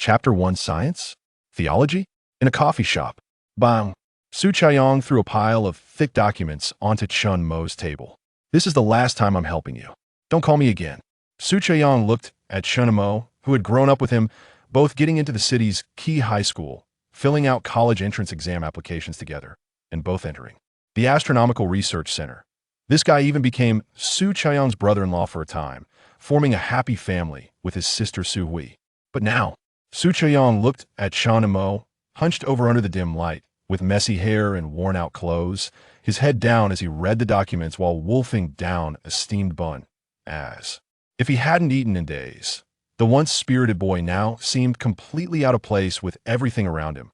Chapter 1 Science? Theology? In a coffee shop. Bang! Su Chaiyong threw a pile of thick documents onto Chen Mo's table. This is the last time I'm helping you. Don't call me again. Su Chaiyong looked at Chen Mo, who had grown up with him, both getting into the city's key high school, filling out college entrance exam applications together, and both entering the Astronomical Research Center. This guy even became Su Chaiyong's brother-in-law for a time, forming a happy family with his sister Su Hui. But now, Su Chaiyong looked at Chen Mo, hunched over under the dim light, with messy hair and worn-out clothes, his head down as he read the documents while wolfing down a steamed bun. As if he hadn't eaten in days, the once spirited boy now seemed completely out of place with everything around him.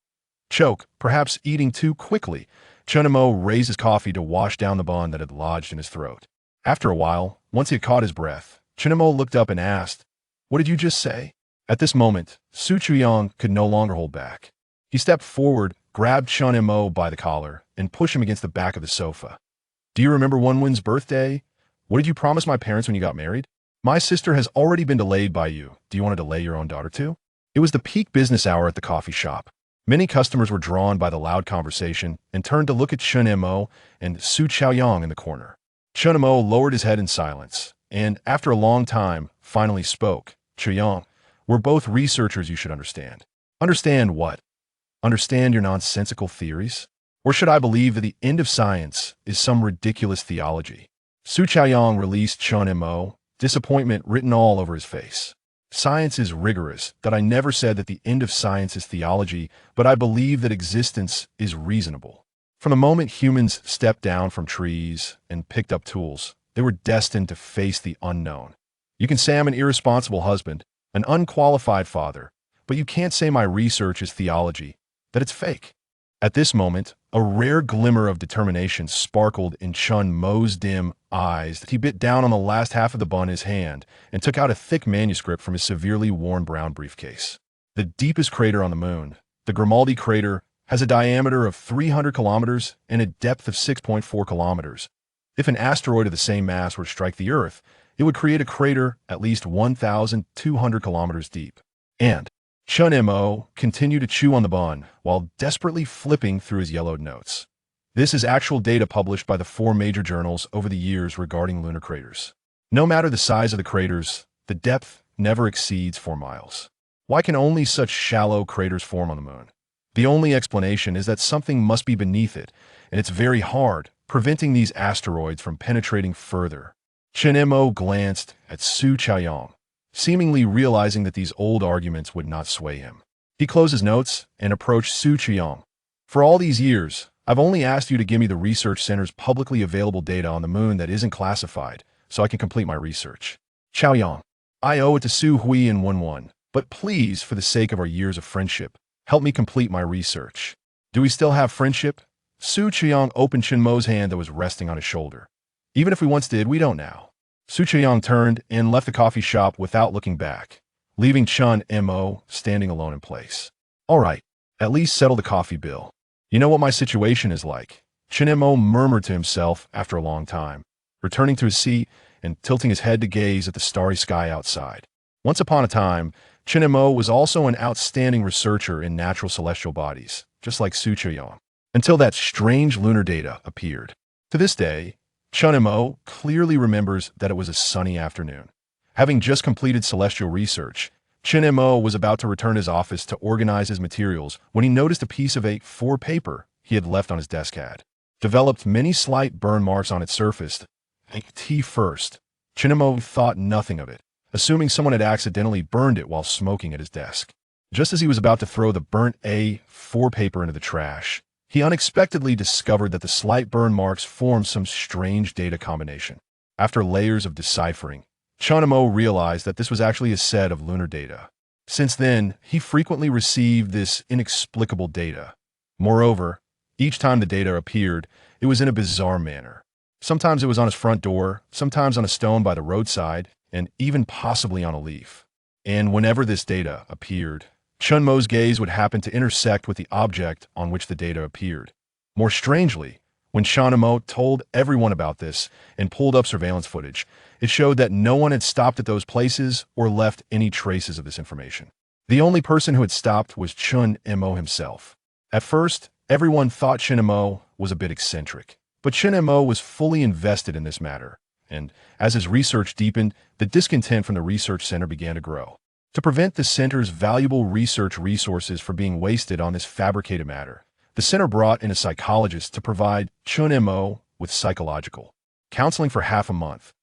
Choke, perhaps eating too quickly, Chen Mo raised his coffee to wash down the bun that had lodged in his throat. After a while, once he had caught his breath, Chen Mo looked up and asked, "What did you just say?" At this moment, Su Chaiyong could no longer hold back. He stepped forward, grabbed Chen Mo by the collar, and pushed him against the back of the sofa. "Do you remember Wenwen's birthday? What did you promise my parents when you got married? My sister has already been delayed by you. Do you want to delay your own daughter too?" It was the peak business hour at the coffee shop. Many customers were drawn by the loud conversation and turned to look at Chen Mo and Su Chaiyong in the corner. Chen Mo lowered his head in silence, and after a long time, finally spoke. "Chaiyong, we're both researchers, you should understand." "Understand what? Understand your nonsensical theories? Or should I believe that the end of science is some ridiculous theology?" Su Chaiyong released Chen Mo, disappointment written all over his face. "Science is rigorous, that I never said that the end of science is theology, but I believe that existence is reasonable. From the moment humans stepped down from trees and picked up tools, they were destined to face the unknown. You can say I'm an irresponsible husband, an unqualified father, but you can't say my research is theology, that it's fake." At this moment, a rare glimmer of determination sparkled in Chen Mo's dim eyes. He bit down on the last half of the bun in his hand and took out a thick manuscript from his severely worn brown briefcase. The deepest crater on the moon, the Grimaldi crater, has a diameter of 300 kilometers and a depth of 6.4 kilometers. If an asteroid of the same mass were to strike the Earth, it would create a crater at least 1,200 kilometers deep. And Chen Mo continued to chew on the bun while desperately flipping through his yellowed notes. This is actual data published by the 4 major journals over the years regarding lunar craters. No matter the size of the craters, the depth never exceeds 4 miles. Why can only such shallow craters form on the moon? The only explanation is that something must be beneath it, and it's very hard, preventing these asteroids from penetrating further. Chen Mo glanced at Su Chaiyong, seemingly realizing that these old arguments would not sway him. He closed his notes and approached Su Chaiyong. "For all these years, I've only asked you to give me the research center's publicly available data on the moon that isn't classified, so I can complete my research. Chaoyong, I owe it to Su Hui and Wenwen, but please, for the sake of our years of friendship, help me complete my research." "Do we still have friendship?" Su Chaiyong opened Chen Mo's hand that was resting on his shoulder. "Even if we once did, we don't now." Su Chaiyong turned and left the coffee shop without looking back, leaving Chen Mo standing alone in place. "All right, at least settle the coffee bill. You know what my situation is like," Chen Mo murmured to himself after a long time, returning to his seat and tilting his head to gaze at the starry sky outside. Once upon a time, Chen Mo was also an outstanding researcher in natural celestial bodies, just like Su Chaiyong, until that strange lunar data appeared. To this day, Chen Mo clearly remembers that it was a sunny afternoon. Having just completed celestial research, Chen Mo was about to return to his office to organize his materials when he noticed a piece of A4 paper he had left on his desk had developed many slight burn marks on its surface. T first, Chen Mo thought nothing of it, assuming someone had accidentally burned it while smoking at his desk. Just as he was about to throw the burnt A4 paper into the trash, he unexpectedly discovered that the slight burn marks formed some strange data combination. After layers of deciphering, Chen Mo realized that this was actually a set of lunar data. Since then, he frequently received this inexplicable data. Moreover, each time the data appeared, it was in a bizarre manner. Sometimes it was on his front door, sometimes on a stone by the roadside, and even possibly on a leaf. And whenever this data appeared, Chen Mo's gaze would happen to intersect with the object on which the data appeared. More strangely, when Chen Mo told everyone about this and pulled up surveillance footage, it showed that no one had stopped at those places or left any traces of this information. The only person who had stopped was Chen Mo himself. At first, everyone thought Chen Mo was a bit eccentric, but Chen Mo was fully invested in this matter, and as his research deepened, the discontent from the research center began to grow. To prevent the center's valuable research resources from being wasted on this fabricated matter, the center brought in a psychologist to provide Chen Mo with psychological counseling for half a month.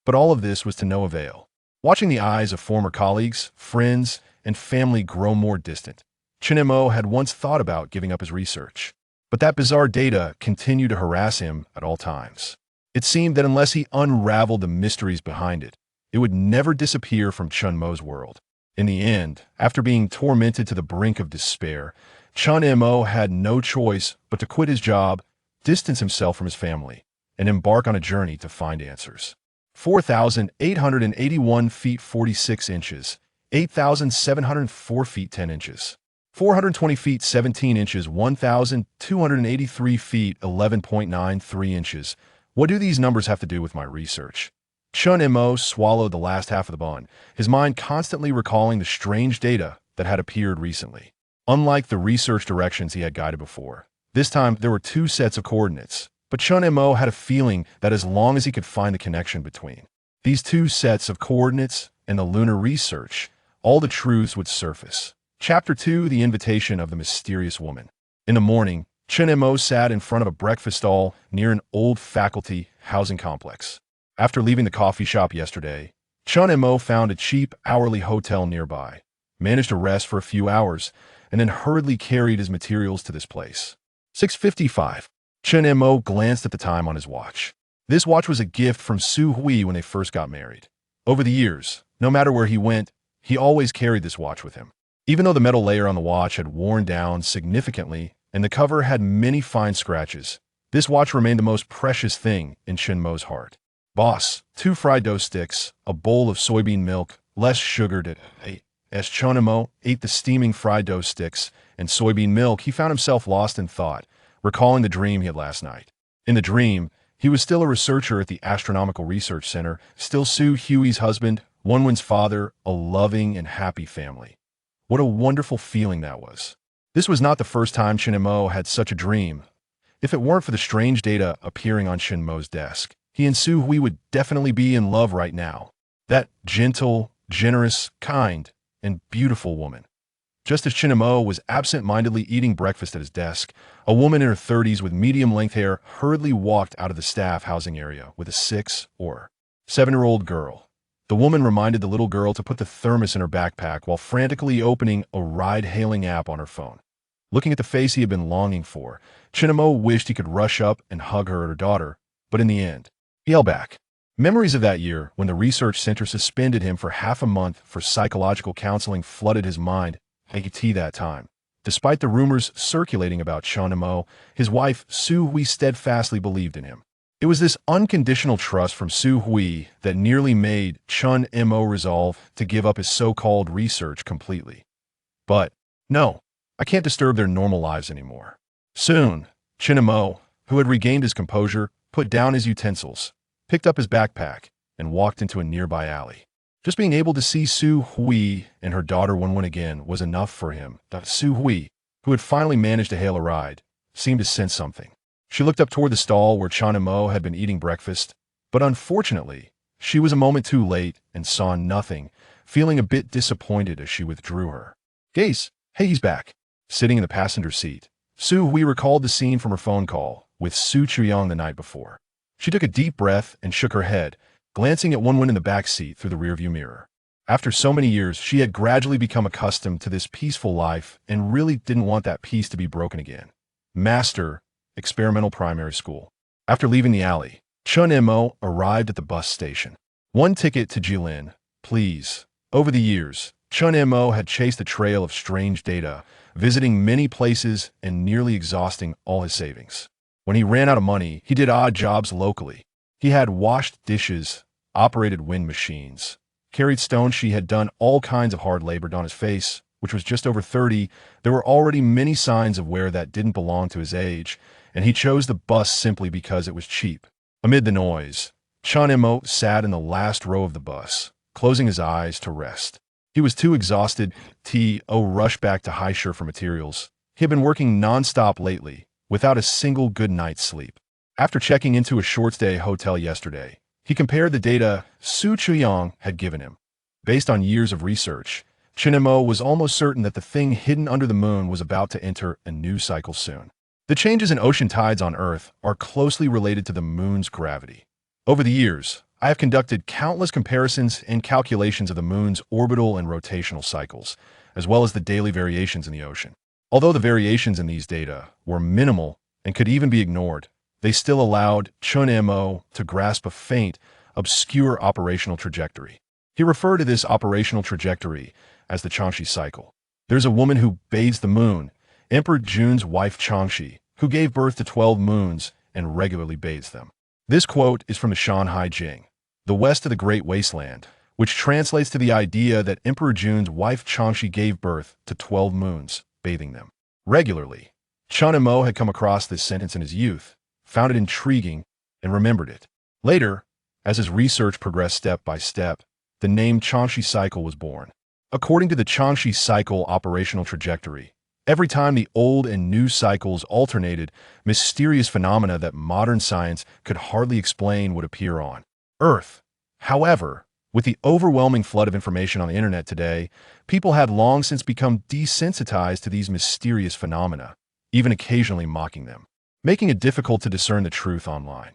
But all of this was to no avail. Watching the eyes of former colleagues, friends, and family grow more distant, Chen Mo had once thought about giving up his research. But that bizarre data continued to harass him at all times. It seemed that unless he unraveled the mysteries behind it, it would never disappear from Chen Mo's world. In the end, after being tormented to the brink of despair, Chen Mo had no choice but to quit his job, distance himself from his family, and embark on a journey to find answers. 4,881 feet 46 inches, 8,704 feet 10 inches, 420 feet 17 inches, 1,283 feet 11.93 inches. What do these numbers have to do with my research? Chen Mo swallowed the last half of the bun, his mind constantly recalling the strange data that had appeared recently. Unlike the research directions he had guided before, this time there were two sets of coordinates, but Chen Mo had a feeling that as long as he could find the connection between these two sets of coordinates and the lunar research, all the truths would surface. Chapter 2: The Invitation of the Mysterious Woman. In the morning, Chen Mo sat in front of a breakfast stall near an old faculty housing complex. After leaving the coffee shop yesterday, Chen Mo found a cheap hourly hotel nearby, managed to rest for a few hours, and then hurriedly carried his materials to this place. 6:55. Chen Mo glanced at the time on his watch. This watch was a gift from Su Hui when they first got married. Over the years, no matter where he went, he always carried this watch with him. Even though the metal layer on the watch had worn down significantly and the cover had many fine scratches, this watch remained the most precious thing in Chen Mo's heart. Boss, 2 fried dough sticks, a bowl of soybean milk, less sugared. As Chen Mo ate the steaming fried dough sticks and soybean milk, he found himself lost in thought, recalling the dream he had last night. In the dream, he was still a researcher at the Astronomical Research Center, still Su Hui's husband, Wenwen's father, a loving and happy family. What a wonderful feeling that was. This was not the first time Chen Mo had such a dream. If it weren't for the strange data appearing on Chen Mo's desk, he and Su Hui would definitely be in love right now. That gentle, generous, kind, and beautiful woman. Just as Chen Mo was absent-mindedly eating breakfast at his desk, a woman in her 30s with medium-length hair hurriedly walked out of the staff housing area with a 6 or 7-year-old girl. The woman reminded the little girl to put the thermos in her backpack while frantically opening a ride-hailing app on her phone. Looking at the face he had been longing for, Chen Mo wished he could rush up and hug her and her daughter, but in the end, he held back. Memories of that year, when the research center suspended him for half a month for psychological counseling, flooded his mind. That time. Despite the rumors circulating about Chen Mo, his wife Su Hui steadfastly believed in him. It was this unconditional trust from Su Hui that nearly made Chen Mo resolve to give up his so-called research completely. But, no, I can't disturb their normal lives anymore. Soon, Chen Mo, who had regained his composure, put down his utensils, picked up his backpack, and walked into a nearby alley. Just being able to see Su Hui and her daughter Wenwen again was enough for him. Su Hui, who had finally managed to hail a ride, seemed to sense something. She looked up toward the stall where Chen Mo had been eating breakfast, but unfortunately, she was a moment too late and saw nothing, feeling a bit disappointed as she withdrew her gaze. Hey, he's back. Sitting in the passenger seat, Su Hui recalled the scene from her phone call with Su Chuyang the night before. She took a deep breath and shook her head, glancing at Wenwen in the back seat through the rearview mirror. After so many years, she had gradually become accustomed to this peaceful life and really didn't want that peace to be broken again. Master, Experimental Primary School. After leaving the alley, Chen Mo arrived at the bus station. 1 ticket to Jilin, please. Over the years, Chen Mo had chased a trail of strange data, visiting many places and nearly exhausting all his savings. When he ran out of money, he did odd jobs locally. He had washed dishes, operated wind machines, carried stones. She had done all kinds of hard labor. On his face, which was just over 30, there were already many signs of wear that didn't belong to his age, and he chose the bus simply because it was cheap. Amid the noise, Chen Mo sat in the last row of the bus, closing his eyes to rest. He was too exhausted to rush back to Haishur for materials. He had been working non-stop lately, without a single good night's sleep. After checking into a short-stay hotel yesterday, he compared the data Su Chuyang had given him. Based on years of research, Chen Mo was almost certain that the thing hidden under the moon was about to enter a new cycle soon. The changes in ocean tides on Earth are closely related to the moon's gravity. Over the years, I have conducted countless comparisons and calculations of the moon's orbital and rotational cycles, as well as the daily variations in the ocean. Although the variations in these data were minimal and could even be ignored, they still allowed Chen Mo to grasp a faint, obscure operational trajectory. He referred to this operational trajectory as the Changxi cycle. There's a woman who bathes the moon, Emperor Jun's wife Changxi, who gave birth to 12 moons and regularly bathes them. This quote is from the Shanhai Jing, the west of the Great Wasteland, which translates to the idea that Emperor Jun's wife Changxi gave birth to 12 moons, bathing them regularly. Chen Mo had come across this sentence in his youth, found it intriguing, and remembered it. Later, as his research progressed step by step, the name Changxi cycle was born. According to the Changxi cycle operational trajectory, every time the old and new cycles alternated, mysterious phenomena that modern science could hardly explain would appear on Earth. However, with the overwhelming flood of information on the internet today, people had long since become desensitized to these mysterious phenomena, even occasionally mocking them, making it difficult to discern the truth online.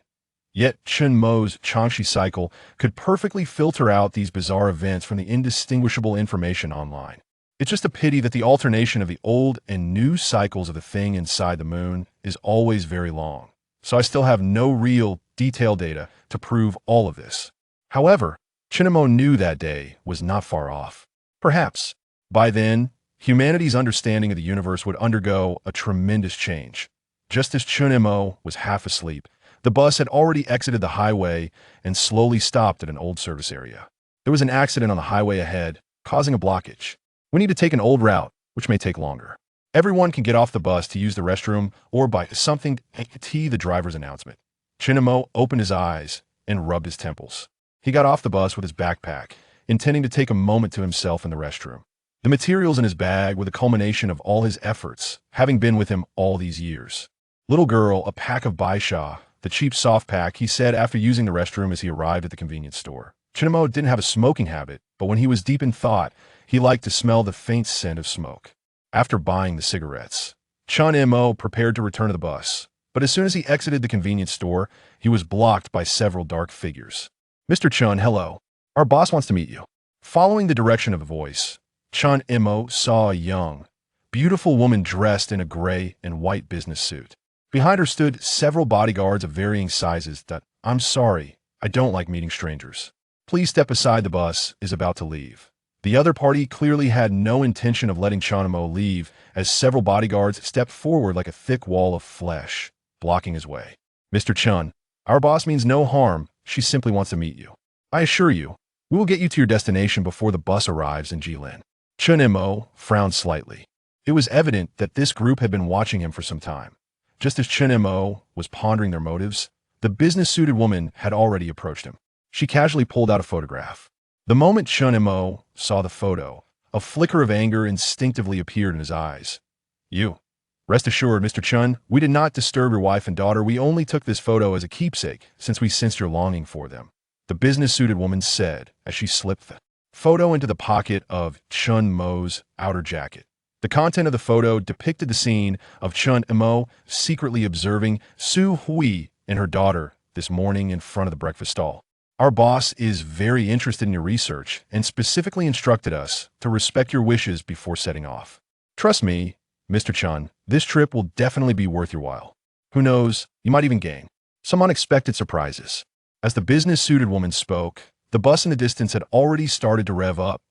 Yet Chen Mo's Changxi cycle could perfectly filter out these bizarre events from the indistinguishable information online. It's just a pity that the alternation of the old and new cycles of the thing inside the moon is always very long, so I still have no real, detailed data to prove all of this. However, Chen Mo knew that day was not far off. Perhaps, by then, humanity's understanding of the universe would undergo a tremendous change. Just as Chen Mo was half asleep, the bus had already exited the highway and slowly stopped at an old service area. There was an accident on the highway ahead, causing a blockage. We need to take an old route, which may take longer. Everyone can get off the bus to use the restroom or buy something to the driver's announcement. Chen Mo opened his eyes and rubbed his temples. He got off the bus with his backpack, intending to take a moment to himself in the restroom. The materials in his bag were the culmination of all his efforts, having been with him all these years. Little girl, a pack of Baisha, the cheap soft pack, he said after using the restroom as he arrived at the convenience store. Chen Mo didn't have a smoking habit, but when he was deep in thought, he liked to smell the faint scent of smoke. After buying the cigarettes, Chen Mo prepared to return to the bus, but as soon as he exited the convenience store, he was blocked by several dark figures. "Mr. Chen, hello. Our boss wants to meet you." Following the direction of the voice, Chen Mo saw a young, beautiful woman dressed in a gray and white business suit. Behind her stood several bodyguards of varying sizes that, "I'm sorry, I don't like meeting strangers. Please step aside, the bus is about to leave." The other party clearly had no intention of letting Chen Mo leave, as several bodyguards stepped forward like a thick wall of flesh, blocking his way. "Mr. Chen, our boss means no harm, she simply wants to meet you. I assure you, we will get you to your destination before the bus arrives in Jilin." Chen Mo frowned slightly. It was evident that this group had been watching him for some time. Just as Chen Mo was pondering their motives, the business-suited woman had already approached him. She casually pulled out a photograph. The moment Chen Mo saw the photo, a flicker of anger instinctively appeared in his eyes. "You. Rest assured, Mr. Chen, we did not disturb your wife and daughter. We only took this photo as a keepsake, since we sensed your longing for them," the business-suited woman said as she slipped the photo into the pocket of Chen Mo's outer jacket. The content of the photo depicted the scene of Chen Mo secretly observing Su Hui and her daughter this morning in front of the breakfast stall. "Our boss is very interested in your research and specifically instructed us to respect your wishes before setting off. Trust me, Mr. Chen, this trip will definitely be worth your while. Who knows, you might even gain some unexpected surprises." As the business-suited woman spoke, the bus in the distance had already started to rev up.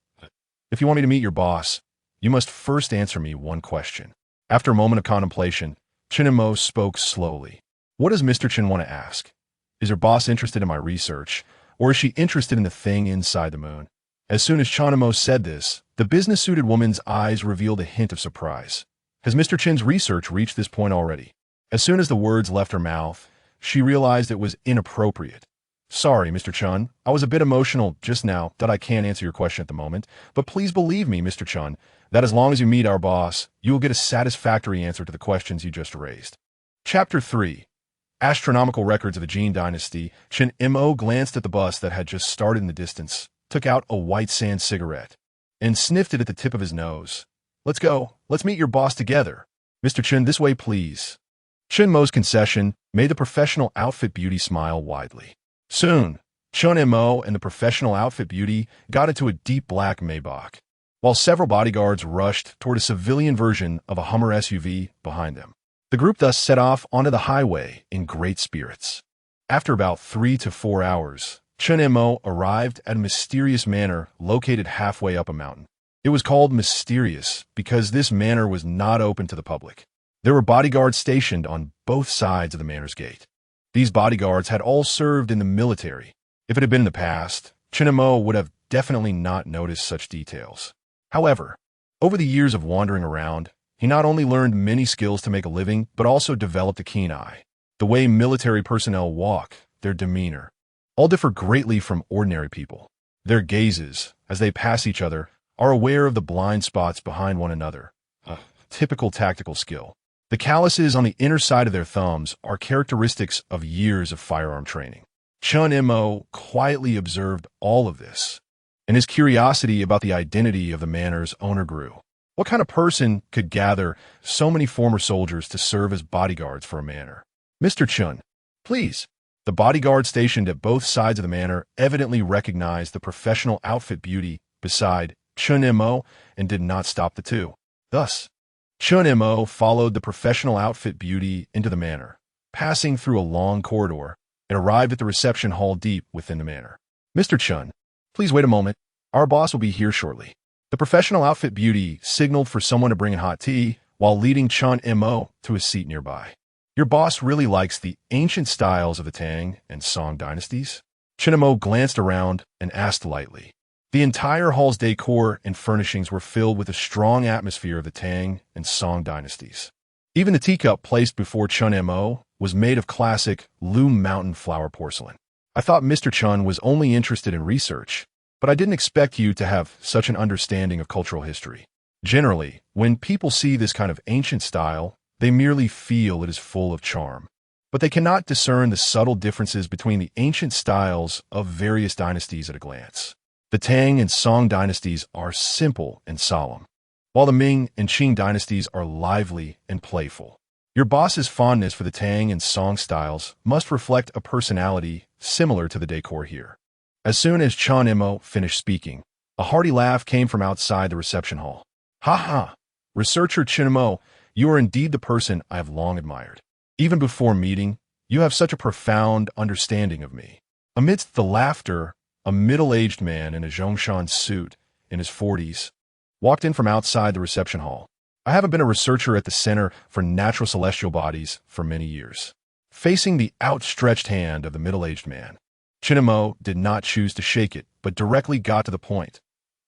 "If you want me to meet your boss, you must first answer me one question." After a moment of contemplation, Chen Mo spoke slowly. "What does Mr. Chen want to ask? Is your boss interested in my research, or is she interested in the thing inside the moon?" As soon as Chen Mo said this, the business-suited woman's eyes revealed a hint of surprise. Has Mr. Chen's research reached this point already? As soon as the words left her mouth, she realized it was inappropriate. Sorry, Mr. Chen. I was a bit emotional just now that I can't answer your question at the moment, but please believe me, Mr. Chen, that as long as you meet our boss, you will get a satisfactory answer to the questions you just raised. Chapter 3. Astronomical Records of the Jin Dynasty. Chen Mo glanced at the bus that had just started in the distance, took out a white sand cigarette, and sniffed it at the tip of his nose. Let's go. Let's meet your boss together. Mr. Chen, this way, please. Chen Mo's concession made the professional outfit beauty smile widely. Soon, Chen Mo and the professional outfit beauty got into a deep black Maybach, while several bodyguards rushed toward a civilian version of a Hummer SUV behind them. The group thus set off onto the highway in great spirits. After about 3 to 4 hours, Chen Mo arrived at a mysterious manor located halfway up a mountain. It was called mysterious because this manor was not open to the public. There were bodyguards stationed on both sides of the manor's gate. These bodyguards had all served in the military. If it had been in the past, Chen Mo would have definitely not noticed such details. However, over the years of wandering around, he not only learned many skills to make a living, but also developed a keen eye. The way military personnel walk, their demeanor, all differ greatly from ordinary people. Their gazes, as they pass each other, are aware of the blind spots behind one another, a typical tactical skill. The calluses on the inner side of their thumbs are characteristics of years of firearm training. Chen Mo quietly observed all of this, and his curiosity about the identity of the manor's owner grew. What kind of person could gather so many former soldiers to serve as bodyguards for a manor? Mr. Chen, please. The bodyguard stationed at both sides of the manor evidently recognized the professional outfit beauty beside Chen Mo and did not stop the two. Thus, Chen Mo followed the professional outfit beauty into the manor, passing through a long corridor, and arrived at the reception hall deep within the manor. Mr. Chen, please wait a moment. Our boss will be here shortly. The professional outfit beauty signaled for someone to bring in hot tea while leading Chen Mo to a seat nearby. Your boss really likes the ancient styles of the Tang and Song dynasties? Chen Mo glanced around and asked lightly. The entire hall's decor and furnishings were filled with a strong atmosphere of the Tang and Song dynasties. Even the teacup placed before Chen Mo was made of classic Loom Mountain flower porcelain. I thought Mr. Chen was only interested in research, but I didn't expect you to have such an understanding of cultural history. Generally, when people see this kind of ancient style, they merely feel it is full of charm. But they cannot discern the subtle differences between the ancient styles of various dynasties at a glance. The Tang and Song dynasties are simple and solemn, while the Ming and Qing dynasties are lively and playful. Your boss's fondness for the Tang and Song styles must reflect a personality similar to the decor here. As soon as Chen Mo finished speaking, a hearty laugh came from outside the reception hall. Ha ha! Researcher Chen Mo, you are indeed the person I have long admired. Even before meeting, you have such a profound understanding of me. Amidst the laughter, a middle-aged man in a Zhongshan suit, in his 40s, walked in from outside the reception hall. I haven't been a researcher at the Center for Natural Celestial Bodies for many years. Facing the outstretched hand of the middle-aged man, Chen Mo did not choose to shake it, but directly got to the point.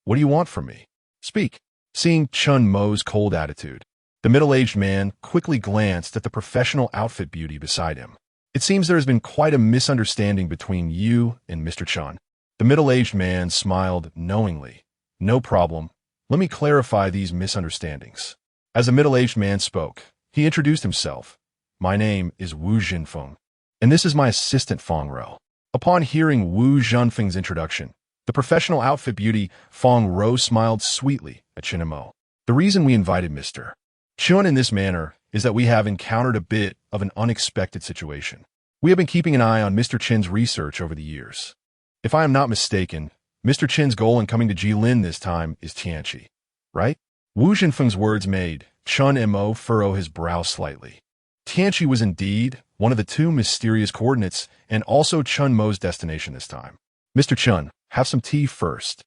What do you want from me? Speak. Seeing Chen Mo's cold attitude, the middle-aged man quickly glanced at the professional outfit beauty beside him. It seems there has been quite a misunderstanding between you and Mr. Chen. The middle-aged man smiled knowingly. No problem. Let me clarify these misunderstandings. As the middle-aged man spoke, he introduced himself. My name is Wu Jinfeng, and this is my assistant Fong Ro. Upon hearing Wu Jinfeng's introduction, the professional outfit beauty Fong Ro smiled sweetly at Chen Mo. The reason we invited Mr. Chen in this manner is that we have encountered a bit of an unexpected situation. We have been keeping an eye on Mr. Chen's research over the years. If I am not mistaken, Mr. Chen's goal in coming to Jilin this time is Tianqi, right? Wu Jinfeng's words made Chen Mo furrow his brow slightly. Tianqi was indeed one of the two mysterious coordinates and also Chen Mo's destination this time. Mr. Chen, have some tea first.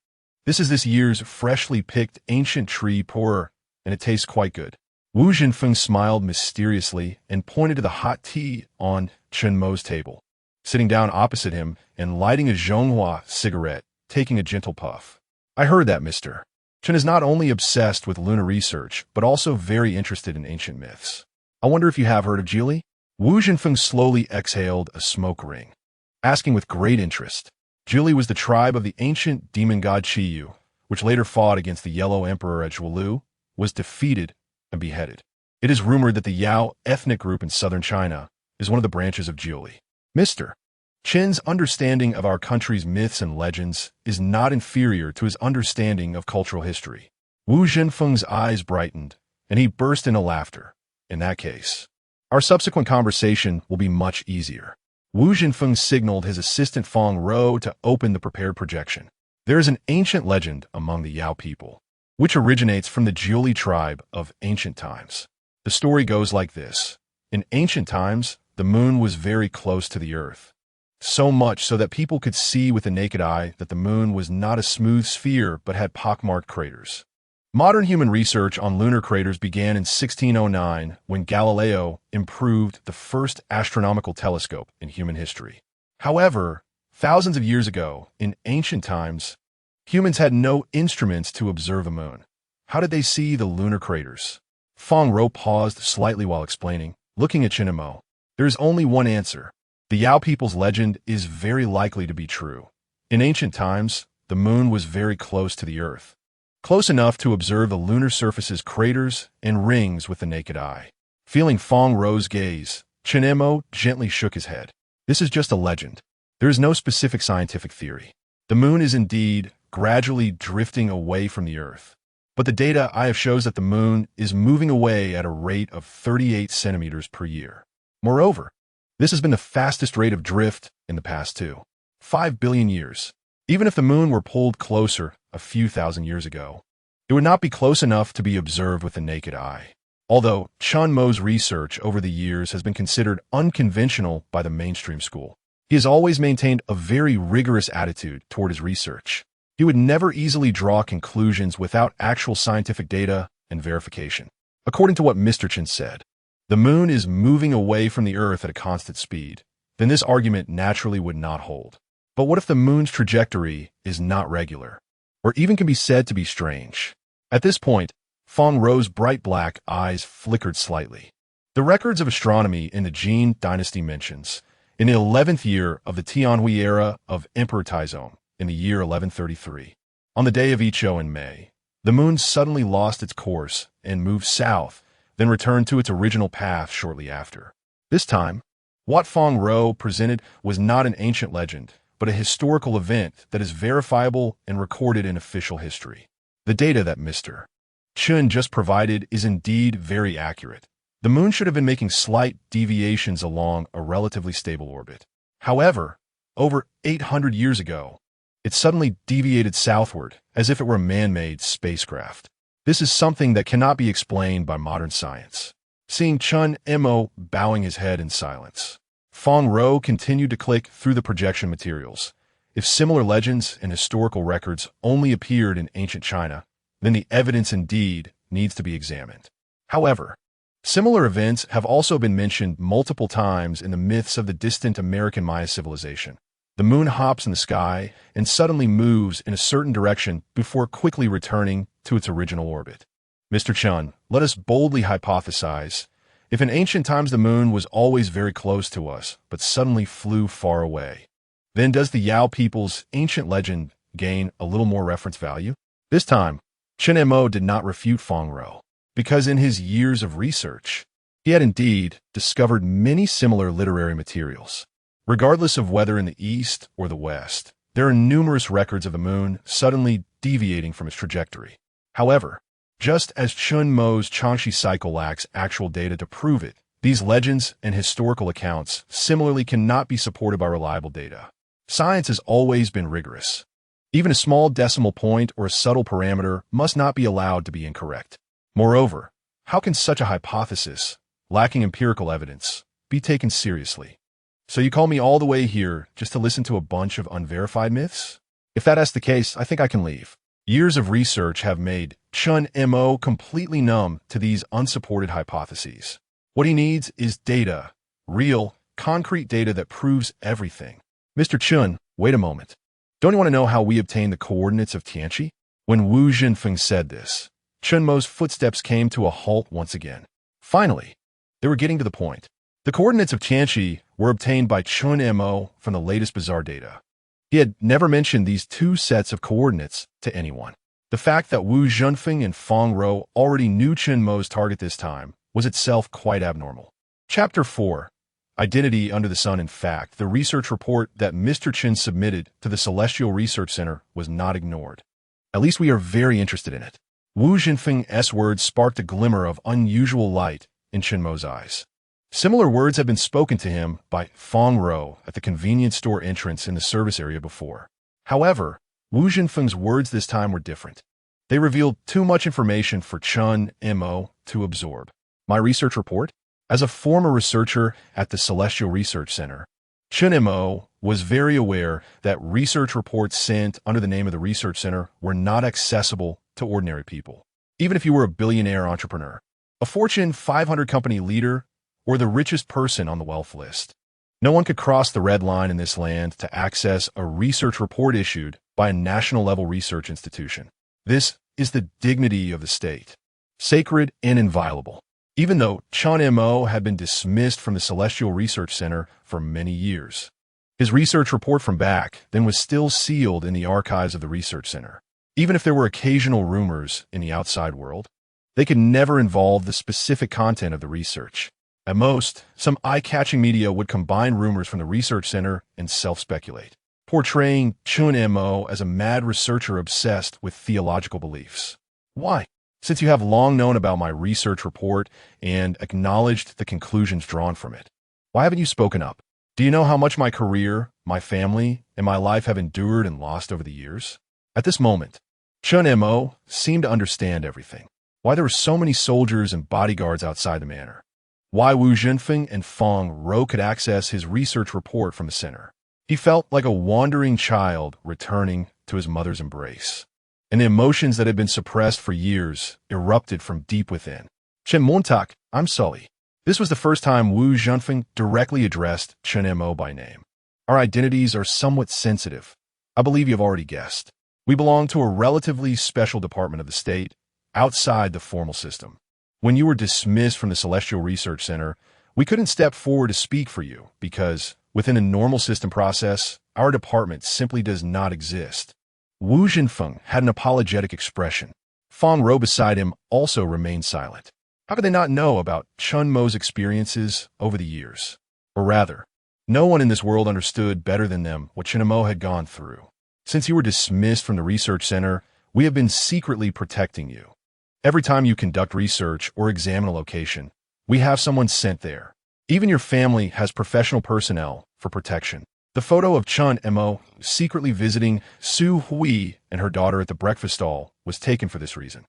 This is this year's freshly picked ancient tree pourer, and it tastes quite good. Wu Jinfeng smiled mysteriously and pointed to the hot tea on Chen Mo's table. Sitting down opposite him and lighting a Zhonghua cigarette, taking a gentle puff. I heard that, Mr. Chen is not only obsessed with lunar research, but also very interested in ancient myths. I wonder if you have heard of Jili? Wu Jinfeng slowly exhaled a smoke ring. asking with great interest. Jili was the tribe of the ancient demon god Qiyu, which later fought against the Yellow Emperor at Zhuolu, was defeated and beheaded. It is rumored that the Yao ethnic group in southern China is one of the branches of Jili. Mr. Chen's understanding of our country's myths and legends is not inferior to his understanding of cultural history. Wu Zhenfeng's eyes brightened, and he burst into laughter. In that case, our subsequent conversation will be much easier. Wu Zhenfeng signaled his assistant Feng Rou to open the prepared projection. There is an ancient legend among the Yao people, which originates from the Jiuli tribe of ancient times. The story goes like this. In ancient times, the moon was very close to the earth. So much so that people could see with the naked eye that the moon was not a smooth sphere but had pockmarked craters. Modern human research on lunar craters began in 1609 when Galileo improved the first astronomical telescope in human history. However, thousands of years ago, in ancient times, humans had no instruments to observe a moon. How did they see the lunar craters? Feng Rou paused slightly while explaining, looking at Chen Mo. There is only one answer. The Yao people's legend is very likely to be true. In ancient times, the moon was very close to the earth, close enough to observe the lunar surface's craters and rings with the naked eye. Feeling Feng Rou's gaze, Chen Mo gently shook his head. This is just a legend. There is no specific scientific theory. The moon is indeed gradually drifting away from the earth, but the data I have shows that the moon is moving away at a rate of 38 centimeters per year. Moreover, this has been the fastest rate of drift in the past 5 billion years. Even if the moon were pulled closer a few thousand years ago, it would not be close enough to be observed with the naked eye. Although Chen Mo's research over the years has been considered unconventional by the mainstream school, he has always maintained a very rigorous attitude toward his research. He would never easily draw conclusions without actual scientific data and verification. According to what Mr. Chen said, the moon is moving away from the earth at a constant speed, then this argument naturally would not hold. But what if the moon's trajectory is not regular, or even can be said to be strange? At this point, Feng Rou's bright black eyes flickered slightly. The records of astronomy in the Jin dynasty mentions, in the 11th year of the Tianhui era of Emperor Taizong, in the year 1133, on the day of Ichou in May, the moon suddenly lost its course and moved south, then returned to its original path shortly after. This time, what Feng Rou presented was not an ancient legend, but a historical event that is verifiable and recorded in official history. The data that Mr. Chen just provided is indeed very accurate. The moon should have been making slight deviations along a relatively stable orbit. However, over 800 years ago, it suddenly deviated southward as if it were a man-made spacecraft. This is something that cannot be explained by modern science. Seeing Chen Mo bowing his head in silence, Feng Rou continued to click through the projection materials. If similar legends and historical records only appeared in ancient China, then the evidence indeed needs to be examined. However, similar events have also been mentioned multiple times in the myths of the distant American Maya civilization. The moon hops in the sky and suddenly moves in a certain direction before quickly returning to its original orbit. Mr. Chen, let us boldly hypothesize, if in ancient times the moon was always very close to us, but suddenly flew far away, then does the Yao people's ancient legend gain a little more reference value? This time, Chen Mo did not refute Feng Rou, because in his years of research, he had indeed discovered many similar literary materials. Regardless of whether in the east or the west, there are numerous records of the moon suddenly deviating from its trajectory. However, just as Chen Mo's Changxi cycle lacks actual data to prove it, these legends and historical accounts similarly cannot be supported by reliable data. Science has always been rigorous. Even a small decimal point or a subtle parameter must not be allowed to be incorrect. Moreover, how can such a hypothesis, lacking empirical evidence, be taken seriously? So you call me all the way here just to listen to a bunch of unverified myths? If that is the case, I think I can leave. Years of research have made Chen Mo completely numb to these unsupported hypotheses. What he needs is data, real, concrete data that proves everything. Mr. Chen, wait a moment. Don't you want to know how we obtained the coordinates of Tianqi? When Wu Zhenfeng said this, Chen Mo's footsteps came to a halt once again. Finally, they were getting to the point. The coordinates of Tianqi were obtained by Chen Mo from the latest bizarre data. He had never mentioned these two sets of coordinates to anyone. The fact that Wu Zhenfeng and Feng Rou already knew Chen Mo's target this time was itself quite abnormal. Chapter 4. Identity Under the Sun. In fact, the research report that Mr. Chen submitted to the Celestial Research Center was not ignored. At least we are very interested in it. Wu Zhenfeng's words sparked a glimmer of unusual light in Chen Mo's eyes. Similar words had been spoken to him by Feng Rou at the convenience store entrance in the service area before. However, Wu Zhenfeng's words this time were different. They revealed too much information for Chen Mo to absorb. My research report? As a former researcher at the Celestial Research Center, Chen Mo was very aware that research reports sent under the name of the research center were not accessible to ordinary people. Even if you were a billionaire entrepreneur, a Fortune 500 company leader, or the richest person on the wealth list, no one could cross the red line in this land to access a research report issued by a national-level research institution. This is the dignity of the state, sacred and inviolable. Even though Chen Mo had been dismissed from the Celestial Research Center for many years, his research report from back then was still sealed in the archives of the research center. Even if there were occasional rumors in the outside world, they could never involve the specific content of the research. At most, some eye-catching media would combine rumors from the research center and self-speculate, portraying Chen Mo as a mad researcher obsessed with theological beliefs. Why? Since you have long known about my research report and acknowledged the conclusions drawn from it, why haven't you spoken up? Do you know how much my career, my family, and my life have endured and lost over the years? At this moment, Chen Mo seemed to understand everything. Why there were so many soldiers and bodyguards outside the manor. Why Wu Zhenfeng and Feng Rou could access his research report from the center. He felt like a wandering child returning to his mother's embrace, and the emotions that had been suppressed for years erupted from deep within. Chen Montak, I'm Sully. This was the first time Wu Zhenfeng directly addressed Chen Mo by name. Our identities are somewhat sensitive. I believe you've already guessed. We belong to a relatively special department of the state, outside the formal system. When you were dismissed from the Celestial Research Center, we couldn't step forward to speak for you because, within a normal system process, our department simply does not exist. Wu Zhenfeng had an apologetic expression. Feng Rou beside him also remained silent. How could they not know about Chen Mo's experiences over the years? Or rather, no one in this world understood better than them what Chen Mo had gone through. Since you were dismissed from the research center, we have been secretly protecting you. Every time you conduct research or examine a location, we have someone sent there. Even your family has professional personnel for protection. The photo of Chen Mo secretly visiting Su Hui and her daughter at the breakfast stall was taken for this reason.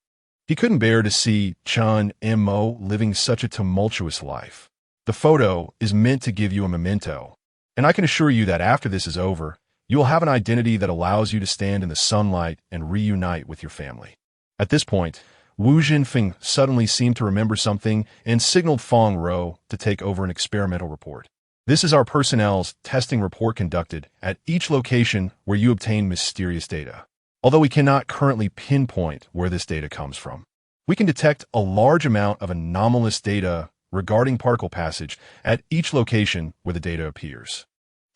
He couldn't bear to see Chen Mo living such a tumultuous life. The photo is meant to give you a memento, and I can assure you that after this is over, you will have an identity that allows you to stand in the sunlight and reunite with your family. At this point, Wu Zhenfeng suddenly seemed to remember something and signaled Feng Rou to take over an experimental report. This is our personnel's testing report conducted at each location where you obtain mysterious data. Although we cannot currently pinpoint where this data comes from, we can detect a large amount of anomalous data regarding particle passage at each location where the data appears.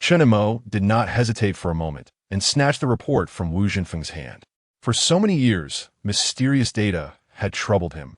Chen Mo did not hesitate for a moment and snatched the report from Wu Zhenfeng's hand. For so many years, mysterious data had troubled him,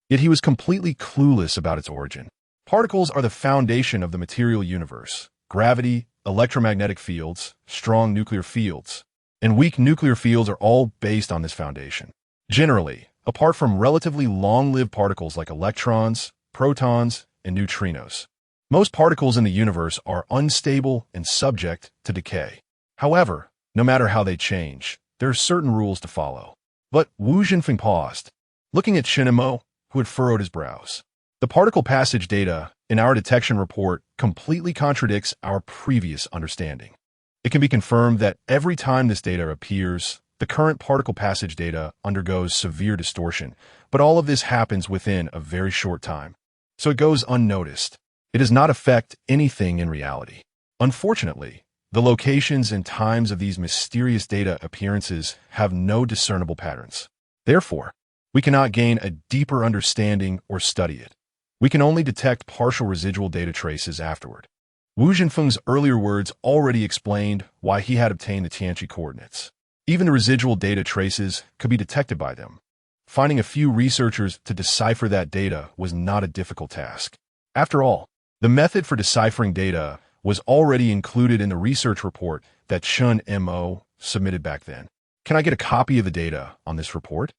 yet he was completely clueless about its origin. Particles are the foundation of the material universe. Gravity, electromagnetic fields, strong nuclear fields, and weak nuclear fields are all based on this foundation. Generally, apart from relatively long-lived particles like electrons, protons, and neutrinos, most particles in the universe are unstable and subject to decay. However, no matter how they change, there are certain rules to follow. But Wu Zhenfeng paused, looking at Chen Mo, who had furrowed his brows. The particle passage data in our detection report completely contradicts our previous understanding. It can be confirmed that every time this data appears, the current particle passage data undergoes severe distortion, but all of this happens within a very short time. So it goes unnoticed. It does not affect anything in reality. Unfortunately, the locations and times of these mysterious data appearances have no discernible patterns. Therefore, we cannot gain a deeper understanding or study it. We can only detect partial residual data traces afterward. Wu Zhenfeng's earlier words already explained why he had obtained the Tianqi coordinates. Even the residual data traces could be detected by them. Finding a few researchers to decipher that data was not a difficult task. After all, the method for deciphering data was already included in the research report that Chen Mo submitted back then. Can I get a copy of the data on this report?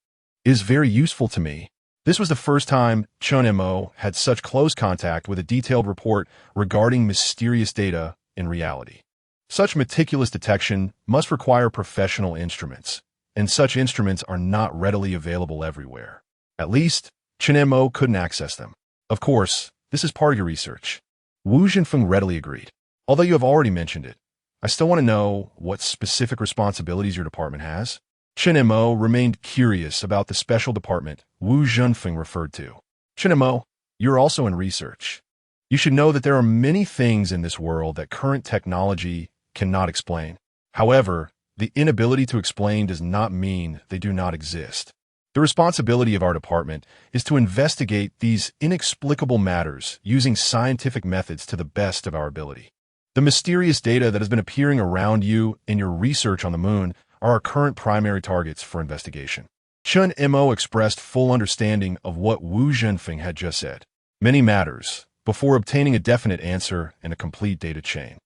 It is very useful to me. This was the first time Chen Mo had such close contact with a detailed report regarding mysterious data in reality. Such meticulous detection must require professional instruments, and such instruments are not readily available everywhere. At least, Chen Mo couldn't access them. Of course, this is part of your research. Wu Zhenfeng readily agreed. Although you have already mentioned it, I still want to know what specific responsibilities your department has. Chen Mo remained curious about the special department Wu Zhenfeng referred to. Chen Mo, you're also in research. You should know that there are many things in this world that current technology cannot explain. However, the inability to explain does not mean they do not exist. The responsibility of our department is to investigate these inexplicable matters using scientific methods to the best of our ability. The mysterious data that has been appearing around you in your research on the moon are our current primary targets for investigation. Chen Mo expressed full understanding of what Wu Zhenfeng had just said. Many matters, before obtaining a definite answer and a complete data chain,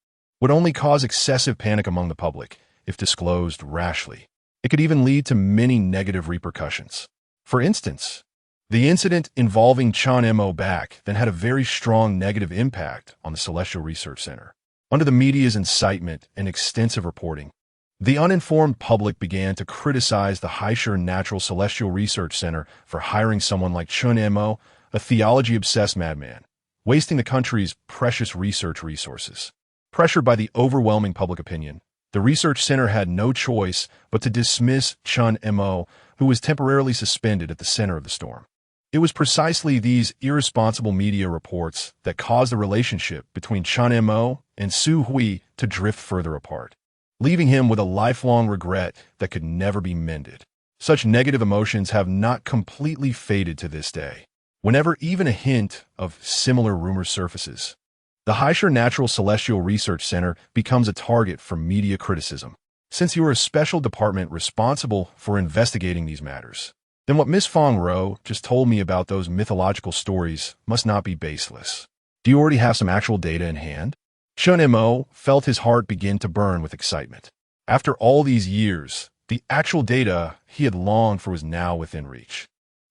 would only cause excessive panic among the public if disclosed rashly. It could even lead to many negative repercussions. For instance, the incident involving Chen Mo back then had a very strong negative impact on the Celestial Research Center. Under the media's incitement and extensive reporting, the uninformed public began to criticize the Haisher Natural Celestial Research Center for hiring someone like Chen Mo, a theology-obsessed madman, wasting the country's precious research resources. Pressured by the overwhelming public opinion, the research center had no choice but to dismiss Chen Mo, who was temporarily suspended at the center of the storm. It was precisely these irresponsible media reports that caused the relationship between Chen Mo and Su Hui to drift further apart, leaving him with a lifelong regret that could never be mended. Such negative emotions have not completely faded to this day. Whenever even a hint of similar rumors surfaces, the Haisher Natural Celestial Research Center becomes a target for media criticism. Since you are a special department responsible for investigating these matters, then what Miss Fong Ro just told me about those mythological stories must not be baseless. Do you already have some actual data in hand? Chen Mo felt his heart begin to burn with excitement. After all these years, the actual data he had longed for was now within reach.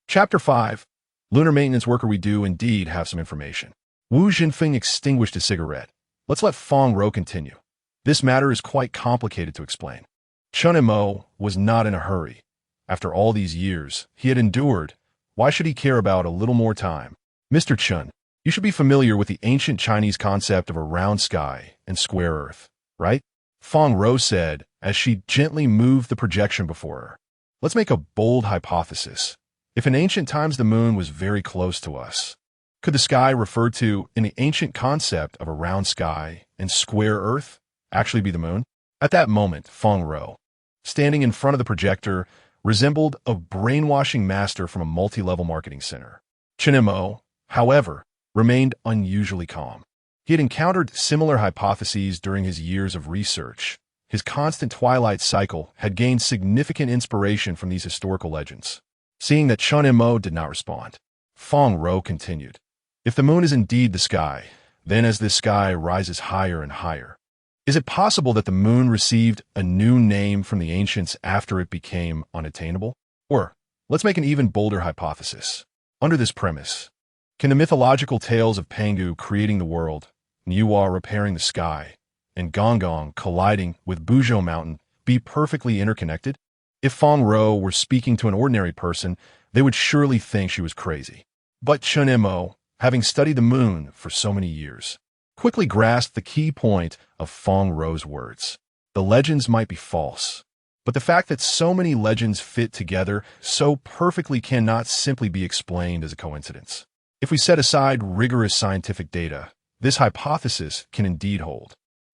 Chapter 5. Lunar maintenance worker, we do indeed have some information. Wu Zhenfeng extinguished his cigarette. Let's let Fong Ro continue. This matter is quite complicated to explain. Chen Mo was not in a hurry. After all these years he had endured, why should he care about a little more time? Mr. Chen, you should be familiar with the ancient Chinese concept of a round sky and square earth, right? Fong Ro said as she gently moved the projection before her. Let's make a bold hypothesis. If in ancient times the moon was very close to us, could the sky referred to in the ancient concept of a round sky and square earth actually be the moon? At that moment, Fong Ro, standing in front of the projector, resembled a brainwashing master from a multi-level marketing center. Chen Mo, however, remained unusually calm. He had encountered similar hypotheses during his years of research. His constant twilight cycle had gained significant inspiration from these historical legends. Seeing that Chen Mo did not respond, Fong Ro continued. If the moon is indeed the sky, then as this sky rises higher and higher, is it possible that the moon received a new name from the ancients after it became unattainable? Or, let's make an even bolder hypothesis. Under this premise, can the mythological tales of Pangu creating the world, Niwa repairing the sky, and Gonggong colliding with Buzhou Mountain be perfectly interconnected? If Fong Ro were speaking to an ordinary person, they would surely think she was crazy. But Chen Mo, having studied the moon for so many years, quickly grasped the key point of Fong Ro's words. The legends might be false, but the fact that so many legends fit together so perfectly cannot simply be explained as a coincidence. If we set aside rigorous scientific data, this hypothesis can indeed hold.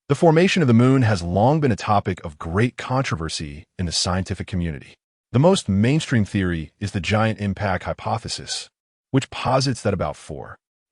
The formation of the moon has long been a topic of great controversy in the scientific community. The most mainstream theory is the giant impact hypothesis, which posits that about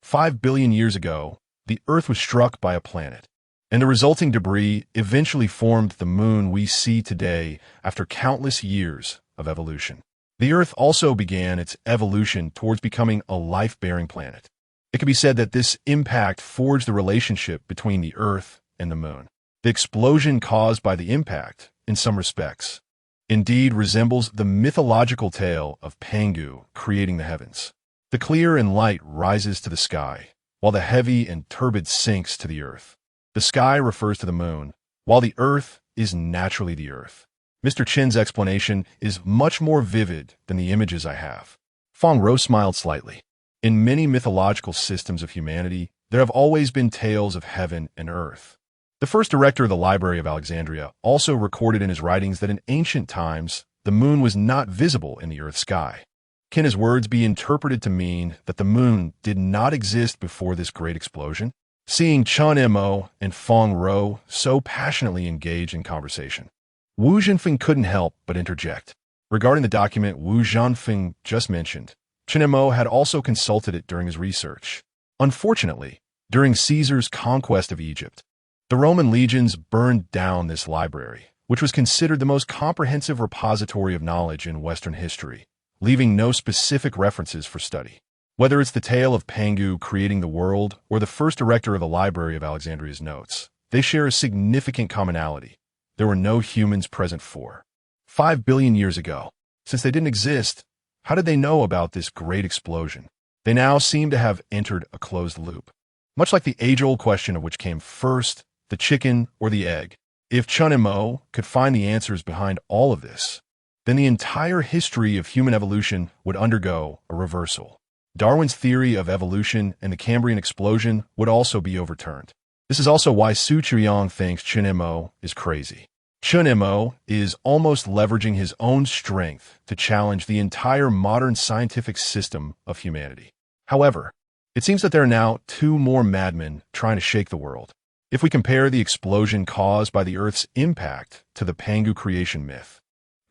5 billion years ago, the Earth was struck by a planet, and the resulting debris eventually formed the moon we see today after countless years of evolution. The Earth also began its evolution towards becoming a life-bearing planet. It can be said that this impact forged the relationship between the Earth and the moon. The explosion caused by the impact, in some respects, indeed resembles the mythological tale of Pangu creating the heavens. The clear and light rises to the sky, while the heavy and turbid sinks to the earth. The sky refers to the moon, while the earth is naturally the earth. Mr. Chen's explanation is much more vivid than the images I have. Feng Rou smiled slightly. In many mythological systems of humanity, there have always been tales of heaven and earth. The first director of the Library of Alexandria also recorded in his writings that in ancient times, the moon was not visible in the earth's sky. Can his words be interpreted to mean that the moon did not exist before this great explosion? Seeing Chen Mo and Feng Rou so passionately engage in conversation, Wu Zhenfeng couldn't help but interject. Regarding the document Wu Zhenfeng just mentioned, Chen Mo had also consulted it during his research. Unfortunately, during Caesar's conquest of Egypt, the Roman legions burned down this library, which was considered the most comprehensive repository of knowledge in Western history, leaving no specific references for study. Whether it's the tale of Pangu creating the world or the first director of the Library of Alexandria's notes, they share a significant commonality. There were no humans present for 5 billion years ago. Since they didn't exist, how did they know about this great explosion? They now seem to have entered a closed loop. Much like the age-old question of which came first, the chicken or the egg. If Chen Mo could find the answers behind all of this, then the entire history of human evolution would undergo a reversal. Darwin's theory of evolution and the Cambrian explosion would also be overturned. This is also why Su Chuyang thinks Chen Mo is crazy. Chen Mo is almost leveraging his own strength to challenge the entire modern scientific system of humanity. However, it seems that there are now two more madmen trying to shake the world. If we compare the explosion caused by the Earth's impact to the Pangu creation myth,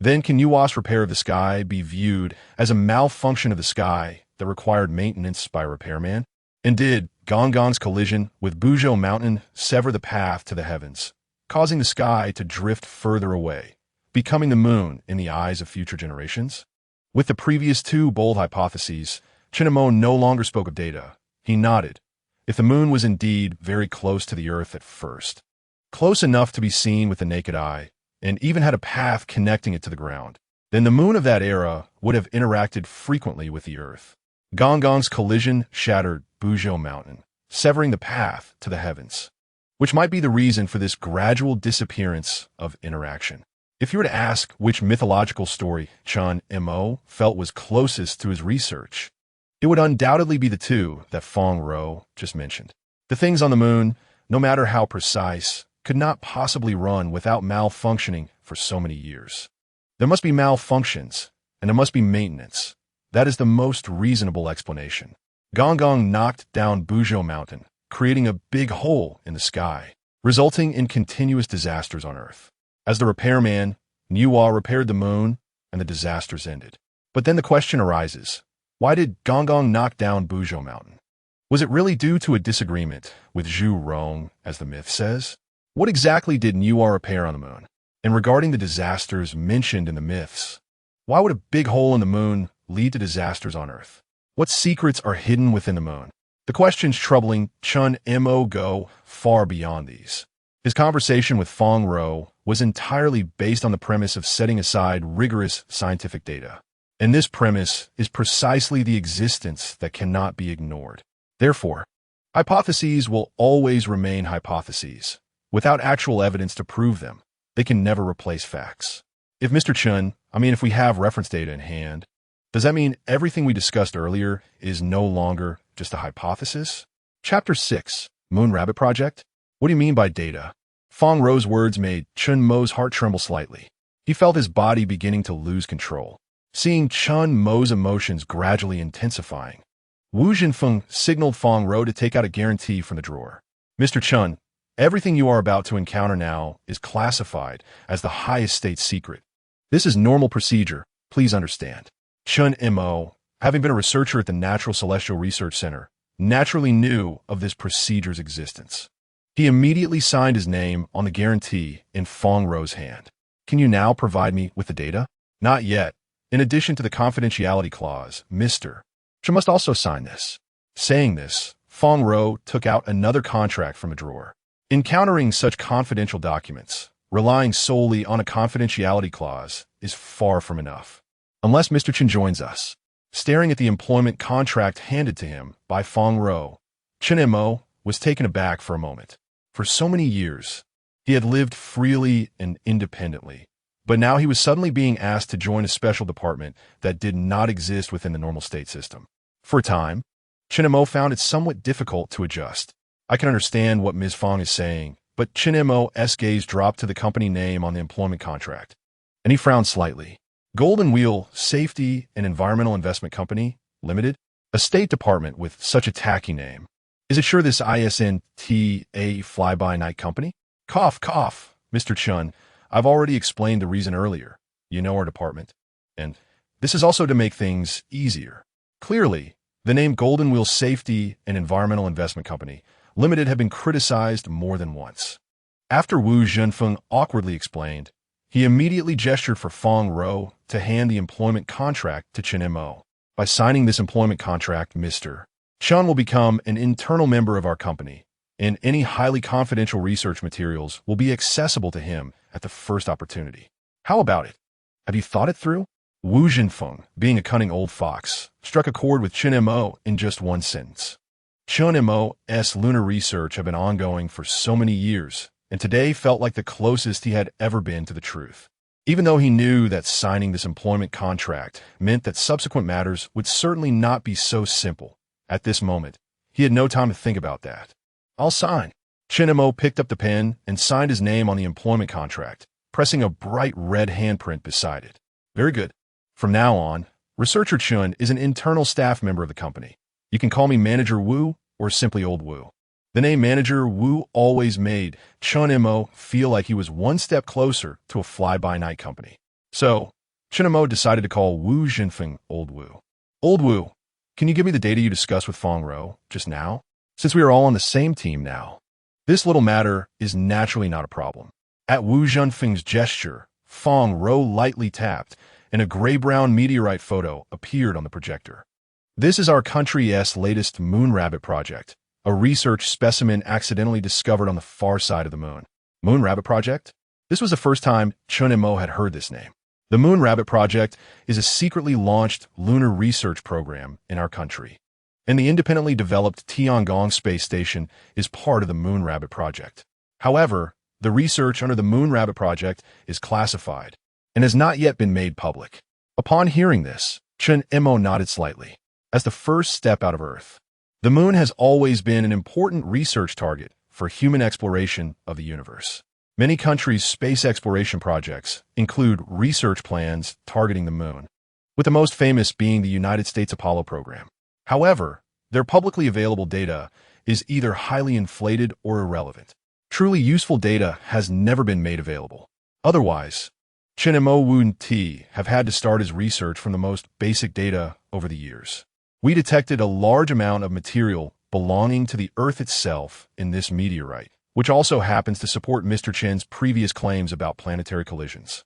then can Nuwa's repair of the sky be viewed as a malfunction of the sky that required maintenance by a repairman? And did Gongong's collision with Buzhou Mountain sever the path to the heavens, causing the sky to drift further away, becoming the moon in the eyes of future generations? With the previous two bold hypotheses, Chen Mo no longer spoke of data. He nodded. If the moon was indeed very close to the Earth at first, close enough to be seen with the naked eye, and even had a path connecting it to the ground, then the moon of that era would have interacted frequently with the Earth. Gongong's collision shattered Buzhou Mountain, severing the path to the heavens, which might be the reason for this gradual disappearance of interaction. If you were to ask which mythological story Chen Mo felt was closest to his research, it would undoubtedly be the two that Feng Rou just mentioned. The things on the moon, no matter how precise, could not possibly run without malfunctioning for so many years. There must be malfunctions, and there must be maintenance. That is the most reasonable explanation. Gongong knocked down Buzhou Mountain, creating a big hole in the sky, resulting in continuous disasters on Earth. As the repairman, Nuwa repaired the moon, and the disasters ended. But then the question arises, why did Gongong knock down Buzhou Mountain? Was it really due to a disagreement with Zhu Rong, as the myth says? What exactly did Nuwa repair on the moon? And regarding the disasters mentioned in the myths, why would a big hole in the moon lead to disasters on Earth? What secrets are hidden within the moon? The questions troubling Chen Mo go far beyond these. His conversation with Feng Rou was entirely based on the premise of setting aside rigorous scientific data. And this premise is precisely the existence that cannot be ignored. Therefore, hypotheses will always remain hypotheses. Without actual evidence to prove them, they can never replace facts. If if we have reference data in hand, does that mean everything we discussed earlier is no longer just a hypothesis? Chapter 6, Moon Rabbit Project? What do you mean by data? Feng Rou's words made Chen Mo's heart tremble slightly. He felt his body beginning to lose control. Seeing Chen Mo's emotions gradually intensifying, Wu Zhenfeng signaled Feng Rou to take out a guarantee from the drawer. Mr. Chen, everything you are about to encounter now is classified as the highest state secret. This is normal procedure, please understand. Chen Mo, having been a researcher at the Natural Celestial Research Center, naturally knew of this procedure's existence. He immediately signed his name on the guarantee in Fong Ro's hand. Can you now provide me with the data? Not yet. In addition to the confidentiality clause, Mr. Chen must also sign this. Saying this, Fong Ro took out another contract from a drawer. Encountering such confidential documents, relying solely on a confidentiality clause is far from enough. Unless Mr. Chen joins us. Staring at the employment contract handed to him by Fong Ro, Chen Mo was taken aback for a moment. For so many years, he had lived freely and independently, but now he was suddenly being asked to join a special department that did not exist within the normal state system. For a time, Chen Mo found it somewhat difficult to adjust. I can understand what Ms. Fong is saying, but Chen Mo's gaze dropped to the company name on the employment contract, and he frowned slightly. Golden Wheel Safety and Environmental Investment Company, Limited? A State Department with such a tacky name. Is it sure this isn't a fly-by-night company? Cough, cough, Mr. Chen. I've already explained the reason earlier. You know our department. And this is also to make things easier. Clearly, the name Golden Wheel Safety and Environmental Investment Company, Limited had been criticized more than once. After Wu Zhenfeng awkwardly explained, he immediately gestured for Fong Ro to hand the employment contract to Chen Mo. By signing this employment contract, Mr. Chen will become an internal member of our company, and any highly confidential research materials will be accessible to him at the first opportunity. How about it? Have you thought it through? Wu Zhenfeng, being a cunning old fox, struck a chord with Chen Mo in just one sentence. Chen Mo's lunar research had been ongoing for so many years, and today felt like the closest he had ever been to the truth. Even though he knew that signing this employment contract meant that subsequent matters would certainly not be so simple, at this moment, he had no time to think about that. I'll sign. Chen Mo picked up the pen and signed his name on the employment contract, pressing a bright red handprint beside it. Very good. From now on, Researcher Chen is an internal staff member of the company. You can call me Manager Wu or simply Old Wu. The name Manager Wu always made Chen Mo feel like he was one step closer to a fly-by-night company. So, Chen Mo decided to call Wu Zhenfeng Old Wu. Old Wu, can you give me the data you discussed with Fong Ro just now? Since we are all on the same team now, this little matter is naturally not a problem. At Wu Zhenfeng's gesture, Fong Ro lightly tapped, and a gray-brown meteorite photo appeared on the projector. This is our country's latest moon rabbit project, a research specimen accidentally discovered on the far side of the moon. Moon Rabbit Project? This was the first time Chen Mo had heard this name. The Moon Rabbit Project is a secretly launched lunar research program in our country, and the independently developed Tiangong space station is part of the Moon Rabbit Project. However, the research under the Moon Rabbit Project is classified and has not yet been made public. Upon hearing this, Chen Mo nodded slightly. As the first step out of Earth, the moon has always been an important research target for human exploration of the universe. Many countries' space exploration projects include research plans targeting the moon, with the most famous being the United States Apollo program. However, their publicly available data is either highly inflated or irrelevant. Truly useful data has never been made available. Otherwise, Chen Mo Wu Ti have had to start his research from the most basic data over the years. We detected a large amount of material belonging to the Earth itself in this meteorite, which also happens to support Mr. Chen's previous claims about planetary collisions.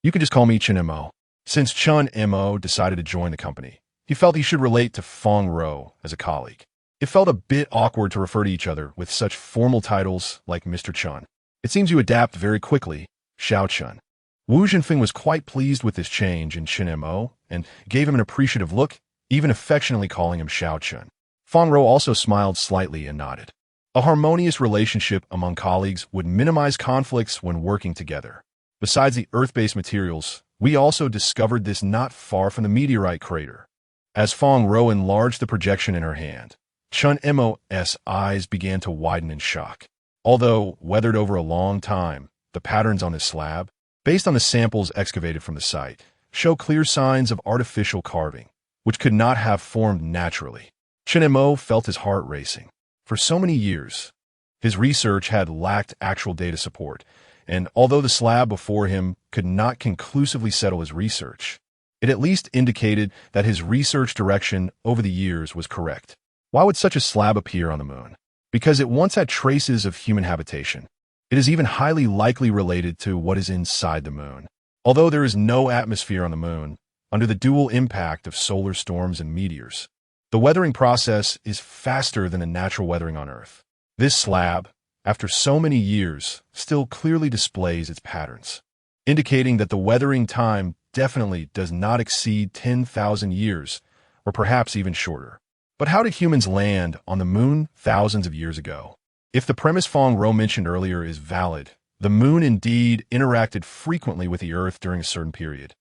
You can just call me Chen Mo. Since Chen Mo decided to join the company, he felt he should relate to Fong Ro as a colleague. It felt a bit awkward to refer to each other with such formal titles like Mr. Chen. It seems you adapt very quickly, Xiao Chen. Wu Zhenfeng was quite pleased with this change in Chen Mo and gave him an appreciative look, even affectionately calling him Xiao Chen. Fong Ro also smiled slightly and nodded. A harmonious relationship among colleagues would minimize conflicts when working together. Besides the Earth-based materials, we also discovered this not far from the meteorite crater. As Fong Ro enlarged the projection in her hand, Chen Mo's eyes began to widen in shock. Although weathered over a long time, the patterns on this slab, based on the samples excavated from the site, show clear signs of artificial carving, which could not have formed naturally. Chen Mo felt his heart racing. For so many years, his research had lacked actual data support, and although the slab before him could not conclusively settle his research, it at least indicated that his research direction over the years was correct. Why would such a slab appear on the moon? Because it once had traces of human habitation. It is even highly likely related to what is inside the moon. Although there is no atmosphere on the moon, under the dual impact of solar storms and meteors, the weathering process is faster than the natural weathering on Earth. This slab, after so many years, still clearly displays its patterns, indicating that the weathering time definitely does not exceed 10,000 years, or perhaps even shorter. But how did humans land on the moon thousands of years ago? If the premise Fong Ro mentioned earlier is valid, the moon indeed interacted frequently with the Earth during a certain period,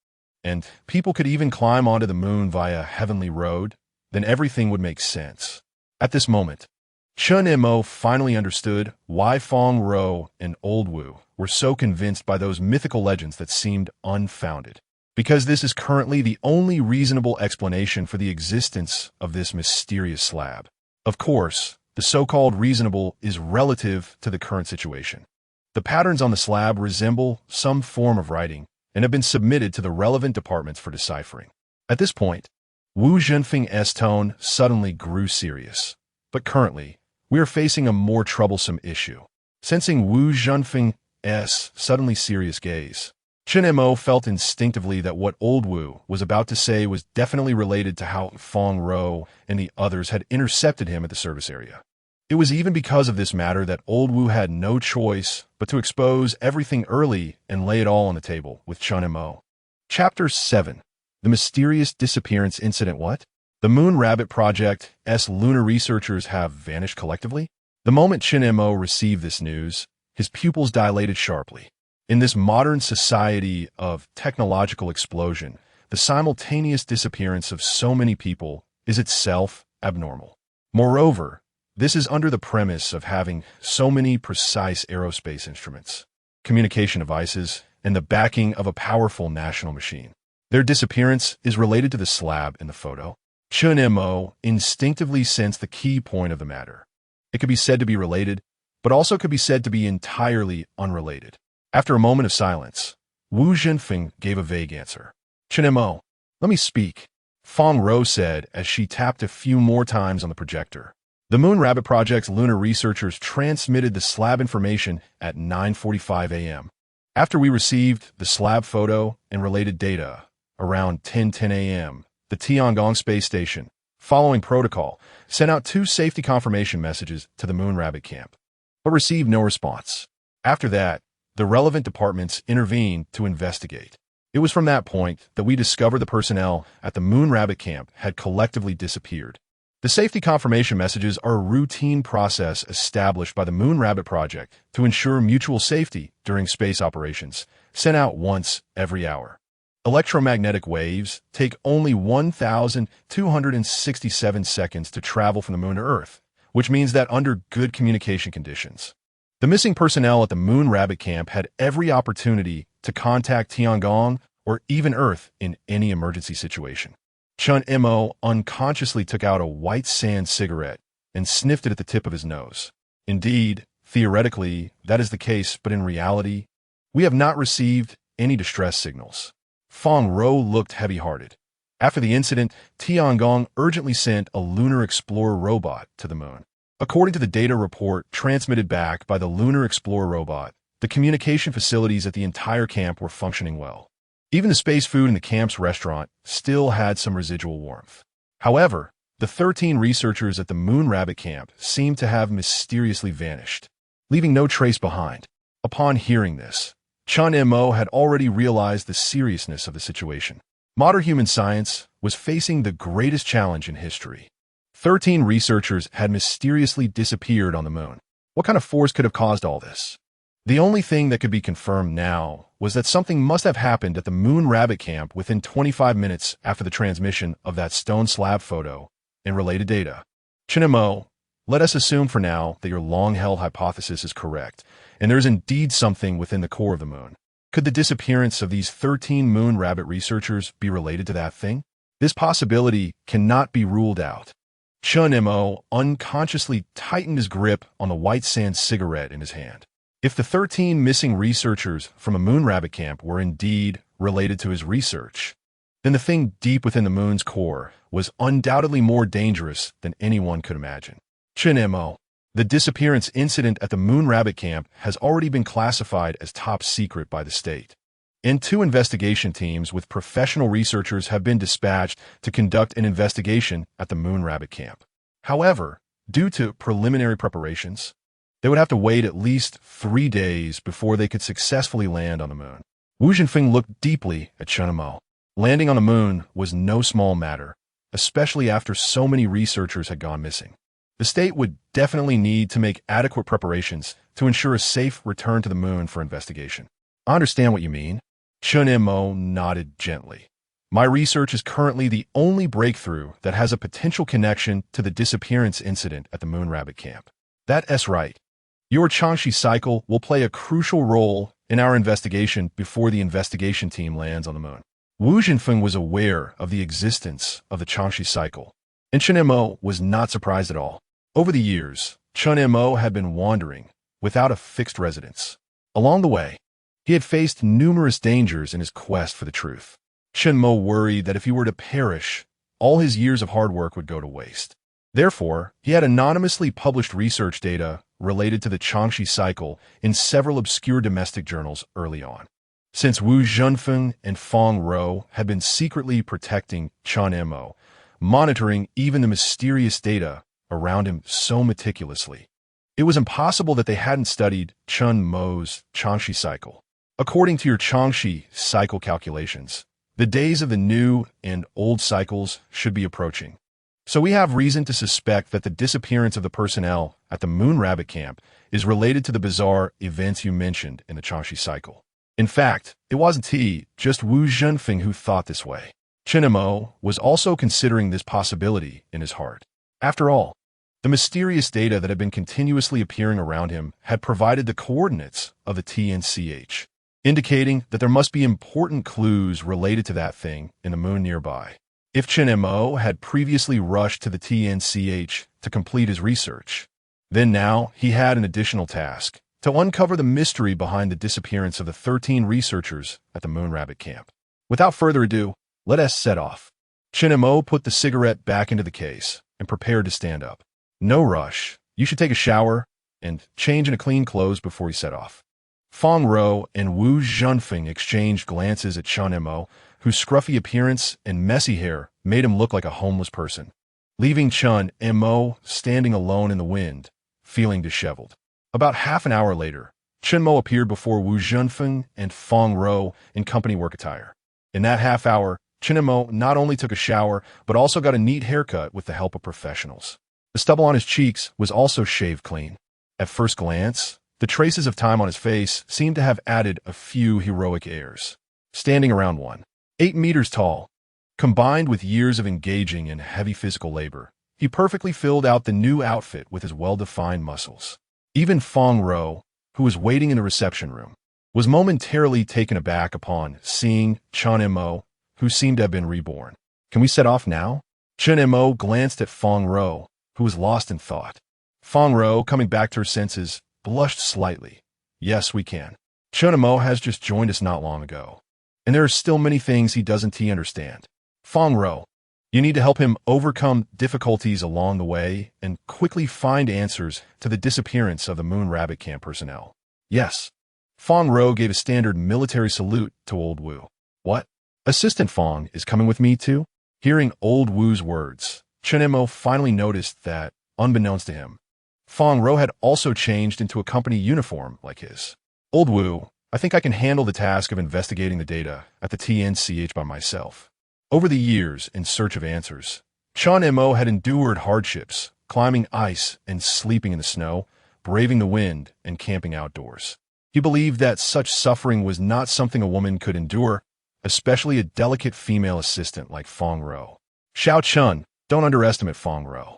and people could even climb onto the moon via heavenly road, then everything would make sense. At this moment, Chen Mo finally understood why Fong Ro and Old Wu were so convinced by those mythical legends that seemed unfounded. Because this is currently the only reasonable explanation for the existence of this mysterious slab. Of course, the so-called reasonable is relative to the current situation. The patterns on the slab resemble some form of writing and have been submitted to the relevant departments for deciphering. At this point, Wu Zhenfeng's tone suddenly grew serious. But currently, we are facing a more troublesome issue. Sensing Wu Zhenfeng's suddenly serious gaze, Chen Mo felt instinctively that what Old Wu was about to say was definitely related to how Fong Ro and the others had intercepted him at the service area. It was even because of this matter that Old Wu had no choice but to expose everything early and lay it all on the table with Chen Mo. Chapter 7. The Mysterious Disappearance Incident. What? The Moon Rabbit Project's lunar researchers have vanished collectively? The moment Chen Mo received this news, his pupils dilated sharply. In this modern society of technological explosion, the simultaneous disappearance of so many people is itself abnormal. Moreover, this is under the premise of having so many precise aerospace instruments, communication devices, and the backing of a powerful national machine. Their disappearance is related to the slab in the photo. Chen Mo instinctively sensed the key point of the matter. It could be said to be related, but also could be said to be entirely unrelated. After a moment of silence, Wu Zhenfeng gave a vague answer. Chen Mo, let me speak, Fong Ro said as she tapped a few more times on the projector. The Moon Rabbit Project's lunar researchers transmitted the slab information at 9:45 a.m. After we received the slab photo and related data, around 10:10 a.m., the Tiangong space station, following protocol, sent out 2 safety confirmation messages to the Moon Rabbit camp, but received no response. After that, the relevant departments intervened to investigate. It was from that point that we discovered the personnel at the Moon Rabbit camp had collectively disappeared. The safety confirmation messages are a routine process established by the Moon Rabbit Project to ensure mutual safety during space operations, sent out once every hour. Electromagnetic waves take only 1,267 seconds to travel from the Moon to Earth, which means that under good communication conditions, the missing personnel at the Moon Rabbit camp had every opportunity to contact Tiangong or even Earth in any emergency situation. Chen Mo unconsciously took out a white sand cigarette and sniffed it at the tip of his nose. Indeed, theoretically, that is the case, but in reality, we have not received any distress signals. Fong Ro looked heavy-hearted. After the incident, Tiangong urgently sent a Lunar Explorer robot to the moon. According to the data report transmitted back by the Lunar Explorer robot, the communication facilities at the entire camp were functioning well. Even the space food in the camp's restaurant still had some residual warmth. However, the 13 researchers at the Moon Rabbit camp seemed to have mysteriously vanished, leaving no trace behind. Upon hearing this, Chen Mo had already realized the seriousness of the situation. Modern human science was facing the greatest challenge in history. 13 researchers had mysteriously disappeared on the moon. What kind of force could have caused all this? The only thing that could be confirmed now was that something must have happened at the Moon Rabbit camp within 25 minutes after the transmission of that stone slab photo and related data. Chen Mo, let us assume for now that your long-held hypothesis is correct, and there is indeed something within the core of the moon. Could the disappearance of these 13 Moon Rabbit researchers be related to that thing? This possibility cannot be ruled out. Chen Mo unconsciously tightened his grip on the white sand cigarette in his hand. If the 13 missing researchers from a Moon Rabbit camp were indeed related to his research, then the thing deep within the moon's core was undoubtedly more dangerous than anyone could imagine. Chen Mo. The disappearance incident at the Moon Rabbit Camp has already been classified as top secret by the state. And 2 investigation teams with professional researchers have been dispatched to conduct an investigation at the Moon Rabbit Camp. However, due to preliminary preparations, they would have to wait at least 3 days before they could successfully land on the moon. Wu Zhenfeng looked deeply at Chen Mo. Landing on the moon was no small matter, especially after so many researchers had gone missing. The state would definitely need to make adequate preparations to ensure a safe return to the moon for investigation. I understand what you mean. Chen Mo nodded gently. My research is currently the only breakthrough that has a potential connection to the disappearance incident at the Moon Rabbit Camp. That's right. Your Changxi cycle will play a crucial role in our investigation before the investigation team lands on the moon. Wu Zhenfeng was aware of the existence of the Changxi cycle, and Chen Mo was not surprised at all. Over the years, Chen Mo had been wandering without a fixed residence. Along the way, he had faced numerous dangers in his quest for the truth. Chen Mo worried that if he were to perish, all his years of hard work would go to waste. Therefore, he had anonymously published research data related to the Changxi cycle in several obscure domestic journals early on. Since Wu Zhenfeng and Fang Rou had been secretly protecting Chen Mo, monitoring even the mysterious data around him so meticulously, it was impossible that they hadn't studied Chen Mo's Changxi cycle. According to your Changxi cycle calculations, the days of the new and old cycles should be approaching. So we have reason to suspect that the disappearance of the personnel at the Moon Rabbit Camp is related to the bizarre events you mentioned in the Changxi cycle. In fact, it wasn't just Wu Zhenfeng who thought this way. Chen Mo was also considering this possibility in his heart. After all, the mysterious data that had been continuously appearing around him had provided the coordinates of the TNCH, indicating that there must be important clues related to that thing in the moon nearby. If Chen Mo had previously rushed to the TNCH to complete his research, then now he had an additional task: to uncover the mystery behind the disappearance of the 13 researchers at the Moon Rabbit Camp. Without further ado, let us set off. Chen Mo put the cigarette back into the case and prepared to stand up. No rush. You should take a shower and change into clean clothes before you set off. Fang Rou and Wu Zhenfeng exchanged glances at Chen Mo, whose scruffy appearance and messy hair made him look like a homeless person, leaving Chen Mo standing alone in the wind, feeling disheveled. About half an hour later, Chen Mo appeared before Wu Zhenfeng and Fang Rou in company work attire. In that half hour, Chen Mo not only took a shower, but also got a neat haircut with the help of professionals. The stubble on his cheeks was also shaved clean. At first glance, the traces of time on his face seemed to have added a few heroic airs. Standing around 8 meters tall, combined with years of engaging in heavy physical labor, he perfectly filled out the new outfit with his well-defined muscles. Even Fang Rou, who was waiting in the reception room, was momentarily taken aback upon seeing Chen Mo, who seemed to have been reborn. Can we set off now? Chen Mo glanced at Fang Rou, who was lost in thought. Fang Rou, coming back to her senses, blushed slightly. Yes, we can. Chen Mo has just joined us not long ago, and there are still many things he doesn't understand. Fang Rou, you need to help him overcome difficulties along the way and quickly find answers to the disappearance of the Moon Rabbit Camp personnel. Yes. Fang Rou gave a standard military salute to Old Wu. What? Assistant Fang is coming with me too? Hearing Old Wu's words, Chen Mo finally noticed that, unbeknownst to him, Fang Rou had also changed into a company uniform like his. Old Wu, I think I can handle the task of investigating the data at the TNCH by myself. Over the years, in search of answers, Chen Mo had endured hardships, climbing ice and sleeping in the snow, braving the wind and camping outdoors. He believed that such suffering was not something a woman could endure, especially a delicate female assistant like Fang Rou. Xiao Chun, don't underestimate Fang Rou.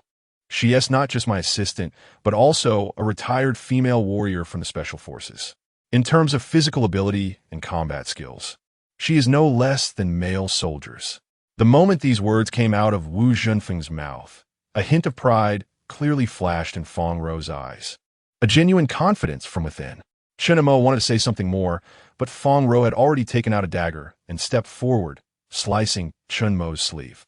She is not just my assistant, but also a retired female warrior from the Special Forces. In terms of physical ability and combat skills, she is no less than male soldiers. The moment these words came out of Wu Zhenfeng's mouth, a hint of pride clearly flashed in Fang Rou's eyes. A genuine confidence from within. Chen Mo wanted to say something more, but Fang Rou had already taken out a dagger and stepped forward, slicing Chen Mo's sleeve.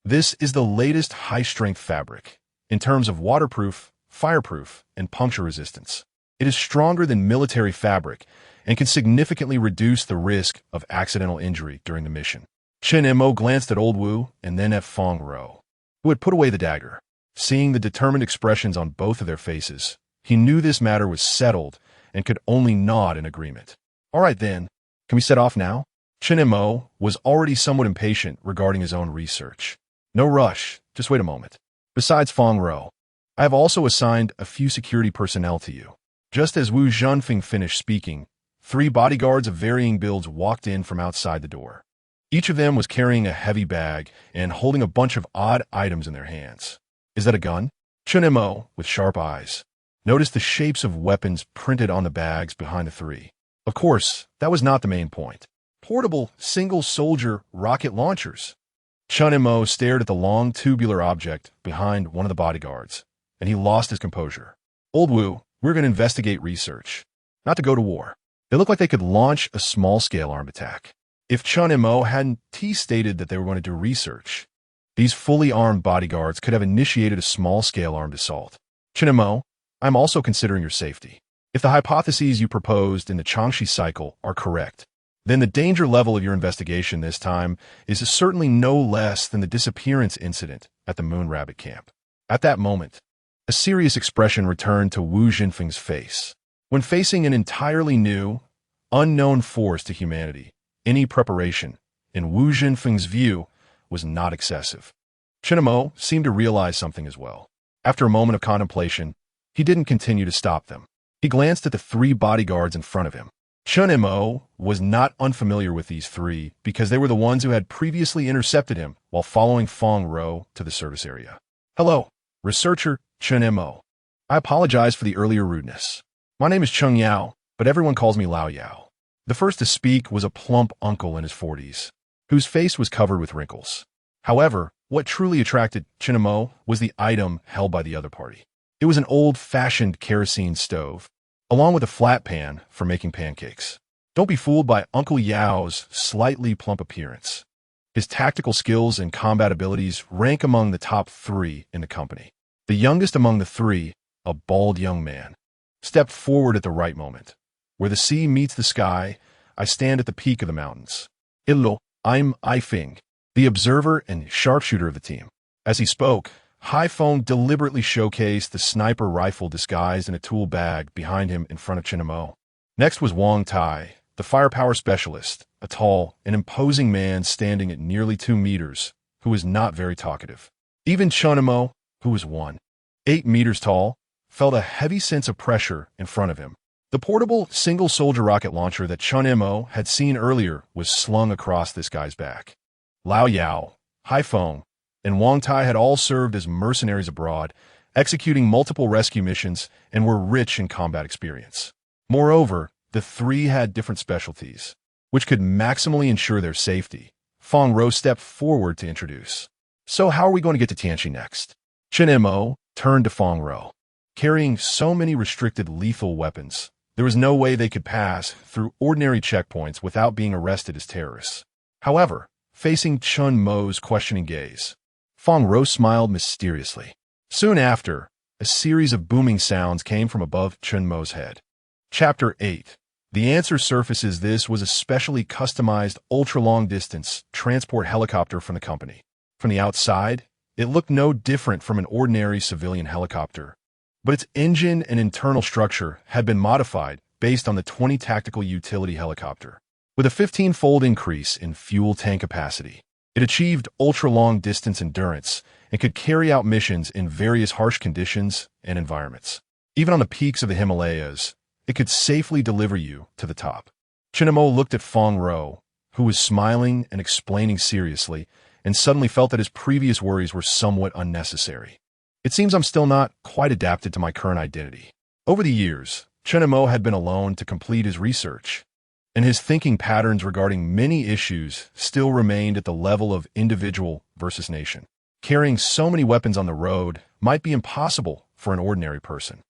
This is the latest high-strength fabric in terms of waterproof, fireproof, and puncture resistance. It is stronger than military fabric and can significantly reduce the risk of accidental injury during the mission. Chen Mo glanced at Old Wu and then at Fong Ro, who had put away the dagger. Seeing the determined expressions on both of their faces, he knew this matter was settled and could only nod in agreement. All right then, can we set off now? Chen Mo was already somewhat impatient regarding his own research. No rush, just wait a moment. Besides Fong Ro, I have also assigned a few security personnel to you. Just as Wu Zhenfeng finished speaking, 3 bodyguards of varying builds walked in from outside the door. Each of them was carrying a heavy bag and holding a bunch of odd items in their hands. Is that a gun? Chen Mo, with sharp eyes, noticed the shapes of weapons printed on the bags behind the 3. Of course, that was not the main point. Portable, single-soldier rocket launchers. Chen Mo stared at the long, tubular object behind one of the bodyguards, and he lost his composure. Old Wu, we're going to investigate research, not to go to war. They look like they could launch a small-scale armed attack. If Chen Mo hadn't stated that they were going to do research, these fully armed bodyguards could have initiated a small-scale armed assault. Chen Mo, I'm also considering your safety. If the hypotheses you proposed in the Changxi cycle are correct, then the danger level of your investigation this time is certainly no less than the disappearance incident at the Moon Rabbit Camp. At that moment, a serious expression returned to Wu Zhenfeng's face. When facing an entirely new, unknown force to humanity, any preparation, in Wu Zhenfeng's view, was not excessive. Chen Mo seemed to realize something as well. After a moment of contemplation, he didn't continue to stop them. He glanced at the 3 bodyguards in front of him. Chen Mo was not unfamiliar with these 3 because they were the ones who had previously intercepted him while following Fong Ro to the service area. Hello, researcher Chen Mo. I apologize for the earlier rudeness. My name is Cheng Yao, but everyone calls me Lao Yao. The first to speak was a plump uncle in his 40s, whose face was covered with wrinkles. However, what truly attracted Chen Mo was the item held by the other party. It was an old-fashioned kerosene stove, along with a flat pan for making pancakes. Don't be fooled by Uncle Yao's slightly plump appearance. His tactical skills and combat abilities rank among the top 3 in the company. The youngest among the 3, a bald young man, stepped forward at the right moment. Where the sea meets the sky, I stand at the peak of the mountains. Hello, I'm Feng, the observer and sharpshooter of the team. As he spoke, Feng deliberately showcased the sniper rifle disguised in a tool bag behind him in front of Chen Mo. Next was Wang Tai, the firepower specialist, a tall and imposing man standing at nearly 2 meters, who was not very talkative. Even Chen Mo, who was 1.8 meters tall, felt a heavy sense of pressure in front of him. The portable, single-soldier rocket launcher that Chen Mo had seen earlier was slung across this guy's back. Lao Yao, Feng, and Wang Tai had all served as mercenaries abroad, executing multiple rescue missions, and were rich in combat experience. Moreover, the 3 had different specialties, which could maximally ensure their safety. Fong Ro stepped forward to introduce. So how are we going to get to Tianxi next? Chen Mo turned to Fong Ro. Carrying so many restricted lethal weapons, there was no way they could pass through ordinary checkpoints without being arrested as terrorists. However, facing Chen Mo's questioning gaze, Fong Ro smiled mysteriously. Soon after, a series of booming sounds came from above Chen Mo's head. Chapter 8. The answer surfaces. This was a specially customized ultra-long-distance transport helicopter from the company. From the outside, it looked no different from an ordinary civilian helicopter, but its engine and internal structure had been modified based on the 20 tactical utility helicopter. With a 15-fold increase in fuel tank capacity, it achieved ultra-long-distance endurance and could carry out missions in various harsh conditions and environments. Even on the peaks of the Himalayas, it could safely deliver you to the top. Chen Mo looked at Fong Ro, who was smiling and explaining seriously, and suddenly felt that his previous worries were somewhat unnecessary. It seems I'm still not quite adapted to my current identity. Over the years, Chen Mo had been alone to complete his research, and his thinking patterns regarding many issues still remained at the level of individual versus nation. Carrying so many weapons on the road might be impossible for an ordinary person.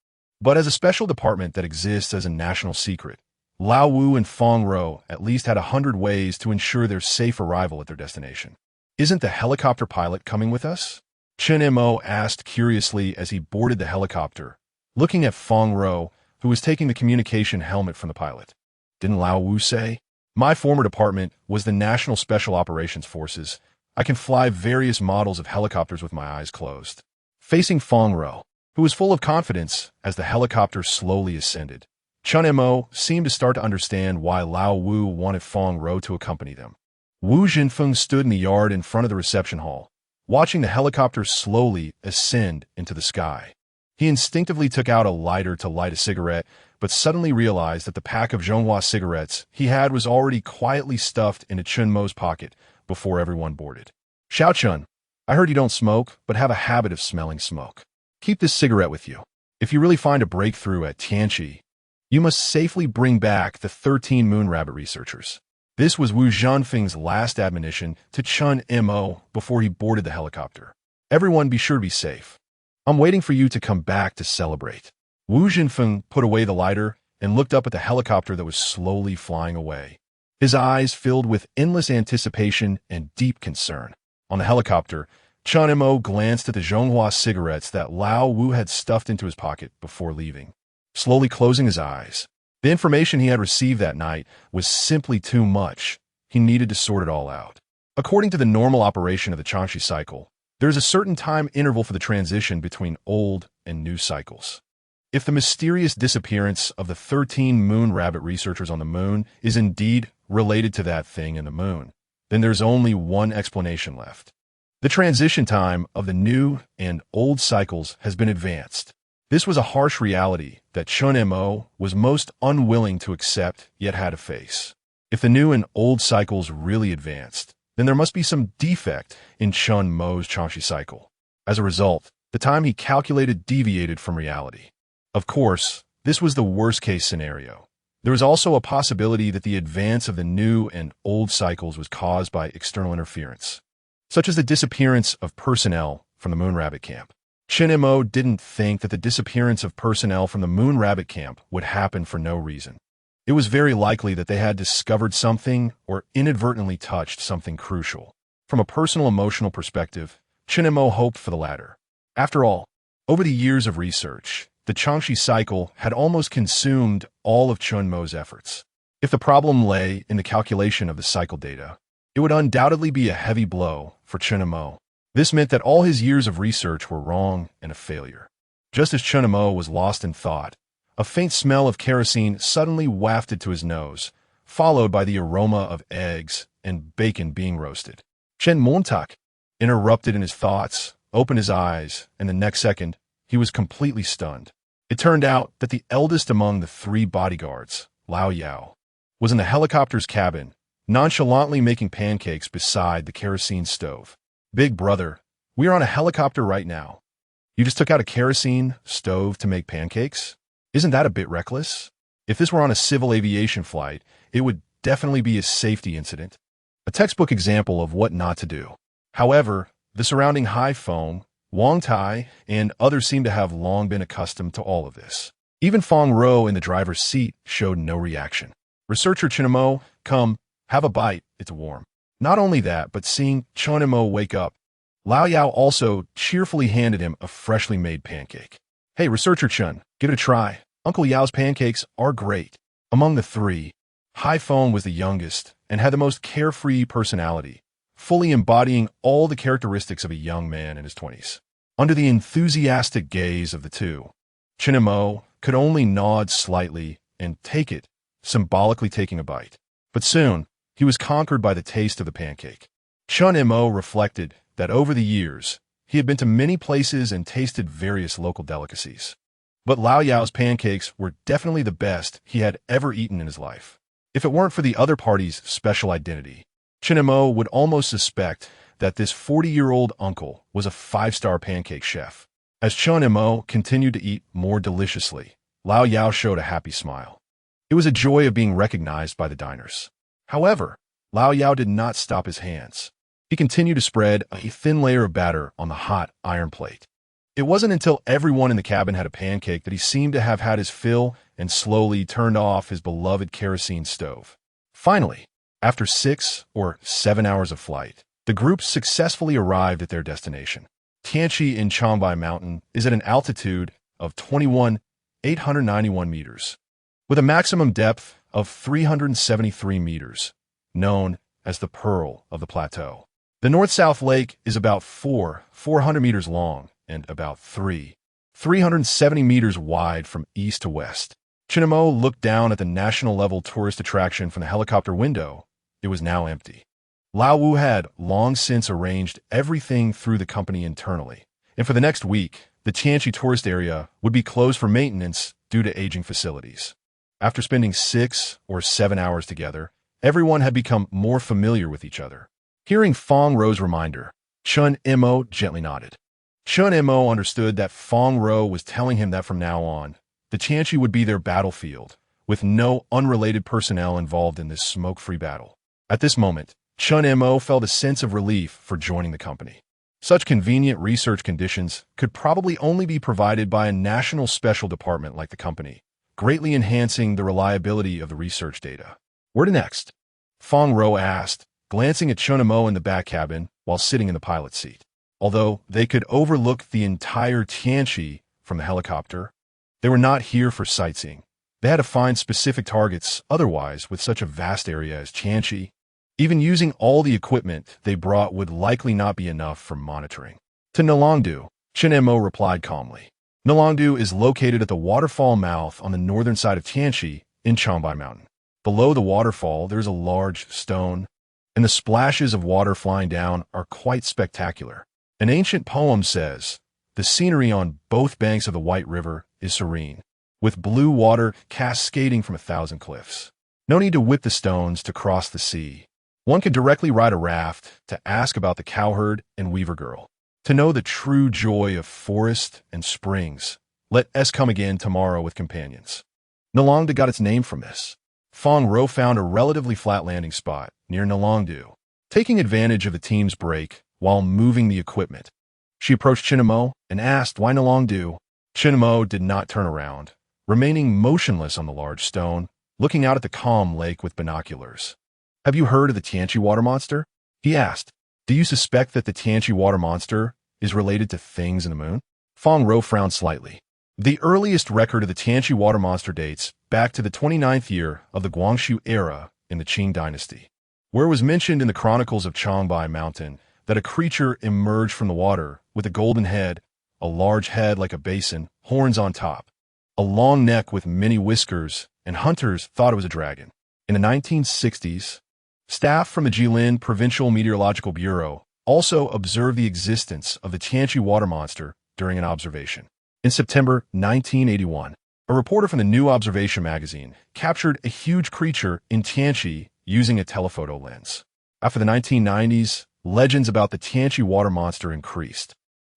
But as a special department that exists as a national secret, Lao Wu and Fong Ro at least had 100 ways to ensure their safe arrival at their destination. Isn't the helicopter pilot coming with us? Chen Mo asked curiously as he boarded the helicopter, looking at Fong Ro, who was taking the communication helmet from the pilot. Didn't Lao Wu say? My former department was the National Special Operations Forces. I can fly various models of helicopters with my eyes closed. Facing Fong Ro, who was full of confidence as the helicopter slowly ascended, Chen Mo seemed to start to understand why Lao Wu wanted Fong Ro to accompany them. Wu Jinfeng stood in the yard in front of the reception hall, watching the helicopter slowly ascend into the sky. He instinctively took out a lighter to light a cigarette, but suddenly realized that the pack of Zhonghua cigarettes he had was already quietly stuffed into Chen Mo's pocket before everyone boarded. Xiao Chun, I heard you don't smoke, but have a habit of smelling smoke. Keep this cigarette with you. If you really find a breakthrough at Tianqi, you must safely bring back the 13 moon rabbit researchers. This was Wu Zhanfeng's last admonition to Chen Mo before he boarded the helicopter. Everyone be sure to be safe. I'm waiting for you to come back to celebrate. Wu Zhanfeng put away the lighter and looked up at the helicopter that was slowly flying away. His eyes filled with endless anticipation and deep concern. On the helicopter, Chen Mo glanced at the Zhonghua cigarettes that Lao Wu had stuffed into his pocket before leaving. Slowly closing his eyes, the information he had received that night was simply too much. He needed to sort it all out. According to the normal operation of the Changxi cycle, there is a certain time interval for the transition between old and new cycles. If the mysterious disappearance of the 13 moon rabbit researchers on the moon is indeed related to that thing in the moon, then there's only one explanation left. The transition time of the new and old cycles has been advanced. This was a harsh reality that Chen Mo was most unwilling to accept, yet had to face. If the new and old cycles really advanced, then there must be some defect in Chen Mo's Changxi cycle. As a result, the time he calculated deviated from reality. Of course, this was the worst-case scenario. There was also a possibility that the advance of the new and old cycles was caused by external interference, such as the disappearance of personnel from the Moon Rabbit camp. Chen Mo didn't think that the disappearance of personnel from the Moon Rabbit camp would happen for no reason. It was very likely that they had discovered something or inadvertently touched something crucial. From a personal emotional perspective, Chen Mo hoped for the latter. After all, over the years of research, the Changxi cycle had almost consumed all of Chen Mo's efforts. If the problem lay in the calculation of the cycle data, it would undoubtedly be a heavy blow for Chen Mo. This meant that all his years of research were wrong and a failure. Just as Chen Mo was lost in thought, a faint smell of kerosene suddenly wafted to his nose, followed by the aroma of eggs and bacon being roasted. Chen Montak interrupted in his thoughts, opened his eyes, and the next second, he was completely stunned. It turned out that the eldest among the 3 bodyguards, Lao Yao, was in the helicopter's cabin, nonchalantly making pancakes beside the kerosene stove. Big brother, we are on a helicopter right now. You just took out a kerosene stove to make pancakes? Isn't that a bit reckless? If this were on a civil aviation flight, it would definitely be a safety incident. A textbook example of what not to do. However, the surrounding Haifeng, Wang Tai, and others seem to have long been accustomed to all of this. Even Fong Ro in the driver's seat showed no reaction. Researcher Chen Mo, come, have a bite, it's warm. Not only that, but seeing Chen Mo wake up, Lao Yao also cheerfully handed him a freshly made pancake. Hey, Researcher Chen, give it a try. Uncle Yao's pancakes are great. Among the 3, Haifeng was the youngest and had the most carefree personality, fully embodying all the characteristics of a young man in his 20s. Under the enthusiastic gaze of the 2, Chen Mo could only nod slightly and take it, symbolically taking a bite. But soon, he was conquered by the taste of the pancake. Chen Mo reflected that over the years, he had been to many places and tasted various local delicacies. But Lao Yao's pancakes were definitely the best he had ever eaten in his life. If it weren't for the other party's special identity, Chen Mo would almost suspect that this 40-year-old uncle was a 5-star pancake chef. As Chen Mo continued to eat more deliciously, Lao Yao showed a happy smile. It was a joy of being recognized by the diners. However, Lao Yao did not stop his hands. He continued to spread a thin layer of batter on the hot iron plate. It wasn't until everyone in the cabin had a pancake that he seemed to have had his fill and slowly turned off his beloved kerosene stove. Finally, after 6 or 7 hours of flight, the group successfully arrived at their destination. Tianqi in Changbai Mountain is at an altitude of 21,891 meters, with a maximum depth of 373 meters, known as the Pearl of the Plateau. The north-south lake is about 400 meters long and about 370 meters wide from east to west. Chen Mo looked down at the national-level tourist attraction from the helicopter window. It was now empty. Lao Wu had long since arranged everything through the company internally, and for the next week, the Tianqi tourist area would be closed for maintenance due to aging facilities. After spending 6 or 7 hours together, everyone had become more familiar with each other. Hearing Fong Ro's reminder, Chen Mo gently nodded. Chen Mo understood that Fong Ro was telling him that from now on, the Tianqi would be their battlefield, with no unrelated personnel involved in this smoke-free battle. At this moment, Chen Mo felt a sense of relief for joining the company. Such convenient research conditions could probably only be provided by a national special department like the company, greatly enhancing the reliability of the research data. Where to next? Fong Ro asked, glancing at Chen Mo in the back cabin while sitting in the pilot's seat. Although they could overlook the entire Tianqi from the helicopter, they were not here for sightseeing. They had to find specific targets, otherwise, with such a vast area as Tianqi, even using all the equipment they brought would likely not be enough for monitoring. To Nalongdu, Chen Mo replied calmly. Nalongdu is located at the waterfall mouth on the northern side of Tianqi in Changbai Mountain. Below the waterfall, there is a large stone, and the splashes of water flying down are quite spectacular. An ancient poem says, "The scenery on both banks of the White River is serene, with blue water cascading from 1,000 cliffs. No need to whip the stones to cross the sea. One can directly ride a raft to ask about the cowherd and weaver girl. To know the true joy of forest and springs, let us come again tomorrow with companions." Nalongdu got its name from this. Fong Ro found a relatively flat landing spot near Nalongdu, taking advantage of the team's break while moving the equipment. She approached Chen Mo and asked why Nalongdu. Chen Mo did not turn around, remaining motionless on the large stone, looking out at the calm lake with binoculars. "Have you heard of the Tianqi water monster?" he asked. "Do you suspect that the Tianqi water monster is related to things in the moon?" Fong Ro frowned slightly. The earliest record of the Tianqi water monster dates back to the 29th year of the Guangxu era in the Qing dynasty, where it was mentioned in the chronicles of Changbai Mountain that a creature emerged from the water with a golden head, a large head like a basin, horns on top, a long neck with many whiskers, and hunters thought it was a dragon. In the 1960s, staff from the Jilin Provincial Meteorological Bureau also observed the existence of the Tianqi water monster during an observation. In September 1981, a reporter from the New Observation magazine captured a huge creature in Tianqi using a telephoto lens. After the 1990s, legends about the Tianqi water monster increased,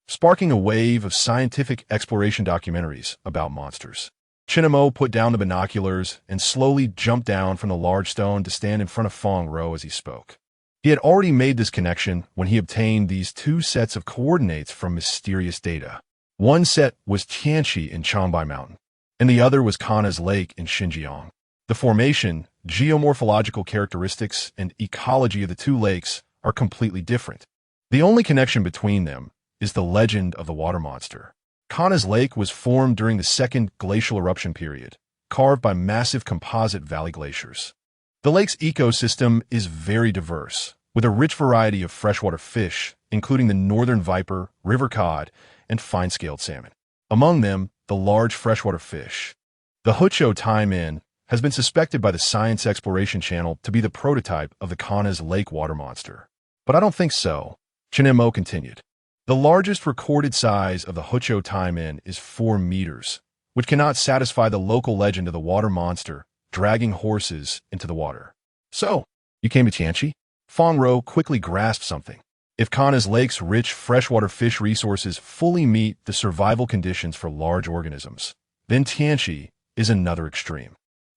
sparking a wave of scientific exploration documentaries about monsters. Chen Mo put down the binoculars and slowly jumped down from the large stone to stand in front of Fong Ro as he spoke. He had already made this connection when he obtained these two sets of coordinates from mysterious data. One set was Tianqi in Changbai Mountain, and the other was Kana's Lake in Xinjiang. The formation, geomorphological characteristics, and ecology of the two lakes are completely different. The only connection between them is the legend of the water monster. Kana's Lake was formed during the second glacial eruption period, carved by massive composite valley glaciers. The lake's ecosystem is very diverse, with a rich variety of freshwater fish, including the northern viper, river cod, and fine-scaled salmon. Among them, the large freshwater fish. The Hucho taimen has been suspected by the Science Exploration Channel to be the prototype of the Kana's Lake water monster. But I don't think so, Chen Mo continued. The largest recorded size of the Hucho taimen is 4 meters, which cannot satisfy the local legend of the water monster dragging horses into the water. "So, you came to Tianqi?" Fong Ro quickly grasped something. If Kana's Lake's rich freshwater fish resources fully meet the survival conditions for large organisms, then Tianqi is another extreme.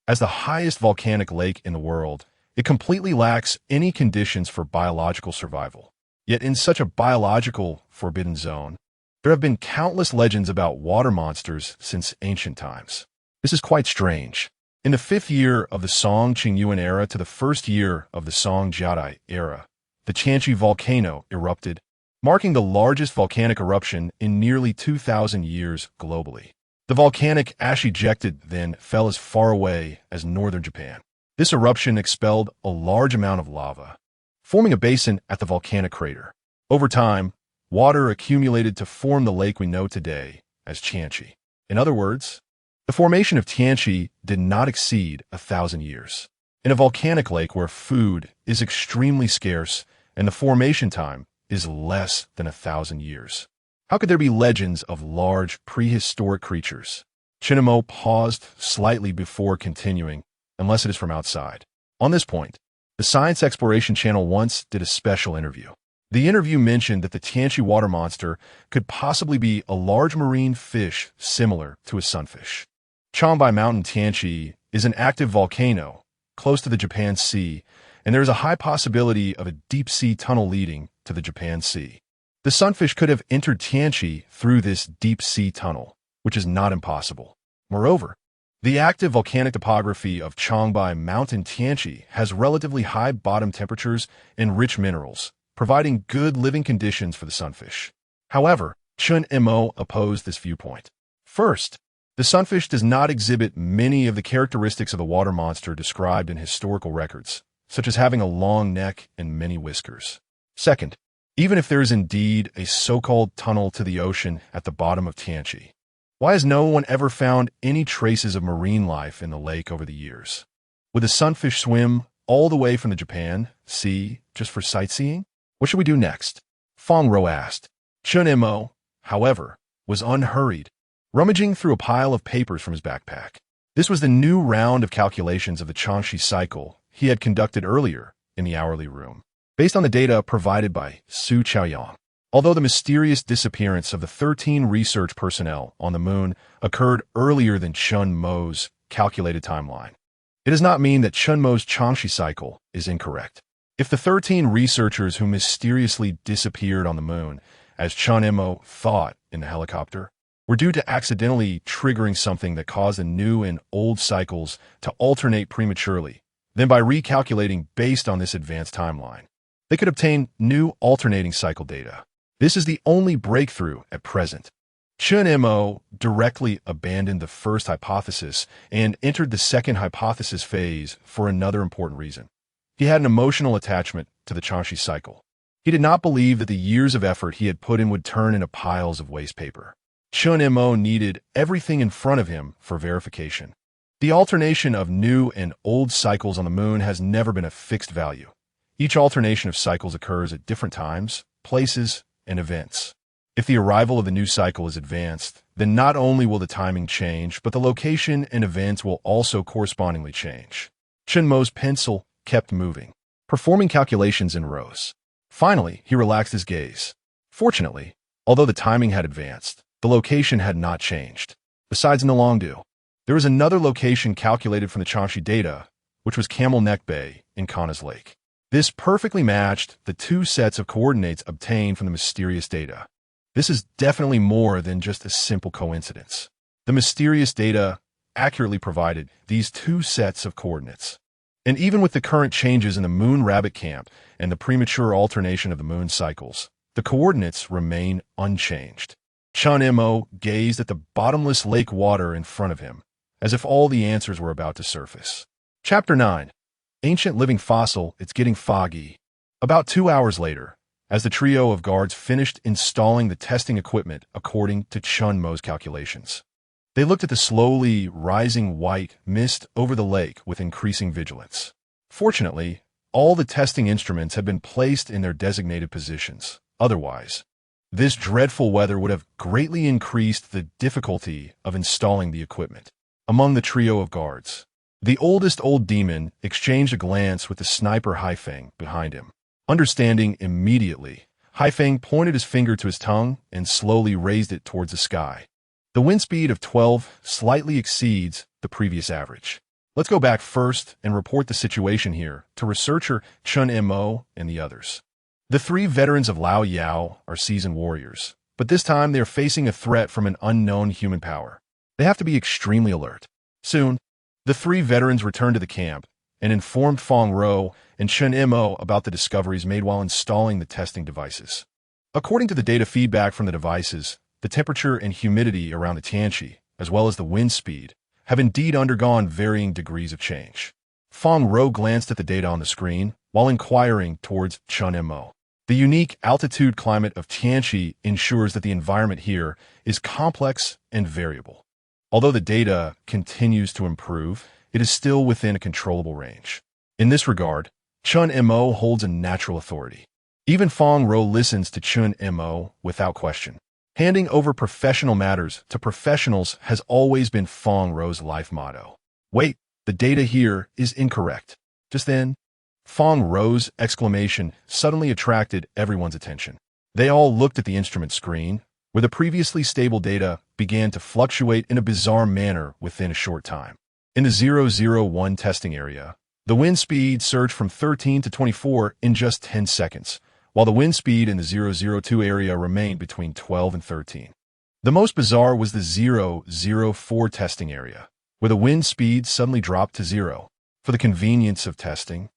As the highest volcanic lake in the world, it completely lacks any conditions for biological survival. Yet in such a biological forbidden zone, there have been countless legends about water monsters since ancient times. This is quite strange. In the 5th year of the Song Qingyuan era to the 1st year of the Song Jiadai era, the Tianqi volcano erupted, marking the largest volcanic eruption in nearly 2,000 years globally. The volcanic ash ejected then fell as far away as northern Japan. This eruption expelled a large amount of lava, forming a basin at the volcanic crater. Over time, water accumulated to form the lake we know today as Tianqi. In other words, the formation of Tianqi did not exceed 1,000 years. In a volcanic lake where food is extremely scarce and the formation time is less than 1,000 years, how could there be legends of large prehistoric creatures? Chen Mo paused slightly before continuing, unless it is from outside. On this point, the Science Exploration Channel once did a special interview. The interview mentioned that the Tianqi water monster could possibly be a large marine fish similar to a sunfish. Changbai Mountain Tianqi is an active volcano close to the Japan Sea, and there is a high possibility of a deep-sea tunnel leading to the Japan Sea. The sunfish could have entered Tianqi through this deep-sea tunnel, which is not impossible. Moreover, the active volcanic topography of Changbai Mountain Tianqi has relatively high bottom temperatures and rich minerals, providing good living conditions for the sunfish. However, Chen Mo opposed this viewpoint. First, the sunfish does not exhibit many of the characteristics of the water monster described in historical records, such as having a long neck and many whiskers. Second, even if there is indeed a so-called tunnel to the ocean at the bottom of Tianqi, why has no one ever found any traces of marine life in the lake over the years? Would the sunfish swim all the way from the Japan Sea just for sightseeing? What should we do next? Fong Ro asked. Chen Mo, however, was unhurried, rummaging through a pile of papers from his backpack. This was the new round of calculations of the Changxi cycle he had conducted earlier in the hourly room, based on the data provided by Su Chaoyang. Although the mysterious disappearance of the 13 research personnel on the moon occurred earlier than Chen Mo's calculated timeline, it does not mean that Chen Mo's Changxi cycle is incorrect. If the 13 researchers who mysteriously disappeared on the moon, as Chen Mo thought in the helicopter, were due to accidentally triggering something that caused the new and old cycles to alternate prematurely, then by recalculating based on this advanced timeline, they could obtain new alternating cycle data. This is the only breakthrough at present. Chen Mo directly abandoned the first hypothesis and entered the second hypothesis phase for another important reason. He had an emotional attachment to the Changxi cycle. He did not believe that the years of effort he had put in would turn into piles of waste paper. Chen Mo needed everything in front of him for verification. The alternation of new and old cycles on the moon has never been a fixed value. Each alternation of cycles occurs at different times, places, and events. If the arrival of the new cycle is advanced, then not only will the timing change, but the location and events will also correspondingly change. Chen Mo's pencil kept moving, performing calculations in rows. Finally, he relaxed his gaze. Fortunately, although the timing had advanced, the location had not changed. Besides in the Longdu, there was another location calculated from the Changxi data, which was Camel Neck Bay in Kana's Lake. This perfectly matched the two sets of coordinates obtained from the mysterious data. This is definitely more than just a simple coincidence. The mysterious data accurately provided these two sets of coordinates. And even with the current changes in the moon rabbit camp and the premature alternation of the moon cycles, the coordinates remain unchanged. Chen Mo gazed at the bottomless lake water in front of him, as if all the answers were about to surface. Chapter 9. Ancient Living Fossil, It's Getting Foggy. About 2 hours later, as the trio of guards finished installing the testing equipment according to Chen Mo's calculations, they looked at the slowly rising white mist over the lake with increasing vigilance. Fortunately, all the testing instruments had been placed in their designated positions. Otherwise, this dreadful weather would have greatly increased the difficulty of installing the equipment. Among the trio of guards, the oldest old demon exchanged a glance with the sniper Haifeng behind him. Understanding immediately, Haifeng pointed his finger to his tongue and slowly raised it towards the sky. The wind speed of 12 slightly exceeds the previous average. Let's go back first and report the situation here to researcher Chen Mo and the others. The 3 veterans of Lao Yao are seasoned warriors, but this time they are facing a threat from an unknown human power. They have to be extremely alert. Soon, the three veterans returned to the camp and informed Fong Ro and Chen Mo about the discoveries made while installing the testing devices. According to the data feedback from the devices, the temperature and humidity around the Tianqi, as well as the wind speed, have indeed undergone varying degrees of change. Fong Ro glanced at the data on the screen while inquiring towards Chen Mo. The unique altitude climate of Tianqi ensures that the environment here is complex and variable. Although the data continues to improve, it is still within a controllable range. In this regard, Chen Mo holds a natural authority. Even Fong Ro listens to Chen Mo without question. Handing over professional matters to professionals has always been Fong Ro's life motto. Wait, the data here is incorrect. Just then, Fong Ro's exclamation suddenly attracted everyone's attention. They all looked at the instrument screen, where the previously stable data began to fluctuate in a bizarre manner within a short time. In the 001 testing area, the wind speed surged from 13 to 24 in just 10 seconds, while the wind speed in the 002 area remained between 12 and 13. The most bizarre was the 004 testing area, where the wind speed suddenly dropped to 0. For the convenience of testing,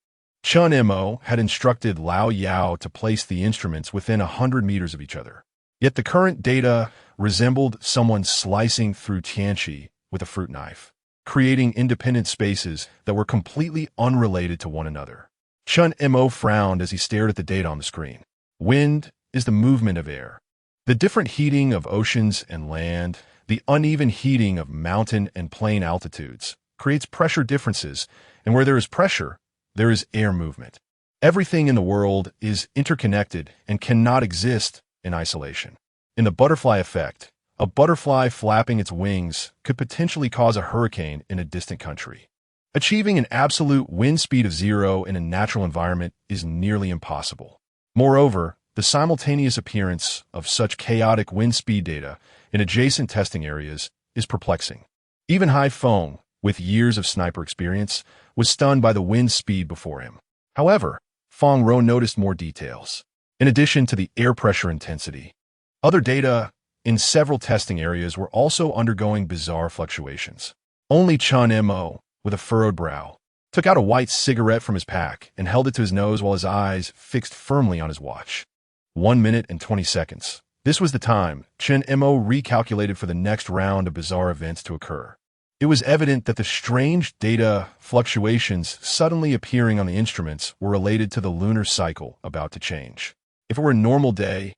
Chen Mo had instructed Lao Yao to place the instruments within 100 meters of each other. Yet the current data resembled someone slicing through Tianqi with a fruit knife, creating independent spaces that were completely unrelated to one another. Chen Mo frowned as he stared at the data on the screen. Wind is the movement of air. The different heating of oceans and land, the uneven heating of mountain and plain altitudes, creates pressure differences, and where there is pressure, there is air movement. Everything in the world is interconnected and cannot exist in isolation. In the butterfly effect, a butterfly flapping its wings could potentially cause a hurricane in a distant country. Achieving an absolute wind speed of 0 in a natural environment is nearly impossible. Moreover, the simultaneous appearance of such chaotic wind speed data in adjacent testing areas is perplexing. Even Hai Feng, with years of sniper experience, was stunned by the wind speed before him. However, Fong Ro noticed more details. In addition to the air pressure intensity, other data in several testing areas were also undergoing bizarre fluctuations. Only Chen Mo, with a furrowed brow, took out a white cigarette from his pack and held it to his nose while his eyes fixed firmly on his watch. 1 minute and 20 seconds. This was the time Chen Mo recalculated for the next round of bizarre events to occur. It was evident that the strange data fluctuations suddenly appearing on the instruments were related to the lunar cycle about to change. If it were a normal day,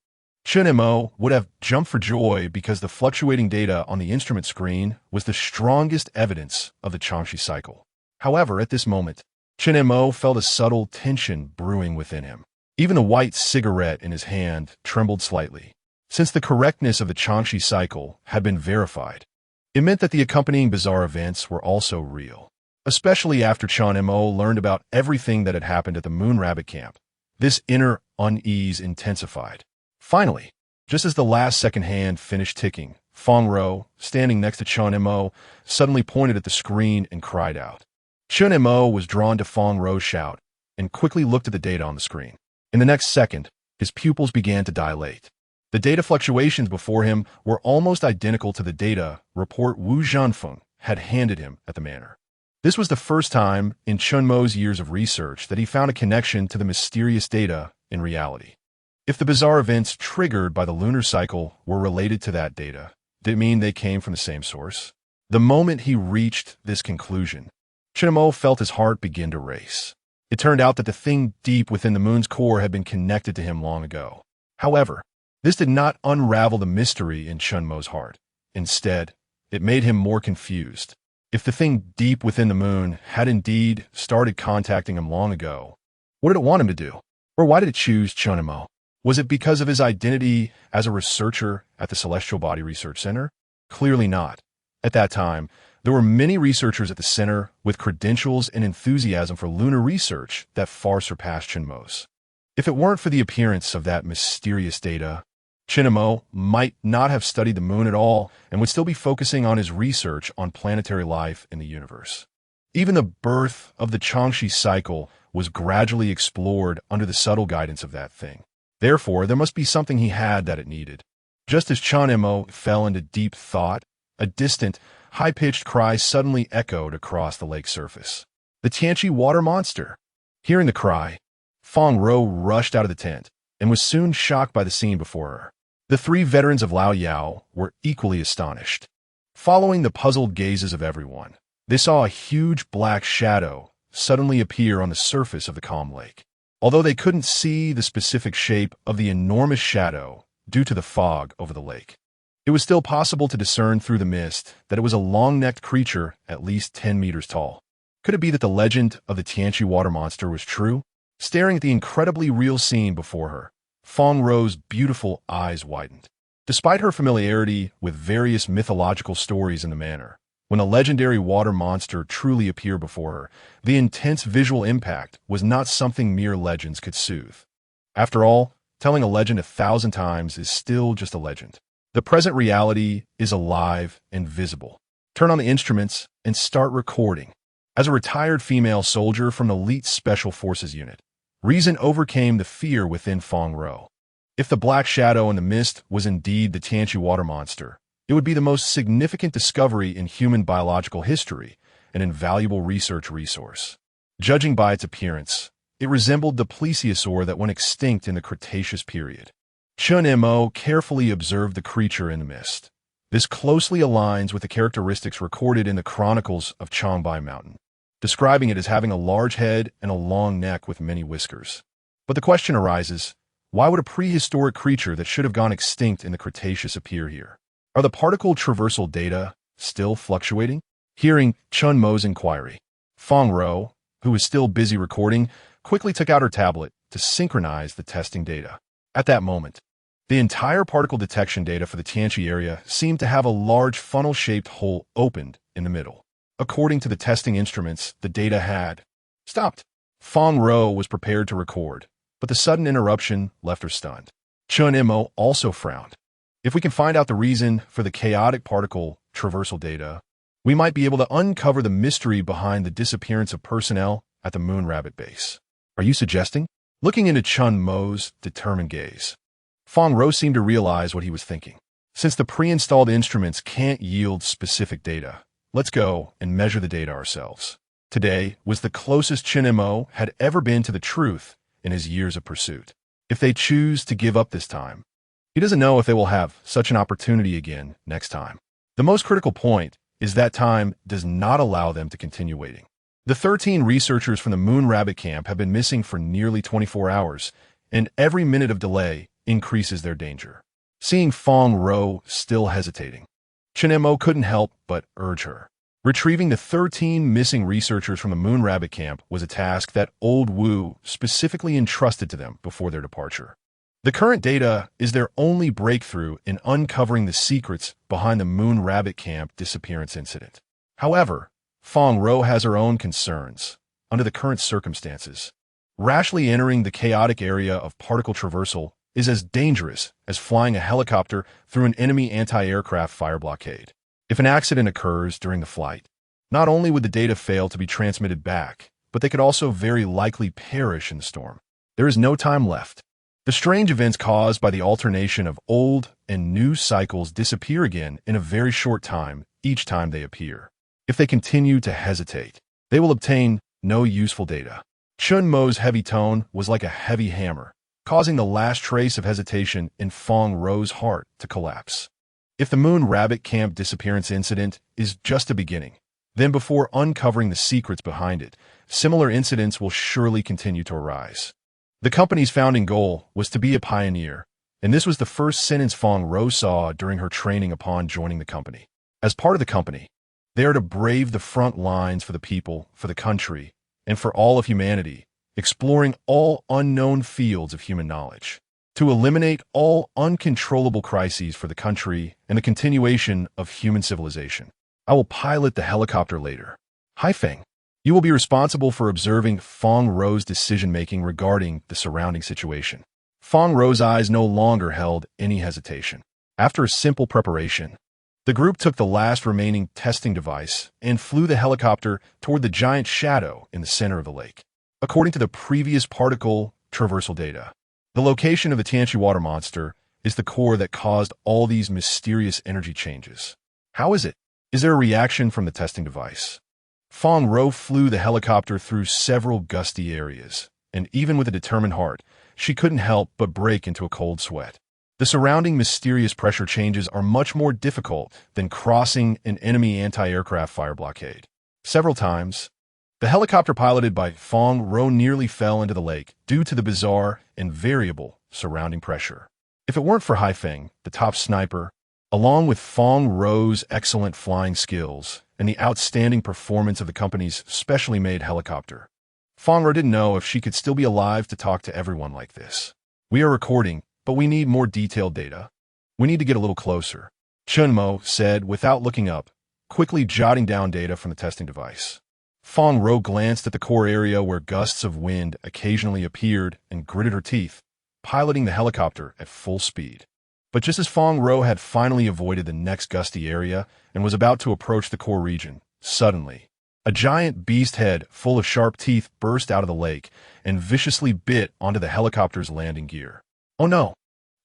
Chen Mo would have jumped for joy because the fluctuating data on the instrument screen was the strongest evidence of the Changxi cycle. However, at this moment, Chen Mo felt a subtle tension brewing within him. Even the white cigarette in his hand trembled slightly. Since the correctness of the Changxi cycle had been verified, it meant that the accompanying bizarre events were also real. Especially after Chen Mo learned about everything that had happened at the Moon Rabbit camp, this inner unease intensified. Finally, just as the last second hand finished ticking, Fong Ro, standing next to Chen Mo, suddenly pointed at the screen and cried out. Chen Mo was drawn to Fong Ro's shout and quickly looked at the data on the screen. In the next second, his pupils began to dilate. The data fluctuations before him were almost identical to the data report Wu Zhanfeng had handed him at the manor. This was the first time in Chen Mo's years of research that he found a connection to the mysterious data in reality. If the bizarre events triggered by the lunar cycle were related to that data, did it mean they came from the same source? The moment he reached this conclusion, Chen Mo felt his heart begin to race. It turned out that the thing deep within the moon's core had been connected to him long ago. However, this did not unravel the mystery in Chen Mo's heart. Instead, it made him more confused. If the thing deep within the moon had indeed started contacting him long ago, what did it want him to do? Or why did it choose Chen Mo? Was it because of his identity as a researcher at the Celestial Body Research Center? Clearly not. At that time, there were many researchers at the center with credentials and enthusiasm for lunar research that far surpassed Chen Mo's. If it weren't for the appearance of that mysterious data, Chen Mo might not have studied the moon at all and would still be focusing on his research on planetary life in the universe. Even the birth of the Changxi cycle was gradually explored under the subtle guidance of that thing. Therefore, there must be something he had that it needed. Just as Chen Mo fell into deep thought, a distant high-pitched cry suddenly echoed across the lake's surface. The Tianqi water monster! Hearing the cry, Feng Rou rushed out of the tent and was soon shocked by the scene before her. The three veterans of Lao Yao were equally astonished. Following the puzzled gazes of everyone, they saw a huge black shadow suddenly appear on the surface of the calm lake. Although they couldn't see the specific shape of the enormous shadow due to the fog over the lake, it was still possible to discern through the mist that it was a long-necked creature at least 10 meters tall. Could it be that the legend of the Tianqi water monster was true? Staring at the incredibly real scene before her, Feng Rou's beautiful eyes widened. Despite her familiarity with various mythological stories in the manor, when a legendary water monster truly appeared before her, the intense visual impact was not something mere legends could soothe. After all, telling a legend 1,000 times is still just a legend. The present reality is alive and visible. Turn on the instruments and start recording. As a retired female soldier from the elite Special Forces unit, reason overcame the fear within Feng Rou. If the black shadow in the mist was indeed the Tianqi water monster, it would be the most significant discovery in human biological history, an invaluable research resource. Judging by its appearance, it resembled the plesiosaur that went extinct in the Cretaceous period. Chen Mo carefully observed the creature in the mist. This closely aligns with the characteristics recorded in the Chronicles of Changbai Mountain, describing it as having a large head and a long neck with many whiskers. But the question arises, why would a prehistoric creature that should have gone extinct in the Cretaceous appear here? Are the particle traversal data still fluctuating? Hearing Chen Mo's inquiry, Feng Rou, who was still busy recording, quickly took out her tablet to synchronize the testing data. At that moment, the entire particle detection data for the Tianqi area seemed to have a large funnel-shaped hole opened in the middle. According to the testing instruments, the data had stopped. Feng Rou was prepared to record, but the sudden interruption left her stunned. Chen Mo also frowned. If we can find out the reason for the chaotic particle traversal data, we might be able to uncover the mystery behind the disappearance of personnel at the Moon Rabbit base. Are you suggesting? Looking into Chen Mo's determined gaze, Feng Rou seemed to realize what he was thinking. Since the pre-installed instruments can't yield specific data, let's go and measure the data ourselves. Today was the closest Chen Mo had ever been to the truth in his years of pursuit. If they choose to give up this time, he doesn't know if they will have such an opportunity again next time. The most critical point is that time does not allow them to continue waiting. The 13 researchers from the Moon Rabbit camp have been missing for nearly 24 hours, and every minute of delay increases their danger. Seeing Feng Rou still hesitating, Chen Mo couldn't help but urge her. Retrieving the 13 missing researchers from the Moon Rabbit camp was a task that Old Wu specifically entrusted to them before their departure. The current data is their only breakthrough in uncovering the secrets behind the Moon Rabbit camp disappearance incident. However, Feng Rou has her own concerns. Under the current circumstances, rashly entering the chaotic area of particle traversal is as dangerous as flying a helicopter through an enemy anti-aircraft fire blockade. If an accident occurs during the flight, not only would the data fail to be transmitted back, but they could also very likely perish in the storm. There is no time left. The strange events caused by the alternation of old and new cycles disappear again in a very short time each time they appear. If they continue to hesitate, they will obtain no useful data. Chen Mo's heavy tone was like a heavy hammer, causing the last trace of hesitation in Feng Rou's heart to collapse. If the Moon Rabbit camp disappearance incident is just a beginning, then before uncovering the secrets behind it, similar incidents will surely continue to arise. The company's founding goal was to be a pioneer, and this was the first sentence Feng Rou saw during her training upon joining the company. As part of the company, they are to brave the front lines for the people, for the country, and for all of humanity, exploring all unknown fields of human knowledge, to eliminate all uncontrollable crises for the country and the continuation of human civilization. I will pilot the helicopter later. Haifeng, you will be responsible for observing Feng Rou's decision-making regarding the surrounding situation. Feng Rou's eyes no longer held any hesitation. After a simple preparation, the group took the last remaining testing device and flew the helicopter toward the giant shadow in the center of the lake. According to the previous particle traversal data, the location of the Tianqi water monster is the core that caused all these mysterious energy changes. How is it? Is there a reaction from the testing device? Fong Ro flew the helicopter through several gusty areas, and even with a determined heart, she couldn't help but break into a cold sweat. The surrounding mysterious pressure changes are much more difficult than crossing an enemy anti-aircraft fire blockade. Several times, the helicopter piloted by Fong Ro nearly fell into the lake due to the bizarre and variable surrounding pressure. If it weren't for Haifeng, the top sniper, along with Fong Ro's excellent flying skills and the outstanding performance of the company's specially made helicopter, Fong Ro didn't know if she could still be alive to talk to everyone like this. We are recording, but we need more detailed data. We need to get a little closer, Chen Mo said without looking up, quickly jotting down data from the testing device. Fong Ro glanced at the core area where gusts of wind occasionally appeared and gritted her teeth, piloting the helicopter at full speed. But just as Fong Ro had finally avoided the next gusty area and was about to approach the core region, suddenly, a giant beast head full of sharp teeth burst out of the lake and viciously bit onto the helicopter's landing gear. Oh no!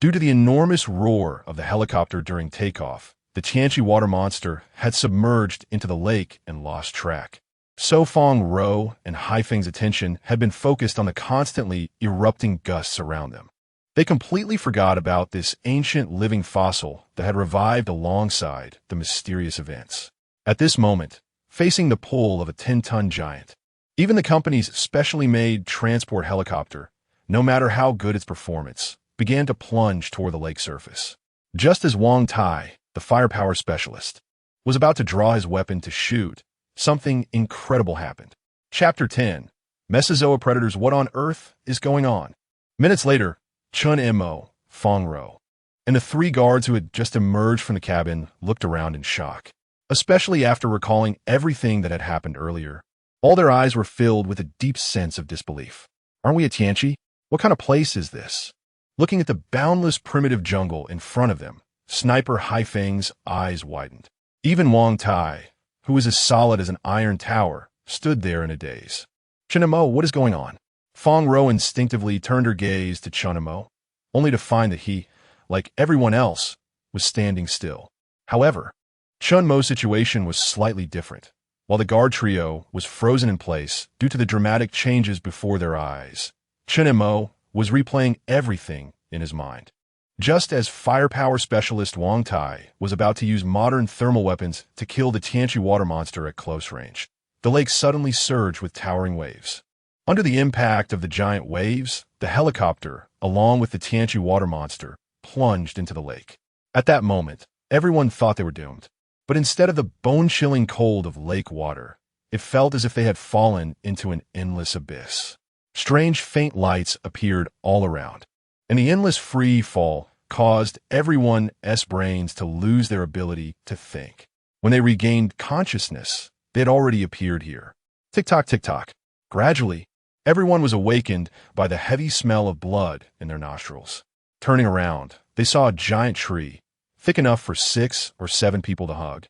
Due to the enormous roar of the helicopter during takeoff, the Tianqi water monster had submerged into the lake and lost track. So Fong Ro and Haifeng's attention had been focused on the constantly erupting gusts around them. They completely forgot about this ancient living fossil that had revived alongside the mysterious events. At this moment, facing the pull of a 10-ton giant, even the company's specially made transport helicopter, no matter how good its performance, began to plunge toward the lake surface. Just as Wang Tai, the firepower specialist, was about to draw his weapon to shoot, something incredible happened. Chapter 10. Mesozoa Predators. What on earth is going on? Minutes later, Chen Mo, Fong Ro, and the three guards who had just emerged from the cabin looked around in shock, especially after recalling everything that had happened earlier. All their eyes were filled with a deep sense of disbelief. Aren't we at Tianqi? What kind of place is this? Looking at the boundless primitive jungle in front of them, Sniper Haifeng's eyes widened. Even Wang Tai, who was as solid as an iron tower, stood there in a daze. Chen Mo, what is going on? Fong Ro instinctively turned her gaze to Chen Mo, only to find that he, like everyone else, was standing still. However, Chen Mo's situation was slightly different. While the guard trio was frozen in place due to the dramatic changes before their eyes, Chen Mo was replaying everything in his mind. Just as firepower specialist Wang Tai was about to use modern thermal weapons to kill the Tianqi water monster at close range, the lake suddenly surged with towering waves. Under the impact of the giant waves, the helicopter, along with the Tianqi water monster, plunged into the lake. At that moment, everyone thought they were doomed. But instead of the bone-chilling cold of lake water, it felt as if they had fallen into an endless abyss. Strange faint lights appeared all around, and the endless free fall caused everyone's brains to lose their ability to think. When they regained consciousness, they had already appeared here. Tick-tock, tick-tock. Gradually, everyone was awakened by the heavy smell of blood in their nostrils. Turning around, they saw a giant tree, thick enough for 6 or 7 people to hug,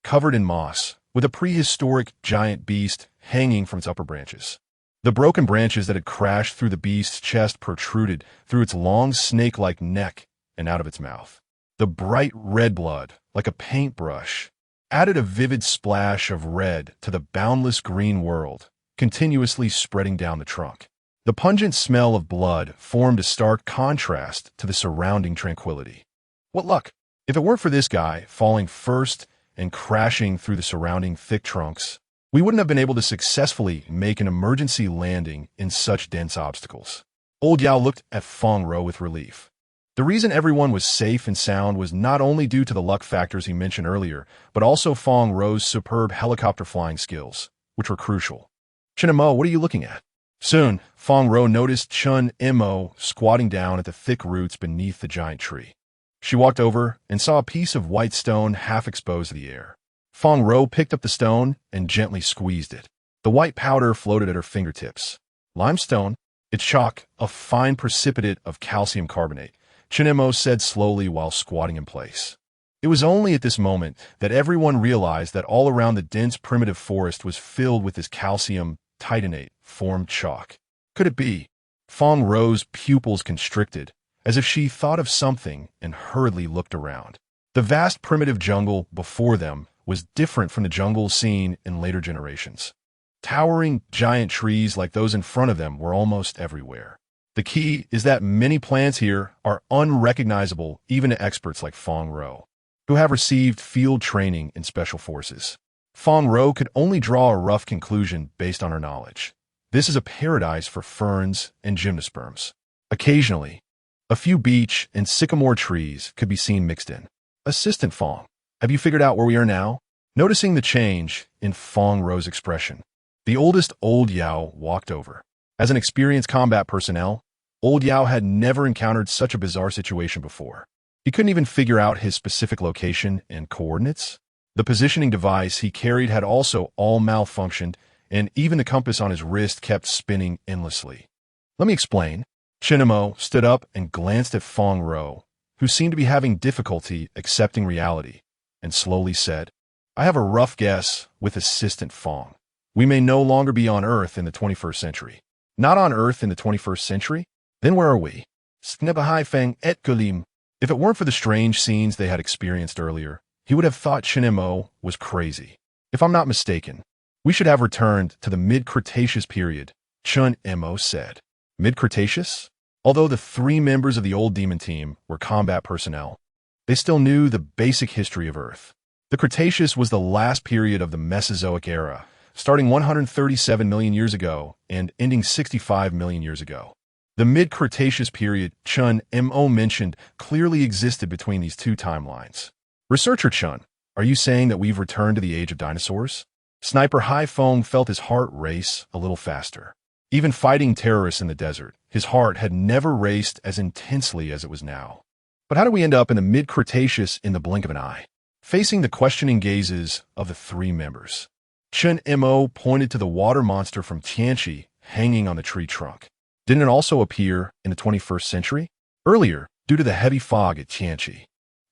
covered in moss, with a prehistoric giant beast hanging from its upper branches. The broken branches that had crashed through the beast's chest protruded through its long snake-like neck and out of its mouth. The bright red blood, like a paintbrush, added a vivid splash of red to the boundless green world, continuously spreading down the trunk. The pungent smell of blood formed a stark contrast to the surrounding tranquility. What luck! If it weren't for this guy falling first and crashing through the surrounding thick trunks, we wouldn't have been able to successfully make an emergency landing in such dense obstacles. Old Yao looked at Fong Ro with relief. The reason everyone was safe and sound was not only due to the luck factors he mentioned earlier, but also Fong Ro's superb helicopter flying skills, which were crucial. Chen Mo, what are you looking at? Soon, Fong Ro noticed Chen Mo squatting down at the thick roots beneath the giant tree. She walked over and saw a piece of white stone half exposed to the air. Fong Ro picked up the stone and gently squeezed it. The white powder floated at her fingertips. Limestone, its chalk, a fine precipitate of calcium carbonate, Chen Mo said slowly while squatting in place. It was only at this moment that everyone realized that all around the dense primitive forest was filled with this calcium titanate-formed chalk. Could it be? Fong Ro's pupils constricted, as if she thought of something and hurriedly looked around. The vast primitive jungle before them was different from the jungle seen in later generations. Towering, giant trees like those in front of them were almost everywhere. The key is that many plants here are unrecognizable even to experts like Fong Ro, who have received field training in special forces. Fong Ro could only draw a rough conclusion based on her knowledge. This is a paradise for ferns and gymnosperms. Occasionally, a few beech and sycamore trees could be seen mixed in. Assistant Fong, have you figured out where we are now? Noticing the change in Fong Ro's expression, the oldest Old Yao walked over. As an experienced combat personnel, Old Yao had never encountered such a bizarre situation before. He couldn't even figure out his specific location and coordinates. The positioning device he carried had also all malfunctioned, and even the compass on his wrist kept spinning endlessly. Let me explain. Chen Mo stood up and glanced at Fong Ro, who seemed to be having difficulty accepting reality, and slowly said, I have a rough guess with Assistant Fong. We may no longer be on Earth in the 21st century. Not on Earth in the 21st century? Then where are we? Snebahai et Gulim. If it weren't for the strange scenes they had experienced earlier, he would have thought Chen Mo was crazy. If I'm not mistaken, we should have returned to the mid-Cretaceous period, Chen Mo said. Mid-Cretaceous? Although the three members of the old demon team were combat personnel, they still knew the basic history of Earth. The Cretaceous was the last period of the Mesozoic era, starting 137 million years ago and ending 65 million years ago. The mid-Cretaceous period Chen Mo mentioned clearly existed between these two timelines. Researcher Chen, are you saying that we've returned to the age of dinosaurs? Sniper Haifeng felt his heart race a little faster. Even fighting terrorists in the desert, his heart had never raced as intensely as it was now. But how did we end up in the mid-Cretaceous in the blink of an eye? Facing the questioning gazes of the three members, Chen Mo pointed to the water monster from Tianqi hanging on the tree trunk. Didn't it also appear in the 21st century? Earlier, due to the heavy fog at Tianqi,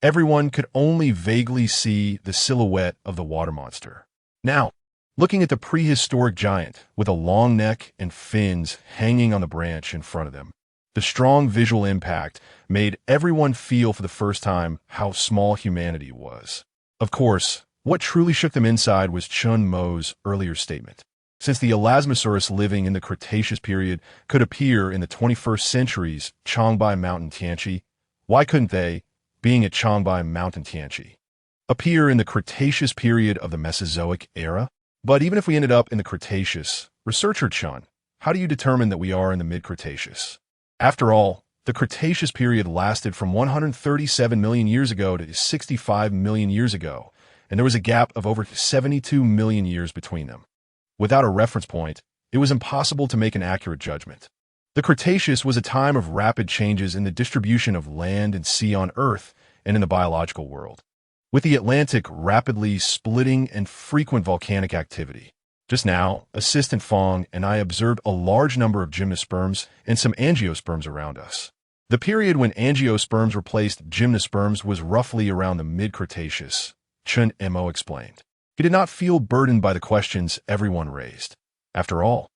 everyone could only vaguely see the silhouette of the water monster. Now, looking at the prehistoric giant with a long neck and fins hanging on the branch in front of them, the strong visual impact made everyone feel for the first time how small humanity was. Of course, what truly shook them inside was Chen Mo's earlier statement. Since the Elasmosaurus living in the Cretaceous period could appear in the 21st century's Changbai Mountain Tianqi, why couldn't they, being at Changbai Mountain Tianqi, appear in the Cretaceous period of the Mesozoic era? But even if we ended up in the Cretaceous, researcher Chen, how do you determine that we are in the mid-Cretaceous? After all, the Cretaceous period lasted from 137 million years ago to 65 million years ago, and there was a gap of over 72 million years between them. Without a reference point, it was impossible to make an accurate judgment. The Cretaceous was a time of rapid changes in the distribution of land and sea on Earth and in the biological world, with the Atlantic rapidly splitting and frequent volcanic activity. Just now, Assistant Fong and I observed a large number of gymnosperms and some angiosperms around us. The period when angiosperms replaced gymnosperms was roughly around the mid-Cretaceous, Chen Mo explained. He did not feel burdened by the questions everyone raised. After all,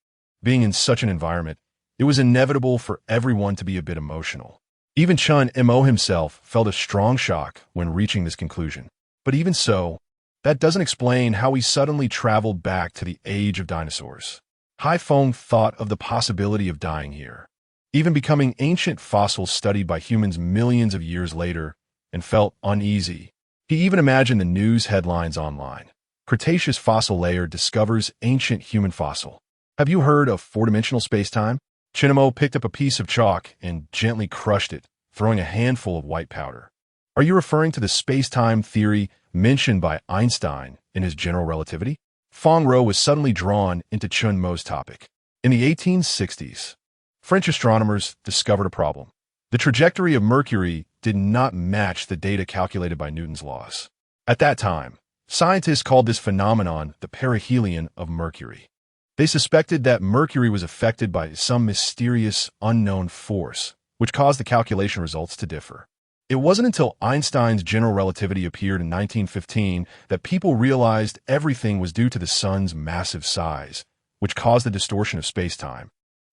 being in such an environment, it was inevitable for everyone to be a bit emotional. Even Chen Mo himself felt a strong shock when reaching this conclusion. But even so, that doesn't explain how we suddenly traveled back to the age of dinosaurs. Haifeng thought of the possibility of dying here, even becoming ancient fossils studied by humans millions of years later, and felt uneasy. He even imagined the news headlines online. Cretaceous fossil layer discovers ancient human fossil. Have you heard of four-dimensional space-time? Chen Mo picked up a piece of chalk and gently crushed it, throwing a handful of white powder. Are you referring to the space-time theory mentioned by Einstein in his general relativity? Fong Ro was suddenly drawn into Chen Mo's topic. In the 1860s, French astronomers discovered a problem. The trajectory of Mercury did not match the data calculated by Newton's laws. At that time, scientists called this phenomenon the perihelion of Mercury. They suspected that Mercury was affected by some mysterious, unknown force, which caused the calculation results to differ. It wasn't until Einstein's general relativity appeared in 1915 that people realized everything was due to the sun's massive size, which caused the distortion of space-time,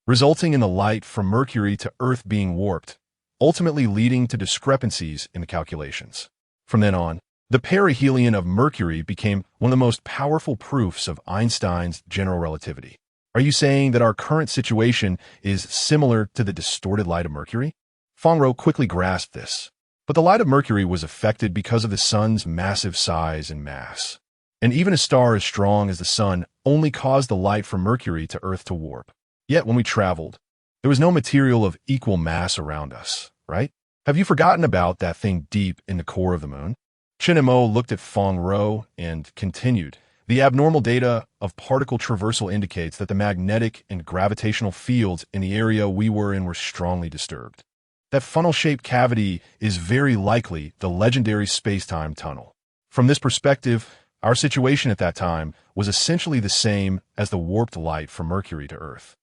resulting in the light from Mercury to Earth being warped, ultimately leading to discrepancies in the calculations. From then on, The perihelion of Mercury became one of the most powerful proofs of Einstein's general relativity. Are you saying that our current situation is similar to the distorted light of Mercury? Feng Rou quickly grasped this. But the light of Mercury was affected because of the sun's massive size and mass. And even a star as strong as the sun only caused the light from Mercury to Earth to warp. Yet when we traveled, there was no material of equal mass around us, right? Have you forgotten about that thing deep in the core of the moon? Chen Mo looked at Feng Rou and continued. The abnormal data of particle traversal indicates that the magnetic and gravitational fields in the area we were in were strongly disturbed. That funnel-shaped cavity is very likely the legendary space-time tunnel. From this perspective, our situation at that time was essentially the same as the warped light from Mercury to Earth.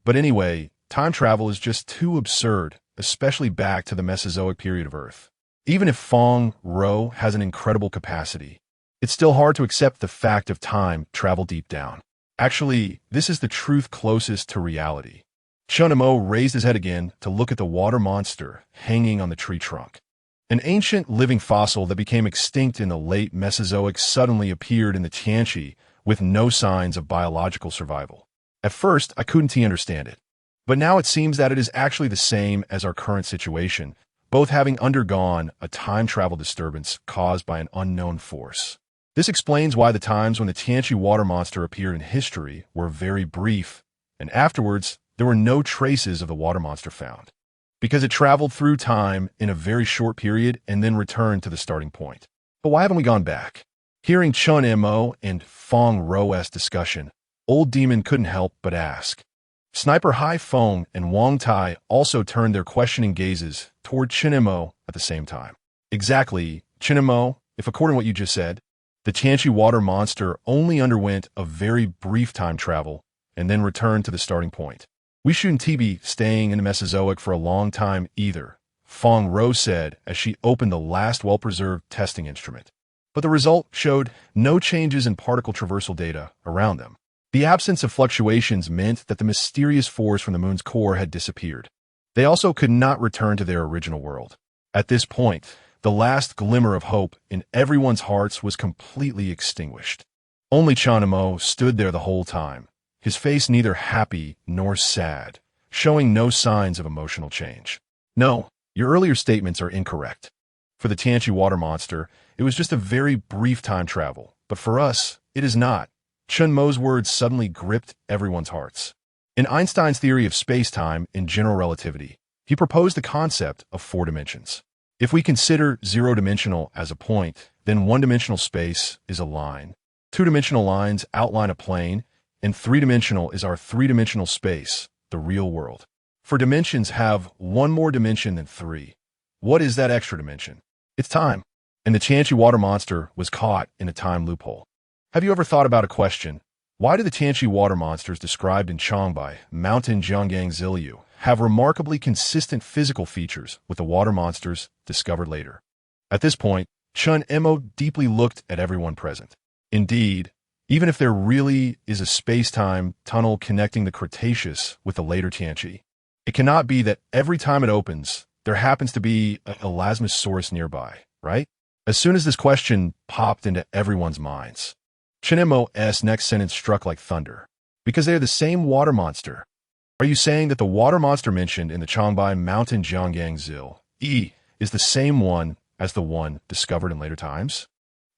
But anyway, time travel is just too absurd, especially back to the Mesozoic period of Earth. Even if Feng Rou has an incredible capacity, it's still hard to accept the fact of time travel deep down. Actually, this is the truth closest to reality. Chen Mo raised his head again to look at the water monster hanging on the tree trunk. An ancient living fossil that became extinct in the late Mesozoic suddenly appeared in the Tianqi with no signs of biological survival. At first, I couldn't understand it. But now it seems that it is actually the same as our current situation, both having undergone a time travel disturbance caused by an unknown force. This explains why the times when the Tianqi water monster appeared in history were very brief, and afterwards, there were no traces of the water monster found, because it traveled through time in a very short period and then returned to the starting point. But why haven't we gone back? Hearing Chen Mo and Feng Rou's discussion, Old Demon couldn't help but ask. Sniper Hai Feng and Wang Tai also turned their questioning gazes toward Chen Mo at the same time. Exactly, Chen Mo, if according to what you just said, the Tianqi water monster only underwent a very brief time travel and then returned to the starting point. We shouldn't be staying in the Mesozoic for a long time either, Feng Rou said as she opened the last well-preserved testing instrument. But the result showed no changes in particle traversal data around them. The absence of fluctuations meant that the mysterious force from the moon's core had disappeared. They also could not return to their original world. At this point, the last glimmer of hope in everyone's hearts was completely extinguished. Only Chen Mo stood there the whole time, his face neither happy nor sad, showing no signs of emotional change. No, your earlier statements are incorrect. For the Tianqi water monster, it was just a very brief time travel, but for us, it is not. Chen Mo's words suddenly gripped everyone's hearts. In Einstein's theory of space-time in general relativity, he proposed the concept of 4 dimensions. If we consider zero-dimensional as a point, then one-dimensional space is a line. Two-dimensional lines outline a plane, and three-dimensional is our three-dimensional space, the real world. For dimensions have one more dimension than 3. What is that extra dimension? It's time. And the Tianqi water monster was caught in a time loophole. Have you ever thought about a question? Why do the Tianqi water monsters described in Changbai, Mountain Jianggang Ziliu, have remarkably consistent physical features with the water monsters discovered later? At this point, Chen Mo deeply looked at everyone present. Indeed, even if there really is a space-time tunnel connecting the Cretaceous with the later Tianqi, it cannot be that every time it opens, there happens to be an elasmosaurus nearby, right? As soon as this question popped into everyone's minds, Chen Mo's next sentence struck like thunder. Because they are the same water monster. Are you saying that the water monster mentioned in the Changbai Mountain Jianggang Zil is the same one as the one discovered in later times?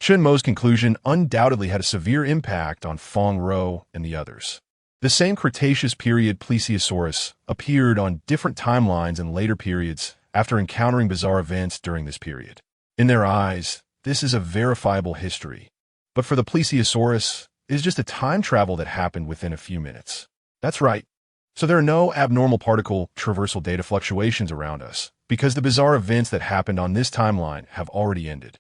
Chen Mo's conclusion undoubtedly had a severe impact on Feng Rou and the others. The same Cretaceous period plesiosaurus appeared on different timelines in later periods after encountering bizarre events during this period. In their eyes, this is a verifiable history. But for the plesiosaurus, it is just a time travel that happened within a few minutes. That's right. So there are no abnormal particle traversal data fluctuations around us, because the bizarre events that happened on this timeline have already ended.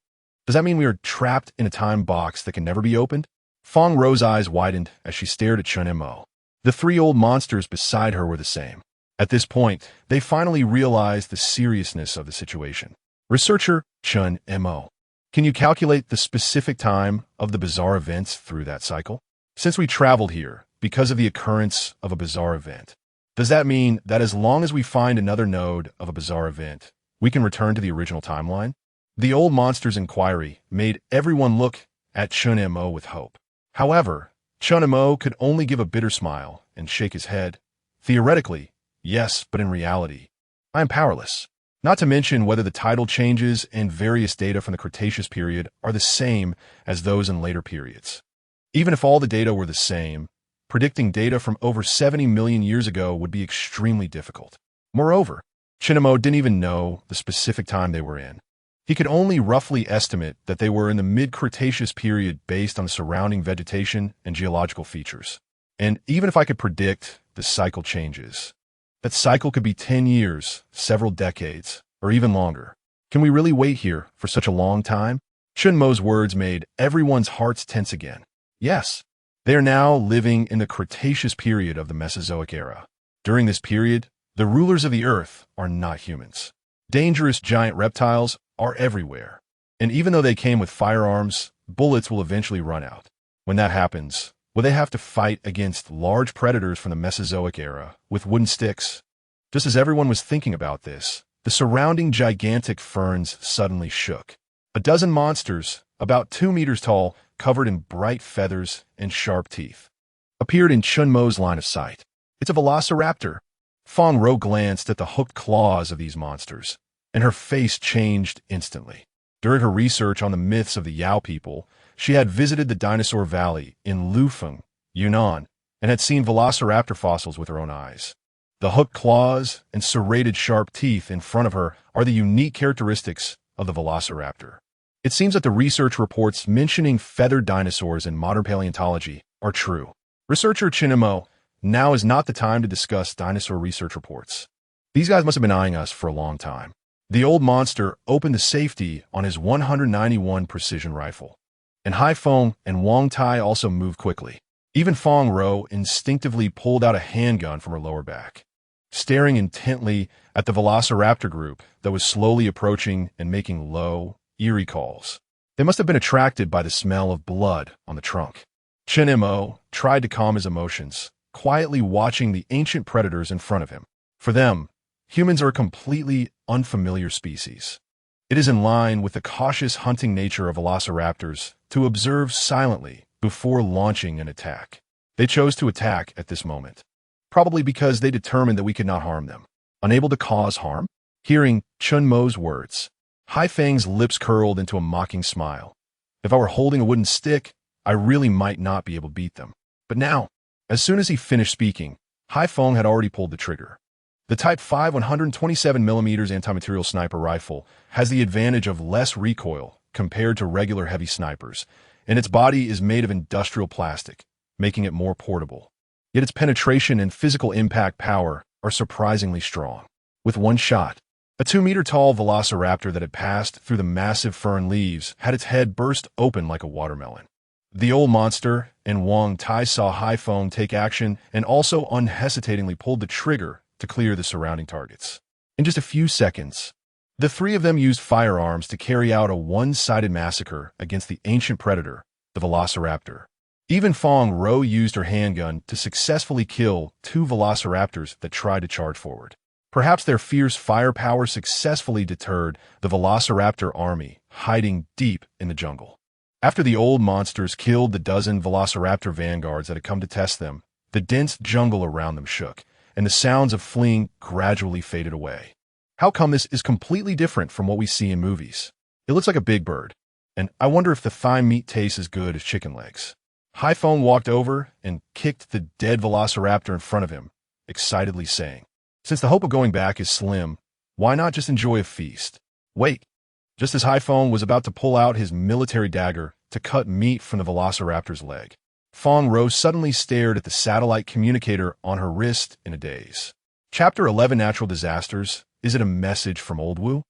Does that mean we are trapped in a time box that can never be opened? Feng Rou's eyes widened as she stared at Chen Mo. The 3 old monsters beside her were the same. At this point, they finally realized the seriousness of the situation. Researcher Chen Mo, can you calculate the specific time of the bizarre events through that cycle? Since we traveled here because of the occurrence of a bizarre event, does that mean that as long as we find another node of a bizarre event, we can return to the original timeline? The old monster's inquiry made everyone look at Chen Mo with hope. However, Chen Mo could only give a bitter smile and shake his head. Theoretically, yes, but in reality, I am powerless. Not to mention whether the tidal changes and various data from the Cretaceous period are the same as those in later periods. Even if all the data were the same, predicting data from over 70 million years ago would be extremely difficult. Moreover, Chen Mo didn't even know the specific time they were in. He could only roughly estimate that they were in the mid-Cretaceous period based on the surrounding vegetation and geological features. And even if I could predict the cycle changes, that cycle could be 10 years, several decades, or even longer. Can we really wait here for such a long time? Chen Mo's words made everyone's hearts tense again. Yes, they are now living in the Cretaceous period of the Mesozoic era. During this period, the rulers of the Earth are not humans. Dangerous giant reptiles are everywhere. And even though they came with firearms, bullets will eventually run out. When that happens, will they have to fight against large predators from the Mesozoic era with wooden sticks? Just as everyone was thinking about this, the surrounding gigantic ferns suddenly shook. A dozen monsters, about 2 meters tall, covered in bright feathers and sharp teeth, appeared in Chen Mo's line of sight. It's a velociraptor. Fong Ro glanced at the hooked claws of these monsters, and her face changed instantly. During her research on the myths of the Yao people, she had visited the Dinosaur Valley in Lufeng, Yunnan, and had seen velociraptor fossils with her own eyes. The hooked claws and serrated sharp teeth in front of her are the unique characteristics of the velociraptor. It seems that the research reports mentioning feathered dinosaurs in modern paleontology are true. Researcher Chen Mo, now is not the time to discuss dinosaur research reports. These guys must have been eyeing us for a long time. The old monster opened the safety on his 191 precision rifle, and Hai Feng and Wang Tai also moved quickly. Even Fong Ro instinctively pulled out a handgun from her lower back, staring intently at the velociraptor group that was slowly approaching and making low, eerie calls. They must have been attracted by the smell of blood on the trunk. Chen Mo tried to calm his emotions, quietly watching the ancient predators in front of him. For them, humans are a completely unfamiliar species. It is in line with the cautious hunting nature of velociraptors to observe silently before launching an attack. They chose to attack at this moment, probably because they determined that we could not harm them. Unable to cause harm? Hearing Chen Mo's words, Hai Feng's lips curled into a mocking smile. If I were holding a wooden stick, I really might not be able to beat them. But now, as soon as he finished speaking, Hai Feng had already pulled the trigger. The Type 5 127mm anti-material sniper rifle has the advantage of less recoil compared to regular heavy snipers, and its body is made of industrial plastic, making it more portable. Yet its penetration and physical impact power are surprisingly strong. With one shot, a 2-meter-tall velociraptor that had passed through the massive fern leaves had its head burst open like a watermelon. The old monster and Wang Tai saw Hai Feng take action and also unhesitatingly pulled the trigger to clear the surrounding targets. In just a few seconds, the three of them used firearms to carry out a one-sided massacre against the ancient predator, the velociraptor. Even Fong Ro used her handgun to successfully kill 2 velociraptors that tried to charge forward. Perhaps their fierce firepower successfully deterred the velociraptor army hiding deep in the jungle. After the old monsters killed the dozen velociraptor vanguards that had come to test them, the dense jungle around them shook, and the sounds of fleeing gradually faded away. How come this is completely different from what we see in movies? It looks like a big bird, and I wonder if the thigh meat tastes as good as chicken legs. Hai Feng walked over and kicked the dead velociraptor in front of him, excitedly saying, "Since the hope of going back is slim, why not just enjoy a feast?" Wait! Just as Hai Feng was about to pull out his military dagger to cut meat from the velociraptor's leg, Fong Ro suddenly stared at the satellite communicator on her wrist in a daze. Chapter 11, Natural Disasters. Is it a message from Old Wu?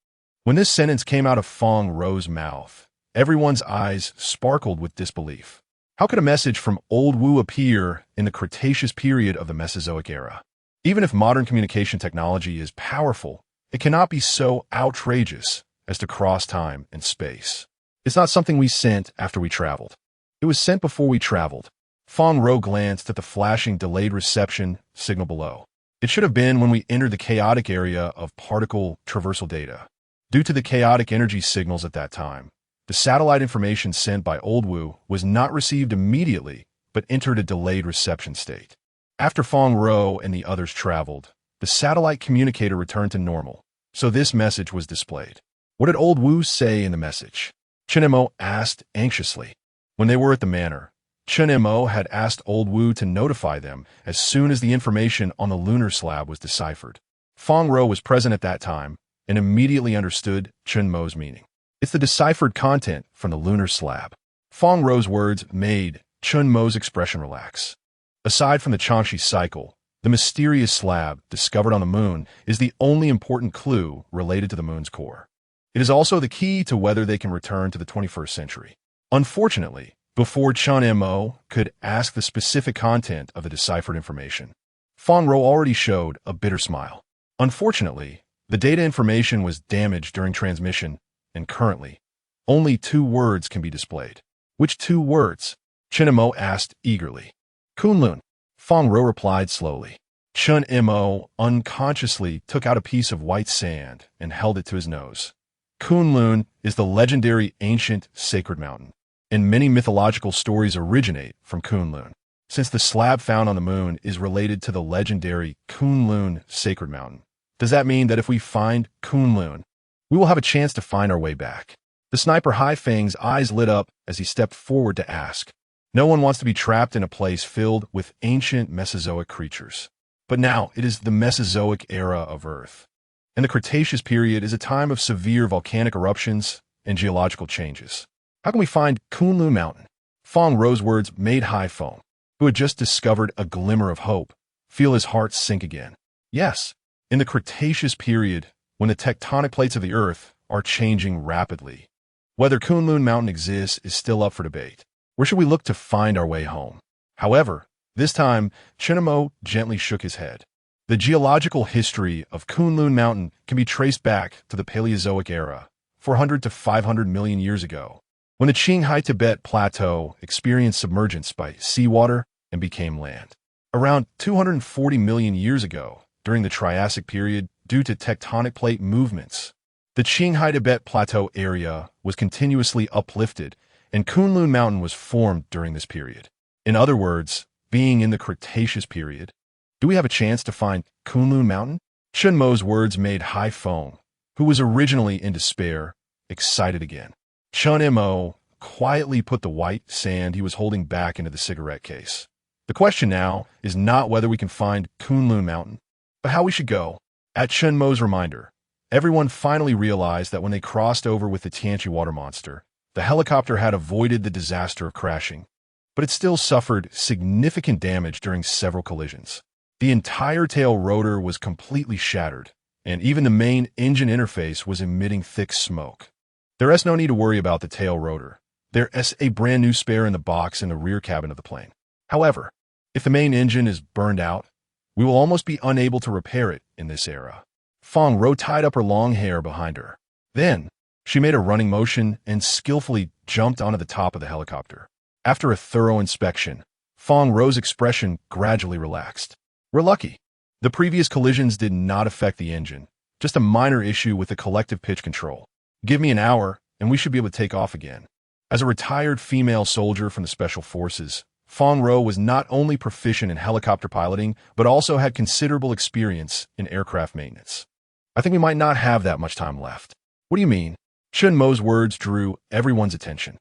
When this sentence came out of Fong Ro's mouth, everyone's eyes sparkled with disbelief. How could a message from Old Wu appear in the Cretaceous period of the Mesozoic era? Even if modern communication technology is powerful, it cannot be so outrageous as to cross time and space. It's not something we sent after we traveled. It was sent before we traveled. Fong Ro glanced at the flashing delayed reception signal below. It should have been when we entered the chaotic area of particle traversal data. Due to the chaotic energy signals at that time, the satellite information sent by Old Wu was not received immediately, but entered a delayed reception state. After Fong Ro and the others traveled, the satellite communicator returned to normal, so this message was displayed. What did Old Wu say in the message? Chen Mo asked anxiously. When they were at the manor, Chen Mo had asked Old Wu to notify them as soon as the information on the lunar slab was deciphered. Fong Ro was present at that time and immediately understood Chen Mo's meaning. It's the deciphered content from the lunar slab. Fong Ro's words made Chen Mo's expression relax. Aside from the Changxi cycle, the mysterious slab discovered on the moon is the only important clue related to the moon's core. It is also the key to whether they can return to the 21st century. Unfortunately, before Chen Mo could ask the specific content of the deciphered information, Fong Ro already showed a bitter smile. Unfortunately, the data information was damaged during transmission, and currently, only 2 words can be displayed. Which 2 words? Chen Mo asked eagerly. Kunlun. Fong Ro replied slowly. Chen Mo unconsciously took out a piece of white sand and held it to his nose. Kunlun is the legendary ancient sacred mountain, and many mythological stories originate from Kunlun. Since the slab found on the moon is related to the legendary Kunlun sacred mountain, does that mean that if we find Kunlun, we will have a chance to find our way back? The sniper Haifeng's eyes lit up as he stepped forward to ask. No one wants to be trapped in a place filled with ancient Mesozoic creatures. But now it is the Mesozoic era of Earth, and the Cretaceous period is a time of severe volcanic eruptions and geological changes. How can we find Kunlun Mountain? Fong Ro's words made Haifeng, who had just discovered a glimmer of hope, feel his heart sink again. Yes, in the Cretaceous period, when the tectonic plates of the Earth are changing rapidly, whether Kunlun Mountain exists is still up for debate. Where should we look to find our way home? However, this time, Chen Mo gently shook his head. The geological history of Kunlun Mountain can be traced back to the Paleozoic era, 400 to 500 million years ago, when the Qinghai-Tibet Plateau experienced submergence by seawater and became land. Around 240 million years ago, during the Triassic period, due to tectonic plate movements, the Qinghai-Tibet Plateau area was continuously uplifted, and Kunlun Mountain was formed during this period. In other words, being in the Cretaceous period, do we have a chance to find Kunlun Mountain? Chen Mo's words made Haifeng, who was originally in despair, excited again. Chen Mo quietly put the white sand he was holding back into the cigarette case. The question now is not whether we can find Kunlun Mountain, but how we should go. At Chen Mo's reminder, everyone finally realized that when they crossed over with the Tianqi water monster, the helicopter had avoided the disaster of crashing, but it still suffered significant damage during several collisions. The entire tail rotor was completely shattered, and even the main engine interface was emitting thick smoke. There is no need to worry about the tail rotor. There is a brand new spare in the box in the rear cabin of the plane. However, if the main engine is burned out, we will almost be unable to repair it in this era. Fong Ro tied up her long hair behind her. Then, she made a running motion and skillfully jumped onto the top of the helicopter. After a thorough inspection, Fong Ro's expression gradually relaxed. We're lucky. The previous collisions did not affect the engine, just a minor issue with the collective pitch control. Give me an hour, and we should be able to take off again. As a retired female soldier from the Special Forces, Fong Ro was not only proficient in helicopter piloting, but also had considerable experience in aircraft maintenance. I think we might not have that much time left. What do you mean? Chen Mo's words drew everyone's attention.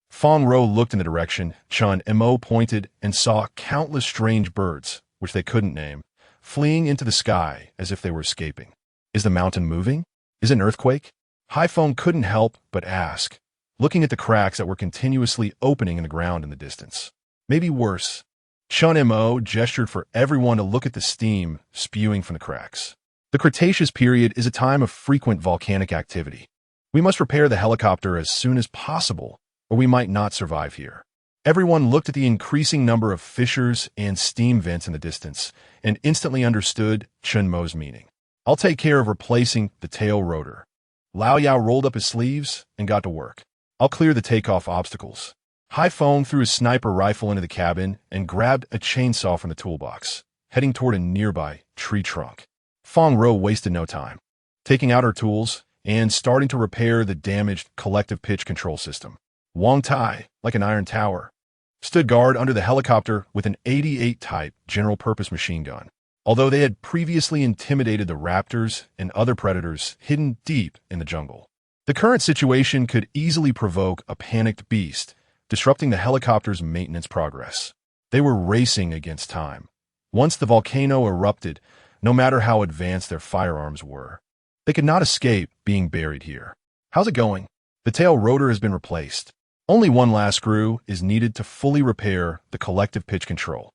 Fong Ro looked in the direction Chen Mo pointed and saw countless strange birds, which they couldn't name, fleeing into the sky as if they were escaping. Is the mountain moving? Is it an earthquake? Haifeng couldn't help but ask, looking at the cracks that were continuously opening in the ground in the distance. Maybe worse. Chen Mo gestured for everyone to look at the steam spewing from the cracks. The Cretaceous period is a time of frequent volcanic activity. We must repair the helicopter as soon as possible, or we might not survive here. Everyone looked at the increasing number of fissures and steam vents in the distance and instantly understood Chen Mo's meaning. I'll take care of replacing the tail rotor. Lao Yao rolled up his sleeves and got to work. I'll clear the takeoff obstacles. Haifeng threw his sniper rifle into the cabin and grabbed a chainsaw from the toolbox, heading toward a nearby tree trunk. Fong Ro wasted no time. Taking out her tools, and starting to repair the damaged collective pitch control system. Wang Tai, like an iron tower, stood guard under the helicopter with an 88 type general-purpose machine gun. Although they had previously intimidated the raptors and other predators hidden deep in the jungle, the current situation could easily provoke a panicked beast, disrupting the helicopter's maintenance progress. They were racing against time. Once the volcano erupted, no matter how advanced their firearms were, they could not escape being buried here. How's it going? The tail rotor has been replaced. Only one last screw is needed to fully repair the collective pitch control.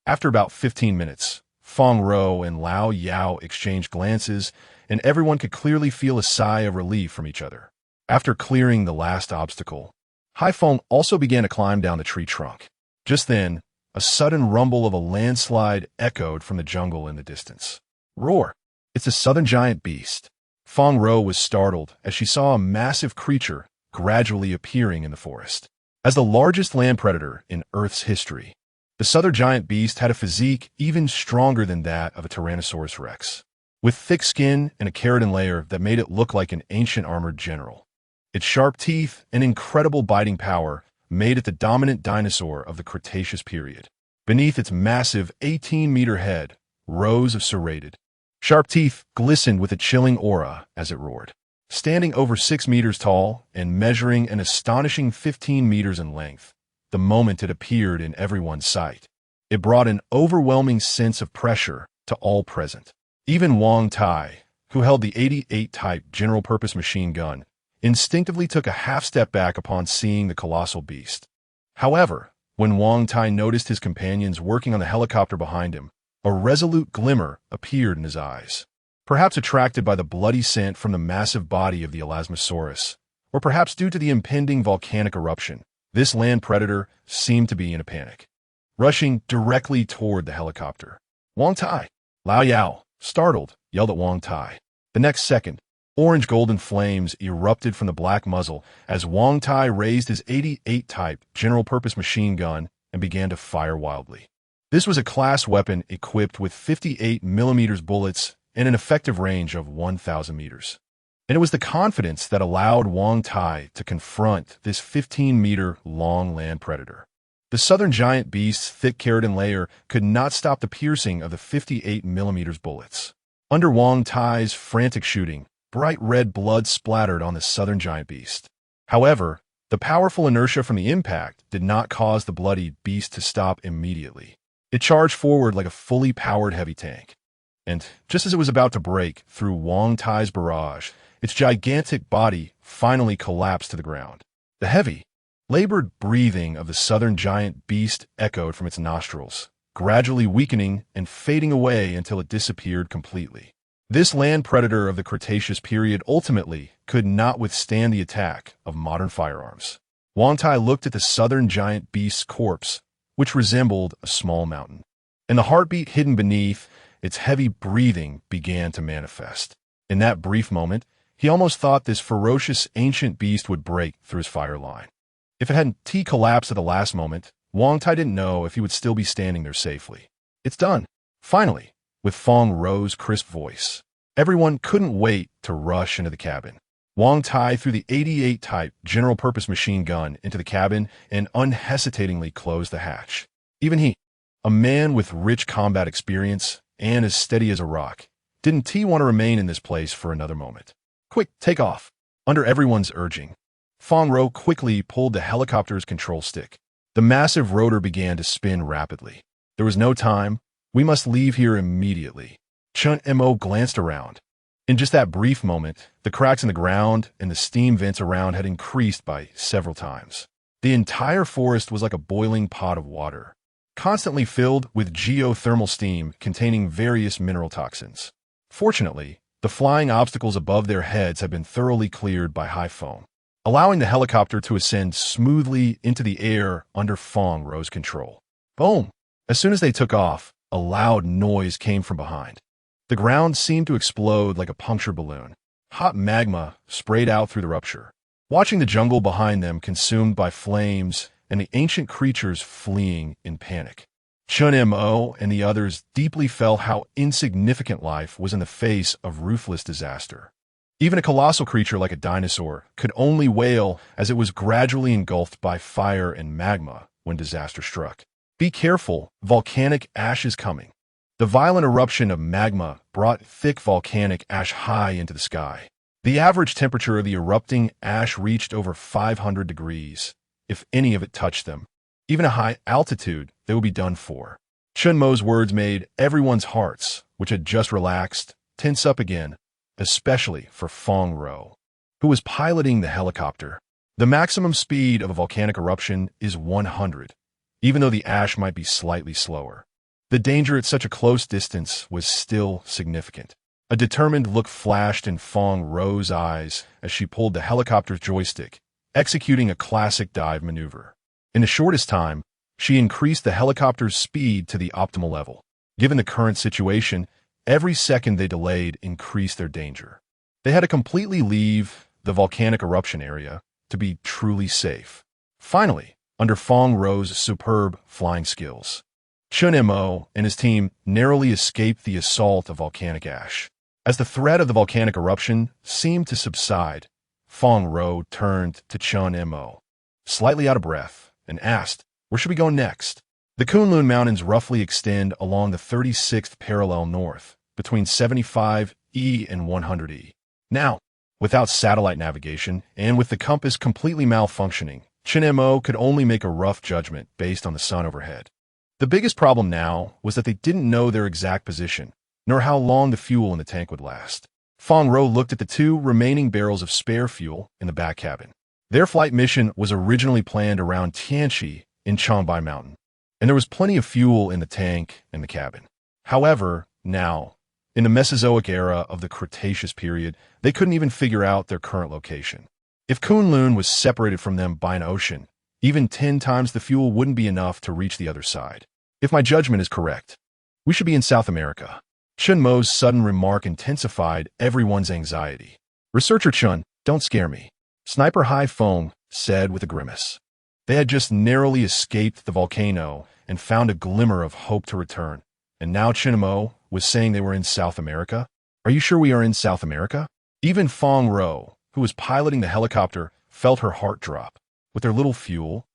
After about 15 minutes, Fong Ro and Lao Yao exchanged glances, and everyone could clearly feel a sigh of relief from each other. After clearing the last obstacle, Haifeng also began to climb down the tree trunk. Just then, a sudden rumble of a landslide echoed from the jungle in the distance. Roar! It's the southern giant beast. Fong Ro was startled as she saw a massive creature gradually appearing in the forest. As the largest land predator in Earth's history, the southern giant beast had a physique even stronger than that of a Tyrannosaurus rex, with thick skin and a keratin layer that made it look like an ancient armored general. Its sharp teeth and incredible biting power made it the dominant dinosaur of the Cretaceous period. Beneath its massive 18-meter head, rows of serrated, sharp teeth glistened with a chilling aura as it roared. Standing over 6 meters tall and measuring an astonishing 15 meters in length, the moment it appeared in everyone's sight, it brought an overwhelming sense of pressure to all present. Even Wang Tai, who held the 88-type general-purpose machine gun, instinctively took a half-step back upon seeing the colossal beast. However, when Wang Tai noticed his companions working on the helicopter behind him, a resolute glimmer appeared in his eyes. Perhaps attracted by the bloody scent from the massive body of the Elasmosaurus, or perhaps due to the impending volcanic eruption, this land predator seemed to be in a panic, rushing directly toward the helicopter. Wang Tai! Lao Yao, startled, yelled at Wang Tai. The next second, orange-golden flames erupted from the black muzzle as Wang Tai raised his 88-type general-purpose machine gun and began to fire wildly. This was a class weapon equipped with 58mm bullets and an effective range of 1,000 meters. And it was the confidence that allowed Wang Tai to confront this 15-meter-long land predator. The southern giant beast's thick keratin layer could not stop the piercing of the 58mm bullets. Under Wang Tai's frantic shooting, bright red blood splattered on the southern giant beast. However, the powerful inertia from the impact did not cause the bloody beast to stop immediately. It charged forward like a fully powered heavy tank. And just as it was about to break through Wang Tai's barrage, its gigantic body finally collapsed to the ground. The heavy, labored breathing of the southern giant beast echoed from its nostrils, gradually weakening and fading away until it disappeared completely. This land predator of the Cretaceous period ultimately could not withstand the attack of modern firearms. Wang Tai looked at the southern giant beast's corpse, which resembled a small mountain, and the heartbeat hidden beneath its heavy breathing began to manifest. In that brief moment, he almost thought this ferocious ancient beast would break through his fire line. If it hadn't collapsed at the last moment, Wang Tai didn't know if he would still be standing there safely. It's done. Finally, with Fong Ro's crisp voice. Everyone couldn't wait to rush into the cabin. Wang Tai threw the 88-type general-purpose machine gun into the cabin and unhesitatingly closed the hatch. Even he, a man with rich combat experience and as steady as a rock, didn't want to remain in this place for another moment. Quick, take off. Under everyone's urging, Fong Ro quickly pulled the helicopter's control stick. The massive rotor began to spin rapidly. There was no time. We must leave here immediately. Chen Mo glanced around. In just that brief moment, the cracks in the ground and the steam vents around had increased by several times. The entire forest was like a boiling pot of water, constantly filled with geothermal steam containing various mineral toxins. Fortunately, the flying obstacles above their heads had been thoroughly cleared by high foam, allowing the helicopter to ascend smoothly into the air under Fong Ro's control. Boom! As soon as they took off, a loud noise came from behind. The ground seemed to explode like a punctured balloon. Hot magma sprayed out through the rupture, watching the jungle behind them consumed by flames and the ancient creatures fleeing in panic. Chen Mo and the others deeply felt how insignificant life was in the face of ruthless disaster. Even a colossal creature like a dinosaur could only wail as it was gradually engulfed by fire and magma when disaster struck. Be careful, volcanic ash is coming. The violent eruption of magma brought thick volcanic ash high into the sky. The average temperature of the erupting ash reached over 500 degrees. If any of it touched them, even at high altitude, they would be done for. Chen Mo's words made everyone's hearts, which had just relaxed, tense up again, especially for Fong Ro, who was piloting the helicopter. The maximum speed of a volcanic eruption is 100, even though the ash might be slightly slower. The danger at such a close distance was still significant. A determined look flashed in Fong Ro's eyes as she pulled the helicopter's joystick, executing a classic dive maneuver. In the shortest time, she increased the helicopter's speed to the optimal level. Given the current situation, every second they delayed increased their danger. They had to completely leave the volcanic eruption area to be truly safe. Finally, under Fong Ro's superb flying skills, Chen Mo and his team narrowly escaped the assault of volcanic ash. As the threat of the volcanic eruption seemed to subside, Fong Ro turned to Chen Mo, slightly out of breath, and asked, "Where should we go next?" The Kunlun Mountains roughly extend along the 36th parallel north, between 75E and 100E. Now, without satellite navigation and with the compass completely malfunctioning, Chen Mo could only make a rough judgment based on the sun overhead. The biggest problem now was that they didn't know their exact position, nor how long the fuel in the tank would last. Fong Ro looked at the 2 remaining barrels of spare fuel in the back cabin. Their flight mission was originally planned around Tianchi in Changbai Mountain, and there was plenty of fuel in the tank and the cabin. However, now, in the Mesozoic era of the Cretaceous period, they couldn't even figure out their current location. If Kunlun was separated from them by an ocean, even 10 times the fuel wouldn't be enough to reach the other side. If my judgment is correct, we should be in South America. Chen Mo's sudden remark intensified everyone's anxiety. "Researcher Chen, don't scare me," Sniper Hai Feng said with a grimace. They had just narrowly escaped the volcano and found a glimmer of hope to return. And now Chen Mo was saying they were in South America? "Are you sure we are in South America?" Even Fong Ro, who was piloting the helicopter, felt her heart drop. With their little fuel,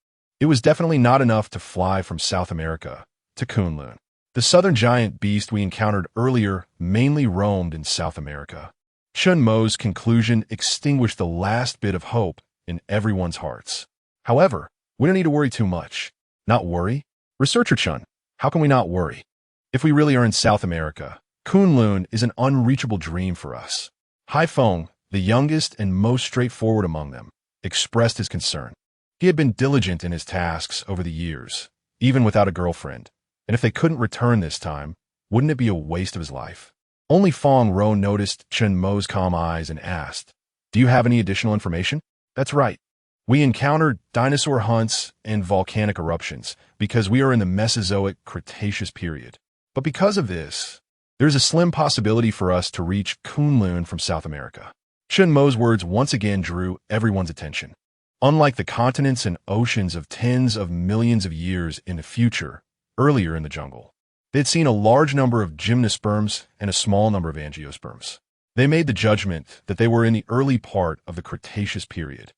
it was definitely not enough to fly from South America to Kunlun. The southern giant beast we encountered earlier mainly roamed in South America. Chen Mo's conclusion extinguished the last bit of hope in everyone's hearts. However, we don't need to worry too much. Not worry? Researcher Chen, how can we not worry? If we really are in South America, Kunlun is an unreachable dream for us. Hai Feng, the youngest and most straightforward among them, expressed his concern. He had been diligent in his tasks over the years, even without a girlfriend. And if they couldn't return this time, wouldn't it be a waste of his life? Only Fong Ro noticed Chen Mo's calm eyes and asked, "Do you have any additional information?" "That's right. We encountered dinosaur hunts and volcanic eruptions because we are in the Mesozoic Cretaceous period. But because of this, there's a slim possibility for us to reach Kunlun from South America." Chen Mo's words once again drew everyone's attention. Unlike the continents and oceans of tens of millions of years in the future, earlier in the jungle, they had seen a large number of gymnosperms and a small number of angiosperms. They made the judgment that they were in the early part of the Cretaceous period.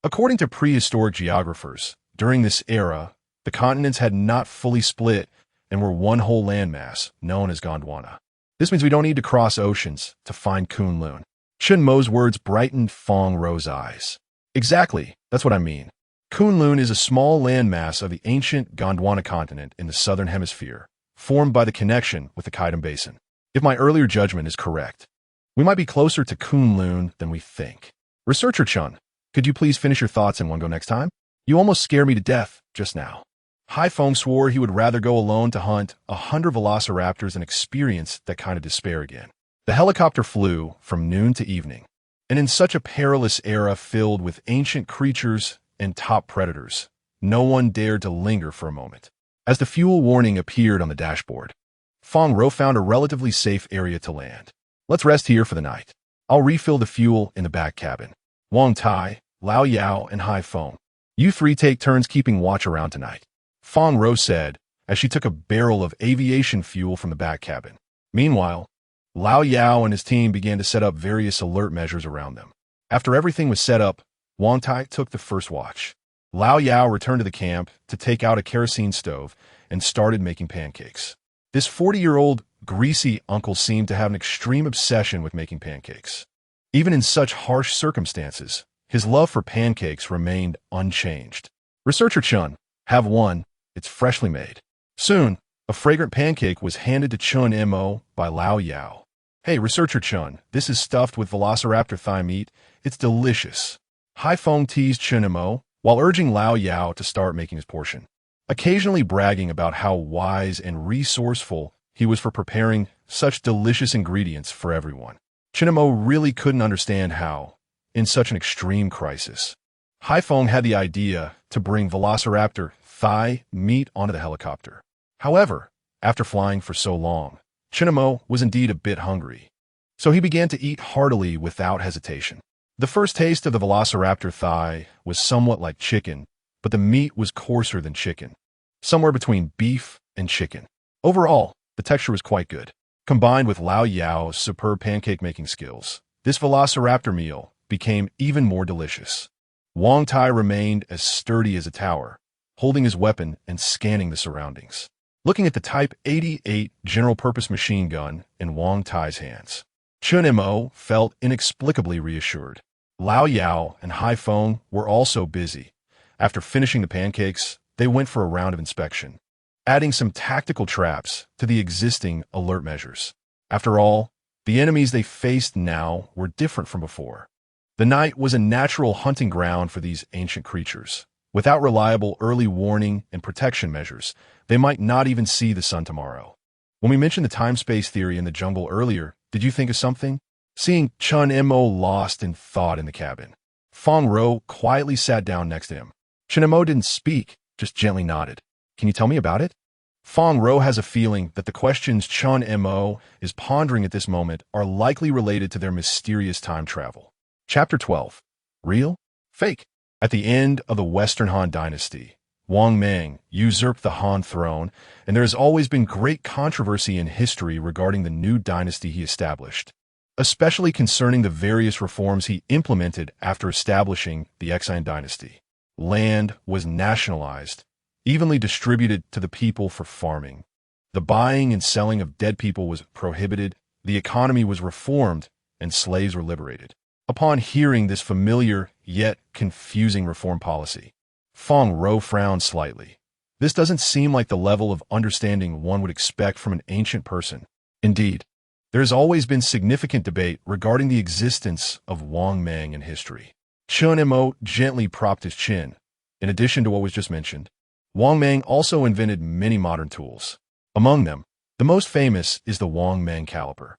According to prehistoric geographers, during this era, the continents had not fully split and were one whole landmass, known as Gondwana. This means we don't need to cross oceans to find Kunlun. Chen Mo's words brightened Fong Ro's eyes. Exactly, that's what I mean. Kunlun is a small landmass of the ancient Gondwana continent in the southern hemisphere, formed by the connection with the Kaidam Basin. If my earlier judgment is correct, we might be closer to Kunlun than we think. Researcher Chen, could you please finish your thoughts and one go next time? You almost scared me to death just now. Hai Feng swore he would rather go alone to hunt 100 velociraptors and experience that kind of despair again. The helicopter flew from noon to evening, and in such a perilous era filled with ancient creatures and top predators, no one dared to linger for a moment. As the fuel warning appeared on the dashboard, Fong Ro found a relatively safe area to land. "Let's rest here for the night. I'll refill the fuel in the back cabin. Wang Tai, Lao Yao, and Hai Feng, you 3 take turns keeping watch around tonight," Fong Ro said as she took a barrel of aviation fuel from the back cabin. Meanwhile, Lao Yao and his team began to set up various alert measures around them. After everything was set up, Wang Tai took the first watch. Lao Yao returned to the camp to take out a kerosene stove and started making pancakes. This 40-year-old greasy uncle seemed to have an extreme obsession with making pancakes. Even in such harsh circumstances, his love for pancakes remained unchanged. Researcher Chen, have one, it's freshly made. Soon, a fragrant pancake was handed to Chen Mo by Lao Yao. Hey, Researcher Chen, this is stuffed with velociraptor thigh meat. It's delicious. Haifeng teased Chen Mo while urging Lao Yao to start making his portion, occasionally bragging about how wise and resourceful he was for preparing such delicious ingredients for everyone. Chen Mo really couldn't understand how, in such an extreme crisis, Haifeng had the idea to bring velociraptor thigh meat onto the helicopter. However, after flying for so long, Chen Mo was indeed a bit hungry, so he began to eat heartily without hesitation. The first taste of the velociraptor thigh was somewhat like chicken, but the meat was coarser than chicken, somewhere between beef and chicken. Overall, the texture was quite good. Combined with Lao Yao's superb pancake-making skills, this velociraptor meal became even more delicious. Wang Tai remained as sturdy as a tower, holding his weapon and scanning the surroundings. Looking at the Type 88 general-purpose machine gun in Wang Tai's hands, Chen Mo felt inexplicably reassured. Lao Yao and Haifeng were also busy. After finishing the pancakes, they went for a round of inspection, adding some tactical traps to the existing alert measures. After all, the enemies they faced now were different from before. The night was a natural hunting ground for these ancient creatures. Without reliable early warning and protection measures, they might not even see the sun tomorrow. When we mentioned the time-space theory in the jungle earlier, did you think of something? Seeing Chen Mo lost in thought in the cabin, Feng Ro quietly sat down next to him. Chen Mo didn't speak, just gently nodded. Can you tell me about it? Feng Ro has a feeling that the questions Chen Mo is pondering at this moment are likely related to their mysterious time travel. Chapter 12. Real? Fake? At the end of the Western Han Dynasty, Wang Mang usurped the Han throne, and there has always been great controversy in history regarding the new dynasty he established, especially concerning the various reforms he implemented after establishing the Exine dynasty. Land was nationalized, evenly distributed to the people for farming. The buying and selling of dead people was prohibited, the economy was reformed, and slaves were liberated. Upon hearing this familiar yet confusing reform policy, Feng Ro frowned slightly. This doesn't seem like the level of understanding one would expect from an ancient person. Indeed, there has always been significant debate regarding the existence of Wang Mang in history. Chen Mo gently propped his chin. In addition to what was just mentioned, Wang Mang also invented many modern tools. Among them, the most famous is the Wang Mang caliper,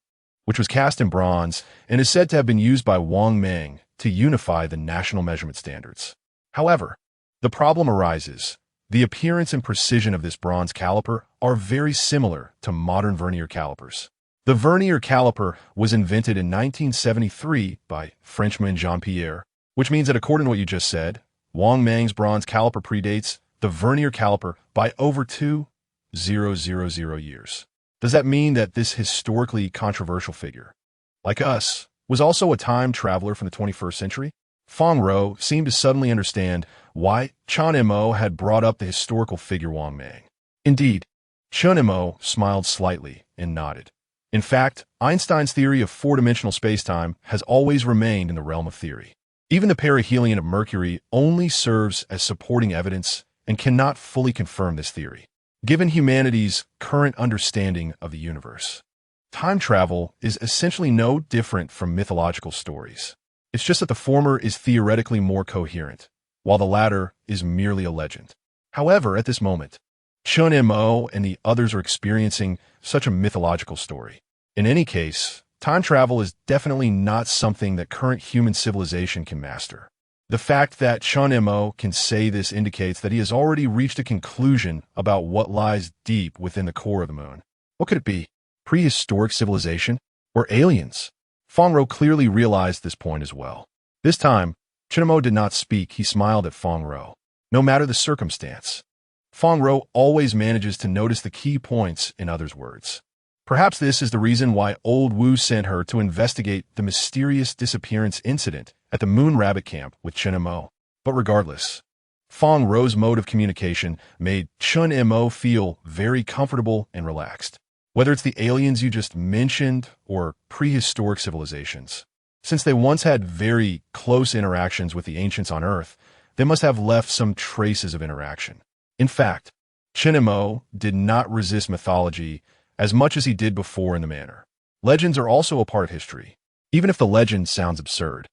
which was cast in bronze and is said to have been used by Wang Mang to unify the national measurement standards. However, the problem arises. The appearance and precision of this bronze caliper are very similar to modern vernier calipers. The vernier caliper was invented in 1973 by Frenchman Jean-Pierre, which means that according to what you just said, Wang Mang's bronze caliper predates the vernier caliper by over 2,000 years. Does that mean that this historically controversial figure, like us, was also a time traveler from the 21st century? Feng Ro seemed to suddenly understand why Chen Mo had brought up the historical figure Wang Mang. Indeed, Chen Mo smiled slightly and nodded. In fact, Einstein's theory of four-dimensional spacetime has always remained in the realm of theory. Even the perihelion of Mercury only serves as supporting evidence and cannot fully confirm this theory, given humanity's current understanding of the universe. Time travel is essentially no different from mythological stories. It's just that the former is theoretically more coherent, while the latter is merely a legend. However, at this moment, Chen Mo and the others are experiencing such a mythological story. In any case, time travel is definitely not something that current human civilization can master. The fact that Chen Mo can say this indicates that he has already reached a conclusion about what lies deep within the core of the moon. What could it be? Prehistoric civilization? Or aliens? Feng Ro clearly realized this point as well. This time, Chen Mo did not speak. He smiled at Feng Ro. No matter the circumstance, Feng Ro always manages to notice the key points in others' words. Perhaps this is the reason why Old Wu sent her to investigate the mysterious disappearance incident at the Moon Rabbit Camp with Chen Mo. But regardless, Fong Ro's mode of communication made Chen Mo feel very comfortable and relaxed. Whether it's the aliens you just mentioned or prehistoric civilizations. Since they once had very close interactions with the ancients on Earth, they must have left some traces of interaction. In fact, Chen Mo did not resist mythology as much as he did before in the manner. Legends are also a part of history. Even if the legend sounds absurd,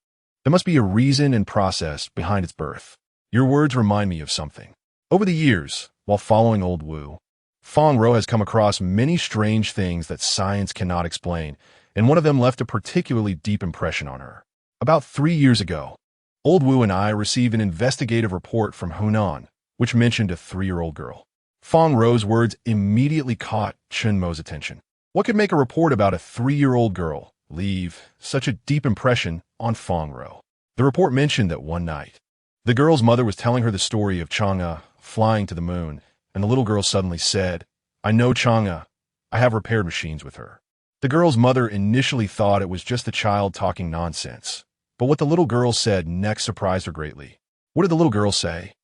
there must be a reason and process behind its birth. Your words remind me of something. Over the years, while following Old Wu, Fong Ro has come across many strange things that science cannot explain, and one of them left a particularly deep impression on her. About 3 years ago, Old Wu and I received an investigative report from Hunan, which mentioned a 3-year-old girl. Fong Ro's words immediately caught Chen Mo's attention. What could make a report about a 3-year-old girl leave such a deep impression on Fong Ro? The report mentioned that one night, the girl's mother was telling her the story of Chang'e flying to the moon, and the little girl suddenly said, "I know Chang'e. I have repaired machines with her." The girl's mother initially thought it was just the child talking nonsense, but what the little girl said next surprised her greatly. What did the little girl say?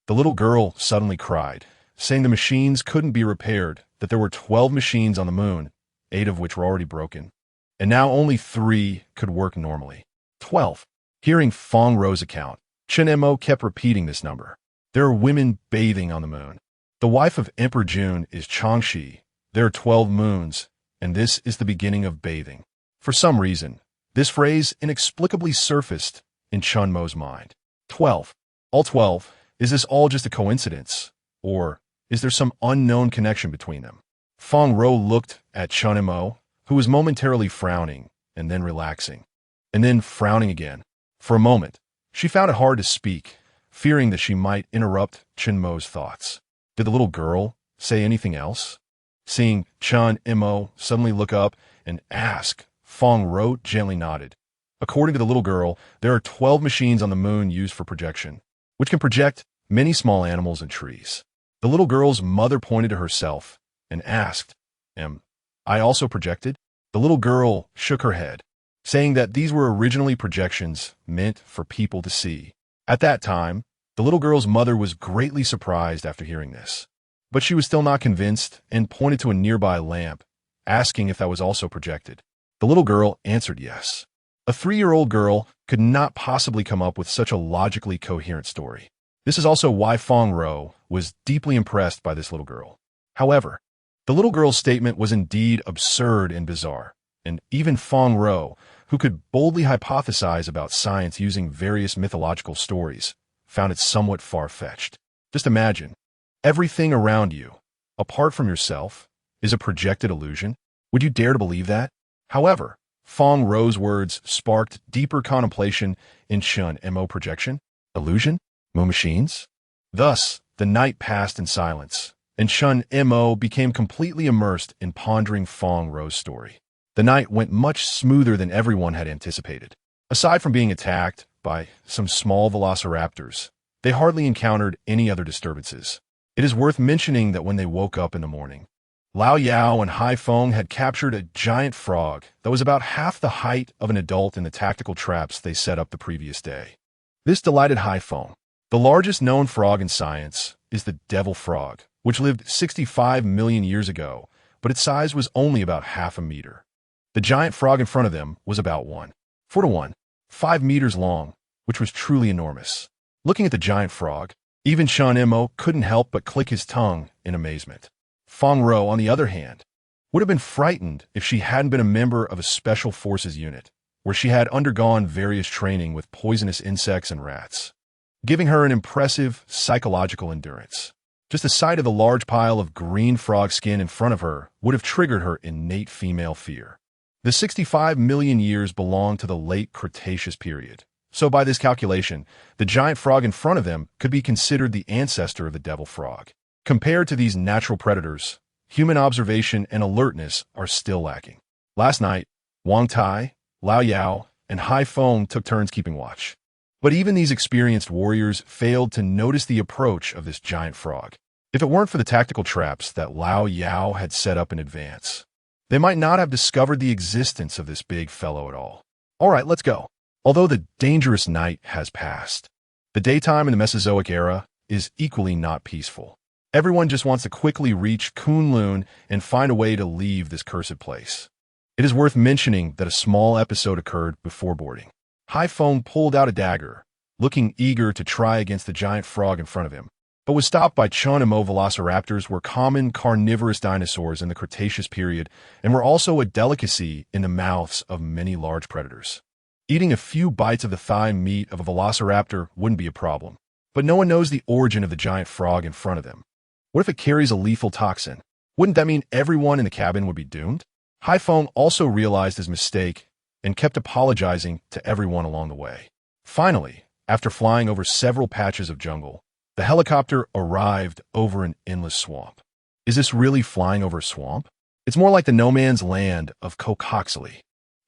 The little girl suddenly cried, saying the machines couldn't be repaired, that there were 12 machines on the moon, 8 of which were already broken, and now only 3 could work normally. 12. Hearing Fong Ro's account, Chen Mo kept repeating this number. There are women bathing on the moon. The wife of Emperor Jun is Changxi. There are 12 moons, and this is the beginning of bathing. For some reason, this phrase inexplicably surfaced in Chen Mo's mind. 12. All 12. Is this all just a coincidence? Or is there some unknown connection between them? Fong Ro looked at Chen Mo, who was momentarily frowning, and then relaxing, and then frowning again. For a moment, she found it hard to speak, fearing that she might interrupt Chen Mo's thoughts. Did the little girl say anything else? Seeing Chen Mo suddenly look up and ask, Fong Ro gently nodded. According to the little girl, there are 12 machines on the moon used for projection, which can project many small animals and trees. The little girl's mother pointed to herself and asked, Am I also projected? The little girl shook her head, saying that these were originally projections meant for people to see. At that time, the little girl's mother was greatly surprised after hearing this, but she was still not convinced and pointed to a nearby lamp, asking if that was also projected. The little girl answered yes. A 3-year-old girl could not possibly come up with such a logically coherent story. This is also why Fong Ro was deeply impressed by this little girl. However, the little girl's statement was indeed absurd and bizarre, and even Fong Ro, who could boldly hypothesize about science using various mythological stories, found it somewhat far-fetched. Just imagine, everything around you, apart from yourself, is a projected illusion. Would you dare to believe that? However, Fong Ro's words sparked deeper contemplation in Chen Mo projection. Illusion? Moon machines? Thus, the night passed in silence, and Chen Mo became completely immersed in pondering Fong Ro's story. The night went much smoother than everyone had anticipated. Aside from being attacked by some small velociraptors, they hardly encountered any other disturbances. It is worth mentioning that when they woke up in the morning, Lao Yao and Hai Feng had captured a giant frog that was about half the height of an adult in the tactical traps they set up the previous day. This delighted Hai Feng. The largest known frog in science is the devil frog, which lived 65 million years ago, but its size was only about half a meter. The giant frog in front of them was about 1:1, 5 meters long, which was truly enormous. Looking at the giant frog, even Chen Mo couldn't help but click his tongue in amazement. Fong Ro, on the other hand, would have been frightened if she hadn't been a member of a special forces unit, where she had undergone various training with poisonous insects and rats, giving her an impressive psychological endurance. Just the sight of the large pile of green frog skin in front of her would have triggered her innate female fear. The 65 million years belong to the late Cretaceous period, so by this calculation, the giant frog in front of them could be considered the ancestor of the devil frog. Compared to these natural predators, human observation and alertness are still lacking. Last night, Wang Tai, Lao Yao, and Hai Feng took turns keeping watch. But even these experienced warriors failed to notice the approach of this giant frog. If it weren't for the tactical traps that Lao Yao had set up in advance, They might not have discovered the existence of this big fellow at all. All right, let's go. Although the dangerous night has passed, the daytime in the Mesozoic era is equally not peaceful. Everyone just wants to quickly reach Kunlun and find a way to leave this cursed place. It is worth mentioning that a small episode occurred before boarding. Haifeng pulled out a dagger, looking eager to try against the giant frog in front of him, but was stopped by Chen Mo. Velociraptors were common carnivorous dinosaurs in the Cretaceous period and were also a delicacy in the mouths of many large predators. Eating a few bites of the thigh meat of a velociraptor wouldn't be a problem, but no one knows the origin of the giant frog in front of them. What if it carries a lethal toxin? Wouldn't that mean everyone in the cabin would be doomed? Haifeng also realized his mistake and kept apologizing to everyone along the way. Finally, after flying over several patches of jungle, the helicopter arrived over an endless swamp. Is this really flying over a swamp? It's more like the no man's land of Kokoxley.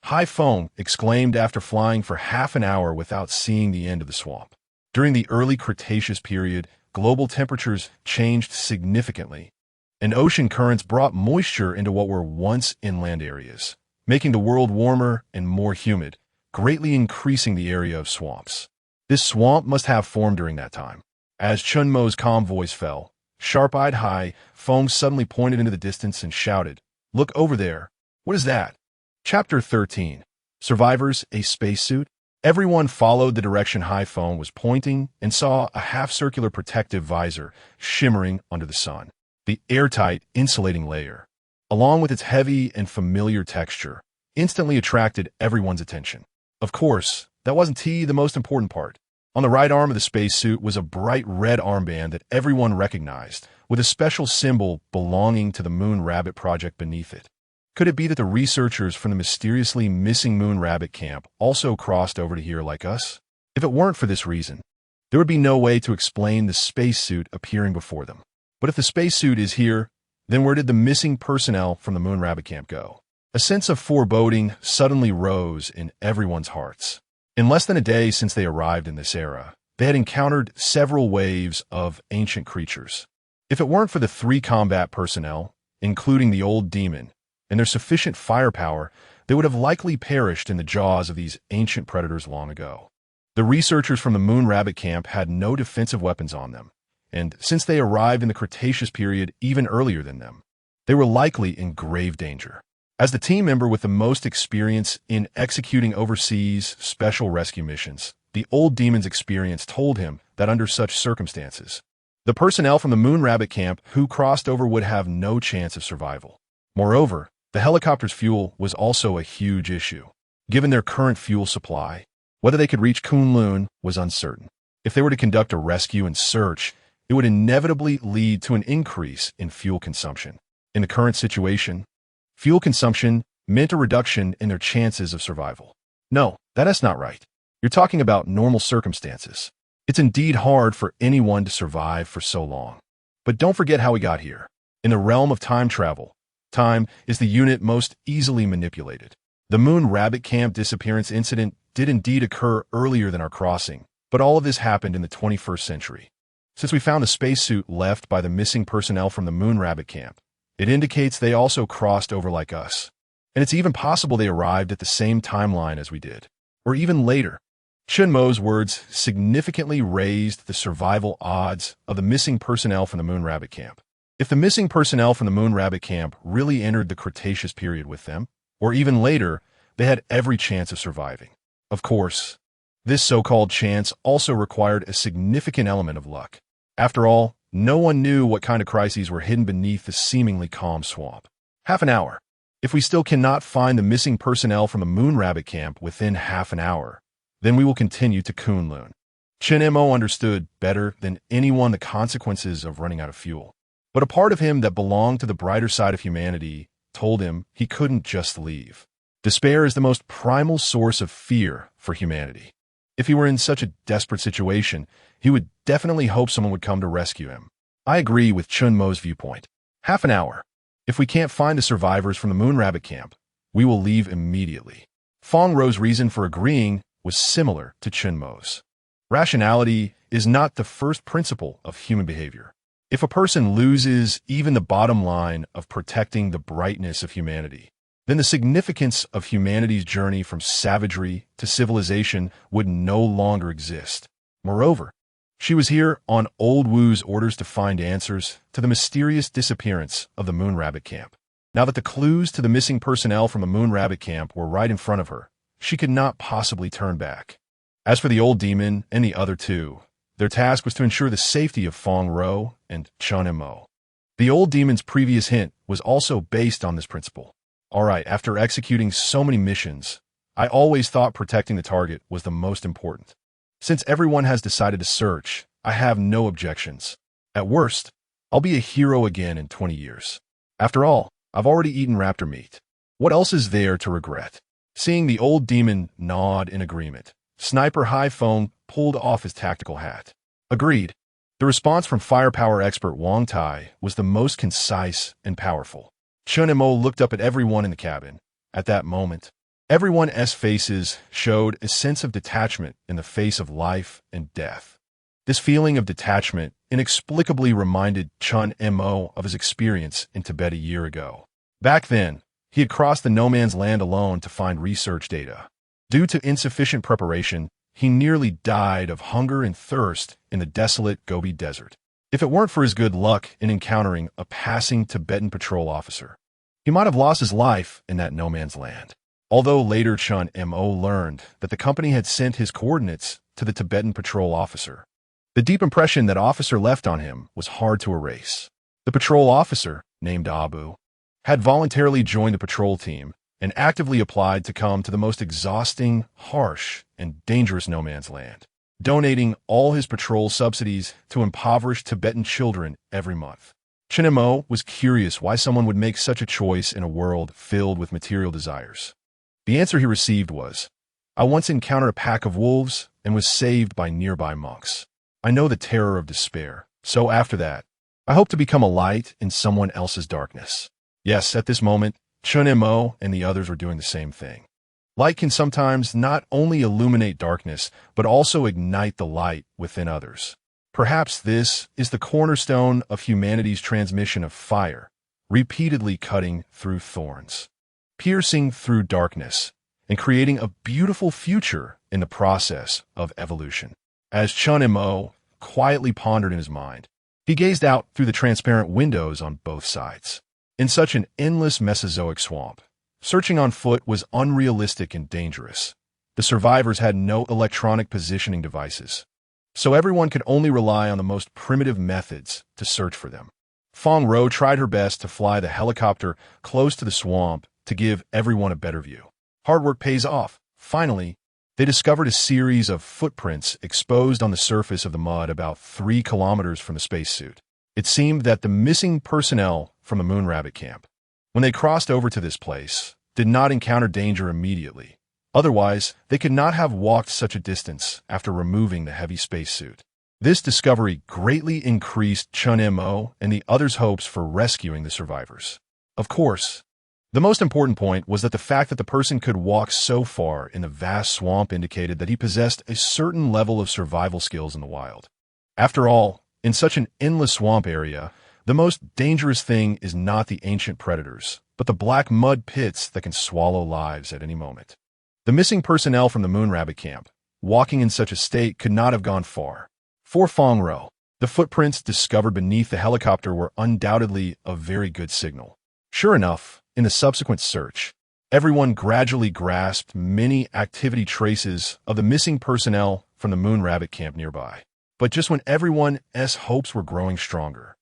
Haifeng exclaimed after flying for half an hour without seeing the end of the swamp. During the early Cretaceous period, global temperatures changed significantly, and ocean currents brought moisture into what were once inland areas, making the world warmer and more humid, greatly increasing the area of swamps. This swamp must have formed during that time. As Chen Mo's calm voice fell, sharp-eyed Haifeng suddenly pointed into the distance and shouted, "Look over there. What is that?" Chapter 13. Survivors, a spacesuit? Everyone followed the direction Haifeng was pointing and saw a half-circular protective visor shimmering under the sun. The airtight, insulating layer, along with its heavy and familiar texture, instantly attracted everyone's attention. Of course, that wasn't the most important part. On the right arm of the spacesuit was a bright red armband that everyone recognized, with a special symbol belonging to the Moon Rabbit Project beneath it. Could it be that the researchers from the mysteriously missing Moon Rabbit camp also crossed over to here like us? If it weren't for this reason, there would be no way to explain the spacesuit appearing before them. But if the spacesuit is here, then where did the missing personnel from the Moon Rabbit camp go? A sense of foreboding suddenly rose in everyone's hearts. In less than a day since they arrived in this era, they had encountered several waves of ancient creatures. If it weren't for the 3 combat personnel, including the old demon, and their sufficient firepower, they would have likely perished in the jaws of these ancient predators long ago. The researchers from the Moon Rabbit camp had no defensive weapons on them, and since they arrived in the Cretaceous period even earlier than them, they were likely in grave danger. As the team member with the most experience in executing overseas special rescue missions, the old demon's experience told him that under such circumstances, the personnel from the Moon Rabbit camp who crossed over would have no chance of survival. Moreover, the helicopter's fuel was also a huge issue. Given their current fuel supply, whether they could reach Kunlun was uncertain. If they were to conduct a rescue and search, it would inevitably lead to an increase in fuel consumption. In the current situation, fuel consumption meant a reduction in their chances of survival. No, that's not right. You're talking about normal circumstances. It's indeed hard for anyone to survive for so long. But don't forget how we got here. In the realm of time travel, time is the unit most easily manipulated. The Moon Rabbit camp disappearance incident did indeed occur earlier than our crossing, but all of this happened in the 21st century. Since we found the spacesuit left by the missing personnel from the Moon Rabbit camp, it indicates they also crossed over like us. And it's even possible they arrived at the same timeline as we did, or even later. Chen Mo's words significantly raised the survival odds of the missing personnel from the Moon Rabbit camp. If the missing personnel from the Moon Rabbit camp really entered the Cretaceous period with them, or even later, they had every chance of surviving. Of course, this so-called chance also required a significant element of luck. After all, no one knew what kind of crises were hidden beneath the seemingly calm swamp. Half an hour. If we still cannot find the missing personnel from the Moon Rabbit camp within half an hour, then we will continue to Kunlun. Chen Mo understood better than anyone the consequences of running out of fuel. But a part of him that belonged to the brighter side of humanity told him he couldn't just leave. Despair is the most primal source of fear for humanity. If he were in such a desperate situation, he would definitely hope someone would come to rescue him. I agree with Chen Mo's viewpoint. Half an hour. If we can't find the survivors from the Moon Rabbit camp, we will leave immediately. Feng Rou's reason for agreeing was similar to Chen Mo's. Rationality is not the first principle of human behavior. If a person loses even the bottom line of protecting the brightness of humanity, then the significance of humanity's journey from savagery to civilization would no longer exist. Moreover, she was here on Old Wu's orders to find answers to the mysterious disappearance of the Moon Rabbit Camp. Now that the clues to the missing personnel from the Moon Rabbit Camp were right in front of her, she could not possibly turn back. As for the old demon and the other two, their task was to ensure the safety of Fong Ro and Chen Mo. The old demon's previous hint was also based on this principle. Alright, after executing so many missions, I always thought protecting the target was the most important. Since everyone has decided to search, I have no objections. At worst, I'll be a hero again in 20 years. After all, I've already eaten raptor meat. What else is there to regret? Seeing the old demon nod in agreement, Sniper Haiphong pulled off his tactical hat. Agreed. The response from firepower expert Wang Tai was the most concise and powerful. Chen Mo looked up at everyone in the cabin. At that moment, everyone's faces showed a sense of detachment in the face of life and death. This feeling of detachment inexplicably reminded Chen Mo of his experience in Tibet a year ago. Back then, he had crossed the no man's land alone to find research data. Due to insufficient preparation, he nearly died of hunger and thirst in the desolate Gobi Desert. If it weren't for his good luck in encountering a passing Tibetan patrol officer, he might have lost his life in that no man's land. Although later Chen Mo learned that the company had sent his coordinates to the Tibetan patrol officer, the deep impression that officer left on him was hard to erase. The patrol officer, named Abu, had voluntarily joined the patrol team and actively applied to come to the most exhausting, harsh, and dangerous no man's land, donating all his patrol subsidies to impoverished Tibetan children every month. Chen Mo was curious why someone would make such a choice in a world filled with material desires. The answer he received was, "I once encountered a pack of wolves and was saved by nearby monks. I know the terror of despair, so after that, I hope to become a light in someone else's darkness." Yes, at this moment, Chen Mo and the others were doing the same thing. Light can sometimes not only illuminate darkness, but also ignite the light within others. Perhaps this is the cornerstone of humanity's transmission of fire, repeatedly cutting through thorns, piercing through darkness, and creating a beautiful future in the process of evolution. As Chen Mo quietly pondered in his mind, he gazed out through the transparent windows on both sides. In such an endless Mesozoic swamp, searching on foot was unrealistic and dangerous. The survivors had no electronic positioning devices, so everyone could only rely on the most primitive methods to search for them. Fong Ro tried her best to fly the helicopter close to the swamp to give everyone a better view. Hard work pays off. Finally, they discovered a series of footprints exposed on the surface of the mud about 3 kilometers from the spacesuit. It seemed that the missing personnel from the Moon Rabbit Camp, when they crossed over to this place, did not encounter danger immediately. Otherwise, they could not have walked such a distance after removing the heavy spacesuit. This discovery greatly increased Chen Mo and the others' hopes for rescuing the survivors. Of course, the most important point was that the fact that the person could walk so far in the vast swamp indicated that he possessed a certain level of survival skills in the wild. After all, in such an endless swamp area, the most dangerous thing is not the ancient predators, but the black mud pits that can swallow lives at any moment. The missing personnel from the Moon Rabbit Camp, walking in such a state, could not have gone far. For Fong Ro, the footprints discovered beneath the helicopter were undoubtedly a very good signal. Sure enough, in the subsequent search, everyone gradually grasped many activity traces of the missing personnel from the Moon Rabbit Camp nearby. But just when everyone's hopes were growing stronger,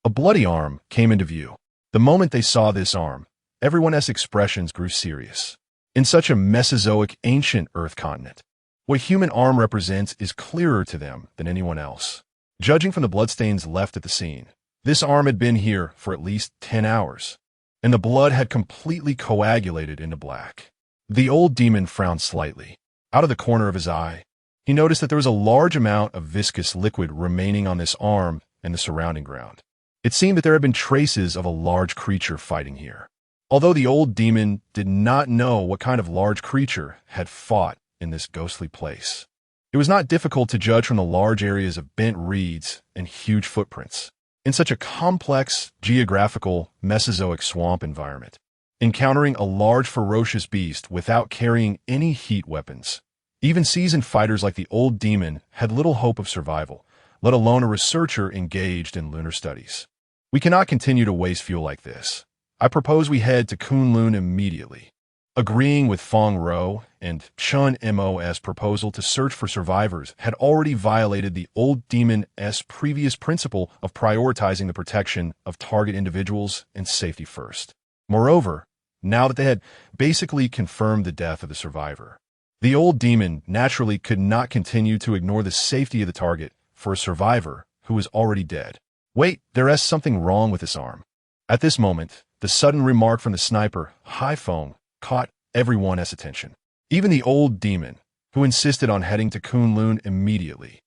a bloody arm came into view. The moment they saw this arm, everyone's expressions grew serious. In such a Mesozoic ancient Earth continent, what human arm represents is clearer to them than anyone else. Judging from the bloodstains left at the scene, this arm had been here for at least 10 hours, and the blood had completely coagulated into black. The old demon frowned slightly. Out of the corner of his eye, he noticed that there was a large amount of viscous liquid remaining on this arm and the surrounding ground. It seemed that there had been traces of a large creature fighting here. Although the old demon did not know what kind of large creature had fought in this ghostly place, it was not difficult to judge from the large areas of bent reeds and huge footprints. in such a complex geographical Mesozoic swamp environment. Encountering a large ferocious beast without carrying any heat weapons. Even seasoned fighters like the old demon had little hope of survival, let alone a researcher engaged in lunar studies. We cannot continue to waste fuel like this. I propose we head to Kunlun immediately. Agreeing with Fong Ro and Chen Mo's proposal to search for survivors had already violated the old demon's previous principle of prioritizing the protection of target individuals and safety first. Moreover, now that they had basically confirmed the death of the survivor, the old demon naturally could not continue to ignore the safety of the target for a survivor who was already dead. Wait, there is something wrong with this arm. At this moment, the sudden remark from the sniper, Hai Feng, caught everyone's attention. Even the old demon, who insisted on heading to Kunlun immediately.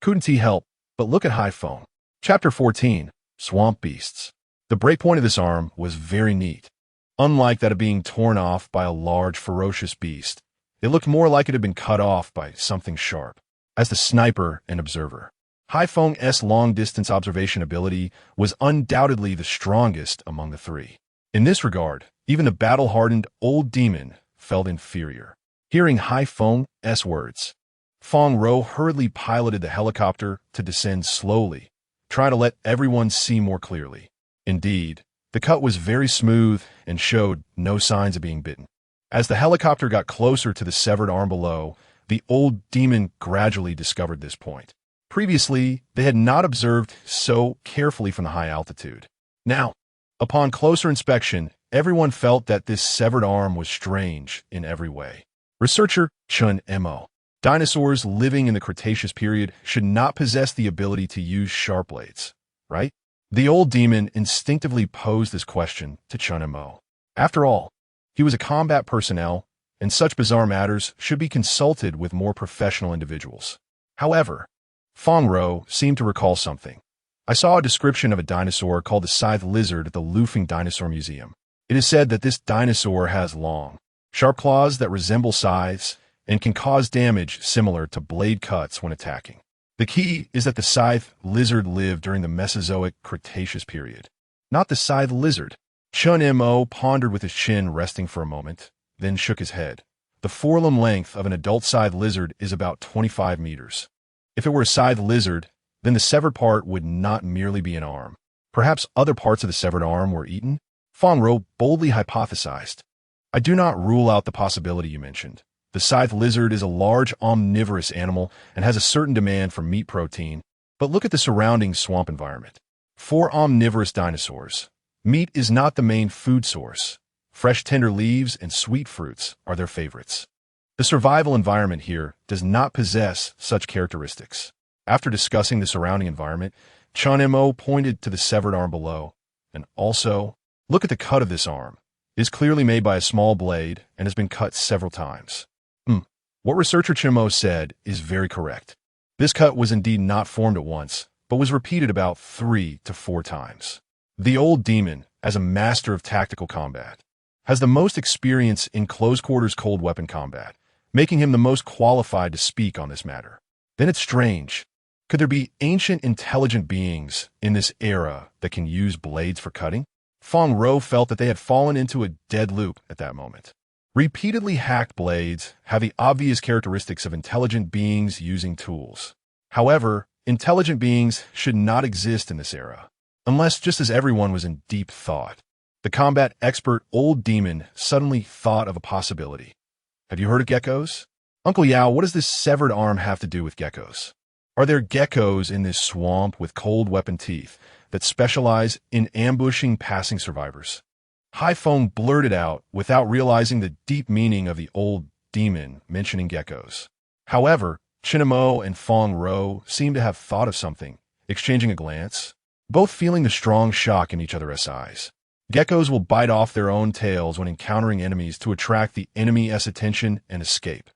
Couldn't he help but look at Hai Feng? Chapter 14, Swamp Beasts. The breakpoint of this arm was very neat. Unlike that of being torn off by a large, ferocious beast, it looked more like it had been cut off by something sharp. As the sniper and observer, Hai Feng's long-distance observation ability was undoubtedly the strongest among the three. In this regard, even the battle-hardened old demon felt inferior. Hearing Hai Feng's words, Fong Ro hurriedly piloted the helicopter to descend slowly, trying to let everyone see more clearly. Indeed, the cut was very smooth and showed no signs of being bitten. As the helicopter got closer to the severed arm below, the old demon gradually discovered this point. Previously, they had not observed so carefully from the high altitude. Now, upon closer inspection, everyone felt that this severed arm was strange in every way. Researcher Chen Mo. Dinosaurs living in the Cretaceous period should not possess the ability to use sharp blades, right? The old demon instinctively posed this question to Chen Mo. After all, he was a combat personnel, and such bizarre matters should be consulted with more professional individuals. However, Fong Ro seemed to recall something. I saw a description of a dinosaur called the scythe lizard at the Lufeng Dinosaur Museum. It is said that this dinosaur has long, sharp claws that resemble scythes and can cause damage similar to blade cuts when attacking. The key is that the scythe lizard lived during the Mesozoic Cretaceous period, not the scythe lizard. Chen Mo pondered with his chin resting for a moment, then shook his head. The forelimb length of an adult scythe lizard is about 25 meters. If it were a scythe lizard, then the severed part would not merely be an arm. Perhaps other parts of the severed arm were eaten? Fong Ro boldly hypothesized. I do not rule out the possibility you mentioned. The scythe lizard is a large omnivorous animal and has a certain demand for meat protein, but look at the surrounding swamp environment. For omnivorous dinosaurs, meat is not the main food source. Fresh tender leaves and sweet fruits are their favorites. The survival environment here does not possess such characteristics. After discussing the surrounding environment, Chen Mo pointed to the severed arm below, and also, look at the cut of this arm. It is clearly made by a small blade and has been cut several times. What researcher Chen Mo said is very correct. This cut was indeed not formed at once, but was repeated about 3 to 4 times. The old demon, as a master of tactical combat, has the most experience in close-quarters cold weapon combat, making him the most qualified to speak on this matter. Then it's strange. Could there be ancient intelligent beings in this era that can use blades for cutting? Fong Ro felt that they had fallen into a dead loop at that moment. Repeatedly hacked blades have the obvious characteristics of intelligent beings using tools. However, intelligent beings should not exist in this era, unless just as everyone was in deep thought. The combat expert old demon suddenly thought of a possibility. Have you heard of geckos? Uncle Yao, what does this severed arm have to do with geckos? Are there geckos in this swamp with cold weapon teeth that specialize in ambushing passing survivors? Hai Feng blurted out without realizing the deep meaning of the old demon mentioning geckos. However, Chen Mo and Fong Ro seemed to have thought of something, exchanging a glance, both feeling the strong shock in each other's eyes. Geckos will bite off their own tails when encountering enemies to attract the enemy's attention and escape.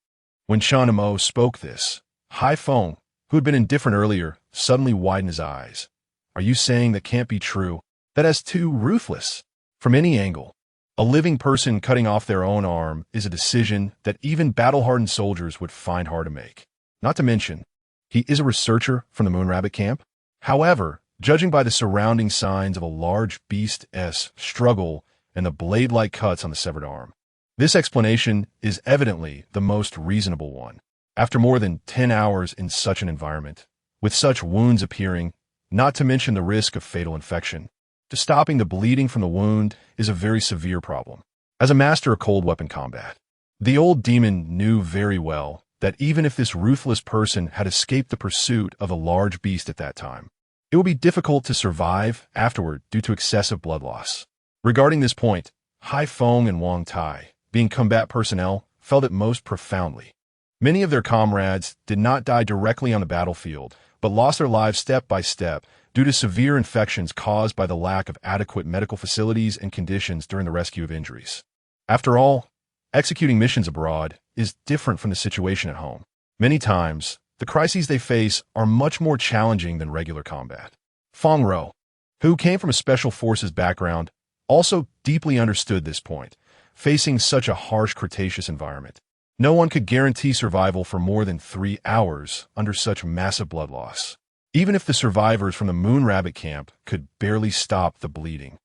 When Chen Mo spoke this, Hai Feng, who had been indifferent earlier, suddenly widened his eyes. Are you saying that can't be true? That is too ruthless. From any angle, a living person cutting off their own arm is a decision that even battle-hardened soldiers would find hard to make. Not to mention, he is a researcher from the Moon Rabbit camp. However, judging by the surrounding signs of a large beast's struggle and the blade-like cuts on the severed arm. This explanation is evidently the most reasonable one. After more than 10 hours in such an environment, with such wounds appearing, not to mention the risk of fatal infection, stopping the bleeding from the wound is a very severe problem. As a master of cold weapon combat, the old demon knew very well that even if this ruthless person had escaped the pursuit of a large beast at that time, it would be difficult to survive afterward due to excessive blood loss. Regarding this point, Hai Feng and Wang Tai, being combat personnel, felt it most profoundly. Many of their comrades did not die directly on the battlefield, but lost their lives step by step due to severe infections caused by the lack of adequate medical facilities and conditions during the rescue of injuries. After all, executing missions abroad is different from the situation at home. Many times, the crises they face are much more challenging than regular combat. Feng Ro, who came from a special forces background, also deeply understood this point. Facing such a harsh Cretaceous environment, no one could guarantee survival for more than 3 hours under such massive blood loss. Even if the survivors from the Moon Rabbit camp could barely stop the bleeding,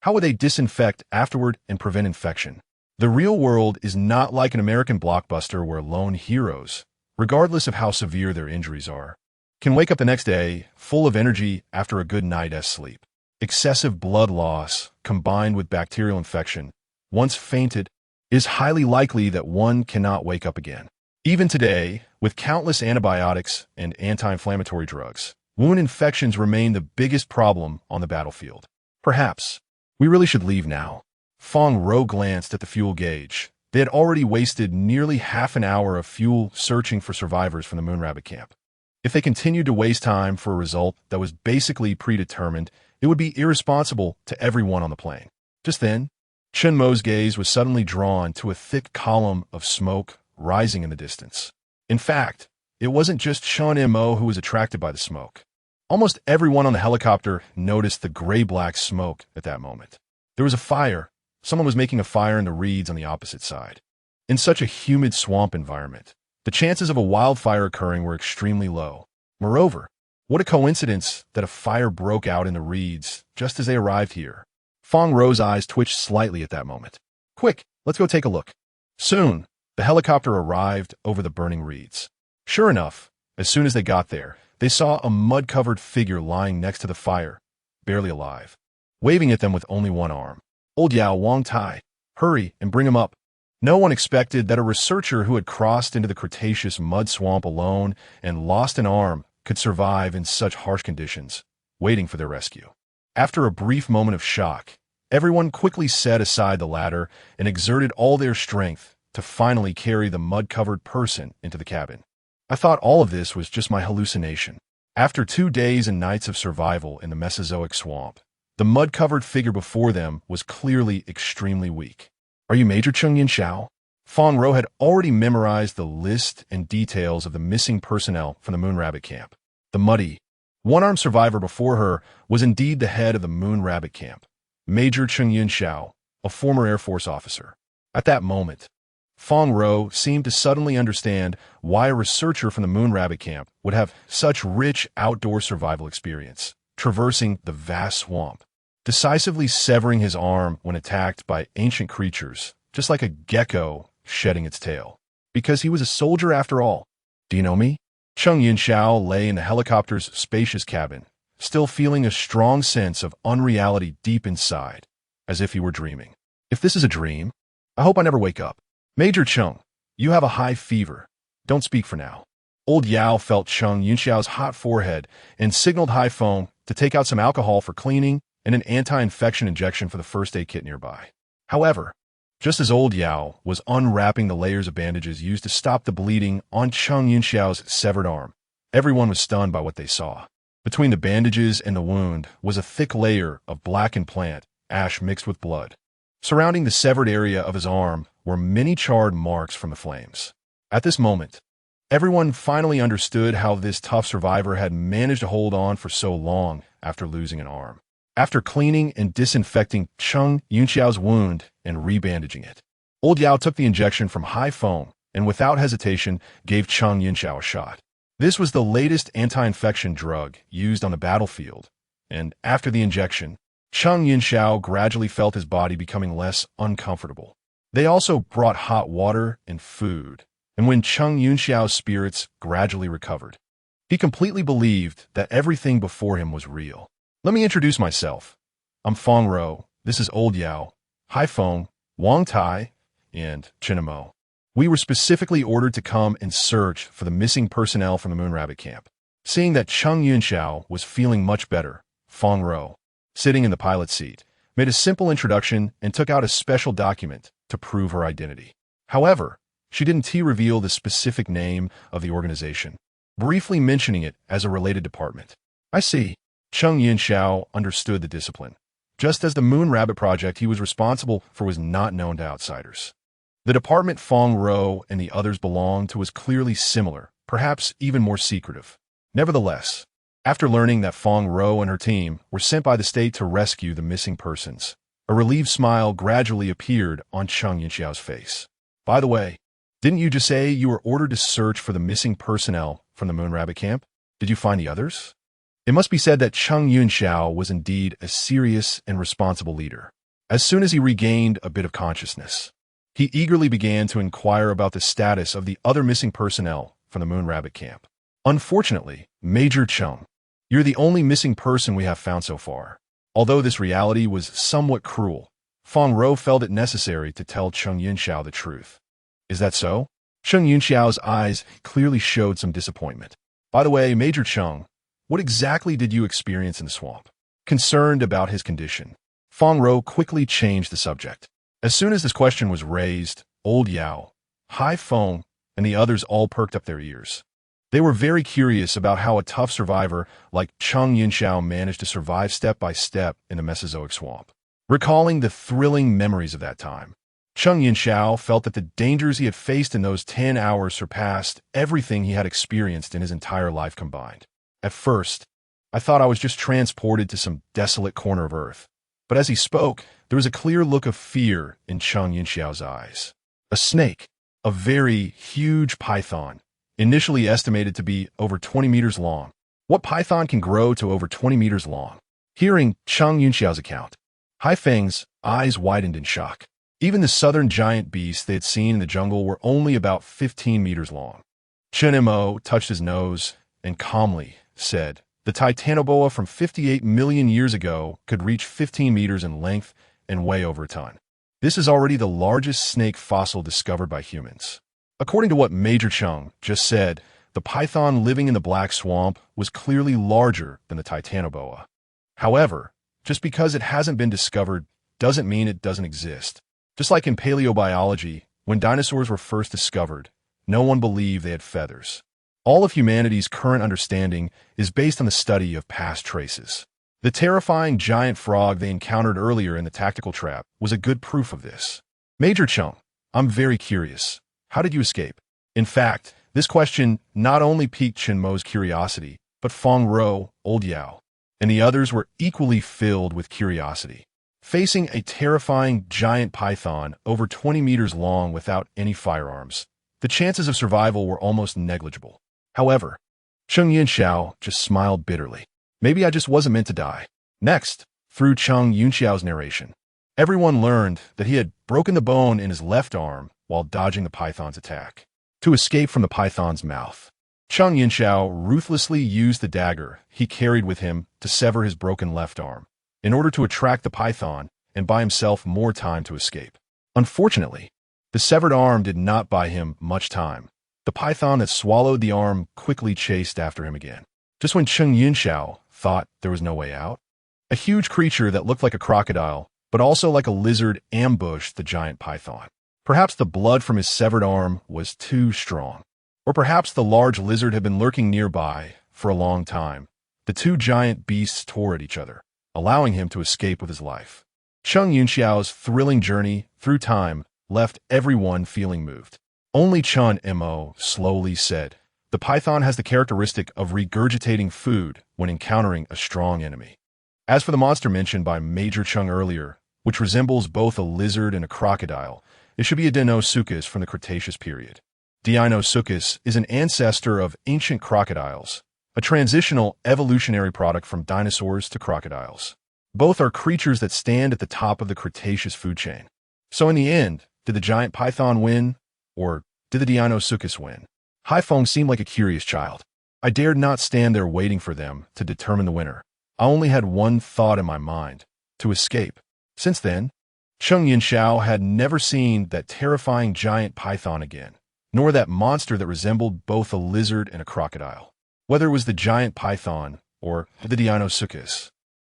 how would they disinfect afterward and prevent infection? The real world is not like an American blockbuster where lone heroes, regardless of how severe their injuries are, can wake up the next day full of energy after a good night's sleep. Excessive blood loss, combined with bacterial infection, once fainted, is highly likely that one cannot wake up again. Even today, with countless antibiotics and anti-inflammatory drugs, wound infections remain the biggest problem on the battlefield. Perhaps we really should leave now. Feng Ro glanced at the fuel gauge. They had already wasted nearly half an hour of fuel searching for survivors from the Moon Rabbit camp. If they continued to waste time for a result that was basically predetermined, it would be irresponsible to everyone on the plane. Just then, Chen Mo's gaze was suddenly drawn to a thick column of smoke rising in the distance. In fact, it wasn't just Chen Mo who was attracted by the smoke. Almost everyone on the helicopter noticed the gray-black smoke at that moment. There was a fire. Someone was making a fire in the reeds on the opposite side. In such a humid swamp environment, the chances of a wildfire occurring were extremely low. Moreover, what a coincidence that a fire broke out in the reeds just as they arrived here. Feng Ro's eyes twitched slightly at that moment. Quick, let's go take a look. Soon, the helicopter arrived over the burning reeds. Sure enough, as soon as they got there, they saw a mud-covered figure lying next to the fire, barely alive, waving at them with only one arm. Old Yao, Wang Tai, hurry and bring him up. No one expected that a researcher who had crossed into the Cretaceous mud swamp alone and lost an arm could survive in such harsh conditions, waiting for their rescue. After a brief moment of shock, everyone quickly set aside the ladder and exerted all their strength to finally carry the mud-covered person into the cabin. I thought all of this was just my hallucination. After 2 days and nights of survival in the Mesozoic swamp, the mud-covered figure before them was clearly extremely weak. Are you Major Chung Yin Xiao? Feng Ro had already memorized the list and details of the missing personnel from the Moon Rabbit camp. The muddy, one-armed survivor before her was indeed the head of the Moon Rabbit camp, Major Chung Yin Xiao, a former Air Force officer. At that moment, Feng Ro seemed to suddenly understand why a researcher from the Moon Rabbit camp would have such rich outdoor survival experience, traversing the vast swamp, decisively severing his arm when attacked by ancient creatures, just like a gecko shedding its tail. Because he was a soldier after all. Do you know me? Chung Yin Xiao lay in the helicopter's spacious cabin, still feeling a strong sense of unreality deep inside, as if he were dreaming. If this is a dream, I hope I never wake up. Major Chung, you have a high fever. Don't speak for now. Old Yao felt Chung Yin Xiao's hot forehead and signaled Hai Feng to take out some alcohol for cleaning and an anti-infection injection for the first aid kit nearby. However, just as Old Yao was unwrapping the layers of bandages used to stop the bleeding on Chung Yin Xiao's severed arm, everyone was stunned by what they saw. Between the bandages and the wound was a thick layer of blackened plant, ash mixed with blood. Surrounding the severed area of his arm were many charred marks from the flames. At this moment, everyone finally understood how this tough survivor had managed to hold on for so long after losing an arm. After cleaning and disinfecting Chung Yin Xiao's wound and rebandaging it, Old Yao took the injection from Hai Feng and without hesitation gave Chung Yin Xiao a shot. This was the latest anti-infection drug used on the battlefield, and after the injection, Cheng Yunxiao gradually felt his body becoming less uncomfortable. They also brought hot water and food, and when Cheng Yunxiao's spirits gradually recovered, he completely believed that everything before him was real. Let me introduce myself. I'm Feng Ro, this is Old Yao, Hai Feng, Wang Tai, and Chen Mo. We were specifically ordered to come and search for the missing personnel from the Moon Rabbit camp. Seeing that Cheng Yunxiao was feeling much better, Feng Ro, sitting in the pilot's seat, made a simple introduction and took out a special document to prove her identity. However, she didn't reveal the specific name of the organization, briefly mentioning it as a related department. I see. Cheng Yunxiao understood the discipline. Just as the Moon Rabbit project he was responsible for was not known to outsiders. The department Feng Ro and the others belonged to was clearly similar, perhaps even more secretive. Nevertheless, after learning that Feng Ro and her team were sent by the state to rescue the missing persons, a relieved smile gradually appeared on Cheng Yunxiao's face. By the way, didn't you just say you were ordered to search for the missing personnel from the Moon Rabbit camp? Did you find the others? It must be said that Cheng Yunxiao was indeed a serious and responsible leader. As soon as he regained a bit of consciousness, he eagerly began to inquire about the status of the other missing personnel from the Moon Rabbit camp. Unfortunately, Major Cheng, you're the only missing person we have found so far. Although this reality was somewhat cruel, Feng Ro felt it necessary to tell Cheng Yunxiao the truth. Is that so? Cheng Yunxiao's eyes clearly showed some disappointment. By the way, Major Cheng, what exactly did you experience in the swamp? Concerned about his condition, Feng Ro quickly changed the subject. As soon as this question was raised, Old Yao, Hai Feng, and the others all perked up their ears. They were very curious about how a tough survivor like Cheng Yunxiao managed to survive step by step in the Mesozoic swamp. Recalling the thrilling memories of that time, Cheng Yunxiao felt that the dangers he had faced in those 10 hours surpassed everything he had experienced in his entire life combined. At first, I thought I was just transported to some desolate corner of Earth. But as he spoke, there was a clear look of fear in Cheng Yunxiao's eyes. A snake, a very huge python, initially estimated to be over 20 meters long. What python can grow to over 20 meters long? Hearing Cheng Yunxiao's account, Hai Feng's eyes widened in shock. Even the southern giant beasts they had seen in the jungle were only about 15 meters long. Chen Mo touched his nose and calmly said, the Titanoboa from 58 million years ago could reach 15 meters in length and weigh over a ton. This is already the largest snake fossil discovered by humans. According to what Major Cheng just said, the python living in the Black Swamp was clearly larger than the Titanoboa. However, just because it hasn't been discovered doesn't mean it doesn't exist. Just like in paleobiology, when dinosaurs were first discovered, no one believed they had feathers. All of humanity's current understanding is based on the study of past traces. The terrifying giant frog they encountered earlier in the tactical trap was a good proof of this. Major Cheng, I'm very curious. How did you escape? In fact, this question not only piqued Chen Mo's curiosity, but Feng Ro, Old Yao, and the others were equally filled with curiosity. Facing a terrifying giant python over 20 meters long without any firearms, the chances of survival were almost negligible. However, Cheng Yunxiao just smiled bitterly. Maybe I just wasn't meant to die. Next, through Cheng Yunxiao's narration, everyone learned that he had broken the bone in his left arm while dodging the python's attack. To escape from the python's mouth, Cheng Yunxiao ruthlessly used the dagger he carried with him to sever his broken left arm, in order to attract the python and buy himself more time to escape. Unfortunately, the severed arm did not buy him much time. The python that swallowed the arm quickly chased after him again. Just when Cheng Yunxiao thought there was no way out, a huge creature that looked like a crocodile, but also like a lizard, ambushed the giant python. Perhaps the blood from his severed arm was too strong. Or perhaps the large lizard had been lurking nearby for a long time. The two giant beasts tore at each other, allowing him to escape with his life. Cheng Yunxiao's thrilling journey through time left everyone feeling moved. Only Chen Mo slowly said, the python has the characteristic of regurgitating food when encountering a strong enemy. As for the monster mentioned by Major Cheng earlier, which resembles both a lizard and a crocodile, it should be a Deinosuchus from the Cretaceous period. Deinosuchus is an ancestor of ancient crocodiles, a transitional evolutionary product from dinosaurs to crocodiles. Both are creatures that stand at the top of the Cretaceous food chain. So in the end, did the giant python win, or did the Deinosuchus win? Haifeng seemed like a curious child. I dared not stand there waiting for them to determine the winner. I only had one thought in my mind: to escape. Since then, Cheng Yinxiao had never seen that terrifying giant python again, nor that monster that resembled both a lizard and a crocodile. Whether it was the giant python or the Deinosuchus,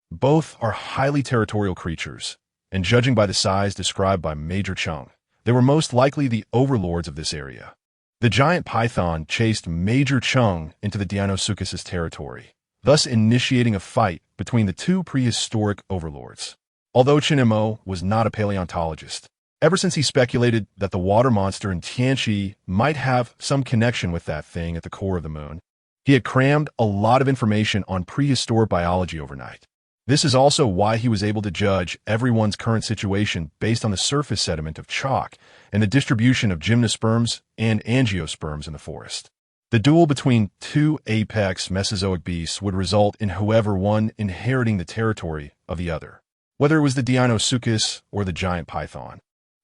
both are highly territorial creatures, and judging by the size described by Major Cheng, they were most likely the overlords of this area. The giant python chased Major Cheng into the Deinosuchus's territory, thus initiating a fight between the two prehistoric overlords. Although Chen Mo was not a paleontologist, ever since he speculated that the water monster in Tianqi might have some connection with that thing at the core of the moon, he had crammed a lot of information on prehistoric biology overnight. This is also why he was able to judge everyone's current situation based on the surface sediment of chalk and the distribution of gymnosperms and angiosperms in the forest. The duel between two apex Mesozoic beasts would result in whoever won inheriting the territory of the other, whether it was the Deinosuchus or the giant python.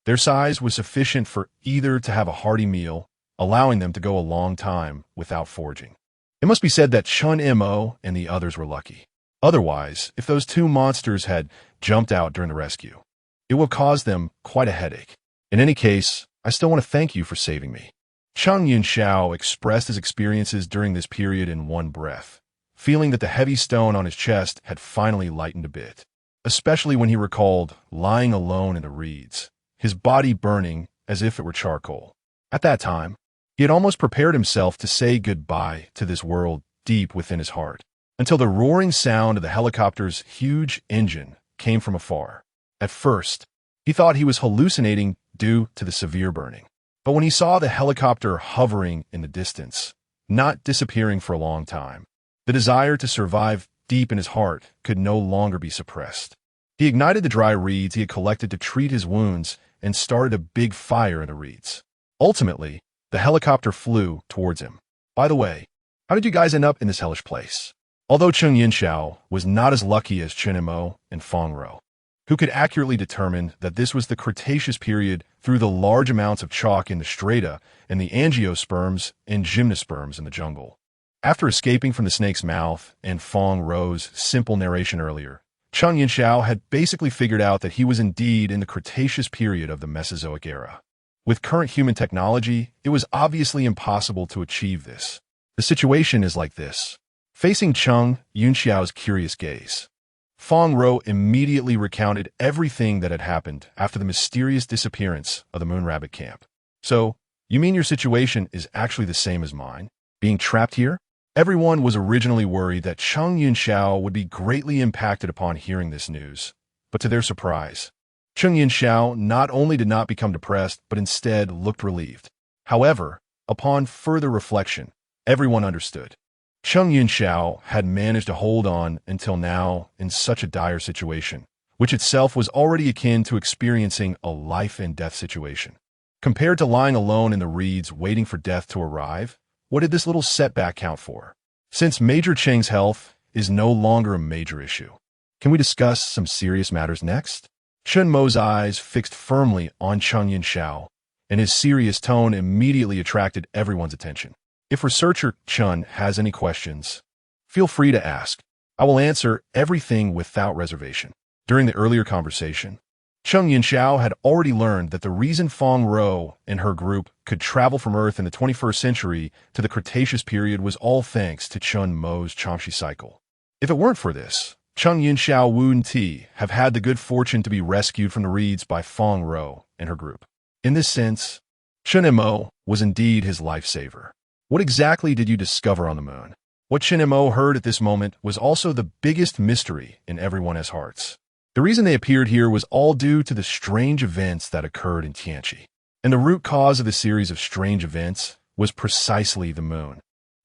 Their size was sufficient for either to have a hearty meal, allowing them to go a long time without foraging. It must be said that Chen Mo and the others were lucky. Otherwise, if those two monsters had jumped out during the rescue, it would have caused them quite a headache. In any case, I still want to thank you for saving me. Cheng Yinxiao expressed his experiences during this period in one breath, feeling that the heavy stone on his chest had finally lightened a bit, especially when he recalled lying alone in the reeds, his body burning as if it were charcoal. At that time, he had almost prepared himself to say goodbye to this world deep within his heart, until the roaring sound of the helicopter's huge engine came from afar. At first, he thought he was hallucinating due to the severe burning. But when he saw the helicopter hovering in the distance, not disappearing for a long time, the desire to survive deep in his heart could no longer be suppressed. He ignited the dry reeds he had collected to treat his wounds and started a big fire in the reeds. Ultimately, the helicopter flew towards him. By the way, how did you guys end up in this hellish place? Although Cheng Yinxiao was not as lucky as Chen Mo and Feng Rou, who could accurately determine that this was the Cretaceous period through the large amounts of chalk in the strata and the angiosperms and gymnosperms in the jungle. After escaping from the snake's mouth and Feng Rou's simple narration earlier, Cheng Yinxiao had basically figured out that he was indeed in the Cretaceous period of the Mesozoic era. With current human technology, it was obviously impossible to achieve this. The situation is like this. Facing Cheng Yinxiao's curious gaze, Feng Rou immediately recounted everything that had happened after the mysterious disappearance of the Moon Rabbit camp. So, you mean your situation is actually the same as mine? Being trapped here? Everyone was originally worried that Cheng Yinxiao would be greatly impacted upon hearing this news, but to their surprise, Cheng Yinxiao not only did not become depressed, but instead looked relieved. However, upon further reflection, everyone understood. Cheng Yinxiao had managed to hold on until now in such a dire situation, which itself was already akin to experiencing a life-and-death situation. Compared to lying alone in the reeds waiting for death to arrive, what did this little setback count for? Since Major Cheng's health is no longer a major issue, can we discuss some serious matters next? Chen Mo's eyes fixed firmly on Cheng Yinxiao, and his serious tone immediately attracted everyone's attention. If researcher Chen has any questions, feel free to ask. I will answer everything without reservation. During the earlier conversation, Cheng Yinxiao had already learned that the reason Feng Rou and her group could travel from Earth in the 21st century to the Cretaceous period was all thanks to Chen Mo's Changshi cycle. If it weren't for this, Cheng Yinxiao wouldn't have had the good fortune to be rescued from the reeds by Feng Rou and her group. In this sense, Chen Mo was indeed his lifesaver. What exactly did you discover on the moon? What Chen Mo heard at this moment was also the biggest mystery in everyone's hearts. The reason they appeared here was all due to the strange events that occurred in Tianqi. And the root cause of the series of strange events was precisely the moon.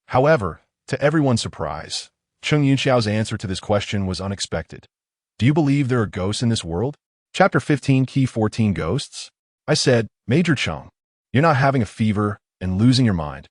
However, to everyone's surprise, Cheng Yinxiao's answer to this question was unexpected. Do you believe there are ghosts in this world? Chapter 15, Key 14 Ghosts? I said, Major Cheng, you're not having a fever and losing your mind,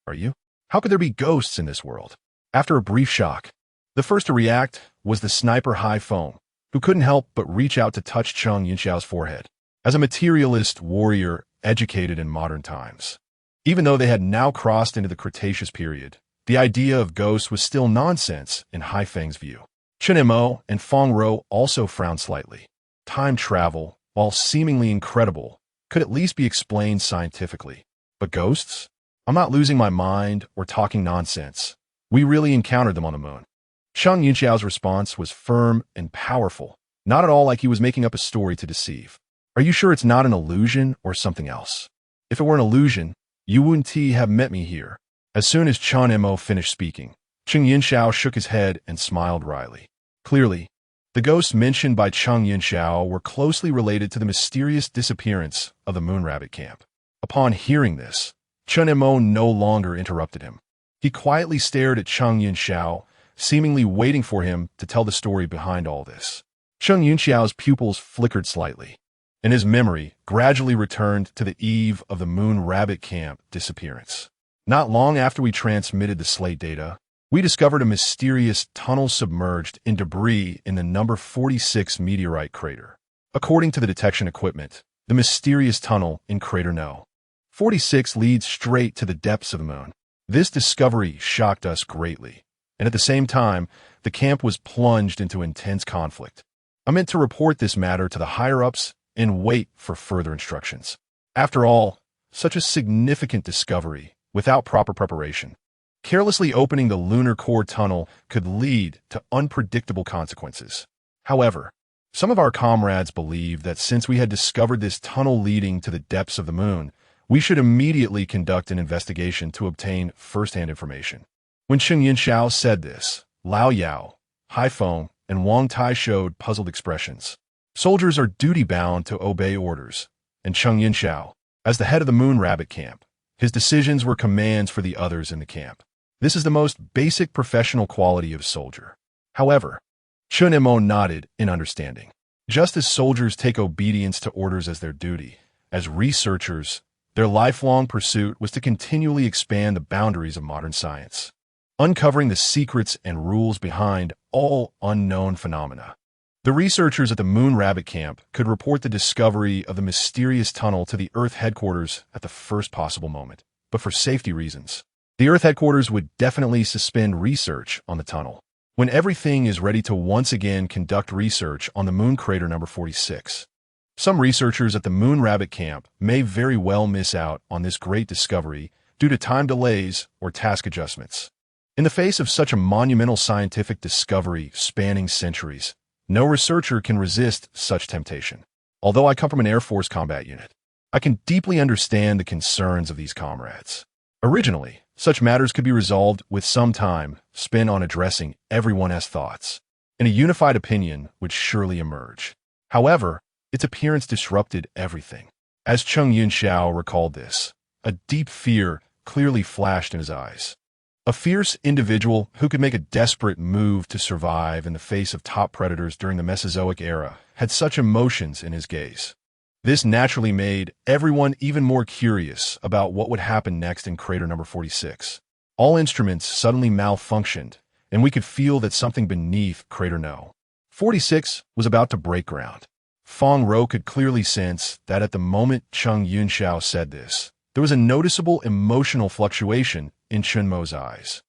are you? How could there be ghosts in this world? After a brief shock, the first to react was the sniper Hai Feng, who couldn't help but reach out to touch Cheng Yunxiao's forehead. As a materialist warrior educated in modern times, even though they had now crossed into the Cretaceous period, the idea of ghosts was still nonsense in Hai Feng's view. Chen Mo and Feng Ro also frowned slightly. Time travel, while seemingly incredible, could at least be explained scientifically. But ghosts? I'm not losing my mind or talking nonsense. We really encountered them on the moon. Cheng Yunxiao's response was firm and powerful, not at all like he was making up a story to deceive. Are you sure it's not an illusion or something else? If it were an illusion, you wouldn't have met me here. As soon as Chen Mo finished speaking, Cheng Yunxiao shook his head and smiled wryly. Clearly, the ghosts mentioned by Cheng Yunxiao were closely related to the mysterious disappearance of the Moon Rabbit camp. Upon hearing this, Chen Mo no longer interrupted him. He quietly stared at Cheng Yunxiao, seemingly waiting for him to tell the story behind all this. Cheng Yunxiao's pupils flickered slightly, and his memory gradually returned to the eve of the Moon Rabbit camp disappearance. Not long after we transmitted the slate data, we discovered a mysterious tunnel submerged in debris in the number 46 meteorite crater. According to the detection equipment, the mysterious tunnel in crater No. 46 leads straight to the depths of the moon. This discovery shocked us greatly, and at the same time, the camp was plunged into intense conflict. I meant to report this matter to the higher-ups and wait for further instructions. After all, such a significant discovery, without proper preparation, carelessly opening the lunar core tunnel could lead to unpredictable consequences. However, some of our comrades believed that since we had discovered this tunnel leading to the depths of the moon, we should immediately conduct an investigation to obtain first-hand information. When Cheng Yunxiao said this, Lao Yao, Hai Feng, and Wang Tai showed puzzled expressions. Soldiers are duty-bound to obey orders, and Cheng Yunxiao, as the head of the Moon Rabbit camp, his decisions were commands for the others in the camp. This is the most basic professional quality of soldier. However, Chen Mo nodded in understanding. Just as soldiers take obedience to orders as their duty, as researchers, their lifelong pursuit was to continually expand the boundaries of modern science, uncovering the secrets and rules behind all unknown phenomena. The researchers at the Moon Rabbit camp could report the discovery of the mysterious tunnel to the Earth headquarters at the first possible moment, but for safety reasons, the Earth headquarters would definitely suspend research on the tunnel when everything is ready to once again conduct research on the moon crater number 46. Some researchers at the Moon Rabbit camp may very well miss out on this great discovery due to time delays or task adjustments. In the face of such a monumental scientific discovery spanning centuries, no researcher can resist such temptation. Although I come from an Air Force combat unit, I can deeply understand the concerns of these comrades. Originally, such matters could be resolved with some time spent on addressing everyone's thoughts, and a unified opinion would surely emerge. However, its appearance disrupted everything. As Cheng Yunxiao recalled this, a deep fear clearly flashed in his eyes. A fierce individual who could make a desperate move to survive in the face of top predators during the Mesozoic era had such emotions in his gaze. This naturally made everyone even more curious about what would happen next in crater number 46. All instruments suddenly malfunctioned, and we could feel that something beneath crater No. 46 was about to break ground. Feng Ro could clearly sense that at the moment Cheng Yunxiao said this, there was a noticeable emotional fluctuation in Chen Mo's eyes.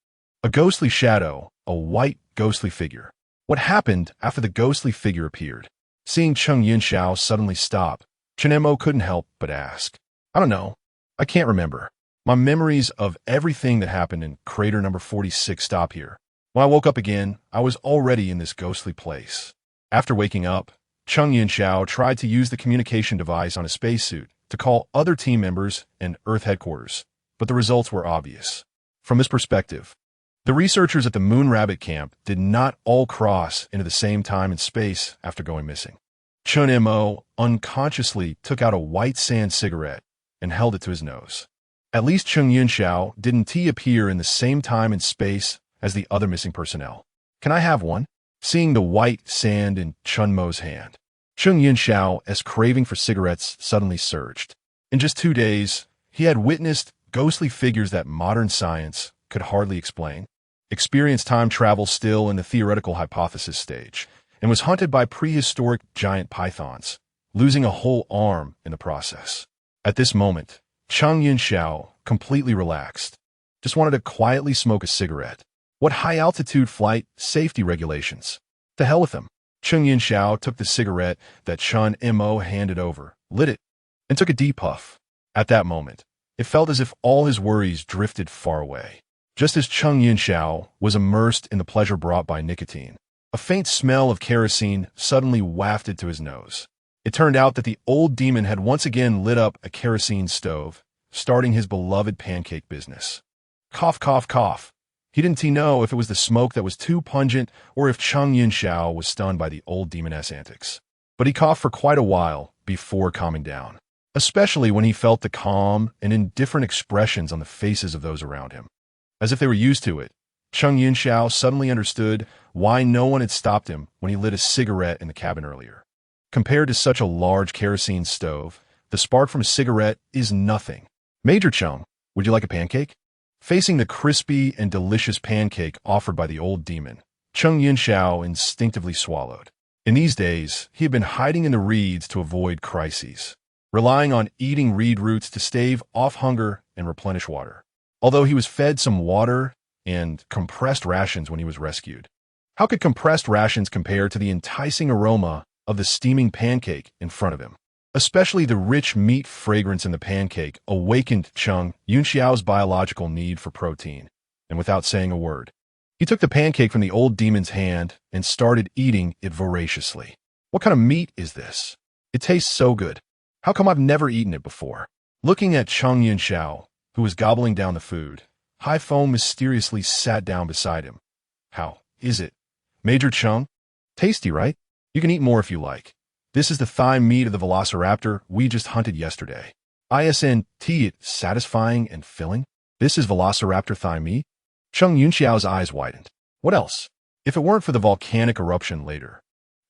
A ghostly shadow, a white ghostly figure. What happened after the ghostly figure appeared? Seeing Cheng Yunxiao suddenly stop, Chen Mo couldn't help but ask. I don't know. I can't remember. My memories of everything that happened in crater number 46 stop here. When I woke up again, I was already in this ghostly place. After waking up, Cheng Yunxiao tried to use the communication device on his spacesuit to call other team members and Earth headquarters, but the results were obvious. From his perspective, the researchers at the Moon Rabbit camp did not all cross into the same time and space after going missing. Chen Mo unconsciously took out a white sand cigarette and held it to his nose. At least Cheng Yunxiao didn't appear in the same time and space as the other missing personnel. Can I have one? Seeing the white sand in Chen Mo's hand, Cheng Yunxiao's craving for cigarettes suddenly surged. In just 2 days, he had witnessed ghostly figures that modern science could hardly explain. experienced time travel still in the theoretical hypothesis stage, and was hunted by prehistoric giant pythons, losing a whole arm in the process. At this moment, Cheng Yunxiao, completely relaxed, just wanted to quietly smoke a cigarette. What high-altitude flight safety regulations? To hell with them. Cheng Yunxiao took the cigarette that Chen Mo handed over, lit it, and took a deep puff. At that moment, it felt as if all his worries drifted far away. Just as Cheng Yunxiao was immersed in the pleasure brought by nicotine, a faint smell of kerosene suddenly wafted to his nose. It turned out that the old demon had once again lit up a kerosene stove, starting his beloved pancake business. Cough, cough, cough. He didn't know if it was the smoke that was too pungent or if Cheng Yunxiao was stunned by the old demoness antics. But he coughed for quite a while before calming down, especially when he felt the calm and indifferent expressions on the faces of those around him. As if they were used to it, Cheng Yunxiao suddenly understood why no one had stopped him when he lit a cigarette in the cabin earlier. Compared to such a large kerosene stove, the spark from a cigarette is nothing. Major Cheng, would you like a pancake? Facing the crispy and delicious pancake offered by the old demon, Cheng Yunxiao instinctively swallowed. In these days, he had been hiding in the reeds to avoid crises, relying on eating reed roots to stave off hunger and replenish water. Although he was fed some water and compressed rations when he was rescued. How could compressed rations compare to the enticing aroma of the steaming pancake in front of him? Especially the rich meat fragrance in the pancake awakened Cheng Yunxiao's biological need for protein, and without saying a word, he took the pancake from the old demon's hand and started eating it voraciously. What kind of meat is this? It tastes so good. How come I've never eaten it before? Looking at Cheng Yunxiao, who was gobbling down the food, Hai Feng mysteriously sat down beside him. How is it? Major Cheng? Tasty, right? You can eat more if you like. This is the thigh meat of the velociraptor we just hunted yesterday. Isn't it satisfying and filling? This is velociraptor thigh meat? Cheng Yunxiao's eyes widened. What else? If it weren't for the volcanic eruption later,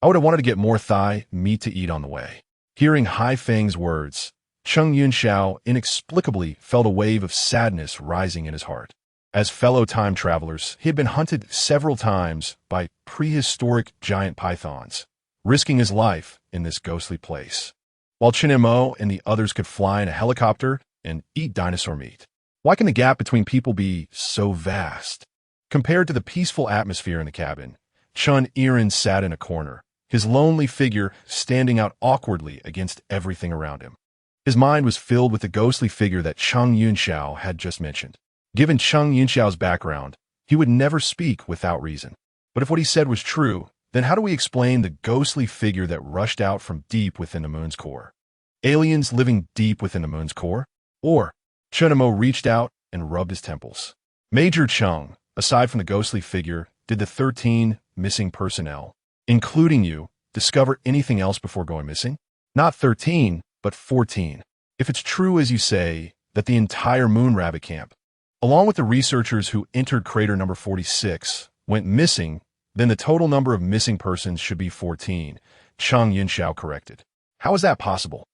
I would have wanted to get more thigh meat to eat on the way. Hearing Hai Feng's words, Cheng Yunxiao inexplicably felt a wave of sadness rising in his heart. As fellow time travelers, he had been hunted several times by prehistoric giant pythons, risking his life in this ghostly place. While Chen Mo and the others could fly in a helicopter and eat dinosaur meat, why can the gap between people be so vast? Compared to the peaceful atmosphere in the cabin, Chun Irin sat in a corner, his lonely figure standing out awkwardly against everything around him. His mind was filled with the ghostly figure that Cheng Yunxiao had just mentioned. Given Cheng Yunxiao's background, he would never speak without reason. But if what he said was true, then how do we explain the ghostly figure that rushed out from deep within the moon's core? Aliens living deep within the moon's core? Or Chen Mo reached out and rubbed his temples. Major Cheng, aside from the ghostly figure, did the 13 missing personnel, including you, discover anything else before going missing? Not 13, but 14. If it's true as you say, that the entire moon rabbit camp, along with the researchers who entered crater number 46, went missing, then the total number of missing persons should be 14, Cheng Yunxiao corrected. How is that possible?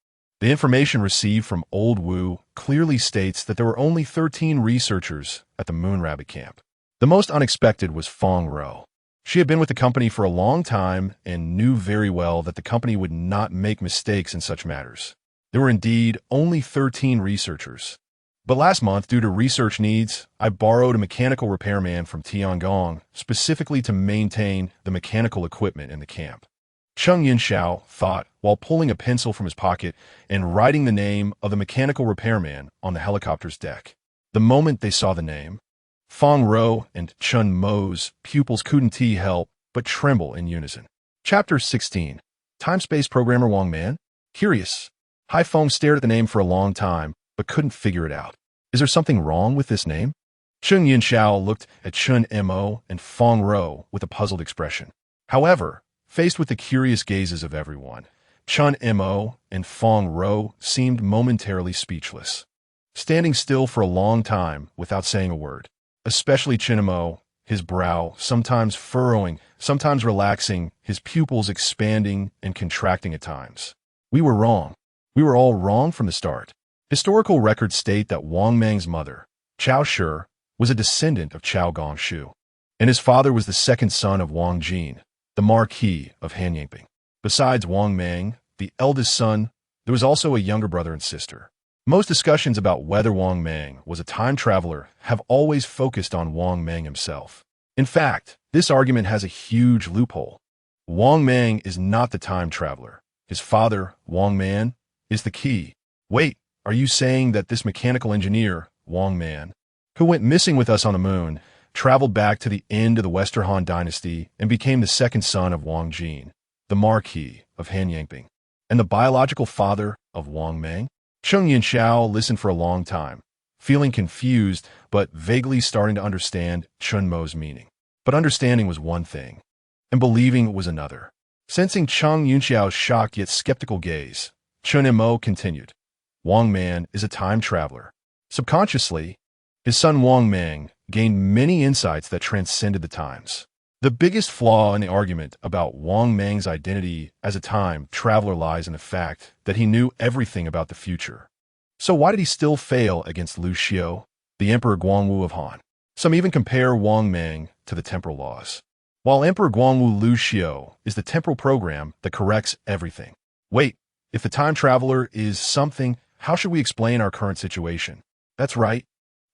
The information received from Old Wu clearly states that there were only 13 researchers at the moon rabbit camp. The most unexpected was Feng Ro. She had been with the company for a long time and knew very well that the company would not make mistakes in such matters. There were indeed only 13 researchers. But last month, due to research needs, I borrowed a mechanical repairman from Tiangong specifically to maintain the mechanical equipment in the camp. Cheng Yunxiao thought while pulling a pencil from his pocket and writing the name of the mechanical repairman on the helicopter's deck. The moment they saw the name, Feng Ro and Chen Mo's pupils couldn't help but tremble in unison. Chapter 16. Time-Space Programmer Wang Man? Curious. Hai Feng stared at the name for a long time, but couldn't figure it out. Is there something wrong with this name? Cheng Yunxiao looked at Chen Mo and Feng Ro with a puzzled expression. However, faced with the curious gazes of everyone, Chen Mo and Feng Ro seemed momentarily speechless, standing still for a long time without saying a word. Especially Chen Mo, his brow sometimes furrowing, sometimes relaxing, his pupils expanding and contracting at times. We were wrong. We were all wrong from the start. Historical records state that Wang Mang's mother, Chao Shi, was a descendant of Chao Gongshu. and his father was the second son of Wang Jin, the Marquis of Hanyangping. Besides Wang Mang, the eldest son, there was also a younger brother and sister. Most discussions about whether Wang Mang was a time traveler have always focused on Wang Mang himself. In fact, this argument has a huge loophole. Wang Mang is not the time traveler. His father, Wang Man, is the key. Wait, are you saying that this mechanical engineer, Wang Man, who went missing with us on the moon, traveled back to the end of the Western Han dynasty and became the second son of Wang Jin, the Marquis of Hanyangping, and the biological father of Wang Mang? Cheng Yinxiao listened for a long time, feeling confused but vaguely starting to understand Chen Mo's meaning. But understanding was one thing, and believing was another. Sensing Cheng Yinxiao's shocked yet skeptical gaze, Chen Mo continued, Wang Man is a time traveler. Subconsciously, his son Wang Mang gained many insights that transcended the times. The biggest flaw in the argument about Wang Mang's identity as a time traveler lies in the fact that he knew everything about the future. So why did he still fail against Lu Xiu, the Emperor Guangwu of Han? Some even compare Wang Mang to the temporal laws. While Emperor Guangwu Lu Xiu is the temporal program that corrects everything. Wait, if the time traveler is something, how should we explain our current situation? That's right.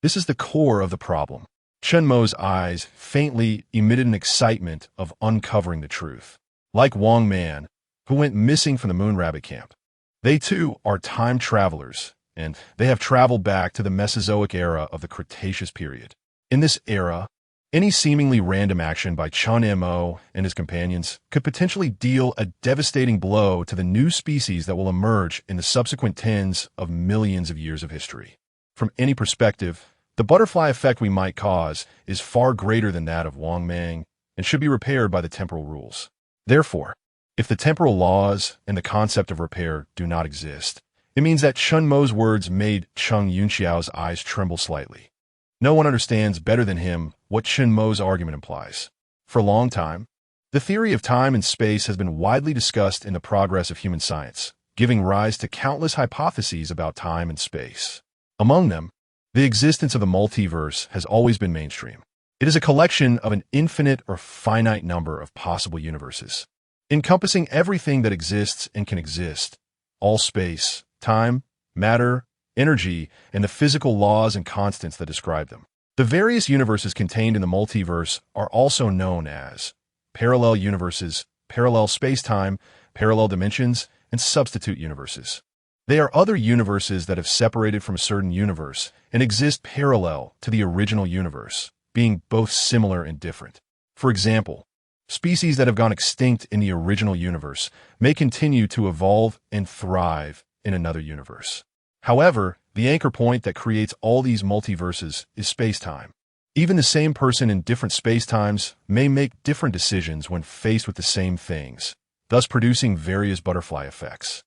This is the core of the problem. Chen Mo's eyes faintly emitted an excitement of uncovering the truth. Like Wang Man, who went missing from the Moon Rabbit Camp. They too are time travelers, and they have traveled back to the Mesozoic era of the Cretaceous period. In this era, any seemingly random action by Chen Mo and his companions could potentially deal a devastating blow to the new species that will emerge in the subsequent tens of millions of years of history. From any perspective, the butterfly effect we might cause is far greater than that of Wang Mang and should be repaired by the temporal rules. Therefore, if the temporal laws and the concept of repair do not exist, it means that Chen Mo's words made Cheng Yunxiao's eyes tremble slightly. No one understands better than him what Chen Mo's argument implies. For a long time, the theory of time and space has been widely discussed in the progress of human science, giving rise to countless hypotheses about time and space. Among them, the existence of the multiverse has always been mainstream. It is a collection of an infinite or finite number of possible universes, encompassing everything that exists and can exist, all space, time, matter, energy, and the physical laws and constants that describe them. The various universes contained in the multiverse are also known as parallel universes, parallel space-time, parallel dimensions, and substitute universes. They are other universes that have separated from a certain universe and exist parallel to the original universe, being both similar and different. For example, species that have gone extinct in the original universe may continue to evolve and thrive in another universe. However, the anchor point that creates all these multiverses is space-time. Even the same person in different space-times may make different decisions when faced with the same things, thus producing various butterfly effects.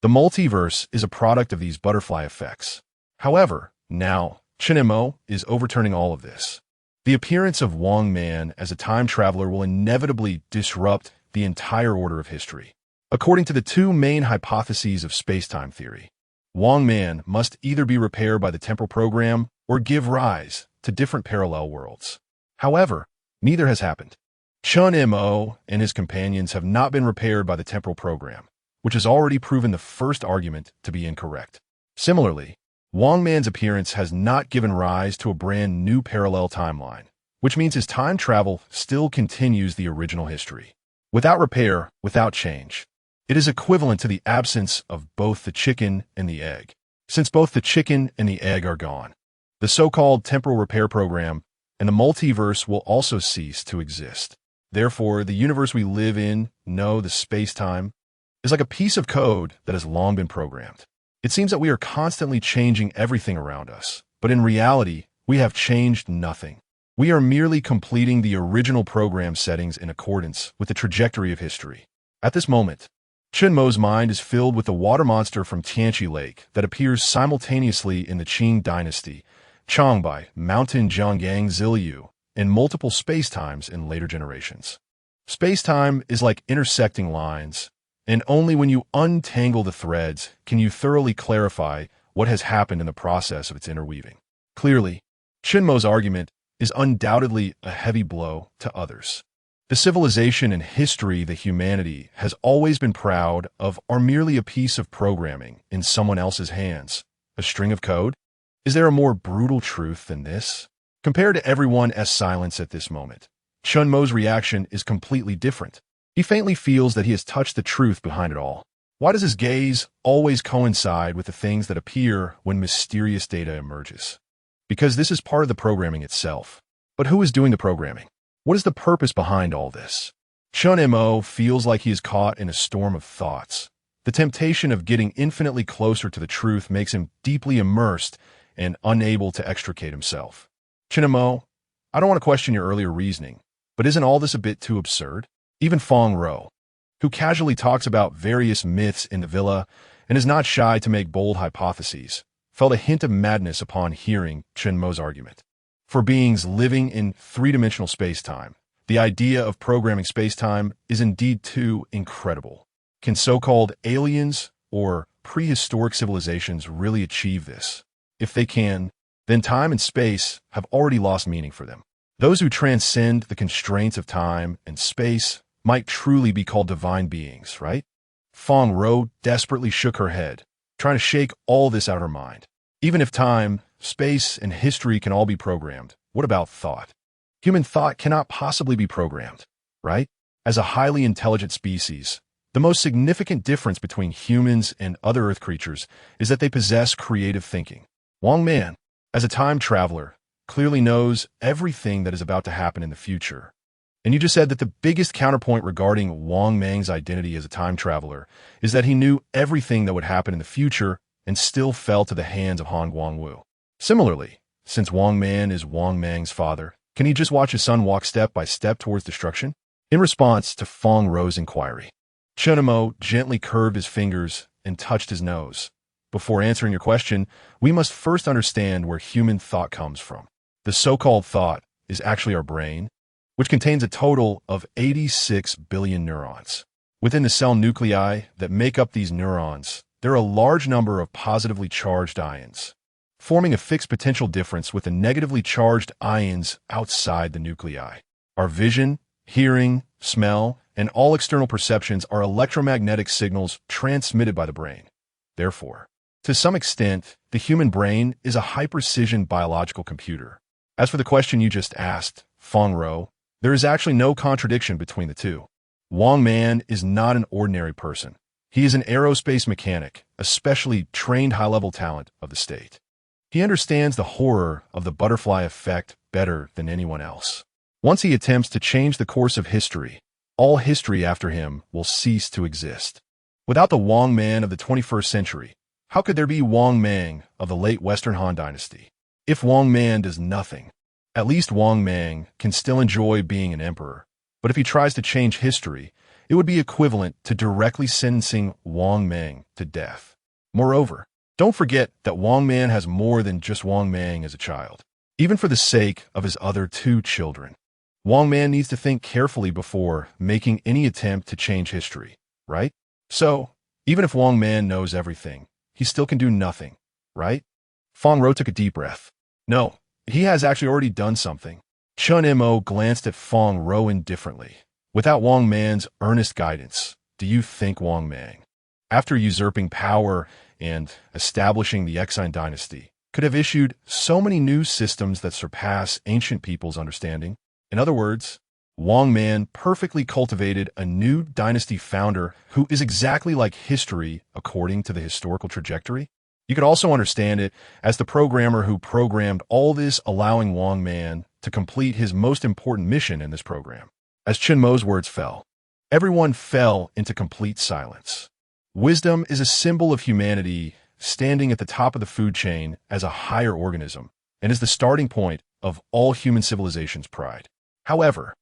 The multiverse is a product of these butterfly effects. However, now, Chen Mo is overturning all of this. The appearance of Wang Man as a time traveler will inevitably disrupt the entire order of history. According to the two main hypotheses of space-time theory, Wang Man must either be repaired by the temporal program or give rise to different parallel worlds. However, neither has happened. Chen Mo and his companions have not been repaired by the temporal program, which has already proven the first argument to be incorrect. Similarly, Wang Man's appearance has not given rise to a brand new parallel timeline, which means his time travel still continues the original history. Without repair, without change. It is equivalent to the absence of both the chicken and the egg. Since both the chicken and the egg are gone, the so-called temporal repair program and the multiverse will also cease to exist. Therefore, the universe we live in, the space-time, is like a piece of code that has long been programmed. It seems that we are constantly changing everything around us, but in reality, we have changed nothing. We are merely completing the original program settings in accordance with the trajectory of history. At this moment, Chen Mo's mind is filled with the water monster from Tianqi Lake that appears simultaneously in the Qing dynasty, Changbai, Mountain Zhongyang Ziliu, and multiple spacetimes in later generations. Spacetime is like intersecting lines, and only when you untangle the threads can you thoroughly clarify what has happened in the process of its interweaving. Clearly, Chen Mo's argument is undoubtedly a heavy blow to others. The civilization and history that humanity has always been proud of are merely a piece of programming in someone else's hands, a string of code. Is there a more brutal truth than this? Compared to everyone else's silence at this moment, Chen Mo's reaction is completely different. He faintly feels that he has touched the truth behind it all. Why does his gaze always coincide with the things that appear when mysterious data emerges? Because this is part of the programming itself. But who is doing the programming? What is the purpose behind all this? Chen Mo feels like he is caught in a storm of thoughts. The temptation of getting infinitely closer to the truth makes him deeply immersed and unable to extricate himself. Chen Mo, I don't want to question your earlier reasoning, but isn't all this a bit too absurd? Even Fong Ro, who casually talks about various myths in the villa and is not shy to make bold hypotheses, felt a hint of madness upon hearing Chen Mo's argument. For beings living in three-dimensional space-time, the idea of programming space-time is indeed too incredible. Can so-called aliens or prehistoric civilizations really achieve this? If they can, then time and space have already lost meaning for them. Those who transcend the constraints of time and space might truly be called divine beings, right? Fong Ro desperately shook her head, trying to shake all this out of her mind. Even if time, space, and history can all be programmed, what about thought? Human thought cannot possibly be programmed, right? As a highly intelligent species, the most significant difference between humans and other Earth creatures is that they possess creative thinking. Wang Man, as a time traveler, clearly knows everything that is about to happen in the future. And you just said that the biggest counterpoint regarding Wang Mang's identity as a time traveler is that he knew everything that would happen in the future and still fell to the hands of Han Guangwu. Similarly, since Wang Man is Wang Mang's father, can he just watch his son walk step by step towards destruction? In response to Fong Ro's inquiry, Chen Mo gently curved his fingers and touched his nose. Before answering your question, we must first understand where human thought comes from. The so-called thought is actually our brain, which contains a total of 86 billion neurons. Within the cell nuclei that make up these neurons, there are a large number of positively charged ions, forming a fixed potential difference with the negatively charged ions outside the nuclei. Our vision, hearing, smell, and all external perceptions are electromagnetic signals transmitted by the brain. Therefore, to some extent, the human brain is a high-precision biological computer. As for the question you just asked, Fong Ro, there is actually no contradiction between the two. Wang Man is not an ordinary person. He is an aerospace mechanic, a specially trained high-level talent of the state. He understands the horror of the butterfly effect better than anyone else. Once he attempts to change the course of history, all history after him will cease to exist. Without the Wang Man of the 21st century, how could there be Wang Mang of the late Western Han Dynasty? If Wang Man does nothing, at least Wang Mang can still enjoy being an emperor. But if he tries to change history, it would be equivalent to directly sentencing Wang Mang to death. Moreover, don't forget that Wang Man has more than just Wang Mang as a child. Even for the sake of his other two children, Wang Man needs to think carefully before making any attempt to change history, right? So, even if Wang Man knows everything, he still can do nothing, right? Fong Ro took a deep breath. No, he has actually already done something. Chen Mo glanced at Fong Ro indifferently. Without Wang Man's earnest guidance, do you think Wang Mang, after usurping power and establishing the Exine dynasty, could have issued so many new systems that surpass ancient people's understanding? In other words, Wang Man perfectly cultivated a new dynasty founder who is exactly like history according to the historical trajectory. You could also understand it as the programmer who programmed all this, allowing Wang Man to complete his most important mission in this program. As Chen Mo's words fell, everyone fell into complete silence. Wisdom is a symbol of humanity standing at the top of the food chain as a higher organism and is the starting point of all human civilization's pride. However,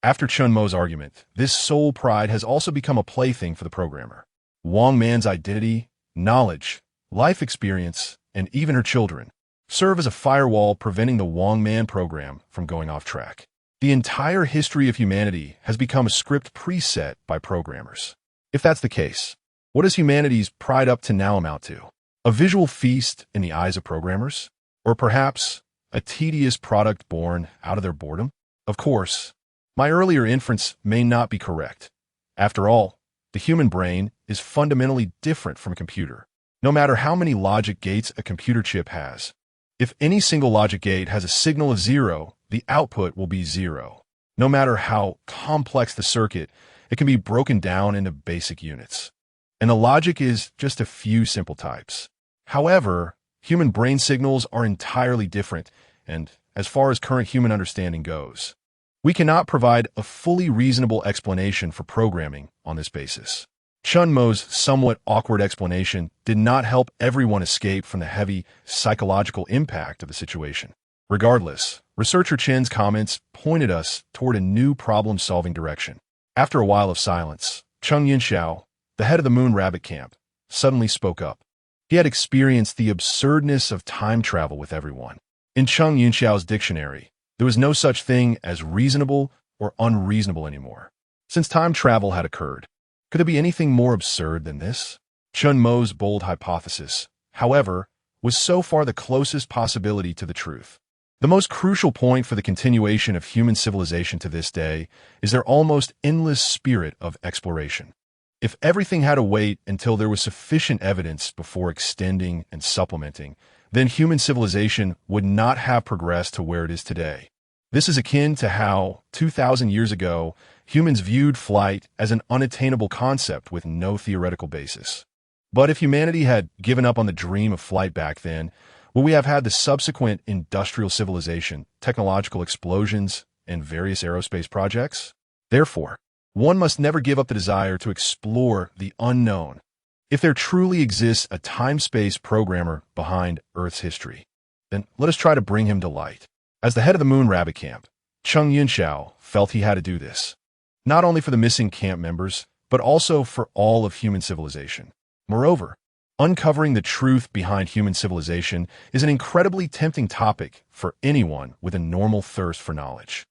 after Chen Mo's argument, this soul pride has also become a plaything for the programmer. Wang Man's identity, knowledge, life experience, and even her children serve as a firewall preventing the Wang Man program from going off track. The entire history of humanity has become a script preset by programmers. If that's the case, what does humanity's pride up to now amount to? A visual feast in the eyes of programmers? Or perhaps A tedious product born out of their boredom? Of course, my earlier inference may not be correct. After all, the human brain is fundamentally different from a computer. No matter how many logic gates a computer chip has, if any single logic gate has a signal of 0, the output will be 0. No matter how complex the circuit, it can be broken down into basic units. And the logic is just a few simple types. However, human brain signals are entirely different, and as far as current human understanding goes, we cannot provide a fully reasonable explanation for programming on this basis. Chen Mo's somewhat awkward explanation did not help everyone escape from the heavy psychological impact of the situation. Regardless, researcher Chen's comments pointed us toward a new problem-solving direction. After a while of silence, Cheng Yinxiao, the head of the Moon Rabbit Camp, suddenly spoke up. He had experienced the absurdness of time travel with everyone. In Cheng Yinxiao's dictionary, there was no such thing as reasonable or unreasonable anymore. Since time travel had occurred, could there be anything more absurd than this? Chen Mo's bold hypothesis, however, was so far the closest possibility to the truth. The most crucial point for the continuation of human civilization to this day is their almost endless spirit of exploration. If everything had to wait until there was sufficient evidence before extending and supplementing, then human civilization would not have progressed to where it is today. This is akin to how, 2,000 years ago, humans viewed flight as an unattainable concept with no theoretical basis. But if humanity had given up on the dream of flight back then, would we have had the subsequent industrial civilization, technological explosions, and various aerospace projects? Therefore, one must never give up the desire to explore the unknown. If there truly exists a time-space programmer behind Earth's history, then let us try to bring him to light. As the head of the Moon Rabbit Camp, Cheng Yinxiao felt he had to do this, not only for the missing camp members, but also for all of human civilization. Moreover, uncovering the truth behind human civilization is an incredibly tempting topic for anyone with a normal thirst for knowledge.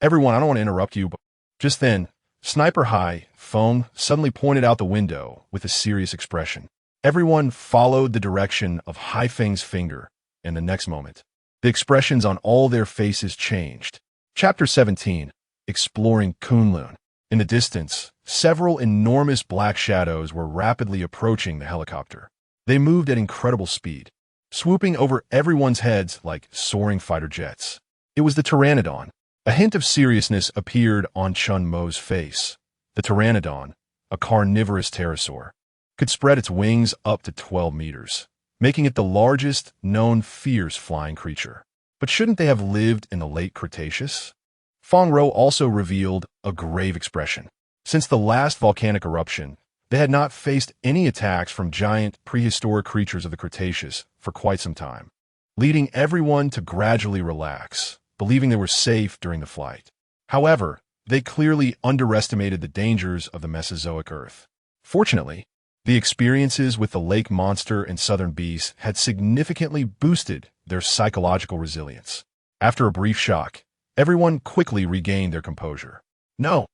Everyone, I don't want to interrupt you, but just then, Sniper Hai Feng suddenly pointed out the window with a serious expression. Everyone followed the direction of Hai Feng's finger, and the next moment, the expressions on all their faces changed. Chapter 17, Exploring Kunlun. In the distance, several enormous black shadows were rapidly approaching the helicopter. They moved at incredible speed, swooping over everyone's heads like soaring fighter jets. It was the Pteranodon. A hint of seriousness appeared on Chen Mo's face. The Pteranodon, a carnivorous pterosaur, could spread its wings up to 12 meters, making it the largest known fierce flying creature. But shouldn't they have lived in the late Cretaceous? Feng Rou also revealed a grave expression. Since the last volcanic eruption, they had not faced any attacks from giant prehistoric creatures of the Cretaceous for quite some time, leading everyone to gradually relax, believing they were safe during the flight. However, they clearly underestimated the dangers of the Mesozoic Earth. Fortunately, the experiences with the lake monster and southern beasts had significantly boosted their psychological resilience. After a brief shock, everyone quickly regained their composure. No,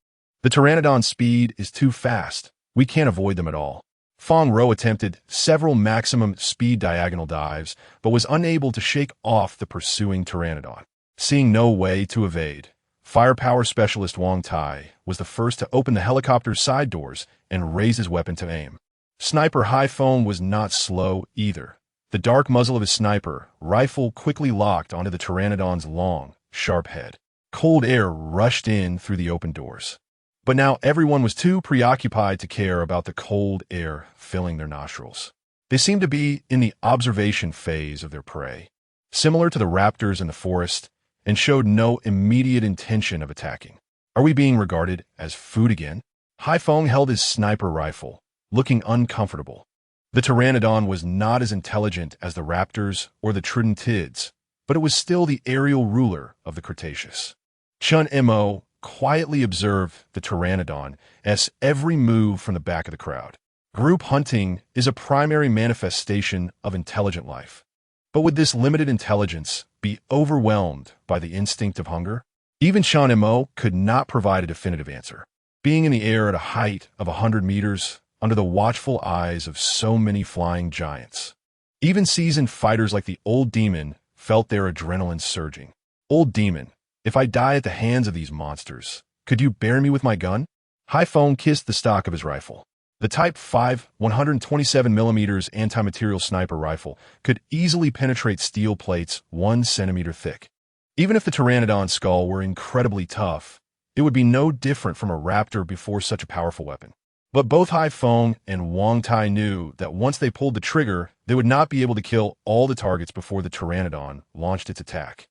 the Pteranodon's speed is too fast. We can't avoid them at all. Feng Rou attempted several maximum speed diagonal dives, but was unable to shake off the pursuing Pteranodon. Seeing no way to evade, firepower specialist Wang Tai was the first to open the helicopter's side doors and raise his weapon to aim. Sniper Hai Feng was not slow either. The dark muzzle of his sniper rifle quickly locked onto the Pteranodon's long, sharp head. Cold air rushed in through the open doors. But now everyone was too preoccupied to care about the cold air filling their nostrils. They seemed to be in the observation phase of their prey, similar to the raptors in the forest, and showed no immediate intention of attacking. Are we being regarded as food again? Hai Feng held his sniper rifle, looking uncomfortable. The Pteranodon was not as intelligent as the raptors or the Tridentids, but it was still the aerial ruler of the Cretaceous. Chen Mo quietly observed the Pteranodon's every move from the back of the crowd. Group hunting is a primary manifestation of intelligent life. But would this limited intelligence be overwhelmed by the instinct of hunger? Even Chen Mo could not provide a definitive answer. Being in the air at a height of 100 meters, under the watchful eyes of so many flying giants, even seasoned fighters like the old demon felt their adrenaline surging. Old demon, if I die at the hands of these monsters, could you bear me with my gun? Haifeng kissed the stock of his rifle. The Type 5 127mm anti-material sniper rifle could easily penetrate steel plates 1 centimeter thick. Even if the pteranodon's skull were incredibly tough, it would be no different from a raptor before such a powerful weapon. But both Haifeng and Wang Tai knew that once they pulled the trigger, they would not be able to kill all the targets before the pteranodon launched its attack.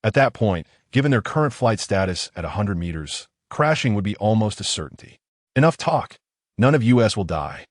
At that point, given their current flight status at 100 meters, crashing would be almost a certainty. Enough talk. None of us will die.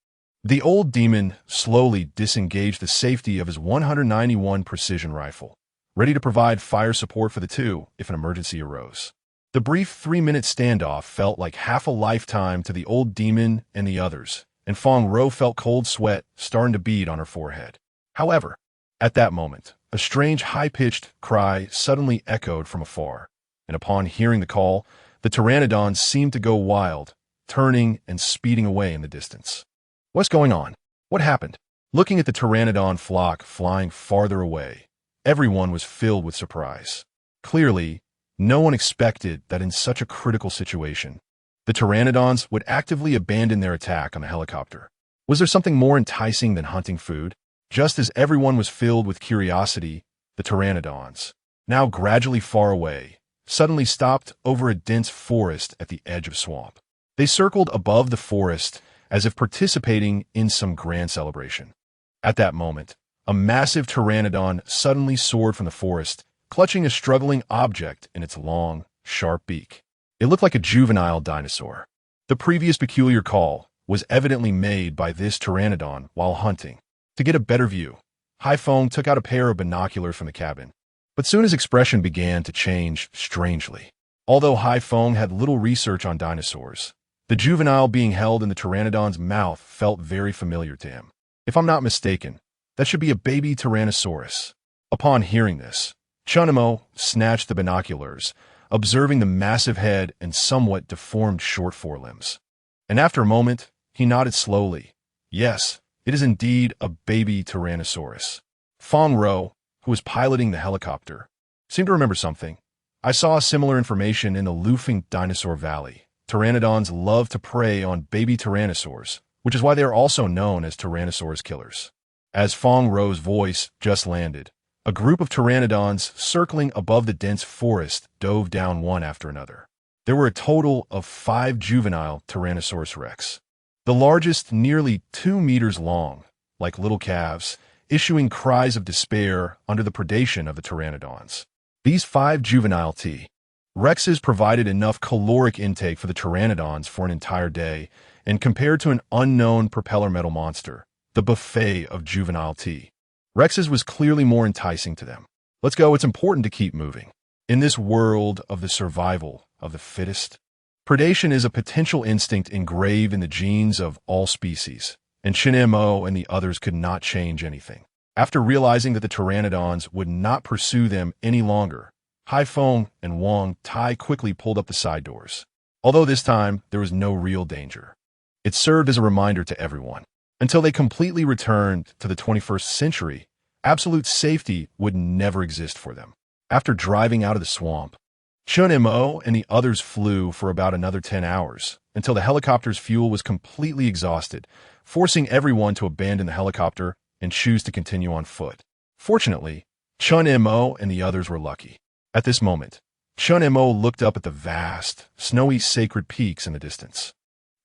The old demon slowly disengaged the safety of his 191 precision rifle, ready to provide fire support for the two if an emergency arose. The brief 3-minute standoff felt like half a lifetime to the old demon and the others, and Feng Ro felt cold sweat starting to bead on her forehead. However, at that moment, a strange high-pitched cry suddenly echoed from afar, and upon hearing the call, the pteranodon seemed to go wild, turning and speeding away in the distance. What's going on? What happened? Looking at the pteranodon flock flying farther away, everyone was filled with surprise. Clearly, no one expected that in such a critical situation, the pteranodons would actively abandon their attack on the helicopter. Was there something more enticing than hunting food? Just as everyone was filled with curiosity, the pteranodons, now gradually far away, suddenly stopped over a dense forest at the edge of swamp. They circled above the forest as if participating in some grand celebration. At that moment, a massive pteranodon suddenly soared from the forest, clutching a struggling object in its long, sharp beak. It looked like a juvenile dinosaur. The previous peculiar call was evidently made by this pteranodon while hunting. To get a better view, Haifeng took out a pair of binoculars from the cabin. But soon his expression began to change strangely. Although Haifeng had little research on dinosaurs, the juvenile being held in the pteranodon's mouth felt very familiar to him. If I'm not mistaken, that should be a baby Tyrannosaurus. Upon hearing this, Chen Mo snatched the binoculars, observing the massive head and somewhat deformed short forelimbs. And after a moment, he nodded slowly. Yes, it is indeed a baby Tyrannosaurus. Feng Ro, who was piloting the helicopter, seemed to remember something. I saw similar information in the Lufeng Dinosaur Valley. Pteranodons love to prey on baby tyrannosaurs, which is why they are also known as Tyrannosaurus killers. As Feng Ro's voice just landed, a group of pteranodons circling above the dense forest dove down one after another. There were a total of 5 juvenile Tyrannosaurus rex, the largest nearly 2 meters long, like little calves, issuing cries of despair under the predation of the pteranodons. These 5 juvenile T. Rexes provided enough caloric intake for the pteranodons for an entire day, and compared to an unknown propeller metal monster, the buffet of juvenile T. Rexes was clearly more enticing to them. Let's go, it's important to keep moving. In this world of the survival of the fittest, predation is a potential instinct engraved in the genes of all species, and Chen Mo and the others could not change anything. After realizing that the pteranodons would not pursue them any longer, Haifeng and Wang Tai quickly pulled up the side doors. Although this time, there was no real danger. It served as a reminder to everyone. Until they completely returned to the 21st century, absolute safety would never exist for them. After driving out of the swamp, Chen Mo and the others flew for about another 10 hours, until the helicopter's fuel was completely exhausted, forcing everyone to abandon the helicopter and choose to continue on foot. Fortunately, Chen Mo and the others were lucky. At this moment, Chen Mo looked up at the vast, snowy sacred peaks in the distance,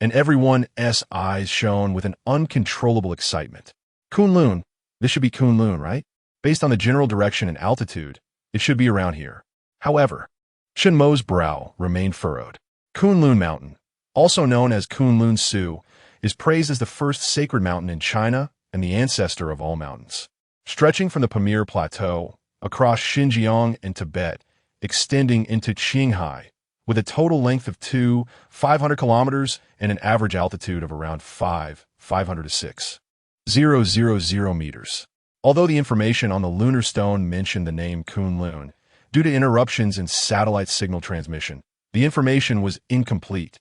and everyone's eyes shone with an uncontrollable excitement. Kunlun, this should be Kunlun, right? Based on the general direction and altitude, it should be around here. However, Chen Mo's brow remained furrowed. Kunlun Mountain, also known as Kunlun Su, is praised as the first sacred mountain in China and the ancestor of all mountains. Stretching from the Pamir Plateau, across Xinjiang and Tibet, extending into Qinghai, with a total length of 500 kilometers and an average altitude of around 500 to 6,000 meters. Although the information on the lunar stone mentioned the name Kunlun, due to interruptions in satellite signal transmission, the information was incomplete,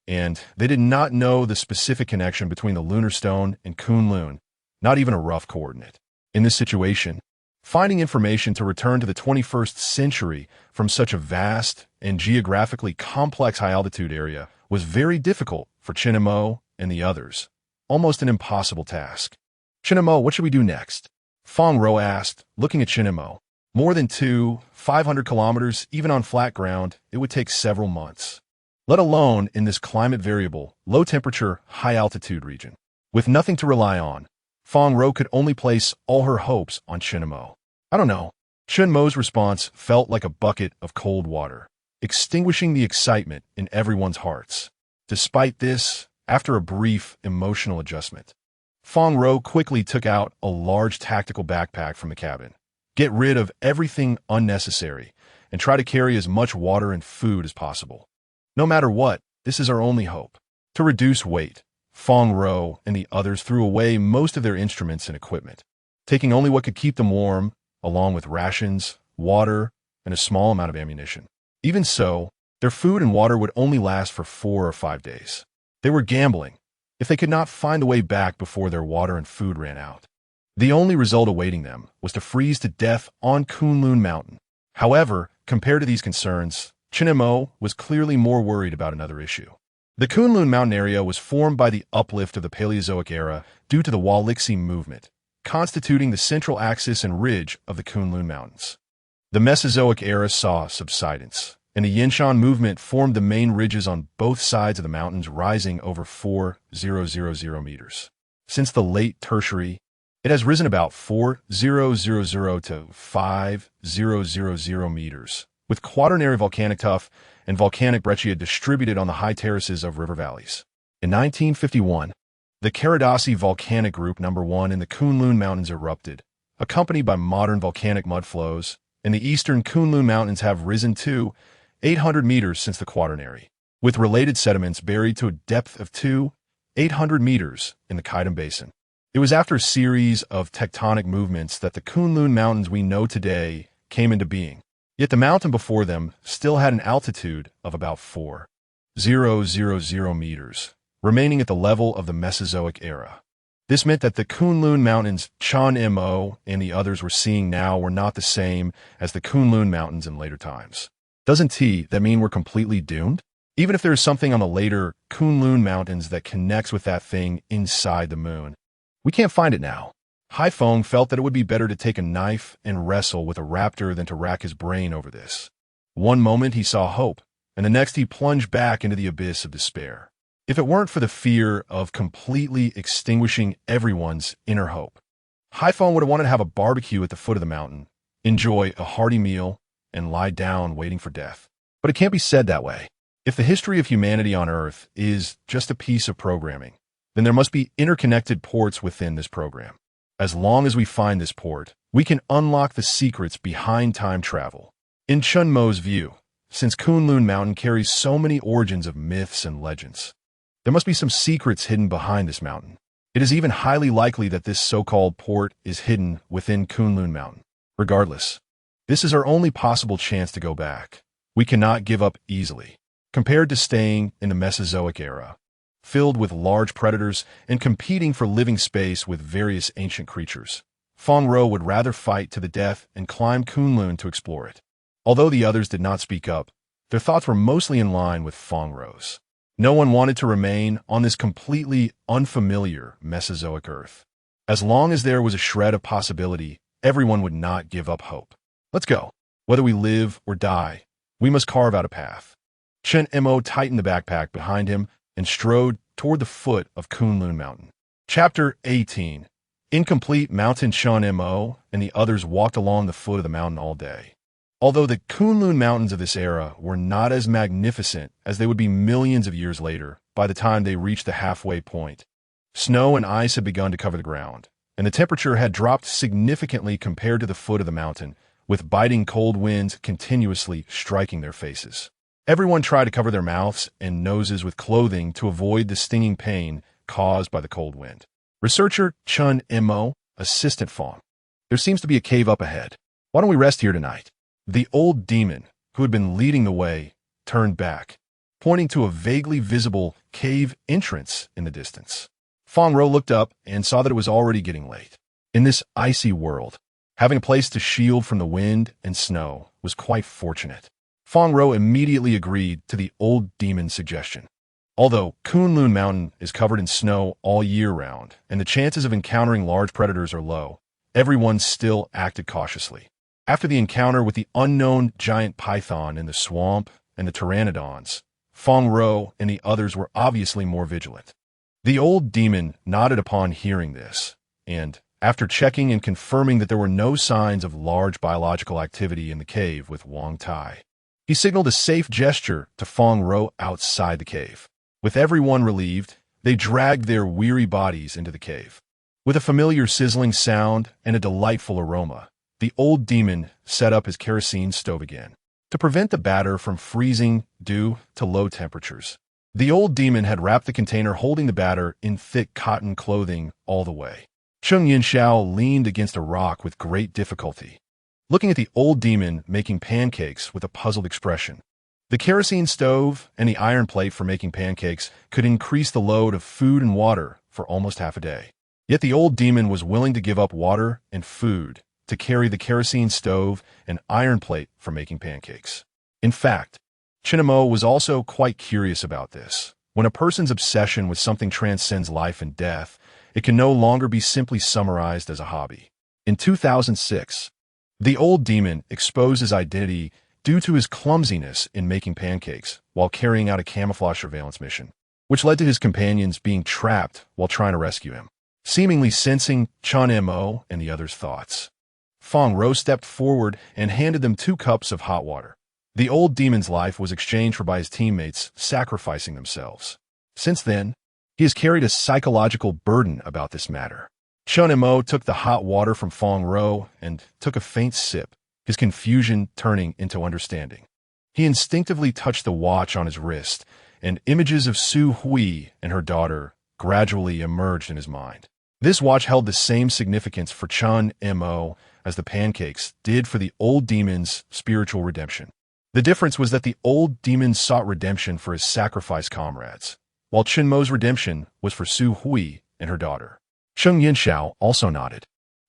and they did not know the specific connection between the lunar stone and Kunlun, not even a rough coordinate. In this situation, Finding information to return to the 21st century from such a vast and geographically complex high-altitude area was very difficult for Chen Mo and the others, almost an impossible task. Chen Mo, what should we do next? Fang Ro asked, looking at Chen Mo. More than 500 kilometers, even on flat ground, it would take several months. Let alone in this climate-variable, low-temperature, high-altitude region. With nothing to rely on, Fang Ro could only place all her hopes on Chen Mo. I don't know. Chen Mo's response felt like a bucket of cold water, extinguishing the excitement in everyone's hearts. Despite this, after a brief emotional adjustment, Fang Ro quickly took out a large tactical backpack from the cabin. Get rid of everything unnecessary and try to carry as much water and food as possible. No matter what, this is our only hope. To reduce weight, Fang Ro and the others threw away most of their instruments and equipment, taking only what could keep them warm, along with rations, water, and a small amount of ammunition. Even so, their food and water would only last for 4 or 5 days. They were gambling if they could not find a way back before their water and food ran out. The only result awaiting them was to freeze to death on Kunlun Mountain. However, compared to these concerns, Chen Mo was clearly more worried about another issue. The Kunlun Mountain area was formed by the uplift of the Paleozoic era due to the Wallixi movement, constituting the central axis and ridge of the Kunlun Mountains. The Mesozoic era saw subsidence, and the Yinshan movement formed the main ridges on both sides of the mountains, rising over 4,000 meters. Since the late Tertiary, it has risen about 4,000 to 5,000 meters, with quaternary volcanic tuff and volcanic breccia distributed on the high terraces of river valleys. In 1951, the Karadasi volcanic group No. 1 in the Kunlun Mountains erupted, accompanied by modern volcanic mud flows, and the eastern Kunlun Mountains have risen to 800 meters since the Quaternary, with related sediments buried to a depth of 800 meters in the Kaidam Basin. It was after a series of tectonic movements that the Kunlun Mountains we know today came into being. Yet the mountain before them still had an altitude of about 4,000 meters, remaining at the level of the Mesozoic era. This meant that the Kunlun Mountains Chen Mo and the others were seeing now were not the same as the Kunlun Mountains in later times. Doesn't that mean we're completely doomed? Even if there is something on the later Kunlun Mountains that connects with that thing inside the moon, we can't find it now. Haifeng felt that it would be better to take a knife and wrestle with a raptor than to rack his brain over this. One moment he saw hope, and the next he plunged back into the abyss of despair. If it weren't for the fear of completely extinguishing everyone's inner hope, Haifeng would have wanted to have a barbecue at the foot of the mountain, enjoy a hearty meal, and lie down waiting for death. But it can't be said that way. If the history of humanity on Earth is just a piece of programming, then there must be interconnected ports within this program. As long as we find this port, we can unlock the secrets behind time travel. In Chen Mo's view, since Kunlun Mountain carries so many origins of myths and legends, there must be some secrets hidden behind this mountain. It is even highly likely that this so-called port is hidden within Kunlun Mountain. Regardless, this is our only possible chance to go back. We cannot give up easily. Compared to staying in the Mesozoic era, filled with large predators and competing for living space with various ancient creatures, Fang Ro would rather fight to the death and climb Kunlun to explore it. Although the others did not speak up, their thoughts were mostly in line with Fang Ro's. No one wanted to remain on this completely unfamiliar Mesozoic Earth. As long as there was a shred of possibility, everyone would not give up hope. Let's go. Whether we live or die, we must carve out a path. Chen Mo tightened the backpack behind him and strode toward the foot of Kunlun Mountain. Chapter 18. Incomplete Mountain. Chen Mo and the others walked along the foot of the mountain all day. Although the Kunlun Mountains of this era were not as magnificent as they would be millions of years later, by the time they reached the halfway point, snow and ice had begun to cover the ground, and the temperature had dropped significantly compared to the foot of the mountain, with biting cold winds continuously striking their faces. Everyone tried to cover their mouths and noses with clothing to avoid the stinging pain caused by the cold wind. Researcher Chen Mo, Assistant Fang. There seems to be a cave up ahead. Why don't we rest here tonight? The old demon, who had been leading the way, turned back, pointing to a vaguely visible cave entrance in the distance. Fang Ro looked up and saw that it was already getting late. In this icy world, Having a place to shield from the wind and snow was quite fortunate. Feng Ro immediately agreed to the old demon's suggestion. Although Kunlun Mountain is covered in snow all year round, and the chances of encountering large predators are low, everyone still acted cautiously. After the encounter with the unknown giant python in the swamp and the pteranodons, Feng Ro and the others were obviously more vigilant. The old demon nodded upon hearing this, and, after checking and confirming that there were no signs of large biological activity in the cave with Wang Tai, he signaled a safe gesture to Feng Ro outside the cave. With everyone relieved, they dragged their weary bodies into the cave. With a familiar sizzling sound and a delightful aroma, the old demon set up his kerosene stove again. To prevent the batter from freezing due to low temperatures, the old demon had wrapped the container holding the batter in thick cotton clothing all the way. Cheng Yinxiao leaned against a rock with great difficulty, looking at the old demon making pancakes with a puzzled expression. The kerosene stove and the iron plate for making pancakes could increase the load of food and water for almost half a day. Yet the old demon was willing to give up water and food to carry the kerosene stove and iron plate for making pancakes. In fact, Chen Mo was also quite curious about this. When a person's obsession with something transcends life and death, it can no longer be simply summarized as a hobby. In 2006, the old demon exposed his identity due to his clumsiness in making pancakes while carrying out a camouflage surveillance mission, which led to his companions being trapped while trying to rescue him. Seemingly sensing Chen Mo and the others' thoughts, Feng Ro stepped forward and handed them 2 cups of hot water. The old demon's life was exchanged for by his teammates sacrificing themselves. Since then, he has carried a psychological burden about this matter. Chen Mo took the hot water from Feng Ro and took a faint sip, his confusion turning into understanding. He instinctively touched the watch on his wrist, and images of Su Hui and her daughter gradually emerged in his mind. This watch held the same significance for Chen Mo as the pancakes did for the old demon's spiritual redemption. The difference was that the old demon sought redemption for his sacrificed comrades, while Chen Mo's redemption was for Su Hui and her daughter. Cheng Yinxiao also nodded.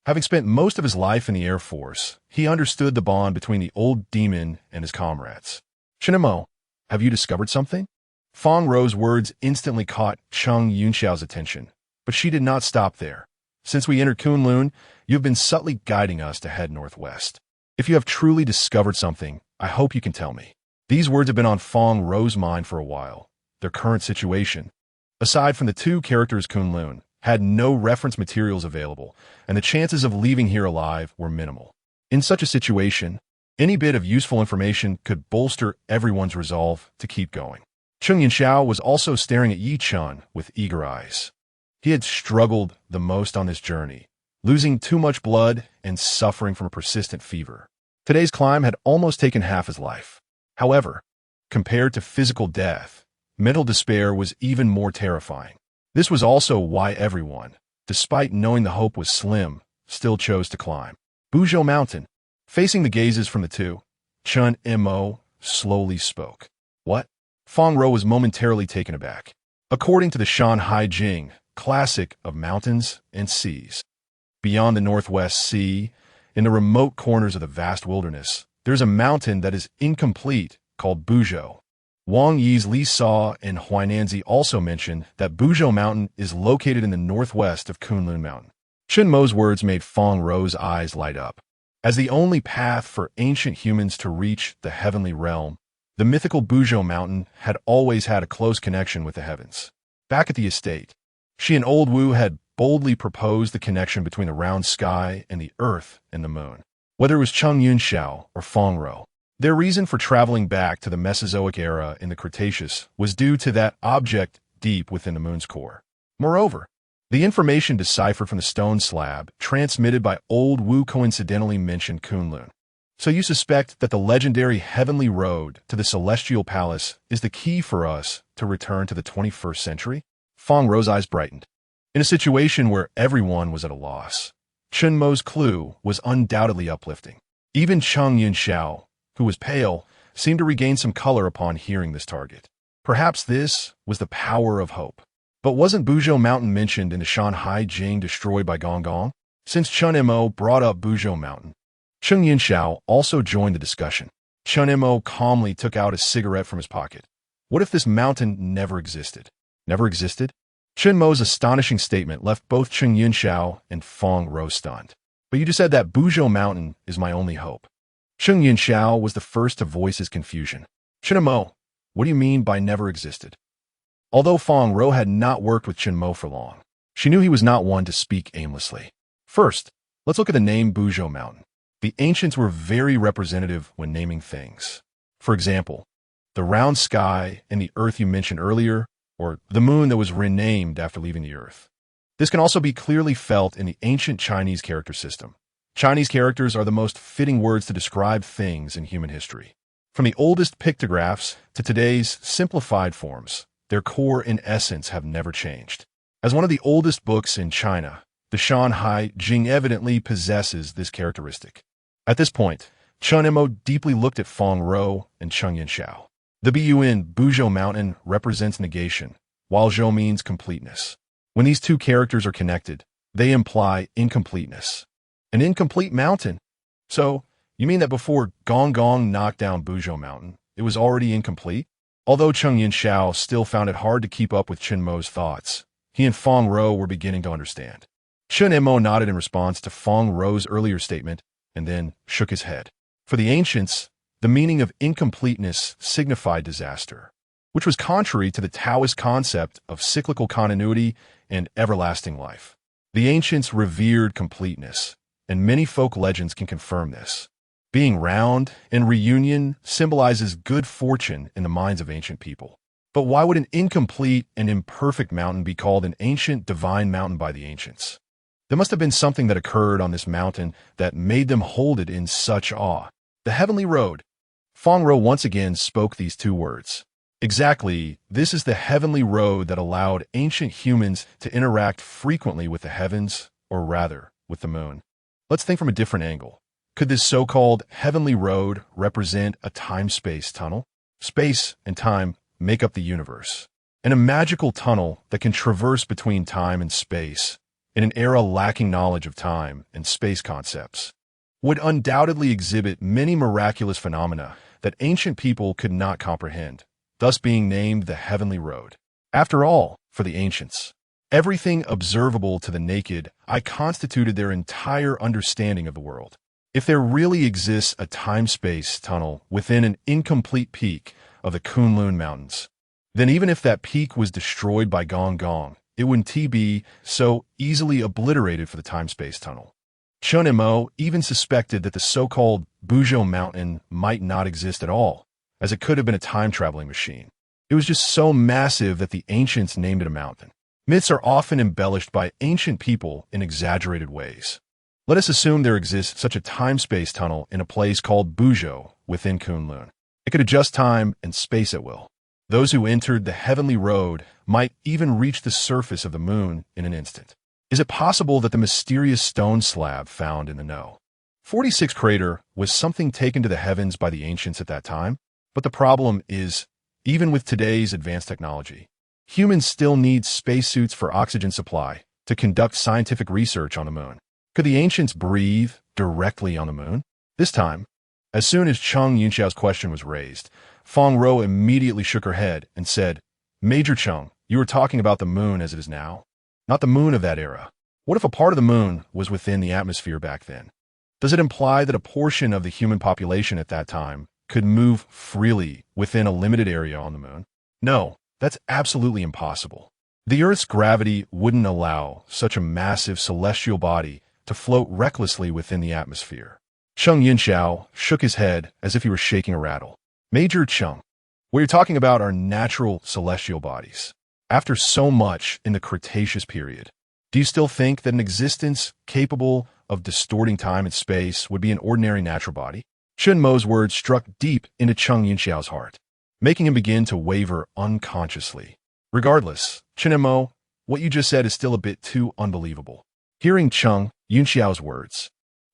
Having spent most of his life in the Air Force, he understood the bond between the old demon and his comrades. Chen Mo, have you discovered something? Feng Ro's words instantly caught Cheng Yinxiao's attention, but she did not stop there. Since we entered Kunlun, you have been subtly guiding us to head northwest. If you have truly discovered something, I hope you can tell me. These words have been on Feng Ro's mind for a while. Their current situation, aside from the 2 characters Kunlun, had no reference materials available, and the chances of leaving here alive were minimal. In such a situation, any bit of useful information could bolster everyone's resolve to keep going. Cheng Yinxiao was also staring at Yi Chun with eager eyes. He had struggled the most on this journey, losing too much blood and suffering from a persistent fever. Today's climb had almost taken half his life. However, compared to physical death, mental despair was even more terrifying. This was also why everyone, despite knowing the hope was slim, still chose to climb. Buzhou Mountain. Facing the gazes from the 2, Chen Mo slowly spoke. What? Feng Ro was momentarily taken aback. According to the Shanhai Jing, classic of mountains and seas, beyond the Northwest Sea, in the remote corners of the vast wilderness, there's a mountain that is incomplete called Buzhou. Wang Yi's Li Sa and Huainanzi also mentioned that Buzhou Mountain is located in the northwest of Kunlun Mountain. Chen Mo's words made Feng Ro's eyes light up. As the only path for ancient humans to reach the heavenly realm, the mythical Buzhou Mountain had always had a close connection with the heavens. Back at the estate, she and Old Wu had boldly proposed the connection between the round sky and the earth and the moon. Whether it was Cheng Yinxiao or Feng Ro, their reason for traveling back to the Mesozoic era in the Cretaceous was due to that object deep within the moon's core. Moreover, the information deciphered from the stone slab transmitted by Old Wu coincidentally mentioned Kunlun. So you suspect that the legendary heavenly road to the celestial palace is the key for us to return to the 21st century? Feng Ro's eyes brightened. In a situation where everyone was at a loss, Chen Mo's clue was undoubtedly uplifting. Even Cheng Yinxiao, who was pale, seemed to regain some color upon hearing this target. Perhaps this was the power of hope. But wasn't Buzhou Mountain mentioned in the Shanhai Jing destroyed by Gong Gong? Since Chen Mo brought up Buzhou Mountain, Cheng Yinxiao also joined the discussion. Chen Mo calmly took out a cigarette from his pocket. What if this mountain never existed? Never existed? Chen Mo's astonishing statement left both Cheng Yinxiao and Fang Rou stunned. But you just said that Buzhou Mountain is my only hope. Cheng Yinxiao was the first to voice his confusion. Chen Mo, what do you mean by never existed? Although Fang Rou had not worked with Chen Mo for long, she knew he was not one to speak aimlessly. First, let's look at the name Buzhou Mountain. The ancients were very representative when naming things. For example, the round sky and the earth you mentioned earlier, or the moon that was renamed after leaving the earth. This can also be clearly felt in the ancient Chinese character system. Chinese characters are the most fitting words to describe things in human history. From the oldest pictographs to today's simplified forms, their core and essence have never changed. As one of the oldest books in China, the Shanhai Jing evidently possesses this characteristic. At this point, Chen Mo deeply looked at Fang Rou and Cheng Yinxiao. The Bun Buzhou Mountain represents negation, while Zhou means completeness. When these two characters are connected, they imply incompleteness. An incomplete mountain. So, you mean that before Gong Gong knocked down Buzhou Mountain, it was already incomplete? Although Cheng Yinxiao still found it hard to keep up with Chen Mo's thoughts, he and Fang Rou were beginning to understand. Chen Mo nodded in response to Fang Rou's earlier statement and then shook his head. For the ancients, the meaning of incompleteness signified disaster, which was contrary to the Taoist concept of cyclical continuity and everlasting life. The ancients revered completeness, and many folk legends can confirm this. Being round and reunion symbolizes good fortune in the minds of ancient people. But why would an incomplete and imperfect mountain be called an ancient divine mountain by the ancients? There must have been something that occurred on this mountain that made them hold it in such awe. The heavenly road. Fang Rou once again spoke these two words. Exactly, this is the heavenly road that allowed ancient humans to interact frequently with the heavens, or rather, with the moon. Let's think from a different angle. Could this so-called heavenly road represent a time-space tunnel? Space and time make up the universe, and a magical tunnel that can traverse between time and space in an era lacking knowledge of time and space concepts, would undoubtedly exhibit many miraculous phenomena that ancient people could not comprehend, thus being named the heavenly road. After all, for the ancients, everything observable to the naked eye constituted their entire understanding of the world. If there really exists a time-space tunnel within an incomplete peak of the Kunlun Mountains, then even if that peak was destroyed by Gong Gong, it wouldn't be so easily obliterated for the time-space tunnel. Chen Mo even suspected that the so-called Buzhou Mountain might not exist at all, as it could have been a time-traveling machine. It was just so massive that the ancients named it a mountain. Myths are often embellished by ancient people in exaggerated ways. Let us assume there exists such a time-space tunnel in a place called Buzhou within Kunlun. It could adjust time and space at will. Those who entered the heavenly road might even reach the surface of the moon in an instant. Is it possible that the mysterious stone slab found in the No. 46 crater was something taken to the heavens by the ancients at that time? But the problem is, even with today's advanced technology, humans still need spacesuits for oxygen supply to conduct scientific research on the moon. Could the ancients breathe directly on the moon? This time, as soon as Cheng Yinxiao's question was raised, Fang Rou immediately shook her head and said, Major Cheng, you were talking about the moon as it is now, not the moon of that era. What if a part of the moon was within the atmosphere back then? Does it imply that a portion of the human population at that time could move freely within a limited area on the moon? No, that's absolutely impossible. The Earth's gravity wouldn't allow such a massive celestial body to float recklessly within the atmosphere. Cheng Yinxiao shook his head as if he were shaking a rattle. Major Cheng, what you're talking about are natural celestial bodies. After so much in the Cretaceous period, do you still think that an existence capable of distorting time and space would be an ordinary natural body? Chen Mo's words struck deep into Cheng Yinxiao's heart, making him begin to waver unconsciously. Regardless, Chen Mo, what you just said is still a bit too unbelievable. Hearing Cheng Yinxiao's words,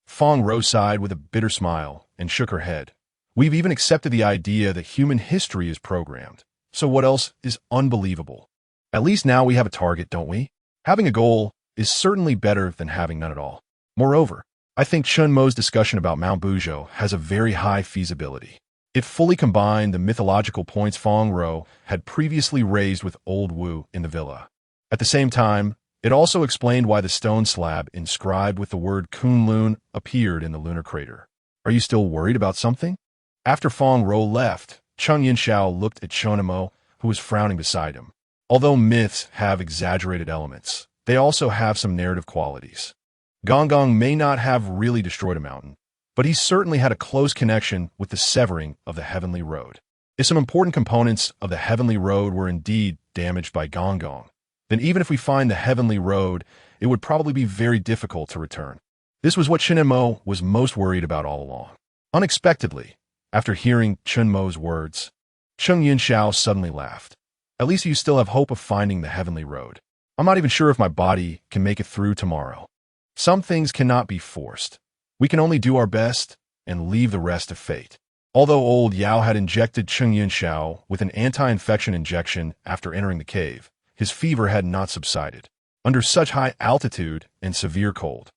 Fang Rou sighed with a bitter smile and shook her head. We've even accepted the idea that human history is programmed. So what else is unbelievable? At least now we have a target, don't we? Having a goal is certainly better than having none at all. Moreover, I think Chen Mo's discussion about Mount Bujo has a very high feasibility. It fully combined the mythological points Feng Rou had previously raised with Old Wu in the villa. At the same time, it also explained why the stone slab inscribed with the word Kunlun appeared in the lunar crater. Are you still worried about something? After Feng Rou left, Cheng Yinxiao looked at Chen Mo, who was frowning beside him. Although myths have exaggerated elements, they also have some narrative qualities. Gong Gong may not have really destroyed a mountain, but he certainly had a close connection with the severing of the heavenly road. If some important components of the heavenly road were indeed damaged by Gong Gong, then even if we find the heavenly road, it would probably be very difficult to return. This was what Chen Mo was most worried about all along. Unexpectedly, after hearing Chen Mo's words, Cheng Yinxiao suddenly laughed. At least you still have hope of finding the heavenly road. I'm not even sure if my body can make it through tomorrow. Some things cannot be forced. We can only do our best and leave the rest to fate. Although old Yao had injected Cheng Yinxiao with an anti-infection injection after entering the cave, his fever had not subsided. Under such high altitude and severe cold,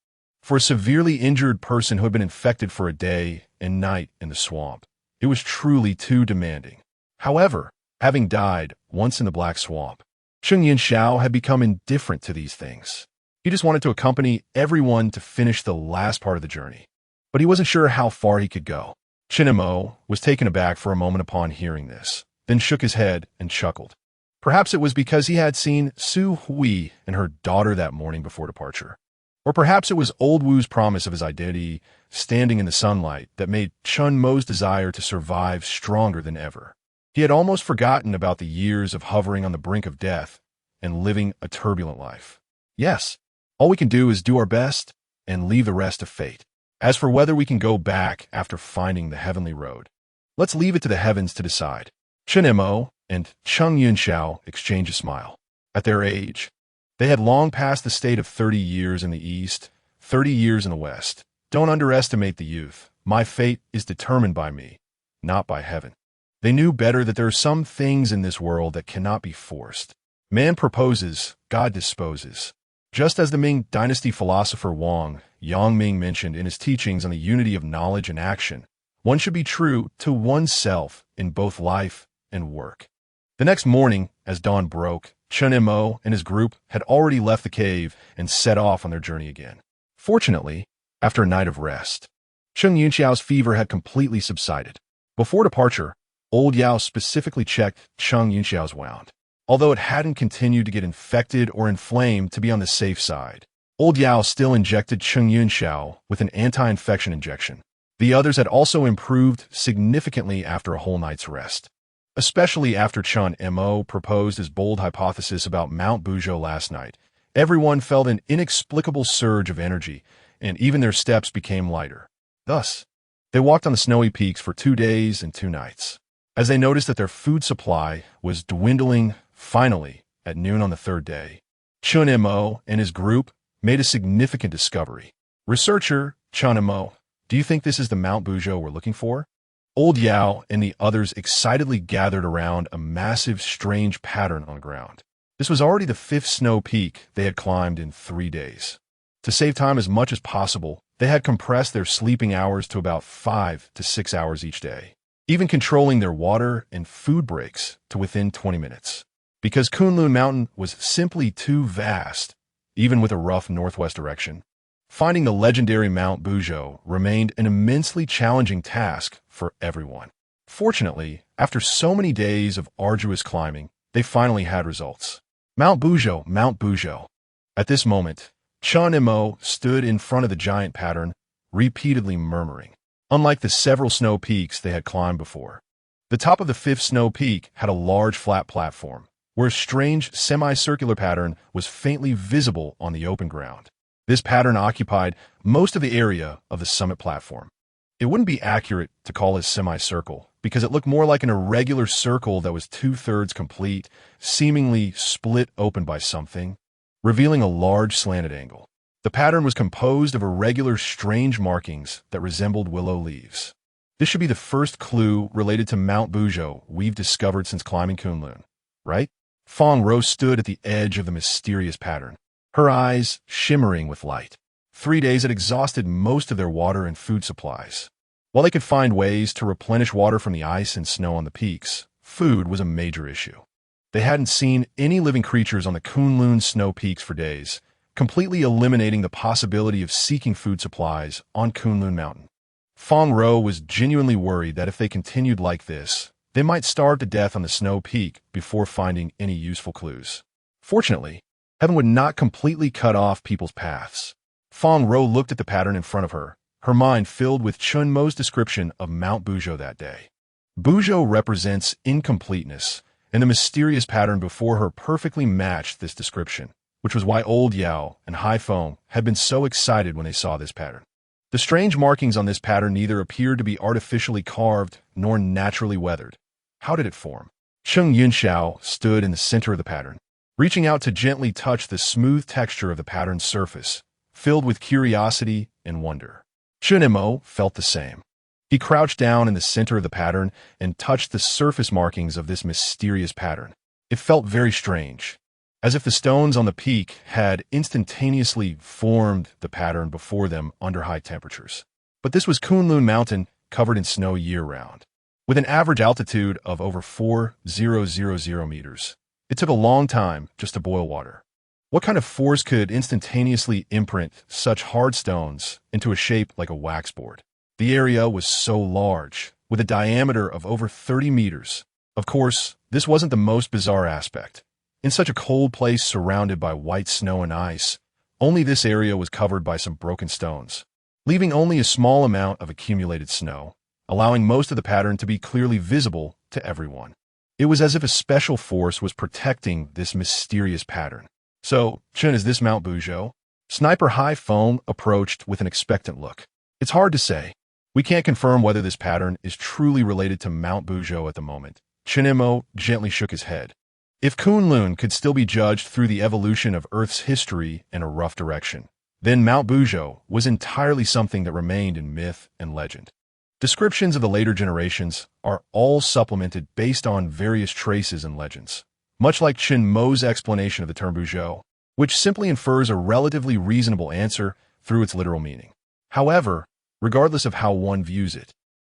for a severely injured person who had been infected for a day and night in the swamp, it was truly too demanding. However, having died once in the Black Swamp, Cheng Yinxiao had become indifferent to these things. He just wanted to accompany everyone to finish the last part of the journey. But he wasn't sure how far he could go. Chen Mo was taken aback for a moment upon hearing this, then shook his head and chuckled. Perhaps it was because he had seen Su Hui and her daughter that morning before departure. Or perhaps it was Old Wu's promise of his identity standing in the sunlight that made Chen Mo's desire to survive stronger than ever. He had almost forgotten about the years of hovering on the brink of death and living a turbulent life. Yes, all we can do is do our best and leave the rest to fate. As for whether we can go back after finding the heavenly road, let's leave it to the heavens to decide. Chen Mo and Cheng Yinxiao exchanged a smile. At their age, they had long passed the state of 30 years in the east, 30 years in the west. Don't underestimate the youth. My fate is determined by me, not by heaven. They knew better that there are some things in this world that cannot be forced. Man proposes, God disposes. Just as the Ming Dynasty philosopher Wang Yongming mentioned in his teachings on the unity of knowledge and action, one should be true to oneself in both life and work. The next morning, as dawn broke, Chen Mo and his group had already left the cave and set off on their journey again. Fortunately, after a night of rest, Cheng Yinxiao's fever had completely subsided. Before departure, Old Yao specifically checked Cheng Yinxiao's wound. Although it hadn't continued to get infected or inflamed to be on the safe side, Old Yao still injected Cheng Yinxiao with an anti-infection injection. The others had also improved significantly after a whole night's rest. Especially after Chen Mo proposed his bold hypothesis about Mount Bujo last night, everyone felt an inexplicable surge of energy, and even their steps became lighter. Thus, they walked on the snowy peaks for 2 days and 2 nights. As they noticed that their food supply was dwindling, finally, at noon on the 3rd day, Chen Mo and his group made a significant discovery. Researcher Chen Mo, do you think this is the Mount Bujo we're looking for? Old Yao and the others excitedly gathered around a massive, strange pattern on the ground. This was already the 5th snow peak they had climbed in 3 days. To save time as much as possible, they had compressed their sleeping hours to about 5 to 6 hours each day, even controlling their water and food breaks to within 20 minutes. Because Kunlun Mountain was simply too vast, even with a rough northwest direction, finding the legendary Mount Bujo remained an immensely challenging task for everyone. Fortunately, after so many days of arduous climbing, they finally had results. Mount Bujo, Mount Bujo. At this moment, Chen Mo stood in front of the giant pattern, repeatedly murmuring. Unlike the several snow peaks they had climbed before, the top of the 5th snow peak had a large flat platform, where a strange semicircular pattern was faintly visible on the open ground. This pattern occupied most of the area of the summit platform. It wouldn't be accurate to call it a semicircle, because it looked more like an irregular circle that was 2/3 complete, seemingly split open by something, revealing a large slanted angle. The pattern was composed of irregular, strange markings that resembled willow leaves. This should be the first clue related to Mount Bujo we've discovered since climbing Kunlun, right? Feng Rou stood at the edge of the mysterious pattern, her eyes shimmering with light. 3 days had exhausted most of their water and food supplies. While they could find ways to replenish water from the ice and snow on the peaks, food was a major issue. They hadn't seen any living creatures on the Kunlun snow peaks for days, completely eliminating the possibility of seeking food supplies on Kunlun Mountain. Fong Ro was genuinely worried that if they continued like this, they might starve to death on the snow peak before finding any useful clues. Fortunately, heaven would not completely cut off people's paths. Fong Ro looked at the pattern in front of her, her mind filled with Chen Mo's description of Mount Buzhou that day. Buzhou represents incompleteness, and the mysterious pattern before her perfectly matched this description, which was why Old Yao and Hai Feng had been so excited when they saw this pattern. The strange markings on this pattern neither appeared to be artificially carved nor naturally weathered. How did it form? Cheng Yunxiao stood in the center of the pattern, reaching out to gently touch the smooth texture of the pattern's surface, filled with curiosity and wonder. Chen Mo felt the same. He crouched down in the center of the pattern and touched the surface markings of this mysterious pattern. It felt very strange, as if the stones on the peak had instantaneously formed the pattern before them under high temperatures. But this was Kunlun Mountain, covered in snow year-round. With an average altitude of over 4,000 meters, it took a long time just to boil water. What kind of force could instantaneously imprint such hard stones into a shape like a wax board? The area was so large, with a diameter of over 30 meters. Of course, this wasn't the most bizarre aspect. In such a cold place surrounded by white snow and ice, only this area was covered by some broken stones, leaving only a small amount of accumulated snow, allowing most of the pattern to be clearly visible to everyone. It was as if a special force was protecting this mysterious pattern. So, Chen, is this Mount Buzhou? Sniper Hai Feng approached with an expectant look. It's hard to say. We can't confirm whether this pattern is truly related to Mount Buzhou at the moment. Chen Mo gently shook his head. If Kunlun could still be judged through the evolution of Earth's history in a rough direction, then Mount Buzhou was entirely something that remained in myth and legend. Descriptions of the later generations are all supplemented based on various traces and legends, much like Chen Mo's explanation of the term Buzhou, which simply infers a relatively reasonable answer through its literal meaning. However, regardless of how one views it,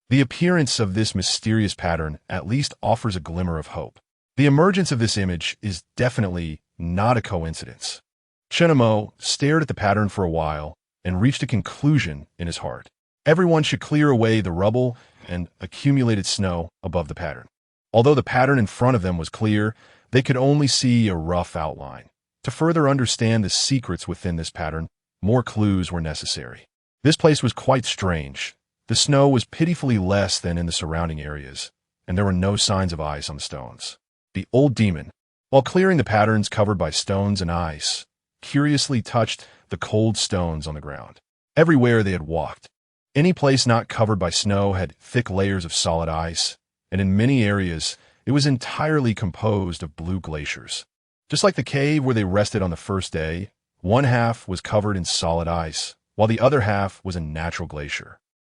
the appearance of this mysterious pattern at least offers a glimmer of hope. The emergence of this image is definitely not a coincidence. Chen Mo stared at the pattern for a while and reached a conclusion in his heart. Everyone should clear away the rubble and accumulated snow above the pattern. Although the pattern in front of them was clear, they could only see a rough outline. To further understand the secrets within this pattern, more clues were necessary. This place was quite strange. The snow was pitifully less than in the surrounding areas, and there were no signs of ice on the stones. The old demon, while clearing the patterns covered by stones and ice, curiously touched the cold stones on the ground. Everywhere they had walked, any place not covered by snow had thick layers of solid ice, and in many areas, it was entirely composed of blue glaciers. Just like the cave where they rested on the first day, one half was covered in solid ice, while the other half was a natural glacier.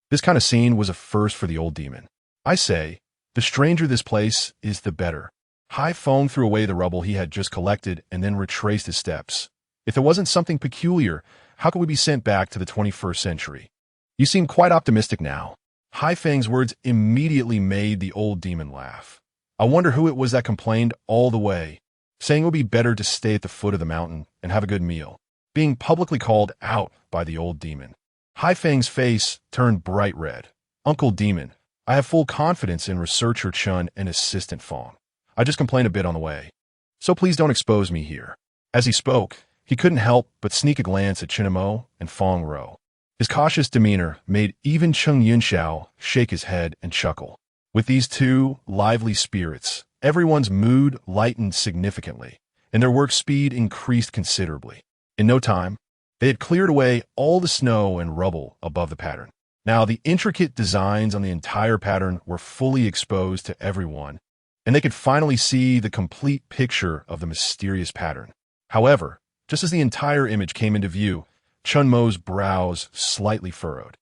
This kind of scene was a first for the old demon. I say, the stranger this place is, the better. Hai Feng threw away the rubble he had just collected and then retraced his steps. If there wasn't something peculiar, how could we be sent back to the 21st century? You seem quite optimistic now. Hai Feng's words immediately made the old demon laugh. I wonder who it was that complained all the way, saying it would be better to stay at the foot of the mountain and have a good meal, being publicly called out by the old demon. Hai Feng's face turned bright red. Uncle Demon, I have full confidence in researcher Chun and assistant Fong. I just complained a bit on the way, so please don't expose me here. As he spoke, he couldn't help but sneak a glance at Chen Mo and Fong Ro. His cautious demeanor made even Cheng Yunxiao shake his head and chuckle. With these two lively spirits, everyone's mood lightened significantly, and their work speed increased considerably. In no time, they had cleared away all the snow and rubble above the pattern. Now, the intricate designs on the entire pattern were fully exposed to everyone, and they could finally see the complete picture of the mysterious pattern. However, just as the entire image came into view, Chen Mo's brows slightly furrowed.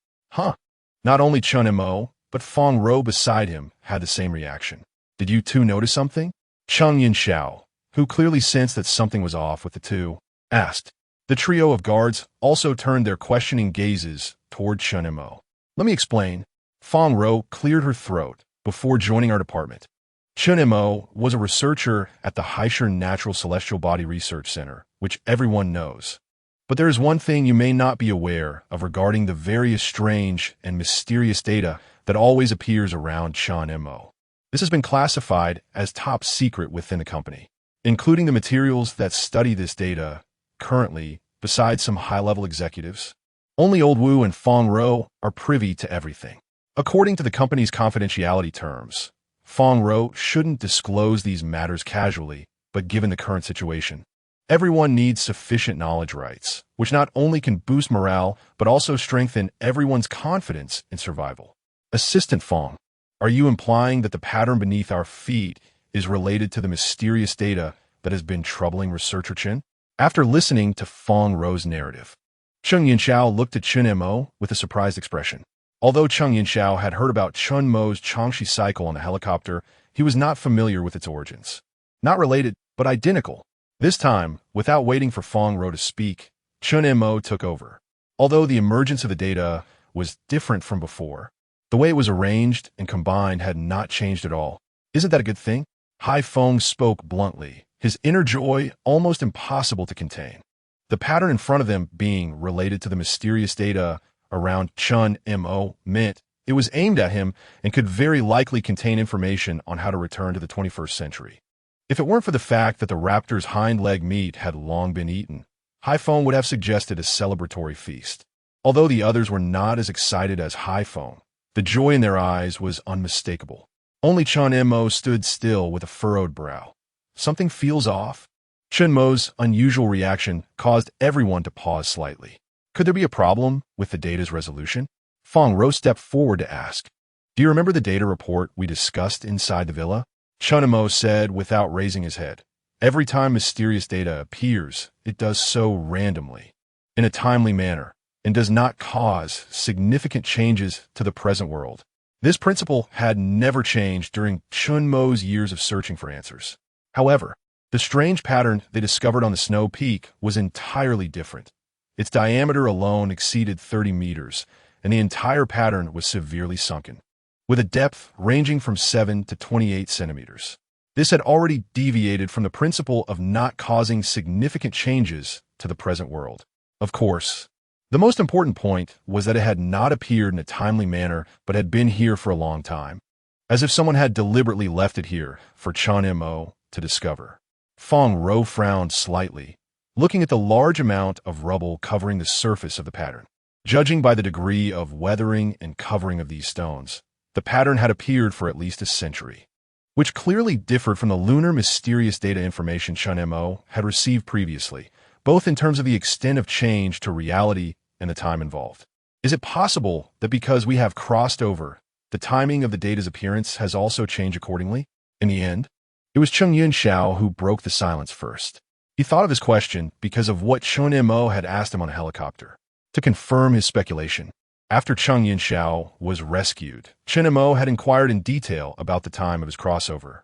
Not only Chen Mo, but Fong Ro beside him had the same reaction. Did you two notice something? Cheng Yunxiao, who clearly sensed that something was off with the two, asked. The trio of guards also turned their questioning gazes toward Chen Mo. Let me explain. Fong Ro cleared her throat before joining our department. Chen Mo was a researcher at the Haishan Natural Celestial Body Research Center, which everyone knows. But there is one thing you may not be aware of regarding the various strange and mysterious data that always appears around Chen Mo. This has been classified as top secret within the company, including the materials that study this data currently, besides some high-level executives. Only Old Wu and Fong Ro are privy to everything. According to the company's confidentiality terms, Fong Ro shouldn't disclose these matters casually, but given the current situation, everyone needs sufficient knowledge rights, which not only can boost morale, but also strengthen everyone's confidence in survival. Assistant Fong, are you implying that the pattern beneath our feet is related to the mysterious data that has been troubling researcher Chen? After listening to Fong Ro's narrative, Cheng Yinxiao looked at Chen Mo with a surprised expression. Although Cheng Yinxiao had heard about Chen Mo's Changshi cycle on the helicopter, he was not familiar with its origins. Not related, but identical. This time, without waiting for Fong Ro to speak, Chen Mo took over. Although the emergence of the data was different from before, the way it was arranged and combined had not changed at all. Isn't that a good thing? Hai Feng spoke bluntly, his inner joy almost impossible to contain. The pattern in front of them being related to the mysterious data around Chen Mo meant it was aimed at him and could very likely contain information on how to return to the 21st century. If it weren't for the fact that the raptor's hind leg meat had long been eaten, Hai Feng would have suggested a celebratory feast. Although the others were not as excited as Hai Feng, the joy in their eyes was unmistakable. Only Chen Mo stood still with a furrowed brow. Something feels off? Chen Mo's unusual reaction caused everyone to pause slightly. Could there be a problem with the data's resolution? Fong Ro stepped forward to ask. Do you remember the data report we discussed inside the villa? Chen Mo said without raising his head. Every time mysterious data appears, it does so randomly, in a timely manner, and does not cause significant changes to the present world. This principle had never changed during Chen Mo's years of searching for answers. However, the strange pattern they discovered on the snow peak was entirely different. Its diameter alone exceeded 30 meters, and the entire pattern was severely sunken, with a depth ranging from 7 to 28 centimeters. This had already deviated from the principle of not causing significant changes to the present world. Of course, the most important point was that it had not appeared in a timely manner but had been here for a long time, as if someone had deliberately left it here for Chen Mo to discover. Fong Ro frowned slightly, looking at the large amount of rubble covering the surface of the pattern. Judging by the degree of weathering and covering of these stones, the pattern had appeared for at least a century, which clearly differed from the lunar mysterious data information Chen Mo had received previously, both in terms of the extent of change to reality and the time involved. Is it possible that because we have crossed over, the timing of the data's appearance has also changed accordingly? In the end, it was Cheng Yunxiao who broke the silence first. He thought of his question because of what Chen Mo had asked him on a helicopter. To confirm his speculation, after Cheng Yunxiao was rescued, Chen Mo had inquired in detail about the time of his crossover,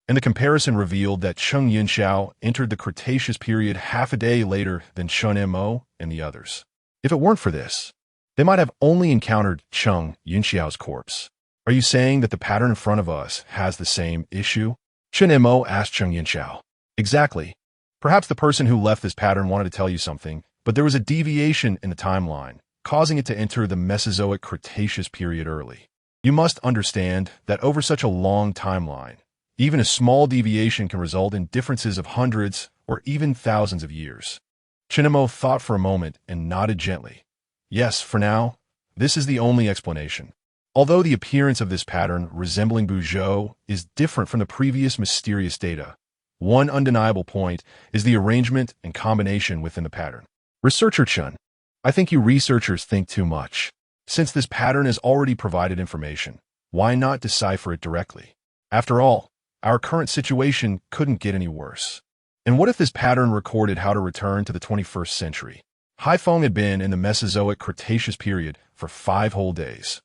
and the comparison revealed that Cheng Yunxiao entered the Cretaceous period half a day later than Chen Mo and the others. If it weren't for this, they might have only encountered Cheng Yunxiao's corpse. Are you saying that the pattern in front of us has the same issue? Chen Mo asked Cheng Yunxiao. Exactly. Perhaps the person who left this pattern wanted to tell you something, but there was a deviation in the timeline, causing it to enter the Mesozoic Cretaceous period early. You must understand that over such a long timeline, even a small deviation can result in differences of hundreds or even thousands of years. Chen Mo thought for a moment and nodded gently. Yes, for now, this is the only explanation. Although the appearance of this pattern resembling Buzhou is different from the previous mysterious data, one undeniable point is the arrangement and combination within the pattern. Researcher Chen, I think you researchers think too much. Since this pattern has already provided information, why not decipher it directly? After all, our current situation couldn't get any worse. And what if this pattern recorded how to return to the 21st century? Hai Feng had been in the Mesozoic Cretaceous period for 5 whole days.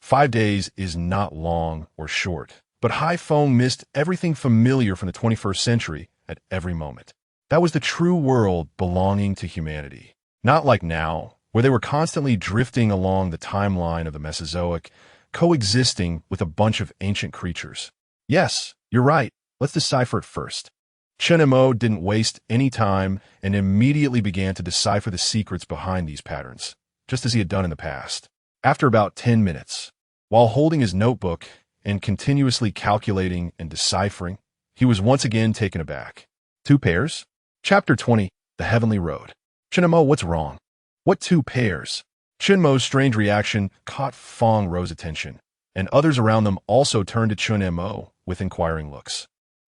5 days is not long or short, but Hai Feng missed everything familiar from the 21st century at every moment. That was the true world belonging to humanity. Not like now, where they were constantly drifting along the timeline of the Mesozoic, coexisting with a bunch of ancient creatures. Yes, you're right. Let's decipher it first. Chen Mo didn't waste any time and immediately began to decipher the secrets behind these patterns, just as he had done in the past. After about 10 minutes, while holding his notebook and continuously calculating and deciphering, he was once again taken aback. 2 pairs? Chapter 20, The Heavenly Road. Chen Mo, what's wrong? What 2 pairs? Chen Mo's strange reaction caught Fong Ro's attention, and others around them also turned to Chen Mo with inquiring looks.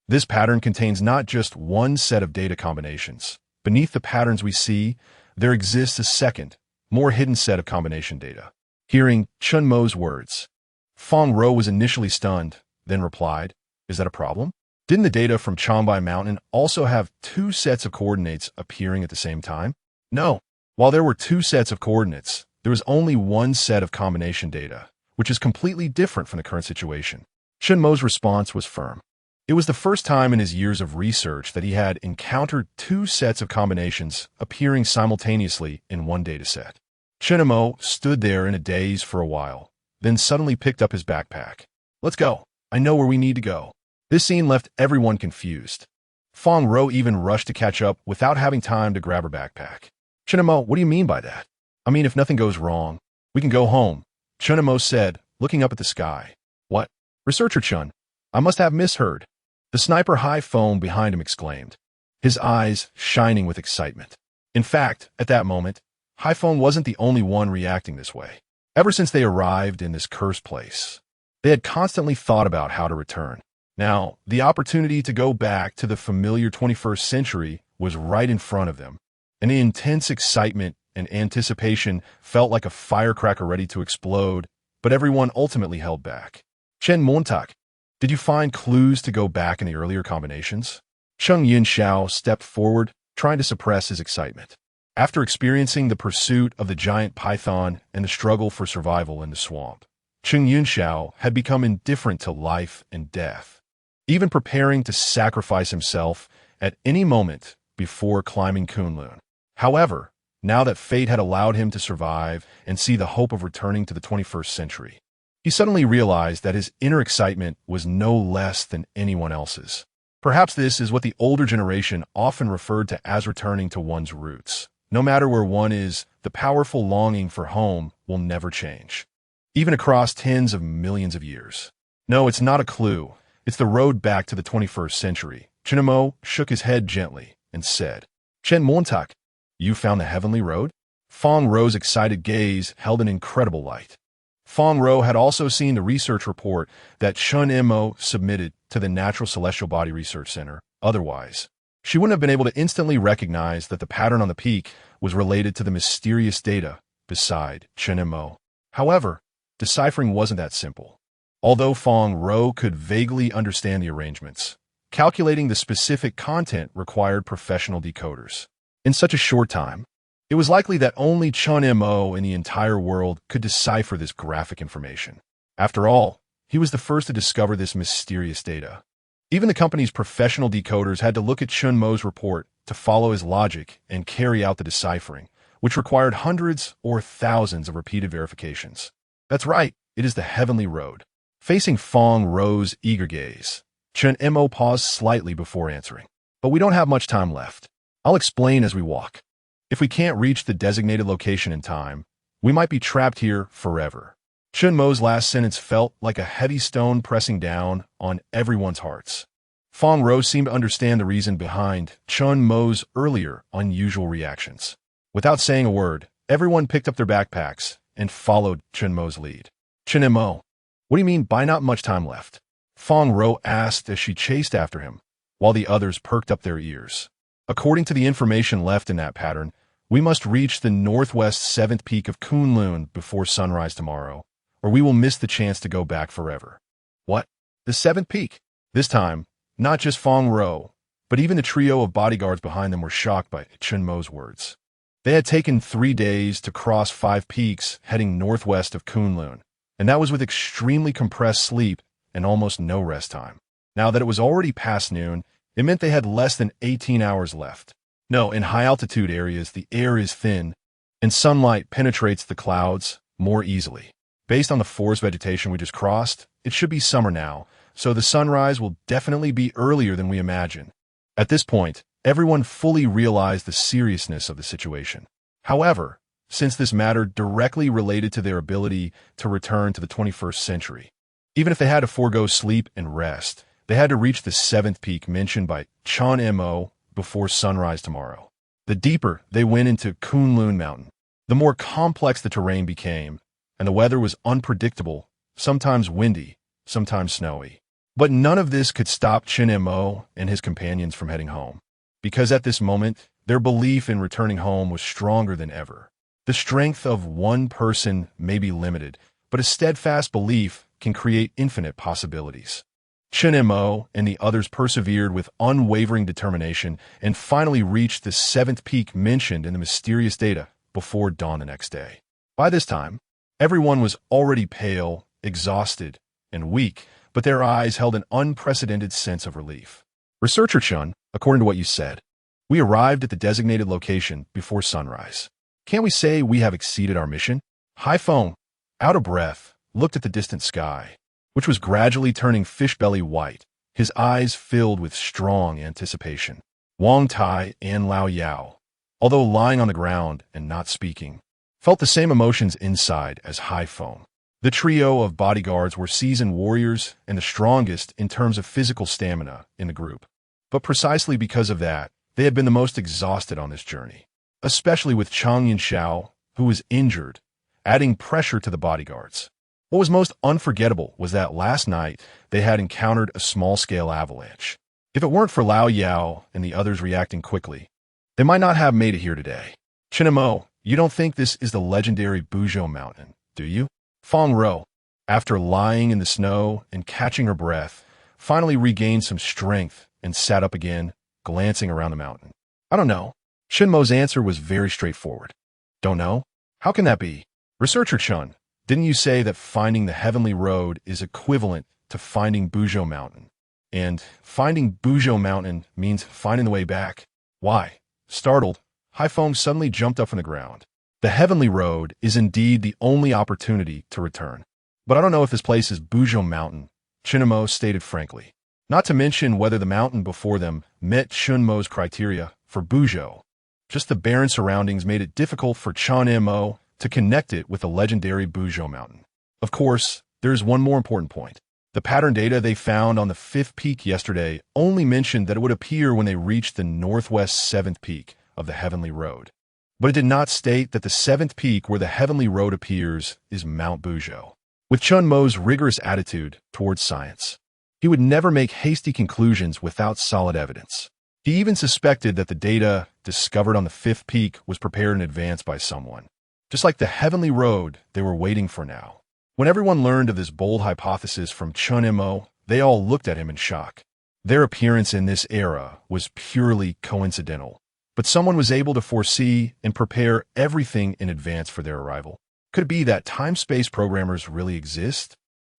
This pattern contains not just one set of data combinations. Beneath the patterns we see, there exists a second, more hidden set of combination data. Hearing Chen Mo's words, Fong Ro was initially stunned, then replied, "Is that a problem? Didn't the data from Changbai Mountain also have 2 sets of coordinates appearing at the same time?" No. While there were 2 sets of coordinates, there was only one set of combination data, which is completely different from the current situation. Chen Mo's response was firm. It was the first time in his years of research that he had encountered 2 sets of combinations appearing simultaneously in one dataset. Chen Mo stood there in a daze for a while, then suddenly picked up his backpack. "Let's go. I know where we need to go." This scene left everyone confused. Fong Ro even rushed to catch up without having time to grab her backpack. "Chen Mo, what do you mean by that?" "I mean, if nothing goes wrong, we can go home," Chen Mo said, looking up at the sky. "What? Researcher Chen, I must have misheard." The sniper High Phone behind him exclaimed, his eyes shining with excitement. In fact, at that moment, High Phone wasn't the only one reacting this way. Ever since they arrived in this cursed place, they had constantly thought about how to return. Now, the opportunity to go back to the familiar 21st century was right in front of them, and the intense excitement and anticipation felt like a firecracker ready to explode, but everyone ultimately held back. "Chen Montak, did you find clues to go back in the earlier combinations?" Cheng Yunxiao stepped forward, trying to suppress his excitement. After experiencing the pursuit of the giant python and the struggle for survival in the swamp, Cheng Yunxiao had become indifferent to life and death, even preparing to sacrifice himself at any moment before climbing Kunlun. However, now that fate had allowed him to survive and see the hope of returning to the 21st century, he suddenly realized that his inner excitement was no less than anyone else's. Perhaps this is what the older generation often referred to as returning to one's roots. No matter where one is, the powerful longing for home will never change, even across tens of millions of years. No, it's not a clue. It's the road back to the 21st century. Chen Mo shook his head gently and said, "Chen Montak, you found the heavenly road?" Fong Ro's excited gaze held an incredible light. Fong Ro had also seen the research report that Chen Mo submitted to the Natural Celestial Body Research Center. Otherwise, she wouldn't have been able to instantly recognize that the pattern on the peak was related to the mysterious data beside Chen Mo. However, deciphering wasn't that simple. Although Fong Ro could vaguely understand the arrangements, calculating the specific content required professional decoders. In such a short time, it was likely that only Chen Mo in the entire world could decipher this graphic information. After all, he was the first to discover this mysterious data. Even the company's professional decoders had to look at Chen Mo's report to follow his logic and carry out the deciphering, which required hundreds or thousands of repeated verifications. That's right, it is the heavenly road. Facing Fong Ro's eager gaze, Chen Mo paused slightly before answering. "But we don't have much time left. I'll explain as we walk. If we can't reach the designated location in time, we might be trapped here forever." Chen Mo's last sentence felt like a heavy stone pressing down on everyone's hearts. Fong Ro seemed to understand the reason behind Chen Mo's earlier unusual reactions. Without saying a word, everyone picked up their backpacks and followed Chen Mo's lead. "Chen Mo, what do you mean by not much time left?" Fong Ro asked as she chased after him, while the others perked up their ears. "According to the information left in that pattern, we must reach the northwest 7th peak of Kunlun before sunrise tomorrow, or we will miss the chance to go back forever." "What? The 7th peak?" This time, not just Fong Ro, but even the trio of bodyguards behind them were shocked by Chen Mo's words. They had taken 3 days to cross 5 peaks heading northwest of Kunlun, and that was with extremely compressed sleep and almost no rest time. Now that it was already past noon, It meant they had less than 18 hours left. No, in high-altitude areas, the air is thin, and sunlight penetrates the clouds more easily. Based on the forest vegetation we just crossed, it should be summer now, so the sunrise will definitely be earlier than we imagine. At this point, everyone fully realized the seriousness of the situation. However, since this matter directly related to their ability to return to the 21st century, even if they had to forego sleep and rest, they had to reach the 7th peak mentioned by Chen Mo before sunrise tomorrow. The deeper they went into Kunlun Mountain, the more complex the terrain became, and the weather was unpredictable, sometimes windy, sometimes snowy. But none of this could stop Chen Mo and his companions from heading home, because at this moment, their belief in returning home was stronger than ever. The strength of one person may be limited, but a steadfast belief can create infinite possibilities. Chen Mo and the others persevered with unwavering determination and finally reached the 7th peak mentioned in the mysterious data before dawn the next day. By this time, everyone was already pale, exhausted, and weak, but their eyes held an unprecedented sense of relief. Researcher Chun, according to what you said, we arrived at the designated location before sunrise. Can't we say we have exceeded our mission? Haifeng, out of breath, looked at the distant sky, which was gradually turning fish-belly white, his eyes filled with strong anticipation. Wang Tai and Lao Yao, although lying on the ground and not speaking, felt the same emotions inside as Haifeng. The trio of bodyguards were seasoned warriors and the strongest in terms of physical stamina in the group. But precisely because of that, they had been the most exhausted on this journey, especially with Chang Yinxiao, who was injured, adding pressure to the bodyguards. What was most unforgettable was that last night they had encountered a small-scale avalanche. If it weren't for Lao Yao and the others reacting quickly, they might not have made it here today. Chen Mo, you don't think this is the legendary Buzhou Mountain, do you? Feng Ro, after lying in the snow and catching her breath, finally regained some strength and sat up again, glancing around the mountain. I don't know. Chen Mo's answer was very straightforward. Don't know? How can that be? Researcher Chun, didn't you say that finding the heavenly road is equivalent to finding Buzhou Mountain? And finding Buzhou Mountain means finding the way back. Why? Startled, Haifeng suddenly jumped up from the ground. The heavenly road is indeed the only opportunity to return. But I don't know if this place is Buzhou Mountain, Chen Mo stated frankly. Not to mention whether the mountain before them met Chen Mo's criteria for Buzhou. Just the barren surroundings made it difficult for Chen Mo to connect it with the legendary Buzhou Mountain. Of course, there is one more important point. The pattern data they found on the 5th peak yesterday only mentioned that it would appear when they reached the northwest 7th peak of the heavenly road. But it did not state that the 7th peak where the heavenly road appears is Mount Buzhou. With Chen Mo's rigorous attitude towards science, he would never make hasty conclusions without solid evidence. He even suspected that the data discovered on the 5th peak was prepared in advance by someone, just like the heavenly road they were waiting for now. When everyone learned of this bold hypothesis from Chen Mo, they all looked at him in shock. Their appearance in this era was purely coincidental, but someone was able to foresee and prepare everything in advance for their arrival. Could it be that time-space programmers really exist?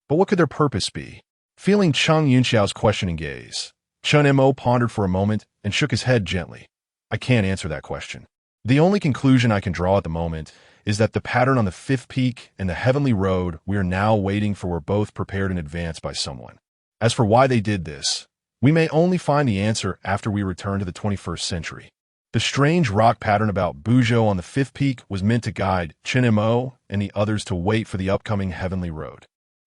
But what could their purpose be? Feeling Chang Yunxiao's questioning gaze, Chen Mo pondered for a moment and shook his head gently. I can't answer that question. The only conclusion I can draw at the moment is that the pattern on the 5th peak and the heavenly road we are now waiting for were both prepared in advance by someone. As for why they did this, we may only find the answer after we return to the 21st century. The strange rock pattern about Buzhou on the 5th peak was meant to guide Chen Mo and the others to wait for the upcoming heavenly road.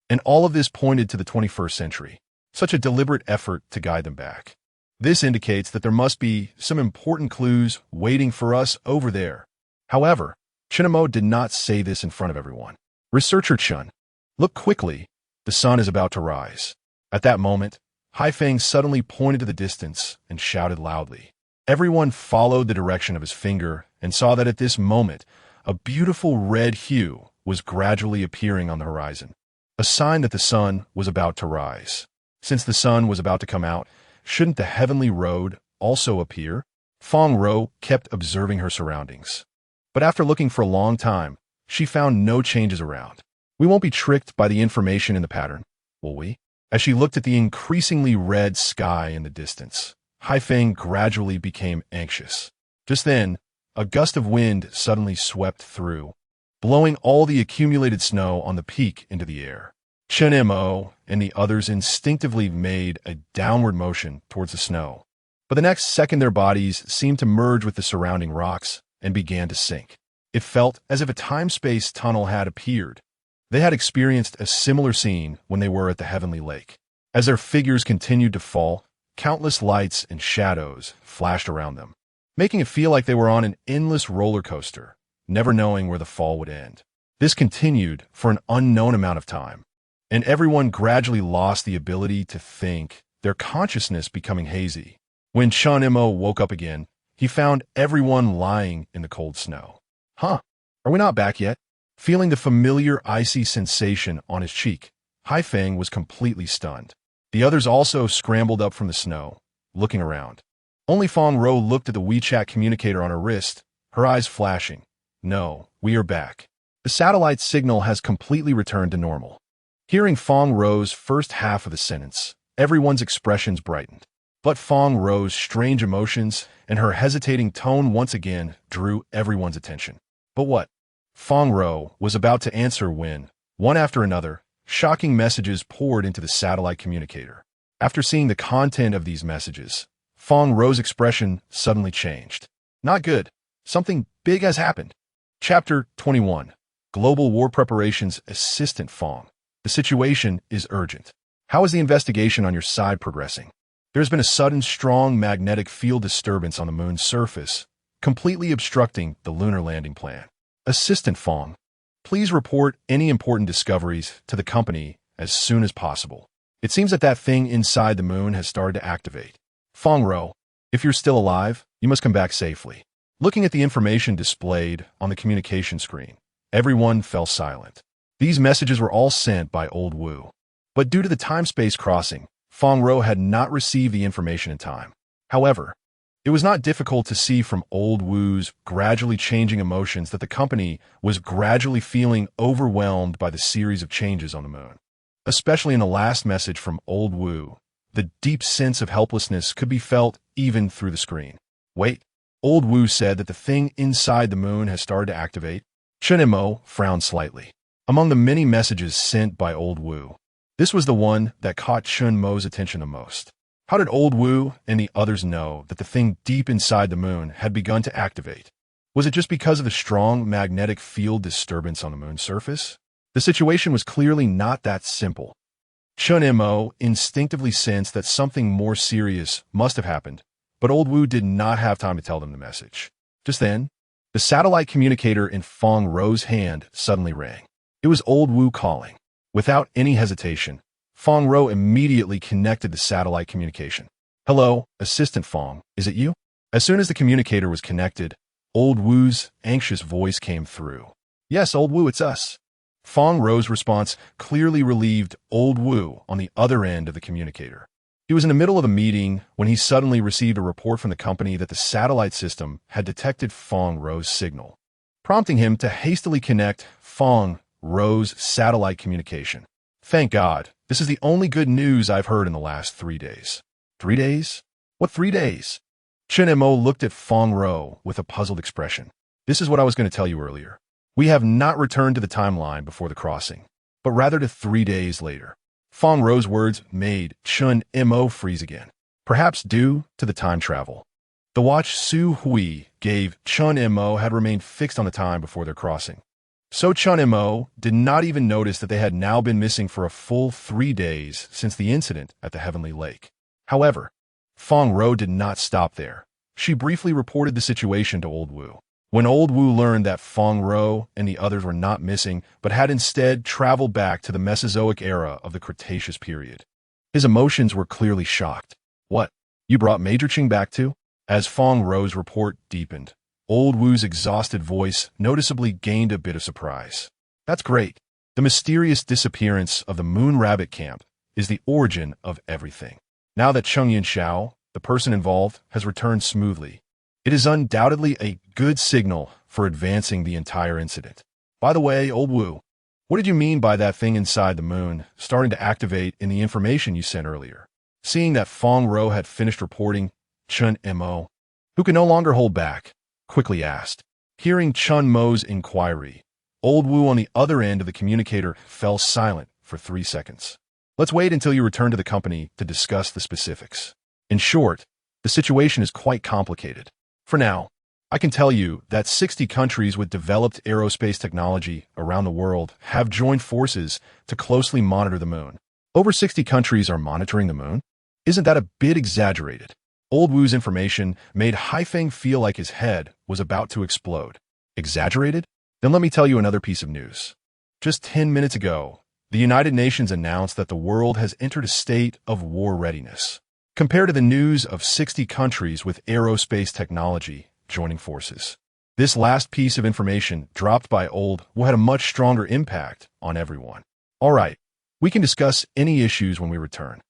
And all of this pointed to the 21st century, such a deliberate effort to guide them back. This indicates that there must be some important clues waiting for us over there. However, Chen Mo did not say this in front of everyone. Researcher Chun, look quickly, the sun is about to rise. At that moment, Haifeng suddenly pointed to the distance and shouted loudly. Everyone followed the direction of his finger and saw that at this moment, a beautiful red hue was gradually appearing on the horizon, a sign that the sun was about to rise. Since the sun was about to come out, shouldn't the heavenly road also appear? Feng Ro kept observing her surroundings. But after looking for a long time, she found no changes around. We won't be tricked by the information in the pattern, will we? As she looked at the increasingly red sky in the distance, Haifeng gradually became anxious. Just then, a gust of wind suddenly swept through, blowing all the accumulated snow on the peak into the air. Chen Mo and the others instinctively made a downward motion towards the snow. But the next second their bodies seemed to merge with the surrounding rocks and began to sink. It felt as if a time-space tunnel had appeared. They had experienced a similar scene when they were at the Heavenly Lake. As their figures continued to fall, countless lights and shadows flashed around them, making it feel like they were on an endless roller coaster, never knowing where the fall would end. This continued for an unknown amount of time, and everyone gradually lost the ability to think, their consciousness becoming hazy. When Chen Mo woke up again, he found everyone lying in the cold snow. Huh, are we not back yet? Feeling the familiar icy sensation on his cheek, Haifeng was completely stunned. The others also scrambled up from the snow, looking around. Only Fong Ro looked at the WeChat communicator on her wrist, her eyes flashing. No, we are back. The satellite signal has completely returned to normal. Hearing Fong Ro's first half of the sentence, everyone's expressions brightened. But Fong Ro's strange emotions and her hesitating tone once again drew everyone's attention. But what? Fong Ro was about to answer when, one after another, shocking messages poured into the satellite communicator. After seeing the content of these messages, Fong Ro's expression suddenly changed. Not good. Something big has happened. Chapter 21. Global War Preparations Assistant Fong. The situation is urgent. How is the investigation on your side progressing? There's been a sudden strong magnetic field disturbance on the moon's surface, completely obstructing the lunar landing plan. Assistant Fong, please report any important discoveries to the company as soon as possible. It seems that that thing inside the moon has started to activate. Fong Ro, if you're still alive, you must come back safely. Looking at the information displayed on the communication screen, everyone fell silent. These messages were all sent by Old Wu. But due to the time-space crossing, Fong Ro had not received the information in time. However, it was not difficult to see from Old Wu's gradually changing emotions that the company was gradually feeling overwhelmed by the series of changes on the moon. Especially in the last message from Old Wu, the deep sense of helplessness could be felt even through the screen. Wait, Old Wu said that the thing inside the moon has started to activate? Chen Mo frowned slightly. Among the many messages sent by Old Wu, this was the one that caught Chen Mo's attention the most. How did Old Wu and the others know that the thing deep inside the moon had begun to activate? Was it just because of the strong magnetic field disturbance on the moon's surface? The situation was clearly not that simple. Chen Mo instinctively sensed that something more serious must have happened, but Old Wu did not have time to tell them the message. Just then, the satellite communicator in Fong Ro's hand suddenly rang. It was Old Wu calling. Without any hesitation, Fong Ro immediately connected the satellite communication. Hello, Assistant Fong, is it you? As soon as the communicator was connected, Old Wu's anxious voice came through. Yes, Old Wu, it's us. Fong Ro's response clearly relieved Old Wu on the other end of the communicator. He was in the middle of a meeting when he suddenly received a report from the company that the satellite system had detected Fong Ro's signal, prompting him to hastily connect Fong Ro's satellite communication. Thank God, this is the only good news I've heard in the last 3 days. 3 days? What 3 days? Chen Mo looked at Fong Ro with a puzzled expression. This is what I was going to tell you earlier. We have not returned to the timeline before the crossing, but rather to 3 days later. Fong Ro's words made Chen Mo freeze again, perhaps due to the time travel. The watch Su Hui gave Chen Mo had remained fixed on the time before their crossing. So Chen Mo did not even notice that they had now been missing for a full 3 days since the incident at the Heavenly Lake. However, Fong Ro did not stop there. She briefly reported the situation to Old Wu. When Old Wu learned that Fong Ro and the others were not missing, but had instead traveled back to the Mesozoic era of the Cretaceous period, his emotions were clearly shocked. What? You brought Major Qing back too? As Fong Ro's report deepened, Old Wu's exhausted voice noticeably gained a bit of surprise. That's great. The mysterious disappearance of the Moon Rabbit Camp is the origin of everything. Now that Cheng Yin-Xiao, the person involved, has returned smoothly, it is undoubtedly a good signal for advancing the entire incident. By the way, Old Wu, what did you mean by that thing inside the moon starting to activate in the information you sent earlier? Seeing that Fong Ro had finished reporting, Chen Mo, who could no longer hold back, quickly asked. Hearing Chen Mo's inquiry, Old Wu on the other end of the communicator fell silent for 3 seconds. Let's wait until you return to the company to discuss the specifics. In short, the situation is quite complicated. For now, I can tell you that 60 countries with developed aerospace technology around the world have joined forces to closely monitor the moon. Over 60 countries are monitoring the moon? Isn't that a bit exaggerated? Old Wu's information made Haifeng feel like his head was about to explode. Exaggerated? Then let me tell you another piece of news. Just 10 minutes ago, the United Nations announced that the world has entered a state of war readiness. Compared to the news of 60 countries with aerospace technology joining forces, this last piece of information dropped by Old Wu had a much stronger impact on everyone. All right, we can discuss any issues when we return.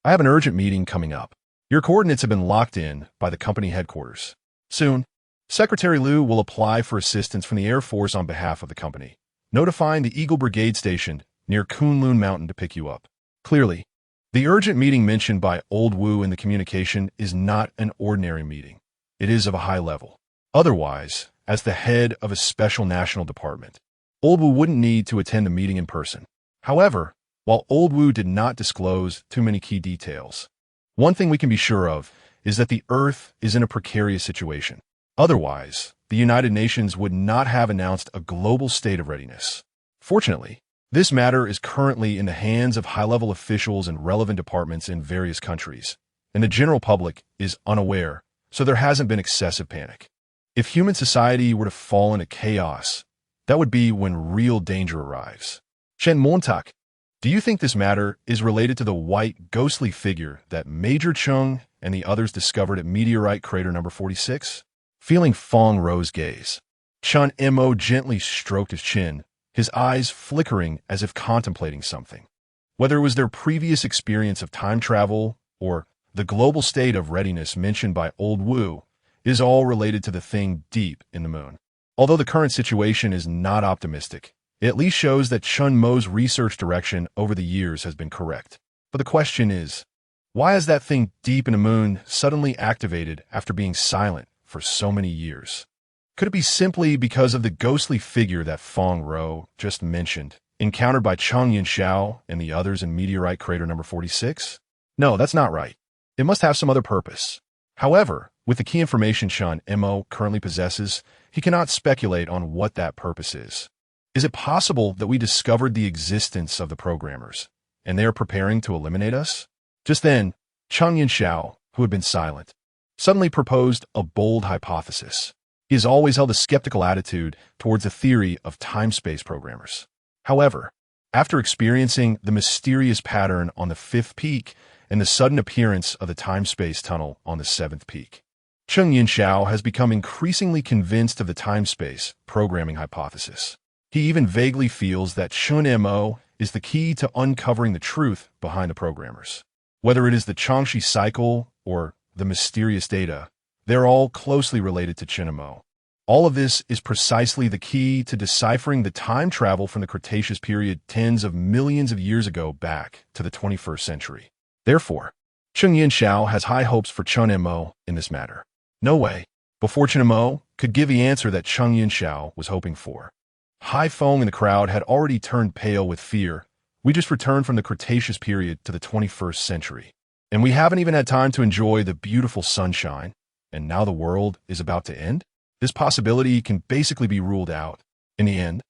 I have an urgent meeting coming up. Your coordinates have been locked in by the company headquarters. Soon, Secretary Liu will apply for assistance from the Air Force on behalf of the company, notifying the Eagle Brigade stationed near Kunlun Mountain to pick you up. Clearly, the urgent meeting mentioned by Old Wu in the communication is not an ordinary meeting. It is of a high level. Otherwise, as the head of a special national department, Old Wu wouldn't need to attend the meeting in person. However, while Old Wu did not disclose too many key details, one thing we can be sure of is that the Earth is in a precarious situation. Otherwise, the United Nations would not have announced a global state of readiness. Fortunately, this matter is currently in the hands of high-level officials and relevant departments in various countries, and the general public is unaware, so there hasn't been excessive panic. If human society were to fall into chaos, that would be when real danger arrives. Chen Mo, do you think this matter is related to the white, ghostly figure that Major Chung and the others discovered at meteorite crater number 46? Feeling Fong Ro's gaze, Chen Mo gently stroked his chin, his eyes flickering as if contemplating something. Whether it was their previous experience of time travel or the global state of readiness mentioned by Old Wu, is all related to the thing deep in the moon. Although the current situation is not optimistic, it at least shows that Chen Mo's research direction over the years has been correct. But the question is, why is that thing deep in the moon suddenly activated after being silent for so many years? Could it be simply because of the ghostly figure that Fong Ro just mentioned, encountered by Chang Yinxiao and the others in meteorite crater number 46? No, that's not right. It must have some other purpose. However, with the key information Chen Mo currently possesses, he cannot speculate on what that purpose is. Is it possible that we discovered the existence of the programmers, and they are preparing to eliminate us? Just then, Chang Yinxiao, who had been silent, suddenly proposed a bold hypothesis. He has always held a skeptical attitude towards the theory of time-space programmers. However, after experiencing the mysterious pattern on the 5th peak and the sudden appearance of the time-space tunnel on the 7th peak, Cheng Yinxiao has become increasingly convinced of the time-space programming hypothesis. He even vaguely feels that Chen Mo is the key to uncovering the truth behind the programmers. Whether it is the Changxi cycle or the mysterious data, they're all closely related to Chen Mo. All of this is precisely the key to deciphering the time travel from the Cretaceous period tens of millions of years ago back to the 21st century. Therefore, Cheng Yinxiao has high hopes for Chen Mo in this matter. No way, before Chen Mo could give the answer that Cheng Yinxiao was hoping for, Haifeng in the crowd had already turned pale with fear. We just returned from the Cretaceous period to the 21st century, and we haven't even had time to enjoy the beautiful sunshine, and now the world is about to end? This possibility can basically be ruled out. In the end,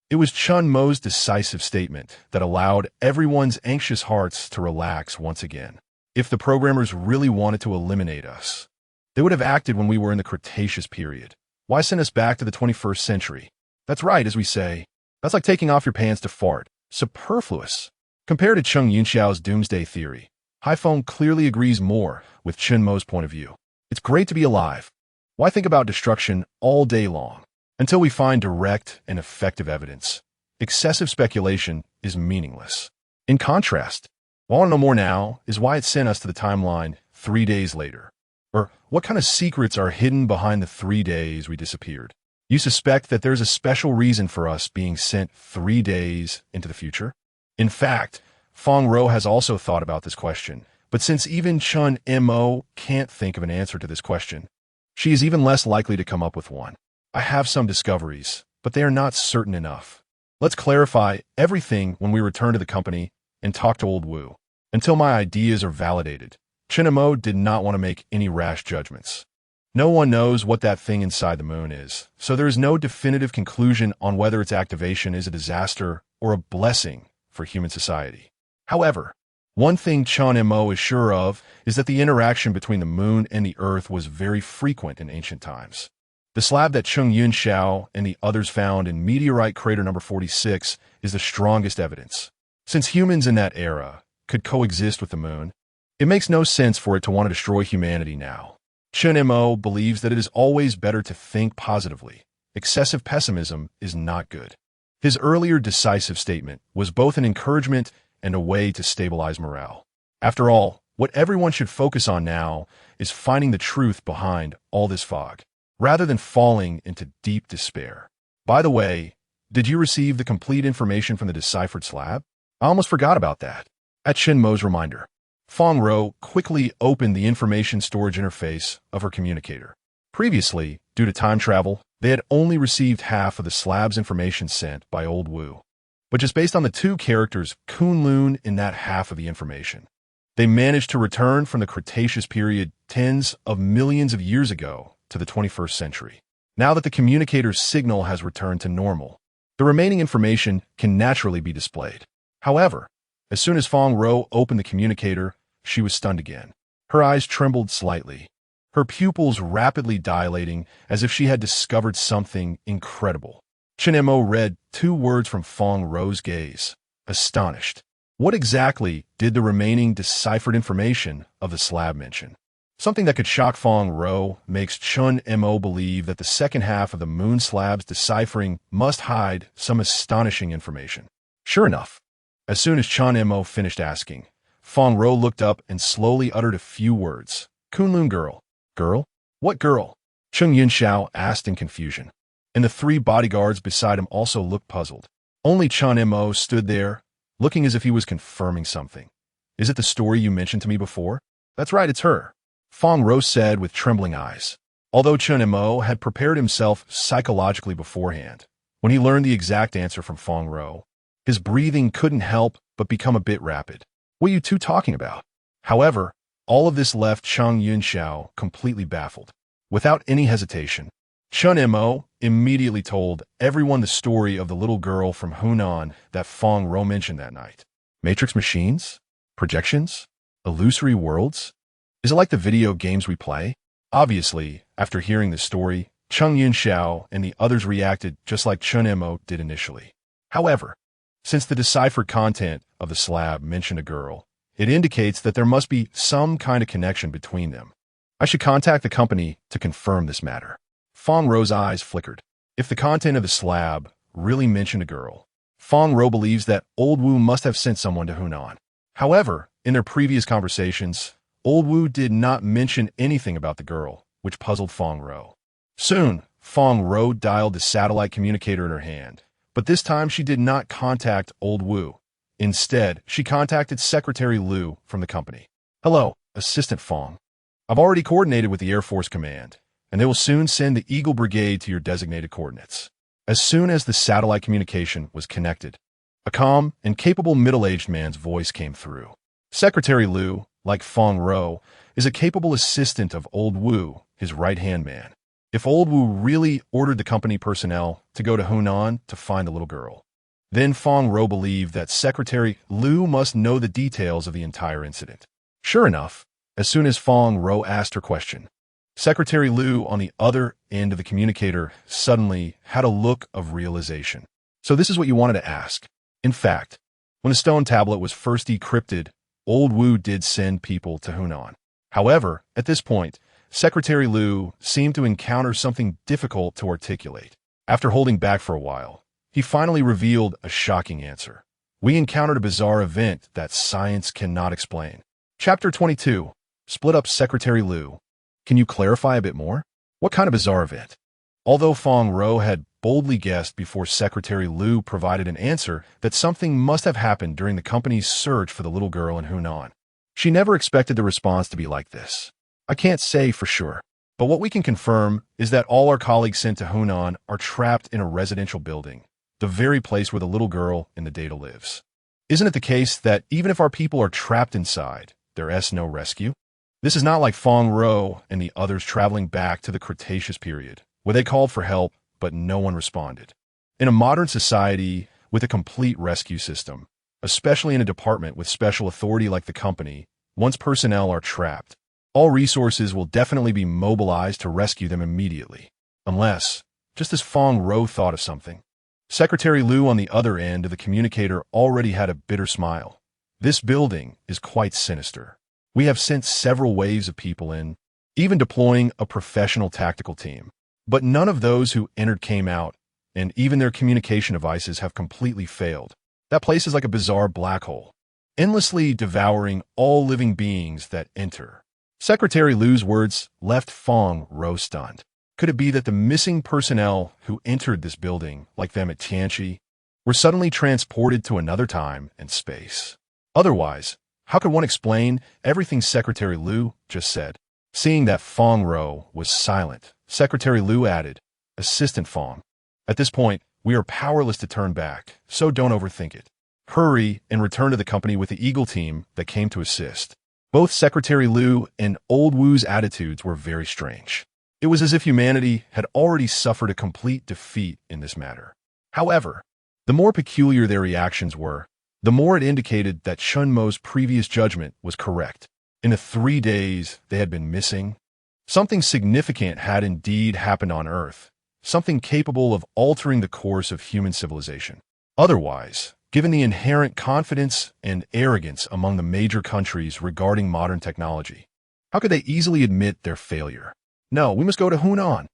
it was Chen Mo's decisive statement that allowed everyone's anxious hearts to relax once again. If the programmers really wanted to eliminate us, they would have acted when we were in the Cretaceous period. Why send us back to the 21st century? That's right, as we say. That's like taking off your pants to fart. Superfluous. Compared to Cheng Yinxiao's doomsday theory, Haifeng clearly agrees more with Chen Mo's point of view. It's great to be alive. Why think about destruction all day long? Until we find direct and effective evidence, excessive speculation is meaningless. In contrast, what I want to know more now is why it sent us to the timeline 3 days later. Or what kind of secrets are hidden behind the 3 days we disappeared? You suspect that there's a special reason for us being sent 3 days into the future? In fact, Fong Ro has also thought about this question, But since even Chen Mo can't think of an answer to this question, she is even less likely to come up with one. I have some discoveries, but they are not certain enough. Let's clarify everything when we return to the company and talk to old Wu. Until my ideas are validated, Chen Mo did not want to make any rash judgments. No one knows what that thing inside the moon is, so there is no definitive conclusion on whether its activation is a disaster or a blessing for human society. However, one thing Chen Mo is sure of is that the interaction between the moon and the earth was very frequent in ancient times. The slab that Cheng Yunxiao and the others found in meteorite crater number 46 is the strongest evidence. Since humans in that era could coexist with the moon, it makes no sense for it to want to destroy humanity now. Chen Mo believes that it is always better to think positively. Excessive pessimism is not good. His earlier decisive statement was both an encouragement and a way to stabilize morale. After all, what everyone should focus on now is finding the truth behind all this fog, rather than falling into deep despair. By the way, did you receive the complete information from the deciphered slab? I almost forgot about that. At Chen Mo's reminder, Fong Ro quickly opened the information storage interface of her communicator. Previously, due to time travel, they had only received half of the slab's information sent by old Wu. But just based on the two characters Kunlun in that half of the information, they managed to return from the Cretaceous period tens of millions of years ago to the 21st century. Now that the communicator's signal has returned to normal, the remaining information can naturally be displayed. However, as soon as Fong Ro opened the communicator, she was stunned again. Her eyes trembled slightly, her pupils rapidly dilating as if she had discovered something incredible. Chen Mo read two words from Fong Ro's gaze, astonished. What exactly did the remaining deciphered information of the slab mention? Something that could shock Fong Ro makes Chen Mo believe that the second half of the moon slab's deciphering must hide some astonishing information. Sure enough, as soon as Chen Mo finished asking, Fong Ro looked up and slowly uttered a few words. Kunlun girl. Girl? What girl? Cheng Yunxiao asked in confusion, and the three bodyguards beside him also looked puzzled. Only Chen Mo stood there, looking as if he was confirming something. Is it the story you mentioned to me before? That's right, it's her, Fong Ro said with trembling eyes. Although Chen Mo had prepared himself psychologically beforehand, when he learned the exact answer from Fong Ro, his breathing couldn't help but become a bit rapid. What are you two talking about? However, all of this left Cheng Yunxiao completely baffled. Without any hesitation, Chen Mo immediately told everyone the story of the little girl from Hunan that Fong Ro mentioned that night. Matrix machines? Projections? Illusory worlds? Is it like the video games we play? Obviously, after hearing the story, Cheng Yunxiao and the others reacted just like Chen Mo did initially. However, since the deciphered content of the slab mentioned a girl, it indicates that there must be some kind of connection between them. I should contact the company to confirm this matter. Fong Ro's eyes flickered. If the content of the slab really mentioned a girl, Fong Ro believes that old Wu must have sent someone to Hunan. However, in their previous conversations, old Wu did not mention anything about the girl, which puzzled Fong Ro. Soon, Fong Ro dialed the satellite communicator in her hand, but this time she did not contact old Wu. Instead, she contacted Secretary Liu from the company. Hello, Assistant Fong. I've already coordinated with the Air Force Command, and they will soon send the Eagle Brigade to your designated coordinates. As soon as the satellite communication was connected, a calm and capable middle-aged man's voice came through. Secretary Liu, like Fong Ro, is a capable assistant of old Wu, his right-hand man. If old Wu really ordered the company personnel to go to Hunan to find the little girl, then Fong Ro believed that Secretary Liu must know the details of the entire incident. Sure enough, as soon as Fong Ro asked her question, Secretary Liu on the other end of the communicator suddenly had a look of realization. So this is what you wanted to ask. In fact, when the stone tablet was first decrypted, old Wu did send people to Hunan. However, at this point, Secretary Liu seemed to encounter something difficult to articulate. After holding back for a while, he finally revealed a shocking answer. We encountered a bizarre event that science cannot explain. Chapter 22. Split up Secretary Liu. Can you clarify a bit more? What kind of bizarre event? Although Fong Ro had boldly guessed before Secretary Liu provided an answer that something must have happened during the company's search for the little girl in Hunan, She never expected the response to be like this. I can't say for sure, but what we can confirm is that all our colleagues sent to Hunan are trapped in a residential building, the very place where the little girl in the data lives. Isn't it the case that even if our people are trapped inside, there is no rescue? This is not like Fong Ro and the others traveling back to the Cretaceous period, where they called for help, but no one responded. In a modern society with a complete rescue system, especially in a department with special authority like the company, once personnel are trapped, all resources will definitely be mobilized to rescue them immediately. Unless, just as Fong Ro thought of something, Secretary Liu on the other end of the communicator already had a bitter smile. This building is quite sinister. We have sent several waves of people in, even deploying a professional tactical team. But none of those who entered came out, and even their communication devices have completely failed. That place is like a bizarre black hole, endlessly devouring all living beings that enter. Secretary Liu's words left Fong Ro stunned. Could it be that the missing personnel who entered this building, like them at Tianchi, were suddenly transported to another time and space? Otherwise, how could one explain everything Secretary Liu just said? Seeing that Fong Ro was silent, Secretary Liu added, Assistant Fong, at this point, we are powerless to turn back, so don't overthink it. Hurry and return to the company with the Eagle team that came to assist. Both Secretary Liu and Old Wu's attitudes were very strange. It was as if humanity had already suffered a complete defeat in this matter. However, the more peculiar their reactions were, the more it indicated that Chen Mo's previous judgment was correct. In the 3 days they had been missing, something significant had indeed happened on Earth, something capable of altering the course of human civilization. Otherwise, given the inherent confidence and arrogance among the major countries regarding modern technology, how could they easily admit their failure? No, we must go to Hunan.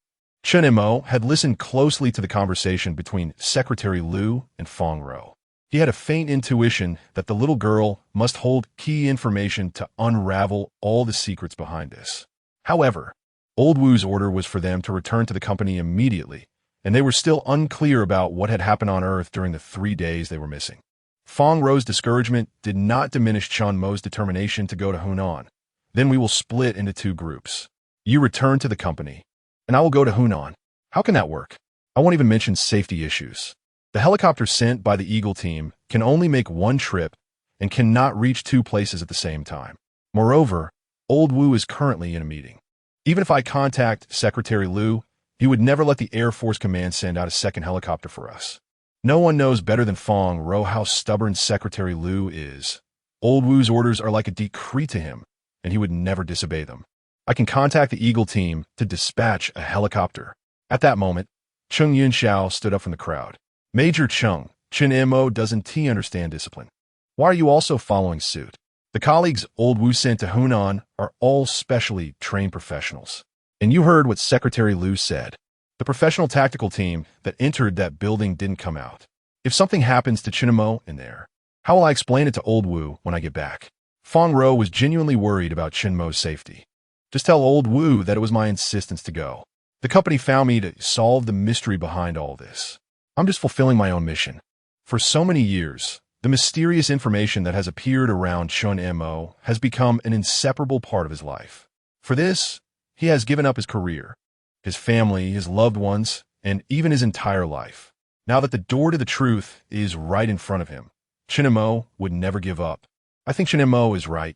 Chen Mo had listened closely to the conversation between Secretary Liu and Fong Ro. He had a faint intuition that the little girl must hold key information to unravel all the secrets behind this. However, Old Wu's order was for them to return to the company immediately, and they were still unclear about what had happened on Earth during the 3 days they were missing. Fong Ro's discouragement did not diminish Chen Mo's determination to go to Hunan. Then we will split into 2 groups. You return to the company, and I will go to Hunan. How can that work? I won't even mention safety issues. The helicopter sent by the Eagle team can only make 1 trip and cannot reach 2 places at the same time. Moreover, Old Wu is currently in a meeting. Even if I contact Secretary Liu, he would never let the Air Force Command send out a second helicopter for us. No one knows better than Fong Ro how stubborn Secretary Liu is. Old Wu's orders are like a decree to him, and he would never disobey them. I can contact the Eagle team to dispatch a helicopter. At that moment, Chung Yunxiao stood up from the crowd. Major Chung, Chen Mo doesn't he understand discipline? Why are you also following suit? The colleagues Old Wu sent to Hunan are all specially trained professionals. And you heard what Secretary Liu said. The professional tactical team that entered that building didn't come out. If something happens to Chen Mo in there, how will I explain it to Old Wu when I get back? Fong Ro was genuinely worried about Chen Mo's safety. Just tell Old Wu that it was my insistence to go. The company found me to solve the mystery behind all this. I'm just fulfilling my own mission. For so many years, the mysterious information that has appeared around Chen Mo has become an inseparable part of his life. For this, he has given up his career, his family, his loved ones, and even his entire life. Now that the door to the truth is right in front of him, Chen Mo would never give up. I think Chen Mo is right.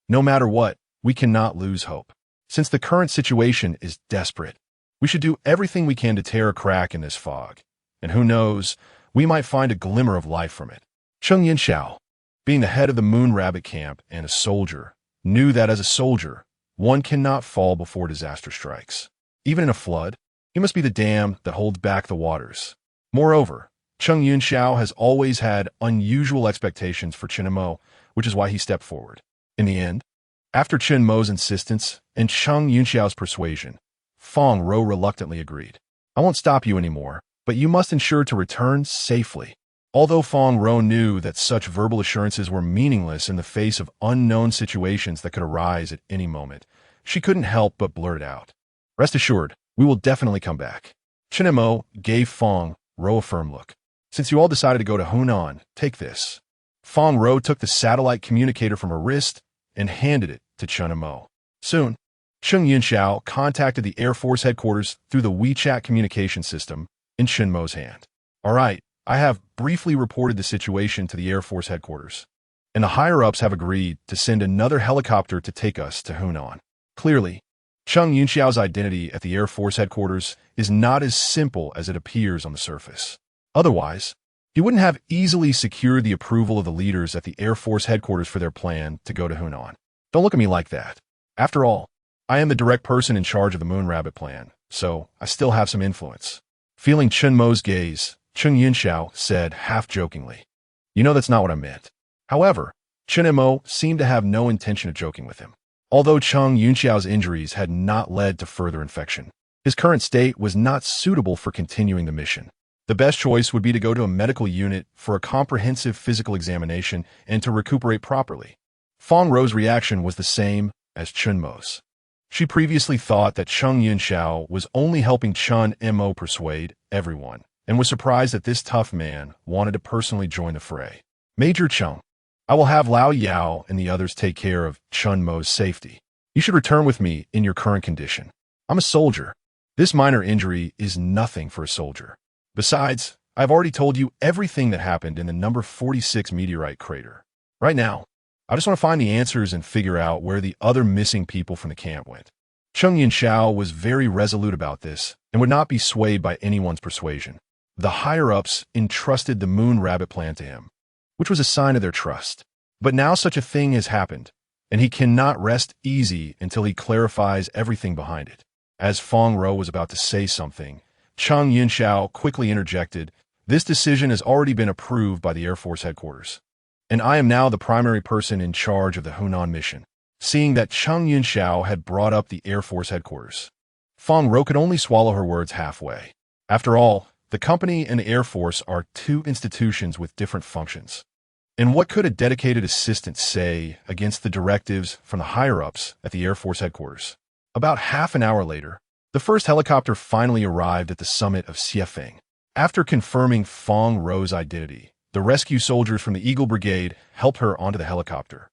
No matter what, we cannot lose hope. Since the current situation is desperate, we should do everything we can to tear a crack in this fog. And who knows, we might find a glimmer of life from it. Chung Yinxiao, being the head of the Moon Rabbit Camp and a soldier, knew that as a soldier, one cannot fall before disaster strikes. Even in a flood, he must be the dam that holds back the waters. Moreover, Chung Yunxiao has always had unusual expectations for Chen Mo, which is why he stepped forward. In the end, after Chen Mo's insistence and Chung Yunxiao's persuasion, Fong Ro reluctantly agreed. I won't stop you anymore, but you must ensure to return safely. Although Fong Ro knew that such verbal assurances were meaningless in the face of unknown situations that could arise at any moment, she couldn't help but blurt it out. Rest assured, we will definitely come back. Chen Mo gave Fong Ro a firm look. Since you all decided to go to Hunan, take this. Fong Ro took the satellite communicator from her wrist and handed it to Chen Mo. Soon, Cheng Yunxiao contacted the Air Force headquarters through the WeChat communication system in Chen Mo's hand. All right, I have briefly reported the situation to the Air Force headquarters, and the higher-ups have agreed to send another helicopter to take us to Hunan. Clearly, Cheng Yunxiao's identity at the Air Force headquarters is not as simple as it appears on the surface. Otherwise, he wouldn't have easily secured the approval of the leaders at the Air Force headquarters for their plan to go to Hunan. Don't look at me like that. After all, I am the direct person in charge of the Moon Rabbit plan, so I still have some influence. Feeling Chen Mo's gaze, Cheng Yunxiao said half-jokingly, "You know that's not what I meant." However, Chen Mo seemed to have no intention of joking with him. Although Cheng Yunxiao's injuries had not led to further infection, his current state was not suitable for continuing the mission. The best choice would be to go to a medical unit for a comprehensive physical examination and to recuperate properly. Fong Rou's reaction was the same as Chen Mo's. She previously thought that Cheng Yunxiao was only helping Chen Mo persuade everyone, and was surprised that this tough man wanted to personally join the fray. "Major Cheng, I will have Lao Yao and the others take care of Chen Mo's safety. You should return with me in your current condition. I'm a soldier. This minor injury is nothing for a soldier. Besides, I've already told you everything that happened in the number 46 meteorite crater. Right now, I just want to find the answers and figure out where the other missing people from the camp went." Cheng Yunxiao was very resolute about this and would not be swayed by anyone's persuasion. The higher-ups entrusted the Moon Rabbit plan to him, which was a sign of their trust. But now such a thing has happened, and he cannot rest easy until he clarifies everything behind it. As Fong Rou was about to say something, Cheng Yunxiao quickly interjected, "This decision has already been approved by the Air Force headquarters, and I am now the primary person in charge of the Hunan mission." Seeing that Cheng Yunxiao had brought up the Air Force headquarters, Fong Rou could only swallow her words halfway. After all, the company and the Air Force are two institutions with different functions. And what could a dedicated assistant say against the directives from the higher-ups at the Air Force headquarters? About half an hour later, the first helicopter finally arrived at the summit of Xiefeng. After confirming Fong Rou's identity, the rescue soldiers from the Eagle Brigade helped her onto the helicopter.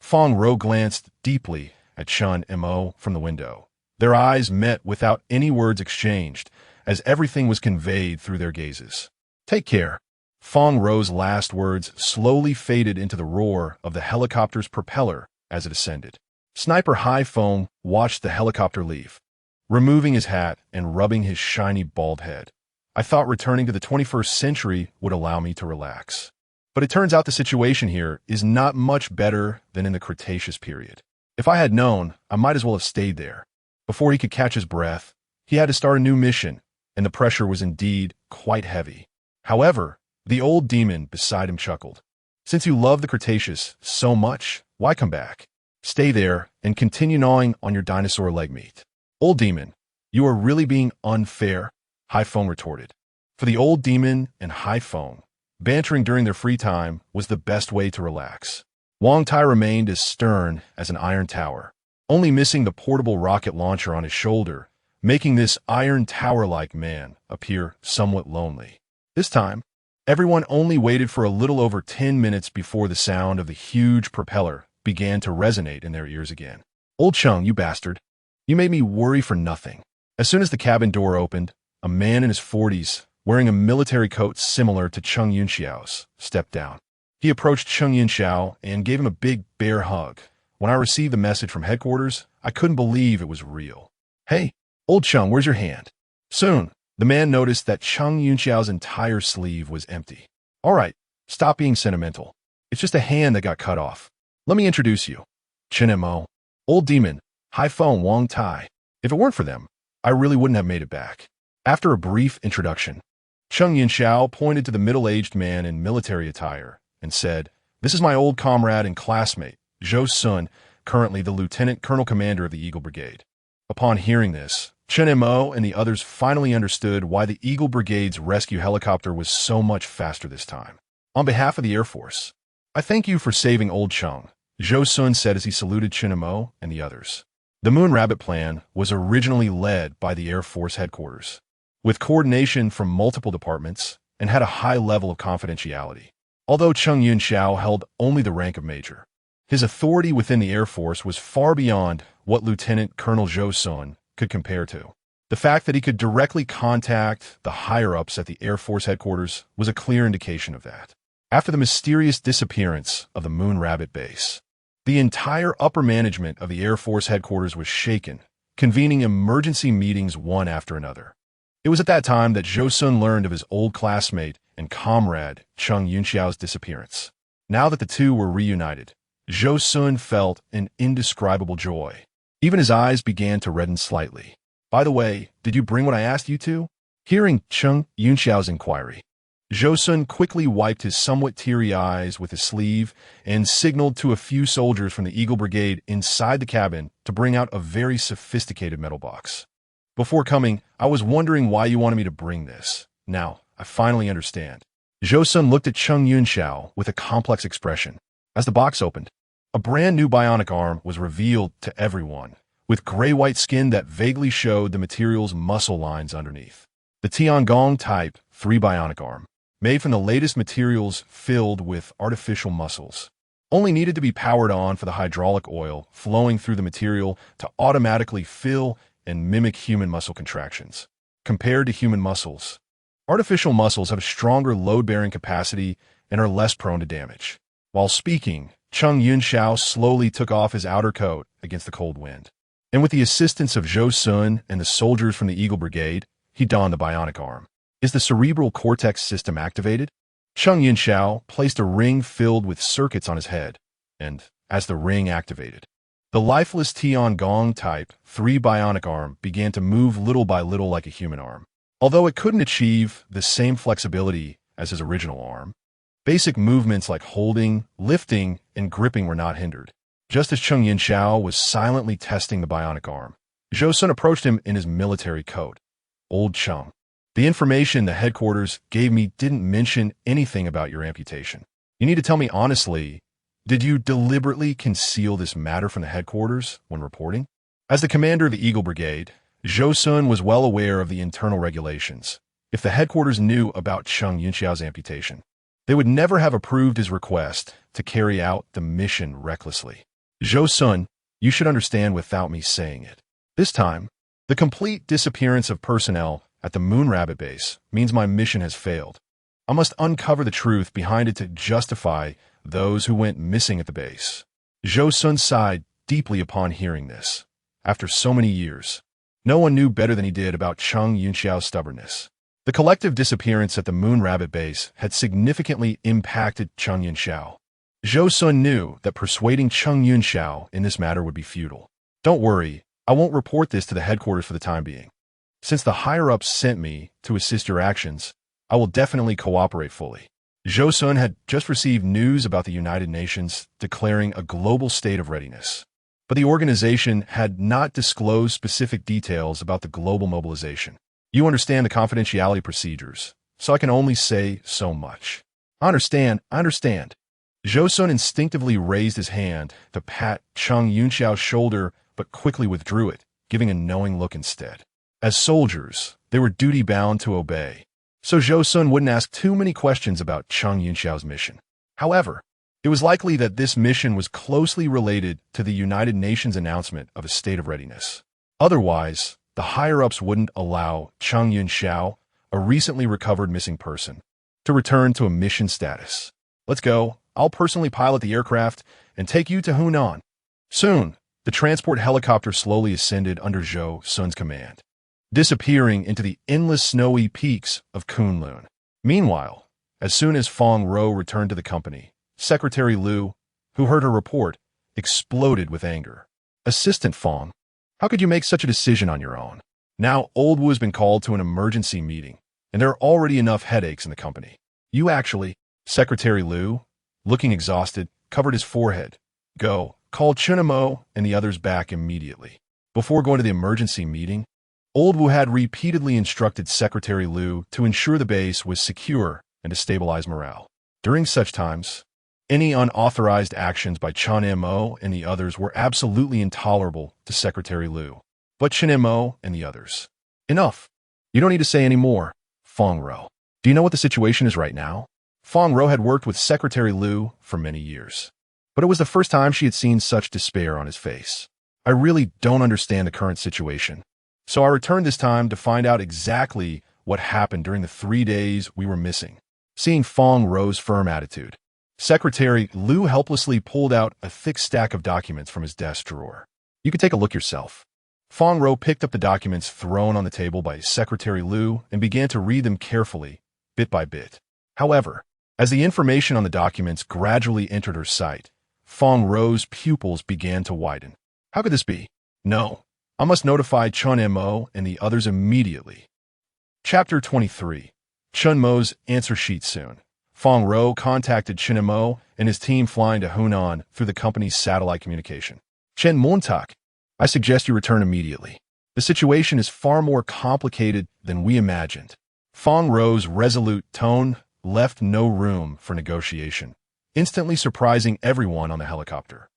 Fong Rou glanced deeply at Chen Mo from the window. Their eyes met without any words exchanged, as everything was conveyed through their gazes. "Take care." Fong Rou's last words slowly faded into the roar of the helicopter's propeller as it ascended. Sniper High Foam watched the helicopter leave, removing his hat and rubbing his shiny bald head. "I thought returning to the 21st century would allow me to relax. But it turns out the situation here is not much better than in the Cretaceous period. If I had known, I might as well have stayed there." Before he could catch his breath, he had to start a new mission, and the pressure was indeed quite heavy. However, the old demon beside him chuckled. "Since you love the Cretaceous so much, why come back? Stay there and continue gnawing on your dinosaur leg meat." "Old demon, you are really being unfair," High Foam retorted. For the old demon and High Foam, bantering during their free time was the best way to relax. Wang Tai remained as stern as an iron tower, only missing the portable rocket launcher on his shoulder, making this iron tower-like man appear somewhat lonely. This time, everyone only waited for a little over 10 minutes before the sound of the huge propeller began to resonate in their ears again. "Old Cheng, you bastard. You made me worry for nothing." As soon as the cabin door opened, a man in his 40s, wearing a military coat similar to Cheng Yunxiao's, stepped down. He approached Cheng Yunxiao and gave him a big bear hug. When I received the message from headquarters, I couldn't believe it was real. "Hey, old Cheng, where's your hand?" Soon, the man noticed that Cheng Yunxiao's entire sleeve was empty. "All right, stop being sentimental. It's just a hand that got cut off. Let me introduce you. Chen Mo, Old Demon, High Foam Wang Tai. If it weren't for them, I really wouldn't have made it back." After a brief introduction, Cheng Yunxiao pointed to the middle-aged man in military attire and said, "This is my old comrade and classmate, Zhou Sun, currently the Lieutenant Colonel Commander of the Eagle Brigade." Upon hearing this, Chen Mo and the others finally understood why the Eagle Brigade's rescue helicopter was so much faster this time. "On behalf of the Air Force, I thank you for saving old Cheng," Zhou Sun said as he saluted Chen Mo and the others. The Moon Rabbit plan was originally led by the Air Force headquarters, with coordination from multiple departments, and had a high level of confidentiality. Although Cheng Yunxiao held only the rank of major, His authority within the Air Force was far beyond what Lieutenant Colonel Zhou Sun could compare to. The fact that he could directly contact the higher-ups at the Air Force headquarters was a clear indication of that. After the mysterious disappearance of the Moon Rabbit base, the entire upper management of the Air Force headquarters was shaken, convening emergency meetings one after another. It was at that time that Zhou Sun learned of his old classmate and comrade Cheng Yunxiao's disappearance. Now that the two were reunited, Zhou Sun felt an indescribable joy. Even his eyes began to redden slightly. "By the way, did you bring what I asked you to?" Hearing Cheng Yunxiao's inquiry, Zhou Sun quickly wiped his somewhat teary eyes with his sleeve and signaled to a few soldiers from the Eagle Brigade inside the cabin to bring out a very sophisticated metal box. "Before coming, I was wondering why you wanted me to bring this. Now, I finally understand." Zhou Sun looked at Cheng Yunxiao with a complex expression. As the box opened, a brand new bionic arm was revealed to everyone, with gray-white skin that vaguely showed the material's muscle lines underneath. The Tiangong Type 3 bionic arm, made from the latest materials filled with artificial muscles, only needed to be powered on for the hydraulic oil flowing through the material to automatically fill and mimic human muscle contractions. Compared to human muscles, artificial muscles have a stronger load-bearing capacity and are less prone to damage. While speaking, Cheng Yunxiao slowly took off his outer coat against the cold wind. And with the assistance of Zhou Sun and the soldiers from the Eagle Brigade, he donned the bionic arm. "Is the cerebral cortex system activated?" Cheng Yunxiao placed a ring filled with circuits on his head, and, as the ring activated, the lifeless Tiangong Type 3 bionic arm began to move little by little like a human arm. Although it couldn't achieve the same flexibility as his original arm, basic movements like holding, lifting, and gripping were not hindered. Just as Cheng Yunxiao was silently testing the bionic arm, Zhou Sun approached him in his military coat. "Old Cheng, the information the headquarters gave me didn't mention anything about your amputation. You need to tell me honestly, did you deliberately conceal this matter from the headquarters when reporting?" As the commander of the Eagle Brigade, Zhou Sun was well aware of the internal regulations. If the headquarters knew about Cheng Yunxiao's amputation, they would never have approved his request to carry out the mission recklessly. "Zhou Sun, you should understand without me saying it. This time, the complete disappearance of personnel at the Moon Rabbit base means my mission has failed. I must uncover the truth behind it to justify those who went missing at the base." Zhou Sun sighed deeply upon hearing this. After so many years, no one knew better than he did about Cheng Yunxiao's stubbornness. The collective disappearance at the Moon Rabbit base had significantly impacted Cheng Yunxiao. Zhou Sun knew that persuading Cheng Yunxiao in this matter would be futile. "Don't worry, I won't report this to the headquarters for the time being. Since the higher-ups sent me to assist your actions, I will definitely cooperate fully." Zhou Sun had just received news about the United Nations declaring a global state of readiness, but the organization had not disclosed specific details about the global mobilization. "You understand the confidentiality procedures, so I can only say so much." I understand. Zhou Sun instinctively raised his hand to pat Cheng Yunxiao's shoulder, but quickly withdrew it, giving a knowing look instead. As soldiers, they were duty-bound to obey, so Zhou Sun wouldn't ask too many questions about Cheng Yunxiao's mission. However, it was likely that this mission was closely related to the United Nations announcement of a state of readiness. Otherwise, the higher-ups wouldn't allow Cheng Yunxiao, a recently recovered missing person, to return to a mission status. "Let's go. I'll personally pilot the aircraft and take you to Hunan." Soon, the transport helicopter slowly ascended under Zhou Sun's command, disappearing into the endless snowy peaks of Kunlun. Meanwhile, as soon as Fong Rou returned to the company, Secretary Liu, who heard her report, exploded with anger. "Assistant Fong, how could you make such a decision on your own? Now Old Wu has been called to an emergency meeting, and there are already enough headaches in the company. You actually..." Secretary Liu, looking exhausted, covered his forehead. "Go, call Chen Mo and the others back immediately." Before going to the emergency meeting, Old Wu had repeatedly instructed Secretary Liu to ensure the base was secure and to stabilize morale. During such times, any unauthorized actions by Chen Mo and the others were absolutely intolerable to Secretary Liu. But Chen Mo and the others. "Enough. You don't need to say any more. Fong Rou, do you know what the situation is right now?" Fong Rou had worked with Secretary Liu for many years. but it was the first time she had seen such despair on his face. I really don't understand the current situation. So I returned this time to find out exactly what happened during the 3 days we were missing. Seeing Fong Ro's firm attitude, Secretary Liu helplessly pulled out a thick stack of documents from his desk drawer. You can take a look yourself. Fong Ro picked up the documents thrown on the table by Secretary Liu and began to read them carefully, bit by bit. However, as the information on the documents gradually entered her sight, Fong Ro's pupils began to widen. How could this be? No, I must notify Chen Mo and the others immediately. Chapter 23. Chen Mo's answer sheet soon. Fong Ro contacted Chen Mo and his team flying to Hunan through the company's satellite communication. Chen Montak, I suggest you return immediately. The situation is far more complicated than we imagined. Fong Ro's resolute tone left no room for negotiation, instantly surprising everyone on the helicopter.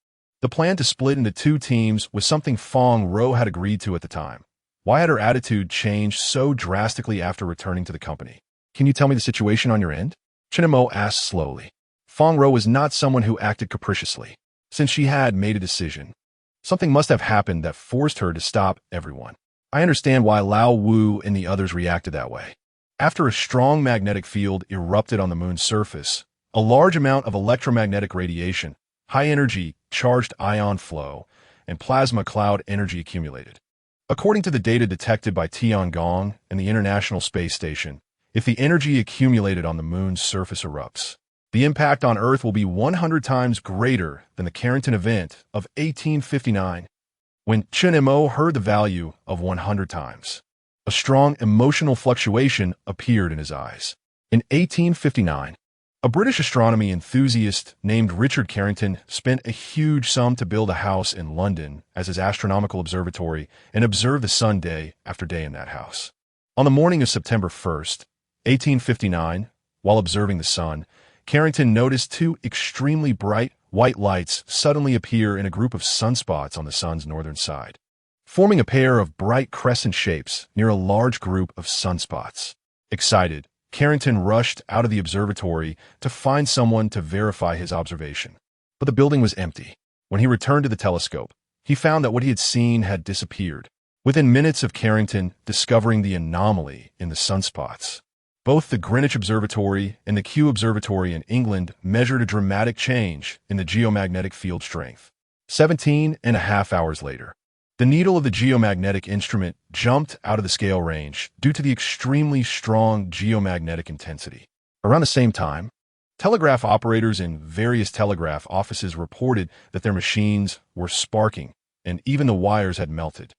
The plan to split into 2 teams was something Fong Ro had agreed to at the time. Why had her attitude changed so drastically after returning to the company? Can you tell me the situation on your end? Chen Mo asked slowly. Fong Ro was not someone who acted capriciously. Since she had made a decision, something must have happened that forced her to stop everyone. I understand why Lao Wu and the others reacted that way. After a strong magnetic field erupted on the moon's surface, a large amount of electromagnetic radiation, high-energy, charged ion flow, and plasma cloud energy accumulated. According to the data detected by Tiangong and the International Space Station, if the energy accumulated on the moon's surface erupts, the impact on Earth will be 100 times greater than the Carrington event of 1859. When Chen Mo heard the value of 100 times, a strong emotional fluctuation appeared in his eyes. In 1859, a British astronomy enthusiast named Richard Carrington spent a huge sum to build a house in London as his astronomical observatory and observe the sun day after day in that house. On the morning of September 1st, 1859, while observing the sun, Carrington noticed 2 extremely bright white lights suddenly appear in a group of sunspots on the sun's northern side, forming a pair of bright crescent shapes near a large group of sunspots. Excited, Carrington rushed out of the observatory to find someone to verify his observation. But the building was empty. When he returned to the telescope, he found that what he had seen had disappeared. Within minutes of Carrington discovering the anomaly in the sunspots, both the Greenwich Observatory and the Kew Observatory in England measured a dramatic change in the geomagnetic field strength. 17.5 hours later, the needle of the geomagnetic instrument jumped out of the scale range due to the extremely strong geomagnetic intensity. Around the same time, telegraph operators in various telegraph offices reported that their machines were sparking and even the wires had melted.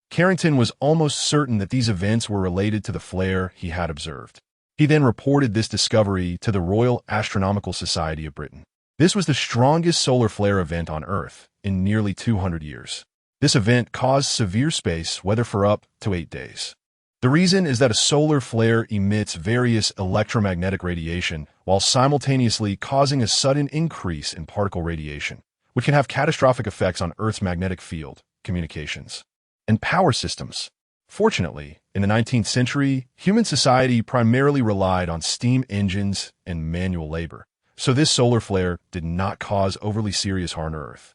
Carrington was almost certain that these events were related to the flare he had observed. He then reported this discovery to the Royal Astronomical Society of Britain. This was the strongest solar flare event on Earth in nearly 200 years. This event caused severe space weather for up to 8 days. The reason is that a solar flare emits various electromagnetic radiation while simultaneously causing a sudden increase in particle radiation, which can have catastrophic effects on Earth's magnetic field, communications, and power systems. Fortunately, in the 19th century, human society primarily relied on steam engines and manual labor, so this solar flare did not cause overly serious harm to Earth.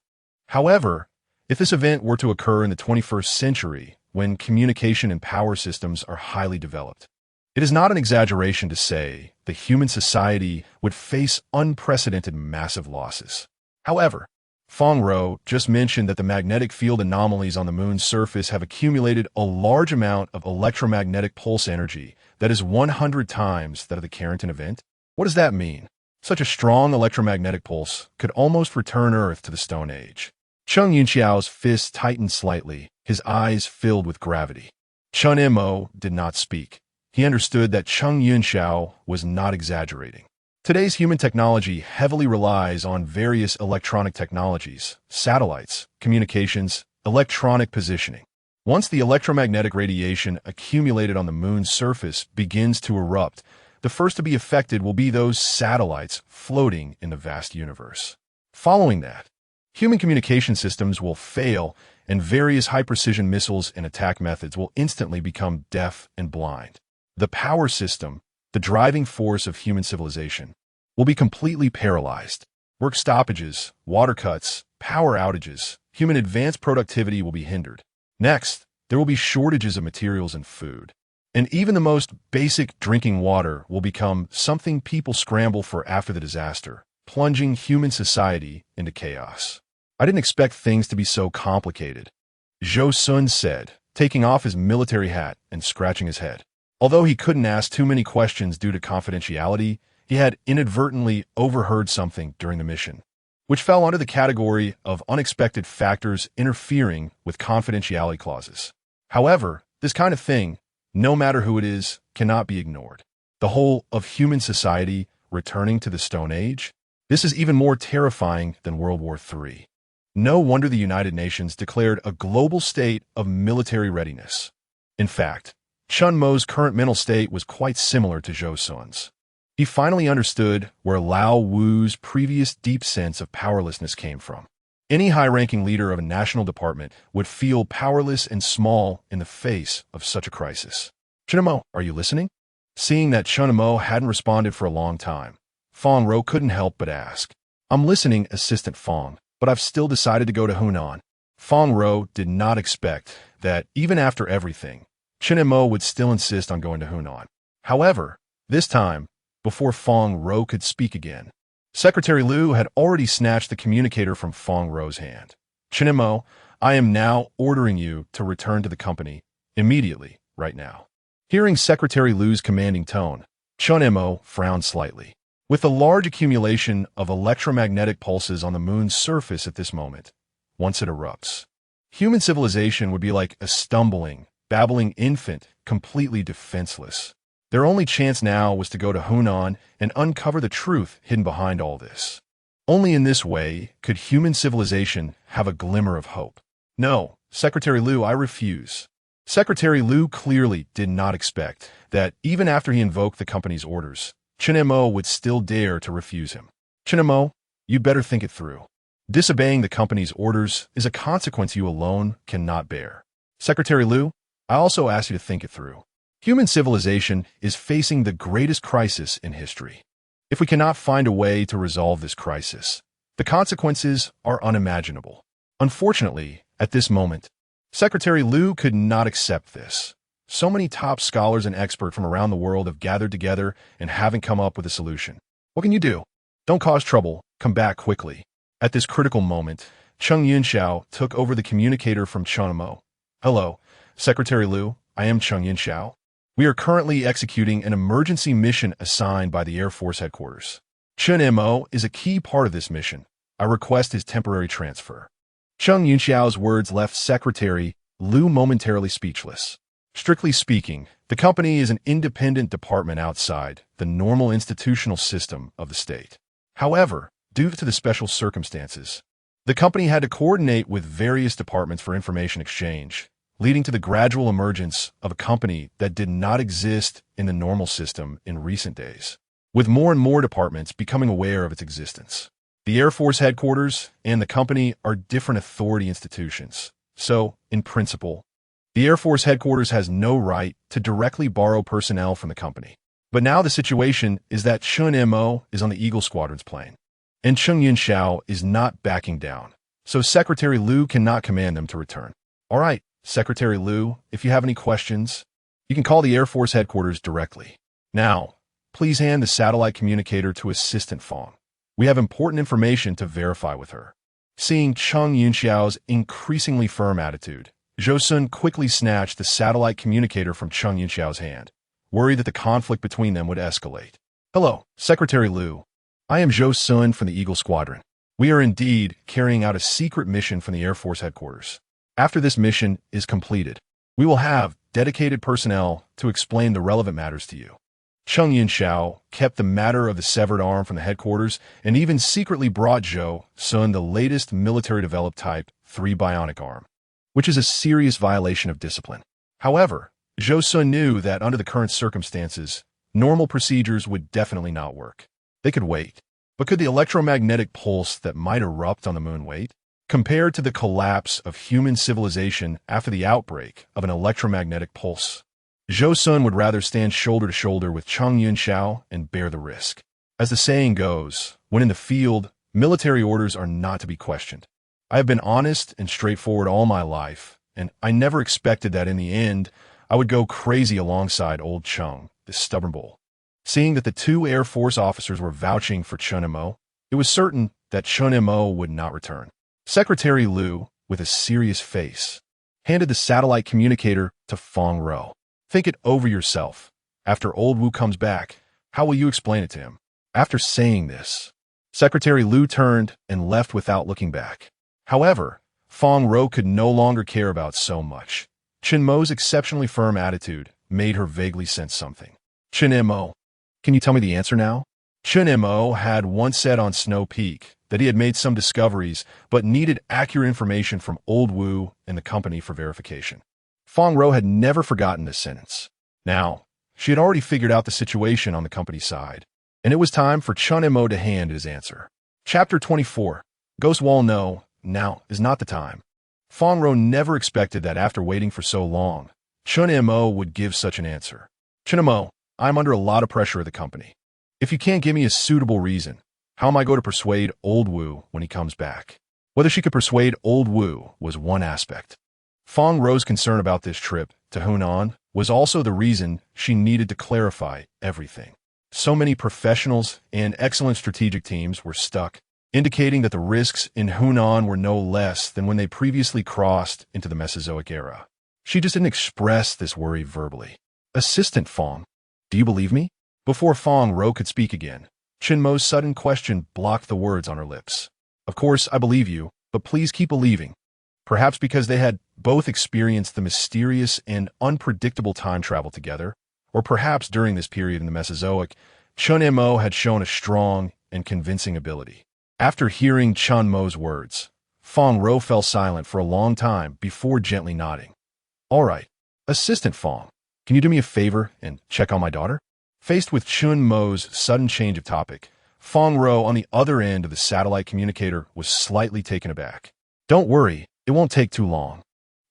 However, if this event were to occur in the 21st century, when communication and power systems are highly developed, it is not an exaggeration to say that human society would face unprecedented massive losses. However, Fong Ro just mentioned that the magnetic field anomalies on the moon's surface have accumulated a large amount of electromagnetic pulse energy that is 100 times that of the Carrington event. What does that mean? Such a strong electromagnetic pulse could almost return Earth to the Stone Age. Cheng Yunxiao's fist tightened slightly, his eyes filled with gravity. Chen Mo did not speak. He understood that Cheng Yunxiao was not exaggerating. Today's human technology heavily relies on various electronic technologies, satellites, communications, electronic positioning. Once the electromagnetic radiation accumulated on the moon's surface begins to erupt, the first to be affected will be those satellites floating in the vast universe. Following that, human communication systems will fail, and various high-precision missiles and attack methods will instantly become deaf and blind. The power system, the driving force of human civilization, will be completely paralyzed. Work stoppages, water cuts, power outages, human advanced productivity will be hindered. Next, there will be shortages of materials and food. And even the most basic drinking water will become something people scramble for after the disaster, plunging human society into chaos. I didn't expect things to be so complicated, Zhou Sun said, taking off his military hat and scratching his head. Although he couldn't ask too many questions due to confidentiality, he had inadvertently overheard something during the mission, which fell under the category of unexpected factors interfering with confidentiality clauses. However, this kind of thing, no matter who it is, cannot be ignored. The whole of human society returning to the Stone Age? This is even more terrifying than World War III. No wonder the United Nations declared a global state of military readiness. In fact, Chen Mo's current mental state was quite similar to Zhou Sun's. He finally understood where Lao Wu's previous deep sense of powerlessness came from. Any high-ranking leader of a national department would feel powerless and small in the face of such a crisis. Chen Mo, are you listening? Seeing that Chen Mo hadn't responded for a long time, Fong Ro couldn't help but ask. I'm listening, Assistant Fong, but I've still decided to go to Hunan. Fong Ro did not expect that, even after everything, Chen Mo would still insist on going to Hunan. However, this time, before Fong Ro could speak again, Secretary Liu had already snatched the communicator from Fong Ro's hand. Chen Mo, I am now ordering you to return to the company immediately, right now. Hearing Secretary Liu's commanding tone, Chen Mo frowned slightly. With the large accumulation of electromagnetic pulses on the moon's surface at this moment, once it erupts, human civilization would be like a stumbling, babbling infant, completely defenseless. Their only chance now was to go to Hunan and uncover the truth hidden behind all this. Only in this way could human civilization have a glimmer of hope. No, Secretary Liu, I refuse. Secretary Liu clearly did not expect that even after he invoked the company's orders, Chen Mo would still dare to refuse him. Chen Mo, you'd better think it through. Disobeying the company's orders is a consequence you alone cannot bear. Secretary Liu, I also ask you to think it through. Human civilization is facing the greatest crisis in history. If we cannot find a way to resolve this crisis, the consequences are unimaginable. Unfortunately, at this moment, Secretary Liu could not accept this. So many top scholars and experts from around the world have gathered together and haven't come up with a solution. What can you do? Don't cause trouble. Come back quickly. At this critical moment, Cheng Yunxiao took over the communicator from Chen Mo. Hello, Secretary Liu. I am Cheng Yunxiao. We are currently executing an emergency mission assigned by the Air Force Headquarters. Chen Mo is a key part of this mission. I request his temporary transfer. Cheng Yunxiao's words left Secretary Liu momentarily speechless. Strictly speaking, the company is an independent department outside the normal institutional system of the state. However, due to the special circumstances, the company had to coordinate with various departments for information exchange, leading to the gradual emergence of a company that did not exist in the normal system in recent days, with more and more departments becoming aware of its existence. The Air Force Headquarters and the company are different authority institutions, so, in principle, the Air Force Headquarters has no right to directly borrow personnel from the company. But now the situation is that Chen Mo is on the Eagle Squadron's plane, and Cheng Yunxiao is not backing down, so Secretary Liu cannot command them to return. All right, Secretary Liu, if you have any questions, you can call the Air Force Headquarters directly. Now, please hand the satellite communicator to Assistant Fong. We have important information to verify with her. Seeing Cheng Yunxiao's increasingly firm attitude, Zhou Sun quickly snatched the satellite communicator from Cheng Yunxiao's hand, worried that the conflict between them would escalate. Hello, Secretary Liu. I am Zhou Sun from the Eagle Squadron. We are indeed carrying out a secret mission from the Air Force Headquarters. After this mission is completed, we will have dedicated personnel to explain the relevant matters to you. Cheng Yunxiao kept the matter of the severed arm from the headquarters and even secretly brought Zhou Sun the latest military-developed Type 3 bionic arm, which is a serious violation of discipline. However, Zhou Sun knew that under the current circumstances, normal procedures would definitely not work. They could wait. But could the electromagnetic pulse that might erupt on the moon wait? Compared to the collapse of human civilization after the outbreak of an electromagnetic pulse, Zhou Sun would rather stand shoulder to shoulder with Cheng Yunxiao and bear the risk. As the saying goes, when in the field, Military orders are not to be questioned. I have been honest and straightforward all my life, and I never expected that in the end, I would go crazy alongside old Chung, this stubborn bull. Seeing that the two Air Force officers were vouching for Chen Mo, it was certain that Chen Mo would not return. Secretary Liu, with a serious face, handed the satellite communicator to Fong Ro. Think it over yourself. After old Wu comes back, how will you explain it to him? After saying this, Secretary Liu turned and left without looking back. However, Fong Ro could no longer care about so much. Chen Mo's exceptionally firm attitude made her vaguely sense something. Chen Mo, can you tell me the answer now? Chen Mo had once said on Snow Peak that he had made some discoveries but needed accurate information from old Wu and the company for verification. Fong Ro had never forgotten this sentence. Now, she had already figured out the situation on the company side, and it was time for Chen Mo to hand his answer. Chapter 24. Ghost Wall No, now is not the time. Fong Ro never expected that after waiting for so long, Chen Mo would give such an answer. Chen Mo, I'm under a lot of pressure at the company. If you can't give me a suitable reason, how am I going to persuade old Wu when he comes back? Whether she could persuade old Wu was one aspect. Fong Ro's concern about this trip to Hunan was also the reason she needed to clarify everything. So many professionals and excellent strategic teams were stuck, indicating that the risks in Hunan were no less than when they previously crossed into the Mesozoic era. She just didn't express this worry verbally. Assistant Fong, do you believe me? Before Fong Ro could speak again, Chen Mo's sudden question blocked the words on her lips. Of course, I believe you, but please keep believing. Perhaps because they had both experienced the mysterious and unpredictable time travel together, or perhaps during this period in the Mesozoic, Chen Mo had shown a strong and convincing ability. After hearing Chen Mo's words, Fong Ro fell silent for a long time before gently nodding. All right, Assistant Fong, can you do me a favor and check on my daughter? Faced with Chen Mo's sudden change of topic, Fong Ro on the other end of the satellite communicator was slightly taken aback. Don't worry, it won't take too long.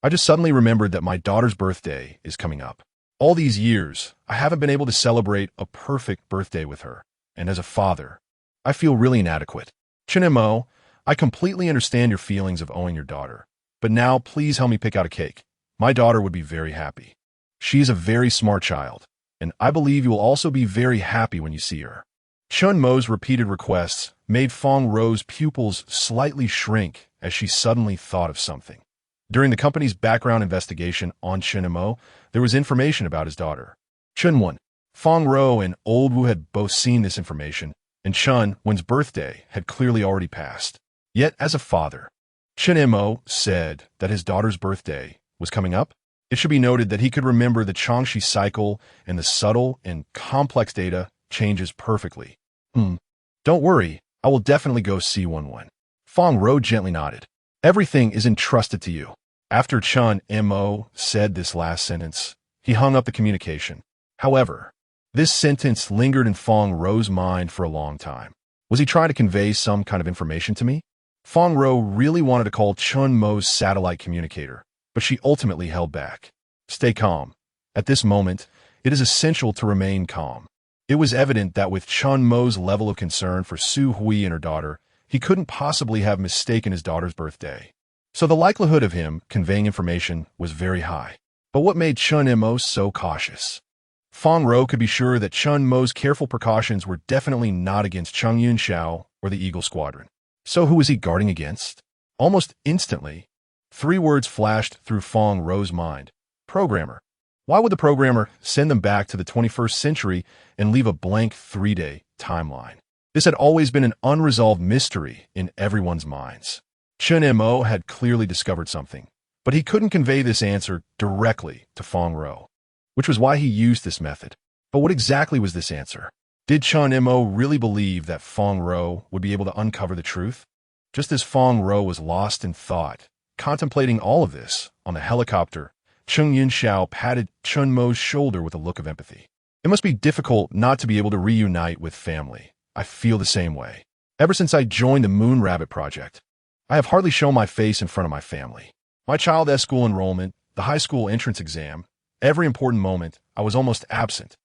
I just suddenly remembered that my daughter's birthday is coming up. All these years, I haven't been able to celebrate a perfect birthday with her, and as a father, I feel really inadequate. Chen Mo, I completely understand your feelings of owing your daughter, but now please help me pick out a cake. My daughter would be very happy. She is a very smart child, and I believe you will also be very happy when you see her. Chen Mo's repeated requests made Fong Ro's pupils slightly shrink as she suddenly thought of something. During the company's background investigation on Chen Mo, there was information about his daughter. Chen Wen. Fong Ro and old Wu had both seen this information, and Chen Wen's birthday had clearly already passed. Yet, as a father, Chen Mo said that his daughter's birthday was coming up. It should be noted that he could remember the Changxi cycle and the subtle and complex data changes perfectly. Don't worry, I will definitely go see Wen. Fong Ro gently nodded. Everything is entrusted to you. After Chen Mo said this last sentence, he hung up the communication. However, this sentence lingered in Fong Ro's mind for a long time. Was he trying to convey some kind of information to me? Fong Ro really wanted to call Chen Mo's satellite communicator, but she ultimately held back. Stay calm. At this moment, it is essential to remain calm. It was evident that with Chen Mo's level of concern for Su Hui and her daughter, he couldn't possibly have mistaken his daughter's birthday. So the likelihood of him conveying information was very high. But what made Chen Mo so cautious? Fong Ro could be sure that Chen Mo's careful precautions were definitely not against Cheng Yunxiao or the Eagle Squadron. So who was he guarding against? Almost instantly, 3 words flashed through Fong Ro's mind. Programmer. Why would the programmer send them back to the 21st century and leave a blank 3-day timeline? This had always been an unresolved mystery in everyone's minds. Chen Mo had clearly discovered something, but he couldn't convey this answer directly to Fong Ro, which was why he used this method. But what exactly was this answer? Did Chen Mo really believe that Fong Ro would be able to uncover the truth? Just as Fong Ro was lost in thought, contemplating all of this, on the helicopter, Cheng Yunxiao patted Chen Mo's shoulder with a look of empathy. It must be difficult not to be able to reunite with family. I feel the same way. Ever since I joined the Moon Rabbit Project, I have hardly shown my face in front of my family. My child's school enrollment, the high school entrance exam, every important moment, I was almost absent.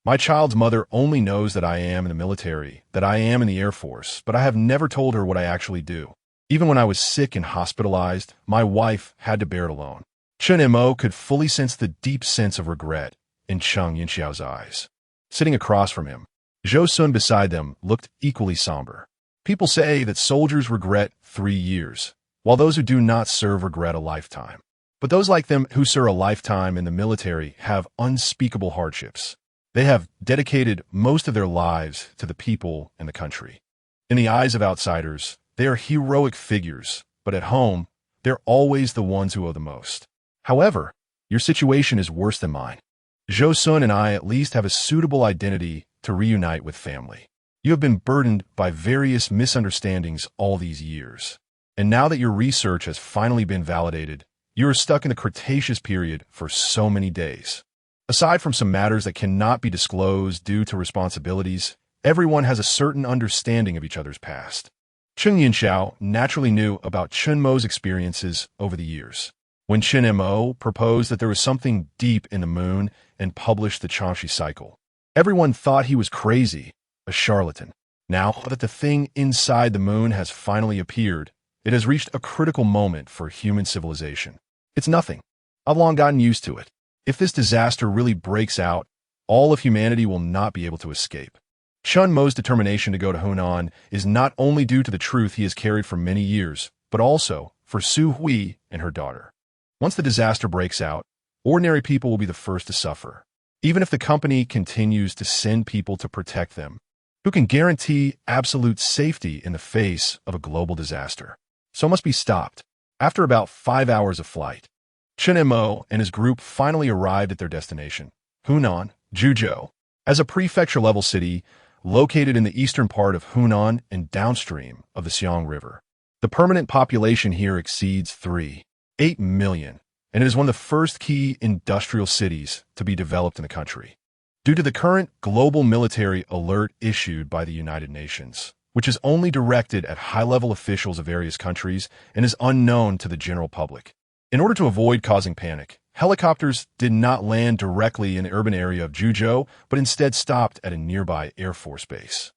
My child's mother only knows that I am in the military, that I am in the Air Force, but I have never told her what I actually do. Even when I was sick and hospitalized, my wife had to bear it alone. Chen Mo could fully sense the deep sense of regret in Cheng Yinxiao's eyes. Sitting across from him, Zhou Sun beside them looked equally somber. People say that soldiers regret 3 years, while those who do not serve regret a lifetime. But those like them who serve a lifetime in the military have unspeakable hardships. They have dedicated most of their lives to the people and the country. In the eyes of outsiders, they are heroic figures, but at home, they're always the ones who owe the most. However, your situation is worse than mine. Zhou Sun and I at least have a suitable identity to reunite with family. You have been burdened by various misunderstandings all these years. And now that your research has finally been validated, you are stuck in the Cretaceous period for so many days. Aside from some matters that cannot be disclosed due to responsibilities, everyone has a certain understanding of each other's past. Cheng Yinxiao naturally knew about Chen Mo's experiences over the years. When Chen Mo proposed that there was something deep in the moon and published the Changxi cycle, everyone thought he was crazy, a charlatan. Now that the thing inside the moon has finally appeared, it has reached a critical moment for human civilization. It's nothing. I've long gotten used to it. If this disaster really breaks out, all of humanity will not be able to escape. Chen Mo's determination to go to Hunan is not only due to the truth he has carried for many years, but also for Su Hui and her daughter. Once the disaster breaks out, ordinary people will be the first to suffer. Even if the company continues to send people to protect them, who can guarantee absolute safety in the face of a global disaster? So must be stopped. After about 5 hours of flight, Chen Mo and his group finally arrived at their destination, Hunan, Zhuzhou. As a prefecture-level city located in the eastern part of Hunan and downstream of the Xiang River, the permanent population here exceeds 3.8 million, and it is one of the first key industrial cities to be developed in the country. Due to the current global military alert issued by the United Nations, which is only directed at high-level officials of various countries and is unknown to the general public. In order to avoid causing panic, helicopters did not land directly in the urban area of Zhuzhou, but instead stopped at a nearby Air Force base.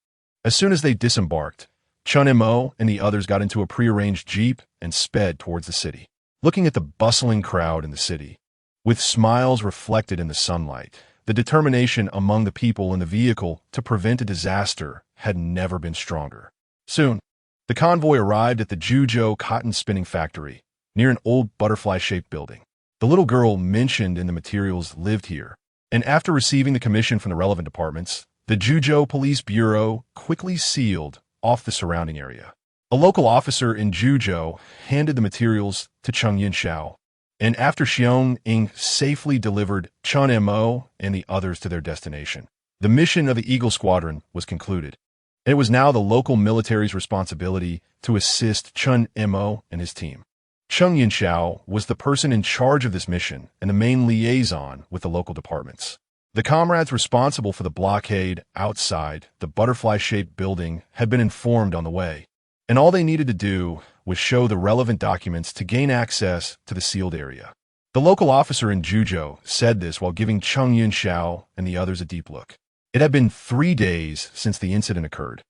As soon as they disembarked, Chen Mo and the others got into a prearranged jeep and sped towards the city. Looking at the bustling crowd in the city, with smiles reflected in the sunlight, the determination among the people in the vehicle to prevent a disaster had never been stronger. Soon, the convoy arrived at the Zhuzhou cotton spinning factory, near an old butterfly-shaped building. The little girl mentioned in the materials lived here, and after receiving the commission from the relevant departments, the Zhuzhou Police Bureau quickly sealed off the surrounding area. A local officer in Zhuzhou handed the materials to Cheng Yinxiao, and after Xiong Ying safely delivered Chen Mo and the others to their destination, the mission of the Eagle Squadron was concluded. It was now the local military's responsibility to assist Chen Mo and his team. Cheng Yinxiao was the person in charge of this mission and the main liaison with the local departments. The comrades responsible for the blockade outside the butterfly-shaped building had been informed on the way, and all they needed to do was show the relevant documents to gain access to the sealed area. The local officer in Zhuzhou said this while giving Cheng Yinxiao and the others a deep look. It had been 3 days since the incident occurred,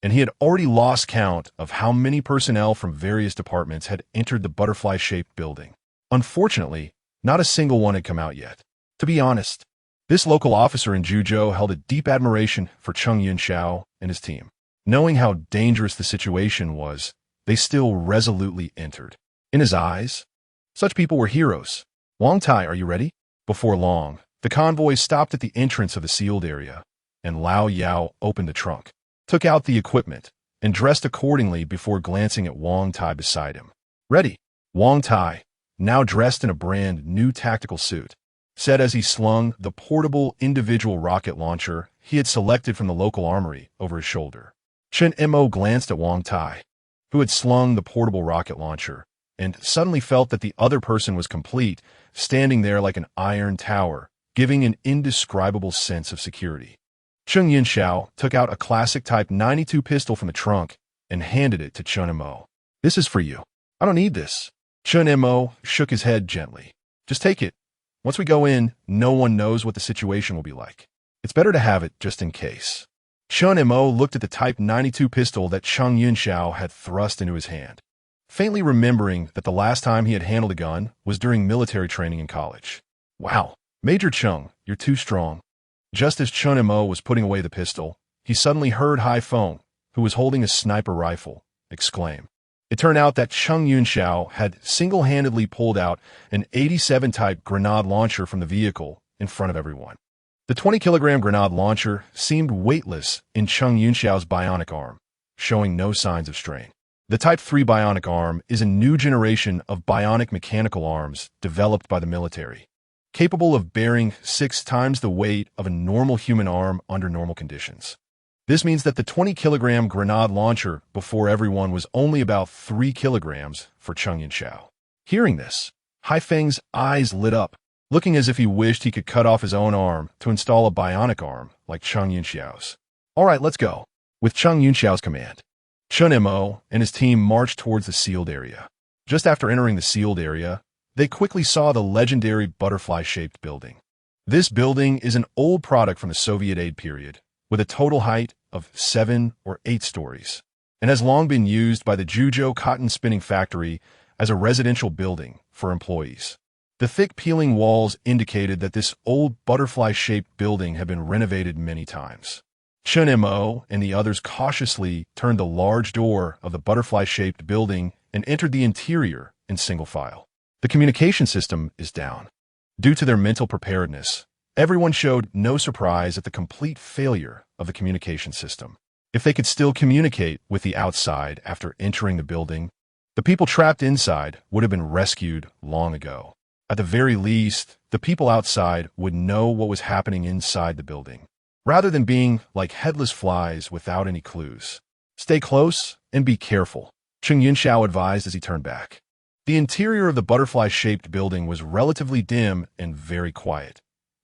and he had already lost count of how many personnel from various departments had entered the butterfly-shaped building. Unfortunately, not a single one had come out yet. To be honest, this local officer in Zhuzhou held a deep admiration for Cheng Yinxiao and his team. Knowing how dangerous the situation was, they still resolutely entered. In his eyes, such people were heroes. Wang Tai, are you ready? Before long, the convoy stopped at the entrance of the sealed area, and Lao Yao opened the trunk, took out the equipment, and dressed accordingly before glancing at Wang Tai beside him. Ready? Wang Tai, now dressed in a brand new tactical suit, said as he slung the portable individual rocket launcher he had selected from the local armory over his shoulder. Chen Mo glanced at Wang Tai, who had slung the portable rocket launcher, and suddenly felt that the other person was complete, standing there like an iron tower, giving an indescribable sense of security. Cheng Yinxiao took out a classic Type 92 pistol from the trunk and handed it to Chen Mo. This is for you. I don't need this. Chen Mo shook his head gently. Just take it. Once we go in, no one knows what the situation will be like. It's better to have it just in case. Chen Mo looked at the Type 92 pistol that Cheng Yunxiao had thrust into his hand, faintly remembering that the last time he had handled a gun was during military training in college. Wow, Major Cheng, you're too strong. Just as Chen Mo was putting away the pistol, he suddenly heard Hai Feng, who was holding a sniper rifle, exclaim. It turned out that Cheng Yunxiao had single-handedly pulled out an 87 type grenade launcher from the vehicle in front of everyone. The 20-kilogram grenade launcher seemed weightless in Cheng Yunxiao's bionic arm, showing no signs of strain. The Type 3 bionic arm is a new generation of bionic mechanical arms developed by the military, capable of bearing 6 times the weight of a normal human arm under normal conditions. This means that the 20-kilogram grenade launcher before everyone was only about 3 kilograms for Cheng Yunxiao. Hearing this, Hai Feng's eyes lit up, looking as if he wished he could cut off his own arm to install a bionic arm like Cheng Yunxiao's. All right, let's go. With Cheng Yunxiao's command, Chen Mo and his team marched towards the sealed area. Just after entering the sealed area, they quickly saw the legendary butterfly-shaped building. This building is an old product from the Soviet aid period, with a total height of 7 or 8 stories, and has long been used by the Juzhou cotton spinning factory as a residential building for employees. The thick peeling walls indicated that this old butterfly-shaped building had been renovated many times. Chen Mo and the others cautiously turned the large door of the butterfly-shaped building and entered the interior in single file. The communication system is down. Due to their mental preparedness, everyone showed no surprise at the complete failure of the communication system. If they could still communicate with the outside after entering the building, the people trapped inside would have been rescued long ago. At the very least, the people outside would know what was happening inside the building, rather than being like headless flies without any clues. Stay close and be careful, Cheng Yunxiao advised as he turned back. The interior of the butterfly-shaped building was relatively dim and very quiet.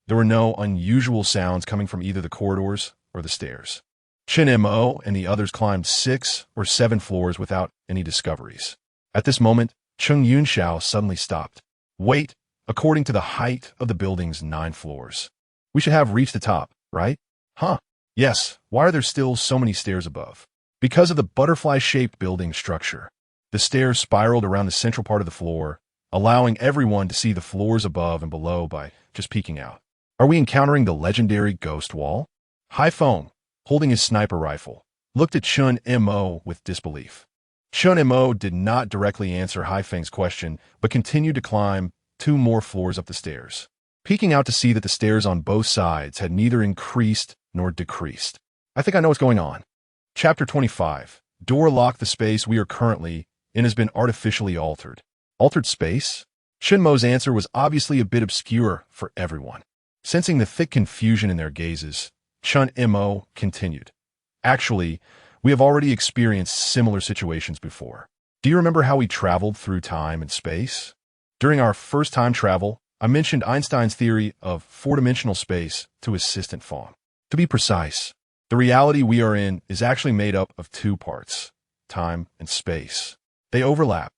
There were no unusual sounds coming from either the corridors or the stairs. Chen Mo and the others climbed 6 or 7 floors without any discoveries. At this moment, Cheng Yunxiao suddenly stopped. Wait, according to the height of the building's 9 floors. We should have reached the top, right? Huh. Yes, why are there still so many stairs above? Because of the butterfly-shaped building structure. The stairs spiraled around the central part of the floor, allowing everyone to see the floors above and below by just peeking out. Are we encountering the legendary ghost wall? Hai Feng, holding his sniper rifle, looked at Chen Mo with disbelief. Chen Mo did not directly answer Hai Feng's question, but continued to climb 2 more floors up the stairs, peeking out to see that the stairs on both sides had neither increased nor decreased. I think I know what's going on. Chapter 25. Door lock. The space we are currently in has been artificially altered. Altered space? Chen Mo's answer was obviously a bit obscure for everyone. Sensing the thick confusion in their gazes, Chen Mo continued. Actually, we have already experienced similar situations before. Do you remember how we traveled through time and space? During our first time travel, I mentioned Einstein's theory of 4-dimensional space to Assistant Fong. To be precise, the reality we are in is actually made up of 2 parts, time and space. They overlap,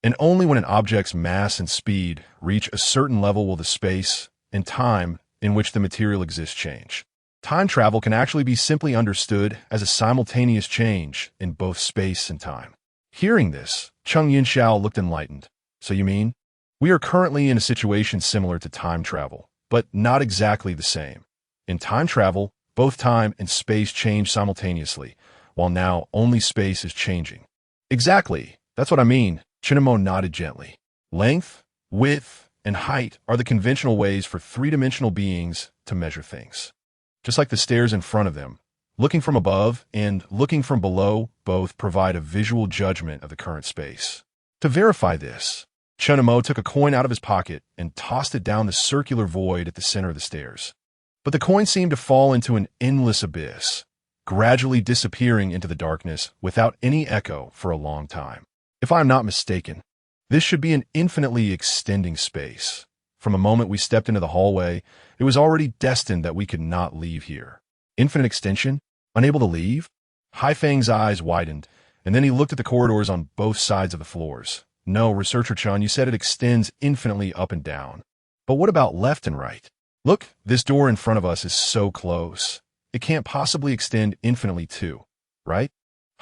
and only when an object's mass and speed reach a certain level will the space and time in which the material exists change. Time travel can actually be simply understood as a simultaneous change in both space and time. Hearing this, Cheng Yunxiao looked enlightened. So you mean? We are currently in a situation similar to time travel, but not exactly the same. In time travel, both time and space change simultaneously, while now only space is changing. Exactly, that's what I mean. Chen Mo nodded gently. Length, width, and height are the conventional ways for 3-dimensional beings to measure things. Just like the stairs in front of them, looking from above and looking from below both provide a visual judgment of the current space. To verify this, Chen Mo took a coin out of his pocket and tossed it down the circular void at the center of the stairs. But the coin seemed to fall into an endless abyss, gradually disappearing into the darkness without any echo for a long time. If I am not mistaken, this should be an infinitely extending space. From the moment we stepped into the hallway, it was already destined that we could not leave here. Infinite extension? Unable to leave? Hai Feng's eyes widened, and then he looked at the corridors on both sides of the floors. No, Researcher Chun, you said it extends infinitely up and down. But what about left and right? Look, this door in front of us is so close. It can't possibly extend infinitely too, right?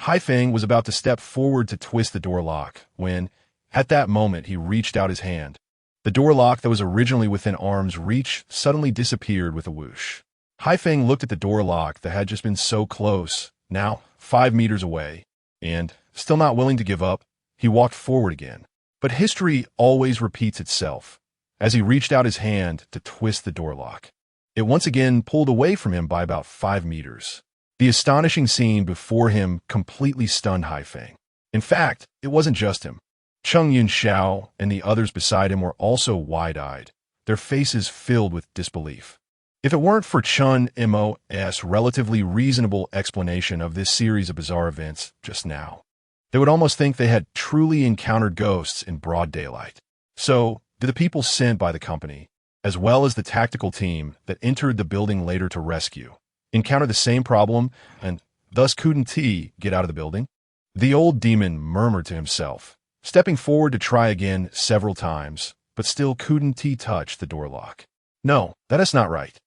Haifeng was about to step forward to twist the door lock when, at that moment, he reached out his hand. The door lock that was originally within arm's reach suddenly disappeared with a whoosh. Haifeng looked at the door lock that had just been so close, now 5 meters away, and, still not willing to give up, he walked forward again. But history always repeats itself. As he reached out his hand to twist the door lock, it once again pulled away from him by about 5 meters. The astonishing scene before him completely stunned Haifeng. In fact, it wasn't just him. Cheng Yunxiao and the others beside him were also wide-eyed, their faces filled with disbelief. If it weren't for Chen Mo's relatively reasonable explanation of this series of bizarre events just now, they would almost think they had truly encountered ghosts in broad daylight. So, did the people sent by the company, as well as the tactical team that entered the building later to rescue, encounter the same problem and thus couldn't get out of the building? The old demon murmured to himself, stepping forward to try again several times, but still couldn't touch the door lock. No, that is not right.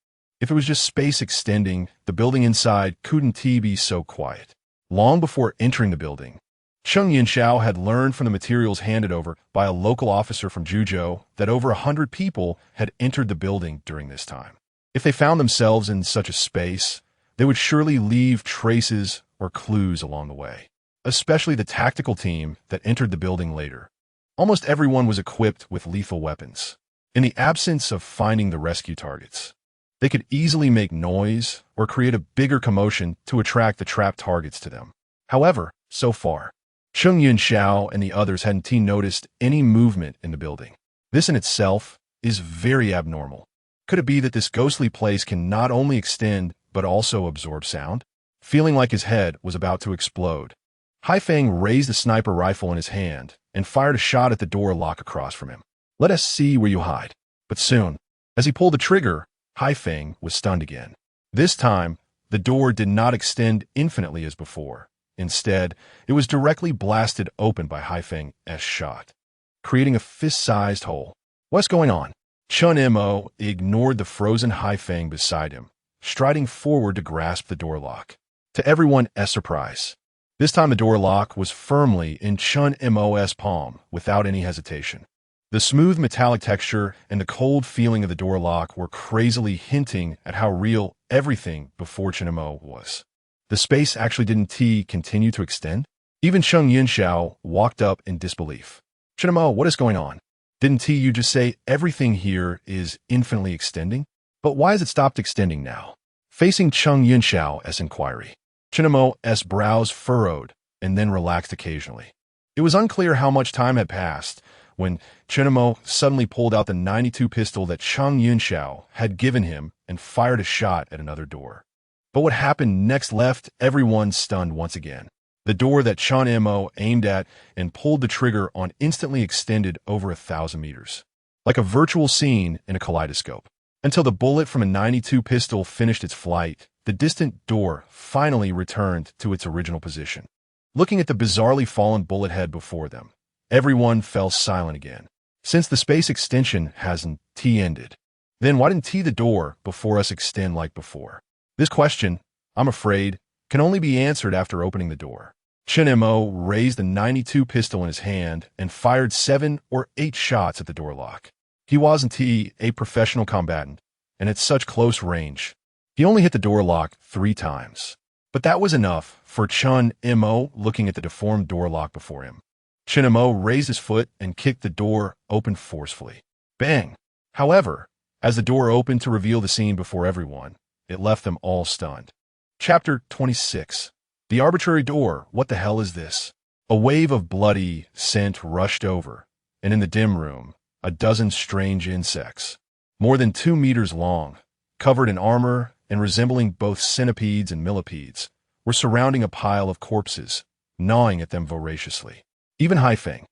If it was just space extending, the building inside couldn't be so quiet. Long before entering the building, Cheng Yunxiao had learned from the materials handed over by a local officer from Juzhou that over 100 people had entered the building during this time. If they found themselves in such a space, they would surely leave traces or clues along the way, especially the tactical team that entered the building later. Almost everyone was equipped with lethal weapons. In the absence of finding the rescue targets, they could easily make noise or create a bigger commotion to attract the trapped targets to them. However, so far, Cheng Yunxiao and the others hadn't noticed any movement in the building. This in itself is very abnormal. Could it be that this ghostly place can not only extend but also absorb sound? Feeling like his head was about to explode, Haifeng raised the sniper rifle in his hand and fired a shot at the door lock across from him. Let us see where you hide. But soon, as he pulled the trigger, Haifeng was stunned again. This time, the door did not extend infinitely as before. Instead, it was directly blasted open by Haifeng's shot, creating a fist-sized hole. What's going on? Chen Mo ignored the frozen Haifeng beside him, striding forward to grasp the door lock. To everyone's surprise, this time the door lock was firmly in Chen Mo's palm without any hesitation. The smooth metallic texture and the cold feeling of the door lock were crazily hinting at how real everything before Chen Mo was. The space actually didn't continue to extend? Even Cheng Yunxiao walked up in disbelief. Chen Mo, what is going on? Didn't you just say everything here is infinitely extending? But why has it stopped extending now? Facing Cheng Yunxiao's inquiry, Chen Mo's brows furrowed and then relaxed occasionally. It was unclear how much time had passed when Chen Mo suddenly pulled out the .92 pistol that Cheng Yunxiao had given him and fired a shot at another door. But what happened next left everyone stunned once again. The door that Chen Mo aimed at and pulled the trigger on instantly extended over 1,000 meters, like a virtual scene in a kaleidoscope. Until the bullet from a .92 pistol finished its flight, the distant door finally returned to its original position. Looking at the bizarrely fallen bullet head before them, everyone fell silent again. Since the space extension hasn't ended, then why didn't the door before us extend like before? This question, I'm afraid, can only be answered after opening the door. Chen Mo raised the .92 pistol in his hand and fired 7 or 8 shots at the door lock. He wasn't a professional combatant, and at such close range, he only hit the door lock 3 times. But that was enough for Chen Mo looking at the deformed door lock before him. Chen Mo raised his foot and kicked the door open forcefully. Bang! However, as the door opened to reveal the scene before everyone, it left them all stunned. Chapter 26. The arbitrary door. What the hell is this? A wave of bloody scent rushed over, and in the dim room, a dozen strange insects, more than 2 meters long, covered in armor and resembling both centipedes and millipedes, were surrounding a pile of corpses, gnawing at them voraciously. Even Haifeng,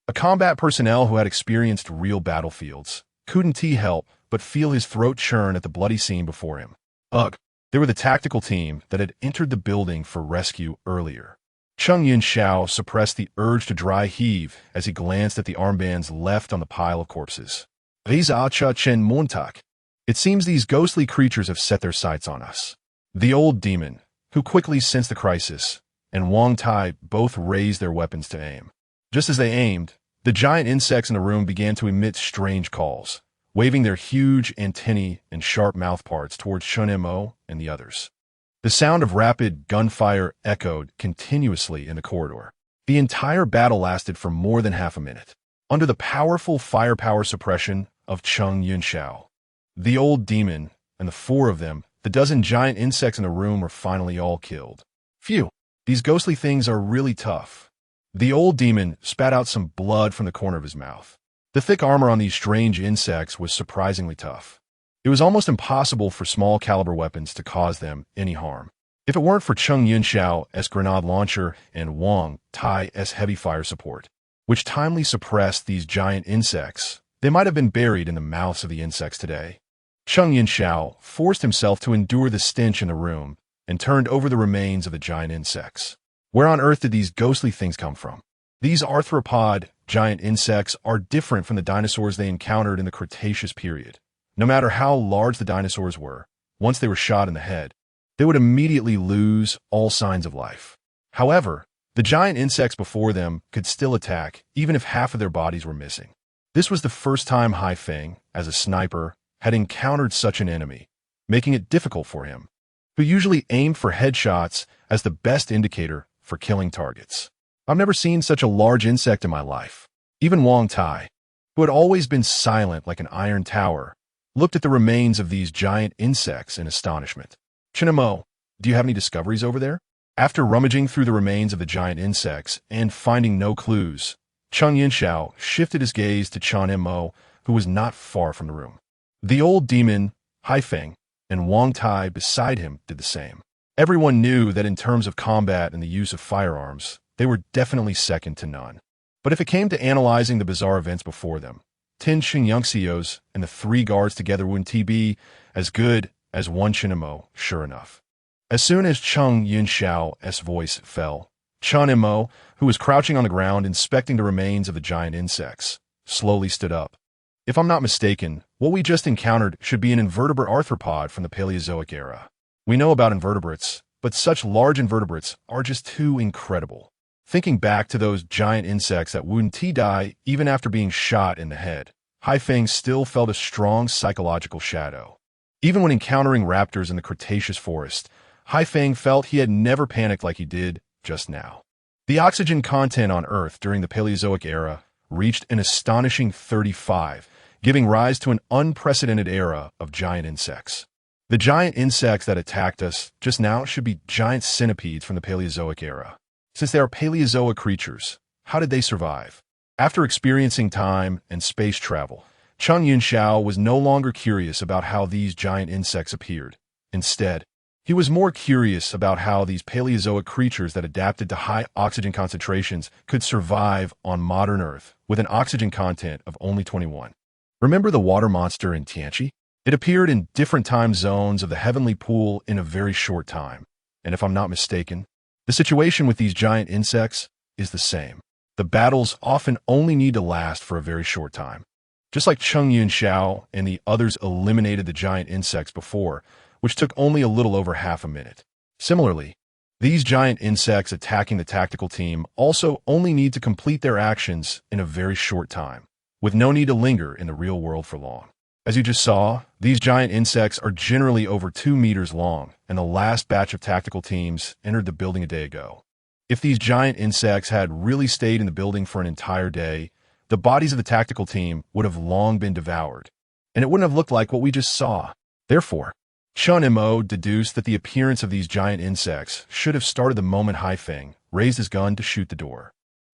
a combat personnel who had experienced real battlefields, couldn't help but feel his throat churn at the bloody scene before him. Ugh, they were the tactical team that had entered the building for rescue earlier. Cheng Yunxiao suppressed the urge to dry heave as he glanced at the armbands left on the pile of corpses. These are Chen Montak. It seems these ghostly creatures have set their sights on us. The old demon, who quickly sensed the crisis, and Wang Tai both raised their weapons to aim. Just as they aimed, the giant insects in the room began to emit strange calls, waving their huge antennae and sharp mouthparts towards Chen Mo and the others. The sound of rapid gunfire echoed continuously in the corridor. The entire battle lasted for more than half a minute, under the powerful firepower suppression of Cheng Yunxiao. The old demon, and the four of them, the dozen giant insects in the room, were finally all killed. Phew, these ghostly things are really tough. The old demon spat out some blood from the corner of his mouth. The thick armor on these strange insects was surprisingly tough. It was almost impossible for small caliber weapons to cause them any harm. If it weren't for Cheng Yunxiao's grenade launcher and Wang Tai's heavy fire support, which timely suppressed these giant insects, they might have been buried in the mouths of the insects today. Cheng Yunxiao forced himself to endure the stench in the room and turned over the remains of the giant insects. Where on earth did these ghostly things come from? These arthropod giant insects are different from the dinosaurs they encountered in the Cretaceous period. No matter how large the dinosaurs were, once they were shot in the head, they would immediately lose all signs of life. However, the giant insects before them could still attack even if half of their bodies were missing. This was the first time Hai Feng, as a sniper, had encountered such an enemy, making it difficult for him, who usually aimed for headshots as the best indicator for killing targets. I've never seen such a large insect in my life. Even Wang Tai, who had always been silent like an iron tower, looked at the remains of these giant insects in astonishment. Chen Mo, do you have any discoveries over there? After rummaging through the remains of the giant insects and finding no clues, Cheng Yunxiao shifted his gaze to Chen Mo, who was not far from the room. The old demon, Hai Feng, and Wang Tai beside him did the same. Everyone knew that in terms of combat and the use of firearms, they were definitely second to none. But if it came to analyzing the bizarre events before them, Tin Xingyangxios and the three guards together wouldn't be as good as one Chen Mo, sure enough. As soon as Cheng Yunxiao's voice fell, Chen Mo, who was crouching on the ground inspecting the remains of the giant insects, slowly stood up. If I'm not mistaken, what we just encountered should be an invertebrate arthropod from the Paleozoic era. We know about invertebrates, but such large invertebrates are just too incredible. Thinking back to those giant insects that wouldn't die even after being shot in the head, Hai Feng still felt a strong psychological shadow. Even when encountering raptors in the Cretaceous forest, Hai Feng felt he had never panicked like he did just now. The oxygen content on Earth during the Paleozoic era reached an astonishing 35, giving rise to an unprecedented era of giant insects. The giant insects that attacked us just now should be giant centipedes from the Paleozoic era. Since they are Paleozoic creatures, how did they survive? After experiencing time and space travel, Cheng Yunxiao was no longer curious about how these giant insects appeared. Instead, he was more curious about how these Paleozoic creatures that adapted to high oxygen concentrations could survive on modern Earth with an oxygen content of only 21. Remember the water monster in Tianqi? It appeared in different time zones of the heavenly pool in a very short time. And if I'm not mistaken, the situation with these giant insects is the same. The battles often only need to last for a very short time. Just like Cheng Yunxiao and the others eliminated the giant insects before, which took only a little over half a minute. Similarly, these giant insects attacking the tactical team also only need to complete their actions in a very short time, with no need to linger in the real world for long. As you just saw, these giant insects are generally over 2 meters long, and the last batch of tactical teams entered the building a day ago. If these giant insects had really stayed in the building for an entire day, the bodies of the tactical team would have long been devoured, and it wouldn't have looked like what we just saw. Therefore, Chen Mo deduced that the appearance of these giant insects should have started the moment Hai Feng raised his gun to shoot the door.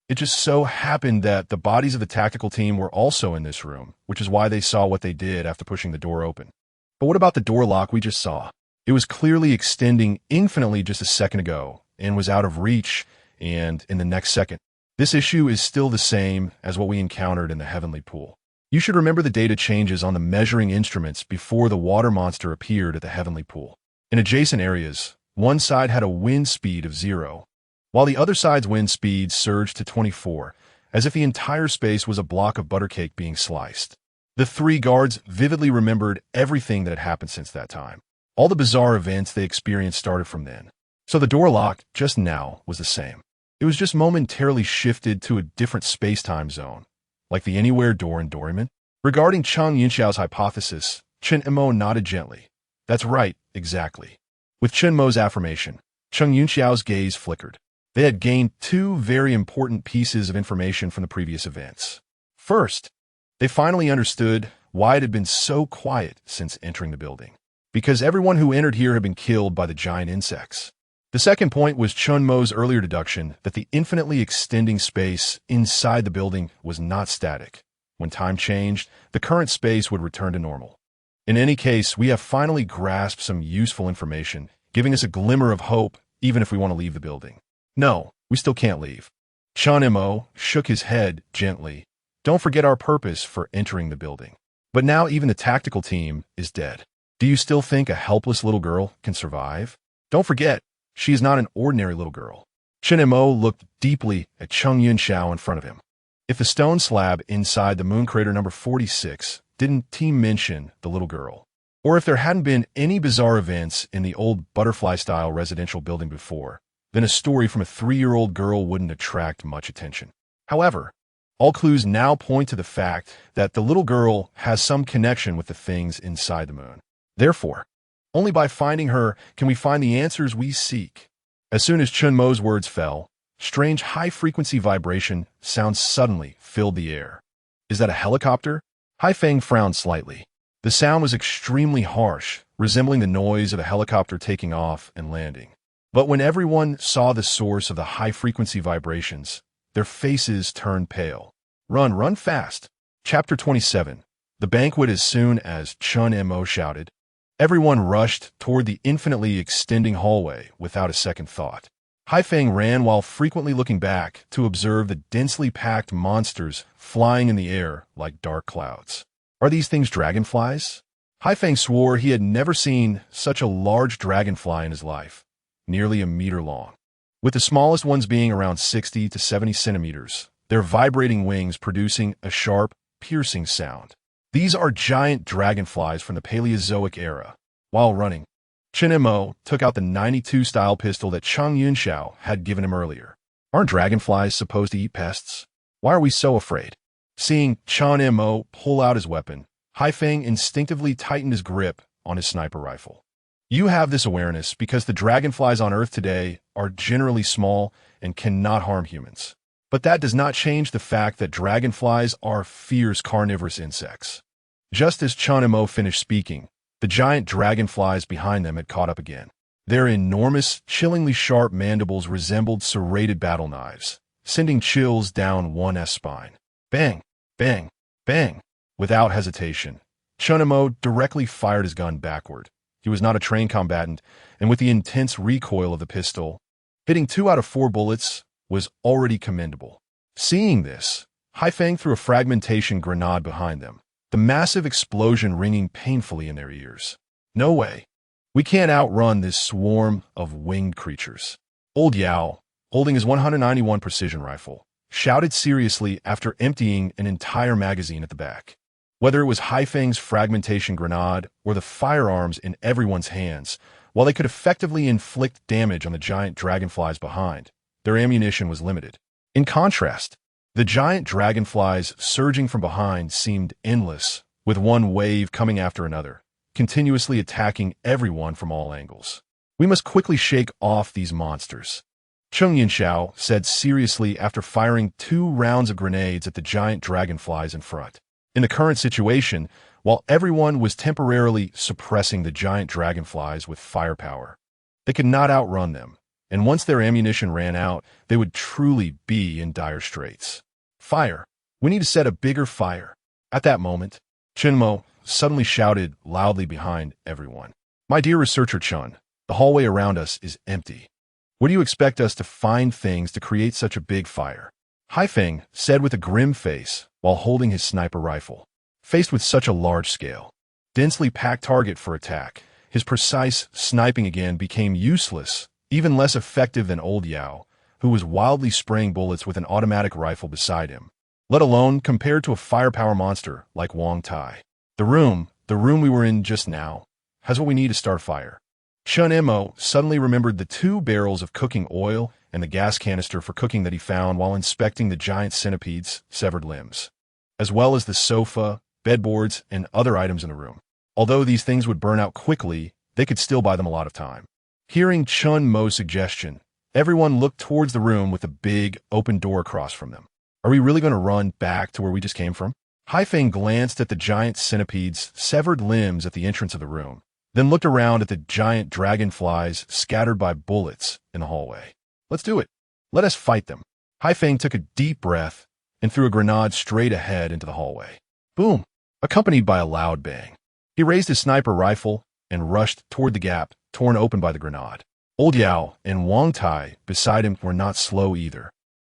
It just so happened that the bodies of the tactical team were also in this room, which is why they saw what they did after pushing the door open. But what about the door lock we just saw? It was clearly extending infinitely just a second ago and was out of reach, and in the next second. This issue is still the same as what we encountered in the heavenly pool. You should remember the data changes on the measuring instruments before the water monster appeared at the heavenly pool. In adjacent areas, one side had a wind speed of 0, while the other side's wind speed surged to 24, as if the entire space was a block of butter cake being sliced. The three guards vividly remembered everything that had happened since that time. All the bizarre events they experienced started from then. So the door locked just now was the same. It was just momentarily shifted to a different space-time zone, like the anywhere door in Doraemon. Regarding Chang Yunxiao's hypothesis, Chen Mo nodded gently. That's right, exactly. With Chen Mo's affirmation, Chang Yunxiao's gaze flickered. They had gained two very important pieces of information from the previous events. First, they finally understood why it had been so quiet since entering the building. Because everyone who entered here had been killed by the giant insects. The second point was Chen Mo's earlier deduction that the infinitely extending space inside the building was not static. When time changed, the current space would return to normal. In any case, we have finally grasped some useful information, giving us a glimmer of hope even if we want to leave the building. No, we still can't leave. Chen Mo shook his head gently. Don't forget our purpose for entering the building. But now even the tactical team is dead. Do you still think a helpless little girl can survive? Don't forget, she is not an ordinary little girl. Chen Mo looked deeply at Chang Yunxiao in front of him. If the stone slab inside the moon crater number 46 didn't team mention the little girl, or if there hadn't been any bizarre events in the old butterfly-style residential building before, then a story from a 3-year-old girl wouldn't attract much attention. However, all clues now point to the fact that the little girl has some connection with the things inside the moon. Therefore, only by finding her can we find the answers we seek. As soon as Chen Mo's words fell, strange high-frequency vibration sounds suddenly filled the air. Is that a helicopter? Haifeng frowned slightly. The sound was extremely harsh, resembling the noise of a helicopter taking off and landing. But when everyone saw the source of the high-frequency vibrations, their faces turned pale. Run fast. Chapter 27. The banquet. As soon as Chen Mo shouted, everyone rushed toward the infinitely extending hallway without a second thought. Haifeng ran while frequently looking back to observe the densely packed monsters flying in the air like dark clouds. Are these things dragonflies? Haifeng swore he had never seen such a large dragonfly in his life, nearly a meter long, with the smallest ones being around 60 to 70 centimeters, their vibrating wings producing a sharp, piercing sound. These are giant dragonflies from the Paleozoic era. While running, Chen Mo took out the 92-style pistol that Chang Yunxiao had given him earlier. Aren't dragonflies supposed to eat pests? Why are we so afraid? Seeing Chen Mo pull out his weapon, Haifeng instinctively tightened his grip on his sniper rifle. You have this awareness because the dragonflies on Earth today are generally small and cannot harm humans. But that does not change the fact that dragonflies are fierce carnivorous insects. Just as Chen Mo finished speaking, the giant dragonflies behind them had caught up again. Their enormous, chillingly sharp mandibles resembled serrated battle knives, sending chills down one's spine. Bang, bang, bang. Without hesitation, Chen Mo directly fired his gun backward. He was not a trained combatant, and with the intense recoil of the pistol, hitting 2 out of 4 bullets was already commendable. Seeing this, Haifeng threw a fragmentation grenade behind them, the massive explosion ringing painfully in their ears. No way. We can't outrun this swarm of winged creatures. Old Yao, holding his 191 precision rifle, shouted seriously after emptying an entire magazine at the back. Whether it was Haifeng's fragmentation grenade or the firearms in everyone's hands, while they could effectively inflict damage on the giant dragonflies behind, their ammunition was limited. In contrast, the giant dragonflies surging from behind seemed endless, with one wave coming after another, continuously attacking everyone from all angles. We must quickly shake off these monsters, Cheng Yunxiao said seriously after firing 2 rounds of grenades at the giant dragonflies in front. In the current situation, while everyone was temporarily suppressing the giant dragonflies with firepower, they could not outrun them, and once their ammunition ran out, they would truly be in dire straits. Fire! We need to set a bigger fire. At that moment, Chen Mo suddenly shouted loudly behind everyone. My dear researcher Chen, the hallway around us is empty. Where do you expect us to find things to create such a big fire? Haifeng said with a grim face while holding his sniper rifle. Faced with such a large scale, densely packed target for attack, his precise sniping again became useless, even less effective than old Yao, who was wildly spraying bullets with an automatic rifle beside him. let alone compared to a firepower monster like Wang Tai. The room we were in just now, has what we need to start a fire. Chen Mo suddenly remembered the 2 barrels of cooking oil and the gas canister for cooking that he found while inspecting the giant centipede's severed limbs, as well as the sofa, bedboards, and other items in the room. Although these things would burn out quickly, they could still buy them a lot of time. Hearing Chen Mo's suggestion, everyone looked towards the room with a big, open door across from them. Are we really going to run back to where we just came from? Haifeng glanced at the giant centipede's severed limbs at the entrance of the room, then looked around at the giant dragonflies scattered by bullets in the hallway. Let's do it. Let us fight them. Haifeng took a deep breath and threw a grenade straight ahead into the hallway. Boom! Accompanied by a loud bang. He raised his sniper rifle and rushed toward the gap torn open by the grenade. Old Yao and Wang Tai beside him were not slow either,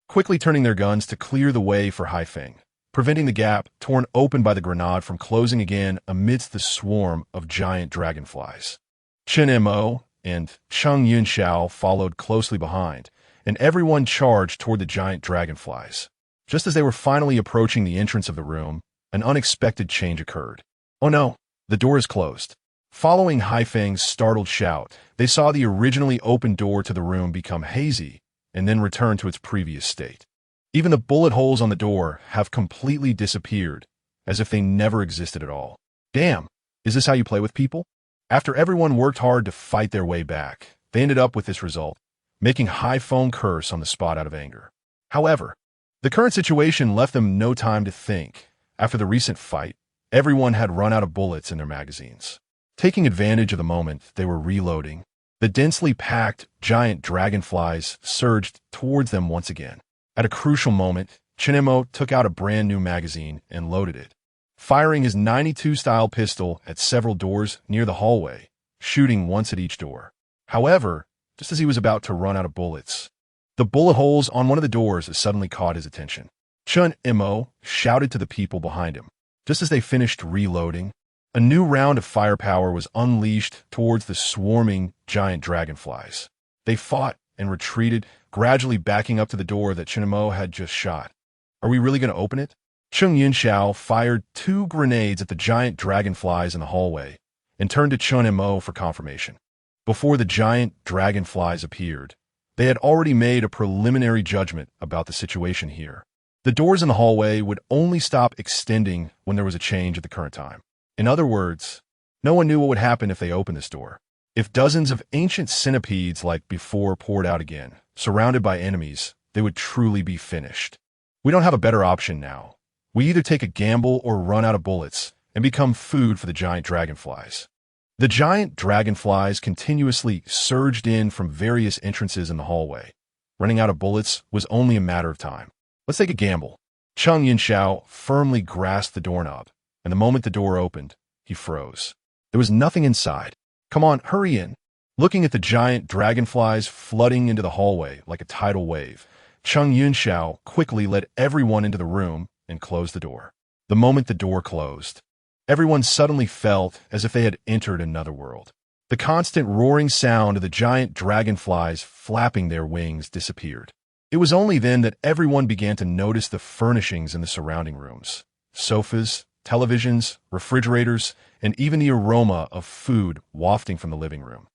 quickly turning their guns to clear the way for Haifeng, preventing the gap torn open by the grenade from closing again amidst the swarm of giant dragonflies. Chen Mo and Cheng Yunxiao followed closely behind, and everyone charged toward the giant dragonflies. Just as they were finally approaching the entrance of the room, an unexpected change occurred. Oh no, the door is closed. Following Haifeng's startled shout, they saw the originally open door to the room become hazy and then return to its previous state. Even the bullet holes on the door have completely disappeared, as if they never existed at all. Damn, is this how you play with people? After everyone worked hard to fight their way back, they ended up with this result, making Haifeng curse on the spot out of anger. However, the current situation left them no time to think. After the recent fight, everyone had run out of bullets in their magazines. Taking advantage of the moment, they were reloading. The densely packed, giant dragonflies surged towards them once again. At a crucial moment, Chen Mo took out a brand new magazine and loaded it, firing his 92-style pistol at several doors near the hallway, shooting once at each door. However, just as he was about to run out of bullets, the bullet holes on one of the doors suddenly caught his attention. Chen Mo shouted to the people behind him. Just as they finished reloading, a new round of firepower was unleashed towards the swarming giant dragonflies. They fought and retreated, gradually backing up to the door that Chen Mo had just shot. Are we really going to open it? Cheng Yunxiao fired 2 grenades at the giant dragonflies in the hallway and turned to Chen Mo for confirmation. Before the giant dragonflies appeared, they had already made a preliminary judgment about the situation here. The doors in the hallway would only stop extending when there was a change at the current time. In other words, no one knew what would happen if they opened this door. If dozens of ancient centipedes like before poured out again, surrounded by enemies, they would truly be finished. We don't have a better option now. We either take a gamble or run out of bullets and become food for the giant dragonflies. The giant dragonflies continuously surged in from various entrances in the hallway. Running out of bullets was only a matter of time. Let's take a gamble. Cheng Yunxiao firmly grasped the doorknob, and the moment the door opened, he froze. There was nothing inside. Come on, hurry in. Looking at the giant dragonflies flooding into the hallway like a tidal wave, Cheng Yunxiao quickly led everyone into the room and closed the door. The moment the door closed, everyone suddenly felt as if they had entered another world. The constant roaring sound of the giant dragonflies flapping their wings disappeared. It was only then that everyone began to notice the furnishings in the surrounding rooms. Sofas, televisions, refrigerators, and even the aroma of food wafting from the living room.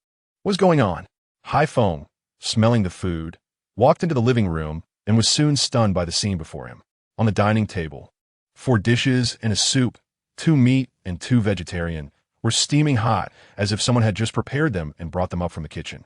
What was going on? Haifeng, smelling the food, walked into the living room and was soon stunned by the scene before him. On the dining table, 4 dishes and a soup, 2 meat and 2 vegetarian, were steaming hot as if someone had just prepared them and brought them up from the kitchen.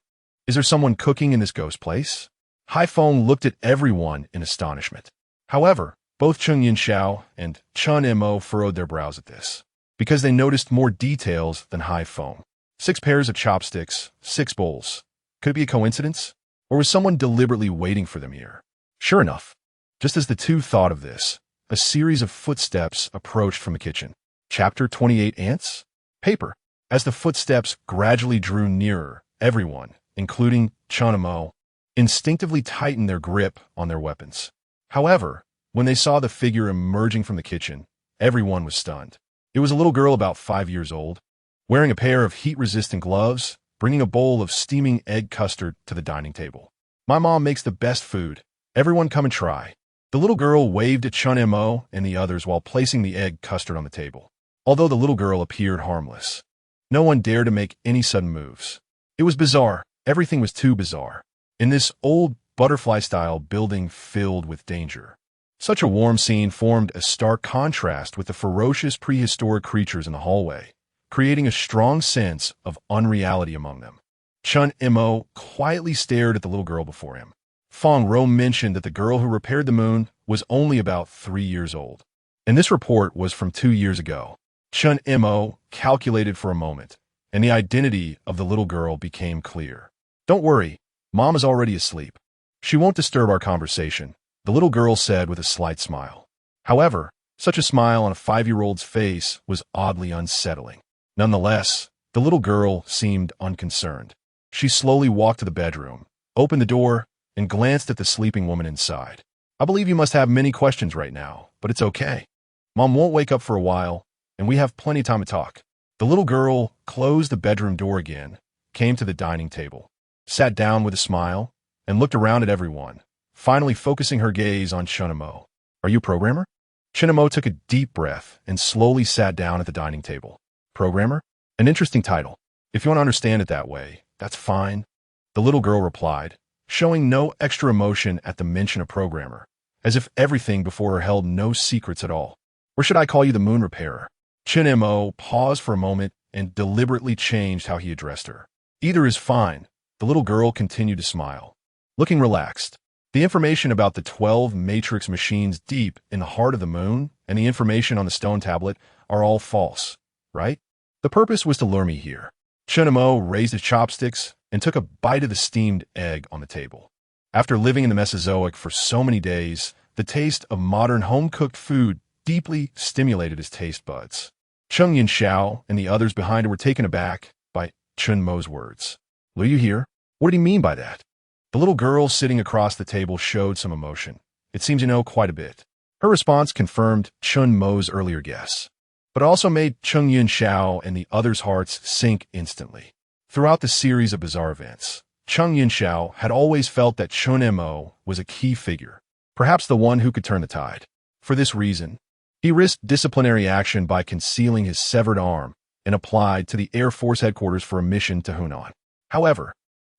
Is there someone cooking in this ghost place? Haifeng looked at everyone in astonishment. However, both Cheng Yunxiao and Chen Mo furrowed their brows at this, because they noticed more details than Haifeng. 6 pairs of chopsticks, 6 bowls. Could it be a coincidence? Or was someone deliberately waiting for them here? Sure enough, just as the two thought of this, a series of footsteps approached from the kitchen. Chapter 28 Ants? Paper. As the footsteps gradually drew nearer, everyone, including Chen Mo, instinctively tightened their grip on their weapons. However, when they saw the figure emerging from the kitchen, everyone was stunned. It was a little girl about 5 years old, wearing a pair of heat-resistant gloves, bringing a bowl of steaming egg custard to the dining table. My mom makes the best food. Everyone come and try. The little girl waved at Chen Mo and the others while placing the egg custard on the table. Although the little girl appeared harmless, no one dared to make any sudden moves. It was bizarre. Everything was too bizarre. In this old butterfly-style building filled with danger. Such a warm scene formed a stark contrast with the ferocious prehistoric creatures in the hallway, creating a strong sense of unreality among them. Chen Mo quietly stared at the little girl before him. Feng Rou mentioned that the girl who repaired the moon was only about 3 years old, and this report was from 2 years ago. Chen Mo calculated for a moment, and the identity of the little girl became clear. Don't worry, Mom is already asleep. She won't disturb our conversation, the little girl said with a slight smile. However, such a smile on a 5-year-old's face was oddly unsettling. Nonetheless, the little girl seemed unconcerned. She slowly walked to the bedroom, opened the door, and glanced at the sleeping woman inside. I believe you must have many questions right now, but it's okay. Mom won't wake up for a while, and we have plenty of time to talk. The little girl closed the bedroom door again, came to the dining table, sat down with a smile, and looked around at everyone, finally focusing her gaze on Chen Mo. Are you a programmer? Chen Mo took a deep breath and slowly sat down at the dining table. Programmer? An interesting title. If you want to understand it that way, that's fine. The little girl replied, showing no extra emotion at the mention of programmer, as if everything before her held no secrets at all. Or should I call you the moon repairer? Chen Mo paused for a moment and deliberately changed how he addressed her. Either is fine. The little girl continued to smile, looking relaxed. The information about the 12 matrix machines deep in the heart of the moon and the information on the stone tablet are all false, right? The purpose was to lure me here. Chen Mo raised his chopsticks and took a bite of the steamed egg on the table. After living in the Mesozoic for so many days, the taste of modern home-cooked food deeply stimulated his taste buds. Cheng Yinxiao and the others behind her were taken aback by Chen Mo's words. Will you hear? What did he mean by that? The little girl sitting across the table showed some emotion. It seems you know quite a bit. Her response confirmed Chen Mo's earlier guess, but also made Cheng Yinxiao and the others' hearts sink instantly. Throughout the series of bizarre events, Cheng Yinxiao had always felt that Chen Mo was a key figure, perhaps the one who could turn the tide. For this reason, he risked disciplinary action by concealing his severed arm and applied to the Air Force headquarters for a mission to Hunan. However,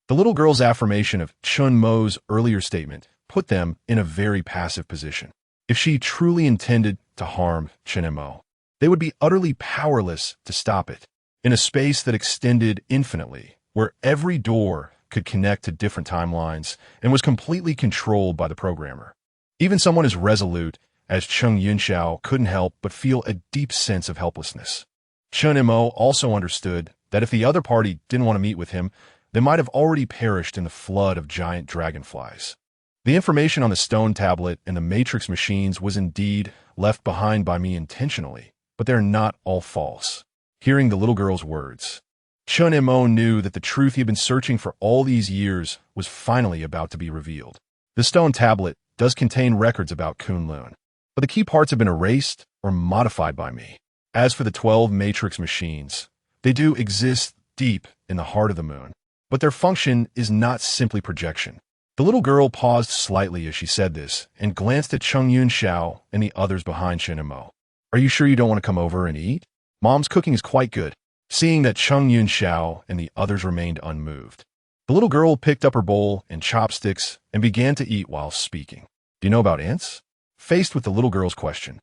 the little girl's affirmation of Chen Mo's earlier statement put them in a very passive position. If she truly intended to harm Chen Mo, they would be utterly powerless to stop it. In a space that extended infinitely, where every door could connect to different timelines and was completely controlled by the programmer. Even someone as resolute as Cheng Yinxiao couldn't help but feel a deep sense of helplessness. Chen Mo also understood that if the other party didn't want to meet with him, they might have already perished in the flood of giant dragonflies. The information on the stone tablet and the matrix machines was indeed left behind by me intentionally, but they're not all false. Hearing the little girl's words, Chen Mo knew that the truth he had been searching for all these years was finally about to be revealed. The stone tablet does contain records about Kunlun, but the key parts have been erased or modified by me. As for the 12 matrix machines, they do exist deep in the heart of the moon, but their function is not simply projection. The little girl paused slightly as she said this and glanced at Cheng Yunxiao and the others behind Chen Mo. Are you sure you don't want to come over and eat? Mom's cooking is quite good. Seeing that Cheng Yunxiao and the others remained unmoved, the little girl picked up her bowl and chopsticks and began to eat while speaking. Do you know about ants? Faced with the little girl's question,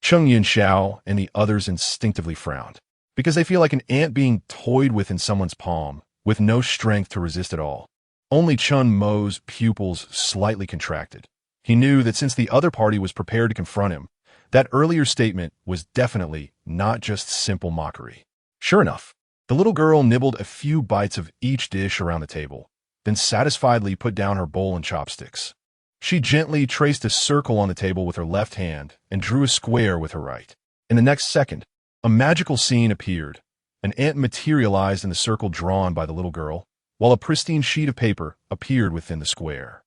Cheng Yunxiao and the others instinctively frowned, because they feel like an ant being toyed with in someone's palm, with no strength to resist at all. Only Chen Mo's pupils slightly contracted. He knew that since the other party was prepared to confront him, that earlier statement was definitely not just simple mockery. Sure enough, the little girl nibbled a few bites of each dish around the table, then satisfiedly put down her bowl and chopsticks. She gently traced a circle on the table with her left hand and drew a square with her right. In the next second, a magical scene appeared. An ant materialized in the circle drawn by the little girl, while a pristine sheet of paper appeared within the square.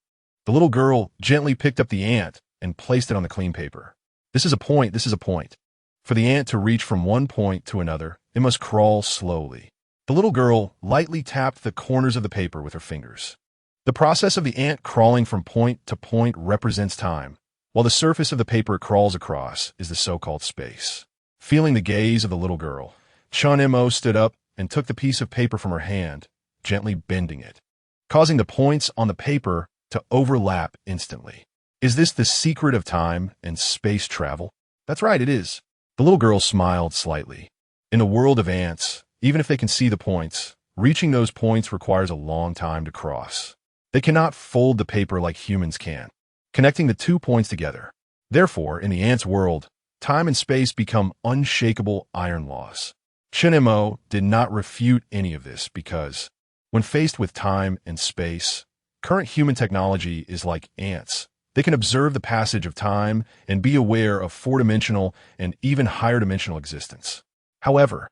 The little girl gently picked up the ant and placed it on the clean paper. This is a point. For the ant to reach from one point to another, it must crawl slowly. The little girl lightly tapped the corners of the paper with her fingers. The process of the ant crawling from point to point represents time, while the surface of the paper it crawls across is the so-called space. Feeling the gaze of the little girl, Chen Mo stood up and took the piece of paper from her hand, gently bending it, causing the points on the paper to overlap instantly. Is this the secret of time and space travel? That's right, it is. The little girl smiled slightly. In the world of ants, even if they can see the points, reaching those points requires a long time to cross. They cannot fold the paper like humans can, connecting the 2 points together. Therefore, in the ants' world, time and space become unshakable iron laws. Chen Mo did not refute any of this because, when faced with time and space, current human technology is like ants. They can observe the passage of time and be aware of four-dimensional and even higher-dimensional existence. However,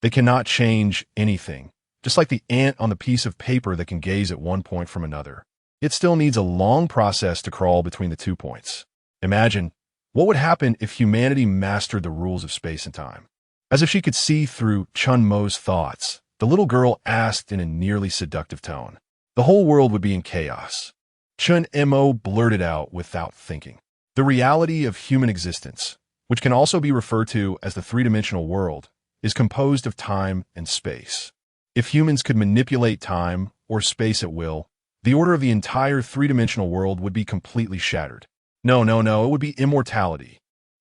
they cannot change anything, just like the ant on the piece of paper that can gaze at one point from another. It still needs a long process to crawl between the 2 points. Imagine, what would happen if humanity mastered the rules of space and time? As if she could see through Chen Mo's thoughts, the little girl asked in a nearly seductive tone. The whole world would be in chaos. Chen Mo blurted out without thinking. The reality of human existence, which can also be referred to as the three-dimensional world, is composed of time and space. If humans could manipulate time or space at will, the order of the entire three-dimensional world would be completely shattered. No, it would be immortality.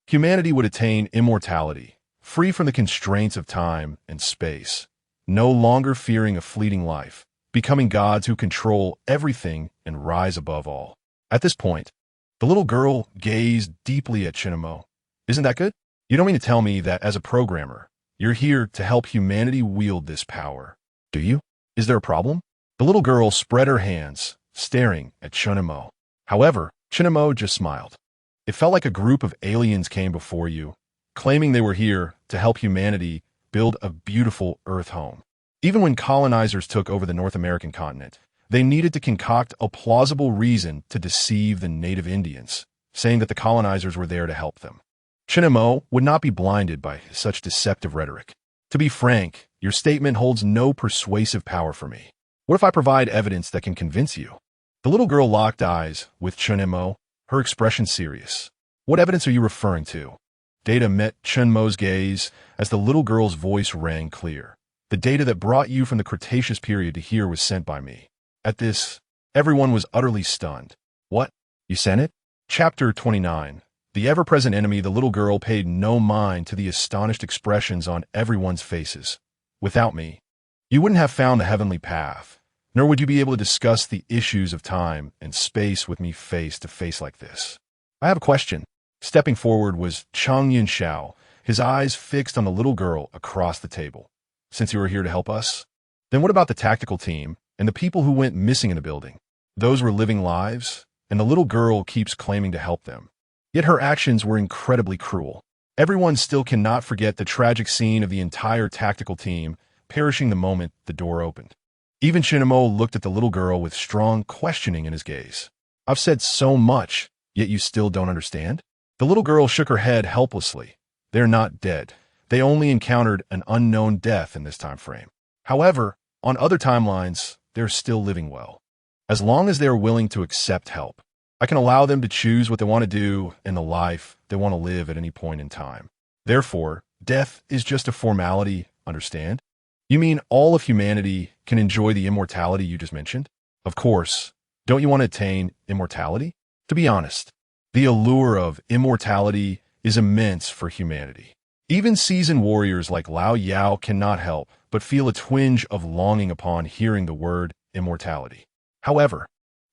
Humanity would attain immortality, free from the constraints of time and space, no longer fearing a fleeting life, becoming gods who control everything and rise above all. At this point, the little girl gazed deeply at Chen Mo. Isn't that good? You don't mean to tell me that as a programmer, you're here to help humanity wield this power, do you? Is there a problem? The little girl spread her hands, staring at Chen Mo. However, Chen Mo just smiled. It felt like a group of aliens came before you, claiming they were here to help humanity build a beautiful Earth home. Even when colonizers took over the North American continent, they needed to concoct a plausible reason to deceive the native Indians, saying that the colonizers were there to help them. Chen Mo would not be blinded by such deceptive rhetoric. To be frank, your statement holds no persuasive power for me. What if I provide evidence that can convince you? The little girl locked eyes with Chen Mo, her expression serious. What evidence are you referring to? Data met Chen Mo's gaze as the little girl's voice rang clear. The data that brought you from the Cretaceous period to here was sent by me. At this, everyone was utterly stunned. What? You sent it? Chapter 29. The ever-present enemy. The little girl paid no mind to the astonished expressions on everyone's faces. Without me, you wouldn't have found the heavenly path, nor would you be able to discuss the issues of time and space with me face to face like this. I have a question. Stepping forward was Chang Yunxiao, his eyes fixed on the little girl across the table. Since you are here to help us, then what about the tactical team and the people who went missing in the building? Those were living lives, and the little girl keeps claiming to help them. Yet her actions were incredibly cruel. Everyone still cannot forget the tragic scene of the entire tactical team perishing the moment the door opened. Even Chen Mo looked at the little girl with strong questioning in his gaze. I've said so much, yet you still don't understand? The little girl shook her head helplessly. They're not dead. They only encountered an unknown death in this time frame. However, on other timelines, they're still living well. As long as they are willing to accept help, I can allow them to choose what they want to do in the life they want to live at any point in time. Therefore, death is just a formality, understand? You mean all of humanity can enjoy the immortality you just mentioned? Of course. Don't you want to attain immortality? To be honest, the allure of immortality is immense for humanity. Even seasoned warriors like Lao Yao cannot help but feel a twinge of longing upon hearing the word immortality. However,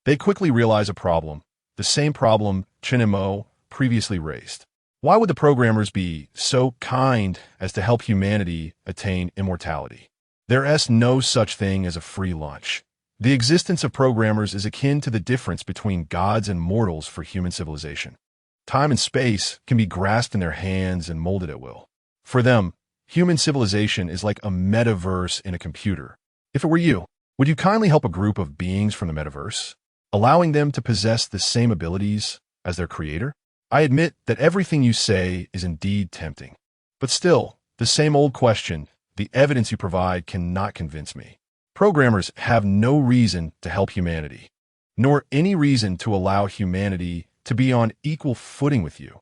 they quickly realize a problem, the same problem Chen Mo previously raised. Why would the programmers be so kind as to help humanity attain immortality? There is no such thing as a free lunch. The existence of programmers is akin to the difference between gods and mortals for human civilization. Time and space can be grasped in their hands and molded at will. For them, human civilization is like a metaverse in a computer. If it were you, would you kindly help a group of beings from the metaverse, allowing them to possess the same abilities as their creator? I admit that everything you say is indeed tempting. But still, the same old question, the evidence you provide cannot convince me. Programmers have no reason to help humanity, nor any reason to allow humanity to be on equal footing with you.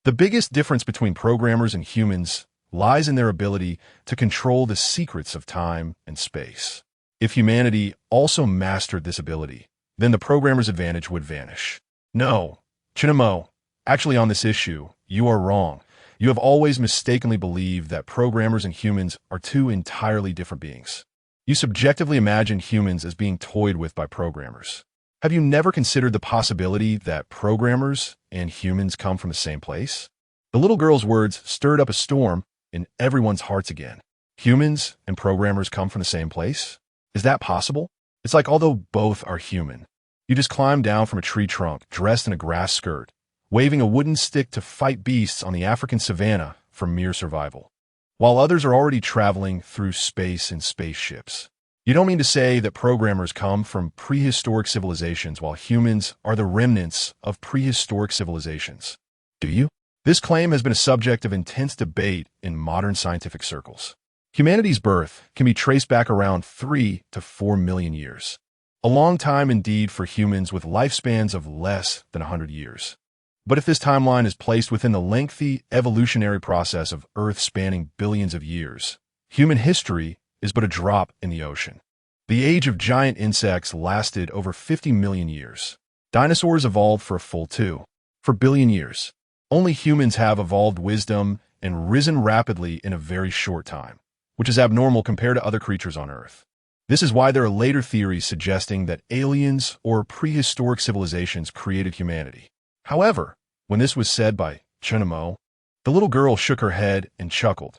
The biggest difference between programmers and humans lies in their ability to control the secrets of time and space. If humanity also mastered this ability, then the programmer's advantage would vanish. No, Chen Mo, actually on this issue, you are wrong. You have always mistakenly believed that programmers and humans are two entirely different beings. You subjectively imagine humans as being toyed with by programmers. Have you never considered the possibility that programmers and humans come from the same place? The little girl's words stirred up a storm in everyone's hearts again. Humans and programmers come from the same place? Is that possible? It's like although both are human, you just climbed down from a tree trunk dressed in a grass skirt, waving a wooden stick to fight beasts on the African savanna for mere survival, while others are already traveling through space in spaceships. You don't mean to say that programmers come from prehistoric civilizations while humans are the remnants of prehistoric civilizations, do you? This claim has been a subject of intense debate in modern scientific circles. Humanity's birth can be traced back around 3 to 4 million years, a long time indeed for humans with lifespans of less than 100 years. But if this timeline is placed within the lengthy evolutionary process of Earth spanning billions of years, human history is but a drop in the ocean. The age of giant insects lasted over 50 million years. Dinosaurs evolved for a full 4 billion years. Only humans have evolved wisdom and risen rapidly in a very short time, which is abnormal compared to other creatures on Earth. This is why there are later theories suggesting that aliens or prehistoric civilizations created humanity. However, when this was said by Chen Mo, the little girl shook her head and chuckled.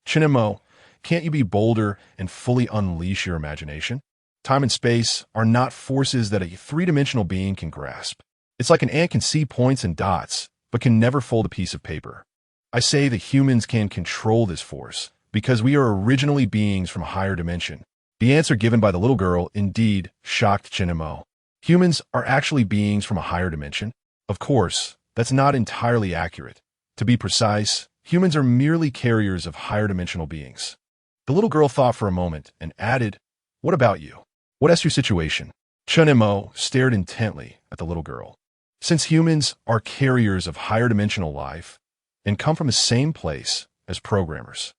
Chen Mo, can't you be bolder and fully unleash your imagination? Time and space are not forces that a three-dimensional being can grasp. It's like an ant can see points and dots, but can never fold a piece of paper. I say that humans can control this force because we are originally beings from a higher dimension. The answer given by the little girl indeed shocked Chen Mo. Humans are actually beings from a higher dimension? Of course, that's not entirely accurate. To be precise, humans are merely carriers of higher dimensional beings. The little girl thought for a moment and added, "What about you? What's your situation?" Chen Mo stared intently at the little girl. Since humans are carriers of higher dimensional life and come from the same place as programmers,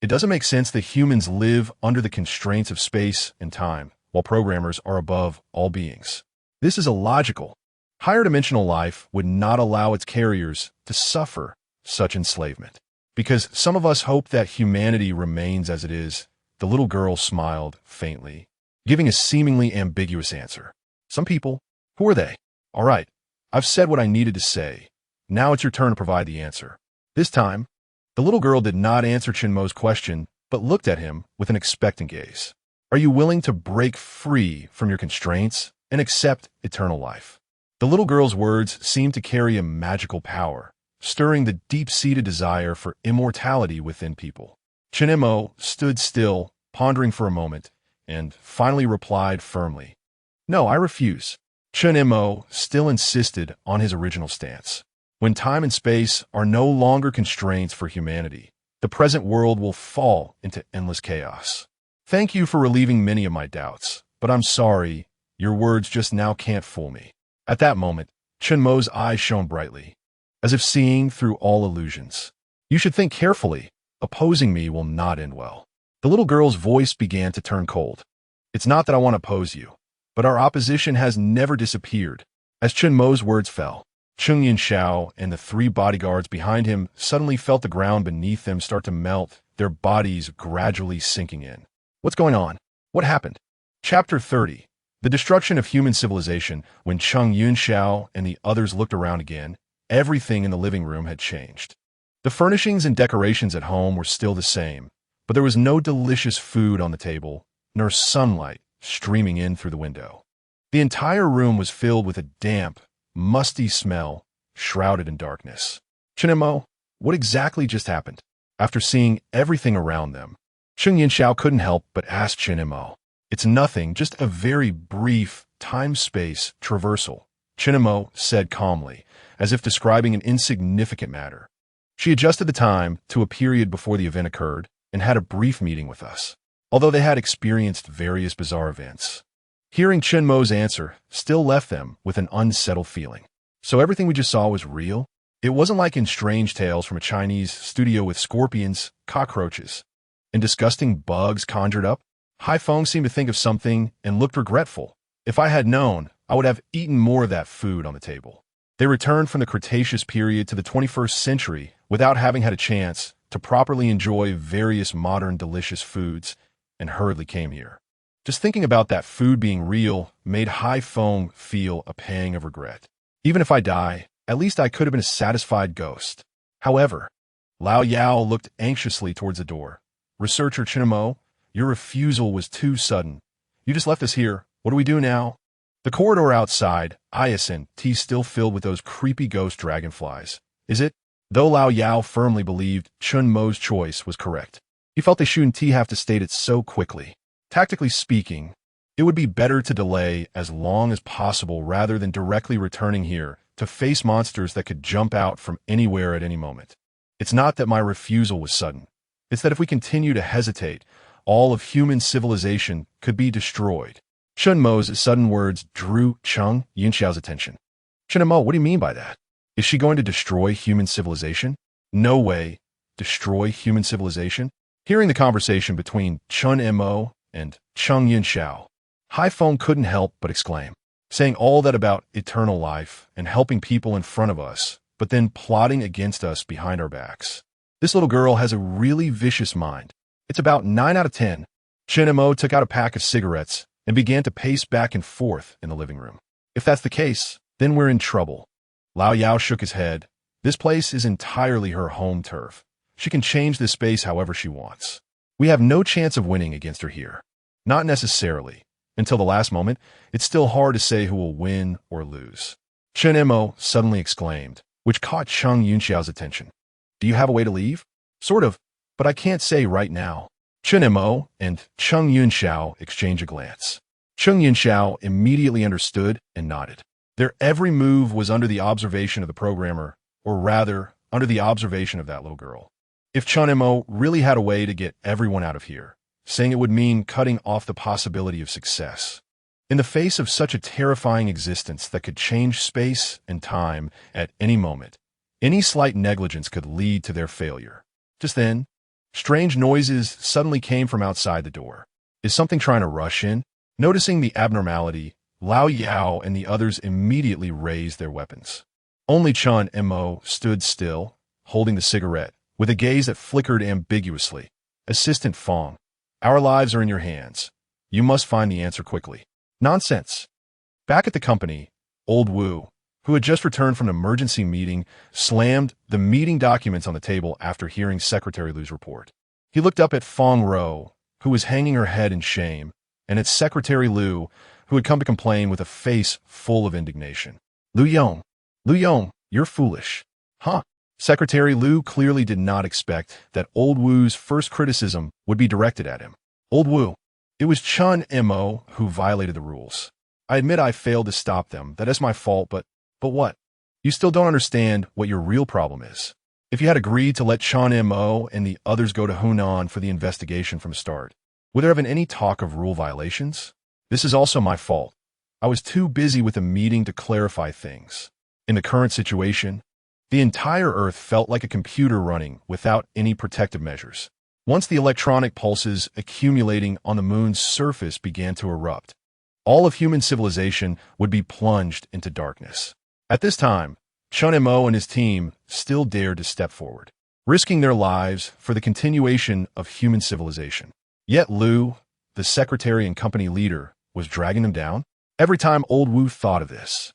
it doesn't make sense that humans live under the constraints of space and time, while programmers are above all beings. This is illogical. Higher dimensional life would not allow its carriers to suffer such enslavement. Because some of us hope that humanity remains as it is, the little girl smiled faintly, giving a seemingly ambiguous answer. Some people? Who are they? All right, I've said what I needed to say. Now it's your turn to provide the answer. This time, the little girl did not answer Chen Mo's question, but looked at him with an expectant gaze. Are you willing to break free from your constraints and accept eternal life? The little girl's words seemed to carry a magical power, stirring the deep-seated desire for immortality within people. Chen Mo stood still, pondering for a moment, and finally replied firmly, "No, I refuse." Chen Mo still insisted on his original stance. When time and space are no longer constraints for humanity, the present world will fall into endless chaos. Thank you for relieving many of my doubts, but I'm sorry, your words just now can't fool me. At that moment, Chen Mo's eyes shone brightly, as if seeing through all illusions. You should think carefully. Opposing me will not end well. The little girl's voice began to turn cold. It's not that I want to oppose you, but our opposition has never disappeared. As Chen Mo's words fell, Cheng Yinxiao and the 3 bodyguards behind him suddenly felt the ground beneath them start to melt, their bodies gradually sinking in. What's going on? What happened? Chapter 30. The destruction of human civilization. When Cheng Yunxiao and the others looked around again, everything in the living room had changed. The furnishings and decorations at home were still the same, but there was no delicious food on the table, nor sunlight streaming in through the window. The entire room was filled with a damp, musty smell, shrouded in darkness. Chen Mo, what exactly just happened? After seeing everything around them, Cheng Yinxiao couldn't help but ask Chen Mo. It's nothing, just a very brief time-space traversal, Chen Mo said calmly, as if describing an insignificant matter. She adjusted the time to a period before the event occurred and had a brief meeting with us, although they had experienced various bizarre events. Hearing Chen Mo's answer still left them with an unsettled feeling. So everything we just saw was real? It wasn't like in strange tales from a Chinese studio with scorpions, cockroaches, and disgusting bugs conjured up? Haifeng seemed to think of something and looked regretful. If I had known, I would have eaten more of that food on the table. They returned from the Cretaceous period to the 21st century without having had a chance to properly enjoy various modern delicious foods, and hurriedly came here. Just thinking about that food being real made Haifeng feel a pang of regret. Even if I die, at least I could have been a satisfied ghost. However, Lao Yao looked anxiously towards the door. Researcher Chen Mo, your refusal was too sudden. You just left us here. What do we do now? The corridor outside, hyacinth tea still filled with those creepy ghost dragonflies. Is it? Though Lao Yao firmly believed Chen Mo's choice was correct, he felt they shouldn't have to state it so quickly. Tactically speaking, it would be better to delay as long as possible rather than directly returning here to face monsters that could jump out from anywhere at any moment. It's not that my refusal was sudden. It's that if we continue to hesitate, all of human civilization could be destroyed. Chen Mo's sudden words drew Cheng Yunxiao's attention. Chen Mo, what do you mean by that? Is she going to destroy human civilization? No way. Destroy human civilization? Hearing the conversation between Chen Mo and Cheng Yunxiao, Haifeng couldn't help but exclaim, saying all that about eternal life and helping people in front of us, but then plotting against us behind our backs. This little girl has a really vicious mind. It's about 9 out of 10. Chen Mo took out a pack of cigarettes and began to pace back and forth in the living room. If that's the case, then we're in trouble. Lao Yao shook his head. This place is entirely her home turf. She can change this space however she wants. We have no chance of winning against her here. Not necessarily. Until the last moment, it's still hard to say who will win or lose. Chen Mo suddenly exclaimed, which caught Cheng Yunxiao's attention. Do you have a way to leave? Sort of, but I can't say right now. Chen Mo and Cheng Yunxiao exchanged a glance. Cheng Yunxiao immediately understood and nodded. Their every move was under the observation of the programmer, or rather, under the observation of that little girl. If Chen Mo really had a way to get everyone out of here, saying it would mean cutting off the possibility of success. In the face of such a terrifying existence that could change space and time at any moment, any slight negligence could lead to their failure. Just then, strange noises suddenly came from outside the door. Is something trying to rush in? Noticing the abnormality, Lao Yao and the others immediately raised their weapons. Only Chen Mo stood still, holding the cigarette, with a gaze that flickered ambiguously. Assistant Fong, our lives are in your hands. You must find the answer quickly. Nonsense. Back at the company, Old Wu, who had just returned from an emergency meeting, slammed the meeting documents on the table after hearing Secretary Lu's report. He looked up at Fong Ro, who was hanging her head in shame, and at Secretary Lu, who had come to complain with a face full of indignation. Lu Yong, you're foolish. Huh? Secretary Lu clearly did not expect that Old Wu's first criticism would be directed at him. Old Wu, it was Chen Mo who violated the rules. I admit I failed to stop them. That is my fault, but what? You still don't understand what your real problem is. If you had agreed to let Chen Mo and the others go to Hunan for the investigation from the start, would there have been any talk of rule violations? This is also my fault. I was too busy with a meeting to clarify things. In the current situation, the entire Earth felt like a computer running without any protective measures. Once the electronic pulses accumulating on the moon's surface began to erupt, all of human civilization would be plunged into darkness. At this time, Chen Mo and his team still dared to step forward, risking their lives for the continuation of human civilization. Yet Lu, the secretary and company leader, was dragging them down. Every time Old Wu thought of this,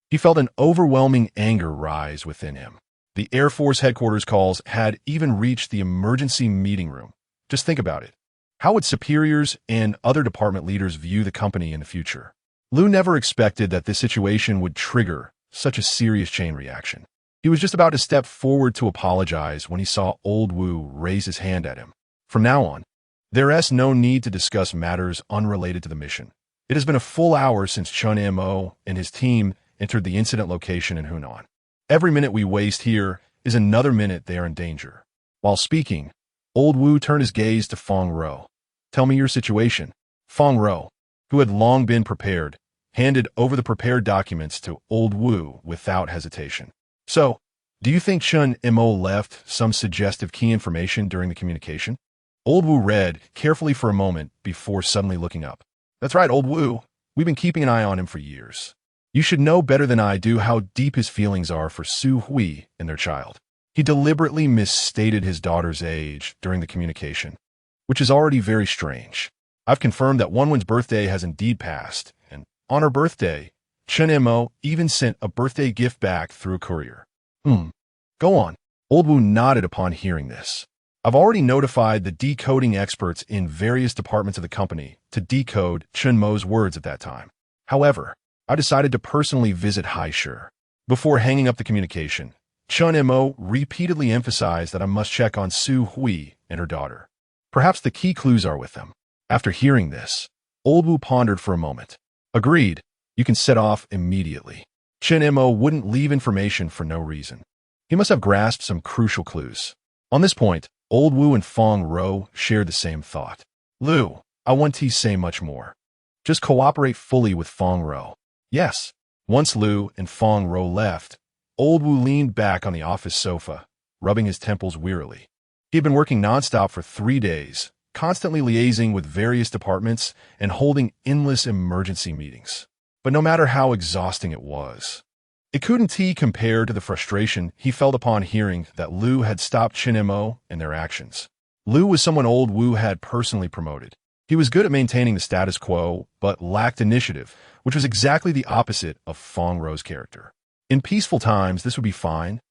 he felt an overwhelming anger rise within him. The Air Force headquarters calls had even reached the emergency meeting room. Just think about it. How would superiors and other department leaders view the company in the future? Lu never expected that this situation would trigger such a serious chain reaction. He was just about to step forward to apologize when he saw Old Wu raise his hand at him. From now on, there is no need to discuss matters unrelated to the mission. It has been a full hour since Chen Mo and his team entered the incident location in Hunan. Every minute we waste here is another minute they are in danger. While speaking, Old Wu turned his gaze to Fong Ro. Tell me your situation. Fong Ro, who had long been prepared, handed over the prepared documents to Old Wu without hesitation. So, do you think Chen Mo left some suggestive key information during the communication? Old Wu read carefully for a moment before suddenly looking up. That's right, Old Wu. We've been keeping an eye on him for years. You should know better than I do how deep his feelings are for Su Hui and their child. He deliberately misstated his daughter's age during the communication, which is already very strange. I've confirmed that Wenwen's birthday has indeed passed, and on her birthday, Chen Mo even sent a birthday gift back through a courier. Go on. Old Wu nodded upon hearing this. I've already notified the decoding experts in various departments of the company to decode Chen Mo's words at that time. However, I decided to personally visit Haisher. Before hanging up the communication, Chen Mo repeatedly emphasized that I must check on Su Hui and her daughter. Perhaps the key clues are with them. After hearing this, Old Wu pondered for a moment. Agreed, you can set off immediately. Chen Mo wouldn't leave information for no reason. He must have grasped some crucial clues. On this point, Old Wu and Fong Ro shared the same thought. Lu, I want to say much more. Just cooperate fully with Fong Ro. Yes. Once Lu and Fong Ro left, Old Wu leaned back on the office sofa, rubbing his temples wearily. He had been working nonstop for 3 days, constantly liaising with various departments and holding endless emergency meetings. But no matter how exhausting it was, it couldn't compare to the frustration he felt upon hearing that Lu had stopped Chen Mo and their actions. Lu was someone Old Wu had personally promoted. He was good at maintaining the status quo, but lacked initiative, which was exactly the opposite of Fong Ro's character. In peaceful times, this would be fine,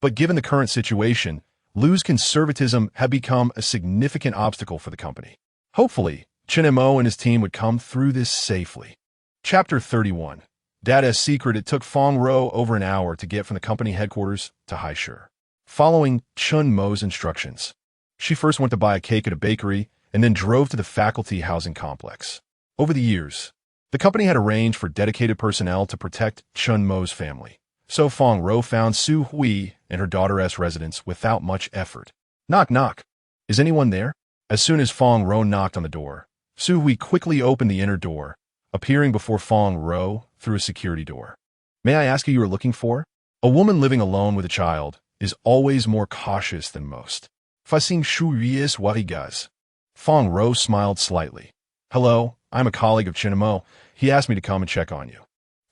but given the current situation, Lu's conservatism had become a significant obstacle for the company. Hopefully, Chen Mo and his team would come through this safely. Chapter 31. Data's secret. It took Fong Ro over an hour to get from the company headquarters to Haisher. Following Chen Mo's instructions, she first went to buy a cake at a bakery and then drove to the faculty housing complex. Over the years, the company had arranged for dedicated personnel to protect Chen Mo's family. So Fong Ro found Su Hui and her daughter's residence without much effort. Knock, knock. Is anyone there? As soon as Fong Ro knocked on the door, Su Hui quickly opened the inner door, appearing before Fong Ro through a security door. May I ask who you are looking for? A woman living alone with a child is always more cautious than most. Facing Shu Yui's Warigas. Fong Ro smiled slightly. Hello, I'm a colleague of Chen Mo. He asked me to come and check on you.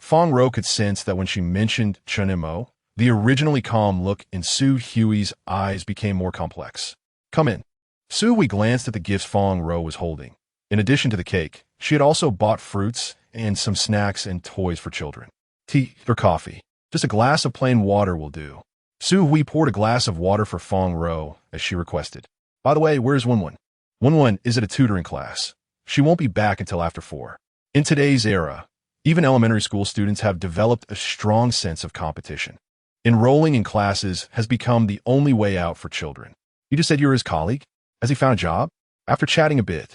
Fong Ro could sense that when she mentioned Chen Mo, the originally calm look in Su Hui's eyes became more complex. Come in. Su Hui glanced at the gifts Fong Ro was holding. In addition to the cake, she had also bought fruits and some snacks and toys for children. Tea or coffee? Just a glass of plain water will do. Su Hui poured a glass of water for Fong Ro as she requested. By the way, where's Wenwen? Wenwen is at a tutoring class. She won't be back until after 4. In today's era, even elementary school students have developed a strong sense of competition. Enrolling in classes has become the only way out for children. You just said you were his colleague? Has he found a job? After chatting a bit,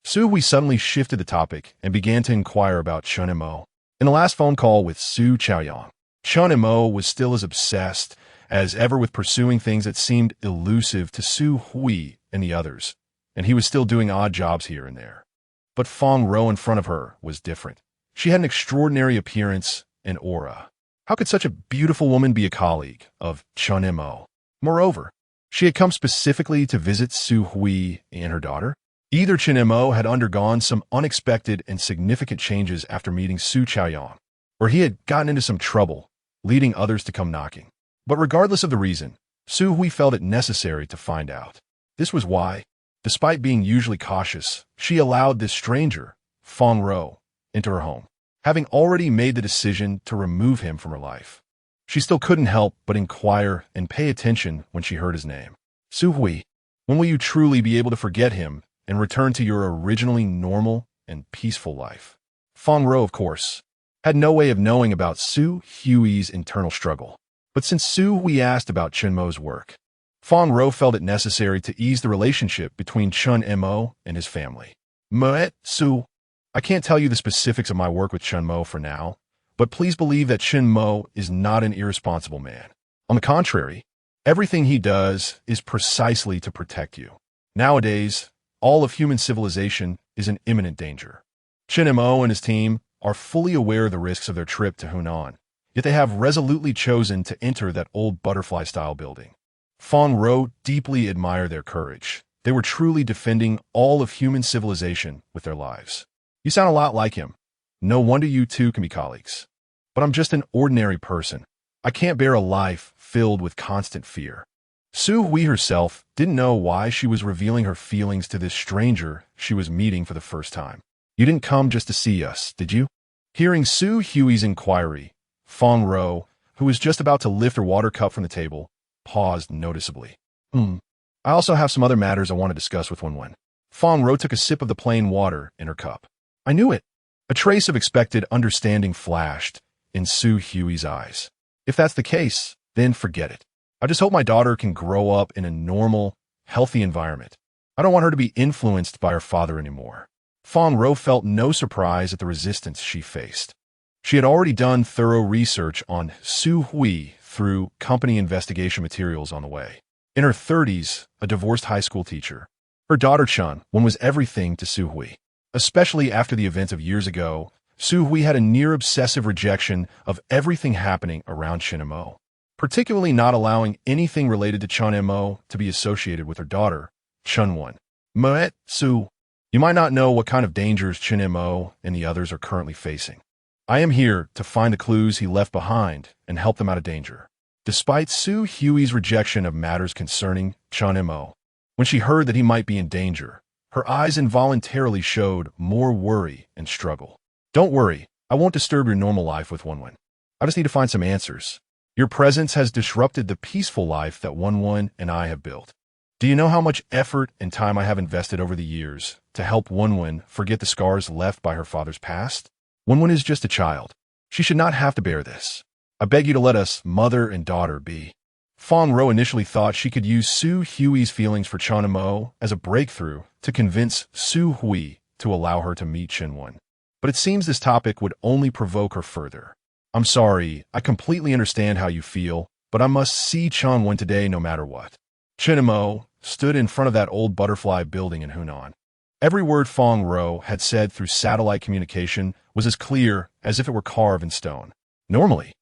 Su Hui suddenly shifted the topic and began to inquire about Chen Mo. In the last phone call with Su Chaoyang, Chen Mo was still as obsessed as ever with pursuing things that seemed elusive to Su Hui and the others, and he was still doing odd jobs here and there. But Fong Ro in front of her was different. She had an extraordinary appearance and aura. How could such a beautiful woman be a colleague of Chen Mo? Moreover, she had come specifically to visit Su Hui and her daughter. Either Chen Mo had undergone some unexpected and significant changes after meeting Su Chaoyang, or he had gotten into some trouble, leading others to come knocking. But regardless of the reason, Su Hui felt it necessary to find out. This was why, despite being usually cautious, she allowed this stranger, Fong Ro, into her home. Having already made the decision to remove him from her life, she still couldn't help but inquire and pay attention when she heard his name. Su Hui, when will you truly be able to forget him and return to your originally normal and peaceful life? Fong Ro, of course, had no way of knowing about Su Hui's internal struggle. But since Su Hui asked about Chen Mo's work, Fong Ro felt it necessary to ease the relationship between Chen Mo and his family. Moet Su, I can't tell you the specifics of my work with Chen Mo for now, but please believe that Chen Mo is not an irresponsible man. On the contrary, everything he does is precisely to protect you. Nowadays, all of human civilization is in imminent danger. Chen Mo and his team are fully aware of the risks of their trip to Hunan, yet they have resolutely chosen to enter that old butterfly-style building. Fong Ro deeply admired their courage. They were truly defending all of human civilization with their lives. You sound a lot like him. No wonder you two can be colleagues. But I'm just an ordinary person. I can't bear a life filled with constant fear. Su Hui herself didn't know why she was revealing her feelings to this stranger she was meeting for the first time. You didn't come just to see us, did you? Hearing Su Hui's inquiry, Fong Ro, who was just about to lift her water cup from the table, paused noticeably. I also have some other matters I want to discuss with Wen. Fong Ro took a sip of the plain water in her cup. I knew it. A trace of expected understanding flashed in Su Hui's eyes. If that's the case, then forget it. I just hope my daughter can grow up in a normal, healthy environment. I don't want her to be influenced by her father anymore. Fong Ro felt no surprise at the resistance she faced. She had already done thorough research on Su Hui through company investigation materials on the way. In her 30s, a divorced high school teacher. Her daughter Chen was everything to Su Hui. Especially after the events of years ago, Su Hui had a near-obsessive rejection of everything happening around Chen Mo, particularly not allowing anything related to Chen Mo to be associated with her daughter, Chen Wen. Moet Su, you might not know what kind of dangers Chen Mo and the others are currently facing. I am here to find the clues he left behind and help them out of danger. Despite Su Hui's rejection of matters concerning Chen Mo, when she heard that he might be in danger, her eyes involuntarily showed more worry and struggle. Don't worry, I won't disturb your normal life with Wen. I just need to find some answers. Your presence has disrupted the peaceful life that Wen and I have built. Do you know how much effort and time I have invested over the years to help Wen forget the scars left by her father's past? Wen is just a child. She should not have to bear this. I beg you to let us, mother and daughter, be. Fong Ro initially thought she could use Su Hui's feelings for Chen Mo as a breakthrough to convince Su Hui to allow her to meet Chen Wen. But it seems this topic would only provoke her further. I'm sorry, I completely understand how you feel, but I must see Chen Wen today no matter what. Chen Mo stood in front of that old butterfly building in Hunan. Every word Fong Ro had said through satellite communication was as clear as if it were carved in stone. Normally,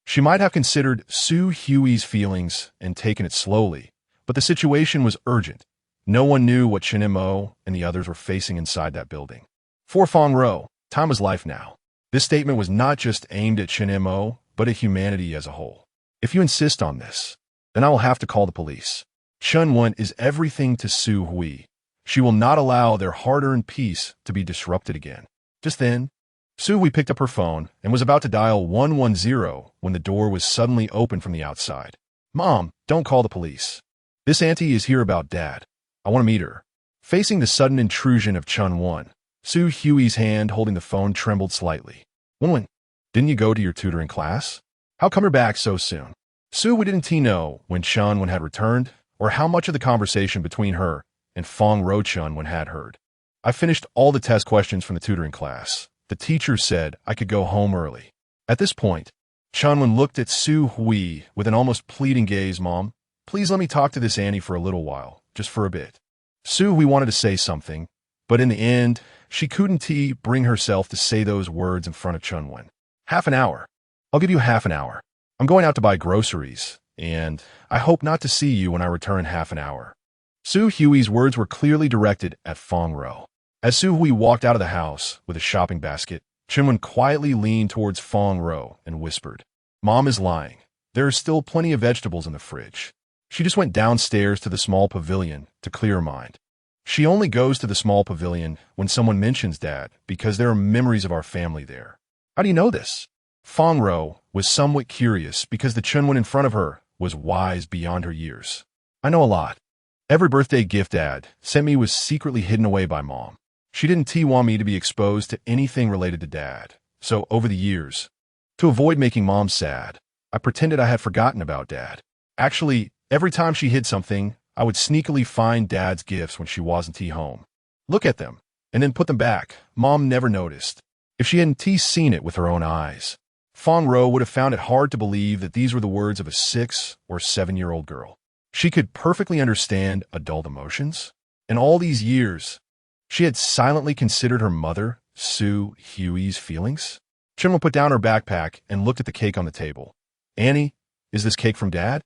she might have considered Su Hui's feelings and taken it slowly, but the situation was urgent. No one knew what Chen Mo and the others were facing inside that building. For Fong Ro, time was life now. This statement was not just aimed at Chen Mo, but at humanity as a whole. If you insist on this, then I will have to call the police. Chen Wen is everything to Su Hui. She will not allow their hard-earned peace to be disrupted again. Just then, Su Hui picked up her phone and was about to dial 110 when the door was suddenly opened from the outside. Mom, don't call the police. This auntie is here about Dad. I want to meet her. Facing the sudden intrusion of Chen Wen, Su Hui's hand holding the phone trembled slightly. Wen, didn't you go to your tutoring class? How come you're back so soon? Su Hui didn't know when Chen Wen had returned, or how much of the conversation between her and Fong Ro Chen Wen had heard. I finished all the test questions from the tutoring class. The teacher said I could go home early. At this point, Chen Wen looked at Su Hui with an almost pleading gaze. Mom, please let me talk to this auntie for a little while, just for a bit. Su Hui wanted to say something, but in the end, she couldn't bring herself to say those words in front of Chen Wen. Half an hour. I'll give you half an hour. I'm going out to buy groceries, and I hope not to see you when I return in half an hour. Su Hui's words were clearly directed at Fong Ro. As Su Hui walked out of the house with a shopping basket, Chen Wen quietly leaned towards Fong Ro and whispered, Mom is lying. There are still plenty of vegetables in the fridge. She just went downstairs to the small pavilion to clear her mind. She only goes to the small pavilion when someone mentions Dad because there are memories of our family there. How do you know this? Fong Ro was somewhat curious because the Chen Wen in front of her was wise beyond her years. I know a lot. Every birthday gift Dad sent me was secretly hidden away by Mom. She didn't want me to be exposed to anything related to Dad. So over the years, to avoid making Mom sad, I pretended I had forgotten about Dad. Actually, every time she hid something, I would sneakily find Dad's gifts when she wasn't home. Look at them, and then put them back. Mom never noticed. If she hadn't seen it with her own eyes, Fong Ro would have found it hard to believe that these were the words of a 6 or 7-year-old girl. She could perfectly understand adult emotions. In all these years, she had silently considered her mother Su Hui's feelings? Chen Mo put down her backpack and looked at the cake on the table. Annie, is this cake from Dad?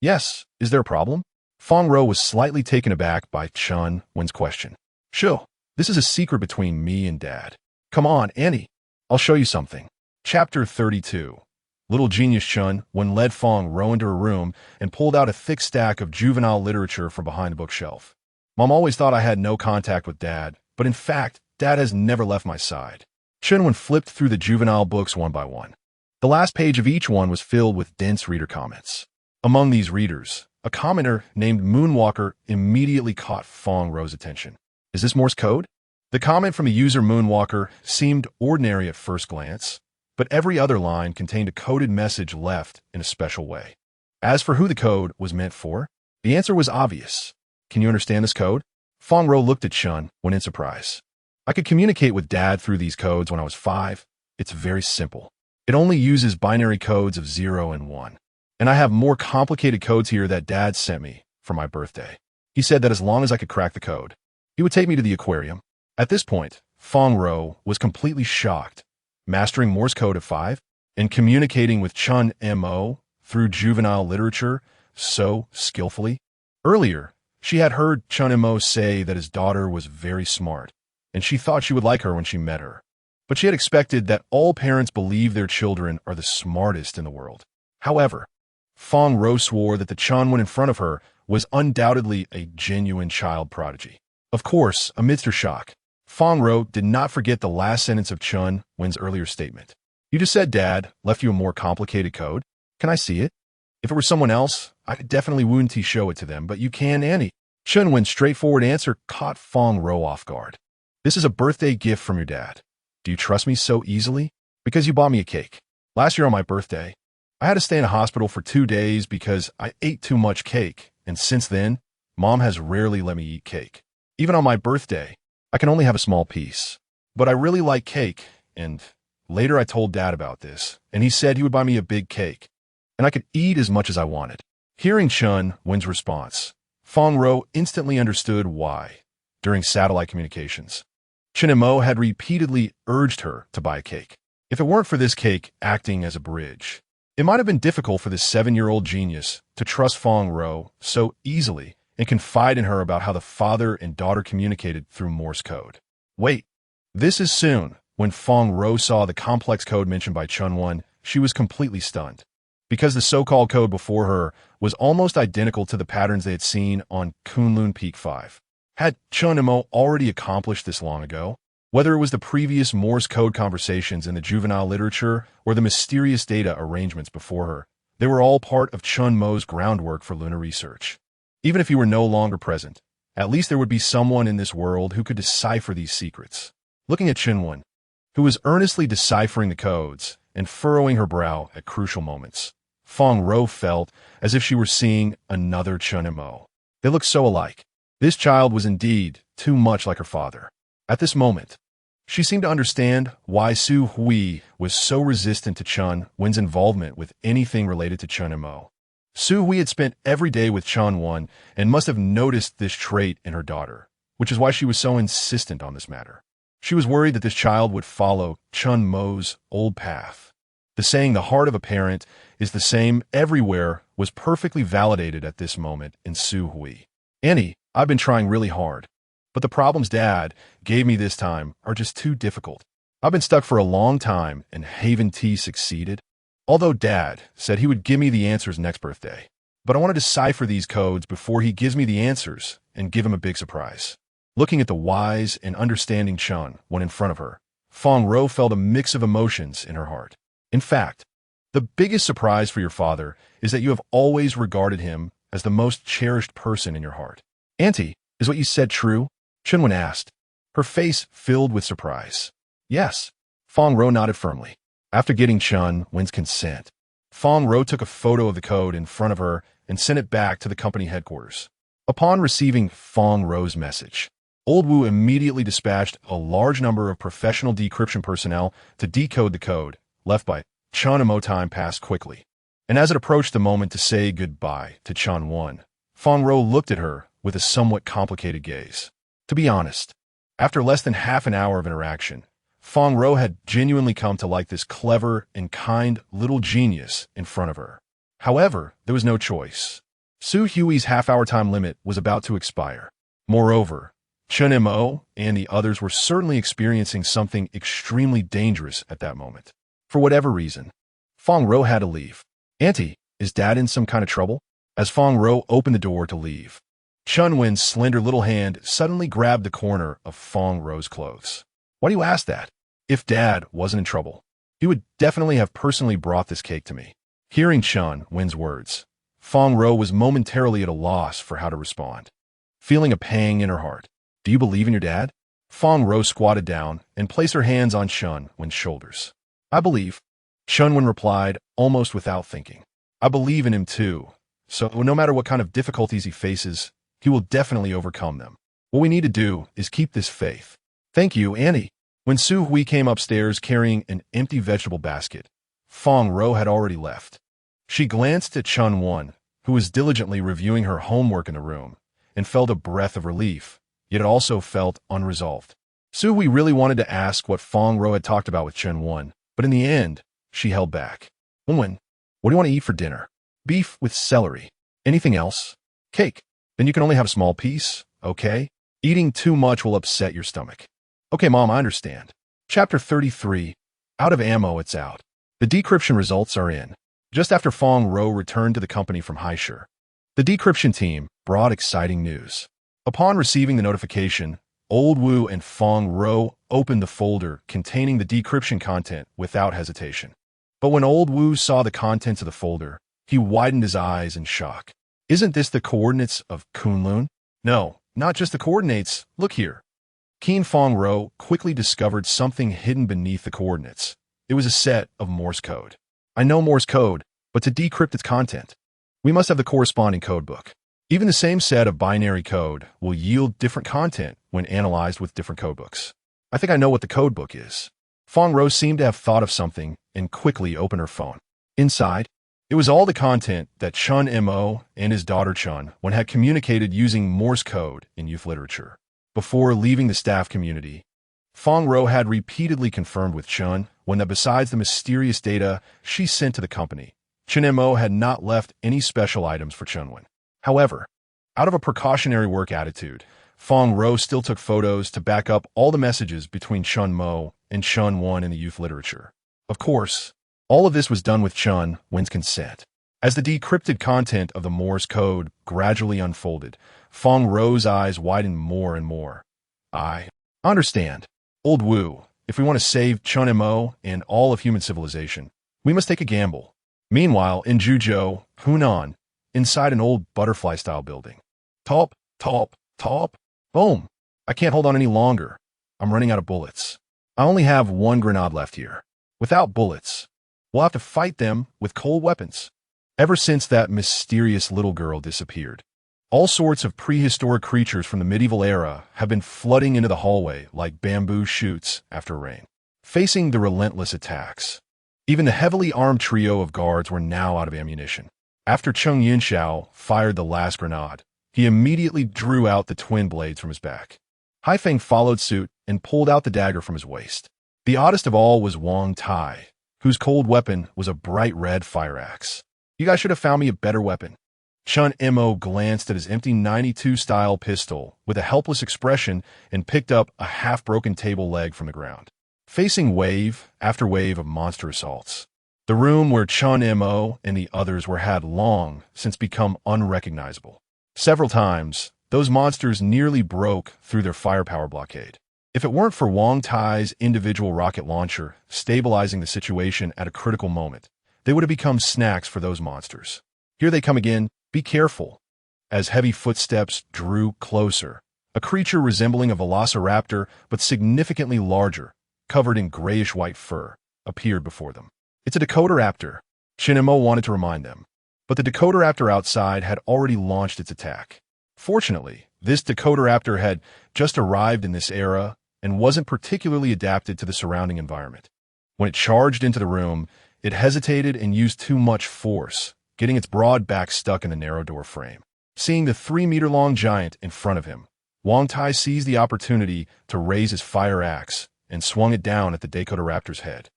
Yes. Is there a problem? Fong Ro was slightly taken aback by Chen Wen's question. Sure. This is a secret between me and Dad. Come on, Annie. I'll show you something. Chapter 32. Little genius Chen Wen led Fong Ro into her room and pulled out a thick stack of juvenile literature from behind the bookshelf. Mom always thought I had no contact with Dad, but in fact, Dad has never left my side. Chen Wen flipped through the juvenile books one by one. The last page of each one was filled with dense reader comments. Among these readers, a commenter named Moonwalker immediately caught Fong Ro's attention. Is this Morse code? The comment from the user Moonwalker seemed ordinary at first glance, but every other line contained a coded message left in a special way. As for who the code was meant for, the answer was obvious. Can you understand this code? Fong Ro looked at Chen Wen in surprise. I could communicate with Dad through these codes when I was 5. It's very simple. It only uses binary codes of 0 and 1. And I have more complicated codes here that Dad sent me for my birthday. He said that as long as I could crack the code, he would take me to the aquarium. At this point, Fong Ro was completely shocked, mastering Morse code at 5 and communicating with Chen Mo through juvenile literature so skillfully. Earlier, she had heard Chen Mo say that his daughter was very smart, and she thought she would like her when she met her. But she had expected that all parents believe their children are the smartest in the world. However, Fong Ro swore that the Chen Wen in front of her was undoubtedly a genuine child prodigy. Of course, amidst her shock, Fong Ro did not forget the last sentence of Chen Wen's earlier statement. You just said Dad left you a more complicated code. Can I see it? If it were someone else, I definitely wouldn't show it to them, but you can, Annie. Chen Wen's straightforward answer caught Fong Ro off guard. This is a birthday gift from your dad. Do you trust me so easily? Because you bought me a cake. Last year on my birthday, I had to stay in a hospital for 2 days because I ate too much cake, and since then, Mom has rarely let me eat cake. Even on my birthday, I can only have a small piece. But I really like cake, and later I told Dad about this, and he said he would buy me a big cake, and I could eat as much as I wanted. Hearing Chen Wen's response, Fong Ro instantly understood why. During satellite communications, Chen Mo had repeatedly urged her to buy a cake. If it weren't for this cake acting as a bridge, it might have been difficult for this 7-year-old genius to trust Fong Ro so easily and confide in her about how the father and daughter communicated through Morse code. Wait, this is soon. When Fong Ro saw the complex code mentioned by Chen Wen, she was completely stunned. Because the so-called code before her was almost identical to the patterns they had seen on Kunlun Peak 5. Had Chen Mo already accomplished this long ago? Whether it was the previous Morse code conversations in the juvenile literature or the mysterious data arrangements before her, they were all part of Chen Mo's groundwork for lunar research. Even if he were no longer present, at least there would be someone in this world who could decipher these secrets. Looking at Chen Wen, who was earnestly deciphering the codes and furrowing her brow at crucial moments, Fong Ro felt as if she were seeing another Chen Mo. They looked so alike. This child was indeed too much like her father. At this moment, she seemed to understand why Su Hui was so resistant to Chen Wen's involvement with anything related to Chen Mo. Su Hui had spent every day with Chen Wen and must have noticed this trait in her daughter, which is why she was so insistent on this matter. She was worried that this child would follow Chen Mo's old path. The saying, the heart of a parent is the same everywhere, was perfectly validated at this moment in Su Hui. Annie, I've been trying really hard, but the problems Dad gave me this time are just too difficult. I've been stuck for a long time, and Haven T succeeded. Although Dad said he would give me the answers next birthday, but I want to decipher these codes before he gives me the answers and give him a big surprise. Looking at the wise and understanding Chen Wen in front of her, Fong Ro felt a mix of emotions in her heart. In fact, the biggest surprise for your father is that you have always regarded him as the most cherished person in your heart. Auntie, is what you said true? Chen Wen asked, her face filled with surprise. Yes. Fong Ro nodded firmly. After getting Chen Wen's consent, Fong Ro took a photo of the code in front of her and sent it back to the company headquarters. Upon receiving Fong Ro's message, Old Wu immediately dispatched a large number of professional decryption personnel to decode the code left by Chen Mo. Time passed quickly, and as it approached the moment to say goodbye to Chen Wen, Fong Ro looked at her with a somewhat complicated gaze. To be honest, After less than half an hour of interaction, Fong Ro had genuinely come to like this clever and kind little genius in front of her. However, there was no choice. Su Hui's half-hour time limit was about to expire. Moreover, Chen Mo and the others were certainly experiencing something extremely dangerous at that moment. For whatever reason, Fong Ro had to leave. "Auntie, is Dad in some kind of trouble?" As Fong Ro opened the door to leave, Chen Wen's slender little hand suddenly grabbed the corner of Fong Ro's clothes. "Why do you ask that? If Dad wasn't in trouble, he would definitely have personally brought this cake to me." Hearing Chen Wen's words, Fong Ro was momentarily at a loss for how to respond. Feeling a pang in her heart, "Do you believe in your dad?" Fong Ro squatted down and placed her hands on Chen Wen's shoulders. "I believe," Chen Wen replied, almost without thinking. "I believe in him too, so no matter what kind of difficulties he faces, he will definitely overcome them. What we need to do is keep this faith." "Thank you, Annie." When Su Hui came upstairs carrying an empty vegetable basket, Fong Ro had already left. She glanced at Chen Wen, who was diligently reviewing her homework in the room, and felt a breath of relief, yet it also felt unresolved. Su Hui really wanted to ask what Fong Ro had talked about with Chen Wen, but in the end, she held back. "Wen, what do you want to eat for dinner?" "Beef with celery." "Anything else?" "Cake." "Then you can only have a small piece, okay? Eating too much will upset your stomach." "Okay, Mom, I understand." Chapter 33. Out of ammo, it's out. The decryption results are in. Just after Fong Ro returned to the company from Haishur, the decryption team brought exciting news. Upon receiving the notification, Old Wu and Fong Ro opened the folder containing the decryption content without hesitation. But when Old Wu saw the contents of the folder, he widened his eyes in shock. "Isn't this the coordinates of Kunlun?" "No, not just the coordinates. Look here." Keen Fong Ro quickly discovered something hidden beneath the coordinates. It was a set of Morse code. "I know Morse code, but to decrypt its content, we must have the corresponding codebook. Even the same set of binary code will yield different content when analyzed with different codebooks. I think I know what the codebook is." Fong Ro seemed to have thought of something and quickly opened her phone. Inside, it was all the content that Chen Mo and his daughter Chen Wen had communicated using Morse code in youth literature. Before leaving the staff community, Fong Ro had repeatedly confirmed with Chen Wen that besides the mysterious data she sent to the company, Chen Mo had not left any special items for Chen Wen. However, out of a precautionary work attitude, Fong Ro still took photos to back up all the messages between Chen Mo and Chen Wen in the youth literature. Of course, all of this was done with Chen Wen's consent. As the decrypted content of the Morse code gradually unfolded, Fong Ro's eyes widened more and more. "I understand. Old Wu, if we want to save Chen Mo and all of human civilization, we must take a gamble." Meanwhile, in Juzhou, Hunan, inside an old butterfly-style building. "Top, top, top. Boom. I can't hold on any longer. I'm running out of bullets. I only have one grenade left here. Without bullets, we'll have to fight them with cold weapons." Ever since that mysterious little girl disappeared, all sorts of prehistoric creatures from the medieval era have been flooding into the hallway like bamboo shoots after rain, facing the relentless attacks. Even the heavily armed trio of guards were now out of ammunition. After Cheng Yinxiao fired the last grenade, he immediately drew out the twin blades from his back. Haifeng followed suit and pulled out the dagger from his waist. The oddest of all was Wang Tai, whose cold weapon was a bright red fire axe. "You guys should have found me a better weapon." Chen Mo glanced at his empty 92-style pistol with a helpless expression and picked up a half-broken table leg from the ground. Facing wave after wave of monster assaults, the room where Chen Mo and the others were had long since become unrecognizable. Several times, those monsters nearly broke through their firepower blockade. If it weren't for Wang Tai's individual rocket launcher stabilizing the situation at a critical moment, they would have become snacks for those monsters. "Here they come again. Be careful." As heavy footsteps drew closer, a creature resembling a velociraptor but significantly larger, covered in grayish-white fur, appeared before them. "It's a Dakotaraptor," Chen Mo wanted to remind them, but the Dakotaraptor outside had already launched its attack. Fortunately, this Dakotaraptor had just arrived in this era and wasn't particularly adapted to the surrounding environment. When it charged into the room, it hesitated and used too much force, getting its broad back stuck in the narrow door frame. Seeing the 3-meter-long giant in front of him, Wang Tai seized the opportunity to raise his fire axe and swung it down at the Dakotaraptor's head.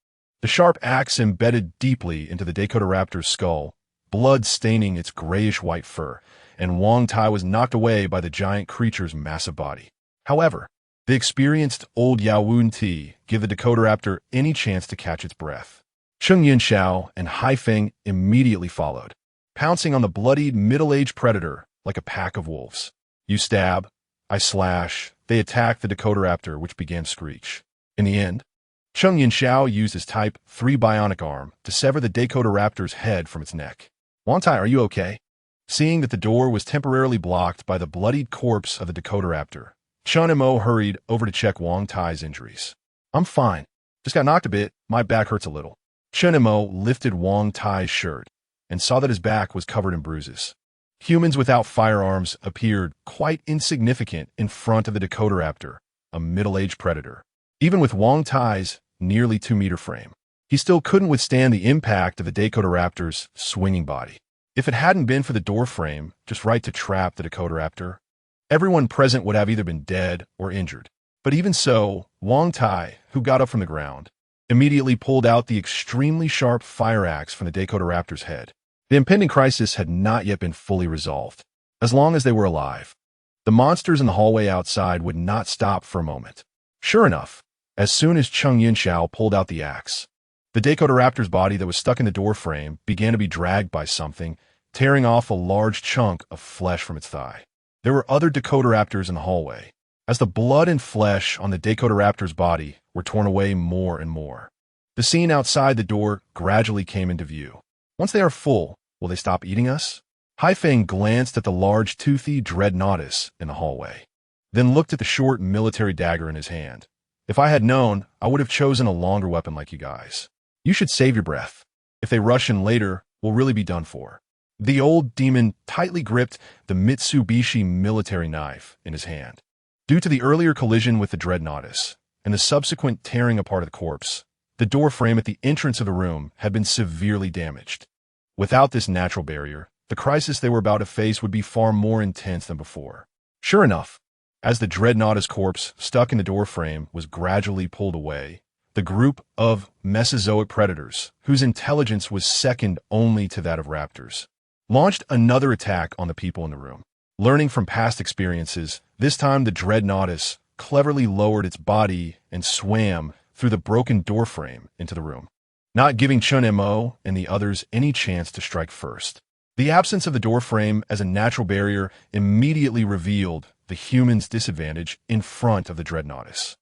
The sharp axe embedded deeply into the Dakotaraptor's skull, blood staining its grayish-white fur, and Wang Tai was knocked away by the giant creature's massive body. However, the experienced old Yaowen Ti gave the Dakotaraptor any chance to catch its breath. Cheng Yunxiao and Haifeng immediately followed, pouncing on the bloodied middle-aged predator like a pack of wolves. You stab, I slash, they attacked the Dakotaraptor, which began to screech. In the end, Cheng Yunxiao used his Type 3 bionic arm to sever the Dakotaraptor's head from its neck. Wang Tai, are you okay? Seeing that the door was temporarily blocked by the bloodied corpse of the Dakotaraptor, Chen Mo hurried over to check Wang Tai's injuries. I'm fine. Just got knocked a bit. My back hurts a little. Chen Mo lifted Wang Tai's shirt and saw that his back was covered in bruises. Humans without firearms appeared quite insignificant in front of the Dakotaraptor, a middle-aged predator. Even with Wang Tai's nearly 2-meter frame, he still couldn't withstand the impact of the Dakotaraptor's swinging body. If it hadn't been for the door frame just right to trap the Dakotaraptor, everyone present would have either been dead or injured. But even so, Wang Tai, who got up from the ground, immediately pulled out the extremely sharp fire axe from the Dakotaraptor's head. The impending crisis had not yet been fully resolved. As long as they were alive, the monsters in the hallway outside would not stop for a moment. Sure enough, as soon as Cheng Yunxiao pulled out the axe, the Dakotaraptor's body that was stuck in the doorframe began to be dragged by something, tearing off a large chunk of flesh from its thigh. There were other Dakotaraptors in the hallway, as the blood and flesh on the Dakotaraptor's body were torn away more and more. The scene outside the door gradually came into view. Once they are full, will they stop eating us? Haifeng glanced at the large toothy dreadnoughtus in the hallway, then looked at the short military dagger in his hand. If I had known, I would have chosen a longer weapon like you guys. You should save your breath. If they rush in later, we'll really be done for. The old demon tightly gripped the Mitsubishi military knife in his hand. Due to the earlier collision with the dreadnoughtus and the subsequent tearing apart of the corpse, the door frame at the entrance of the room had been severely damaged. Without this natural barrier, the crisis they were about to face would be far more intense than before. Sure enough, as the dreadnoughtus corpse stuck in the door frame was gradually pulled away, the group of Mesozoic predators, whose intelligence was second only to that of raptors, launched another attack on the people in the room. Learning from past experiences, this time the dreadnoughtus cleverly lowered its body and swam through the broken doorframe into the room, not giving Chen Mo and the others any chance to strike first. The absence of the doorframe as a natural barrier immediately revealed the humans' disadvantage in front of the dreadnoughtus.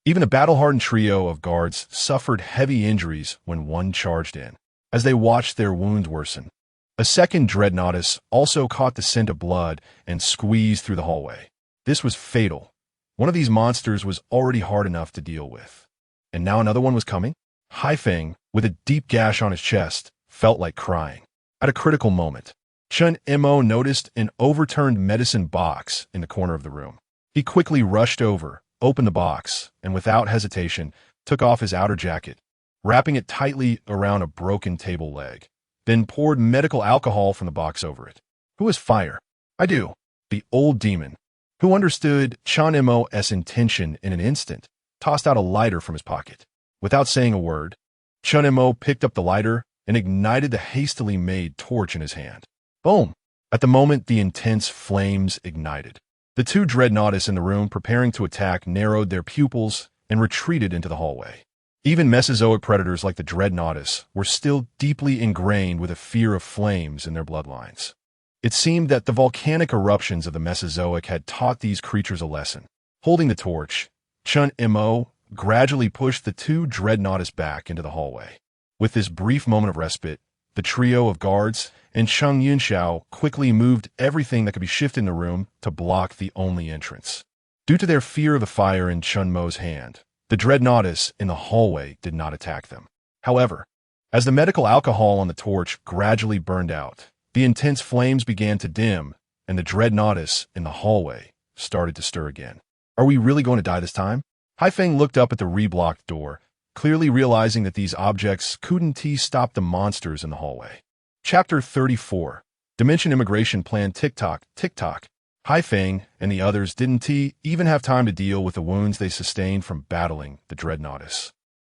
Even a battle-hardened trio of guards suffered heavy injuries when one charged in, as they watched their wounds worsen. A second dreadnoughtus also caught the scent of blood and squeezed through the hallway. This was fatal. One of these monsters was already hard enough to deal with. And now another one was coming? Haifeng, with a deep gash on his chest, felt like crying. At a critical moment, Chen Mo noticed an overturned medicine box in the corner of the room. He quickly rushed over, opened the box, and without hesitation, took off his outer jacket, wrapping it tightly around a broken table leg, then poured medical alcohol from the box over it. Who has fire? I do. The old demon, who understood Chen Mo's intention in an instant, tossed out a lighter from his pocket. Without saying a word, Chen Mo picked up the lighter and ignited the hastily made torch in his hand. Boom! At the moment the intense flames ignited, the two dreadnoughtus in the room preparing to attack narrowed their pupils and retreated into the hallway. Even Mesozoic predators like the dreadnoughtus were still deeply ingrained with a fear of flames in their bloodlines. It seemed that the volcanic eruptions of the Mesozoic had taught these creatures a lesson. Holding the torch, Chen Mo gradually pushed the two dreadnoughtus back into the hallway. With this brief moment of respite, the trio of guards and Cheng Yunxiao quickly moved everything that could be shifted in the room to block the only entrance. Due to their fear of the fire in Chen Mo's hand, the dreadnoughtus in the hallway did not attack them. However, as the medical alcohol on the torch gradually burned out, the intense flames began to dim, and the dreadnoughtus in the hallway started to stir again. Are we really going to die this time? Haifeng looked up at the reblocked door, clearly realizing that these objects couldn't stop the monsters in the hallway. Chapter 34. Dimension Immigration Plan. Tick-tock, tick-tock. Haifeng and the others didn't even have time to deal with the wounds they sustained from battling the dreadnoughtus.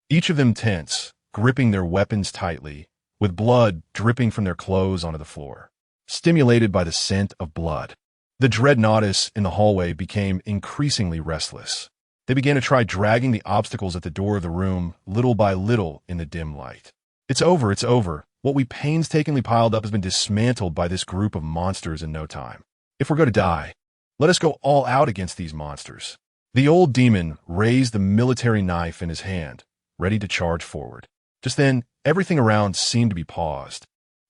Each of them tense, gripping their weapons tightly, with blood dripping from their clothes onto the floor. Stimulated by the scent of blood, the dreadnoughtus in the hallway became increasingly restless. They began to try dragging the obstacles at the door of the room little by little in the dim light. It's over, it's over. What we painstakingly piled up has been dismantled by this group of monsters in no time. If we're going to die, let us go all out against these monsters. The old demon raised the military knife in his hand, ready to charge forward. Just then, everything around seemed to be paused,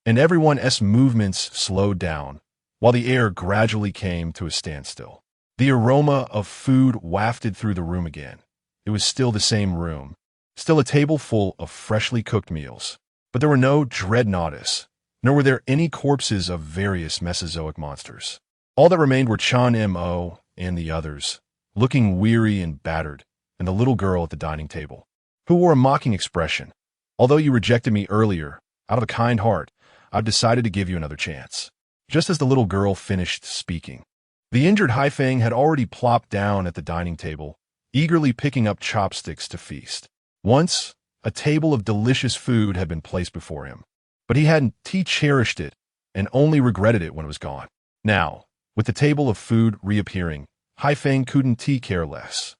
and everyone's movements slowed down, while the air gradually came to a standstill. The aroma of food wafted through the room again. It was still the same room, still a table full of freshly cooked meals, but there were no dreadnoughtus, nor were there any corpses of various Mesozoic monsters. All that remained were Chen Mo and the others, looking weary and battered, and the little girl at the dining table, who wore a mocking expression. Although you rejected me earlier, out of a kind heart, I've decided to give you another chance. Just as the little girl finished speaking, the injured Haifeng had already plopped down at the dining table, eagerly picking up chopsticks to feast. Once, a table of delicious food had been placed before him, but he cherished it and only regretted it when it was gone. Now, with the table of food reappearing, Haifeng couldn't care less.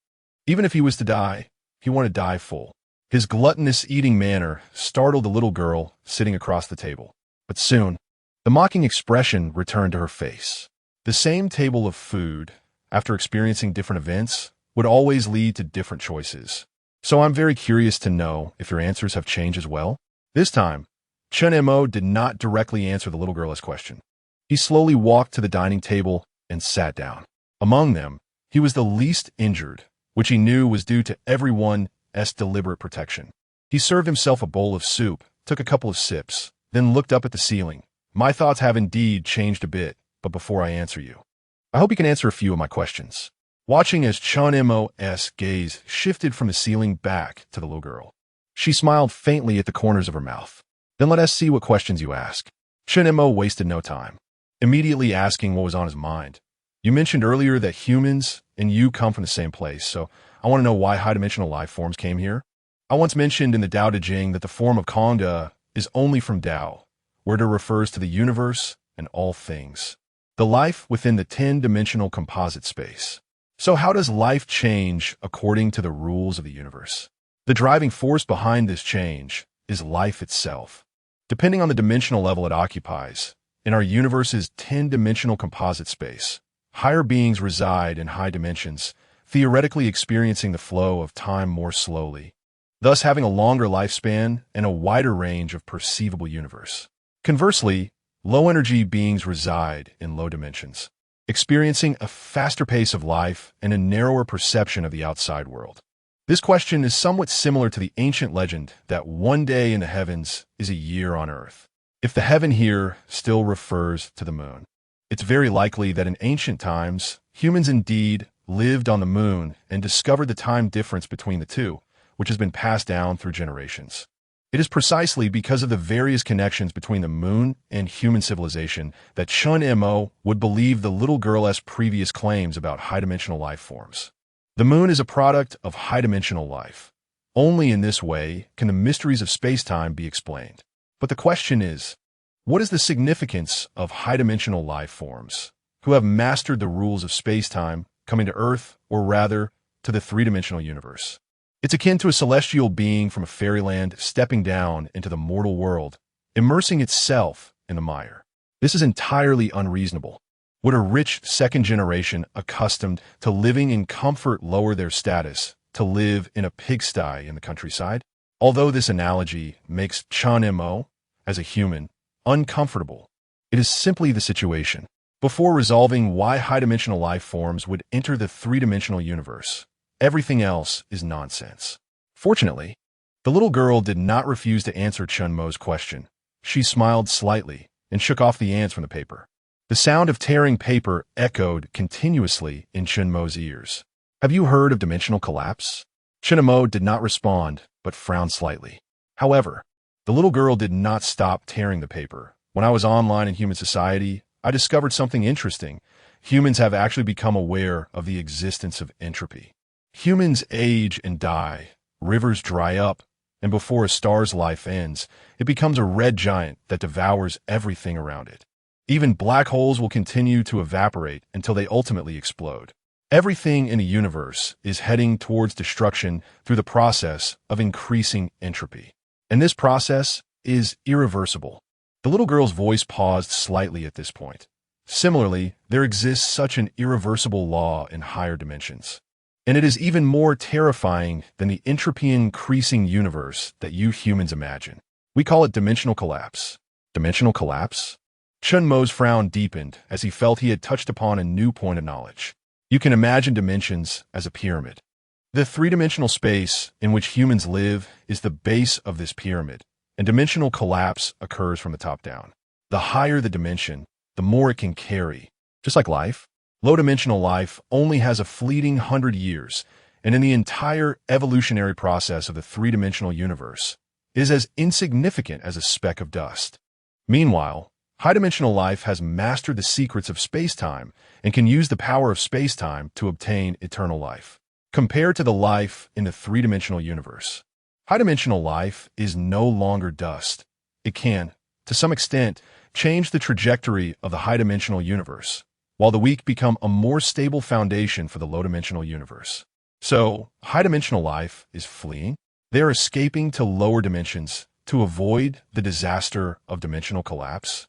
Even if he was to die, he wanted to die full. His gluttonous eating manner startled the little girl sitting across the table. But soon, the mocking expression returned to her face. The same table of food, after experiencing different events, would always lead to different choices. So I'm very curious to know if your answers have changed as well. This time, Chen Mo did not directly answer the little girl's question. He slowly walked to the dining table and sat down. Among them, he was the least injured, which he knew was due to everyone's deliberate protection. He served himself a bowl of soup, took a couple of sips, then looked up at the ceiling. My thoughts have indeed changed a bit, but before I answer you, I hope you can answer a few of my questions. Watching as Chen Mo's gaze shifted from the ceiling back to the little girl, she smiled faintly at the corners of her mouth. Then let us see what questions you ask. Chen Mo wasted no time, immediately asking what was on his mind. You mentioned earlier that humans and you come from the same place, so I want to know why high-dimensional life forms came here. I once mentioned in the Tao Te Ching that the form of Kongda is only from Tao, where it refers to the universe and all things, the life within the 10-dimensional composite space. So how does life change according to the rules of the universe? The driving force behind this change is life itself. Depending on the dimensional level it occupies, in our universe's 10-dimensional composite space, higher beings reside in high dimensions, theoretically experiencing the flow of time more slowly, thus having a longer lifespan and a wider range of perceivable universe. Conversely, low-energy beings reside in low dimensions, experiencing a faster pace of life and a narrower perception of the outside world. This question is somewhat similar to the ancient legend that one day in the heavens is a year on Earth. If the heaven here still refers to the moon, it's very likely that in ancient times, humans indeed lived on the moon and discovered the time difference between the two, which has been passed down through generations. It is precisely because of the various connections between the moon and human civilization that Chen Mo would believe the little girl's previous claims about high-dimensional life forms. The moon is a product of high-dimensional life. Only in this way can the mysteries of space-time be explained. But the question is, what is the significance of high-dimensional life forms who have mastered the rules of space-time coming to Earth, or rather, to the three-dimensional universe? It's akin to a celestial being from a fairyland stepping down into the mortal world, immersing itself in the mire. This is entirely unreasonable. Would a rich second generation accustomed to living in comfort lower their status to live in a pigsty in the countryside? Although this analogy makes Chen Mo, as a human, uncomfortable, it is simply the situation. Before resolving why high-dimensional life forms would enter the three-dimensional universe, everything else is nonsense. Fortunately, the little girl did not refuse to answer Chen Mo's question. She smiled slightly and shook off the ants from the paper. The sound of tearing paper echoed continuously in Chen Mo's ears. Have you heard of dimensional collapse? Chen Mo did not respond, but frowned slightly. However, the little girl did not stop tearing the paper. When I was online in human society, I discovered something interesting. humans have actually become aware of the existence of entropy. Humans age and die, rivers dry up, and before a star's life ends, it becomes a red giant that devours everything around it. Even black holes will continue to evaporate until they ultimately explode. Everything in the universe is heading towards destruction through the process of increasing entropy. And this process is irreversible. The little girl's voice paused slightly at this point. Similarly, there exists such an irreversible law in higher dimensions. And it is even more terrifying than the entropy-increasing universe that you humans imagine. We call it dimensional collapse. Dimensional collapse? Chen Mo's frown deepened as he felt he had touched upon a new point of knowledge. You can imagine dimensions as a pyramid. The three-dimensional space in which humans live is the base of this pyramid, and dimensional collapse occurs from the top down. The higher the dimension, the more it can carry. Just like life, low-dimensional life only has a fleeting 100 years, and in the entire evolutionary process of the three-dimensional universe, it is as insignificant as a speck of dust. Meanwhile, high-dimensional life has mastered the secrets of space-time and can use the power of space-time to obtain eternal life. Compared to the life in the three-dimensional universe, high-dimensional life is no longer dust. It can, to some extent, change the trajectory of the high-dimensional universe, while the weak become a more stable foundation for the low-dimensional universe. So, high-dimensional life is fleeing. They are escaping to lower dimensions to avoid the disaster of dimensional collapse.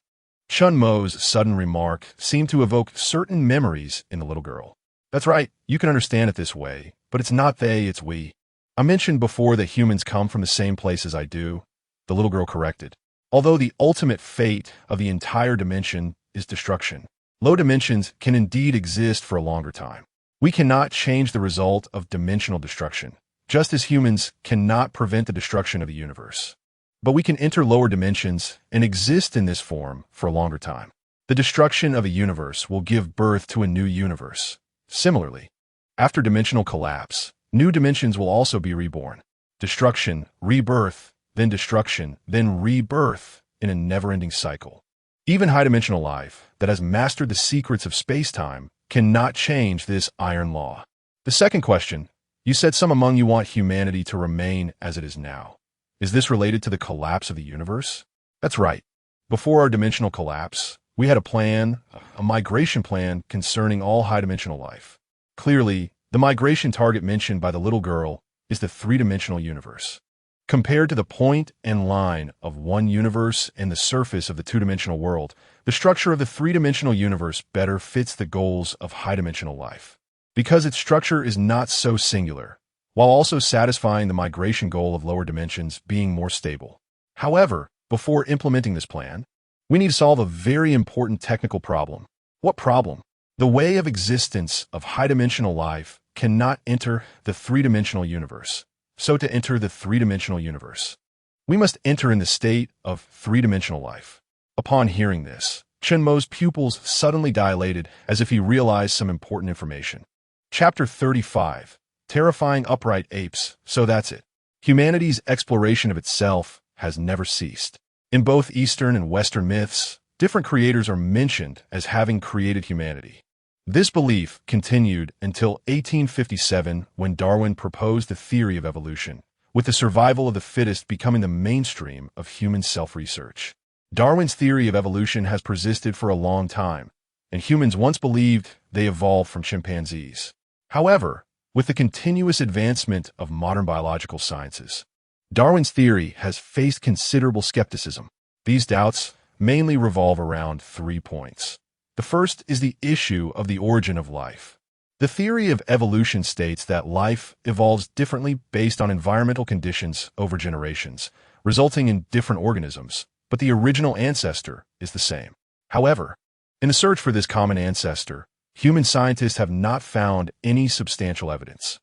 Chen Mo's sudden remark seemed to evoke certain memories in the little girl. That's right, you can understand it this way, but it's not they, it's we. I mentioned before that humans come from the same place as I do, the little girl corrected. Although the ultimate fate of the entire dimension is destruction, low dimensions can indeed exist for a longer time. We cannot change the result of dimensional destruction, just as humans cannot prevent the destruction of the universe. But we can enter lower dimensions and exist in this form for a longer time. The destruction of a universe will give birth to a new universe. Similarly, after dimensional collapse, new dimensions will also be reborn. Destruction, rebirth, then rebirth in a never-ending cycle. Even high-dimensional life that has mastered the secrets of space-time cannot change this iron law. The second question, you said some among you want humanity to remain as it is now. Is this related to the collapse of the universe? That's right. Before our dimensional collapse, we had a migration plan concerning all high-dimensional life. Clearly, the migration target mentioned by the little girl is the three-dimensional universe. Compared to the point and line of one universe and the surface of the two-dimensional world, the structure of the three-dimensional universe better fits the goals of high-dimensional life. Because its structure is not so singular, while also satisfying the migration goal of lower dimensions being more stable. However, before implementing this plan, we need to solve a very important technical problem. What problem? The way of existence of high-dimensional life cannot enter the three-dimensional universe. So to enter the three-dimensional universe, we must enter in the state of three-dimensional life. Upon hearing this, Chen Mo's pupils suddenly dilated as if he realized some important information. Chapter 35. Terrifying upright apes, so that's it. Humanity's exploration of itself has never ceased. In both Eastern and Western myths, different creators are mentioned as having created humanity. This belief continued until 1857 when Darwin proposed the theory of evolution, with the survival of the fittest becoming the mainstream of human self-research. Darwin's theory of evolution has persisted for a long time, and humans once believed they evolved from chimpanzees. However, with the continuous advancement of modern biological sciences, Darwin's theory has faced considerable skepticism. These doubts mainly revolve around 3 points. The first is the issue of the origin of life. The theory of evolution states that life evolves differently based on environmental conditions over generations, resulting in different organisms, but the original ancestor is the same. However, in the search for this common ancestor, human scientists have not found any substantial evidence.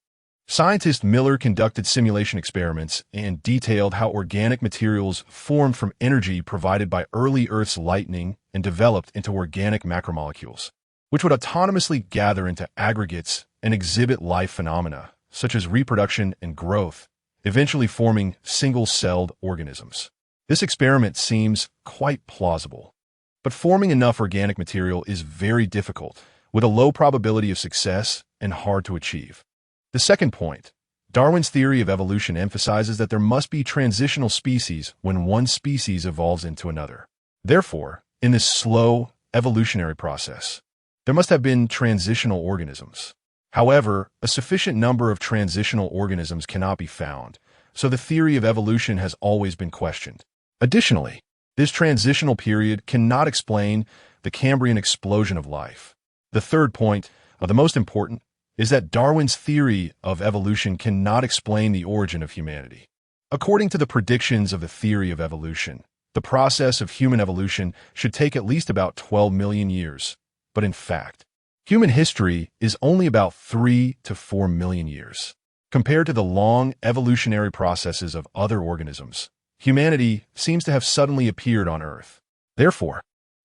Scientist Miller conducted simulation experiments and detailed how organic materials formed from energy provided by early Earth's lightning and developed into organic macromolecules, which would autonomously gather into aggregates and exhibit life phenomena, such as reproduction and growth, eventually forming single-celled organisms. This experiment seems quite plausible, but forming enough organic material is very difficult, with a low probability of success and hard to achieve. The second point, Darwin's theory of evolution emphasizes that there must be transitional species when one species evolves into another. Therefore, in this slow evolutionary process, there must have been transitional organisms. However, a sufficient number of transitional organisms cannot be found, so the theory of evolution has always been questioned. Additionally, this transitional period cannot explain the Cambrian explosion of life. The third point, the most important, is that Darwin's theory of evolution cannot explain the origin of humanity. According to the predictions of the theory of evolution, the process of human evolution should take at least about 12 million years, but in fact, human history is only about 3 to 4 million years. Compared to the long evolutionary processes of other organisms, humanity seems to have suddenly appeared on Earth. Therefore,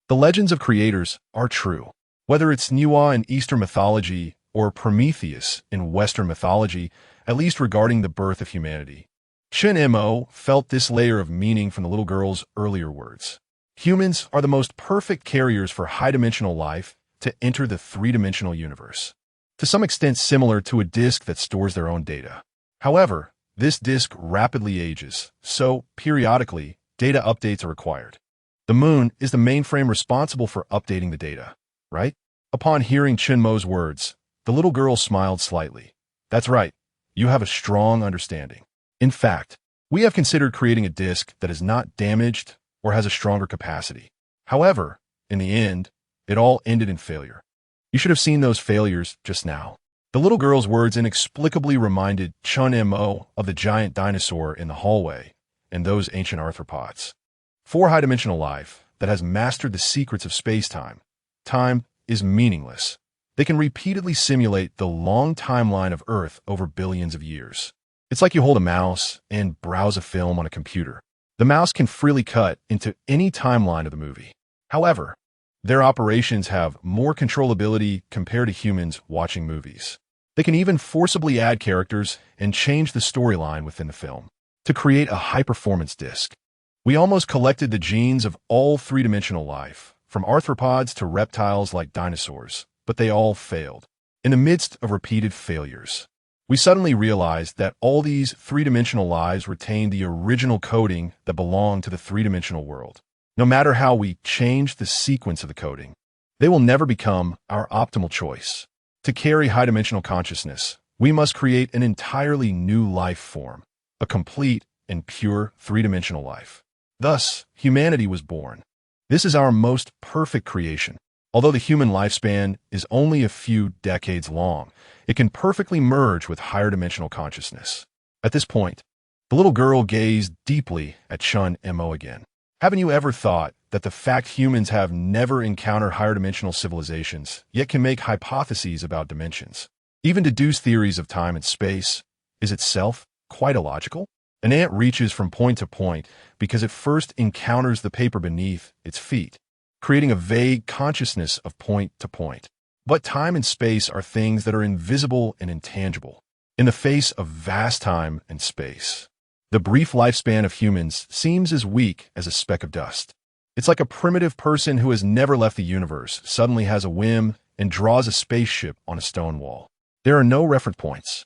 the legends of creators are true. Whether it's Nuwa in Eastern mythology or Prometheus in Western mythology, at least regarding the birth of humanity, Chen Mo felt this layer of meaning from the little girl's earlier words. Humans are the most perfect carriers for high-dimensional life to enter the three-dimensional universe, to some extent similar to a disk that stores their own data. However, this disk rapidly ages, so periodically, data updates are required. The moon is the mainframe responsible for updating the data, right? Upon hearing Chen Mo's words, the little girl smiled slightly. That's right, you have a strong understanding. In fact, we have considered creating a disk that is not damaged or has a stronger capacity. However, in the end, it all ended in failure. You should have seen those failures just now. The little girl's words inexplicably reminded Chen Mo of the giant dinosaur in the hallway and those ancient arthropods. For high-dimensional life that has mastered the secrets of space-time, time is meaningless. They can repeatedly simulate the long timeline of Earth over billions of years. It's like you hold a mouse and browse a film on a computer. The mouse can freely cut into any timeline of the movie. However, their operations have more controllability compared to humans watching movies. They can even forcibly add characters and change the storyline within the film to create a high-performance disc. We almost collected the genes of all three-dimensional life, from arthropods to reptiles like dinosaurs, but they all failed. In the midst of repeated failures, we suddenly realized that all these three-dimensional lives retained the original coding that belonged to the three-dimensional world. No matter how we change the sequence of the coding, they will never become our optimal choice. To carry high-dimensional consciousness, we must create an entirely new life form, a complete and pure three-dimensional life. Thus, humanity was born. This is our most perfect creation. Although the human lifespan is only a few decades long, it can perfectly merge with higher dimensional consciousness. At this point, the little girl gazed deeply at Chen Mo again. Haven't you ever thought that the fact humans have never encountered higher dimensional civilizations, yet can make hypotheses about dimensions, even deduce theories of time and space, is itself quite illogical? An ant reaches from point to point because it first encounters the paper beneath its feet, creating a vague consciousness of point to point. But time and space are things that are invisible and intangible. In the face of vast time and space, the brief lifespan of humans seems as weak as a speck of dust. It's like a primitive person who has never left the universe suddenly has a whim and draws a spaceship on a stone wall. There are no reference points.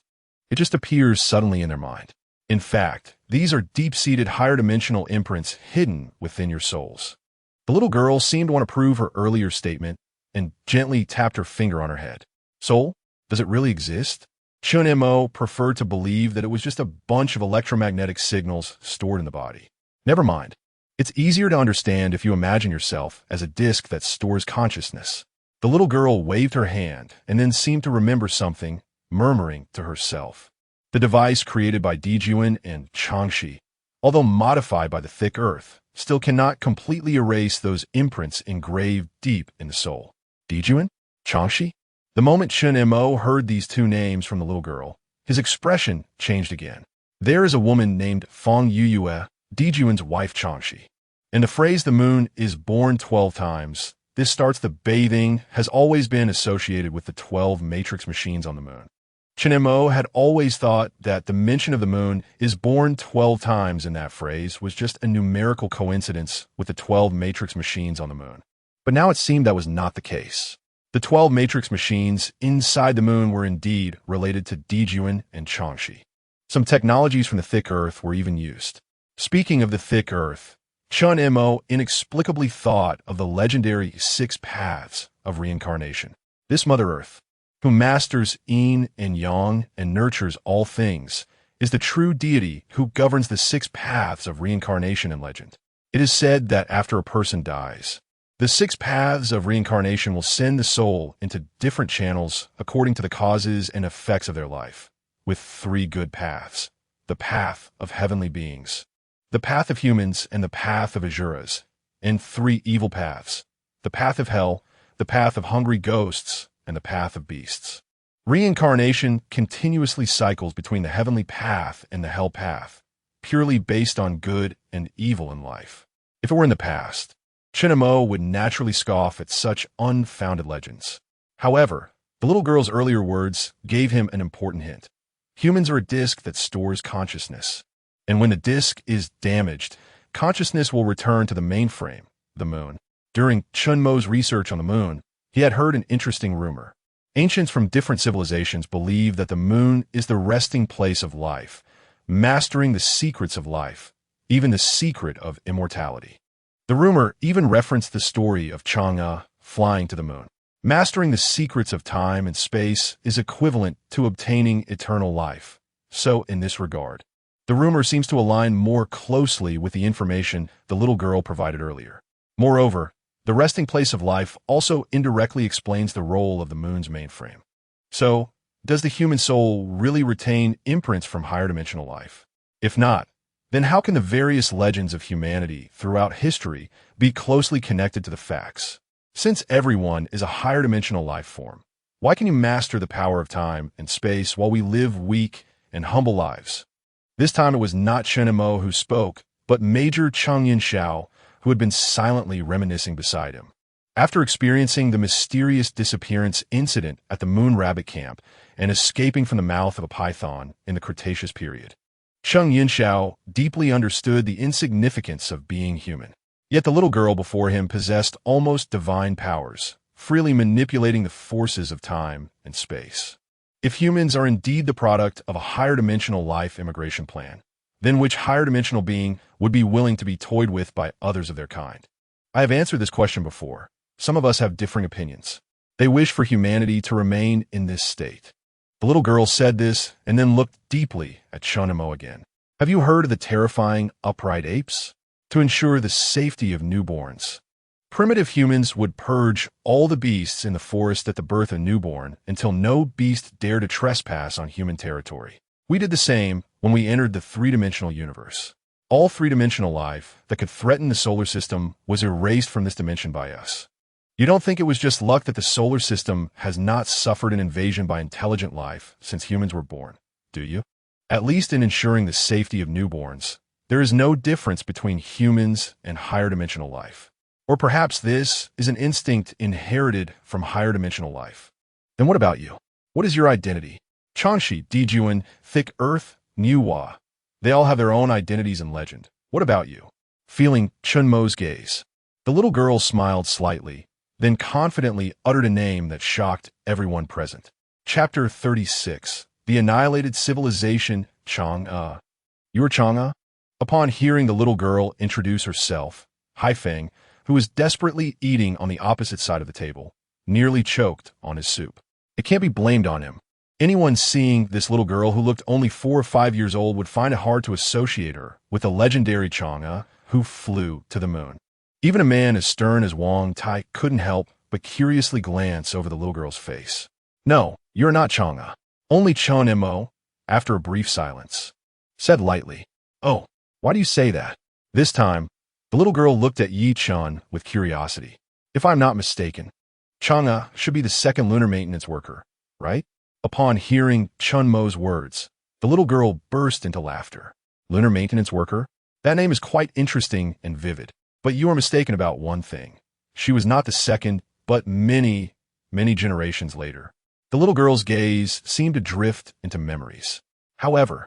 It just appears suddenly in their mind. In fact, these are deep-seated higher-dimensional imprints hidden within your souls. The little girl seemed to want to prove her earlier statement and gently tapped her finger on her head. Soul? Does it really exist? Chen Mo preferred to believe that it was just a bunch of electromagnetic signals stored in the body. Never mind. It's easier to understand if you imagine yourself as a disk that stores consciousness. The little girl waved her hand and then seemed to remember something, murmuring to herself. The device created by journey.When and Changxi, although modified by the thick earth, still cannot completely erase those imprints engraved deep in the soul. journey.When? Changxi? The moment Chen Mo heard these two names from the little girl, his expression changed again. There is a woman named Feng Yuyue, journey.Wen's wife Changxi. And the phrase the moon is born 12 times, this starts the bathing, has always been associated with the 12 matrix machines on the moon. Chen Mo had always thought that the mention of the moon is born 12 times in that phrase was just a numerical coincidence with the 12 matrix machines on the moon. But now it seemed that was not the case. The 12 matrix machines inside the moon were indeed related to journey.When and Changxi. Some technologies from the thick earth were even used. Speaking of the thick earth, Chen Mo inexplicably thought of the legendary 6 paths of reincarnation. This Mother Earth, who masters yin and yang and nurtures all things, is the true deity who governs the 6 paths of reincarnation in legend. It is said that after a person dies, the 6 paths of reincarnation will send the soul into different channels according to the causes and effects of their life, with 3 good paths: the path of heavenly beings, the path of humans, and the path of asuras, and 3 evil paths: the path of hell, the path of hungry ghosts, and the path of beasts. Reincarnation continuously cycles between the heavenly path and the hell path, purely based on good and evil in life. If it were in the past, Chen Mo would naturally scoff at such unfounded legends. However, the little girl's earlier words gave him an important hint. Humans are a disk that stores consciousness, and when the disk is damaged, consciousness will return to the mainframe, the moon. During Chen Mo's research on the moon, he had heard an interesting rumor. Ancients from different civilizations believe that the moon is the resting place of life, mastering the secrets of life, even the secret of immortality. The rumor even referenced the story of Chang'e flying to the moon. Mastering the secrets of time and space is equivalent to obtaining eternal life. So, in this regard, the rumor seems to align more closely with the information the little girl provided earlier. Moreover, the resting place of life also indirectly explains the role of the moon's mainframe. So, does the human soul really retain imprints from higher dimensional life? If not, then how can the various legends of humanity throughout history be closely connected to the facts? Since everyone is a higher dimensional life form, why can you master the power of time and space while we live weak and humble lives? This time it was not Chen Mo who spoke, but Major Chang Yinxiao, who had been silently reminiscing beside him. After experiencing the mysterious disappearance incident at the Moon Rabbit Camp and escaping from the mouth of a python in the Cretaceous period, Chang Yinxiao deeply understood the insignificance of being human. Yet the little girl before him possessed almost divine powers, freely manipulating the forces of time and space. If humans are indeed the product of a higher dimensional life immigration plan, then which higher dimensional being would be willing to be toyed with by others of their kind? I have answered this question before. Some of us have differing opinions. They wish for humanity to remain in this state. The little girl said this and then looked deeply at Chen Mo again. Have you heard of the terrifying upright apes? To ensure the safety of newborns, primitive humans would purge all the beasts in the forest at the birth of newborn until no beast dared to trespass on human territory. We did the same when we entered the 3-dimensional universe. All 3-dimensional life that could threaten the solar system was erased from this dimension by us. You don't think it was just luck that the solar system has not suffered an invasion by intelligent life since humans were born, do you? At least in ensuring the safety of newborns, there is no difference between humans and higher dimensional life. Or perhaps this is an instinct inherited from higher dimensional life. Then what about you? What is your identity? Changxi, journey.When, thick earth, Niuhua. They all have their own identities and legend. What about you? Feeling Chen Mo's gaze, the little girl smiled slightly, then confidently uttered a name that shocked everyone present. Chapter 36. The Annihilated Civilization, Chang'e. You are Chang'e? Upon hearing the little girl introduce herself, Haifeng, who was desperately eating on the opposite side of the table, nearly choked on his soup. It can't be blamed on him. Anyone seeing this little girl who looked only 4 or 5 years old would find it hard to associate her with the legendary Chang'e who flew to the moon. Even a man as stern as Wang Tai couldn't help but curiously glance over the little girl's face. No, you're not Chang'e. Only Chen Mo, after a brief silence, said lightly, "Oh, why do you say that?" This time, the little girl looked at Yi Chun with curiosity. If I'm not mistaken, Chang'e should be the 2nd lunar maintenance worker, right? Upon hearing Chen Mo's words, the little girl burst into laughter. Lunar maintenance worker? That name is quite interesting and vivid. But you are mistaken about one thing. She was not the 2nd, but many, many generations later. The little girl's gaze seemed to drift into memories. However,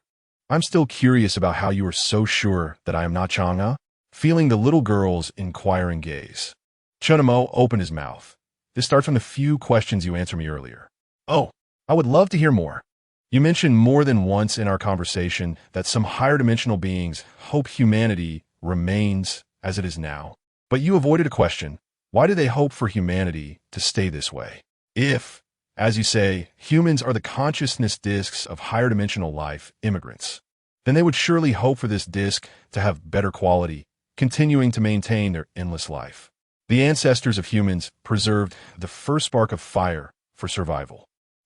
I'm still curious about how you are so sure that I am not Chang'e. Feeling the little girl's inquiring gaze, Chen Mo opened his mouth, This starts from the few questions you answered me earlier. Oh, I would love to hear more. You mentioned more than once in our conversation that some higher dimensional beings hope humanity remains as it is now. But you avoided a question. Why do they hope for humanity to stay this way? If, as you say, humans are the consciousness disks of higher dimensional life, immigrants, then they would surely hope for this disk to have better quality, continuing to maintain their endless life. The ancestors of humans preserved the first spark of fire for survival.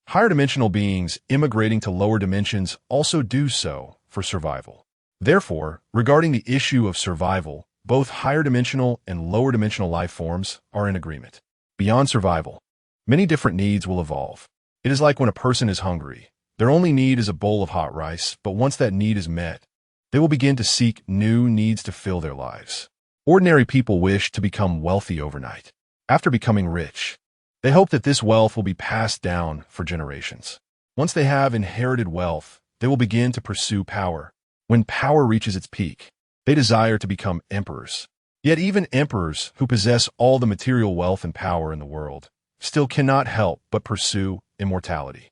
Higher dimensional beings immigrating to lower dimensions also do so for survival. Therefore, regarding the issue of survival, both higher dimensional and lower dimensional life forms are in agreement. Beyond survival, many different needs will evolve. It is like when a person is hungry. Their only need is a bowl of hot rice, but once that need is met, they will begin to seek new needs to fill their lives. Ordinary people wish to become wealthy overnight. After becoming rich, they hope that this wealth will be passed down for generations. Once they have inherited wealth, they will begin to pursue power. When power reaches its peak, they desire to become emperors. Yet even emperors who possess all the material wealth and power in the world still cannot help but pursue immortality.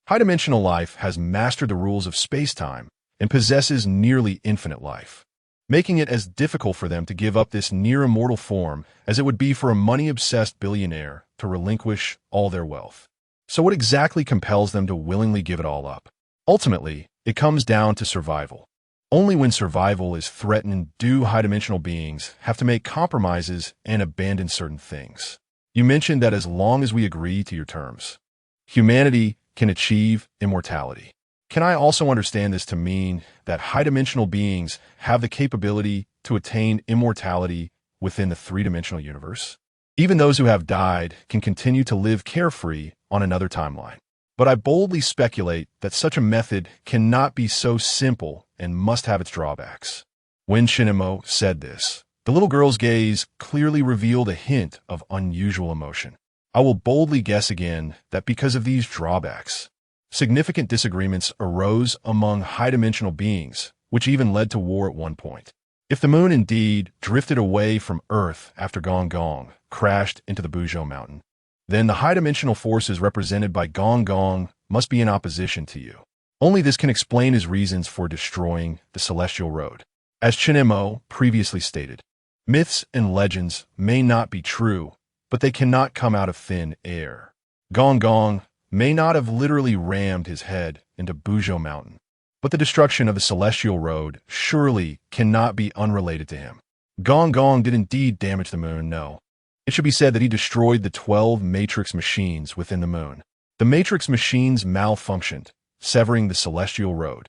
High-dimensional life has mastered the rules of space-time and possesses nearly infinite life, making it as difficult for them to give up this near-immortal form as it would be for a money-obsessed billionaire to relinquish all their wealth. So what exactly compels them to willingly give it all up? Ultimately, it comes down to survival. Only when survival is threatened do high-dimensional beings have to make compromises and abandon certain things. You mentioned that as long as we agree to your terms, humanity can achieve immortality. Can I also understand this to mean that high-dimensional beings have the capability to attain immortality within the three-dimensional universe? Even those who have died can continue to live carefree on another timeline. But I boldly speculate that such a method cannot be so simple and must have its drawbacks. When Chen Mo said this, the little girl's gaze clearly revealed a hint of unusual emotion. I will boldly guess again that because of these drawbacks, significant disagreements arose among high-dimensional beings, which even led to war at one point. If the moon indeed drifted away from Earth after Gong Gong crashed into the Buzhou Mountain, then the high-dimensional forces represented by Gong Gong must be in opposition to you. Only this can explain his reasons for destroying the Celestial Road. As Chen Mo previously stated, myths and legends may not be true, but they cannot come out of thin air. Gong Gong may not have literally rammed his head into Buzhou Mountain, but the destruction of the Celestial Road surely cannot be unrelated to him. Gong Gong did indeed damage the moon, no. It should be said that he destroyed the 12 matrix machines within the moon. The matrix machines malfunctioned, severing the Celestial Road,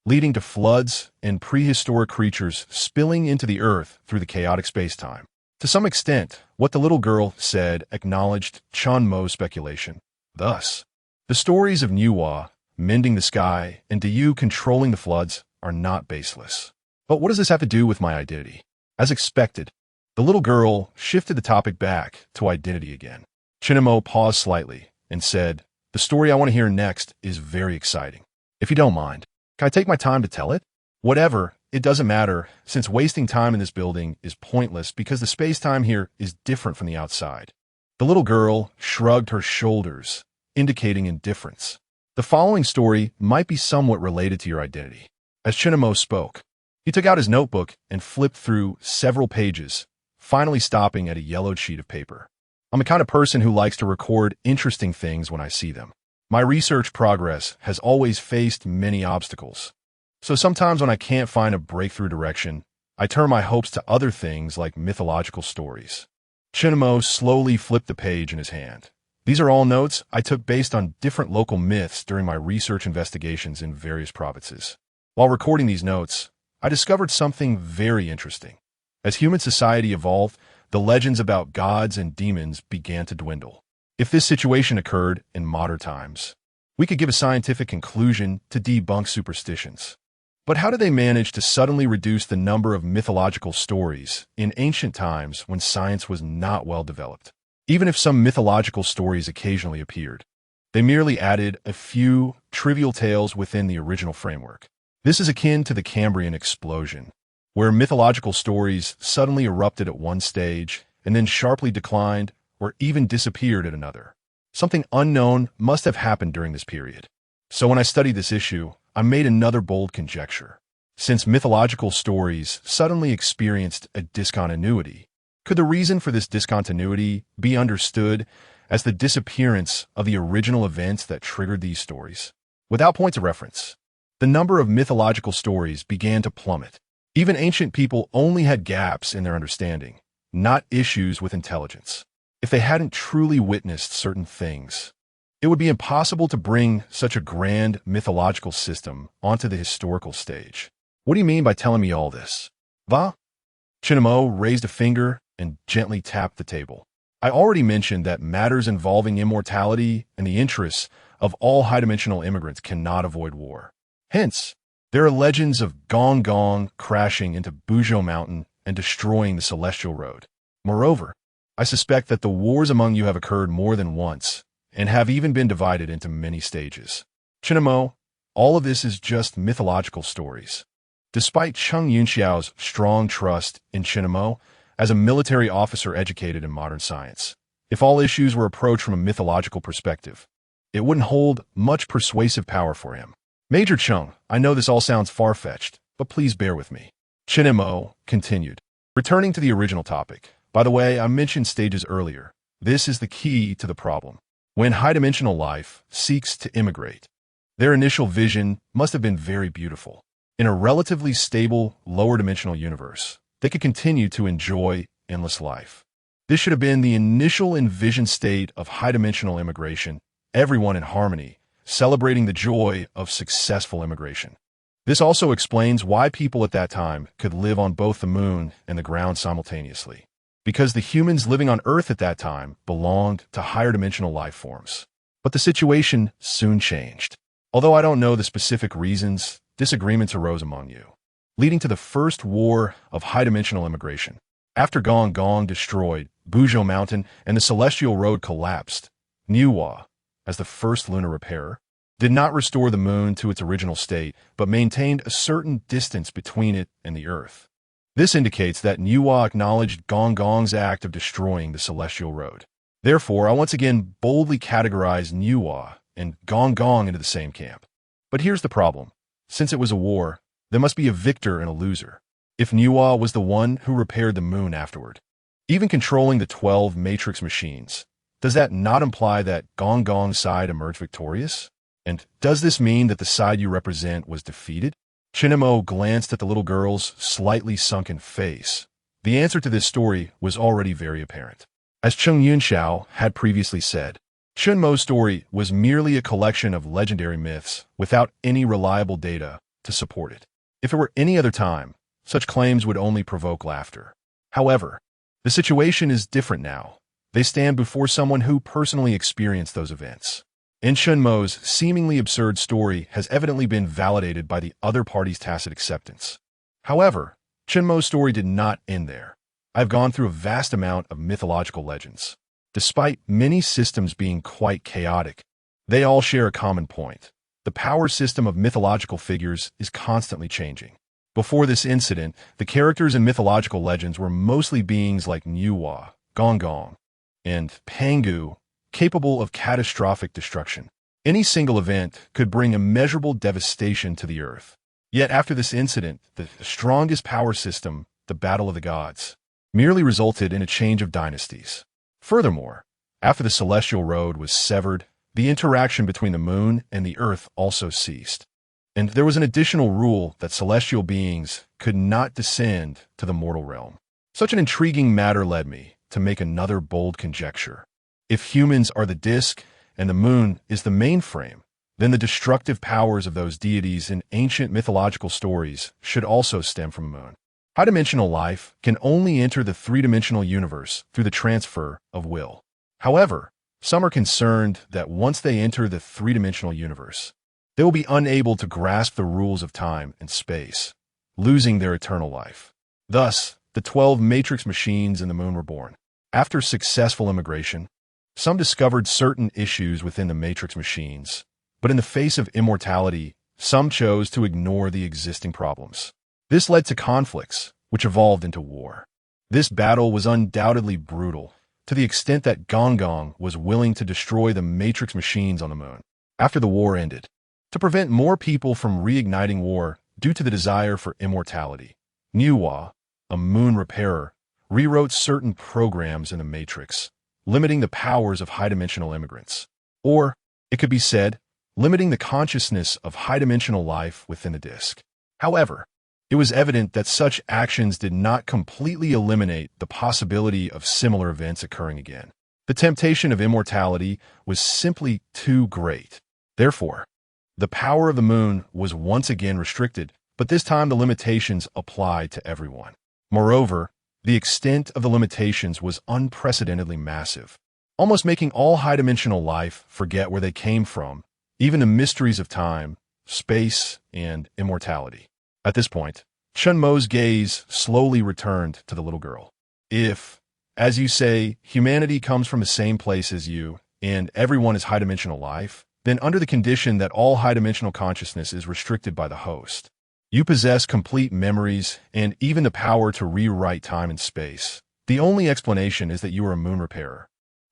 leading to floods and prehistoric creatures spilling into the Earth through the chaotic space-time. To some extent, what the little girl said acknowledged Chen Mo's speculation. Thus, the stories of Nuwa mending the sky and Diyu controlling the floods are not baseless. But what does this have to do with my identity? As expected, the little girl shifted the topic back to identity again. Chen Mo paused slightly and said, "The story I want to hear next is very exciting. If you don't mind, can I take my time to tell it? Whatever, it doesn't matter, since wasting time in this building is pointless because the space-time here is different from the outside." The little girl shrugged her shoulders, indicating indifference. The following story might be somewhat related to your identity. As Chen Mo spoke, he took out his notebook and flipped through several pages, finally stopping at a yellowed sheet of paper. I'm the kind of person who likes to record interesting things when I see them. My research progress has always faced many obstacles. So sometimes when I can't find a breakthrough direction, I turn my hopes to other things like mythological stories. Chen Mo slowly flipped the page in his hand. These are all notes I took based on different local myths during my research investigations in various provinces. While recording these notes, I discovered something very interesting. As human society evolved, the legends about gods and demons began to dwindle. If this situation occurred in modern times, we could give a scientific conclusion to debunk superstitions. But how did they manage to suddenly reduce the number of mythological stories in ancient times when science was not well developed? Even if some mythological stories occasionally appeared, they merely added a few trivial tales within the original framework. This is akin to the Cambrian explosion, where mythological stories suddenly erupted at one stage and then sharply declined or even disappeared at another. Something unknown must have happened during this period. So when I studied this issue, I made another bold conjecture. Since mythological stories suddenly experienced a discontinuity, could the reason for this discontinuity be understood as the disappearance of the original events that triggered these stories? Without points of reference, the number of mythological stories began to plummet. Even ancient people only had gaps in their understanding, not issues with intelligence. If they hadn't truly witnessed certain things, it would be impossible to bring such a grand mythological system onto the historical stage. What do you mean by telling me all this? Va? Chen Mo raised a finger and gently tapped the table. I already mentioned that matters involving immortality and the interests of all high-dimensional immigrants cannot avoid war. Hence, there are legends of Gong Gong crashing into Buzhou Mountain and destroying the Celestial Road. Moreover, I suspect that the wars among you have occurred more than once and have even been divided into many stages. Chen Mo, all of this is just mythological stories. Despite Cheng Yunxiao's strong trust in Chen Mo as a military officer educated in modern science, if all issues were approached from a mythological perspective, it wouldn't hold much persuasive power for him. Major Cheng, I know this all sounds far-fetched, but please bear with me. Chen Mo continued. Returning to the original topic, by the way, I mentioned stages earlier. This is the key to the problem. When high-dimensional life seeks to immigrate, their initial vision must have been very beautiful. In a relatively stable, lower-dimensional universe, they could continue to enjoy endless life. This should have been the initial envisioned state of high-dimensional immigration, everyone in harmony, celebrating the joy of successful immigration. This also explains why people at that time could live on both the moon and the ground simultaneously, because the humans living on Earth at that time belonged to higher-dimensional life forms. But the situation soon changed. Although I don't know the specific reasons, disagreements arose among you, leading to the first war of high-dimensional immigration. After Gong Gong destroyed Buzhou Mountain and the Celestial Road collapsed, Niuhua, as the first lunar repairer, did not restore the moon to its original state, but maintained a certain distance between it and the Earth. This indicates that Niuhua acknowledged Gong Gong's act of destroying the Celestial Road. Therefore, I once again boldly categorize Niuhua and Gong Gong into the same camp. But here's the problem. Since it was a war, there must be a victor and a loser. If Niuhua was the one who repaired the moon afterward, even controlling the 12 matrix machines, does that not imply that Gong Gong's side emerged victorious? And does this mean that the side you represent was defeated? Chen Mo glanced at the little girl's slightly sunken face. The answer to this story was already very apparent. As Cheng Yunxiao had previously said, Chen Mo's story was merely a collection of legendary myths without any reliable data to support it. If it were any other time, such claims would only provoke laughter. However, the situation is different now. They stand before someone who personally experienced those events. And Chen Mo's seemingly absurd story has evidently been validated by the other party's tacit acceptance. However, Chen Mo's story did not end there. I've gone through a vast amount of mythological legends. Despite many systems being quite chaotic, they all share a common point. The power system of mythological figures is constantly changing. Before this incident, the characters in mythological legends were mostly beings like Niuhua, Gong Gong, and Pangu, capable of catastrophic destruction. Any single event could bring immeasurable devastation to the Earth. Yet after this incident, the strongest power system, the Battle of the Gods, merely resulted in a change of dynasties. Furthermore, after the Celestial Road was severed, the interaction between the moon and the Earth also ceased. And there was an additional rule that celestial beings could not descend to the mortal realm. Such an intriguing matter led me to make another bold conjecture. If humans are the disk and the moon is the mainframe, then the destructive powers of those deities in ancient mythological stories should also stem from the moon. High-dimensional life can only enter the three-dimensional universe through the transfer of will. However, some are concerned that once they enter the three-dimensional universe, they will be unable to grasp the rules of time and space, losing their eternal life. Thus, the 12 matrix machines in the moon were born. After successful immigration, some discovered certain issues within the matrix machines, but in the face of immortality, some chose to ignore the existing problems. This led to conflicts, which evolved into war. This battle was undoubtedly brutal, to the extent that Gong Gong was willing to destroy the Matrix machines on the moon after the war ended, to prevent more people from reigniting war due to the desire for immortality. Niwa, a moon repairer, rewrote certain programs in the Matrix, limiting the powers of high-dimensional immigrants. Or, it could be said, limiting the consciousness of high-dimensional life within the disk. However, it was evident that such actions did not completely eliminate the possibility of similar events occurring again. The temptation of immortality was simply too great. Therefore, the power of the moon was once again restricted, but this time the limitations applied to everyone. Moreover, the extent of the limitations was unprecedentedly massive, almost making all high-dimensional life forget where they came from, even the mysteries of time, space, and immortality. At this point, Chen Mo's gaze slowly returned to the little girl. If, as you say, humanity comes from the same place as you, and everyone is high-dimensional life, then under the condition that all high-dimensional consciousness is restricted by the host, you possess complete memories and even the power to rewrite time and space. The only explanation is that you are a moon repairer.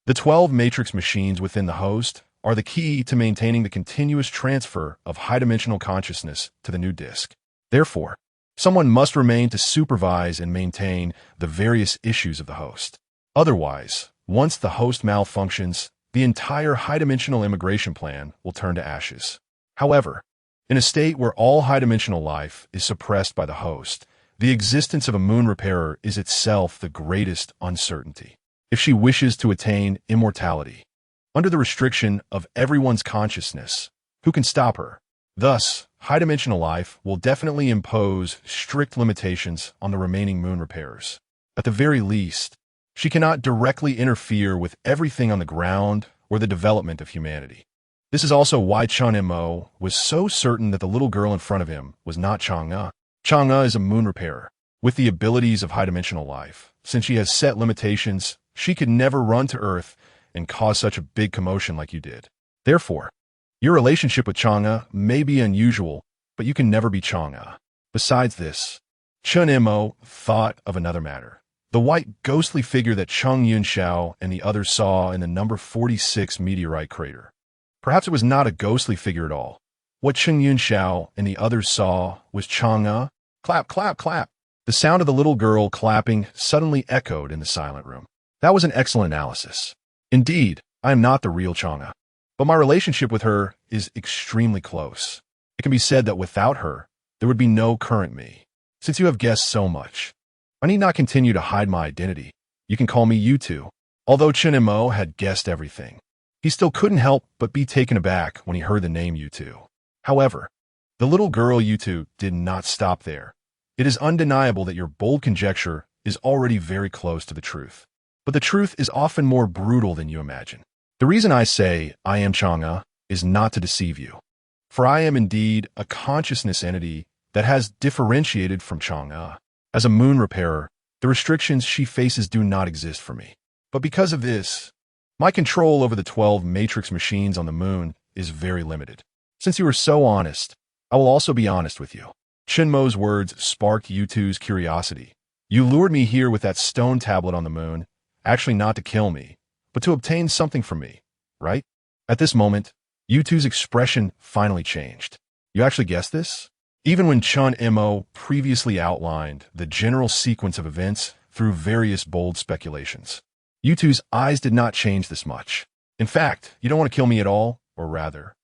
The 12 matrix machines within the host are the key to maintaining the continuous transfer of high-dimensional consciousness to the new disk. Therefore, someone must remain to supervise and maintain the various issues of the host. Otherwise, once the host malfunctions, the entire high-dimensional immigration plan will turn to ashes. However, in a state where all high-dimensional life is suppressed by the host, the existence of a moon repairer is itself the greatest uncertainty. If she wishes to attain immortality, under the restriction of everyone's consciousness, who can stop her? Thus, high-dimensional life will definitely impose strict limitations on the remaining moon repairers. At the very least, she cannot directly interfere with everything on the ground or the development of humanity. This is also why Chen Mo was so certain that the little girl in front of him was not Chang'e. Chang'e is a moon repairer, with the abilities of high-dimensional life. Since she has set limitations, she could never run to Earth and cause such a big commotion like you did. Therefore, your relationship with Chang'e may be unusual, but you can never be Chang'e. Besides this, Chen Mo thought of another matter. The white ghostly figure that Cheng Yunxiao and the others saw in the number 46 meteorite crater. Perhaps it was not a ghostly figure at all. What Cheng Yunxiao and the others saw was Chang'e. Clap, clap, clap. The sound of the little girl clapping suddenly echoed in the silent room. That was an excellent analysis. Indeed, I am not the real Chang'e, but my relationship with her is extremely close. It can be said that without her, there would be no current me. Since you have guessed so much, I need not continue to hide my identity. You can call me Yutu. Although Chen Mo had guessed everything, he still couldn't help but be taken aback when he heard the name Yutu. However, the little girl Yutu did not stop there. It is undeniable that your bold conjecture is already very close to the truth. But the truth is often more brutal than you imagine. The reason I say I am Chang'e is not to deceive you. For I am indeed a consciousness entity that has differentiated from Chang'e. As a moon repairer, the restrictions she faces do not exist for me. But because of this, my control over the 12 matrix machines on the moon is very limited. Since you are so honest, I will also be honest with you. Chen Mo's words sparked Yutu's curiosity. You lured me here with that stone tablet on the moon, actually not to kill me, but to obtain something from me, right? At this moment, Yutu's expression finally changed. You actually guessed this? Even when Chen Mo previously outlined the general sequence of events through various bold speculations, Yutu's eyes did not change this much. In fact, you don't want to kill me at all, or rather,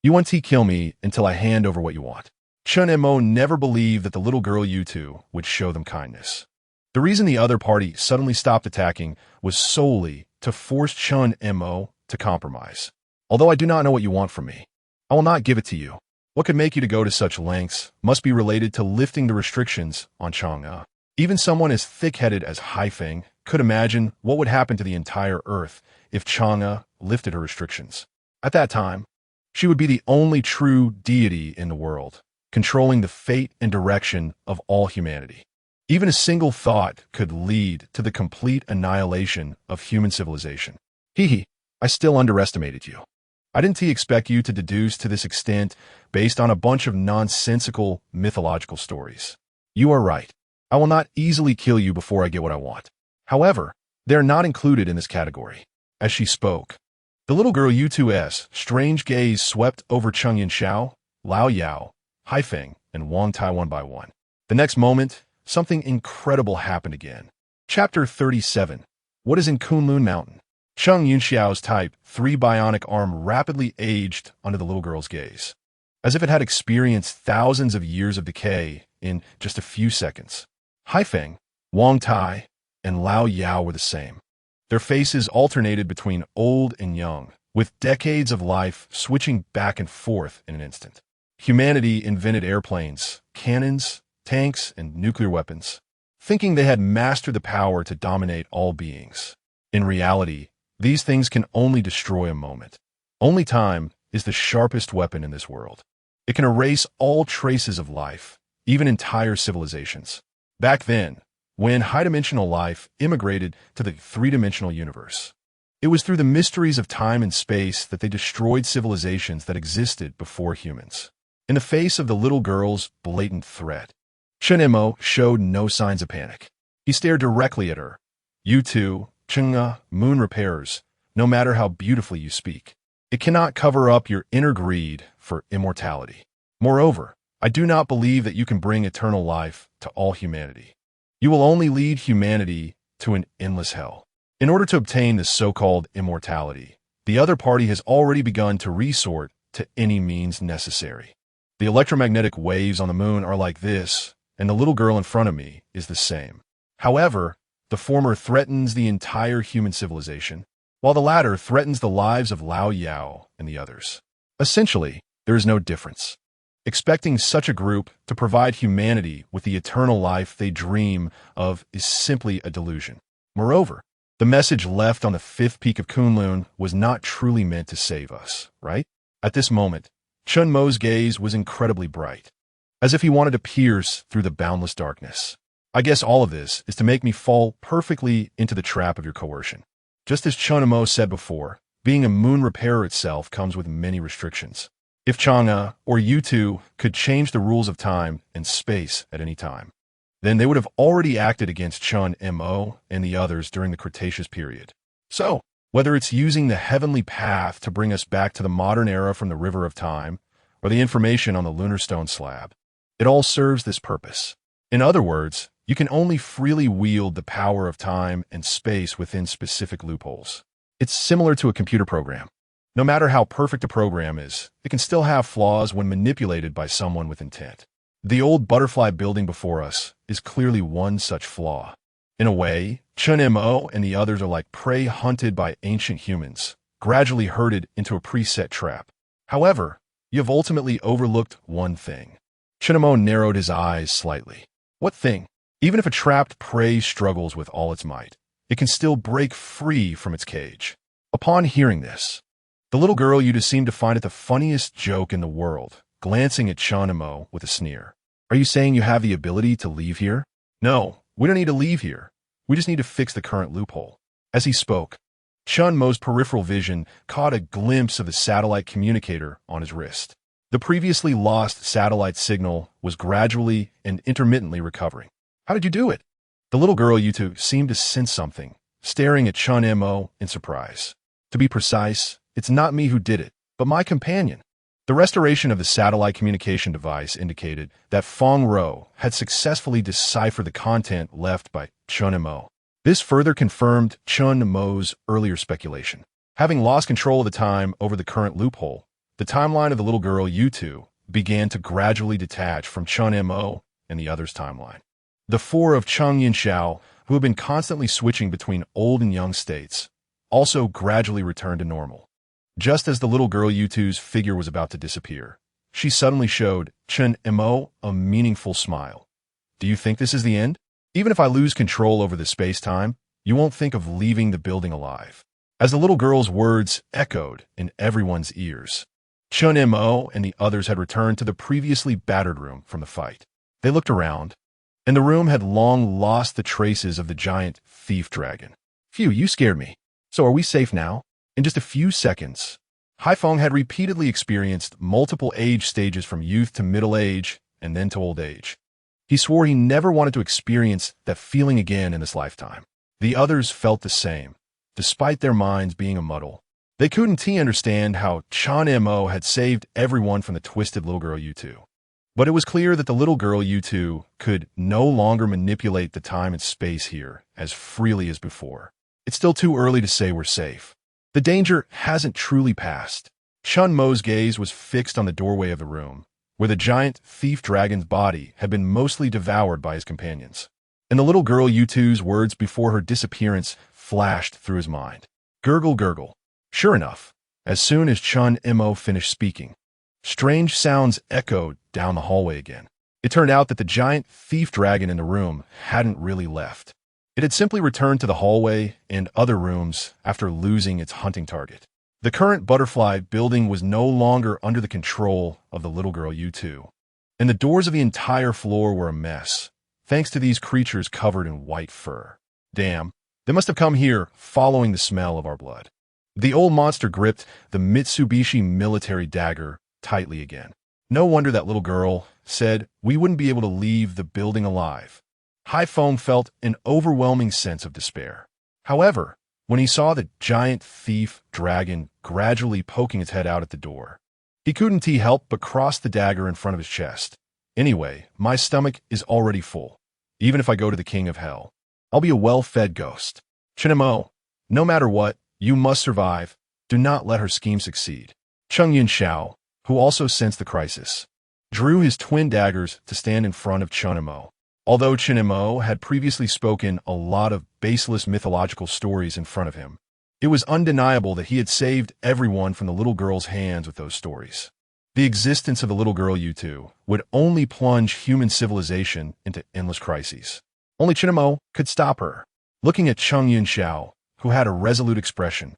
you want to kill me until I hand over what you want. Chen Mo never believed that the little girl Yutu would show them kindness. The reason the other party suddenly stopped attacking was solely to force Chen Mo to compromise. Although I do not know what you want from me, I will not give it to you. What could make you to go to such lengths must be related to lifting the restrictions on Chang'e. Even someone as thick-headed as Haifeng could imagine what would happen to the entire Earth if Chang'e lifted her restrictions. At that time, she would be the only true deity in the world, controlling the fate and direction of all humanity. Even a single thought could lead to the complete annihilation of human civilization. I still underestimated you. I didn't expect you to deduce to this extent based on a bunch of nonsensical mythological stories. You are right. I will not easily kill you before I get what I want. However, They're not included in this category. As she spoke, the little girl Yu2's strange gaze swept over Cheng Yinxiao, Lao Yao, Haifeng, and Wang Tai one by one. The next moment, something incredible happened again. Chapter 37. What is in Kunlun Mountain? Cheng Yunxiao's Type 3 bionic arm rapidly aged under the little girl's gaze, as if it had experienced thousands of years of decay in just a few seconds. Haifeng, Wang Tai, and Lao Yao were the same. Their faces alternated between old and young, with decades of life switching back and forth in an instant. Humanity invented airplanes, cannons, tanks, and nuclear weapons, thinking they had mastered the power to dominate all beings. In reality, these things can only destroy a moment. Only time is the sharpest weapon in this world. It can erase all traces of life, even entire civilizations. Back then, when high-dimensional life immigrated to the three-dimensional universe, it was through the mysteries of time and space that they destroyed civilizations that existed before humans. In the face of the little girl's blatant threat, Chen Mo showed no signs of panic. He stared directly at her. "You too, Cheng'a, moon repairers, no matter how beautifully you speak, it cannot cover up your inner greed for immortality. Moreover, I do not believe that you can bring eternal life to all humanity. You will only lead humanity to an endless hell. In order to obtain this so-called immortality, the other party has already begun to resort to any means necessary. The electromagnetic waves on the moon are like this, and the little girl in front of me is the same. However, the former threatens the entire human civilization, while the latter threatens the lives of Lao Yao and the others. Essentially, there is no difference. Expecting such a group to provide humanity with the eternal life they dream of is simply a delusion. Moreover, the message left on the fifth peak of Kunlun was not truly meant to save us, right? At this moment, Chen Mo's gaze was incredibly bright, as if he wanted to pierce through the boundless darkness. I guess all of this is to make me fall perfectly into the trap of your coercion. Just as Chen Mo said before, being a moon repairer itself comes with many restrictions. If Chang'e or you two could change the rules of time and space at any time, then they would have already acted against Chen Mo and the others during the Cretaceous period. So, whether it's using the heavenly path to bring us back to the modern era from the river of time, or the information on the lunar stone slab, it all serves this purpose. In other words, you can only freely wield the power of time and space within specific loopholes. It's similar to a computer program. No matter how perfect a program is, it can still have flaws when manipulated by someone with intent. The old butterfly building before us is clearly one such flaw. In a way, Chen Mo and the others are like prey hunted by ancient humans, gradually herded into a preset trap. However, you have ultimately overlooked one thing. Chen Mo narrowed his eyes slightly. What thing? Even if a trapped prey struggles with all its might, it can still break free from its cage. Upon hearing this, the little girl Yuta seemed to find it the funniest joke in the world, glancing at Chen Mo with a sneer. Are you saying you have the ability to leave here? No, we don't need to leave here. We just need to fix the current loophole. As he spoke, Chen Mo's peripheral vision caught a glimpse of the satellite communicator on his wrist. The previously lost satellite signal was gradually and intermittently recovering. How did you do it? The little girl Yutu seemed to sense something, staring at Chen Mo in surprise. To be precise, it's not me who did it, but my companion. The restoration of the satellite communication device indicated that Feng Ro had successfully deciphered the content left by Chen Mo. This further confirmed Chen Mo's earlier speculation. Having lost control of the time over the current loophole, the timeline of the little girl Yutu began to gradually detach from Chen Mo and the others' timeline. The four of Cheng Yinxiao, who had been constantly switching between old and young states, also gradually returned to normal. Just as the little girl Yutu's figure was about to disappear, she suddenly showed Chen Mo a meaningful smile. Do you think this is the end? Even if I lose control over the space-time, you won't think of leaving the building alive. As the little girl's words echoed in everyone's ears, Chen Mo and the others had returned to the previously battered room from the fight. They looked around, and the room had long lost the traces of the giant thief dragon. Phew, you scared me. So are we safe now? In just a few seconds, Haifeng had repeatedly experienced multiple age stages from youth to middle age and then to old age. He swore he never wanted to experience that feeling again in this lifetime. The others felt the same, despite their minds being a muddle. They couldn't understand how Chen Mo had saved everyone from the twisted little girl U2. But it was clear that the little girl U2 could no longer manipulate the time and space here as freely as before. It's still too early to say we're safe. The danger hasn't truly passed. Chen Mo's gaze was fixed on the doorway of the room, where the giant thief dragon's body had been mostly devoured by his companions. And the little girl U2's words before her disappearance flashed through his mind. Gurgle, gurgle. Sure enough, as soon as Chen Mo finished speaking, strange sounds echoed down the hallway again. It turned out that the giant thief dragon in the room hadn't really left. It had simply returned to the hallway and other rooms after losing its hunting target. The current butterfly building was no longer under the control of the little girl U2, and the doors of the entire floor were a mess, thanks to these creatures covered in white fur. Damn, they must have come here following the smell of our blood. The old monster gripped the Mitsubishi military dagger tightly again. No wonder that little girl said we wouldn't be able to leave the building alive. Haiphong felt an overwhelming sense of despair. However, when he saw the giant thief dragon gradually poking its head out at the door, he couldn't help but cross the dagger in front of his chest. Anyway, my stomach is already full. Even if I go to the king of hell, I'll be a well-fed ghost. Chen Mo, no matter what, you must survive. Do not let her scheme succeed. Cheng Yunxiao, who also sensed the crisis, drew his twin daggers to stand in front of Chen Mo. Although Chen Mo had previously spoken a lot of baseless mythological stories in front of him, it was undeniable that he had saved everyone from the little girl's hands with those stories. The existence of the little girl U2 would only plunge human civilization into endless crises. Only Chen Mo could stop her. Looking at Cheng Yunxiao, who had a resolute expression,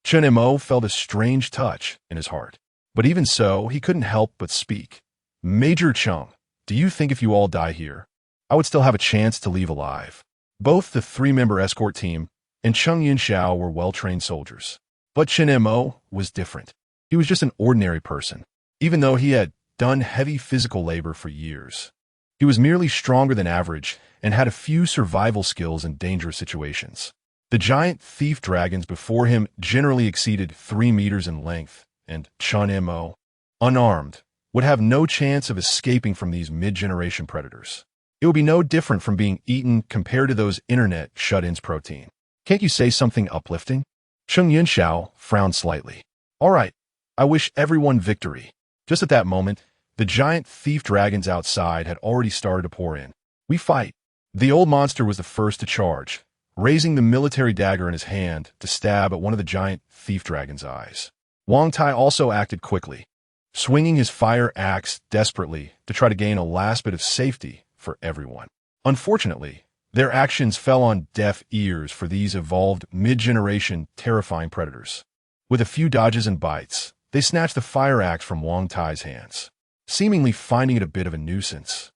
Chen Mo felt a strange touch in his heart. But even so, he couldn't help but speak. Major Cheng, do you think if you all die here, I would still have a chance to leave alive? Both the three-member escort team and Cheng Yunxiao were well-trained soldiers. But Chen Mo was different. He was just an ordinary person, even though he had done heavy physical labor for years. He was merely stronger than average and had a few survival skills in dangerous situations. The giant thief dragons before him generally exceeded 3 meters in length, and Chen Mo, unarmed, would have no chance of escaping from these mid-generation predators. It would be no different from being eaten compared to those internet shut-ins protein. Can't you say something uplifting? Cheng Yunxiao frowned slightly. All right, I wish everyone victory. Just at that moment, the giant thief dragons outside had already started to pour in. We fight. The old monster was the first to charge, raising the military dagger in his hand to stab at one of the giant thief dragon's eyes. Wang Tai also acted quickly, swinging his fire axe desperately to try to gain a last bit of safety for everyone. Unfortunately, their actions fell on deaf ears for these evolved mid-generation terrifying predators. With a few dodges and bites, they snatched the fire axe from Wang Tai's hands, seemingly finding it a bit of a nuisance.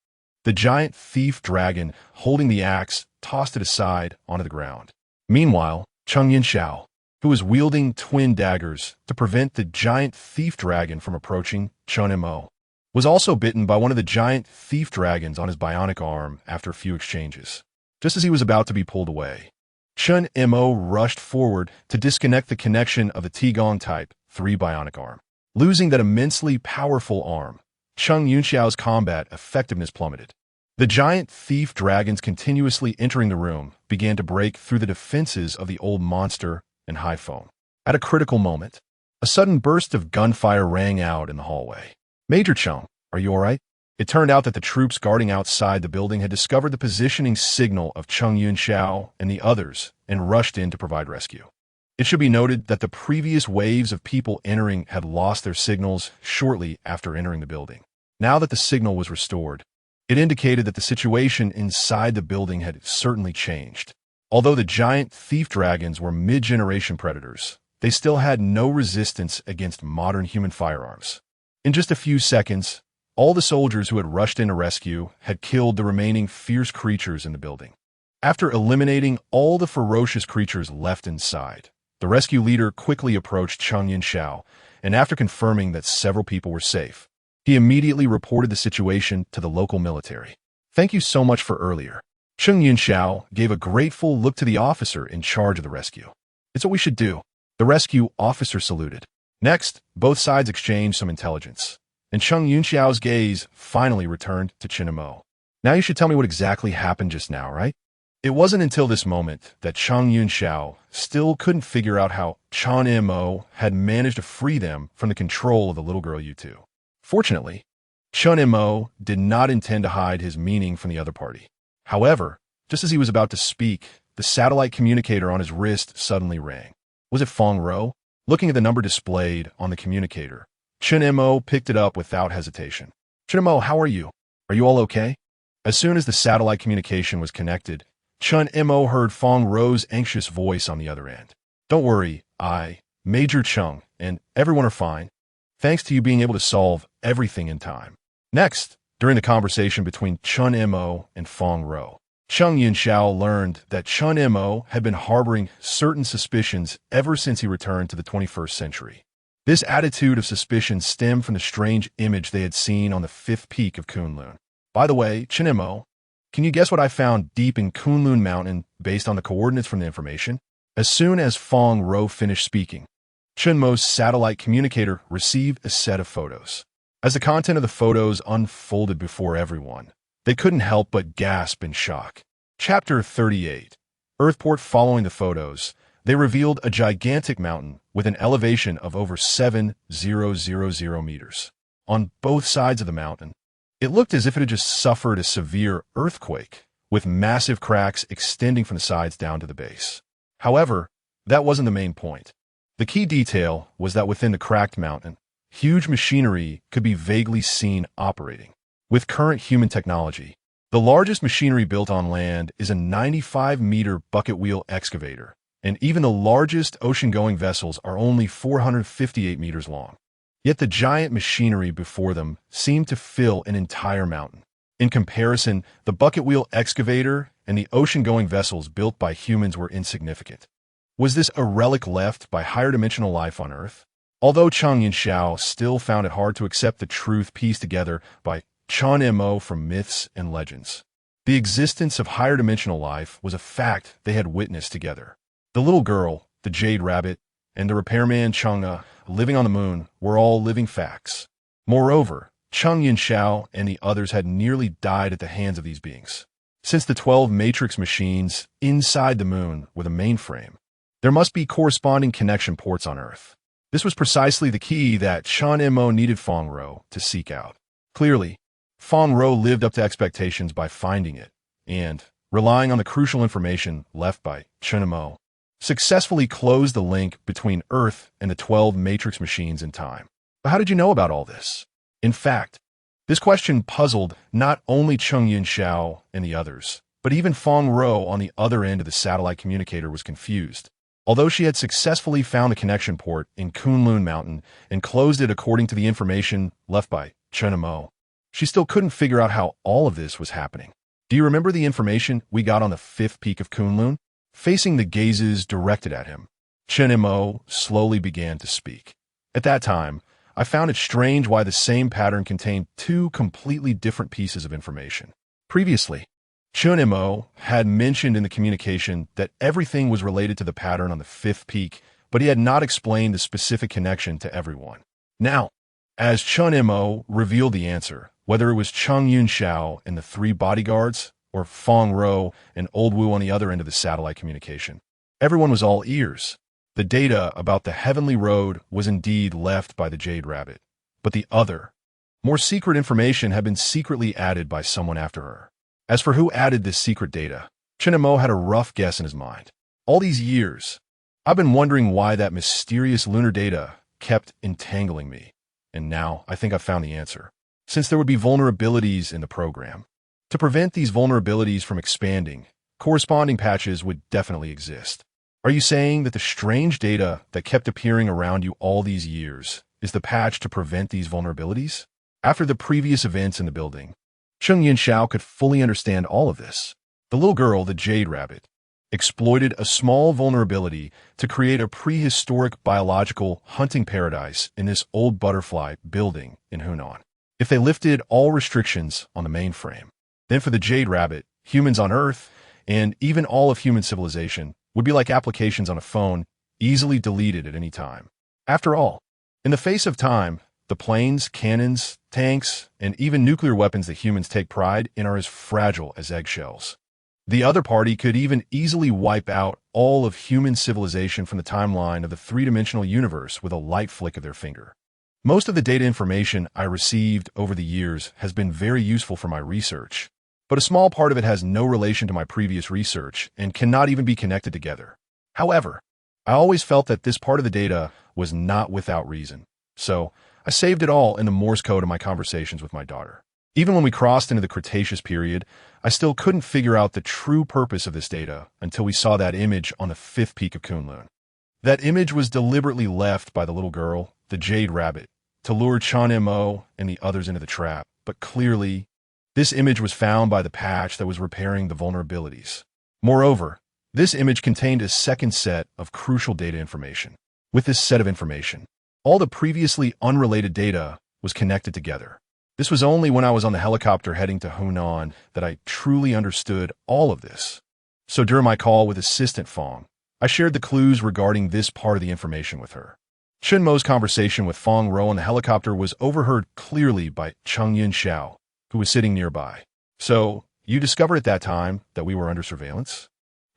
The giant thief dragon, holding the axe, tossed it aside onto the ground. Meanwhile, Cheng Yunxiao, who was wielding twin daggers to prevent the giant thief dragon from approaching Chen Mo, was also bitten by one of the giant thief dragons on his bionic arm after a few exchanges. Just as he was about to be pulled away, Chen Mo rushed forward to disconnect the connection of the Tigong Type 3 bionic arm. Losing that immensely powerful arm, Cheng Yunxiao's combat effectiveness plummeted. The giant thief dragons continuously entering the room began to break through the defenses of the old monster and Haiphong. At a critical moment, a sudden burst of gunfire rang out in the hallway. Major Cheng, are you all right? It turned out that the troops guarding outside the building had discovered the positioning signal of Cheng Yunxiao and the others and rushed in to provide rescue. It should be noted that the previous waves of people entering had lost their signals shortly after entering the building. Now that the signal was restored, it indicated that the situation inside the building had certainly changed. Although the giant thief dragons were mid-generation predators, they still had no resistance against modern human firearms. In just a few seconds, all the soldiers who had rushed in to rescue had killed the remaining fierce creatures in the building. After eliminating all the ferocious creatures left inside, the rescue leader quickly approached Cheng Yunxiao, and after confirming that several people were safe, he immediately reported the situation to the local military. Thank you so much for earlier. Cheng Yunxiao gave a grateful look to the officer in charge of the rescue. It's what we should do. The rescue officer saluted. Next, both sides exchanged some intelligence, and Cheng Yunxiao's gaze finally returned to Chen Mo. Now you should tell me what exactly happened just now, right? It wasn't until this moment that Cheng Yunxiao still couldn't figure out how Chen Mo had managed to free them from the control of the little girl U2. Fortunately, Chen Mo did not intend to hide his meaning from the other party. However, just as he was about to speak, the satellite communicator on his wrist suddenly rang. Was it Fong Ro? Looking at the number displayed on the communicator, Chen Mo picked it up without hesitation. Chen Mo, how are you? Are you all okay? As soon as the satellite communication was connected, Chen Mo heard Fong Ro's anxious voice on the other end. Don't worry, Major Chung, and everyone are fine, thanks to you being able to solve everything in time. Next, during the conversation between Chen Mo and Fong Ro, Cheng Yunxiao learned that Chen Mo had been harboring certain suspicions ever since he returned to the 21st century. This attitude of suspicion stemmed from the strange image they had seen on the fifth peak of Kunlun. By the way, Chen Mo, can you guess what I found deep in Kunlun Mountain based on the coordinates from the information? As soon as Fong Ro finished speaking, Chen Mo's satellite communicator received a set of photos. As the content of the photos unfolded before everyone, they couldn't help but gasp in shock. Chapter 38. Earthport. Following the photos, they revealed a gigantic mountain with an elevation of over 7,000 meters. On both sides of the mountain, it looked as if it had just suffered a severe earthquake, with massive cracks extending from the sides down to the base. However, that wasn't the main point. The key detail was that within the cracked mountain, huge machinery could be vaguely seen operating. With current human technology, the largest machinery built on land is a 95-meter bucket wheel excavator, and even the largest ocean-going vessels are only 458 meters long. Yet the giant machinery before them seemed to fill an entire mountain. In comparison, the bucket wheel excavator and the ocean-going vessels built by humans were insignificant. Was this a relic left by higher-dimensional life on Earth? Although Cheng Yunxiao still found it hard to accept the truth pieced together by Chen Mo from myths and legends, the existence of higher-dimensional life was a fact they had witnessed together. The little girl, the jade rabbit, and the repairman Chang'e living on the moon were all living facts. Moreover, Cheng Yunxiao and the others had nearly died at the hands of these beings. Since the 12 matrix machines inside the moon were the mainframe, there must be corresponding connection ports on Earth. This was precisely the key that Chen Mo needed Fong Ro to seek out. Clearly, Fong Ro lived up to expectations by finding it, and, relying on the crucial information left by Chen Mo, successfully closed the link between Earth and the 12 matrix machines in time. But how did you know about all this? In fact, this question puzzled not only Cheng Yunxiao and the others, but even Fong Ro on the other end of the satellite communicator was confused. Although she had successfully found the connection port in Kunlun Mountain and closed it according to the information left by Chen Mo, she still couldn't figure out how all of this was happening. Do you remember the information we got on the fifth peak of Kunlun? Facing the gazes directed at him, Chen Mo slowly began to speak. At that time, I found it strange why the same pattern contained two completely different pieces of information. Previously, Chen Mo had mentioned in the communication that everything was related to the pattern on the fifth peak, but he had not explained the specific connection to everyone. Now, as Chen Mo revealed the answer, whether it was Cheng Yunxiao and the three bodyguards, or Fong Ro and Old Wu on the other end of the satellite communication, everyone was all ears. The data about the heavenly road was indeed left by the Jade Rabbit, but the other, more secret information had been secretly added by someone after her. As for who added this secret data, Chen Mo had a rough guess in his mind. All these years, I've been wondering why that mysterious lunar data kept entangling me, and now I think I've found the answer. Since there would be vulnerabilities in the program, to prevent these vulnerabilities from expanding, corresponding patches would definitely exist. Are you saying that the strange data that kept appearing around you all these years is the patch to prevent these vulnerabilities? After the previous events in the building, Cheng Yunxiao could fully understand all of this. The little girl, the Jade Rabbit, exploited a small vulnerability to create a prehistoric biological hunting paradise in this old butterfly building in Hunan. If they lifted all restrictions on the mainframe, then for the Jade Rabbit, humans on Earth, and even all of human civilization would be like applications on a phone, easily deleted at any time. After all, in the face of time, the planes, cannons, tanks, and even nuclear weapons that humans take pride in are as fragile as eggshells. The other party could even easily wipe out all of human civilization from the timeline of the three-dimensional universe with a light flick of their finger. Most of the data information I received over the years has been very useful for my research, but a small part of it has no relation to my previous research and cannot even be connected together. However, I always felt that this part of the data was not without reason, so I saved it all in the Morse code of my conversations with my daughter. Even when we crossed into the Cretaceous period, I still couldn't figure out the true purpose of this data until we saw that image on the fifth peak of Kunlun. That image was deliberately left by the little girl, the Jade Rabbit, to lure Chen Mo and the others into the trap, but clearly, this image was found by the patch that was repairing the vulnerabilities. Moreover, this image contained a second set of crucial data information. With this set of information, all the previously unrelated data was connected together. This was only when I was on the helicopter heading to Hunan that I truly understood all of this. So during my call with Assistant Fong, I shared the clues regarding this part of the information with her. Chen Mo's conversation with Fong Ro on the helicopter was overheard clearly by Cheng Yunxiao, who was sitting nearby. So, you discovered at that time that we were under surveillance?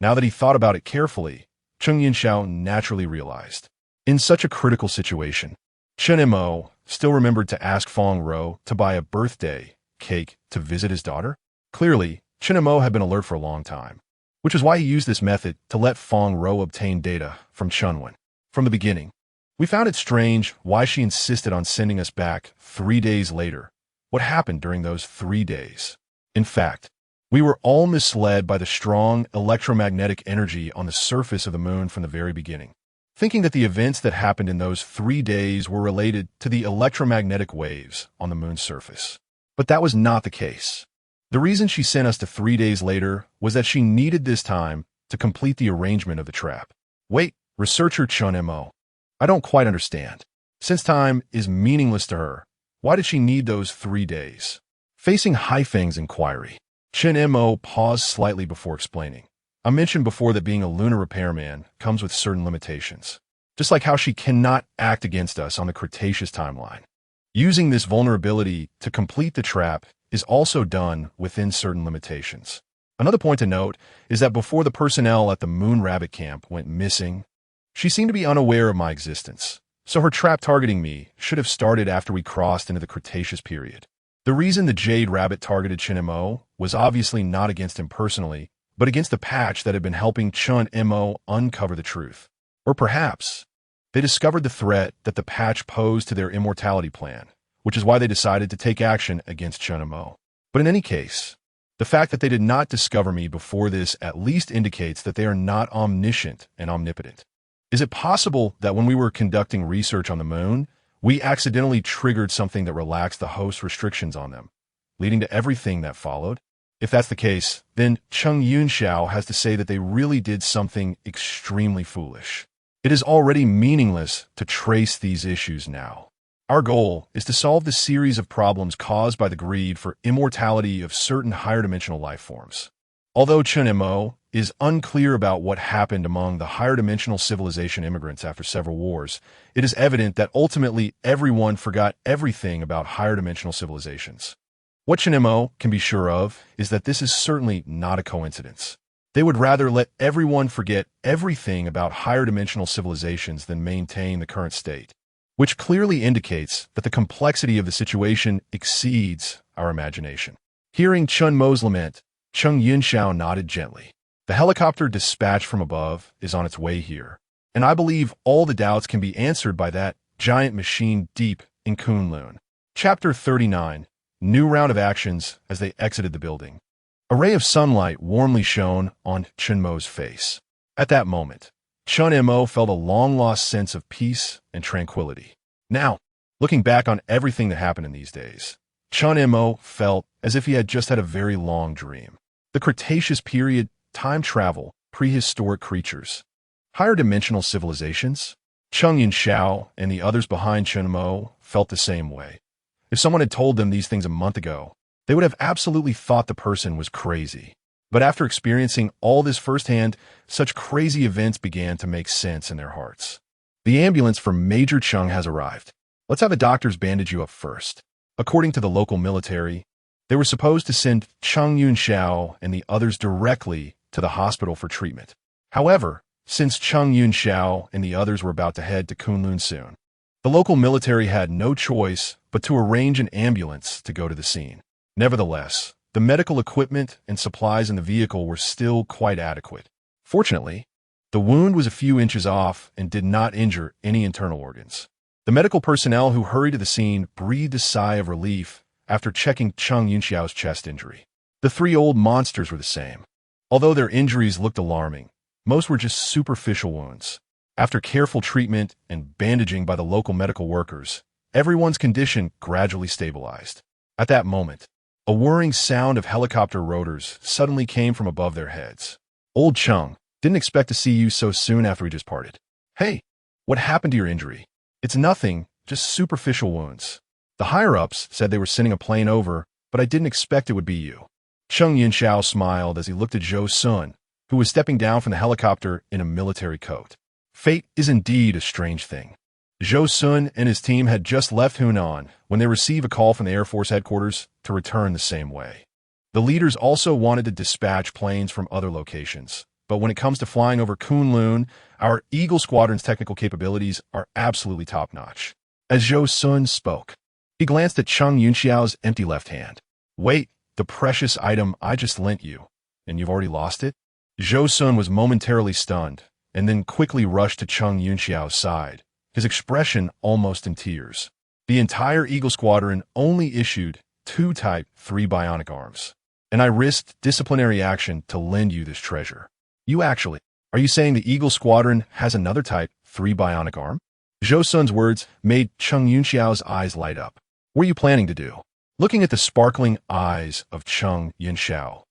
Now that he thought about it carefully, Cheng Yunxiao naturally realized. In such a critical situation, Chen Mo still remembered to ask Fong Ro to buy a birthday cake to visit his daughter. Clearly, Chen Mo had been alert for a long time, which is why he used this method to let Fong Ro obtain data from Chunwen. From the beginning, we found it strange why she insisted on sending us back 3 days later. What happened during those 3 days? In fact, we were all misled by the strong electromagnetic energy on the surface of the moon from the very beginning, thinking that the events that happened in those 3 days were related to the electromagnetic waves on the moon's surface. But that was not the case. The reason she sent us to 3 days later was that she needed this time to complete the arrangement of the trap. Wait, researcher Chen Mo, I don't quite understand. Since time is meaningless to her, why did she need those 3 days? Facing Haifeng's inquiry, Chen Mo paused slightly before explaining. I mentioned before that being a lunar repairman comes with certain limitations, just like how she cannot act against us on the Cretaceous timeline. Using this vulnerability to complete the trap is also done within certain limitations. Another point to note is that before the personnel at the Moon Rabbit Camp went missing, she seemed to be unaware of my existence, so her trap targeting me should have started after we crossed into the Cretaceous period. The reason the Jade Rabbit targeted Chen Mo was obviously not against him personally, but against the patch that had been helping Chen Mo uncover the truth. Or perhaps, they discovered the threat that the patch posed to their immortality plan, which is why they decided to take action against Chen Mo. But in any case, the fact that they did not discover me before this at least indicates that they are not omniscient and omnipotent. Is it possible that when we were conducting research on the moon, we accidentally triggered something that relaxed the host's restrictions on them, leading to everything that followed? If that's the case, then Cheng Yunxiao has to say that they really did something extremely foolish. It is already meaningless to trace these issues now. Our goal is to solve the series of problems caused by the greed for immortality of certain higher dimensional life forms. Although Chen Mo is unclear about what happened among the higher dimensional civilization immigrants after several wars, it is evident that ultimately everyone forgot everything about higher dimensional civilizations. What Chen Mo can be sure of is that this is certainly not a coincidence. They would rather let everyone forget everything about higher dimensional civilizations than maintain the current state, which clearly indicates that the complexity of the situation exceeds our imagination. Hearing Chen Mo's lament, Cheng Yunxiao nodded gently. The helicopter dispatched from above is on its way here, and I believe all the doubts can be answered by that giant machine deep in Kunlun. Chapter 39. New round of actions as they exited the building. A ray of sunlight warmly shone on Chen Mo's face. At that moment, Chen Mo felt a long-lost sense of peace and tranquility. Now, looking back on everything that happened in these days, Chen Mo felt as if he had just had a very long dream. The Cretaceous period, time travel, prehistoric creatures, higher dimensional civilizations. Cheng Yunxiao and the others behind Chen Mo felt the same way. If someone had told them these things a month ago, they would have absolutely thought the person was crazy. But after experiencing all this firsthand, such crazy events began to make sense in their hearts. The ambulance for Major Chung has arrived. Let's have the doctors bandage you up first. According to the local military, they were supposed to send Chung Yunxiao and the others directly to the hospital for treatment. However, since Chung Yunxiao and the others were about to head to Kunlun soon, the local military had no choice but to arrange an ambulance to go to the scene. Nevertheless, the medical equipment and supplies in the vehicle were still quite adequate. Fortunately, the wound was a few inches off and did not injure any internal organs. The medical personnel who hurried to the scene breathed a sigh of relief after checking Chung Yunxiao's chest injury. The three old monsters were the same. Although their injuries looked alarming, most were just superficial wounds. After careful treatment and bandaging by the local medical workers, everyone's condition gradually stabilized. At that moment, a whirring sound of helicopter rotors suddenly came from above their heads. Old Chung, didn't expect to see you so soon after we just parted. Hey, what happened to your injury? It's nothing, just superficial wounds. The higher-ups said they were sending a plane over, but I didn't expect it would be you. Chung Yunxiao smiled as he looked at Zhou Sun, who was stepping down from the helicopter in a military coat. Fate is indeed a strange thing. Zhou Sun and his team had just left Hunan when they received a call from the Air Force headquarters to return the same way. The leaders also wanted to dispatch planes from other locations, but when it comes to flying over Kunlun, our Eagle Squadron's technical capabilities are absolutely top-notch. As Zhou Sun spoke, he glanced at Chung Yunxiao's empty left hand. Wait, the precious item I just lent you, and you've already lost it? Zhou Sun was momentarily stunned, and then quickly rushed to Chung Yunxiao's side, his expression almost in tears. The entire Eagle Squadron only issued 2 Type 3 bionic arms, and I risked disciplinary action to lend you this treasure. Are you saying the Eagle Squadron has another Type 3 bionic arm? Zhou Sun's words made Chung Yunxiao's eyes light up. What are you planning to do? Looking at the sparkling eyes of Chung Yunxiao,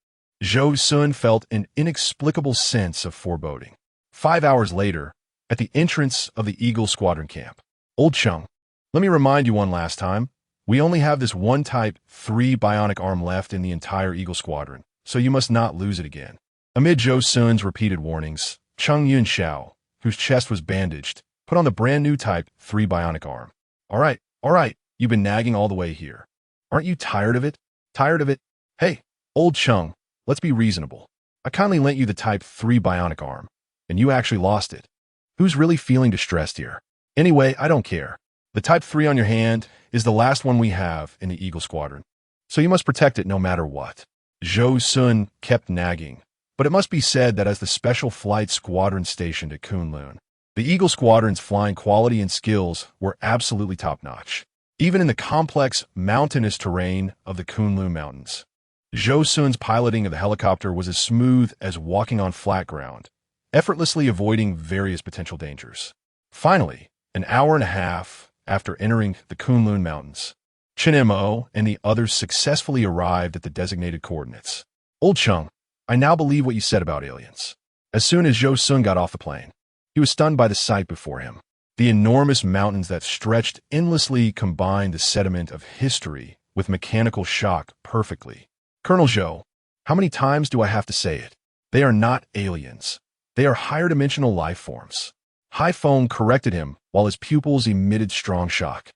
Zhou Sun felt an inexplicable sense of foreboding. 5 hours later, at the entrance of the Eagle Squadron camp. Old Chung, let me remind you one last time, we only have this one Type 3 bionic arm left in the entire Eagle Squadron, so you must not lose it again. Amid Zhou Sun's repeated warnings, Chung Yunxiao, whose chest was bandaged, put on the brand new Type 3 bionic arm. All right, you've been nagging all the way here. Aren't you tired of it? Hey, old Chung, let's be reasonable. I kindly lent you the Type 3 bionic arm, and you actually lost it. Who's really feeling distressed here? Anyway, I don't care. The Type 3 on your hand is the last one we have in the Eagle Squadron, so you must protect it no matter what. Zhou Sun kept nagging, but it must be said that as the Special Flight Squadron stationed at Kunlun, the Eagle Squadron's flying quality and skills were absolutely top-notch, even in the complex, mountainous terrain of the Kunlun Mountains. Zhou Sun's piloting of the helicopter was as smooth as walking on flat ground, effortlessly avoiding various potential dangers. Finally, an hour and a half after entering the Kunlun Mountains, Chen Mo and the others successfully arrived at the designated coordinates. Old Chung, I now believe what you said about aliens. As soon as Zhou Sun got off the plane, he was stunned by the sight before him. The enormous mountains that stretched endlessly combined the sediment of history with mechanical shock perfectly. Colonel Zhou, how many times do I have to say it? They are not aliens. They are higher-dimensional life forms. Haifeng corrected him while his pupils emitted strong shock.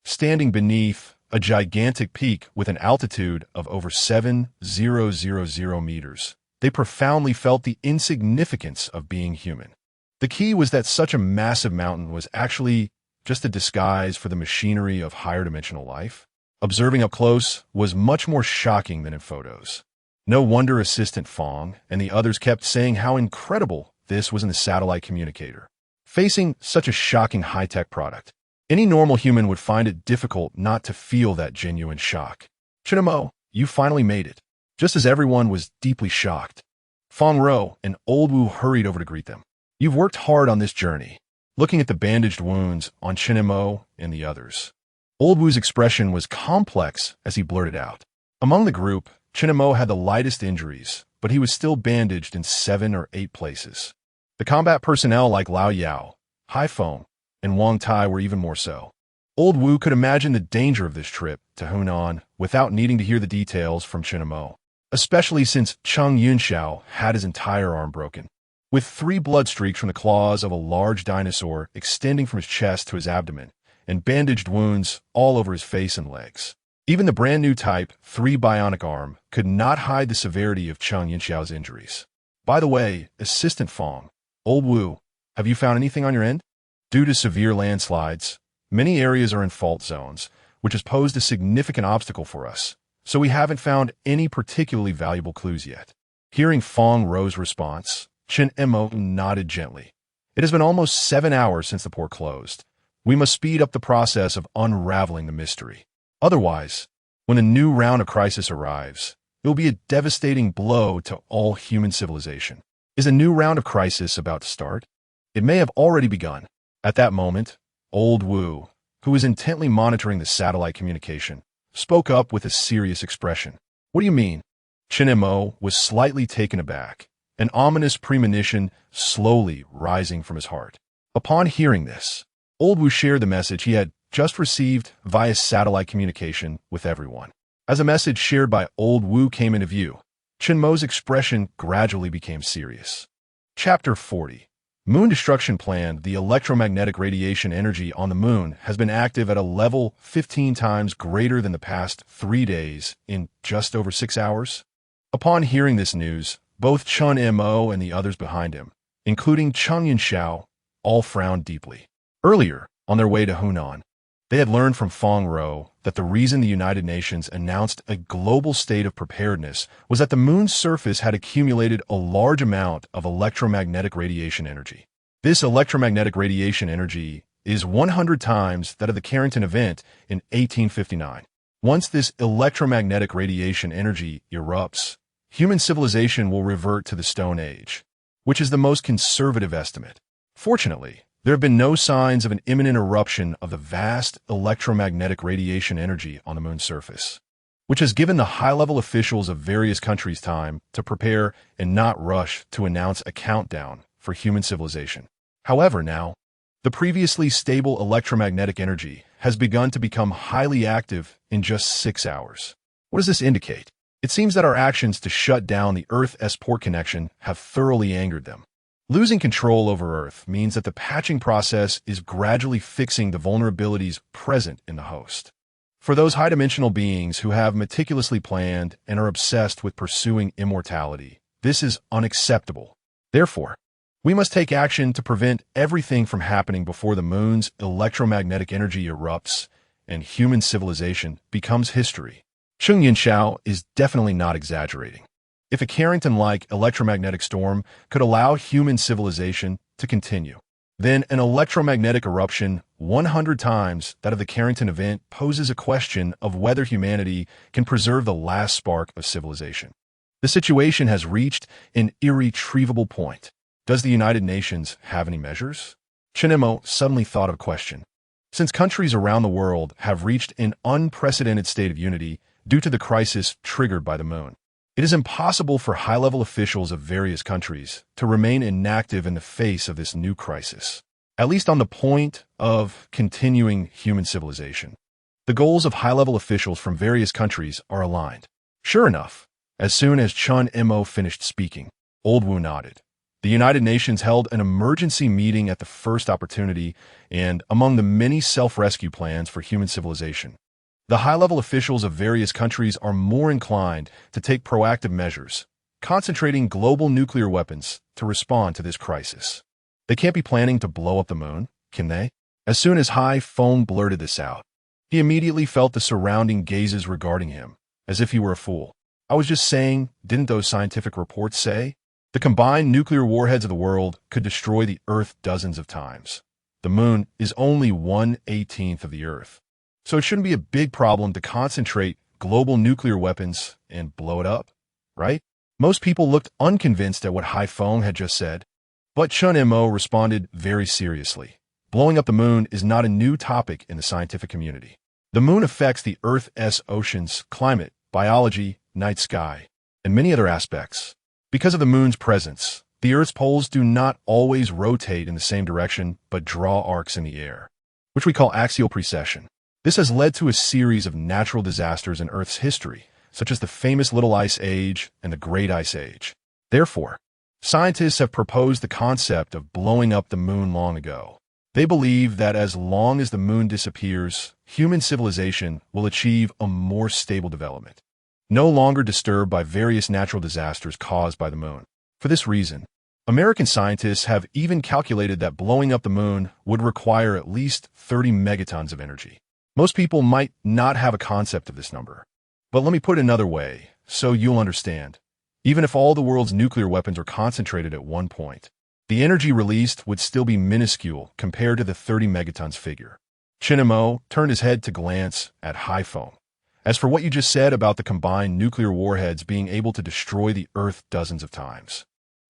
Standing beneath a gigantic peak with an altitude of over 7,000 meters, they profoundly felt the insignificance of being human. The key was that such a massive mountain was actually just a disguise for the machinery of higher-dimensional life. Observing up close was much more shocking than in photos. No wonder Assistant Fong and the others kept saying how incredible this was in the satellite communicator. Facing such a shocking high-tech product, any normal human would find it difficult not to feel that genuine shock. Chen Mo, you finally made it. Just as everyone was deeply shocked, Fong Ro and Old Wu hurried over to greet them. You've worked hard on this journey. Looking at the bandaged wounds on Chen Mo and the others, Old Wu's expression was complex as he blurted out. Among the group, Chen Mo had the lightest injuries, but he was still bandaged in 7 or 8 places. The combat personnel like Lao Yao, Haifeng, and Wang Tai were even more so. Old Wu could imagine the danger of this trip to Hunan without needing to hear the details from Chen Mo. especially since Cheng Yunxiao had his entire arm broken, with 3 blood streaks from the claws of a large dinosaur extending from his chest to his abdomen, and bandaged wounds all over his face and legs. Even the brand new Type 3 bionic arm could not hide the severity of Cheng Yunxiao's injuries. By the way, Assistant Fong, Old Wu, have you found anything on your end? Due to severe landslides, many areas are in fault zones, which has posed a significant obstacle for us, so we haven't found any particularly valuable clues yet. Hearing Fong Ro's response, Chen Mo nodded gently. It has been almost 7 hours since the port closed. We must speed up the process of unraveling the mystery. Otherwise, when a new round of crisis arrives, it will be a devastating blow to all human civilization. Is a new round of crisis about to start? It may have already begun. At that moment, Old Wu, who was intently monitoring the satellite communication, spoke up with a serious expression. What do you mean? Chen Mo was slightly taken aback, an ominous premonition slowly rising from his heart. Upon hearing this, Old Wu shared the message he had just received via satellite communication with everyone. As a message shared by Old Wu came into view, Chen Mo's expression gradually became serious. Chapter 40. Moon Destruction Plan. The electromagnetic radiation energy on the moon has been active at a level 15 times greater than the past 3 days in just over 6 hours. Upon hearing this news, both Chen Mo and the others behind him, including Cheng Yunxiao, all frowned deeply. Earlier, on their way to Hunan, they had learned from Fong Ro that the reason the United Nations announced a global state of preparedness was that the moon's surface had accumulated a large amount of electromagnetic radiation energy. This electromagnetic radiation energy is 100 times that of the Carrington event in 1859. Once this electromagnetic radiation energy erupts, human civilization will revert to the Stone Age, which is the most conservative estimate. Fortunately, there have been no signs of an imminent eruption of the vast electromagnetic radiation energy on the moon's surface, which has given the high-level officials of various countries time to prepare and not rush to announce a countdown for human civilization. However, now, the previously stable electromagnetic energy has begun to become highly active in just 6 hours. What does this indicate? It seems that our actions to shut down the Earth's port connection have thoroughly angered them. Losing control over Earth means that the patching process is gradually fixing the vulnerabilities present in the host. For those high-dimensional beings who have meticulously planned and are obsessed with pursuing immortality, this is unacceptable. Therefore, we must take action to prevent everything from happening before the moon's electromagnetic energy erupts and human civilization becomes history. Cheng Yunxiao is definitely not exaggerating. If a Carrington-like electromagnetic storm could allow human civilization to continue, then an electromagnetic eruption 100 times that of the Carrington event poses a question of whether humanity can preserve the last spark of civilization. The situation has reached an irretrievable point. Does the United Nations have any measures? Chen Mo suddenly thought of a question. Since countries around the world have reached an unprecedented state of unity due to the crisis triggered by the moon, it is impossible for high-level officials of various countries to remain inactive in the face of this new crisis, at least on the point of continuing human civilization. The goals of high-level officials from various countries are aligned. Sure enough, as soon as Chen Mo finished speaking, Old Wu nodded. The United Nations held an emergency meeting at the first opportunity, and among the many self-rescue plans for human civilization, the high-level officials of various countries are more inclined to take proactive measures, concentrating global nuclear weapons to respond to this crisis. They can't be planning to blow up the moon, can they? As soon as Hai Feng blurted this out, he immediately felt the surrounding gazes regarding him, as if he were a fool. I was just saying, didn't those scientific reports say? The combined nuclear warheads of the world could destroy the Earth dozens of times. The moon is only 1/18th of the Earth. So it shouldn't be a big problem to concentrate global nuclear weapons and blow it up, right? Most people looked unconvinced at what Hai Feng had just said, but Chen Mo responded very seriously. Blowing up the moon is not a new topic in the scientific community. The moon affects the Earth's oceans, climate, biology, night sky, and many other aspects. Because of the moon's presence, the Earth's poles do not always rotate in the same direction but draw arcs in the air, which we call axial precession. This has led to a series of natural disasters in Earth's history, such as the famous Little Ice Age and the Great Ice Age. Therefore, scientists have proposed the concept of blowing up the moon long ago. They believe that as long as the moon disappears, human civilization will achieve a more stable development, no longer disturbed by various natural disasters caused by the moon. For this reason, American scientists have even calculated that blowing up the moon would require at least 30 megatons of energy. Most people might not have a concept of this number, but let me put it another way so you'll understand. Even if all the world's nuclear weapons are concentrated at one point, the energy released would still be minuscule compared to the 30 megatons figure. Chen Mo turned his head to glance at High Phone. As for what you just said about the combined nuclear warheads being able to destroy the Earth dozens of times,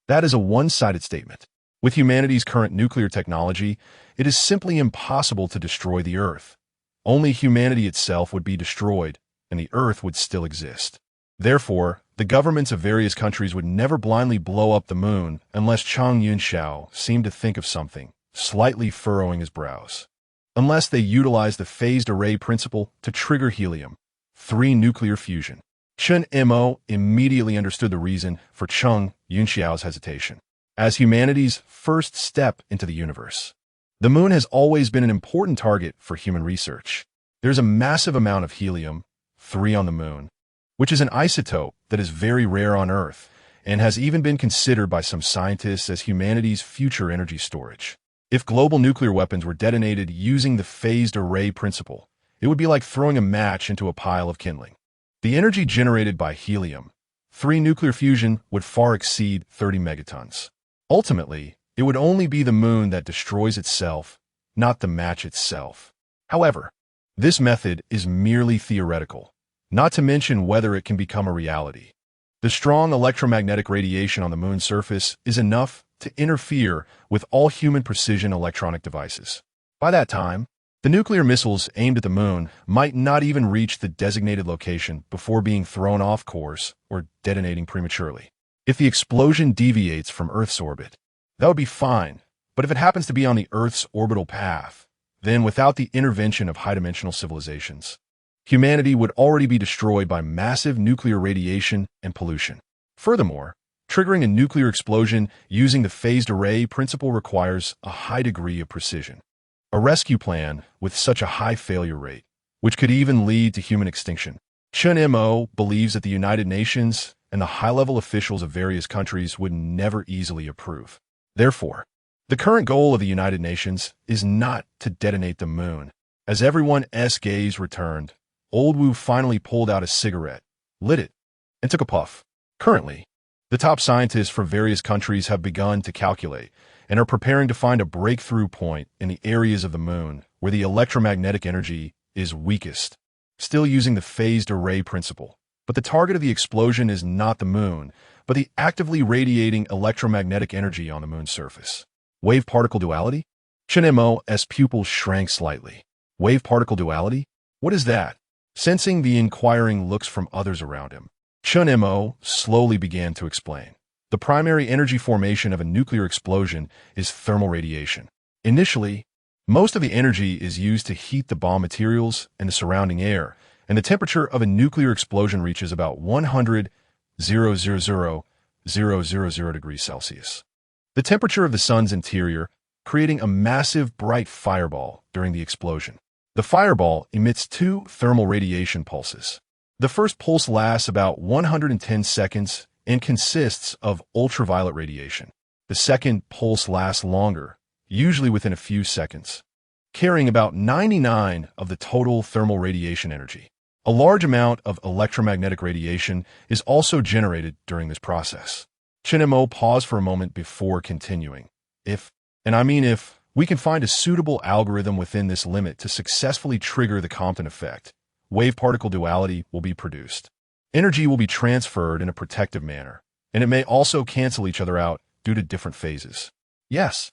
that is a one-sided statement. With humanity's current nuclear technology, it is simply impossible to destroy the Earth. Only humanity itself would be destroyed, and the Earth would still exist. Therefore, the governments of various countries would never blindly blow up the moon unless Chang Yunxiao seemed to think of something, slightly furrowing his brows. Unless they utilize the phased array principle to trigger helium-3 nuclear fusion. Chen Mo immediately understood the reason for Chang Yunxiao's hesitation. As humanity's first step into the universe, the moon has always been an important target for human research. There's a massive amount of helium-3 on the moon, which is an isotope that is very rare on Earth and has even been considered by some scientists as humanity's future energy storage. If global nuclear weapons were detonated using the phased array principle, it would be like throwing a match into a pile of kindling. The energy generated by helium-3 nuclear fusion would far exceed 30 megatons. Ultimately, it would only be the moon that destroys itself, not the match itself. However, this method is merely theoretical, not to mention whether it can become a reality. The strong electromagnetic radiation on the moon's surface is enough to interfere with all human precision electronic devices. By that time, the nuclear missiles aimed at the moon might not even reach the designated location before being thrown off course or detonating prematurely. If the explosion deviates from Earth's orbit, that would be fine, but if it happens to be on the Earth's orbital path, then without the intervention of high-dimensional civilizations, humanity would already be destroyed by massive nuclear radiation and pollution. Furthermore, triggering a nuclear explosion using the phased array principle requires a high degree of precision. A rescue plan with such a high failure rate, which could even lead to human extinction. Chen Mo believes that the United Nations and the high-level officials of various countries would never easily approve. Therefore, the current goal of the United Nations is not to detonate the moon. As everyone's gaze returned, Old Wu finally pulled out a cigarette, lit it, and took a puff. Currently, the top scientists from various countries have begun to calculate and are preparing to find a breakthrough point in the areas of the moon where the electromagnetic energy is weakest, still using the phased array principle. But the target of the explosion is not the moon, but the actively radiating electromagnetic energy on the moon's surface. Wave-particle duality? Chen Mo's pupils shrank slightly. Wave-particle duality? What is that? Sensing the inquiring looks from others around him, Chen Mo slowly began to explain. The primary energy formation of a nuclear explosion is thermal radiation. Initially, most of the energy is used to heat the bomb materials and the surrounding air, and the temperature of a nuclear explosion reaches about 100,000 degrees Celsius. The temperature of the sun's interior, creating a massive bright fireball during the explosion. The fireball emits two thermal radiation pulses. The first pulse lasts about 110 seconds and consists of ultraviolet radiation. The second pulse lasts longer, usually within a few seconds, carrying about 99% of the total thermal radiation energy. A large amount of electromagnetic radiation is also generated during this process. Chen Mo paused for a moment before continuing. If we can find a suitable algorithm within this limit to successfully trigger the Compton effect, wave-particle duality will be produced. Energy will be transferred in a protective manner, and it may also cancel each other out due to different phases. Yes,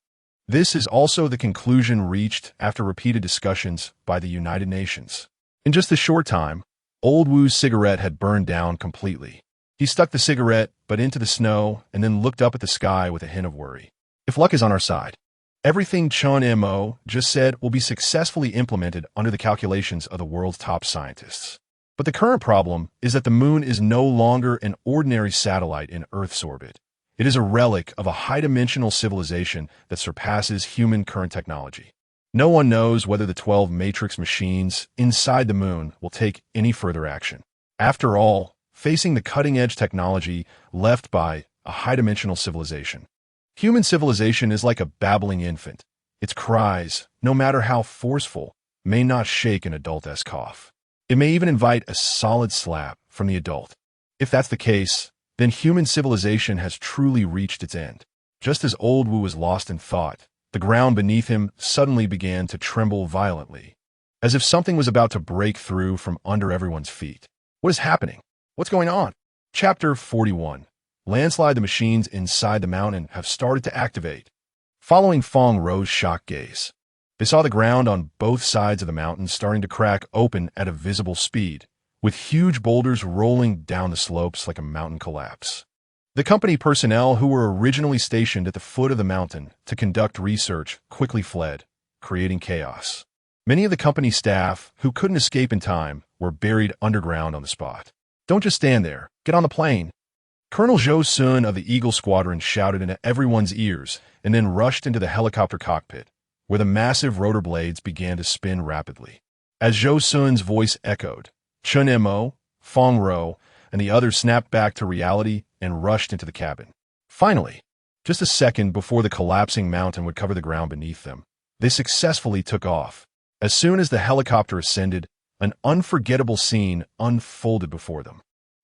this is also the conclusion reached after repeated discussions by the United Nations. In just a short time, Old Wu's cigarette had burned down completely. He stuck the cigarette but into the snow and then looked up at the sky with a hint of worry. If luck is on our side, everything Chen Mo just said will be successfully implemented under the calculations of the world's top scientists. But the current problem is that the moon is no longer an ordinary satellite in Earth's orbit. It is a relic of a high-dimensional civilization that surpasses human current technology. No one knows whether the 12 matrix machines inside the moon will take any further action. After all, facing the cutting-edge technology left by a high-dimensional civilization. Human civilization is like a babbling infant. Its cries, no matter how forceful, may not shake an adult-esque cough. It may even invite a solid slap from the adult. If that's the case, then human civilization has truly reached its end. Just as Old Wu was lost in thought, the ground beneath him suddenly began to tremble violently, as if something was about to break through from under everyone's feet. What is happening? What's going on? Chapter 41. Landslide. The machines inside the mountain have started to activate. Following Fong Ro's shocked gaze, they saw the ground on both sides of the mountain starting to crack open at a visible speed, with huge boulders rolling down the slopes like a mountain collapse. The company personnel who were originally stationed at the foot of the mountain to conduct research quickly fled, creating chaos. Many of the company staff who couldn't escape in time were buried underground on the spot. "Don't just stand there. Get on the plane." Colonel Zhou Sun of the Eagle Squadron shouted into everyone's ears and then rushed into the helicopter cockpit, where the massive rotor blades began to spin rapidly. As Zhou Sun's voice echoed, Chen Mo, Fong Ro, and the others snapped back to reality and rushed into the cabin. Finally, just a second before the collapsing mountain would cover the ground beneath them, they successfully took off. As soon as the helicopter ascended, an unforgettable scene unfolded before them.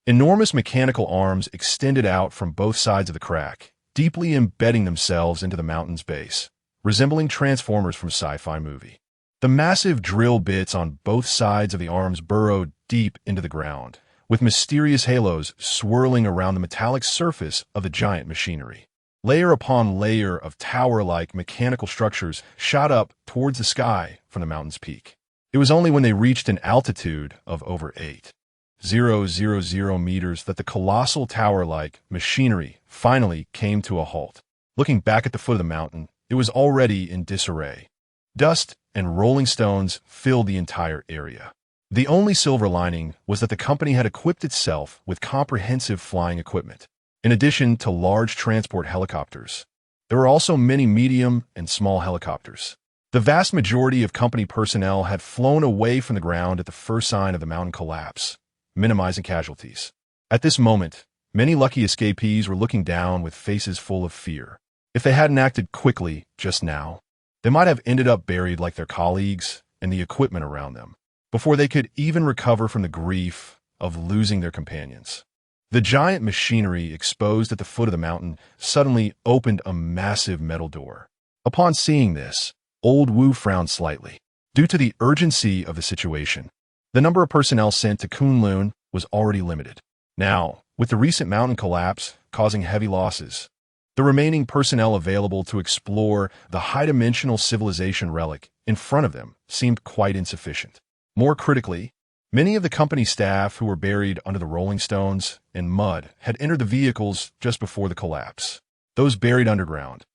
Enormous mechanical arms extended out from both sides of the crack, deeply embedding themselves into the mountain's base, resembling transformers from a sci-fi movie. The massive drill bits on both sides of the arms burrowed deep into the ground, with mysterious halos swirling around the metallic surface of the giant machinery. Layer upon layer of tower-like mechanical structures shot up towards the sky from the mountain's peak. It was only when they reached an altitude of over 8,000 meters that the colossal tower-like machinery finally came to a halt. Looking back at the foot of the mountain, it was already in disarray. Dust and rolling stones filled the entire area. The only silver lining was that the company had equipped itself with comprehensive flying equipment. In addition to large transport helicopters, there were also many medium and small helicopters. The vast majority of company personnel had flown away from the ground at the first sign of the mountain collapse, minimizing casualties. At this moment, many lucky escapees were looking down with faces full of fear. If they hadn't acted quickly just now, they might have ended up buried like their colleagues and the equipment around them, before they could even recover from the grief of losing their companions. The giant machinery exposed at the foot of the mountain suddenly opened a massive metal door. Upon seeing this, Old Wu frowned slightly. Due to the urgency of the situation, the number of personnel sent to Kunlun was already limited. Now, with the recent mountain collapse causing heavy losses, the remaining personnel available to explore the high-dimensional civilization relic in front of them seemed quite insufficient. More critically, many of the company staff who were buried under the rolling stones and mud had entered the vehicles just before the collapse. Those buried underground,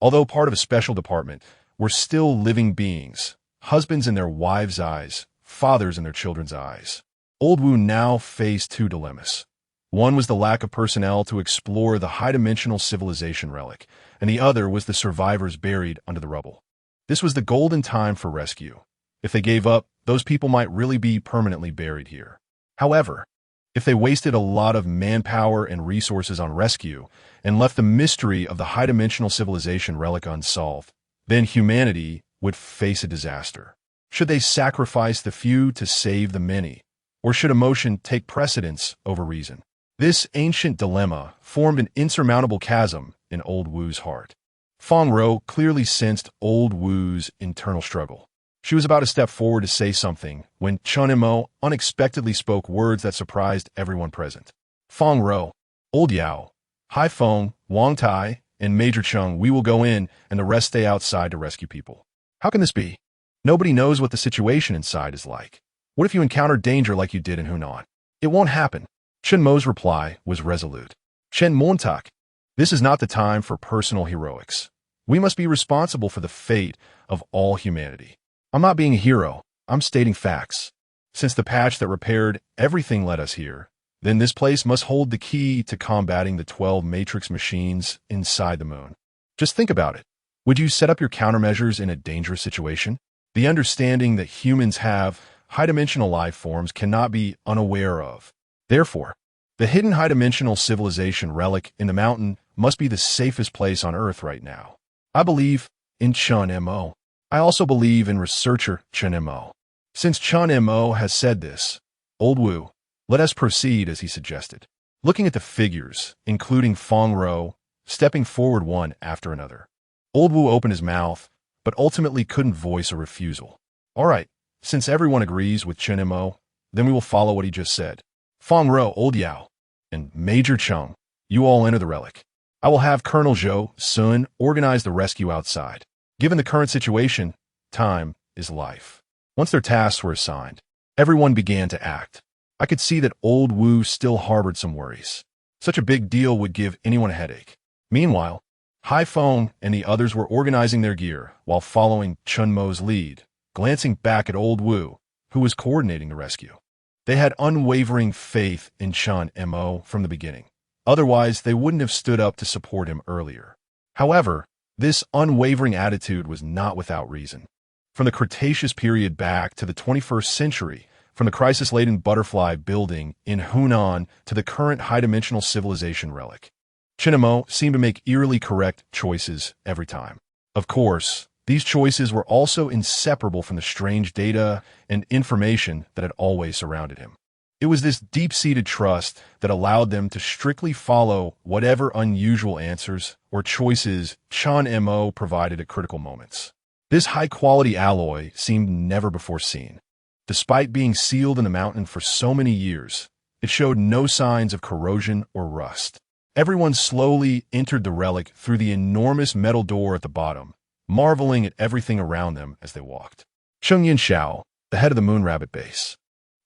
although part of a special department, were still living beings, husbands in their wives' eyes, fathers in their children's eyes. Old Wu now faced two dilemmas. One was the lack of personnel to explore the high-dimensional civilization relic, and the other was the survivors buried under the rubble. This was the golden time for rescue. If they gave up, those people might really be permanently buried here. However, if they wasted a lot of manpower and resources on rescue and left the mystery of the high-dimensional civilization relic unsolved, then humanity would face a disaster. Should they sacrifice the few to save the many, or should emotion take precedence over reason? This ancient dilemma formed an insurmountable chasm in Old Wu's heart. Fong Ro clearly sensed Old Wu's internal struggle. She was about to step forward to say something when Chen Mo unexpectedly spoke words that surprised everyone present. "Fong Ro, Old Yao, Hai Feng, Wang Tai, and Major Chung, we will go in and the rest stay outside to rescue people." "How can this be? Nobody knows what the situation inside is like. What if you encounter danger like you did in Hunan?" "It won't happen." Chen Mo's reply was resolute. "Chen Montak, this is not the time for personal heroics. We must be responsible for the fate of all humanity. I'm not being a hero. I'm stating facts." Since the patch that repaired everything led us here, then this place must hold the key to combating the 12 matrix machines inside the moon. Just think about it. Would you set up your countermeasures in a dangerous situation? The understanding that humans have high-dimensional life forms cannot be unaware of. Therefore, the hidden high-dimensional civilization relic in the mountain must be the safest place on Earth right now. I believe in Chen Mo. I also believe in researcher Chen Mo. Since Chen Mo has said this, Old Wu, let us proceed as he suggested. Looking at the figures, including Fong Ro, stepping forward one after another. Old Wu opened his mouth, but ultimately couldn't voice a refusal. All right, since everyone agrees with Chen Mo, then we will follow what he just said. Fong Ro, Old Yao, and Major Chung, you all enter the relic. I will have Colonel Zhou Sun organize the rescue outside. Given the current situation, time is life. Once their tasks were assigned, everyone began to act. I could see that Old Wu still harbored some worries. Such a big deal would give anyone a headache. Meanwhile, Hai Feng and the others were organizing their gear while following Chen Mo's lead, glancing back at Old Wu, who was coordinating the rescue. They had unwavering faith in Chen Mo from the beginning. Otherwise, they wouldn't have stood up to support him earlier. However, this unwavering attitude was not without reason. From the Cretaceous period back to the 21st century, from the crisis-laden butterfly building in Hunan to the current high-dimensional civilization relic, Chen Mo seemed to make eerily correct choices every time. Of course, these choices were also inseparable from the strange data and information that had always surrounded him. It was this deep-seated trust that allowed them to strictly follow whatever unusual answers or choices Chen Mo provided at critical moments. This high-quality alloy seemed never before seen. Despite being sealed in the mountain for so many years, it showed no signs of corrosion or rust. Everyone slowly entered the relic through the enormous metal door at the bottom, marveling at everything around them as they walked. Cheng Yinxiao, the head of the Moon Rabbit Base,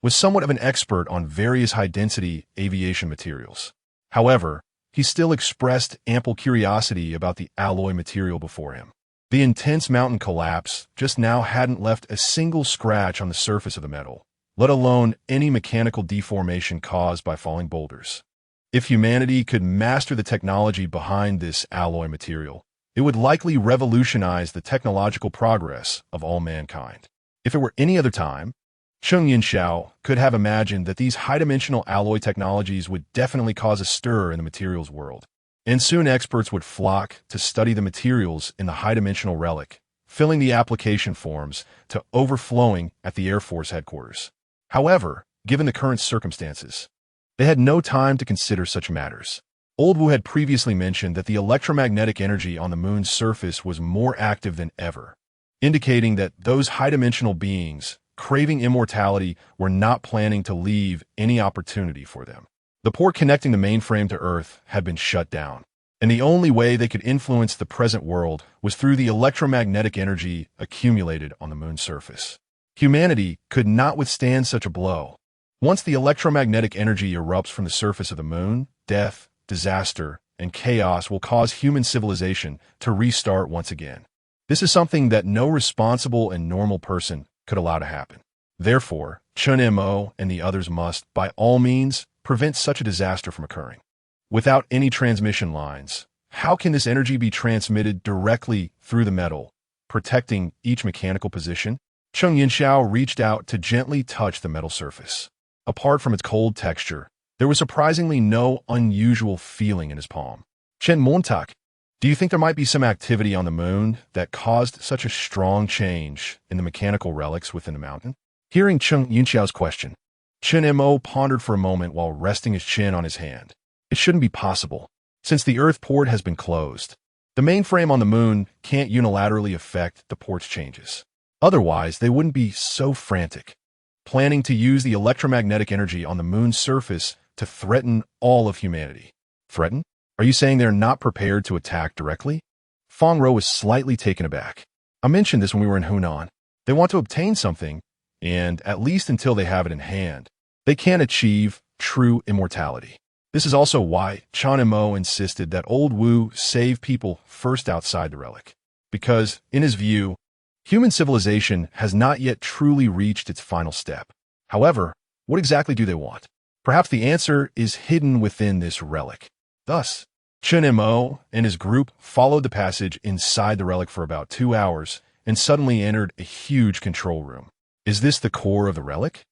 was somewhat of an expert on various high-density aviation materials. However, he still expressed ample curiosity about the alloy material before him. The intense mountain collapse just now hadn't left a single scratch on the surface of the metal, let alone any mechanical deformation caused by falling boulders. If humanity could master the technology behind this alloy material, it would likely revolutionize the technological progress of all mankind. If it were any other time, Cheng Yinxiao could have imagined that these high-dimensional alloy technologies would definitely cause a stir in the materials world, and soon experts would flock to study the materials in the high-dimensional relic, filling the application forms to overflowing at the Air Force headquarters. However, given the current circumstances, they had no time to consider such matters. Old Wu had previously mentioned that the electromagnetic energy on the moon's surface was more active than ever, indicating that those high-dimensional beings craving immortality were not planning to leave any opportunity for them. The port connecting the mainframe to Earth had been shut down, and the only way they could influence the present world was through the electromagnetic energy accumulated on the moon's surface. Humanity could not withstand such a blow. Once the electromagnetic energy erupts from the surface of the moon, death, disaster, and chaos will cause human civilization to restart once again. This is something that no responsible and normal person could allow to happen. Therefore, Chen Mo and the others must, by all means, prevent such a disaster from occurring. Without any transmission lines, how can this energy be transmitted directly through the metal, protecting each mechanical position? Cheng Yinxiao reached out to gently touch the metal surface. Apart from its cold texture, there was surprisingly no unusual feeling in his palm. Chen Montak, do you think there might be some activity on the moon that caused such a strong change in the mechanical relics within the mountain? Hearing Cheng Yinxiao's question, Chen Mo pondered for a moment while resting his chin on his hand. It shouldn't be possible. Since the Earth port has been closed, the mainframe on the moon can't unilaterally affect the port's changes. Otherwise, they wouldn't be so frantic, planning to use the electromagnetic energy on the moon's surface to threaten all of humanity. Threaten? Are you saying they're not prepared to attack directly? Fong Ro was slightly taken aback. I mentioned this when we were in Hunan. They want to obtain something, and at least until they have it in hand, they can't achieve true immortality. This is also why Chen Mo insisted that Old Wu save people first outside the relic. Because, in his view, human civilization has not yet truly reached its final step. However, what exactly do they want? Perhaps the answer is hidden within this relic. Thus, Chen Mo and his group followed the passage inside the relic for about 2 hours and suddenly entered a huge control room. Is this the core of the relic?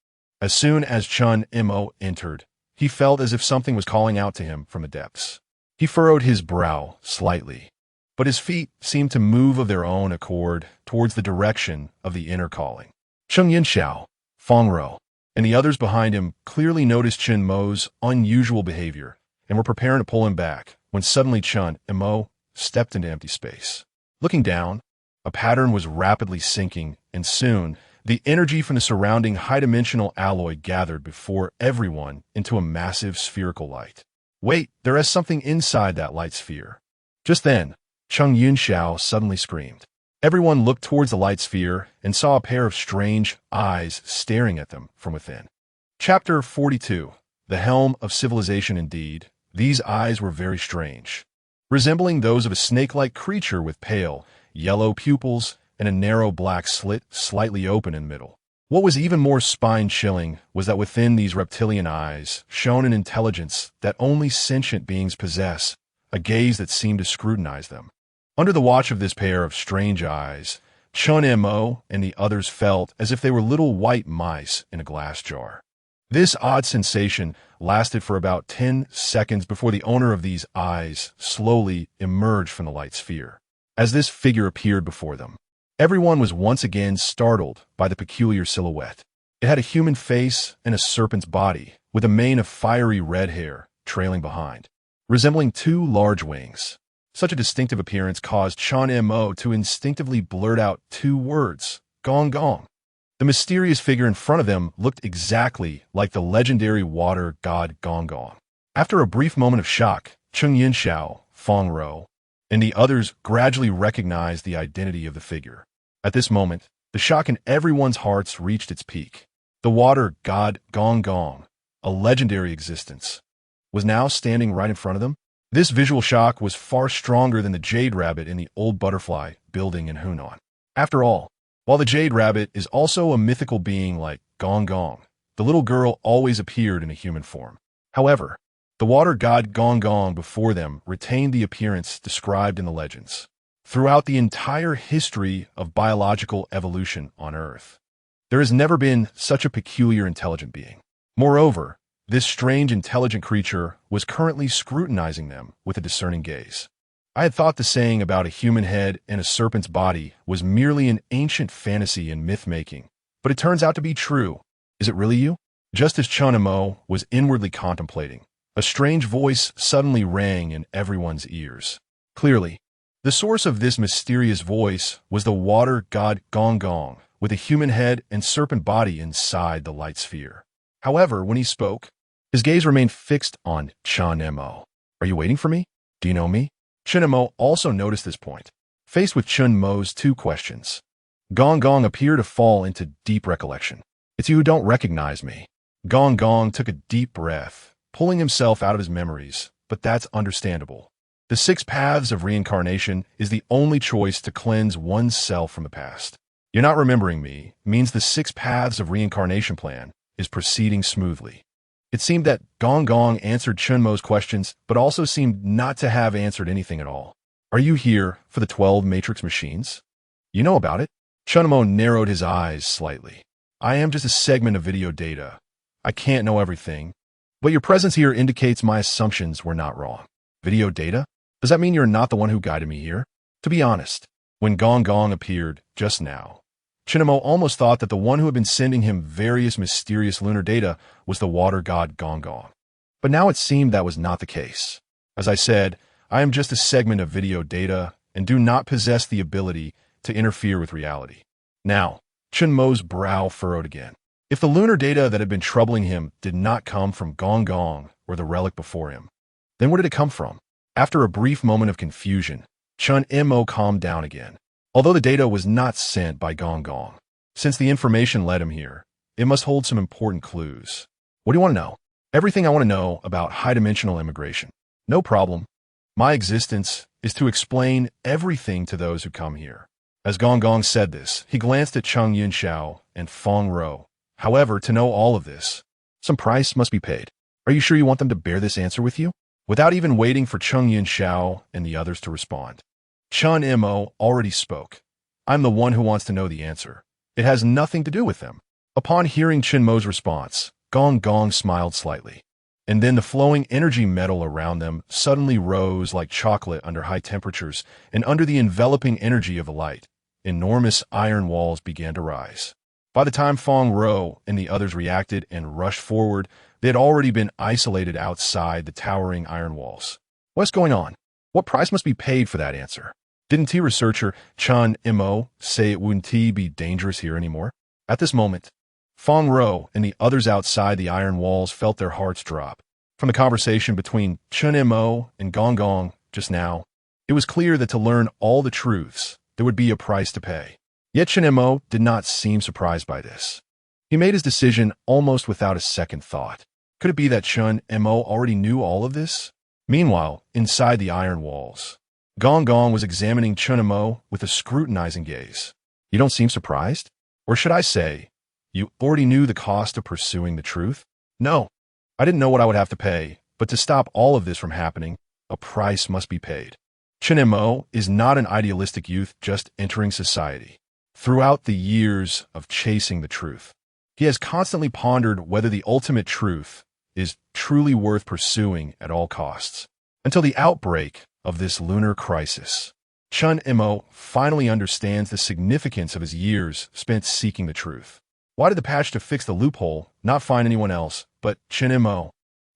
As soon as Chen Mo entered, he felt as if something was calling out to him from the depths. He furrowed his brow slightly, but his feet seemed to move of their own accord towards the direction of the inner calling. Cheng Yinxiao, Feng Rou, and the others behind him clearly noticed Chen Mo's unusual behavior and were preparing to pull him back when suddenly Chen Mo stepped into empty space. Looking down, a pattern was rapidly sinking, and soon, the energy from the surrounding high-dimensional alloy gathered before everyone into a massive spherical light. Wait, there is something inside that light sphere. Just then, Cheng Yunxiao suddenly screamed. Everyone looked towards the light sphere and saw a pair of strange eyes staring at them from within. Chapter 42. The Helm of Civilization. Indeed, these eyes were very strange, resembling those of a snake-like creature with pale, yellow pupils and a narrow black slit slightly open in the middle. What was even more spine-chilling was that within these reptilian eyes shone an intelligence that only sentient beings possess, a gaze that seemed to scrutinize them. Under the watch of this pair of strange eyes, Chen Mo and the others felt as if they were little white mice in a glass jar. This odd sensation lasted for about 10 seconds before the owner of these eyes slowly emerged from the light sphere. As this figure appeared before them, everyone was once again startled by the peculiar silhouette. It had a human face and a serpent's body, with a mane of fiery red hair trailing behind, resembling 2 large wings. Such a distinctive appearance caused Chen Mo to instinctively blurt out 2 words, "Gong Gong." The mysterious figure in front of them looked exactly like the legendary water god Gong Gong. After a brief moment of shock, Cheng Yinxiao, Feng Rou, and the others gradually recognized the identity of the figure. At this moment, the shock in everyone's hearts reached its peak. The water god Gong Gong, a legendary existence, was now standing right in front of them. This visual shock was far stronger than the jade rabbit in the old butterfly building in Hunan. After all, while the jade rabbit is also a mythical being like Gong Gong, the little girl always appeared in a human form. However, the water god Gong Gong before them retained the appearance described in the legends. Throughout the entire history of biological evolution on Earth, there has never been such a peculiar intelligent being. Moreover, this strange intelligent creature was currently scrutinizing them with a discerning gaze. I had thought the saying about a human head and a serpent's body was merely an ancient fantasy and myth-making, but it turns out to be true. Is it really you? Just as Chen Mo was inwardly contemplating, a strange voice suddenly rang in everyone's ears. Clearly, the source of this mysterious voice was the water god Gong Gong, with a human head and serpent body inside the light sphere. However, when he spoke, his gaze remained fixed on Chen Mo. Are you waiting for me? Do you know me? Chen Mo also noticed this point. Faced with Chen Mo's 2 questions, Gong Gong appeared to fall into deep recollection. It's you who don't recognize me. Gong Gong took a deep breath, pulling himself out of his memories, but that's understandable. The 6 paths of reincarnation is the only choice to cleanse one's self from the past. You're not remembering me means the 6 paths of reincarnation plan is proceeding smoothly. It seemed that Gong Gong answered Chen Mo's questions, but also seemed not to have answered anything at all. Are you here for the 12 matrix machines? You know about it? Chen Mo narrowed his eyes slightly. I am just a segment of video data. I can't know everything, but your presence here indicates my assumptions were not wrong. Video data? Does that mean you're not the one who guided me here? To be honest, when Gong Gong appeared just now, Chen Mo almost thought that the one who had been sending him various mysterious lunar data was the water god Gong Gong. But now it seemed that was not the case. As I said, I am just a segment of video data and do not possess the ability to interfere with reality. Now, Chen Mo's brow furrowed again. If the lunar data that had been troubling him did not come from Gong Gong or the relic before him, then where did it come from? After a brief moment of confusion, Chen Mo calmed down again. Although the data was not sent by Gong Gong, since the information led him here, it must hold some important clues. What do you want to know? Everything I want to know about high-dimensional immigration. No problem. My existence is to explain everything to those who come here. As Gong Gong said this, he glanced at Cheng Yunxiao and Feng Rou, However, to know all of this, some price must be paid. Are you sure you want them to bear this answer with you? Without even waiting for Cheng Yin Xiao and the others to respond, Chen Mo already spoke. I'm the one who wants to know the answer. It has nothing to do with them. Upon hearing Chen Mo's response, Gong Gong smiled slightly. And then the flowing energy metal around them suddenly rose like chocolate under high temperatures, and under the enveloping energy of the light, enormous iron walls began to rise. By the time Fong Ro and the others reacted and rushed forward, they had already been isolated outside the towering iron walls. What's going on? What price must be paid for that answer? Didn't T researcher Chen Mo say it wouldn't be dangerous here anymore? At this moment, Fong Ro and the others outside the iron walls felt their hearts drop. From the conversation between Chen Mo and Gong Gong just now, it was clear that to learn all the truths, there would be a price to pay. Yet Chen Mo did not seem surprised by this. He made his decision almost without a second thought. Could it be that Chen Mo already knew all of this? Meanwhile, inside the iron walls, Gong Gong was examining Chen Mo with a scrutinizing gaze. You don't seem surprised? Or should I say, you already knew the cost of pursuing the truth? No, I didn't know what I would have to pay, but to stop all of this from happening, a price must be paid. Chen Mo is not an idealistic youth just entering society. Throughout the years of chasing the truth, he has constantly pondered whether the ultimate truth is truly worth pursuing at all costs. Until the outbreak of this lunar crisis, Chen Mo finally understands the significance of his years spent seeking the truth. Why did the patch to fix the loophole not find anyone else but Chen Mo?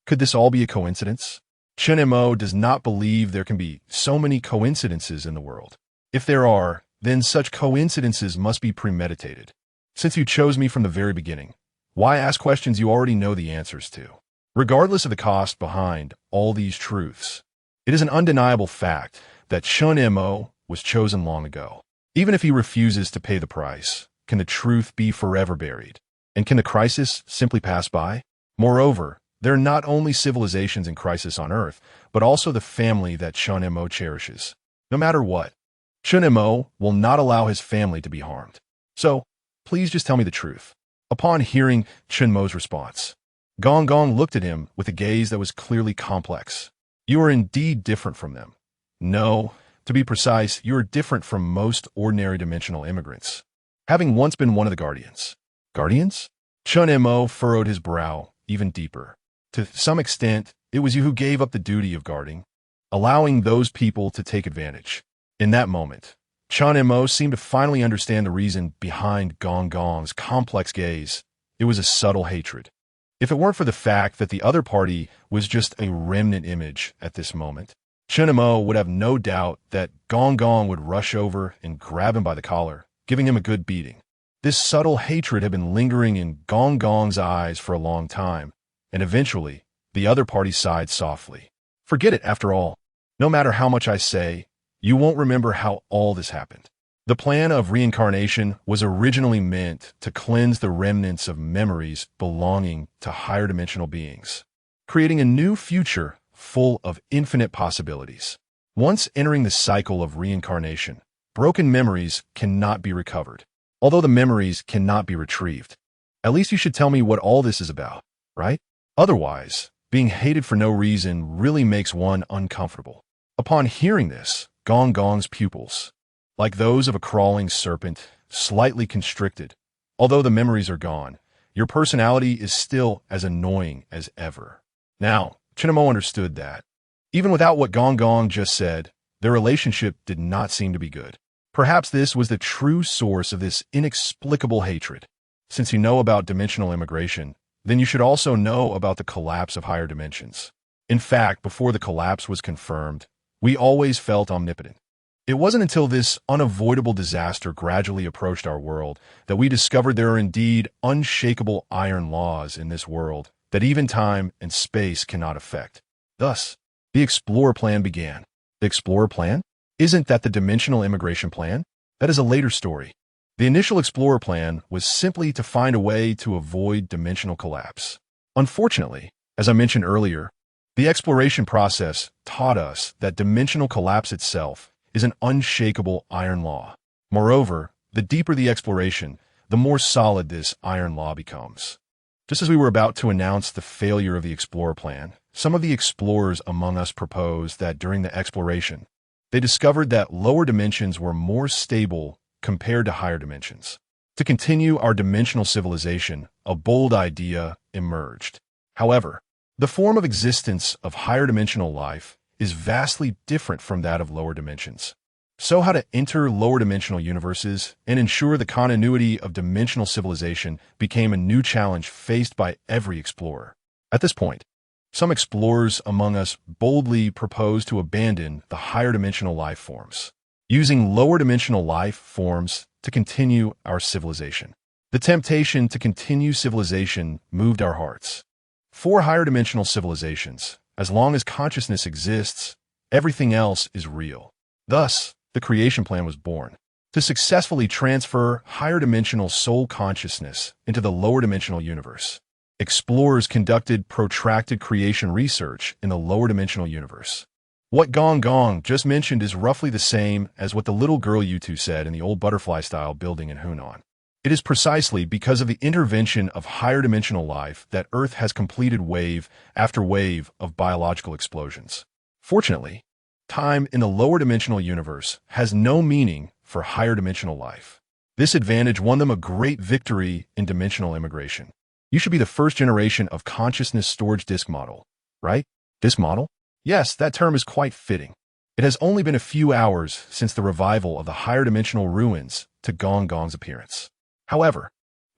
Could this all be a coincidence? Chen Mo does not believe there can be so many coincidences in the world. If there are, then such coincidences must be premeditated. Since you chose me from the very beginning, why ask questions you already know the answers to? Regardless of the cost behind all these truths, it is an undeniable fact that Chen Mo was chosen long ago. Even if he refuses to pay the price, can the truth be forever buried? And can the crisis simply pass by? Moreover, there are not only civilizations in crisis on Earth, but also the family that Chen Mo cherishes. No matter what, Chen Mo will not allow his family to be harmed. So, please just tell me the truth. Upon hearing Chen Mo's response, Gong Gong looked at him with a gaze that was clearly complex. You are indeed different from them. No, to be precise, you are different from most ordinary dimensional immigrants. Having once been one of the guardians. Guardians? Chen Mo furrowed his brow even deeper. To some extent, it was you who gave up the duty of guarding, allowing those people to take advantage. In that moment, Chen Mo seemed to finally understand the reason behind Gong Gong's complex gaze. It was a subtle hatred. If it weren't for the fact that the other party was just a remnant image at this moment, Chen Mo would have no doubt that Gong Gong would rush over and grab him by the collar, giving him a good beating. This subtle hatred had been lingering in Gong Gong's eyes for a long time, and eventually, the other party sighed softly. Forget it, after all. No matter how much I say, you won't remember how all this happened. The plan of reincarnation was originally meant to cleanse the remnants of memories belonging to higher dimensional beings, creating a new future full of infinite possibilities. Once entering the cycle of reincarnation, broken memories cannot be recovered, although the memories cannot be retrieved. At least you should tell me what all this is about, right? Otherwise, being hated for no reason really makes one uncomfortable. Upon hearing this, Gong Gong's pupils, like those of a crawling serpent, slightly constricted. Although the memories are gone, your personality is still as annoying as ever. Now, Chen Mo understood that. Even without what Gong Gong just said, their relationship did not seem to be good. Perhaps this was the true source of this inexplicable hatred. Since you know about dimensional immigration, then you should also know about the collapse of higher dimensions. In fact, before the collapse was confirmed, we always felt omnipotent. It wasn't until this unavoidable disaster gradually approached our world that we discovered there are indeed unshakable iron laws in this world that even time and space cannot affect. Thus, the Explorer Plan began. The Explorer Plan? Isn't that the dimensional immigration plan? That is a later story. The initial Explorer Plan was simply to find a way to avoid dimensional collapse. Unfortunately, as I mentioned earlier, the exploration process taught us that dimensional collapse itself is an unshakable iron law. Moreover, the deeper the exploration, the more solid this iron law becomes. Just as we were about to announce the failure of the Explorer plan, some of the explorers among us proposed that during the exploration, they discovered that lower dimensions were more stable compared to higher dimensions. To continue our dimensional civilization, a bold idea emerged. However, the form of existence of higher dimensional life is vastly different from that of lower dimensions. So how to enter lower dimensional universes and ensure the continuity of dimensional civilization became a new challenge faced by every explorer. At this point, some explorers among us boldly proposed to abandon the higher dimensional life forms, using lower dimensional life forms to continue our civilization. The temptation to continue civilization moved our hearts. For higher dimensional civilizations, as long as consciousness exists, everything else is real. Thus, the creation plan was born to successfully transfer higher dimensional soul consciousness into the lower dimensional universe. Explorers conducted protracted creation research in the lower dimensional universe. What Gong Gong just mentioned is roughly the same as what the little girl you two said in the old butterfly-style building in Hunan. It is precisely because of the intervention of higher dimensional life that Earth has completed wave after wave of biological explosions. Fortunately, time in the lower dimensional universe has no meaning for higher dimensional life. This advantage won them a great victory in dimensional immigration. You should be the first generation of consciousness storage disk model, right? Disk model? Yes, that term is quite fitting. It has only been a few hours since the revival of the higher dimensional ruins to Gong Gong's appearance. However,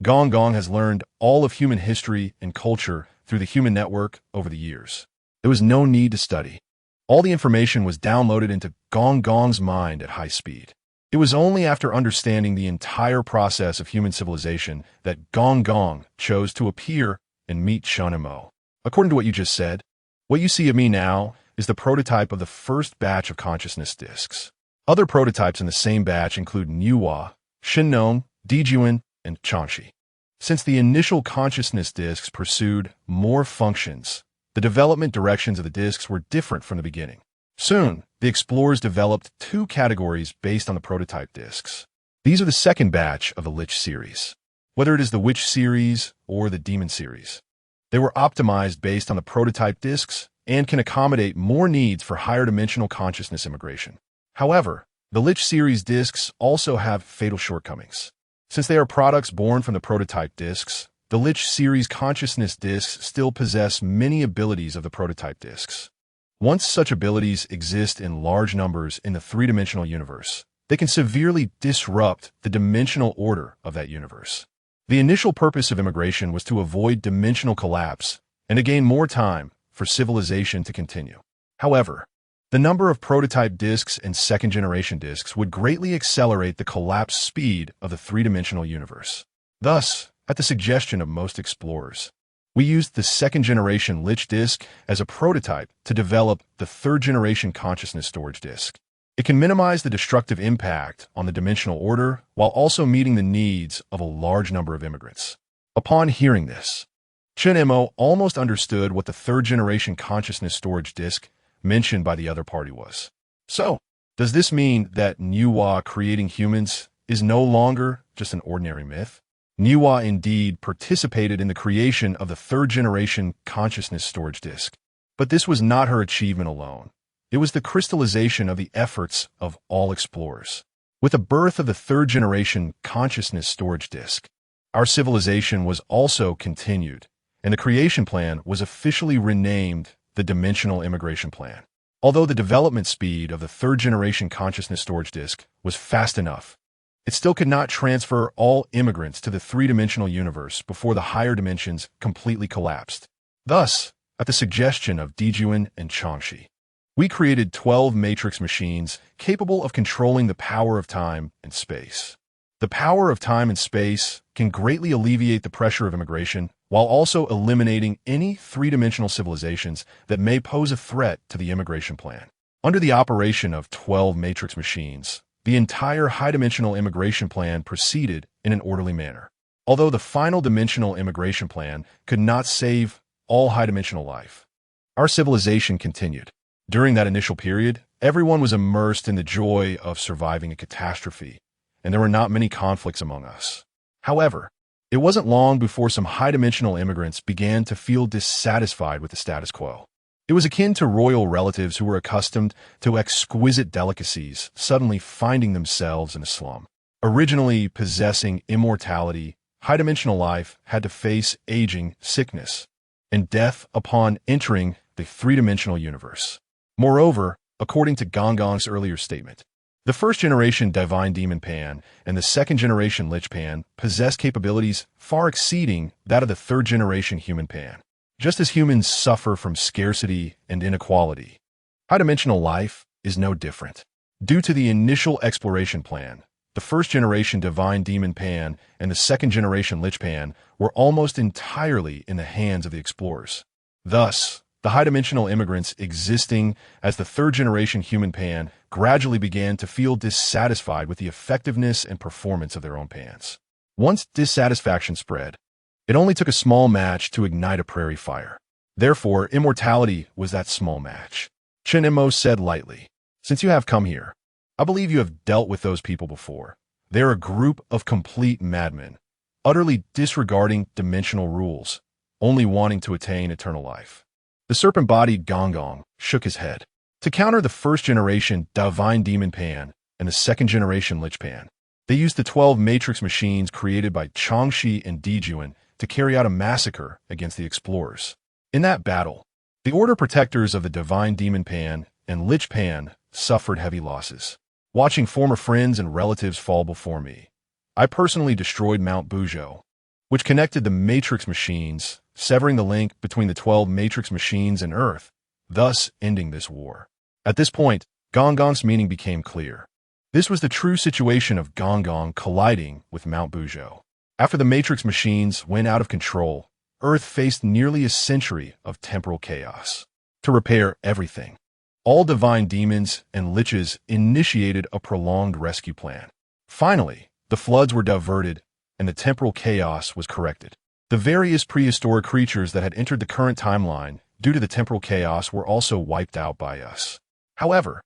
Gong Gong has learned all of human history and culture through the human network over the years. There was no need to study. All the information was downloaded into Gong Gong's mind at high speed. It was only after understanding the entire process of human civilization that Gong Gong chose to appear and meet Chen Mo. According to what you just said, what you see of me now is the prototype of the first batch of consciousness disks. Other prototypes in the same batch include Niwa, Shinnon, journey.When, and Chanxi. Since the initial consciousness disks pursued more functions, the development directions of the disks were different from the beginning. Soon, the explorers developed two categories based on the prototype disks. These are the second batch of the Lich series, whether it is the Witch series or the Demon series. They were optimized based on the prototype disks and can accommodate more needs for higher dimensional consciousness immigration. However, the Lich series disks also have fatal shortcomings. Since they are products born from the prototype disks, the Lich series consciousness disks still possess many abilities of the prototype disks. Once such abilities exist in large numbers in the three-dimensional universe, they can severely disrupt the dimensional order of that universe. The initial purpose of immigration was to avoid dimensional collapse and to gain more time for civilization to continue. However, the number of prototype disks and second-generation disks would greatly accelerate the collapse speed of the three-dimensional universe. Thus, at the suggestion of most explorers, we used the second-generation Lich disk as a prototype to develop the third-generation consciousness storage disk. It can minimize the destructive impact on the dimensional order while also meeting the needs of a large number of immigrants. Upon hearing this, Chen Mo almost understood what the third-generation consciousness storage disk mentioned by the other party was. So, does this mean that Niwa creating humans is no longer just an ordinary myth? Niwa indeed participated in the creation of the third-generation consciousness storage disk. But this was not her achievement alone. It was the crystallization of the efforts of all explorers. With the birth of the third-generation consciousness storage disk, our civilization was also continued, and the creation plan was officially renamed the Dimensional Immigration Plan. Although the development speed of the third-generation consciousness storage disk was fast enough, it still could not transfer all immigrants to the three-dimensional universe before the higher dimensions completely collapsed. Thus, at the suggestion of journey.When and Chanxi, we created 12 matrix machines capable of controlling the power of time and space. The power of time and space can greatly alleviate the pressure of immigration while also eliminating any three-dimensional civilizations that may pose a threat to the immigration plan. Under the operation of 12 matrix machines, the entire high-dimensional immigration plan proceeded in an orderly manner. Although the final dimensional immigration plan could not save all high-dimensional life, our civilization continued. During that initial period, everyone was immersed in the joy of surviving a catastrophe, and there were not many conflicts among us. However, it wasn't long before some high-dimensional immigrants began to feel dissatisfied with the status quo. It was akin to royal relatives who were accustomed to exquisite delicacies suddenly finding themselves in a slum. Originally possessing immortality, high-dimensional life had to face aging, sickness, and death upon entering the three-dimensional universe. Moreover, according to Gongong's earlier statement, the first-generation divine demon Pan and the second-generation Lich Pan possess capabilities far exceeding that of the third-generation human Pan. Just as humans suffer from scarcity and inequality, high-dimensional life is no different. Due to the initial exploration plan, the first-generation divine demon Pan and the second-generation Lich Pan were almost entirely in the hands of the explorers. Thus, the high-dimensional immigrants existing as the third-generation human Pan gradually began to feel dissatisfied with the effectiveness and performance of their own Pans. Once dissatisfaction spread, it only took a small match to ignite a prairie fire. Therefore, immortality was that small match. Chen Mo said lightly, "Since you have come here, I believe you have dealt with those people before. They're a group of complete madmen, utterly disregarding dimensional rules, only wanting to attain eternal life." The serpent-bodied Gongong shook his head. To counter the first-generation divine demon Pan and the second-generation Lich Pan, they used the 12 matrix machines created by Changshi and Dijuan to carry out a massacre against the explorers. In that battle, the Order protectors of the divine demon Pan and Lich Pan suffered heavy losses. Watching former friends and relatives fall before me, I personally destroyed Mount Buzhou, which connected the matrix machines, severing the link between the 12 matrix machines and Earth, thus ending this war. At this point, Gongong's meaning became clear. This was the true situation of Gongong colliding with Mount Buzhou. After the matrix machines went out of control, Earth faced nearly a century of temporal chaos. To repair everything, all divine demons and liches initiated a prolonged rescue plan. Finally, the floods were diverted and the temporal chaos was corrected. The various prehistoric creatures that had entered the current timeline due to the temporal chaos were also wiped out by us. However,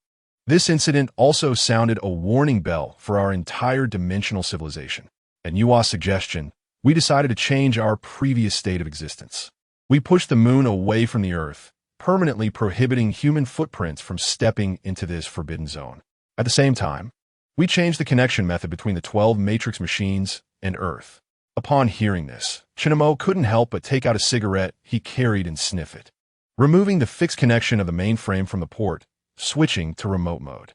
this incident also sounded a warning bell for our entire dimensional civilization. At Yua's suggestion, we decided to change our previous state of existence. We pushed the moon away from the Earth, permanently prohibiting human footprints from stepping into this forbidden zone. At the same time, we changed the connection method between the 12 matrix machines and Earth. Upon hearing this, Chen Mo couldn't help but take out a cigarette he carried and sniff it. Removing the fixed connection of the mainframe from the port, switching to remote mode,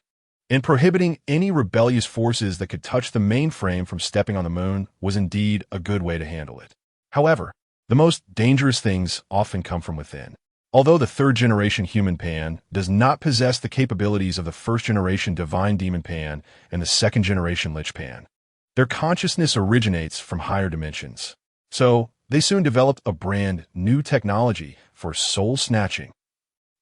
and prohibiting any rebellious forces that could touch the mainframe from stepping on the moon was indeed a good way to handle it. However, the most dangerous things often come from within. Although the third-generation human Pan does not possess the capabilities of the first-generation divine demon Pan and the second-generation Lich Pan, their consciousness originates from higher dimensions. So, they soon developed a brand new technology for soul snatching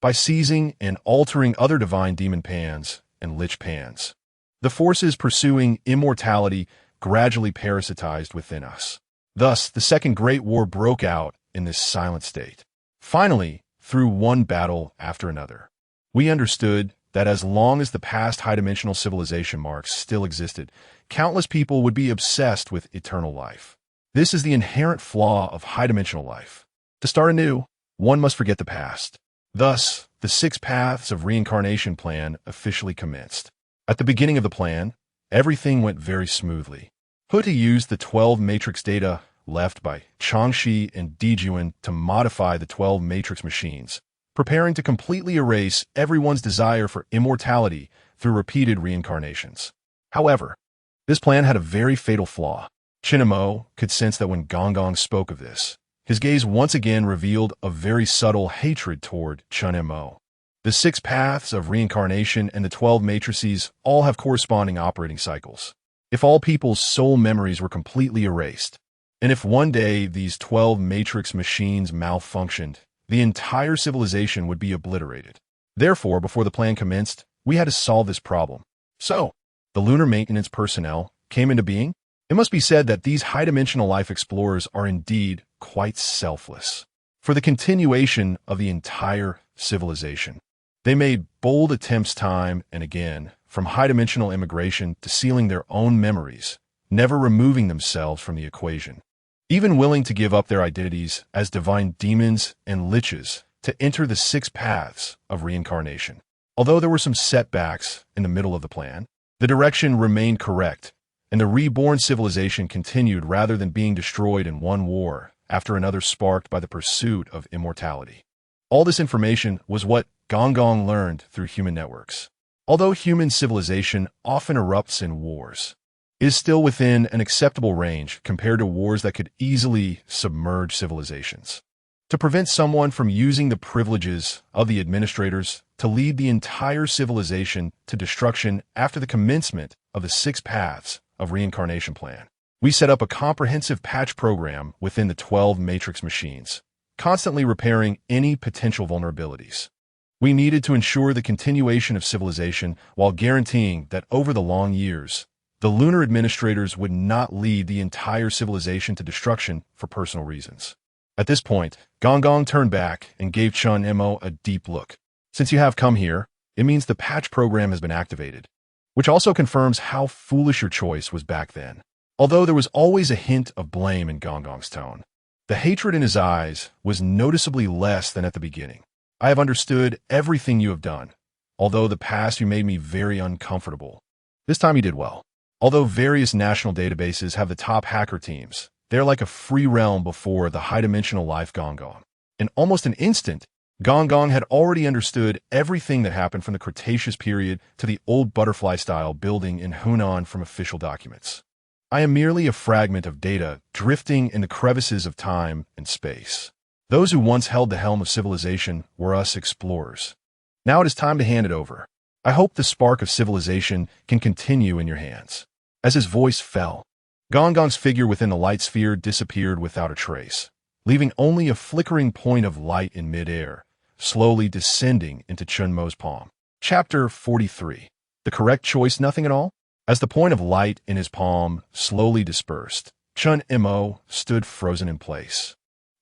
by seizing and altering other divine demon Pans and Lich Pans. The forces pursuing immortality gradually parasitized within us. Thus, the Second Great War broke out in this silent state. Finally, through one battle after another, we understood that as long as the past high-dimensional civilization marks still existed, countless people would be obsessed with eternal life. This is the inherent flaw of high-dimensional life. To start anew, one must forget the past. Thus, the 6 Paths of Reincarnation plan officially commenced. At the beginning of the plan, everything went very smoothly. Huti used the 12 matrix data left by Changshi and Dijuan to modify the 12 matrix machines, preparing to completely erase everyone's desire for immortality through repeated reincarnations. However, this plan had a very fatal flaw. Chen Mo could sense that when Gongong spoke of this, his gaze once again revealed a very subtle hatred toward Chen Mo. The 6 Paths of Reincarnation and the 12 matrices all have corresponding operating cycles. If all people's soul memories were completely erased, and if one day these 12 matrix machines malfunctioned, the entire civilization would be obliterated. Therefore, before the plan commenced, we had to solve this problem. So, the lunar maintenance personnel came into being. It must be said that these high-dimensional life explorers are indeed quite selfless. For the continuation of the entire civilization, they made bold attempts time and again, from high-dimensional immigration to sealing their own memories never removing themselves from the equation, even willing to give up their identities as divine demons and liches to enter the 6 paths of reincarnation. Although there were some setbacks in the middle of the plan, the direction remained correct, and the reborn civilization continued rather than being destroyed in one war after another sparked by the pursuit of immortality. All this information was what Gong Gong learned through human networks. Although human civilization often erupts in wars, it is still within an acceptable range compared to wars that could easily submerge civilizations. To prevent someone from using the privileges of the administrators to lead the entire civilization to destruction after the commencement of the 6 paths of reincarnation plan, we set up a comprehensive patch program within the 12 matrix machines, constantly repairing any potential vulnerabilities. We needed to ensure the continuation of civilization while guaranteeing that over the long years, the lunar administrators would not lead the entire civilization to destruction for personal reasons. At this point, Gong Gong turned back and gave Chen Mo a deep look. Since you have come here, it means the patch program has been activated, which also confirms how foolish your choice was back then. Although there was always a hint of blame in Gong Gong's tone, the hatred in his eyes was noticeably less than at the beginning. I have understood everything you have done. Although the past you made me very uncomfortable. This time you did well. Although various national databases have the top hacker teams, they're like a free realm before the high-dimensional life Gong Gong. In almost an instant, Gong Gong had already understood everything that happened from the Cretaceous period to the old butterfly-style building in Hunan from official documents. I am merely a fragment of data drifting in the crevices of time and space. Those who once held the helm of civilization were us explorers. Now it is time to hand it over. I hope the spark of civilization can continue in your hands. As his voice fell, Gong Gong's figure within the light sphere disappeared without a trace, leaving only a flickering point of light in midair, slowly descending into Chen Mo's palm. Chapter 43. The correct choice, nothing at all? As the point of light in his palm slowly dispersed, Chen Mo stood frozen in place.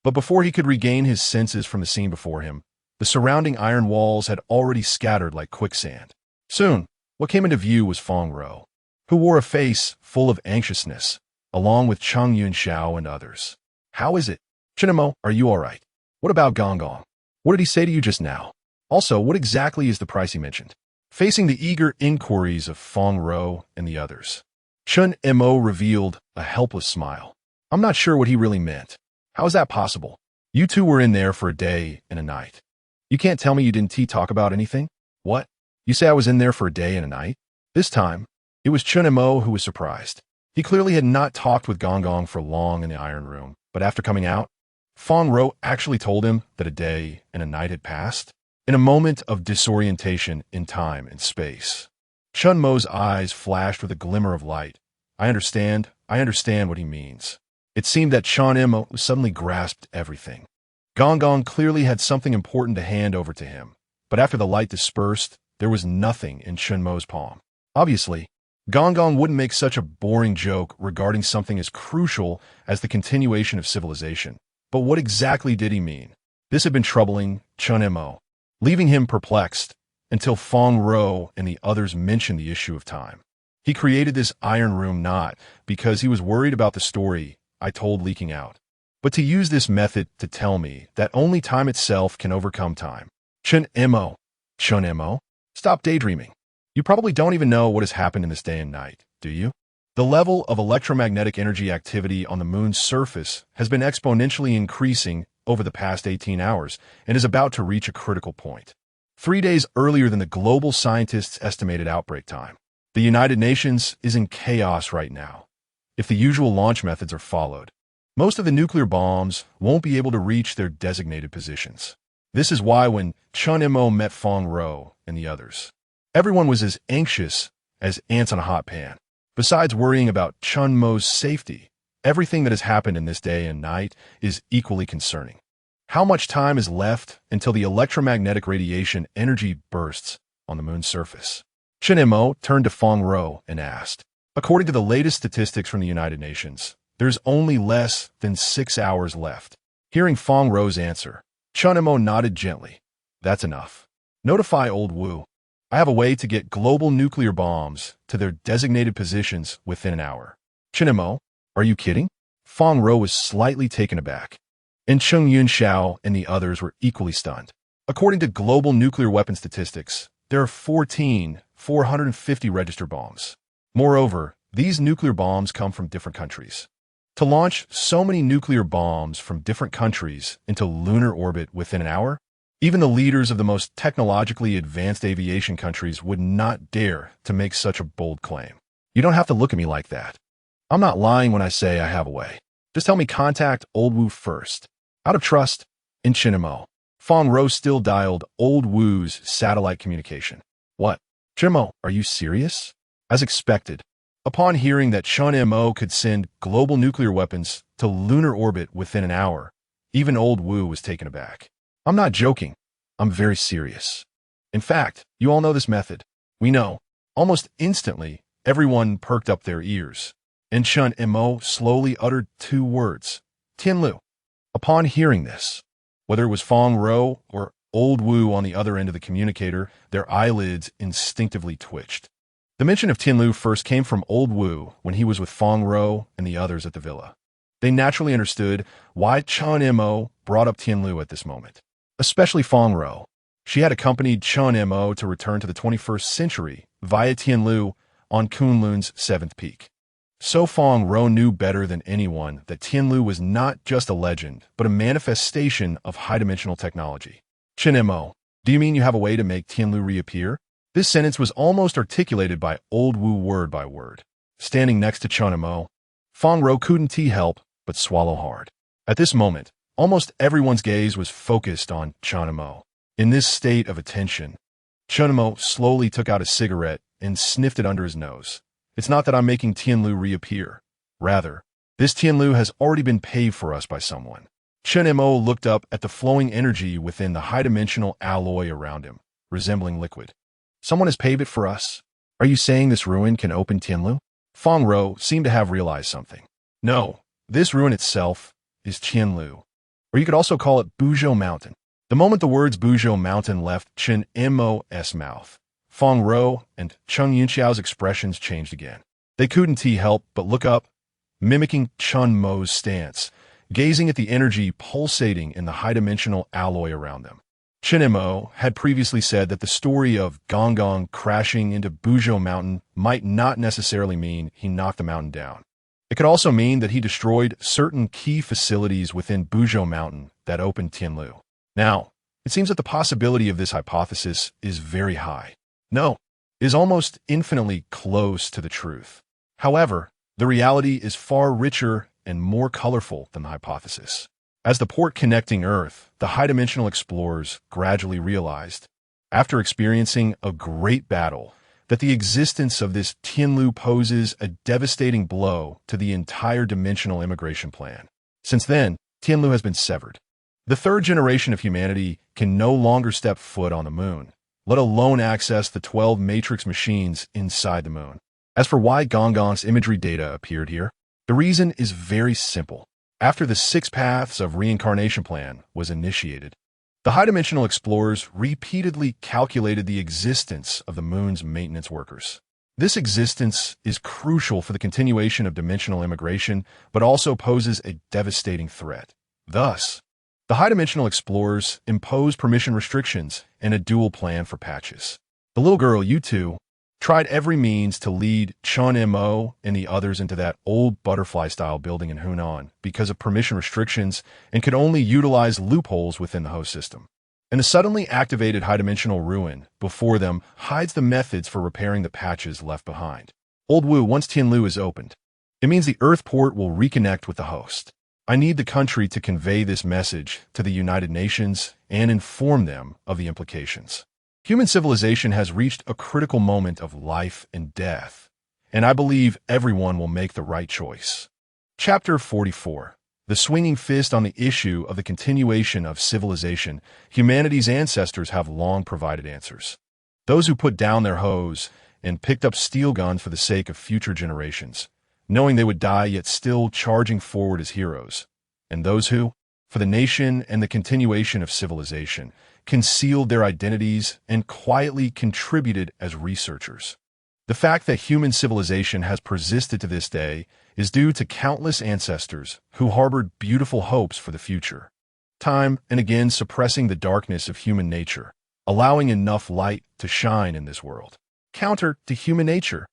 But before he could regain his senses from the scene before him, the surrounding iron walls had already scattered like quicksand. Soon, what came into view was Fong Ro, who wore a face full of anxiousness, along with Cheng Yun Xiao and others. How is it? Chen Mo, are you all right? What about Gong Gong? What did he say to you just now? Also, what exactly is the price he mentioned? Facing the eager inquiries of Fong Ro and the others, Chen Mo revealed a helpless smile. I'm not sure what he really meant. How is that possible? You two were in there for a day and a night. You can't tell me you didn't talk about anything? What? You say I was in there for a day and a night? This time, it was Chen Mo who was surprised. He clearly had not talked with Gong Gong for long in the Iron Room, but after coming out, Fong Ro actually told him that a day and a night had passed. In a moment of disorientation in time and space, Chen Mo's eyes flashed with a glimmer of light. I understand what he means. It seemed that Chen Mo suddenly grasped everything. Gong Gong clearly had something important to hand over to him, but after the light dispersed, there was nothing in Chen Mo's palm. Obviously, Gong Gong wouldn't make such a boring joke regarding something as crucial as the continuation of civilization. But what exactly did he mean? This had been troubling Chen Mo, leaving him perplexed until Fong Ro and the others mentioned the issue of time. He created this Iron Room not because he was worried about the story I told leaking out, but to use this method to tell me that only time itself can overcome time. Chen Mo, stop daydreaming. You probably don't even know what has happened in this day and night, do you? The level of electromagnetic energy activity on the moon's surface has been exponentially increasing over the past 18 hours and is about to reach a critical point. 3 days earlier than the global scientists' estimated outbreak time. The United Nations is in chaos right now. If the usual launch methods are followed, most of the nuclear bombs won't be able to reach their designated positions. This is why when Chen Mo met Fong Ro and the others, everyone was as anxious as ants on a hot pan. Besides worrying about Chen Mo's safety, everything that has happened in this day and night is equally concerning. How much time is left until the electromagnetic radiation energy bursts on the moon's surface? Chen Mo turned to Fong Ro and asked. According to the latest statistics from the United Nations, there's only less than 6 hours left. Hearing Fong Ro's answer, Chen Mo nodded gently. That's enough. Notify Old Wu. I have a way to get global nuclear bombs to their designated positions within an hour. Chen Mo, are you kidding? Fang Rou was slightly taken aback, and Cheng Yunxiao and the others were equally stunned. According to global nuclear weapon statistics, there are 450 registered bombs. Moreover, these nuclear bombs come from different countries. To launch so many nuclear bombs from different countries into lunar orbit within an hour, even the leaders of the most technologically advanced aviation countries would not dare to make such a bold claim. You don't have to look at me like that. I'm not lying when I say I have a way. Just help me contact Old Wu first. Out of trust, in Chen Mo, Fang Rou still dialed Old Wu's satellite communication. What? Chen Mo, are you serious? As expected, upon hearing that Chen Mo could send global nuclear weapons to lunar orbit within an hour, even Old Wu was taken aback. I'm not joking. I'm very serious. In fact, you all know this method. We know. Almost instantly, everyone perked up their ears, and Chen Mo slowly uttered 2 words, Tianlu. Upon hearing this, whether it was Fang Rou or Old Wu on the other end of the communicator, their eyelids instinctively twitched. The mention of Tianlu first came from Old Wu when he was with Fang Rou and the others at the villa. They naturally understood why Chen Mo brought up Tianlu at this moment. Especially Fang Rou. She had accompanied Chen Mo to return to the 21st century via Tianlu on Kunlun's 7th peak. So Fang Rou knew better than anyone that Tianlu was not just a legend, but a manifestation of high-dimensional technology. Chen Mo, do you mean you have a way to make Tianlu reappear? This sentence was almost articulated by Old Wu word by word. Standing next to Chen Mo, Fang Rou couldn't help but swallow hard. At this moment, almost everyone's gaze was focused on Chen Mo. In this state of attention, Chen Mo slowly took out a cigarette and sniffed it under his nose. It's not that I'm making Tianlu reappear. Rather, this Tianlu has already been paid for us by someone. Chen Mo looked up at the flowing energy within the high-dimensional alloy around him, resembling liquid. Someone has paid it for us? Are you saying this ruin can open Tianlu? Fang Rou seemed to have realized something. No, this ruin itself is Tianlu. Or you could also call it Buzhou Mountain. The moment the words Buzhou Mountain left Chen Mo's mouth, Fang Rou and Cheng Yunxiao's expressions changed again. They couldn't help but look up, mimicking Chen Mo's stance, gazing at the energy pulsating in the high-dimensional alloy around them. Chen Mo had previously said that the story of Gong crashing into Buzhou Mountain might not necessarily mean he knocked the mountain down. It could also mean that he destroyed certain key facilities within Buzhou Mountain that opened Tianlu. Now, it seems that the possibility of this hypothesis is very high. No, is almost infinitely close to the truth. However, the reality is far richer and more colorful than the hypothesis. As the port connecting Earth, the high-dimensional explorers gradually realized, after experiencing a great battle, that the existence of this Tianlu poses a devastating blow to the entire dimensional immigration plan. Since then, Tianlu has been severed. The 3rd generation of humanity can no longer step foot on the moon, let alone access the 12 matrix machines inside the moon. As for why Gong's imagery data appeared here, the reason is very simple. After the 6 paths of reincarnation plan was initiated, the high-dimensional explorers repeatedly calculated the existence of the moon's maintenance workers. This existence is crucial for the continuation of dimensional immigration, but also poses a devastating threat. Thus, the high-dimensional explorers impose permission restrictions and a dual plan for patches. The little girl, U2, tried every means to lead Chen Mo and the others into that old butterfly-style building in Hunan because of permission restrictions and could only utilize loopholes within the host system. And the suddenly activated high-dimensional ruin before them hides the methods for repairing the patches left behind. Old Wu, once Tianlu is opened, it means the Earth port will reconnect with the host. I need the country to convey this message to the United Nations and inform them of the implications. Human civilization has reached a critical moment of life and death, and I believe everyone will make the right choice. Chapter 44. The swinging fist on the issue of the continuation of civilization. Humanity's ancestors have long provided answers. Those who put down their hoes and picked up steel guns for the sake of future generations, knowing they would die yet still charging forward as heroes, and those who, for the nation and the continuation of civilization, concealed their identities and quietly contributed as researchers. The fact that human civilization has persisted to this day is due to countless ancestors who harbored beautiful hopes for the future, time and again suppressing the darkness of human nature, allowing enough light to shine in this world. Counter to human nature,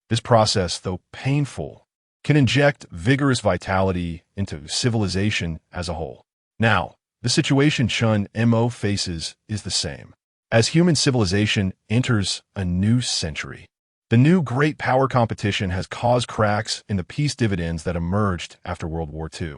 this process, though painful, can inject vigorous vitality into civilization as a whole. Now, the situation Chen Mo faces is the same. As human civilization enters a new century, the new great power competition has caused cracks in the peace dividends that emerged after World War II.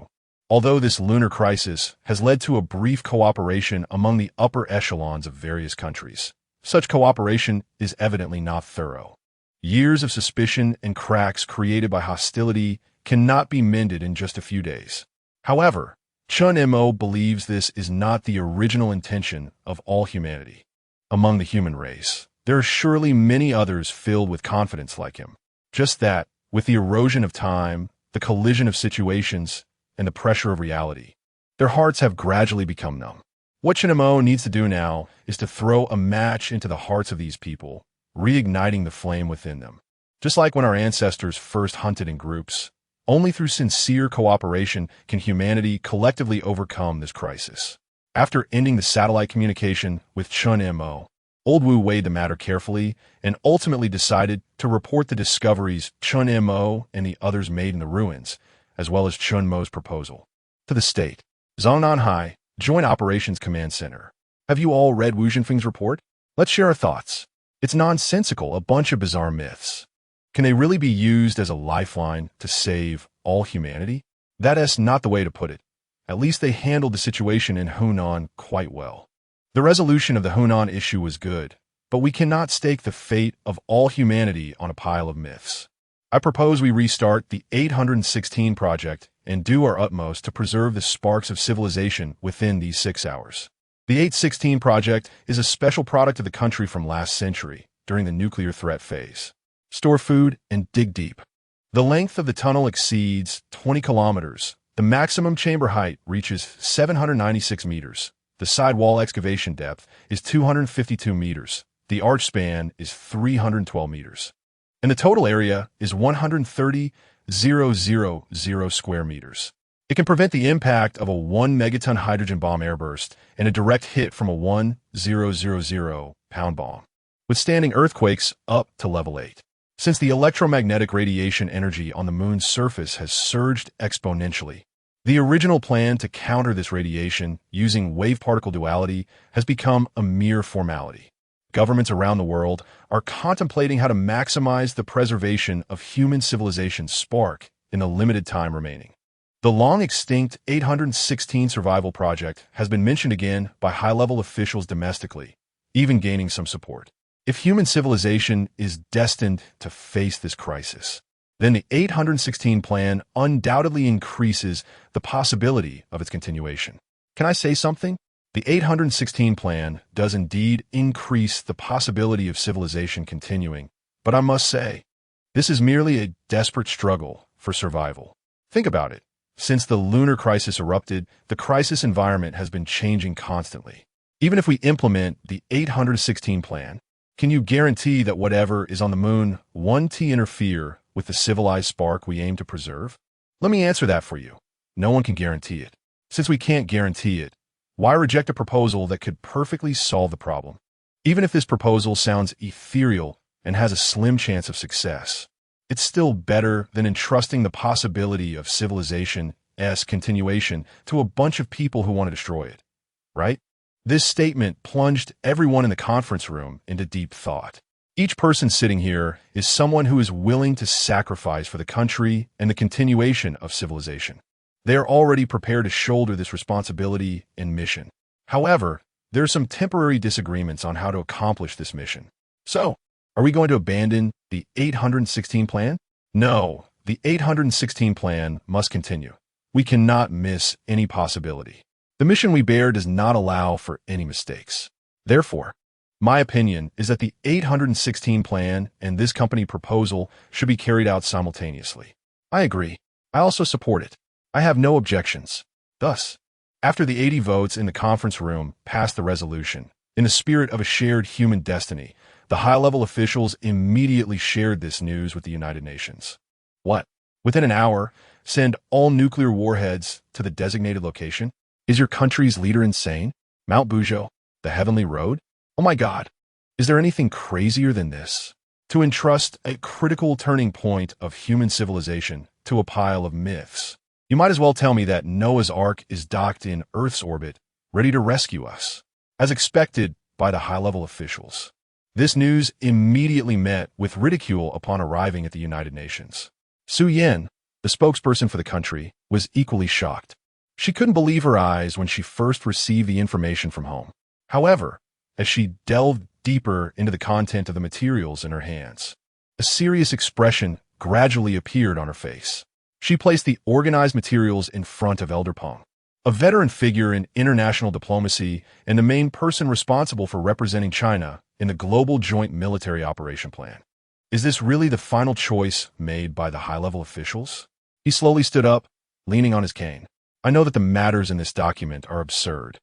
Although this lunar crisis has led to a brief cooperation among the upper echelons of various countries, such cooperation is evidently not thorough. Years of suspicion and cracks created by hostility cannot be mended in just a few days. However, Chen Mo believes this is not the original intention of all humanity. Among the human race, there are surely many others filled with confidence like him. Just that, with the erosion of time, the collision of situations, and the pressure of reality, their hearts have gradually become numb. What Chen Mo needs to do now is to throw a match into the hearts of these people, reigniting the flame within them. Just like when our ancestors first hunted in groups, only through sincere cooperation can humanity collectively overcome this crisis. After ending the satellite communication with Chen Mo, Old Wu weighed the matter carefully and ultimately decided to report the discoveries Chen Mo and the others made in the ruins, as well as Chen Mo's proposal, to the state. Zongnanhai, Joint Operations Command Center. Have you all read Wu Jinfeng's report? Let's share our thoughts. It's nonsensical, a bunch of bizarre myths. Can they really be used as a lifeline to save all humanity? That is not the way to put it. At least they handled the situation in Hunan quite well. The resolution of the Hunan issue was good, but we cannot stake the fate of all humanity on a pile of myths. I propose we restart the 816 project and do our utmost to preserve the sparks of civilization within these 6 hours. The 816 project is a special product of the country from last century, during the nuclear threat phase. Store food and dig deep. The length of the tunnel exceeds 20 kilometers. The maximum chamber height reaches 796 meters. The sidewall excavation depth is 252 meters. The arch span is 312 meters. And the total area is 130,000 square meters. It can prevent the impact of a 1 megaton hydrogen bomb airburst and a direct hit from a 1,000 pound bomb, withstanding earthquakes up to level 8. Since the electromagnetic radiation energy on the moon's surface has surged exponentially, the original plan to counter this radiation using wave-particle duality has become a mere formality. Governments around the world are contemplating how to maximize the preservation of human civilization's spark in the limited time remaining. The long-extinct 816 survival project has been mentioned again by high-level officials domestically, even gaining some support. If human civilization is destined to face this crisis, then the 816 plan undoubtedly increases the possibility of its continuation. Can I say something? The 816 plan does indeed increase the possibility of civilization continuing, but I must say, this is merely a desperate struggle for survival. Think about it. Since the lunar crisis erupted, the crisis environment has been changing constantly. Even if we implement the 816 plan, can you guarantee that whatever is on the moon won't interfere with the civilized spark we aim to preserve? Let me answer that for you. No one can guarantee it. Since we can't guarantee it, why reject a proposal that could perfectly solve the problem? Even if this proposal sounds ethereal and has a slim chance of success, it's still better than entrusting the possibility of civilization's continuation to a bunch of people who want to destroy it, right? This statement plunged everyone in the conference room into deep thought. Each person sitting here is someone who is willing to sacrifice for the country and the continuation of civilization. They are already prepared to shoulder this responsibility and mission. However, there are some temporary disagreements on how to accomplish this mission. So, are we going to abandon the 816 plan? No, the 816 plan must continue. We cannot miss any possibility. The mission we bear does not allow for any mistakes. Therefore, my opinion is that the 816 plan and this company proposal should be carried out simultaneously. I agree. I also support it. I have no objections. Thus, after the 80 votes in the conference room passed the resolution, in the spirit of a shared human destiny, The high-level officials immediately shared this news with the United Nations. What? Within an hour, send all nuclear warheads to the designated location? Is your country's leader insane? Mount Buzhou, the heavenly road? Oh my God, is there anything crazier than this? To entrust a critical turning point of human civilization to a pile of myths. You might as well tell me that Noah's Ark is docked in Earth's orbit, ready to rescue us, as expected by the high-level officials. This news immediately met with ridicule upon arriving at the United Nations. Su Yan, the spokesperson for the country, was equally shocked. She couldn't believe her eyes when she first received the information from home. However, as she delved deeper into the content of the materials in her hands, a serious expression gradually appeared on her face. She placed the organized materials in front of Elder Peng, a veteran figure in international diplomacy and the main person responsible for representing China in the global joint military operation plan. Is this really the final choice made by the high-level officials? He slowly stood up, leaning on his cane. I know that the matters in this document are absurd,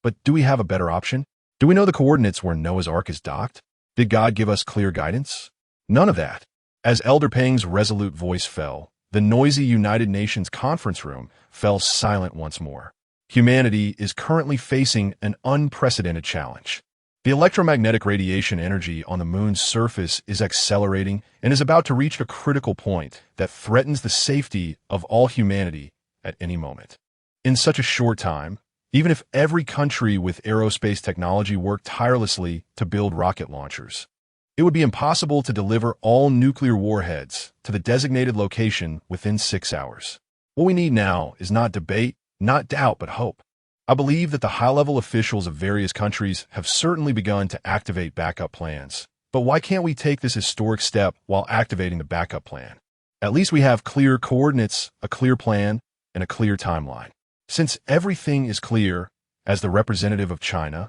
but do we have a better option? Do we know the coordinates where Noah's Ark is docked? Did God give us clear guidance? None of that. As Elder Peng's resolute voice fell, the noisy United Nations conference room fell silent once more. Humanity is currently facing an unprecedented challenge. The electromagnetic radiation energy on the moon's surface is accelerating and is about to reach a critical point that threatens the safety of all humanity at any moment. In such a short time, even if every country with aerospace technology worked tirelessly to build rocket launchers, it would be impossible to deliver all nuclear warheads to the designated location within 6 hours. What we need now is not debate, not doubt, but hope. I believe that the high-level officials of various countries have certainly begun to activate backup plans. But why can't we take this historic step while activating the backup plan? At least we have clear coordinates, a clear plan, and a clear timeline. Since everything is clear, as the representative of China,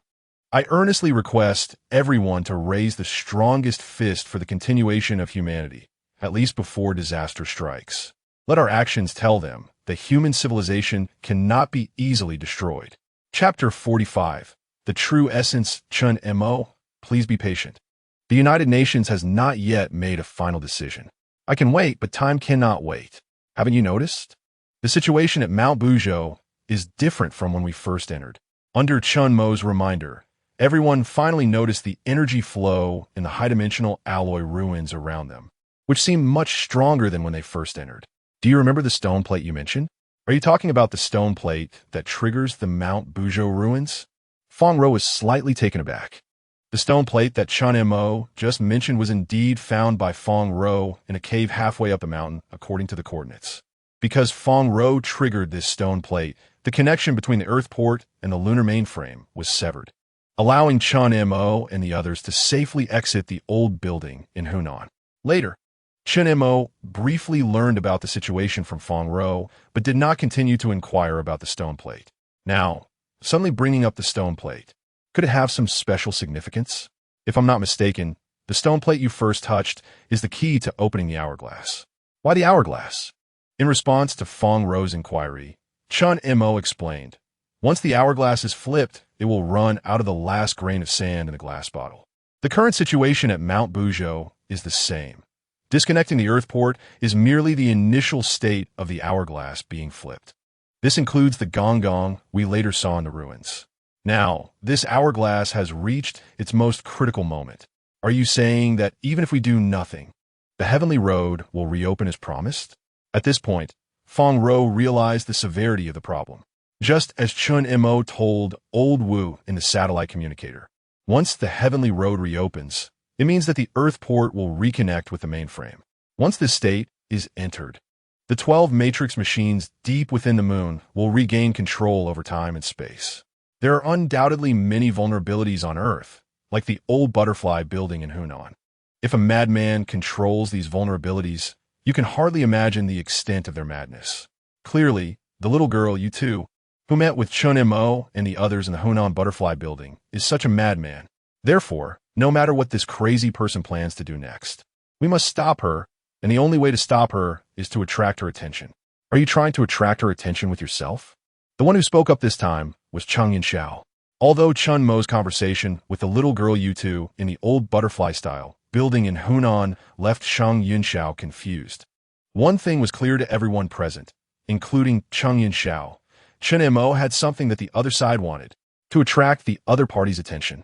I earnestly request everyone to raise the strongest fist for the continuation of humanity, at least before disaster strikes. Let our actions tell them that human civilization cannot be easily destroyed. Chapter 45. The True Essence. Chen Mo. Please be patient. The United Nations has not yet made a final decision. I can wait, but time cannot wait. Haven't you noticed? The situation at Mount Buzhou is different from when we first entered. Under Chen Mo's reminder, everyone finally noticed the energy flow in the high-dimensional alloy ruins around them, which seemed much stronger than when they first entered. Do you remember the stone plate you mentioned? Are you talking about the stone plate that triggers the Mount Buzhou ruins? Feng Ro was slightly taken aback. The stone plate that Chen Mo just mentioned was indeed found by Feng Ro in a cave halfway up the mountain, according to the coordinates. Because Feng Ro triggered this stone plate, the connection between the Earth port and the lunar mainframe was severed, allowing Chen Mo and the others to safely exit the old building in Hunan. Later, Chen Mo briefly learned about the situation from Feng Ro, but did not continue to inquire about the stone plate. Now, suddenly bringing up the stone plate, could it have some special significance? If I'm not mistaken, the stone plate you first touched is the key to opening the hourglass. Why the hourglass? In response to Feng Ro's inquiry, Chen Mo explained, once the hourglass is flipped, it will run out of the last grain of sand in the glass bottle. The current situation at Mount Buzhou is the same. Disconnecting the Earth port is merely the initial state of the hourglass being flipped. This includes the gong we later saw in the ruins. Now, this hourglass has reached its most critical moment. Are you saying that even if we do nothing, the heavenly road will reopen as promised? At this point, Feng Ro realized the severity of the problem. Just as Chen Mo told Old Wu in the satellite communicator, once the heavenly road reopens, it means that the Earth port will reconnect with the mainframe. Once this state is entered, the 12 matrix machines deep within the moon will regain control over time and space. There are undoubtedly many vulnerabilities on Earth, like the old butterfly building in Hunan. If a madman controls these vulnerabilities, you can hardly imagine the extent of their madness. Clearly, the little girl, you two, who met with Chen Mo and the others in the Hunan butterfly building, is such a madman. Therefore, no matter what this crazy person plans to do next, we must stop her, and the only way to stop her is to attract her attention. Are you trying to attract her attention with yourself? The one who spoke up this time was Chang Yinxiao. Although Chen Mo's conversation with the little girl Yu2 in the old butterfly-style building in Hunan left Shang Yunxiao confused. One thing was clear to everyone present, including Cheng Yunxiao. Chen Mo had something that the other side wanted, to attract the other party's attention.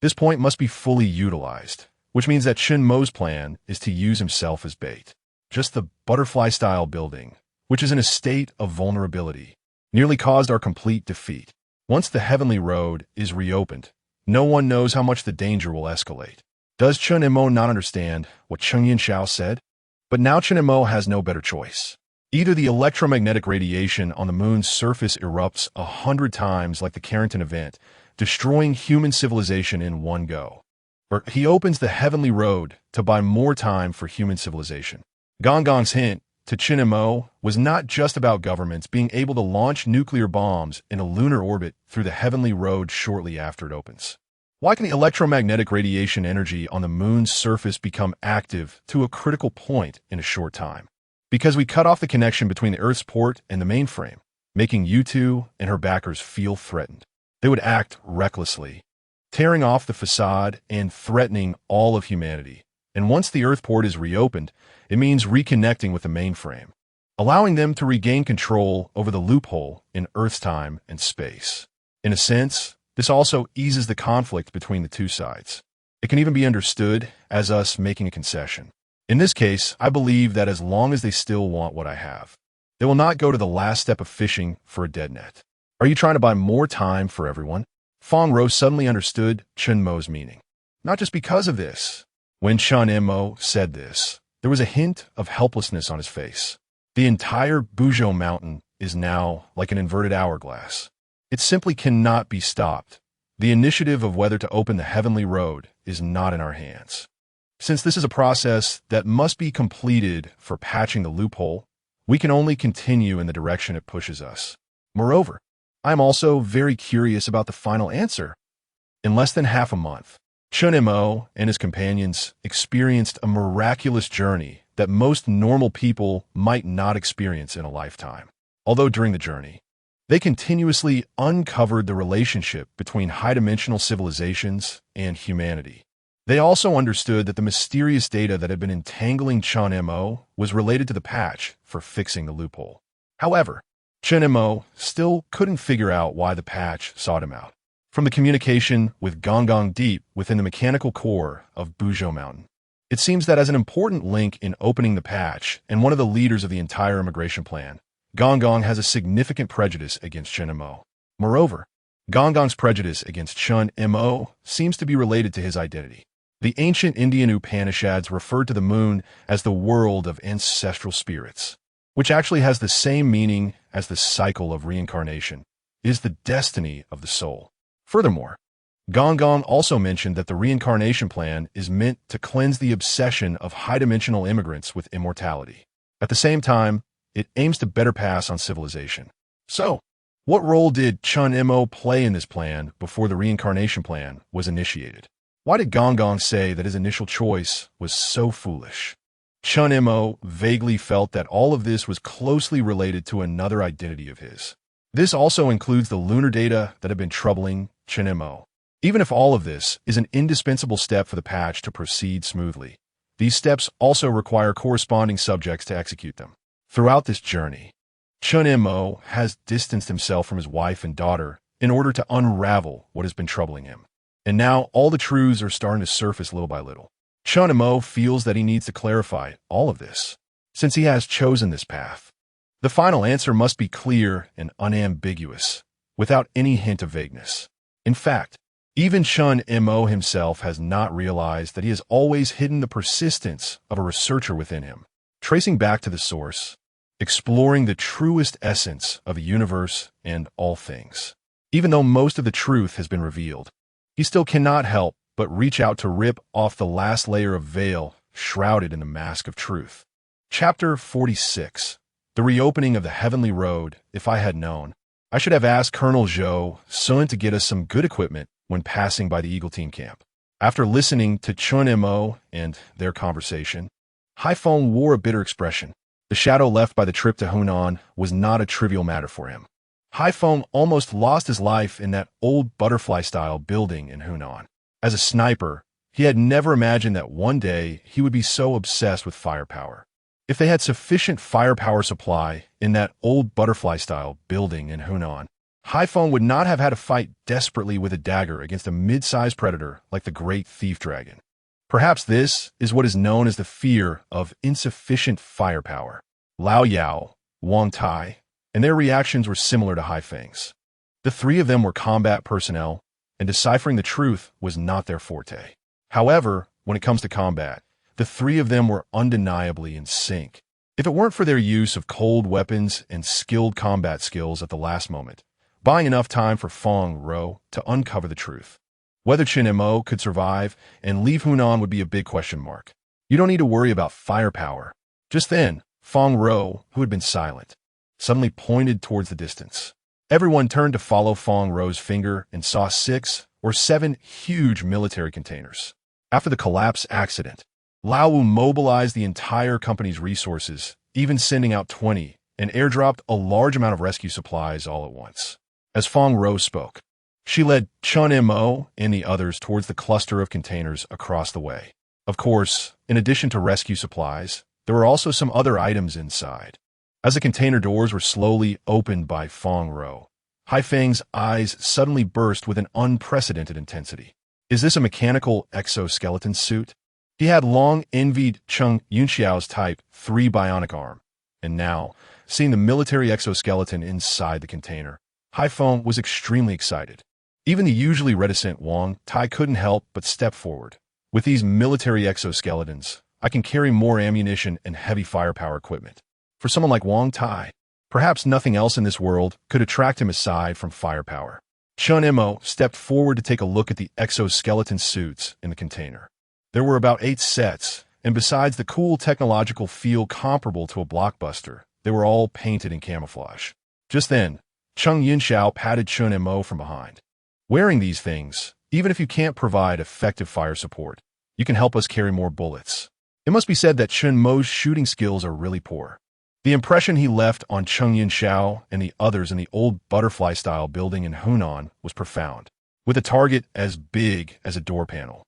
This point must be fully utilized, which means that Chen Mo's plan is to use himself as bait. Just the butterfly-style building, which is in a state of vulnerability, nearly caused our complete defeat. Once the heavenly road is reopened, no one knows how much the danger will escalate. Does Chen Mo not understand what Cheng Yunxiao said? But now Chen Mo has no better choice. Either the electromagnetic radiation on the moon's surface erupts 100 times like the Carrington event, destroying human civilization in one go, or he opens the heavenly road to buy more time for human civilization. Gong Gong's hint to Chen Mo was not just about governments being able to launch nuclear bombs in a lunar orbit through the heavenly road shortly after it opens. Why can the electromagnetic radiation energy on the moon's surface become active to a critical point in a short time? Because we cut off the connection between the Earth's port and the mainframe, making Yu2 and her backers feel threatened. They would act recklessly, tearing off the facade and threatening all of humanity. And once the Earth port is reopened, it means reconnecting with the mainframe, allowing them to regain control over the loophole in Earth's time and space. In a sense, this also eases the conflict between the two sides. It can even be understood as us making a concession. In this case, I believe that as long as they still want what I have, they will not go to the last step of fishing for a dead net. Are you trying to buy more time for everyone? Fang Rou suddenly understood Chen Mo's meaning. Not just because of this. When Chen Mo said this, there was a hint of helplessness on his face. The entire Buzhou mountain is now like an inverted hourglass. It simply cannot be stopped. The initiative of whether to open the heavenly road is not in our hands. Since this is a process that must be completed for patching the loophole, we can only continue in the direction it pushes us. Moreover, I am also very curious about the final answer. In less than half a month, Chen Mo and his companions experienced a miraculous journey that most normal people might not experience in a lifetime. Although during the journey, they continuously uncovered the relationship between high-dimensional civilizations and humanity. They also understood that the mysterious data that had been entangling Chen Mo was related to the patch for fixing the loophole. However, Chen Mo still couldn't figure out why the patch sought him out. From the communication with Gong Gong deep within the mechanical core of Buzhou Mountain, it seems that as an important link in opening the patch and one of the leaders of the entire immigration plan, Gong Gong has a significant prejudice against Chen Mo. Moreover, Gong Gong's prejudice against Chen Mo seems to be related to his identity. The ancient Indian Upanishads referred to the moon as the world of ancestral spirits, which actually has the same meaning as the cycle of reincarnation, is the destiny of the soul. Furthermore, Gong Gong also mentioned that the reincarnation plan is meant to cleanse the obsession of high-dimensional immigrants with immortality. At the same time, it aims to better pass on civilization. So, what role did Chen Mo play in this plan before the reincarnation plan was initiated? Why did Gong Gong say that his initial choice was so foolish? Chen Mo vaguely felt that all of this was closely related to another identity of his. This also includes the lunar data that had been troubling Chen Mo. Even if all of this is an indispensable step for the patch to proceed smoothly, these steps also require corresponding subjects to execute them. Throughout this journey, Chen Mo has distanced himself from his wife and daughter in order to unravel what has been troubling him. And now all the truths are starting to surface little by little. Chen Mo feels that he needs to clarify all of this, since he has chosen this path. The final answer must be clear and unambiguous, without any hint of vagueness. In fact, even Chen Mo himself has not realized that he has always hidden the persistence of a researcher within him, tracing back to the source, exploring the truest essence of the universe and all things. Even though most of the truth has been revealed, he still cannot help but reach out to rip off the last layer of veil shrouded in the mask of truth. Chapter 46. The reopening of the heavenly road. If I had known, I should have asked Colonel Zhou Sun to get us some good equipment when passing by the Eagle Team camp. After listening to Chen Mo and their conversation, Haifeng wore a bitter expression. The shadow left by the trip to Hunan was not a trivial matter for him. Haifeng almost lost his life in that old butterfly-style building in Hunan. As a sniper, he had never imagined that one day he would be so obsessed with firepower. If they had sufficient firepower supply in that old butterfly-style building in Hunan, Haifeng would not have had to fight desperately with a dagger against a mid-sized predator like the great thief dragon. Perhaps this is what is known as the fear of insufficient firepower. Lao Yao, Wang Tai, and their reactions were similar to Haifeng's. The three of them were combat personnel, and deciphering the truth was not their forte. However, when it comes to combat, the three of them were undeniably in sync. If it weren't for their use of cold weapons and skilled combat skills at the last moment, buying enough time for Feng Rou to uncover the truth. Whether Chen Mo could survive and leave Hunan would be a big question mark. You don't need to worry about firepower. Just then, Feng Rou, who had been silent, suddenly pointed towards the distance. Everyone turned to follow Feng Rou's finger and saw 6 or 7 huge military containers. After the collapse accident, Lao Wu mobilized the entire company's resources, even sending out 20, and airdropped a large amount of rescue supplies all at once. As Feng Rou spoke, she led Chen Mo and the others towards the cluster of containers across the way. Of course, in addition to rescue supplies, there were also some other items inside. As the container doors were slowly opened by Feng Rou, Haifeng's eyes suddenly burst with an unprecedented intensity. Is this a mechanical exoskeleton suit? He had long envied Cheng Yunxiao's Type 3 bionic arm, and now, seeing the military exoskeleton inside the container, Haifeng was extremely excited. Even the usually reticent Wang Tai couldn't help but step forward. With these military exoskeletons, I can carry more ammunition and heavy firepower equipment. For someone like Wang Tai, perhaps nothing else in this world could attract him aside from firepower. Chen Mo stepped forward to take a look at the exoskeleton suits in the container. There were about 8 sets, and besides the cool technological feel comparable to a blockbuster, they were all painted in camouflage. Just then, Cheng Yunxiao patted Chen Mo from behind. Wearing these things, even if you can't provide effective fire support, you can help us carry more bullets. It must be said that Chen Mo's shooting skills are really poor. The impression he left on Cheng Yunxiao and the others in the old butterfly-style building in Hunan was profound, with a target as big as a door panel.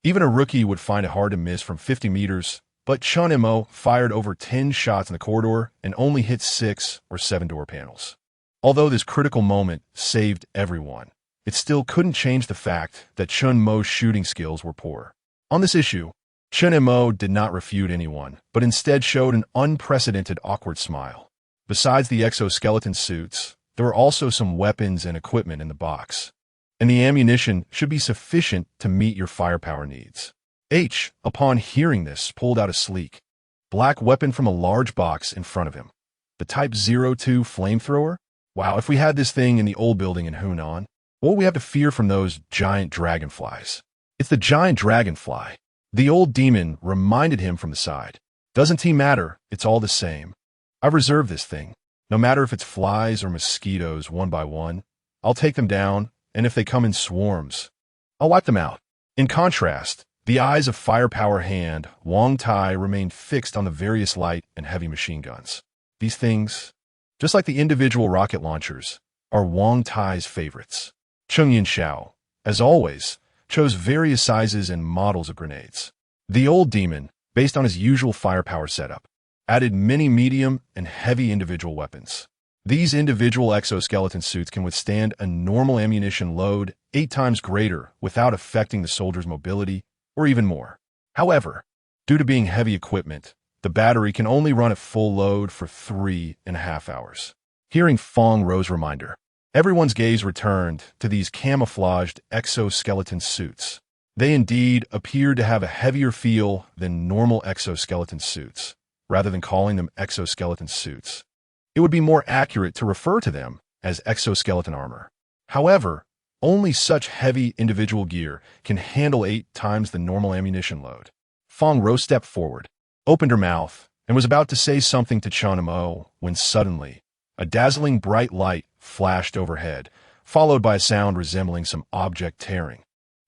Even a rookie would find it hard to miss from 50 meters, but Chen Mo fired over 10 shots in the corridor and only hit 6 or 7 door panels. Although this critical moment saved everyone, it still couldn't change the fact that Chen Mo's shooting skills were poor. On this issue, Chen Mo did not refute anyone, but instead showed an unprecedented awkward smile. Besides the exoskeleton suits, there were also some weapons and equipment in the box, and the ammunition should be sufficient to meet your firepower needs. H, upon hearing this, pulled out a sleek, black weapon from a large box in front of him. The Type 02 flamethrower? Wow, if we had this thing in the old building in Hunan, what would we have to fear from those giant dragonflies? It's the giant dragonfly. The old demon reminded him from the side. Doesn't he matter? It's all the same. I've reserved this thing. No matter if it's flies or mosquitoes one by one, I'll take them down, and if they come in swarms, I'll wipe them out. In contrast, the eyes of firepower hand Wang Tai remained fixed on the various light and heavy machine guns. These things, just like the individual rocket launchers, are Wang Tai's favorites. Cheng Yunxiao, as always, chose various sizes and models of grenades. The old demon, based on his usual firepower setup, added many medium and heavy individual weapons. These individual exoskeleton suits can withstand a normal ammunition load 8 times greater without affecting the soldier's mobility, or even more. However, due to being heavy equipment, the battery can only run at full load for 3.5 hours. Hearing Feng Rou's reminder, everyone's gaze returned to these camouflaged exoskeleton suits. They indeed appeared to have a heavier feel than normal exoskeleton suits, rather than calling them exoskeleton suits. It would be more accurate to refer to them as exoskeleton armor. However, only such heavy individual gear can handle 8 times the normal ammunition load. Feng Rou stepped forward, opened her mouth, and was about to say something to Chen Mo when suddenly a dazzling bright light flashed overhead, followed by a sound resembling some object tearing.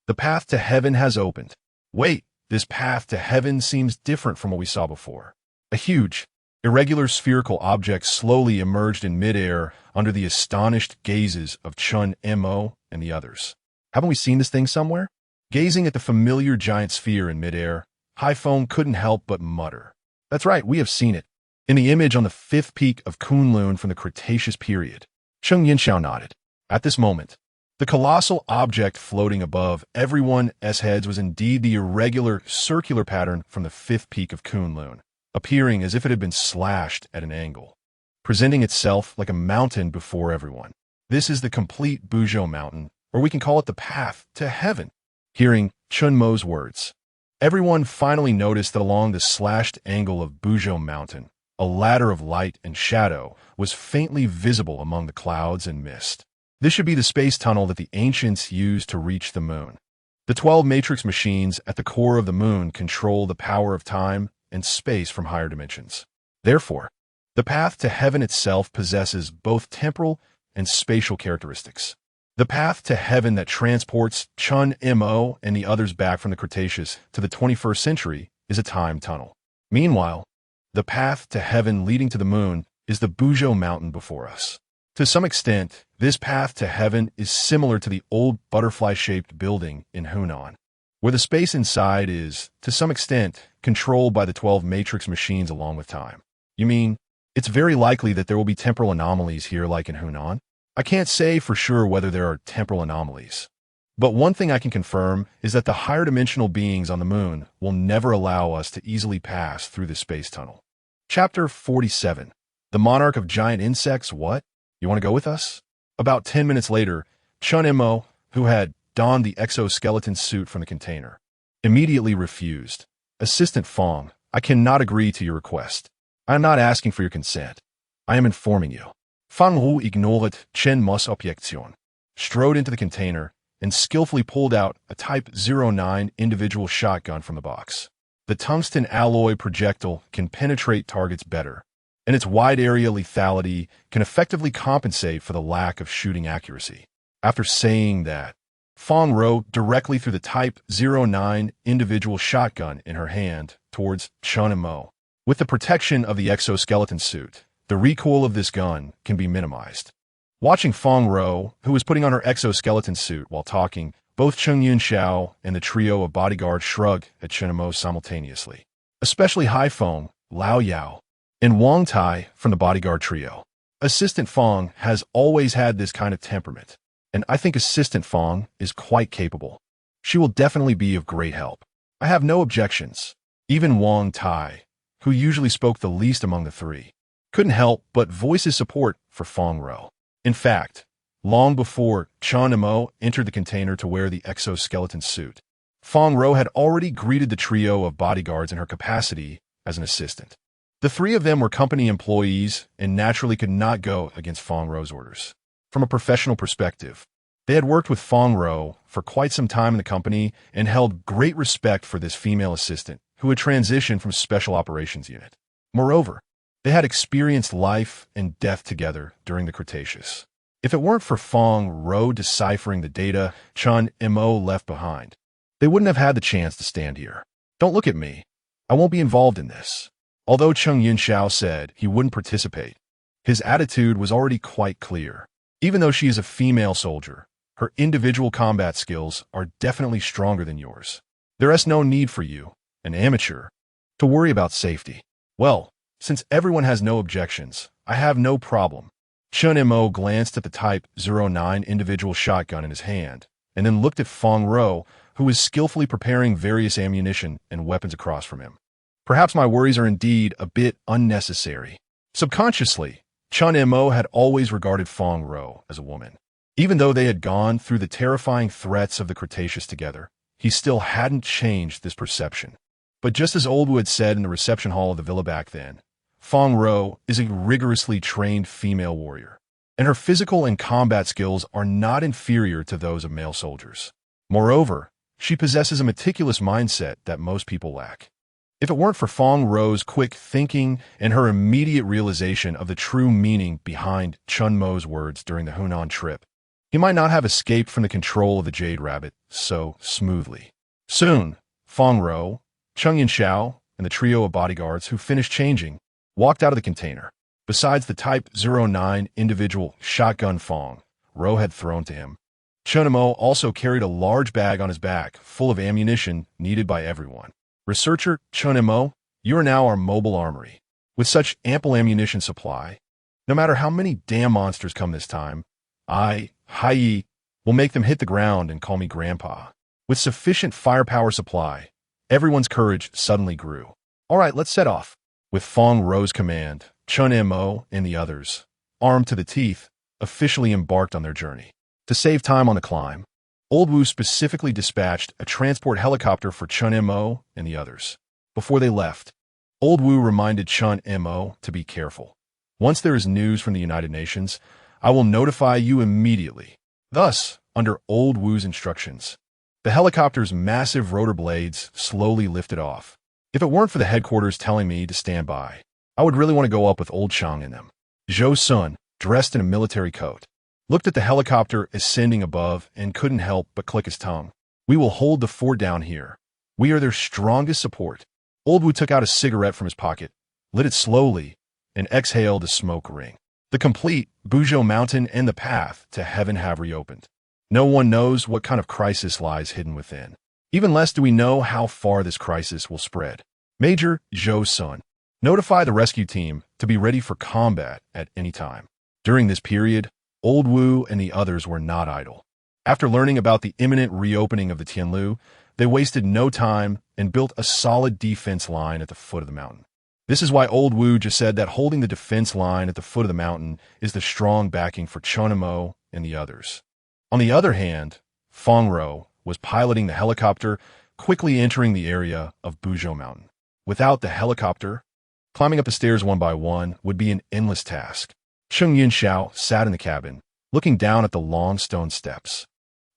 The path to heaven has opened. Wait, this path to heaven seems different from what we saw before. A huge, Irregular spherical objects slowly emerged in midair under the astonished gazes of Chen Mo and the others. Haven't we seen this thing somewhere? Gazing at the familiar giant sphere in midair, Haifeng couldn't help but mutter. That's right, we have seen it. In the image on the fifth peak of Kunlun from the Cretaceous period. Cheng Yinxiao nodded. At this moment, the colossal object floating above everyone's heads was indeed the irregular circular pattern from the fifth peak of Kunlun, appearing as if it had been slashed at an angle, presenting itself like a mountain before everyone. This is the complete Buzhou mountain, or we can call it the path to heaven. Hearing Chen Mo's words, everyone finally noticed that along the slashed angle of Buzhou mountain, a ladder of light and shadow was faintly visible among the clouds and mist. This should be the space tunnel that the ancients used to reach the moon. The 12 matrix machines at the core of the moon control the power of time and space from higher dimensions. Therefore, the path to heaven itself possesses both temporal and spatial characteristics. The path to heaven that transports Chen Mo and the others back from the Cretaceous to the 21st century is a time tunnel. Meanwhile, the path to heaven leading to the moon is the Buzhou mountain before us. To some extent, this path to heaven is similar to the old butterfly-shaped building in Hunan, where the space inside is, to some extent, controlled by the 12 matrix machines along with time. You mean, it's very likely that there will be temporal anomalies here like in Hunan? I can't say for sure whether there are temporal anomalies. But one thing I can confirm is that the higher dimensional beings on the moon will never allow us to easily pass through the space tunnel. Chapter 47. The Monarch of Giant Insects, what? You want to go with us? About 10 minutes later, Chen Mo, who had donned the exoskeleton suit from the container, immediately refused. Assistant Fong, I cannot agree to your request. I am not asking for your consent. I am informing you. Fang Hu ignored Chen Mo's objection, strode into the container, and skillfully pulled out a Type 09 individual shotgun from the box. The tungsten alloy projectile can penetrate targets better, and its wide-area lethality can effectively compensate for the lack of shooting accuracy. After saying that, Fong rode directly through the Type 09 individual shotgun in her hand towards Chen Mo. With the protection of the exoskeleton suit, the recoil of this gun can be minimized. Watching Fong Ro, who was putting on her exoskeleton suit while talking, both Cheng Yunxiao and the trio of bodyguards shrugged at Chen Mo simultaneously. Especially Haifeng, Lao Yao, and Wang Tai from the bodyguard trio. Assistant Fong has always had this kind of temperament, and I think Assistant Fong is quite capable. She will definitely be of great help. I have no objections. Even Wang Tai, who usually spoke the least among the three, couldn't help but voice his support for Fong Ro. In fact, long before Chen Mo entered the container to wear the exoskeleton suit, Fong Ro had already greeted the trio of bodyguards in her capacity as an assistant. The three of them were company employees and naturally could not go against Fong Ro's orders. From a professional perspective, they had worked with Fong Ro for quite some time in the company and held great respect for this female assistant who had transitioned from Special Operations Unit. Moreover, they had experienced life and death together during the Cretaceous. If it weren't for Fong Ro deciphering the data Chen Mo left behind, they wouldn't have had the chance to stand here. Don't look at me. I won't be involved in this. Although Cheng Yunxiao said he wouldn't participate, his attitude was already quite clear. Even though she is a female soldier, her individual combat skills are definitely stronger than yours. There is no need for you, an amateur, to worry about safety. Well, since everyone has no objections, I have no problem. Chen Mo glanced at the Type 09 individual shotgun in his hand, and then looked at Fong Ro, who was skillfully preparing various ammunition and weapons across from him. Perhaps my worries are indeed a bit unnecessary. Subconsciously, Chen Mo had always regarded Fong Ro as a woman. Even though they had gone through the terrifying threats of the Cretaceous together, he still hadn't changed this perception. But just as Old Wu had said in the reception hall of the villa back then, Fong Ro is a rigorously trained female warrior, and her physical and combat skills are not inferior to those of male soldiers. Moreover, she possesses a meticulous mindset that most people lack. If it weren't for Fong Ro's quick thinking and her immediate realization of the true meaning behind Chen Mo's words during the Hunan trip, he might not have escaped from the control of the Jade Rabbit so smoothly. Soon, Fong Ro, Cheng Yunxiao, and the trio of bodyguards who finished changing walked out of the container. Besides the Type 09 individual shotgun Fong Ro had thrown to him, Chen Mo also carried a large bag on his back full of ammunition needed by everyone. Researcher Chen Mo, you are now our mobile armory. With such ample ammunition supply, no matter how many damn monsters come this time, Hai, will make them hit the ground and call me Grandpa. With sufficient firepower supply, everyone's courage suddenly grew. All right, let's set off. With Fong Ro's command, Chen Mo and the others, armed to the teeth, officially embarked on their journey. To save time on the climb, Old Wu specifically dispatched a transport helicopter for Chen Mo and the others. Before they left, Old Wu reminded Chen Mo to be careful. Once there is news from the United Nations, I will notify you immediately. Thus, under Old Wu's instructions, the helicopter's massive rotor blades slowly lifted off. If it weren't for the headquarters telling me to stand by, I would really want to go up with Old Chang in them. Zhou Sun, dressed in a military coat, looked at the helicopter ascending above and couldn't help but click his tongue. We will hold the fort down here. We are their strongest support. Old Wu took out a cigarette from his pocket, lit it slowly, and exhaled a smoke ring. The complete Buzhou Mountain and the path to heaven have reopened. No one knows what kind of crisis lies hidden within. Even less do we know how far this crisis will spread. Major Zhou Sun, notify the rescue team to be ready for combat at any time. During this period, Old Wu and the others were not idle. After learning about the imminent reopening of the Tianlu, they wasted no time and built a solid defense line at the foot of the mountain. This is why Old Wu just said that holding the defense line at the foot of the mountain is the strong backing for Chen Mo and the others. On the other hand, Fong Ro was piloting the helicopter, quickly entering the area of Buzhou Mountain. Without the helicopter, climbing up the stairs one by one would be an endless task. Cheng Yunxiao sat in the cabin, looking down at the long stone steps.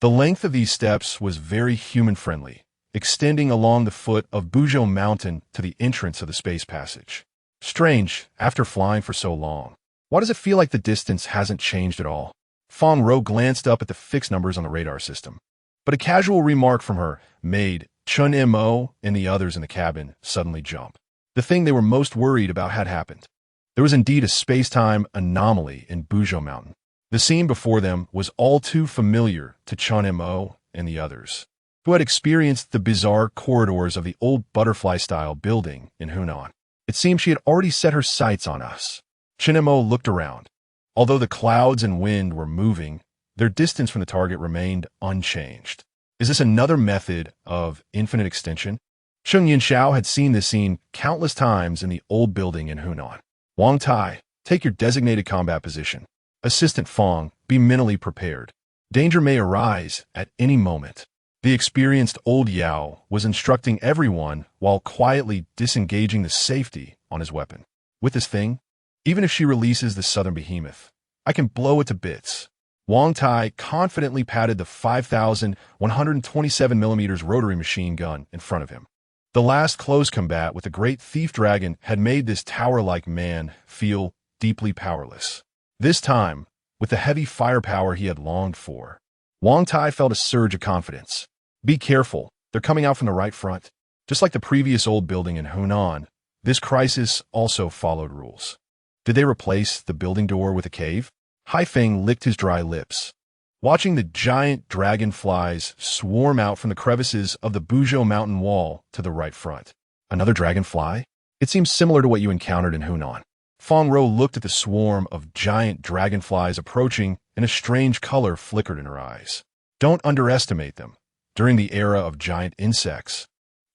The length of these steps was very human-friendly, extending along the foot of Buzhou Mountain to the entrance of the space passage. Strange, after flying for so long. Why does it feel like the distance hasn't changed at all? Fong Ro glanced up at the fixed numbers on the radar system. But a casual remark from her made Chen Mo and the others in the cabin suddenly jump. The thing they were most worried about had happened. There was indeed a space-time anomaly in Buzhou Mountain. The scene before them was all too familiar to Chen Mo and the others, who had experienced the bizarre corridors of the old butterfly-style building in Hunan. It seemed she had already set her sights on us. Chen Mo looked around. Although the clouds and wind were moving, their distance from the target remained unchanged. Is this another method of infinite extension? Cheng Yunxiao had seen this scene countless times in the old building in Hunan. Wang Tai, take your designated combat position. Assistant Fong, be mentally prepared. Danger may arise at any moment. The experienced old Yao was instructing everyone while quietly disengaging the safety on his weapon. With this thing, even if she releases the southern behemoth, I can blow it to bits. Wang Tai confidently patted the 5,127mm rotary machine gun in front of him. The last close combat with the great thief dragon had made this tower-like man feel deeply powerless. This time, with the heavy firepower he had longed for, Wang Tai felt a surge of confidence. Be careful, they're coming out from the right front. Just like the previous old building in Hunan, this crisis also followed rules. Did they replace the building door with a cave? Haifeng licked his dry lips, watching the giant dragonflies swarm out from the crevices of the Buzhou mountain wall to the right front. Another dragonfly? It seems similar to what you encountered in Hunan. Fong Ro looked at the swarm of giant dragonflies approaching, and a strange color flickered in her eyes. Don't underestimate them. During the era of giant insects,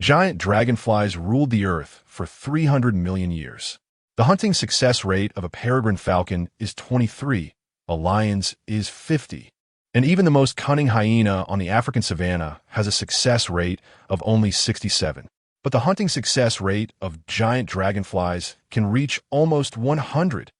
giant dragonflies ruled the earth for 300 million years. The hunting success rate of a peregrine falcon is 23, a lion's is 50, and even the most cunning hyena on the African savanna has a success rate of only 67. But the hunting success rate of giant dragonflies can reach almost 100.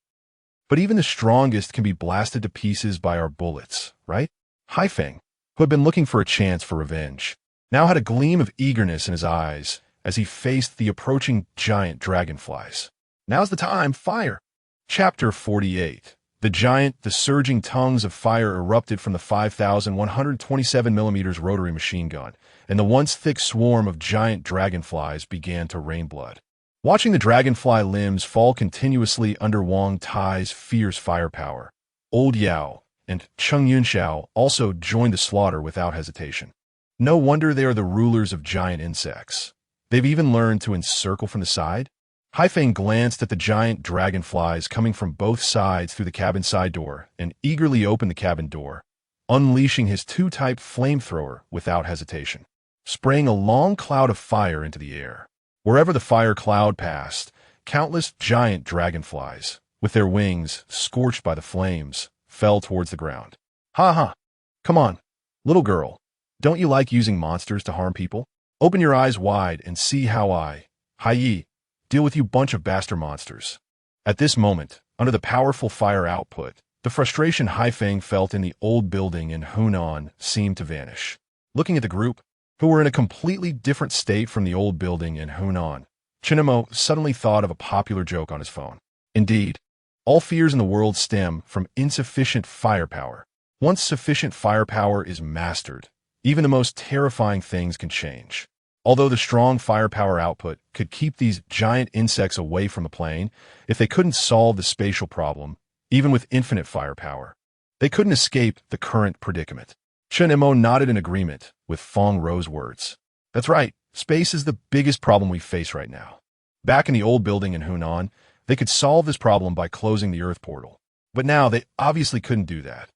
But even the strongest can be blasted to pieces by our bullets, right? Haifeng, who had been looking for a chance for revenge, now had a gleam of eagerness in his eyes as he faced the approaching giant dragonflies. Now's the time, fire! Chapter 48. The surging tongues of fire erupted from the 5,127mm rotary machine gun, and the once thick swarm of giant dragonflies began to rain blood. Watching the dragonfly limbs fall continuously under Wang Tai's fierce firepower, Old Yao and Cheng Yunxiao also joined the slaughter without hesitation. No wonder they are the rulers of giant insects. They've even learned to encircle from the side. Haifeng glanced at the giant dragonflies coming from both sides through the cabin side door and eagerly opened the cabin door, unleashing his two-type flamethrower without hesitation, spraying a long cloud of fire into the air. Wherever the fire cloud passed, countless giant dragonflies, with their wings scorched by the flames, fell towards the ground. Ha ha! Come on, little girl. Don't you like using monsters to harm people? Open your eyes wide and see how Hai, deal with you bunch of bastard monsters. At this moment, under the powerful fire output, the frustration Haifeng felt in the old building in Hunan seemed to vanish. Looking at the group, who were in a completely different state from the old building in Hunan, Chen Mo suddenly thought of a popular joke on his phone. Indeed, all fears in the world stem from insufficient firepower. Once sufficient firepower is mastered, even the most terrifying things can change. Although the strong firepower output could keep these giant insects away from the plane, if they couldn't solve the spatial problem, even with infinite firepower, they couldn't escape the current predicament. Chen Mo nodded in agreement with Feng Rou's words. That's right, space is the biggest problem we face right now. Back in the old building in Hunan, they could solve this problem by closing the Earth portal. But now they obviously couldn't do that.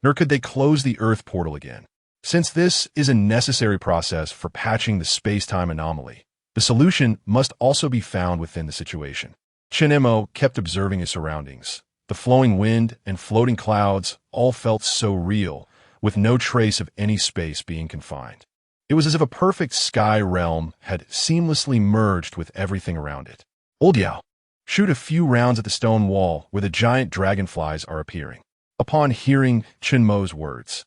Nor could they close the Earth portal again. Since this is a necessary process for patching the space-time anomaly, the solution must also be found within the situation. Chen Mo kept observing his surroundings. The flowing wind and floating clouds all felt so real, with no trace of any space being confined. It was as if a perfect sky realm had seamlessly merged with everything around it. Old Yao, shoot a few rounds at the stone wall where the giant dragonflies are appearing. Upon hearing Chen Mo's words,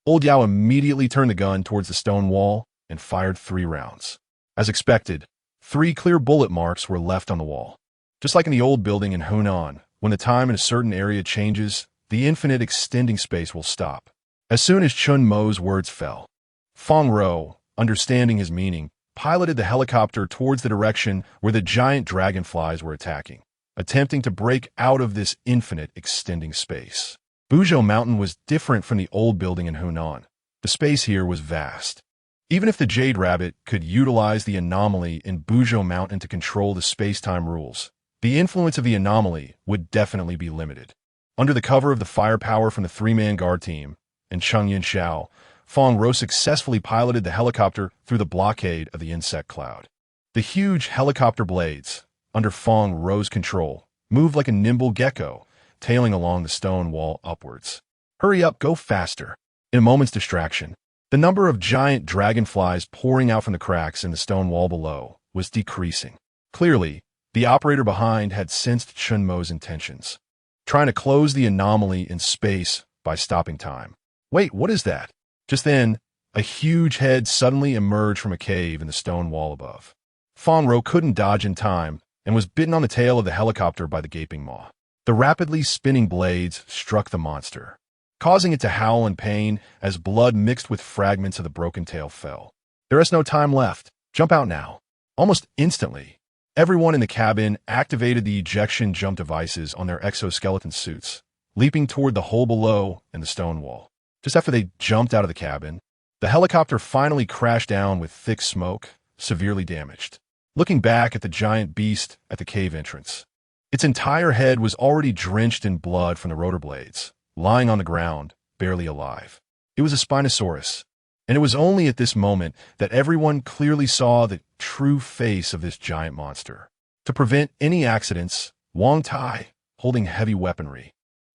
Old Yao immediately turned the gun towards the stone wall and fired 3 rounds. As expected, 3 clear bullet marks were left on the wall. Just like in the old building in Hunan, when the time in a certain area changes, the infinite extending space will stop. As soon as Chen Mo's words fell, Feng Rou, understanding his meaning, piloted the helicopter towards the direction where the giant dragonflies were attacking, attempting to break out of this infinite extending space. Buzhou Mountain was different from the old building in Hunan. The space here was vast. Even if the Jade Rabbit could utilize the anomaly in Buzhou Mountain to control the space-time rules, the influence of the anomaly would definitely be limited. Under the cover of the firepower from the 3-man guard team, and Cheng Yunxiao, Feng Rou successfully piloted the helicopter through the blockade of the insect cloud. The huge helicopter blades, under Feng Rou's control, moved like a nimble gecko, tailing along the stone wall upwards. Hurry up, go faster. In a moment's distraction, the number of giant dragonflies pouring out from the cracks in the stone wall below was decreasing. Clearly, the operator behind had sensed Chen Mo's intentions, trying to close the anomaly in space by stopping time. Wait, what is that? Just then, a huge head suddenly emerged from a cave in the stone wall above. Feng Rou couldn't dodge in time and was bitten on the tail of the helicopter by the gaping maw. The rapidly spinning blades struck the monster, causing it to howl in pain as blood mixed with fragments of the broken tail fell. There is no time left. Jump out now. Almost instantly, everyone in the cabin activated the ejection jump devices on their exoskeleton suits, leaping toward the hole below and the stone wall. Just after they jumped out of the cabin, the helicopter finally crashed down with thick smoke, severely damaged. Looking back at the giant beast at the cave entrance, its entire head was already drenched in blood from the rotor blades, lying on the ground, barely alive. It was a Spinosaurus, and it was only at this moment that everyone clearly saw the true face of this giant monster. To prevent any accidents, Wang Tai, holding heavy weaponry,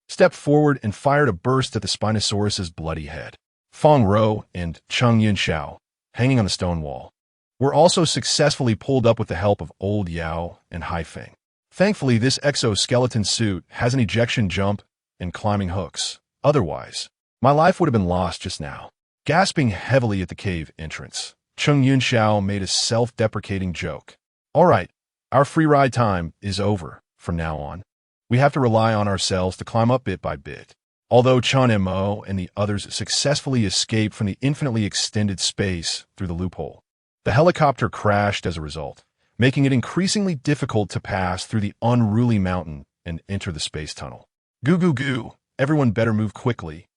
stepped forward and fired a burst at the Spinosaurus's bloody head. Feng Rou and Cheng Yunxiao, hanging on the stone wall, were also successfully pulled up with the help of Old Yao and Haifeng. Thankfully, this exoskeleton suit has an ejection jump and climbing hooks. Otherwise, my life would have been lost just now. Gasping heavily at the cave entrance, Cheng Yunxiao made a self-deprecating joke. All right, our free ride time is over from now on. We have to rely on ourselves to climb up bit by bit. Although Chen Mo and the others successfully escaped from the infinitely extended space through the loophole, the helicopter crashed as a result, making it increasingly difficult to pass through the unruly mountain and enter the space tunnel. Goo goo goo, everyone better move quickly.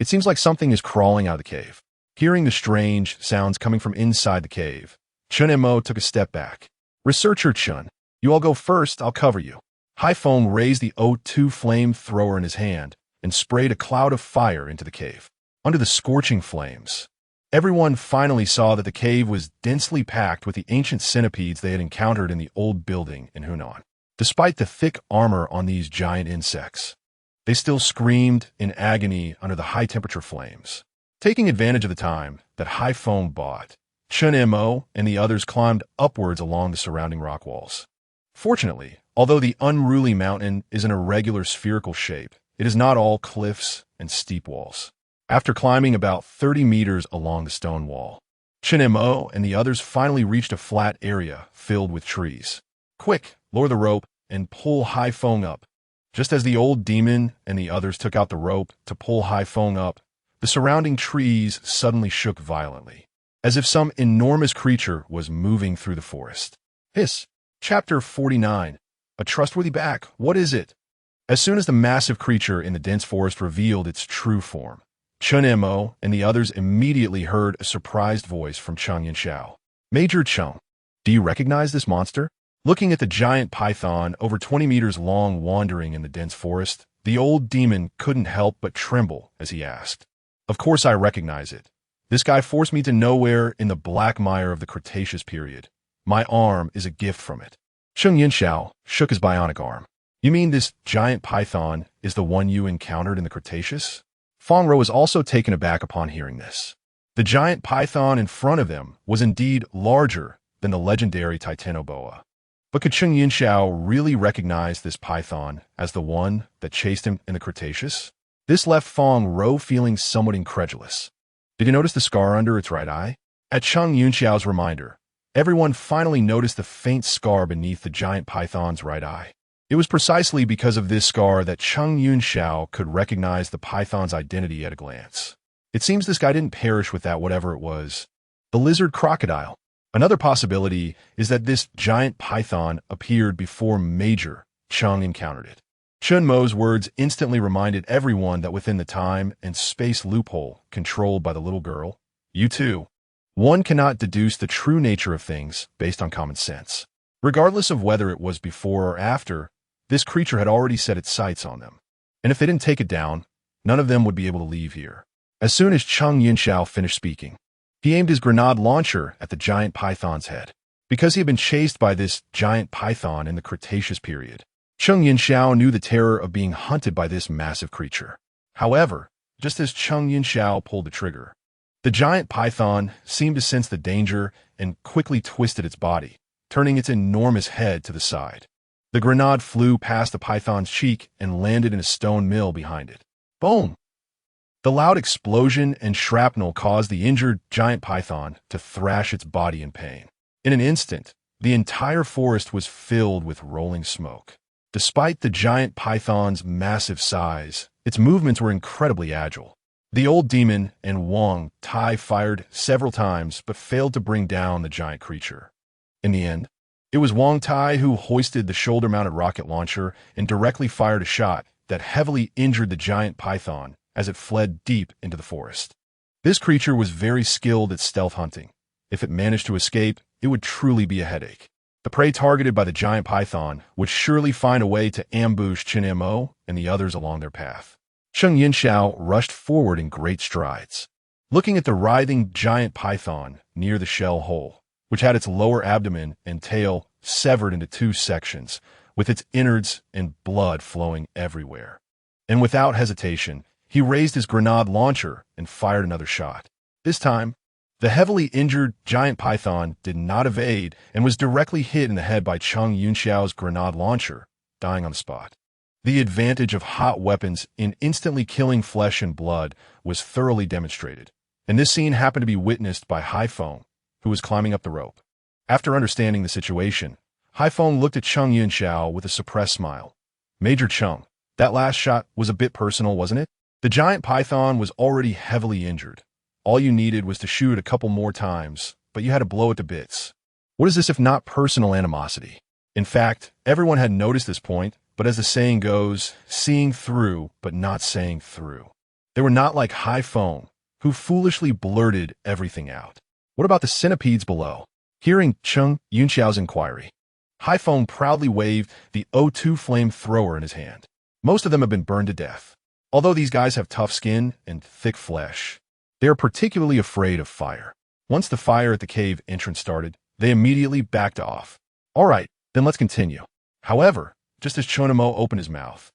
It seems like something is crawling out of the cave. Hearing the strange sounds coming from inside the cave, Chen Mo took a step back. Researcher Chen, you all go first, I'll cover you. Haifeng raised the O2 flamethrower in his hand and sprayed a cloud of fire into the cave. Under the scorching flames, everyone finally saw that the cave was densely packed with the ancient centipedes they had encountered in the old building in Hunan. Despite the thick armor on these giant insects, they still screamed in agony under the high-temperature flames. Taking advantage of the time that Haifeng bought, Chen Mo and the others climbed upwards along the surrounding rock walls. Fortunately, although the unruly mountain is an irregular spherical shape, it is not all cliffs and steep walls. After climbing about 30 meters along the stone wall, Chen Mo and the others finally reached a flat area filled with trees. Quick, lower the rope and pull Haifeng up. Just as the old demon and the others took out the rope to pull Haifeng up, the surrounding trees suddenly shook violently, as if some enormous creature was moving through the forest. Hiss. Chapter 49. A trustworthy back. What is it? As soon as the massive creature in the dense forest revealed its true form, Chen Mo and the others immediately heard a surprised voice from Cheng Yinxiao. Major Cheng, do you recognize this monster? Looking at the giant python over 20 meters long wandering in the dense forest, the old demon couldn't help but tremble as he asked. Of course I recognize it. This guy forced me to nowhere in the black mire of the Cretaceous period. My arm is a gift from it. Cheng Yinxiao shook his bionic arm. You mean this giant python is the one you encountered in the Cretaceous? Feng Ro was also taken aback upon hearing this. The giant python in front of them was indeed larger than the legendary Titanoboa. But could Cheng Yinxiao really recognize this python as the one that chased him in the Cretaceous? This left Feng Ro feeling somewhat incredulous. Did you notice the scar under its right eye? At Cheng Yinxiao's reminder, everyone finally noticed the faint scar beneath the giant python's right eye. It was precisely because of this scar that Cheng Yinxiao could recognize the python's identity at a glance. It seems this guy didn't perish with that whatever it was. The lizard crocodile. Another possibility is that this giant python appeared before Major Cheng encountered it. Chen Mo's words instantly reminded everyone that within the time and space loophole controlled by the little girl, you too, one cannot deduce the true nature of things based on common sense. Regardless of whether it was before or after, this creature had already set its sights on them. And if they didn't take it down, none of them would be able to leave here. As soon as Cheng Yinxiao finished speaking, he aimed his grenade launcher at the giant python's head. Because he had been chased by this giant python in the Cretaceous period, Cheng Yinxiao knew the terror of being hunted by this massive creature. However, just as Cheng Yinxiao pulled the trigger, the giant python seemed to sense the danger and quickly twisted its body, turning its enormous head to the side. The grenade flew past the python's cheek and landed in a stone mill behind it. Boom! The loud explosion and shrapnel caused the injured giant python to thrash its body in pain. In an instant, the entire forest was filled with rolling smoke. Despite the giant python's massive size, its movements were incredibly agile. The old demon and Wang Tai fired several times but failed to bring down the giant creature. In the end, it was Wang Tai who hoisted the shoulder-mounted rocket launcher and directly fired a shot that heavily injured the giant python as it fled deep into the forest. This creature was very skilled at stealth hunting. If it managed to escape, it would truly be a headache. The prey targeted by the giant python would surely find a way to ambush Chen Mo and the others along their path. Cheng Yinxiao rushed forward in great strides. Looking at the writhing giant python near the shell hole, which had its lower abdomen and tail severed into two sections, with its innards and blood flowing everywhere. And without hesitation, he raised his grenade launcher and fired another shot. This time, the heavily injured giant python did not evade and was directly hit in the head by Cheng Yinxiao's grenade launcher, dying on the spot. The advantage of hot weapons in instantly killing flesh and blood was thoroughly demonstrated, and this scene happened to be witnessed by Haifeng, who was climbing up the rope. After understanding the situation, Haifeng looked at Cheng Yinxiao with a suppressed smile. Major Cheng, that last shot was a bit personal, wasn't it? The giant python was already heavily injured. All you needed was to shoot a couple more times, but you had to blow it to bits. What is this if not personal animosity? In fact, everyone had noticed this point, but as the saying goes, seeing through but not saying through. They were not like Hai Feng, who foolishly blurted everything out. What about the centipedes below? Hearing Chen Yunxiao's inquiry, Hai Feng proudly waved the O2 flamethrower in his hand. Most of them have been burned to death. Although these guys have tough skin and thick flesh, they are particularly afraid of fire. Once the fire at the cave entrance started, they immediately backed off. All right, then let's continue. However, just as Chen Mo opened his mouth,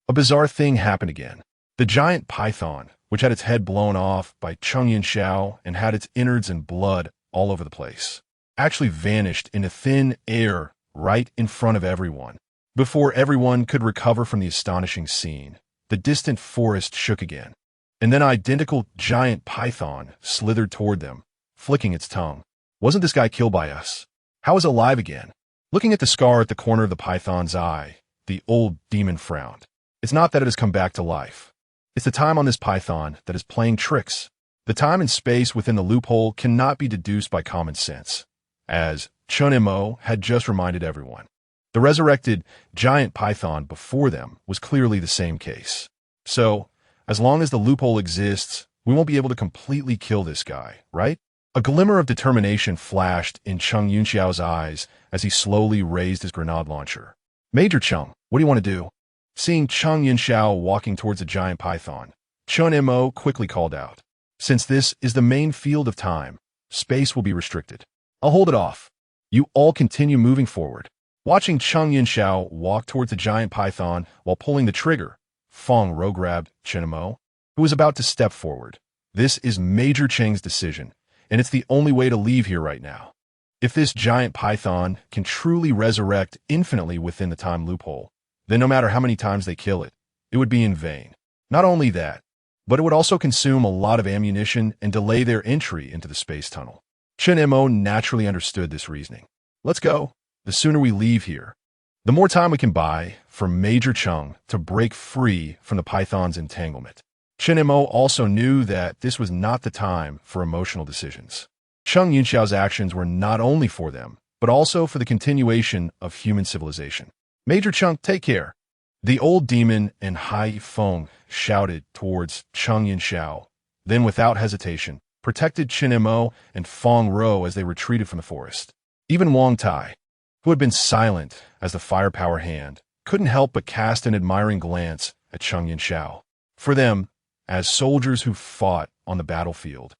a bizarre thing happened again. The giant python, which had its head blown off by Cheng Yunxiao and had its innards and blood all over the place, actually vanished into thin air right in front of everyone. Before everyone could recover from the astonishing scene, the distant forest shook again, and then an identical giant python slithered toward them, flicking its tongue. Wasn't this guy killed by us? How is it alive again? Looking at the scar at the corner of the python's eye, the old demon frowned. It's not that it has come back to life. It's the time on this python that is playing tricks. The time and space within the loophole cannot be deduced by common sense, as Chen Mo had just reminded everyone. The resurrected giant python before them was clearly the same case. So, as long as the loophole exists, we won't be able to completely kill this guy, right? A glimmer of determination flashed in Cheng Yunxiao's eyes as he slowly raised his grenade launcher. Major Cheng, what do you want to do? Seeing Cheng Yunxiao walking towards the giant python, Chen Mo quickly called out. Since this is the main field of time, space will be restricted. I'll hold it off. You all continue moving forward. Watching Cheng Yunxiao walk towards the giant python while pulling the trigger, Feng Ro grabbed Chen Mo, who was about to step forward. This is Major Cheng's decision, and it's the only way to leave here right now. If this giant python can truly resurrect infinitely within the time loophole, then no matter how many times they kill it, it would be in vain. Not only that, but it would also consume a lot of ammunition and delay their entry into the space tunnel. Chen Mo naturally understood this reasoning. Let's go. The sooner we leave here, the more time we can buy for Major Cheng to break free from the python's entanglement. Chen Mo also knew that this was not the time for emotional decisions. Cheng Yunxiao's actions were not only for them, but also for the continuation of human civilization. Major Cheng, take care. The old demon and Hai Feng shouted towards Cheng Yunxiao, then without hesitation, protected Chen Mo and Feng Ro as they retreated from the forest. Even Wang Tai, who had been silent as the firepower hand, couldn't help but cast an admiring glance at Cheng Yunxiao. For them, as soldiers who fought on the battlefield,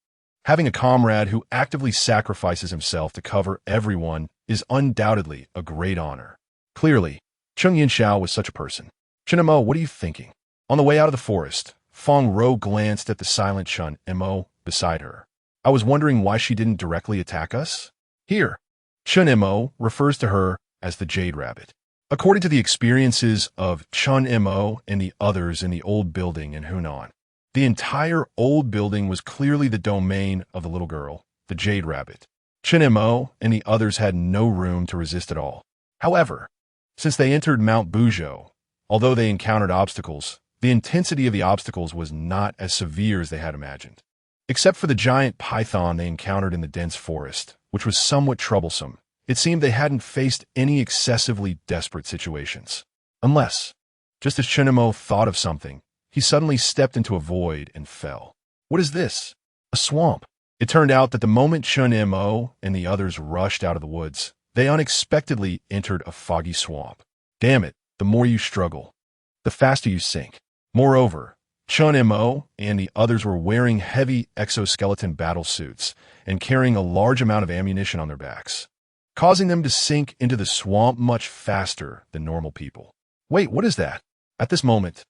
having a comrade who actively sacrifices himself to cover everyone is undoubtedly a great honor. Clearly, Cheng Yunxiao was such a person. Chen Mo, what are you thinking? On the way out of the forest, Feng Ro glanced at the silent Chen Mo beside her. I was wondering why she didn't directly attack us. Here, Chen Mo refers to her as the Jade Rabbit. According to the experiences of Chen Mo and the others in the old building in Hunan, the entire old building was clearly the domain of the little girl, the Jade Rabbit. Chen Mo and the others had no room to resist at all. However, since they entered Mount Buzhou, although they encountered obstacles, the intensity of the obstacles was not as severe as they had imagined. Except for the giant python they encountered in the dense forest, which was somewhat troublesome, it seemed they hadn't faced any excessively desperate situations. Unless, just as Chen Mo thought of something, he suddenly stepped into a void and fell. What is this? A swamp. It turned out that the moment Chen Mo and the others rushed out of the woods, they unexpectedly entered a foggy swamp. Damn it, the more you struggle, the faster you sink. Moreover, Chen Mo and the others were wearing heavy exoskeleton battle suits and carrying a large amount of ammunition on their backs, causing them to sink into the swamp much faster than normal people. Wait, what is that? At this moment,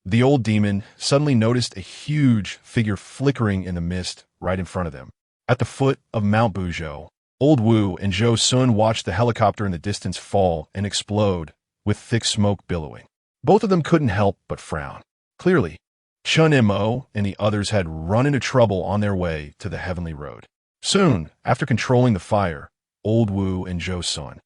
the old demon suddenly noticed a huge figure flickering in the mist right in front of them. At the foot of Mount Buzhou, Old Wu and Zhou Sun watched the helicopter in the distance fall and explode, with thick smoke billowing. Both of them couldn't help but frown. Clearly, Chen Mo and the others had run into trouble on their way to the heavenly road. Soon, after controlling the fire, Old Wu and Zhou Sun,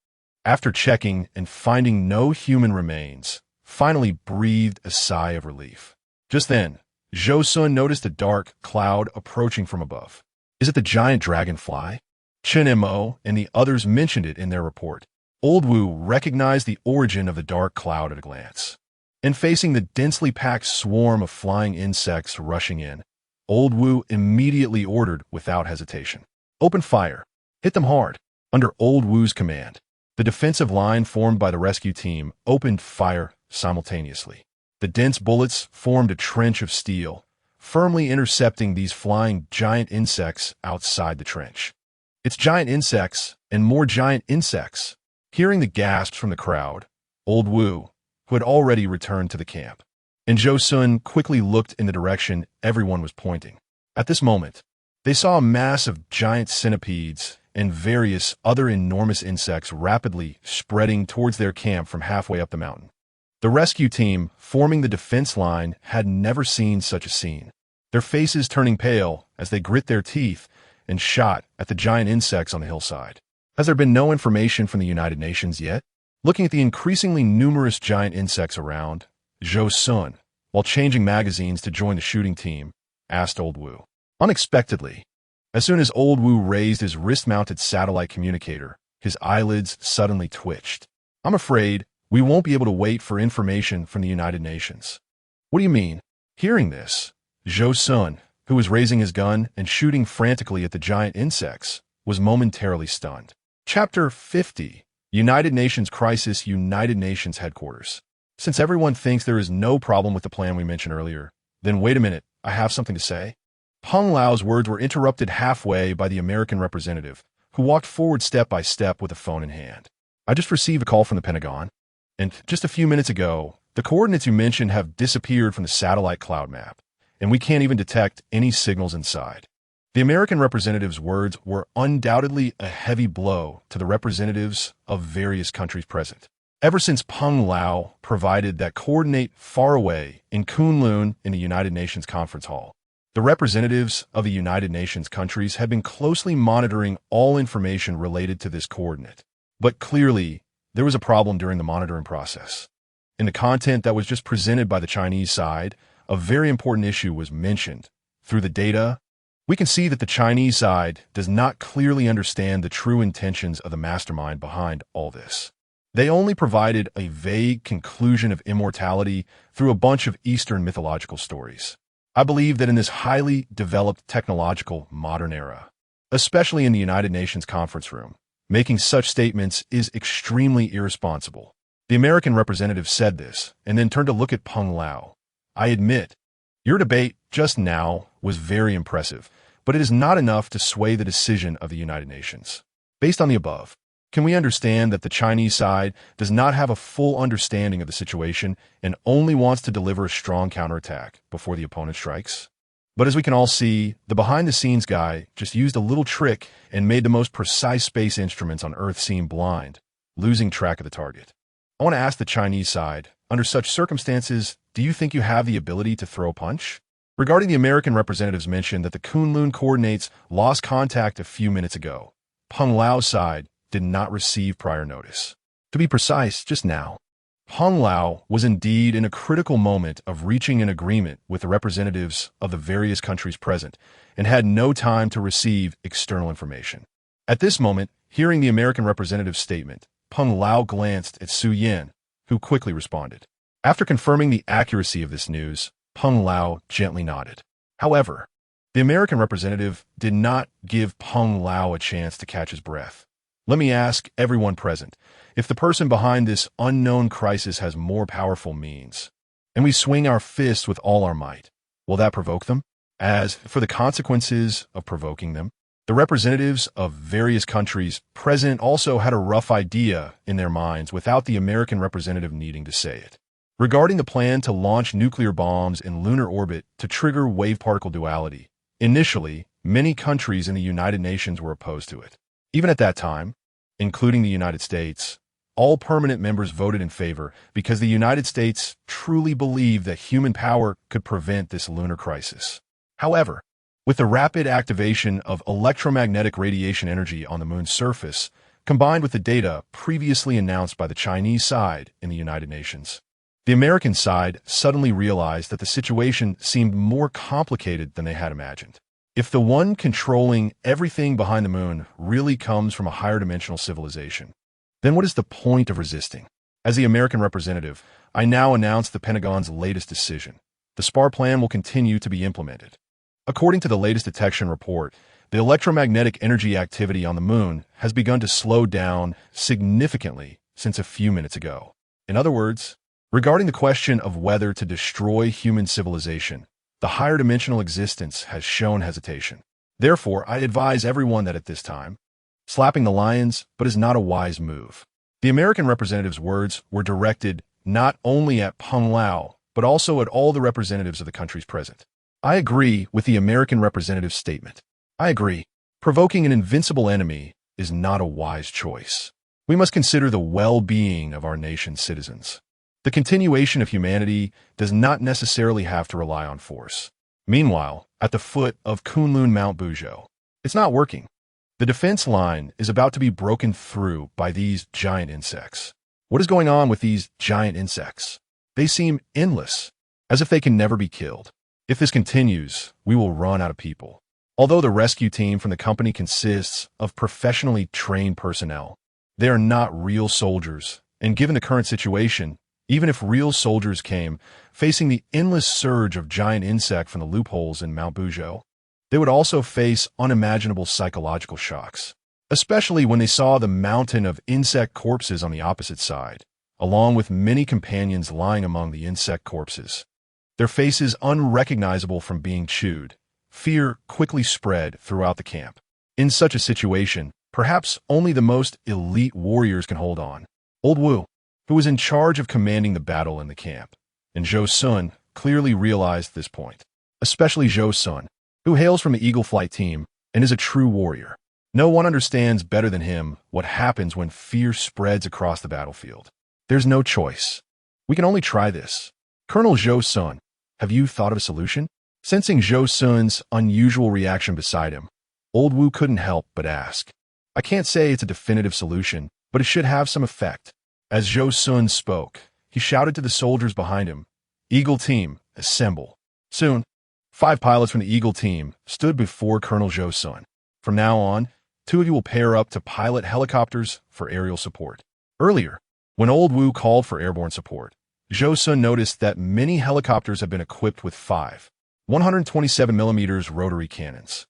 after checking and finding no human remains, finally breathed a sigh of relief. Just then, Zhou Sun noticed a dark cloud approaching from above. Is it the giant dragonfly? Chen Mo and the others mentioned it in their report. Old Wu recognized the origin of the dark cloud at a glance. And facing the densely packed swarm of flying insects rushing in, Old Wu immediately ordered without hesitation. Open fire. Hit them hard. Under Old Wu's command, the defensive line formed by the rescue team opened fire simultaneously. The dense bullets formed a trench of steel, firmly intercepting these flying giant insects outside the trench. It's giant insects and more giant insects. Hearing the gasps from the crowd, Old Wu, who had already returned to the camp, and Zhou Sun quickly looked in the direction everyone was pointing. At this moment, they saw a mass of giant centipedes and various other enormous insects rapidly spreading towards their camp from halfway up the mountain. The rescue team, forming the defense line, had never seen such a scene, their faces turning pale as they grit their teeth and shot at the giant insects on the hillside. Has there been no information from the United Nations yet? Looking at the increasingly numerous giant insects around, Zhou Sun, while changing magazines to join the shooting team, asked Old Wu. Unexpectedly, as soon as Old Wu raised his wrist-mounted satellite communicator, his eyelids suddenly twitched. I'm afraid we won't be able to wait for information from the United Nations. What do you mean? Hearing this, Zhou Sun, who was raising his gun and shooting frantically at the giant insects, was momentarily stunned. Chapter 50. United Nations Crisis, United Nations Headquarters. Since everyone thinks there is no problem with the plan we mentioned earlier, then wait a minute, I have something to say. Peng Lao's words were interrupted halfway by the American representative, who walked forward step by step with a phone in hand. I just received a call from the Pentagon, and just a few minutes ago, the coordinates you mentioned have disappeared from the satellite cloud map, and we can't even detect any signals inside. The American representative's words were undoubtedly a heavy blow to the representatives of various countries present. Ever since Peng Lao provided that coordinate far away in Kunlun in the United Nations Conference Hall, the representatives of the United Nations countries had been closely monitoring all information related to this coordinate. But clearly, there was a problem during the monitoring process. In the content that was just presented by the Chinese side, a very important issue was mentioned. Through the data, we can see that the Chinese side does not clearly understand the true intentions of the mastermind behind all this. They only provided a vague conclusion of immortality through a bunch of Eastern mythological stories. I believe that in this highly developed technological modern era, especially in the United Nations conference room, making such statements is extremely irresponsible. The American representative said this and then turned to look at Peng Lao. I admit, your debate just now was very impressive, but it is not enough to sway the decision of the United Nations. Based on the above, can we understand that the Chinese side does not have a full understanding of the situation and only wants to deliver a strong counterattack before the opponent strikes? But as we can all see, the behind-the-scenes guy just used a little trick and made the most precise space instruments on Earth seem blind, losing track of the target. I want to ask the Chinese side, under such circumstances, do you think you have the ability to throw a punch? Regarding the American representatives mentioned that the Kunlun coordinates lost contact a few minutes ago, Peng Lao's side did not receive prior notice. To be precise, just now, Peng Lao was indeed in a critical moment of reaching an agreement with the representatives of the various countries present and had no time to receive external information. At this moment, hearing the American representative's statement, Peng Lao glanced at Su Yin, who quickly responded. After confirming the accuracy of this news, Peng Lao gently nodded. However, the American representative did not give Peng Lao a chance to catch his breath. Let me ask everyone present, if the person behind this unknown crisis has more powerful means, and we swing our fists with all our might, will that provoke them? As for the consequences of provoking them, the representatives of various countries present also had a rough idea in their minds without the American representative needing to say it. Regarding the plan to launch nuclear bombs in lunar orbit to trigger wave-particle duality, initially, many countries in the United Nations were opposed to it. Even at that time, including the United States, all permanent members voted in favor because the United States truly believed that human power could prevent this lunar crisis. However, with the rapid activation of electromagnetic radiation energy on the moon's surface, combined with the data previously announced by the Chinese side in the United Nations, the American side suddenly realized that the situation seemed more complicated than they had imagined. If the one controlling everything behind the moon really comes from a higher dimensional civilization, then what is the point of resisting? As the American representative, I now announce the Pentagon's latest decision. The SPAR plan will continue to be implemented. According to the latest detection report, the electromagnetic energy activity on the moon has begun to slow down significantly since a few minutes ago. In other words, regarding the question of whether to destroy human civilization, the higher dimensional existence has shown hesitation. Therefore, I advise everyone that at this time, slapping the lions but is not a wise move. The American representative's words were directed not only at Peng Lao, but also at all the representatives of the countries present. I agree with the American representative's statement. I agree. Provoking an invincible enemy is not a wise choice. We must consider the well-being of our nation's citizens. The continuation of humanity does not necessarily have to rely on force. Meanwhile, at the foot of Kunlun Mount Buzhou, it's not working. The defense line is about to be broken through by these giant insects. What is going on with these giant insects? They seem endless, as if they can never be killed. If this continues, we will run out of people. Although the rescue team from the company consists of professionally trained personnel, they are not real soldiers, and given the current situation, even if real soldiers came, facing the endless surge of giant insect from the loopholes in Mount Buzhou, they would also face unimaginable psychological shocks, especially when they saw the mountain of insect corpses on the opposite side, along with many companions lying among the insect corpses. Their faces unrecognizable from being chewed. Fear quickly spread throughout the camp. In such a situation, perhaps only the most elite warriors can hold on. Old Wu, who was in charge of commanding the battle in the camp, and Zhou Sun clearly realized this point, especially Zhou Sun, who hails from the Eagle Flight team and is a true warrior. No one understands better than him what happens when fear spreads across the battlefield. There's no choice. We can only try this. Colonel Zhou Sun, have you thought of a solution? Sensing Zhou Sun's unusual reaction beside him, Old Wu couldn't help but ask. I can't say it's a definitive solution, but it should have some effect. As Zhou Sun spoke, he shouted to the soldiers behind him, Eagle Team, assemble. Soon, 5 pilots from the Eagle Team stood before Colonel Zhou Sun. From now on, 2 of you will pair up to pilot helicopters for aerial support. Earlier, when Old Wu called for airborne support, Zhou Sun noticed that many helicopters have been equipped with 5 127mm rotary cannons.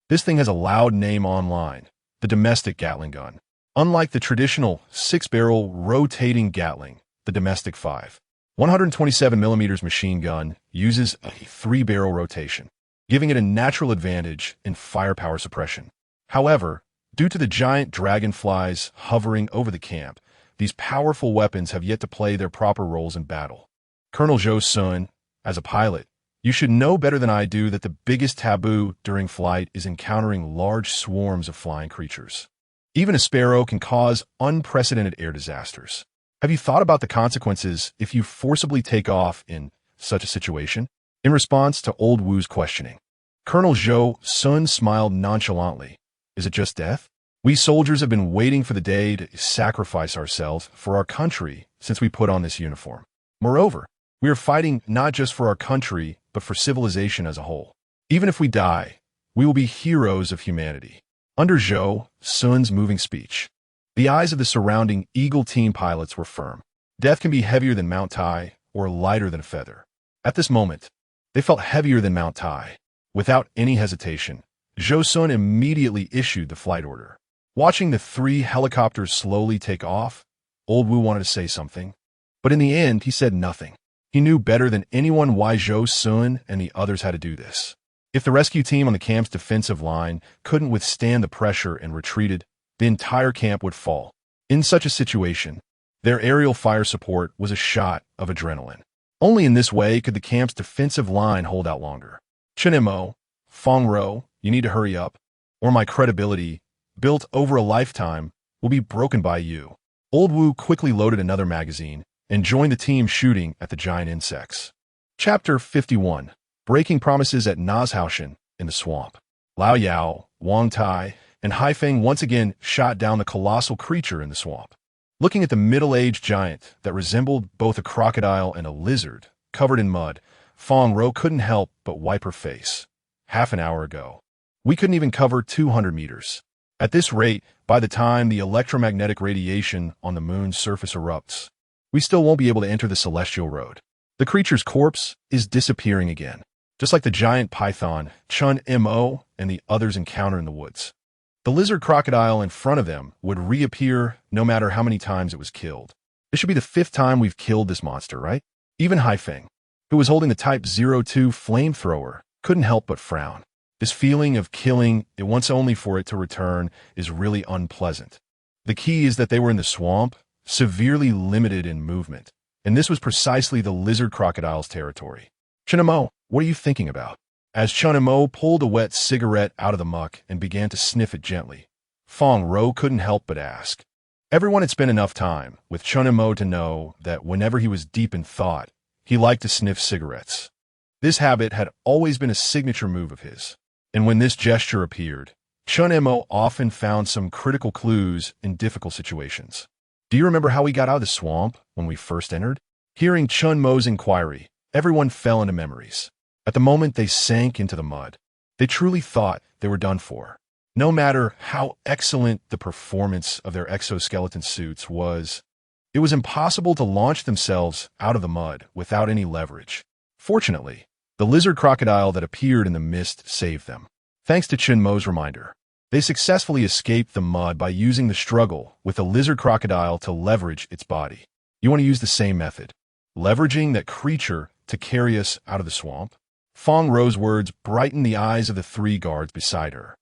This thing has a loud name online, the domestic Gatling gun. Unlike the traditional 6-barrel rotating Gatling, the domestic 5 127mm machine gun uses a 3-barrel rotation, giving it a natural advantage in firepower suppression. However, due to the giant dragonflies hovering over the camp, these powerful weapons have yet to play their proper roles in battle. Colonel Zhou Sun, as a pilot, you should know better than I do that the biggest taboo during flight is encountering large swarms of flying creatures. Even a sparrow can cause unprecedented air disasters. Have you thought about the consequences if you forcibly take off in such a situation? In response to Old Wu's questioning, Colonel Zhou Sun smiled nonchalantly. Is it just death? We soldiers have been waiting for the day to sacrifice ourselves for our country since we put on this uniform. Moreover, we are fighting not just for our country, but for civilization as a whole. Even if we die, we will be heroes of humanity. Under Zhou Sun's moving speech, the eyes of the surrounding Eagle Team pilots were firm. Death can be heavier than Mount Tai or lighter than a feather. At this moment, they felt heavier than Mount Tai. Without any hesitation, Zhou Sun immediately issued the flight order. Watching the 3 helicopters slowly take off, Old Wu wanted to say something, but in the end, he said nothing. He knew better than anyone why Zhou Sun and the others had to do this. If the rescue team on the camp's defensive line couldn't withstand the pressure and retreated, the entire camp would fall. In such a situation, their aerial fire support was a shot of adrenaline. Only in this way could the camp's defensive line hold out longer. Chen Mo, Feng Ro, you need to hurry up, or my credibility, built over a lifetime, will be broken by you. Old Wu quickly loaded another magazine and joined the team shooting at the giant insects. Chapter 51. Breaking Promises at Nazhaushen in the Swamp. Lao Yao, Wang Tai, and Haifeng once again shot down the colossal creature in the swamp. Looking at the middle-aged giant that resembled both a crocodile and a lizard, covered in mud, Feng Ro couldn't help but wipe her face. Half an hour ago, We couldn't even cover 200 meters. At this rate, by the time the electromagnetic radiation on the moon's surface erupts, we still won't be able to enter the celestial road. The creature's corpse is disappearing again, just like the giant python Chen Mo and the others encountered in the woods. The lizard crocodile in front of them would reappear no matter how many times it was killed. This should be the 5th time we've killed this monster, right? Even Haifeng, who was holding the Type 02 flamethrower, couldn't help but frown. This feeling of killing it once only for it to return is really unpleasant. The key is that they were in the swamp, severely limited in movement, and this was precisely the lizard crocodile's territory. Chen Mo, what are you thinking about? As Chen Mo pulled a wet cigarette out of the muck and began to sniff it gently, Fong Ro couldn't help but ask. Everyone had spent enough time with Chen Mo to know that whenever he was deep in thought, he liked to sniff cigarettes. This habit had always been a signature move of his, and when this gesture appeared, Chen Mo often found some critical clues in difficult situations. Do you remember how we got out of the swamp when we first entered? Hearing Chen Mo's inquiry, everyone fell into memories. At the moment they sank into the mud, they truly thought they were done for. No matter how excellent the performance of their exoskeleton suits was, it was impossible to launch themselves out of the mud without any leverage. Fortunately, the lizard crocodile that appeared in the mist saved them. Thanks to Chen Mo's reminder, they successfully escaped the mud by using the struggle with the lizard crocodile to leverage its body. You want to use the same method, leveraging that creature to carry us out of the swamp? Fong Ro's words brightened the eyes of the 3 guards beside her.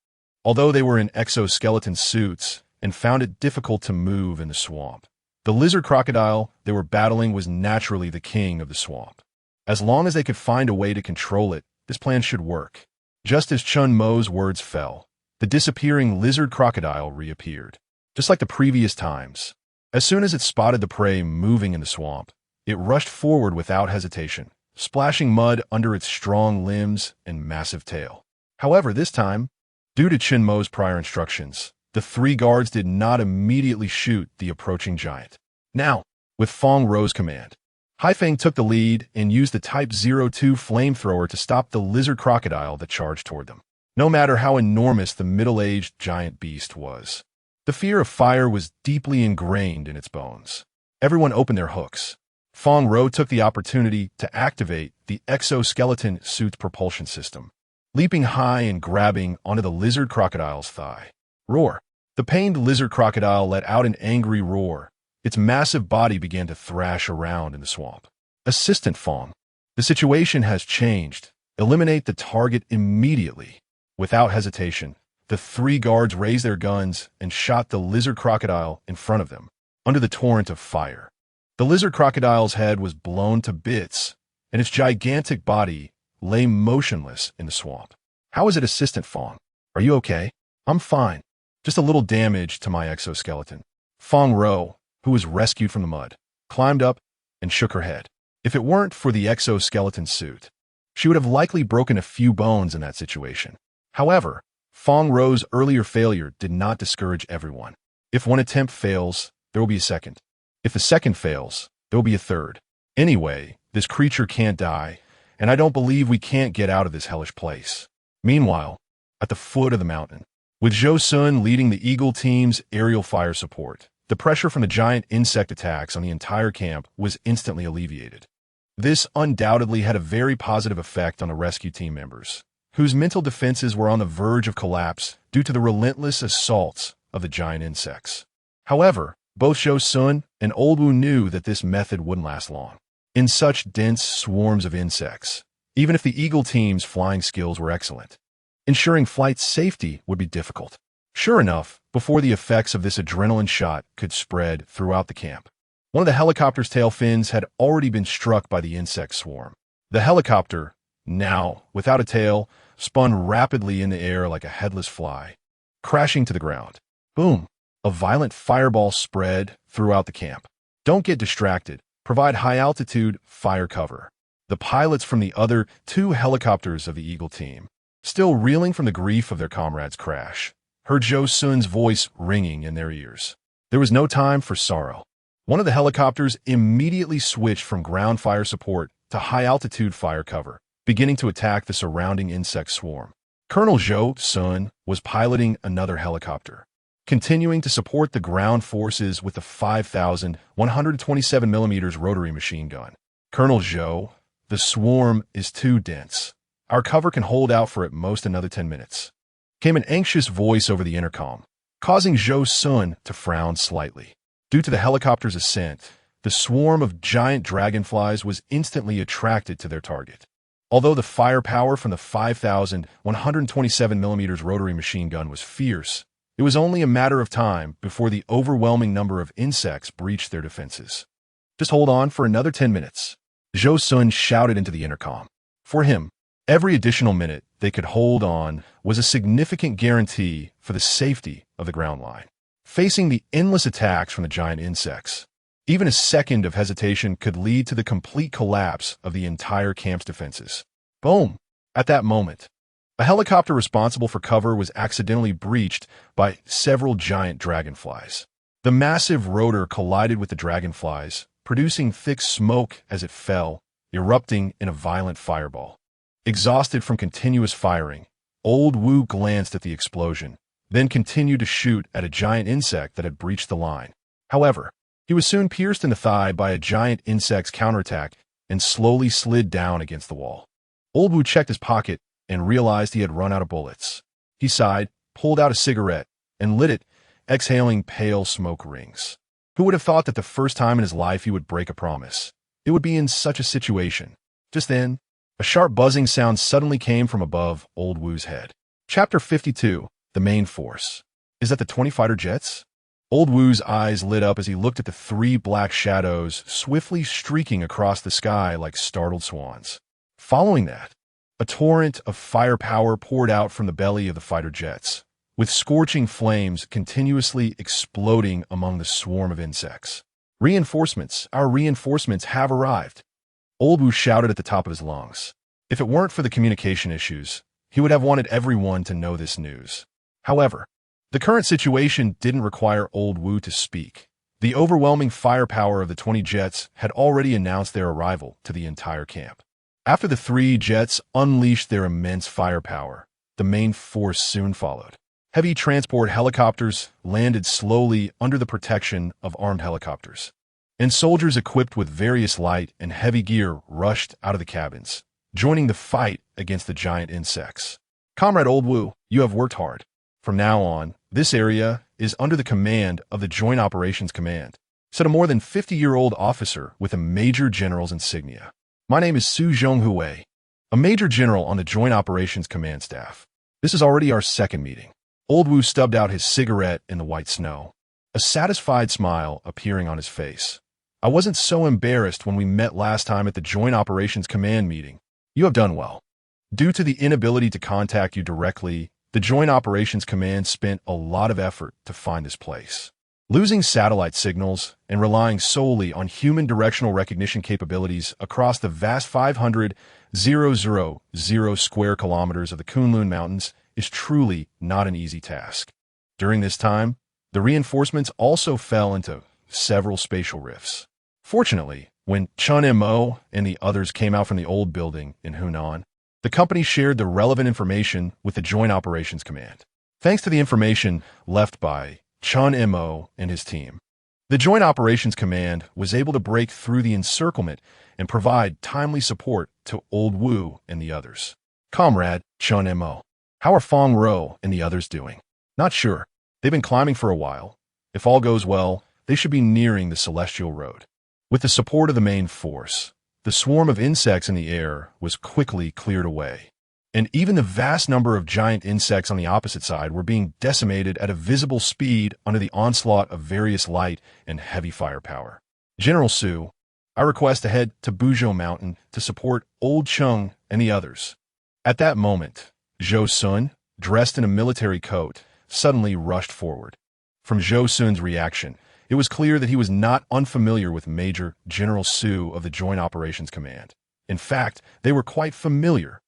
Although they were in exoskeleton suits and found it difficult to move in the swamp, the lizard crocodile they were battling was naturally the king of the swamp. As long as they could find a way to control it, this plan should work. Just as Chen Mo's words fell, the disappearing lizard crocodile reappeared. Just like the previous times, as soon as it spotted the prey moving in the swamp, it rushed forward without hesitation, splashing mud under its strong limbs and massive tail. However, this time, due to Chen Mo's prior instructions, the 3 guards did not immediately shoot the approaching giant. Now, with Fong Ro's command, Haifeng took the lead and used the Type 02 flamethrower to stop the lizard crocodile that charged toward them. No matter how enormous the middle-aged giant beast was, the fear of fire was deeply ingrained in its bones. Everyone opened their hooks. Fong Ro took the opportunity to activate the exoskeleton suit's propulsion system, leaping high and grabbing onto the lizard crocodile's thigh. Roar! The pained lizard crocodile let out an angry roar. Its massive body began to thrash around in the swamp. Assistant Fong, the situation has changed. Eliminate the target immediately. Without hesitation, the 3 guards raised their guns and shot the lizard crocodile in front of them, under the torrent of fire. The lizard crocodile's head was blown to bits, and its gigantic body lay motionless in the swamp. How is it, Assistant Fong? Are you okay? I'm fine. Just a little damage to my exoskeleton. Fong Ro, who was rescued from the mud, climbed up and shook her head. If it weren't for the exoskeleton suit, she would have likely broken a few bones in that situation. However, Fong Ro's earlier failure did not discourage everyone. If one attempt fails, there will be a second. If the second fails, there will be a third. Anyway, this creature can't die, and I don't believe we can't get out of this hellish place. Meanwhile, at the foot of the mountain, with Zhou Sun leading the Eagle team's aerial fire support, the pressure from the giant insect attacks on the entire camp was instantly alleviated. This undoubtedly had a very positive effect on the rescue team members, whose mental defenses were on the verge of collapse due to the relentless assaults of the giant insects. However, both Zhou Sun and Old Wu knew that this method wouldn't last long. In such dense swarms of insects, even if the Eagle team's flying skills were excellent, ensuring flight safety would be difficult. Sure enough, before the effects of this adrenaline shot could spread throughout the camp, one of the helicopter's tail fins had already been struck by the insect swarm. The helicopter, now without a tail, spun rapidly in the air like a headless fly, crashing to the ground. Boom! A violent fireball spread throughout the camp. Don't get distracted. Provide high-altitude fire cover. The pilots from the other 2 helicopters of the Eagle team, still reeling from the grief of their comrades' crash, heard Zhou Sun's voice ringing in their ears. There was no time for sorrow. One of the helicopters immediately switched from ground fire support to high-altitude fire cover, beginning to attack the surrounding insect swarm. Colonel Zhou Sun was piloting another helicopter, continuing to support the ground forces with the 5,127mm rotary machine gun. Colonel Zhou, the swarm is too dense. Our cover can hold out for at most another 10 minutes. Came an anxious voice over the intercom, causing Zhou Sun to frown slightly. Due to the helicopter's ascent, the swarm of giant dragonflies was instantly attracted to their target. Although the firepower from the 5,127mm rotary machine gun was fierce, it was only a matter of time before the overwhelming number of insects breached their defenses. Just hold on for another 10 minutes. Zhou Sun shouted into the intercom. For him, every additional minute they could hold on was a significant guarantee for the safety of the ground line. Facing the endless attacks from the giant insects, even a second of hesitation could lead to the complete collapse of the entire camp's defenses. Boom! At that moment, a helicopter responsible for cover was accidentally breached by several giant dragonflies. The massive rotor collided with the dragonflies, producing thick smoke as it fell, erupting in a violent fireball. Exhausted from continuous firing, Old Wu glanced at the explosion, then continued to shoot at a giant insect that had breached the line. However, he was soon pierced in the thigh by a giant insect's counterattack and slowly slid down against the wall. Old Wu checked his pocket and realized he had run out of bullets. He sighed, pulled out a cigarette, and lit it, exhaling pale smoke rings. Who would have thought that the first time in his life he would break a promise? It would be in such a situation. Just then, a sharp buzzing sound suddenly came from above Old Wu's head. Chapter 52. The Main Force. Is that the 20 fighter jets? Old Wu's eyes lit up as he looked at the 3 black shadows swiftly streaking across the sky like startled swans. Following that, a torrent of firepower poured out from the belly of the fighter jets, with scorching flames continuously exploding among the swarm of insects. Reinforcements! Our reinforcements have arrived! Old Wu shouted at the top of his lungs. If it weren't for the communication issues, he would have wanted everyone to know this news. However, the current situation didn't require Old Wu to speak. The overwhelming firepower of the 20 jets had already announced their arrival to the entire camp. After the 3 jets unleashed their immense firepower, the main force soon followed. Heavy transport helicopters landed slowly under the protection of armed helicopters, and soldiers equipped with various light and heavy gear rushed out of the cabins, joining the fight against the giant insects. Comrade Old Wu, you have worked hard. From now on, this area is under the command of the Joint Operations Command, said a more than 50-year-old officer with a Major General's insignia. My name is Su Zhonghui, a Major General on the Joint Operations Command staff. This is already our second meeting. Old Wu stubbed out his cigarette in the white snow, a satisfied smile appearing on his face. I wasn't so embarrassed when we met last time at the Joint Operations Command meeting. You have done well. Due to the inability to contact you directly, the Joint Operations Command spent a lot of effort to find this place. Losing satellite signals and relying solely on human directional recognition capabilities across the vast 500,000 square kilometers of the Kunlun Mountains is truly not an easy task. During this time, the reinforcements also fell into several spatial rifts. Fortunately, when Chen Mo and the others came out from the old building in Hunan, the company shared the relevant information with the Joint Operations Command. Thanks to the information left by Chen Mo and his team, the Joint Operations Command was able to break through the encirclement and provide timely support to Old Wu and the others. Comrade Chen Mo, how are Fong Ro and the others doing? Not sure. They've been climbing for a while. If all goes well, they should be nearing the Celestial Road. With the support of the main force, the swarm of insects in the air was quickly cleared away, and even the vast number of giant insects on the opposite side were being decimated at a visible speed under the onslaught of various light and heavy firepower. General Su, I request to head to Buzhou Mountain to support Old Chung and the others. At that moment, Zhou Sun, dressed in a military coat, suddenly rushed forward. From Zhou Sun's reaction, it was clear that he was not unfamiliar with Major General Su of the Joint Operations Command. In fact, they were quite familiar.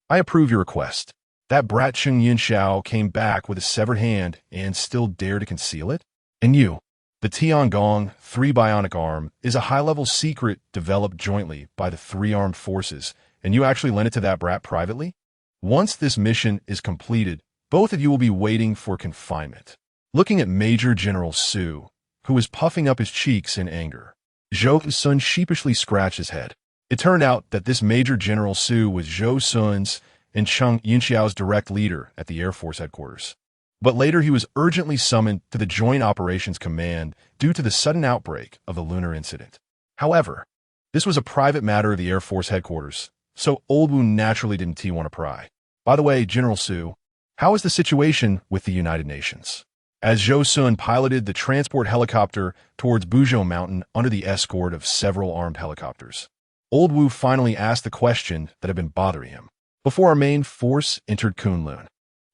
I approve your request. That brat Cheng Yinxiao came back with a severed hand and still dare to conceal it? And you, the Tiangong 3 bionic arm is a high-level secret developed jointly by the 3 armed forces, and you actually lent it to that brat privately? Once this mission is completed, both of you will be waiting for confinement. Looking at Major General Su, who was puffing up his cheeks in anger, Zhou Sun sheepishly scratched his head. It turned out that this Major General Su was Zhou Sun's and Cheng Yunxiao's direct leader at the Air Force headquarters. But later he was urgently summoned to the Joint Operations Command due to the sudden outbreak of the lunar incident. However, this was a private matter of the Air Force headquarters, so Old Wu naturally didn't want to pry. By the way, General Su, how is the situation with the United Nations? As Zhou Sun piloted the transport helicopter towards Buzhou Mountain under the escort of several armed helicopters, Old Wu finally asked the question that had been bothering him. Before our main force entered Kunlun,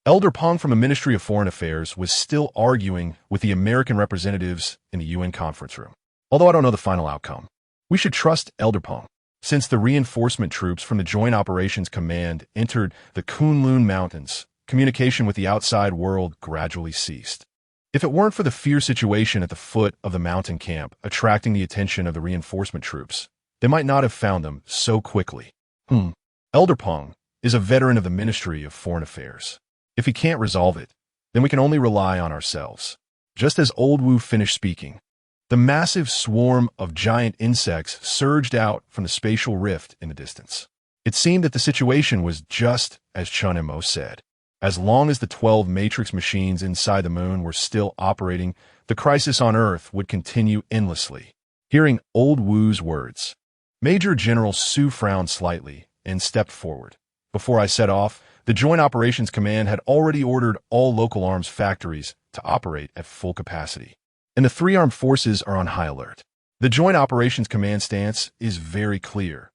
Elder Peng from the Ministry of Foreign Affairs was still arguing with the American representatives in the UN conference room. Although I don't know the final outcome, we should trust Elder Peng. Since the reinforcement troops from the Joint Operations Command entered the Kunlun Mountains, communication with the outside world gradually ceased. If it weren't for the fierce situation at the foot of the mountain camp attracting the attention of the reinforcement troops, they might not have found them so quickly. Elder Peng is a veteran of the Ministry of Foreign Affairs. If he can't resolve it, then we can only rely on ourselves. Just as Old Wu finished speaking, the massive swarm of giant insects surged out from the spatial rift in the distance. It seemed that the situation was just as Chen Mo said. As long as the 12 matrix machines inside the moon were still operating, the crisis on Earth would continue endlessly. Hearing Old Wu's words, Major General Su frowned slightly and stepped forward. Before I set off, the Joint Operations Command had already ordered all local arms factories to operate at full capacity, and the three armed forces are on high alert. The Joint Operations Command stance is very clear.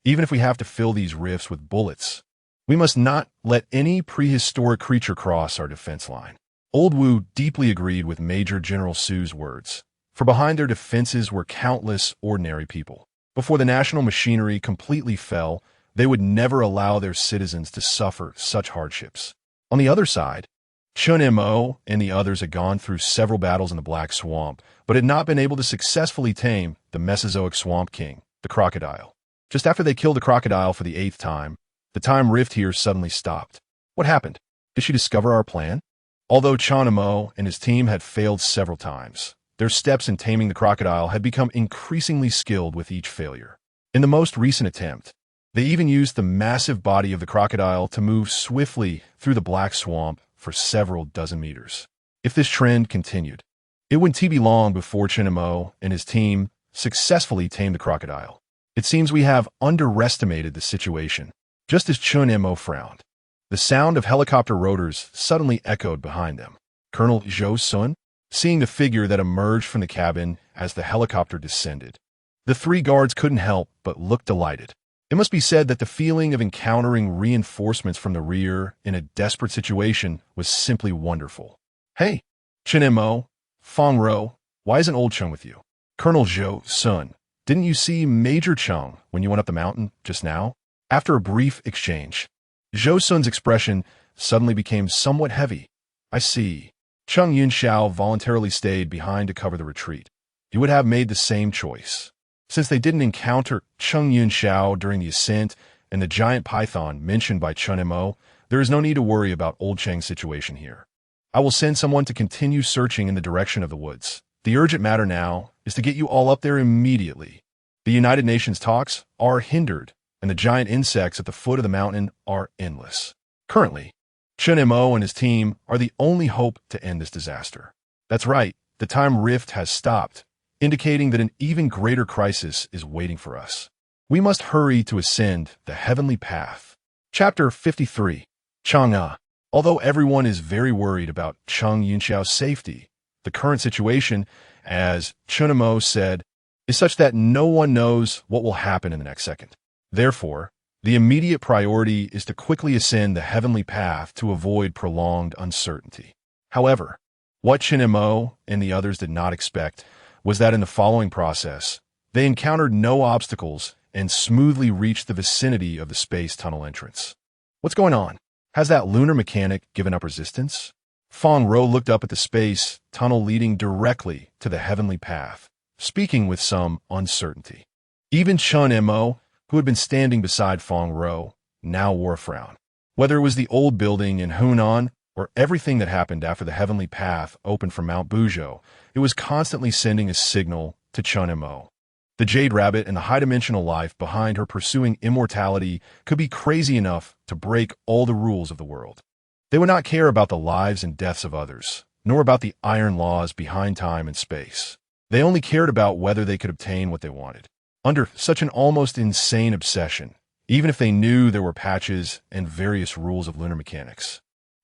Even if we have to fill these rifts with bullets, we must not let any prehistoric creature cross our defense line. Old Wu deeply agreed with Major General Su's words, for behind their defenses were countless ordinary people. Before the national machinery completely fell, they would never allow their citizens to suffer such hardships. On the other side, Chen Mo and the others had gone through several battles in the Black Swamp, but had not been able to successfully tame the Mesozoic Swamp King, the crocodile. Just after they killed the crocodile for the 8th time, the time rift here suddenly stopped. What happened? Did she discover our plan? Although Chen Mo and his team had failed several times, their steps in taming the crocodile had become increasingly skilled with each failure. In the most recent attempt, they even used the massive body of the crocodile to move swiftly through the Black Swamp for several dozen meters. If this trend continued, it wouldn't be long before Chen Mo and his team successfully tamed the crocodile. It seems we have underestimated the situation. Just as Chen Mo frowned, the sound of helicopter rotors suddenly echoed behind them. Colonel Zhou Sun, seeing the figure that emerged from the cabin as the helicopter descended, the three guards couldn't help but look delighted. It must be said that the feeling of encountering reinforcements from the rear in a desperate situation was simply wonderful. Hey, Chen Mo, Feng Ro, why isn't old Cheng with you? Colonel Zhou Sun, didn't you see Major Cheng when you went up the mountain just now? After a brief exchange, Zhou Sun's expression suddenly became somewhat heavy. I see. Cheng Yunxiao voluntarily stayed behind to cover the retreat. You would have made the same choice. Since they didn't encounter Cheng Yunxiao during the ascent and the giant python mentioned by Chen Mo, there is no need to worry about old Cheng's situation here. I will send someone to continue searching in the direction of the woods. The urgent matter now is to get you all up there immediately. The United Nations talks are hindered, and the giant insects at the foot of the mountain are endless. Currently, Chen Mo and his team are the only hope to end this disaster. That's right, the time rift has stopped, indicating that an even greater crisis is waiting for us. We must hurry to ascend the heavenly path. Chapter 53. Chang'e. Although everyone is very worried about Cheng Yunxiao's safety, the current situation, as Chen Mo said, is such that no one knows what will happen in the next second. Therefore, the immediate priority is to quickly ascend the heavenly path to avoid prolonged uncertainty. However, what Chen Mo and the others did not expect was that in the following process, they encountered no obstacles and smoothly reached the vicinity of the space tunnel entrance. What's going on? Has that lunar mechanic given up resistance? Feng Ro looked up at the space tunnel leading directly to the heavenly path, speaking with some uncertainty. Even Chen Mo, who had been standing beside Feng Ro, now wore a frown. Whether it was the old building in Hunan or everything that happened after the heavenly path opened from Mount Buzhou, it was constantly sending a signal to Chen Mo. The Jade Rabbit and the high-dimensional life behind her pursuing immortality could be crazy enough to break all the rules of the world. They would not care about the lives and deaths of others, nor about the iron laws behind time and space. They only cared about whether they could obtain what they wanted. Under such an almost insane obsession, even if they knew there were patches and various rules of lunar mechanics,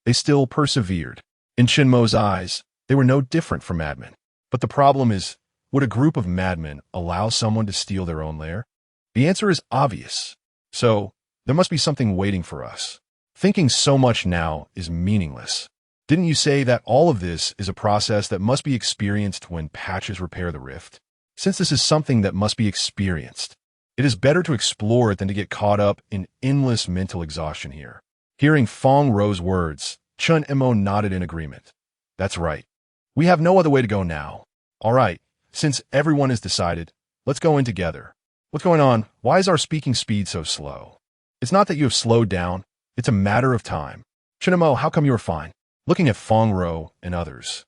they still persevered. In Chen Mo's eyes, they were no different from madmen. But the problem is, would a group of madmen allow someone to steal their own lair? The answer is obvious. So, there must be something waiting for us. Thinking so much now is meaningless. Didn't you say that all of this is a process that must be experienced when patches repair the rift? Since this is something that must be experienced, it is better to explore it than to get caught up in endless mental exhaustion here. Hearing Fong Ro's words, Chen Mo nodded in agreement. That's right. We have no other way to go now. All right, since everyone is decided, let's go in together. What's going on? Why is our speaking speed so slow? It's not that you have slowed down. It's a matter of time. Chen Mo, how come you are fine? Looking at Fong Ro and others,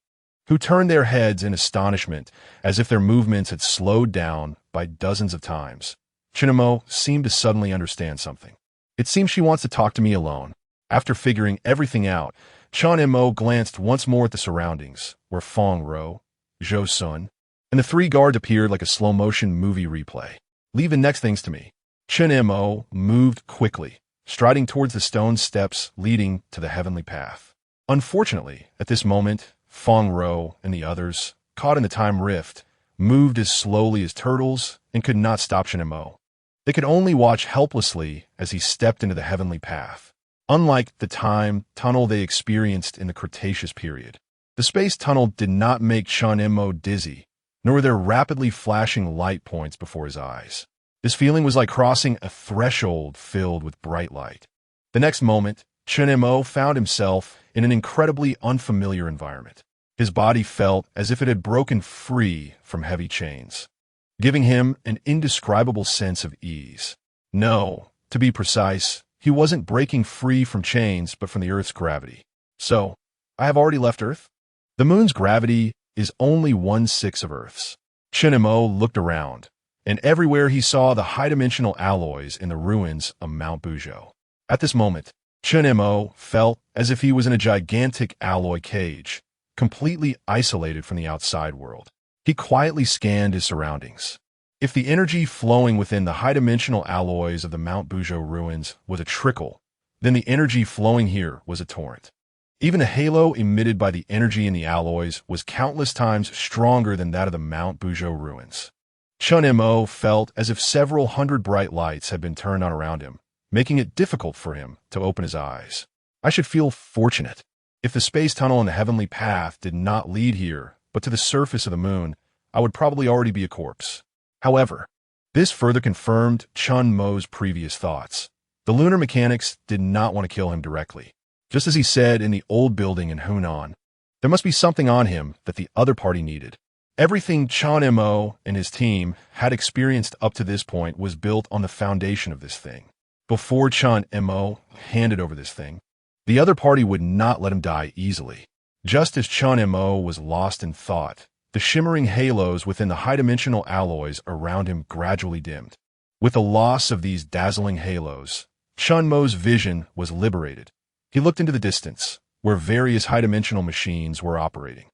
who turned their heads in astonishment as if their movements had slowed down by dozens of times, Chen Mo seemed to suddenly understand something. It seems she wants to talk to me alone. After figuring everything out, Chen Mo glanced once more at the surroundings, where Fong Ro, Zhou Sun, and the three guards appeared like a slow-motion movie replay. Leave the next things to me. Chen Mo moved quickly, striding towards the stone steps leading to the heavenly path. Unfortunately, at this moment, Fong Ro and the others, caught in the time rift, moved as slowly as turtles and could not stop Chen Mo. They could only watch helplessly as he stepped into the heavenly path. Unlike the time tunnel they experienced in the Cretaceous period, the space tunnel did not make Chen Mo dizzy, nor were there rapidly flashing light points before his eyes. This feeling was like crossing a threshold filled with bright light. The next moment, Chen Mo found himself in an incredibly unfamiliar environment. His body felt as if it had broken free from heavy chains, giving him an indescribable sense of ease. No, to be precise, he wasn't breaking free from chains but from the Earth's gravity. So, I have already left Earth? The moon's gravity is only 1/6 of Earth's. Chen Mo looked around, and everywhere he saw the high-dimensional alloys in the ruins of Mount Buzhou. At this moment, Chen Mo felt as if he was in a gigantic alloy cage, completely isolated from the outside world. He quietly scanned his surroundings. If the energy flowing within the high-dimensional alloys of the Mount Buzhou ruins was a trickle, then the energy flowing here was a torrent. Even the halo emitted by the energy in the alloys was countless times stronger than that of the Mount Buzhou ruins. Chen Mo felt as if several hundred bright lights had been turned on around him, making it difficult for him to open his eyes. I should feel fortunate. If the space tunnel and the heavenly path did not lead here, but to the surface of the moon, I would probably already be a corpse. However, this further confirmed Chen Mo's previous thoughts. The lunar mechanics did not want to kill him directly. Just as he said in the old building in Hunan, there must be something on him that the other party needed. Everything Chen Mo and his team had experienced up to this point was built on the foundation of this thing. Before Chen Mo handed over this thing, the other party would not let him die easily. Just as Chen Mo was lost in thought, the shimmering halos within the high-dimensional alloys around him gradually dimmed. With the loss of these dazzling halos, Chen Mo's vision was liberated. He looked into the distance, where various high-dimensional machines were operating.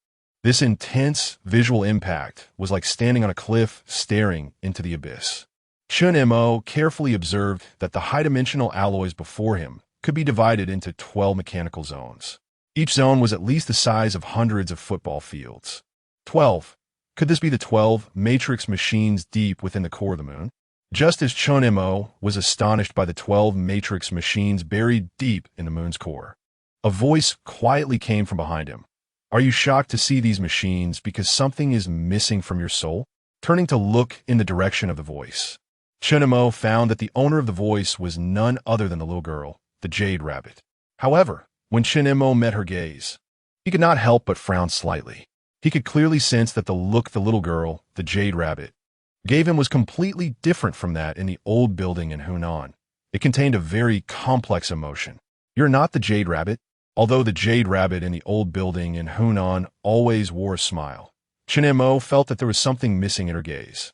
This intense visual impact was like standing on a cliff staring into the abyss. Chen Mo carefully observed that the high-dimensional alloys before him could be divided into 12 mechanical zones. Each zone was at least the size of hundreds of football fields. 12. Could this be the 12 matrix machines deep within the core of the moon? Just as Chen Mo was astonished by the 12 matrix machines buried deep in the moon's core, a voice quietly came from behind him. Are you shocked to see these machines because something is missing from your soul? Turning to look in the direction of the voice, Chen Mo found that the owner of the voice was none other than the little girl, the Jade Rabbit. However, when Chen Mo met her gaze, he could not help but frown slightly. He could clearly sense that the look the little girl, the Jade Rabbit, gave him was completely different from that in the old building in Hunan. It contained a very complex emotion. You're not the Jade Rabbit. Although the Jade Rabbit in the old building in Hunan always wore a smile, Chen Mo felt that there was something missing in her gaze.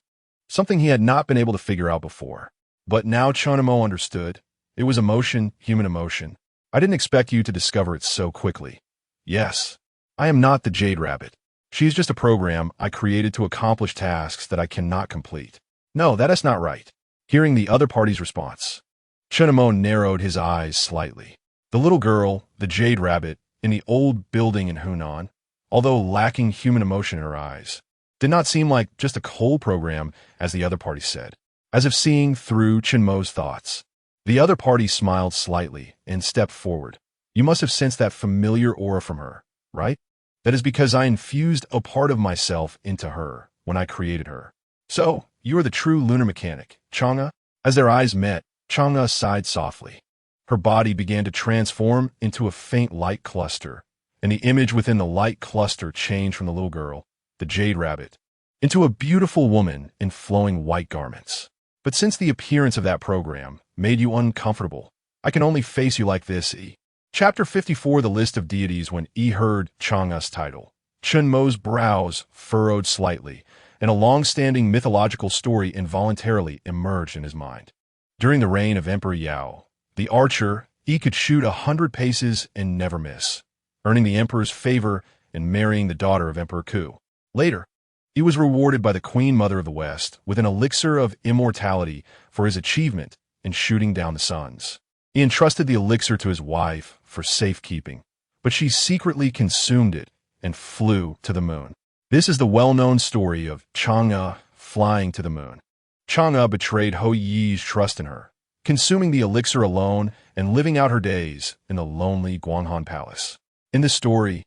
Something he had not been able to figure out before. But now Chen Mo understood. It was emotion, human emotion. I didn't expect you to discover it so quickly. Yes, I am not the Jade Rabbit. She is just a program I created to accomplish tasks that I cannot complete. No, that is not right. Hearing the other party's response, Chen Mo narrowed his eyes slightly. The little girl, the Jade Rabbit, in the old building in Hunan, although lacking human emotion in her eyes, did not seem like just a cold program, as the other party said, as if seeing through Chen Mo's thoughts. The other party smiled slightly and stepped forward. You must have sensed that familiar aura from her, right? That is because I infused a part of myself into her when I created her. So, you are the true lunar mechanic, Chang'e? As their eyes met, Chang'e sighed softly. Her body began to transform into a faint light cluster, and the image within the light cluster changed from the little girl, the Jade Rabbit, into a beautiful woman in flowing white garments. But since the appearance of that program made you uncomfortable, I can only face you like this, E. Chapter 54, The List of Deities. When E heard Chang'e's title, Chen Mo's brows furrowed slightly, and a long-standing mythological story involuntarily emerged in his mind. During the reign of Emperor Yao, the archer, E could shoot 100 paces and never miss, earning the emperor's favor and marrying the daughter of Emperor Ku. Later, he was rewarded by the Queen Mother of the West with an elixir of immortality for his achievement in shooting down the suns. He entrusted the elixir to his wife for safekeeping, but she secretly consumed it and flew to the moon. This is the well-known story of Chang'e flying to the moon. Chang'e betrayed Hou Yi's trust in her, consuming the elixir alone and living out her days in the lonely Guanghan Palace. In this story,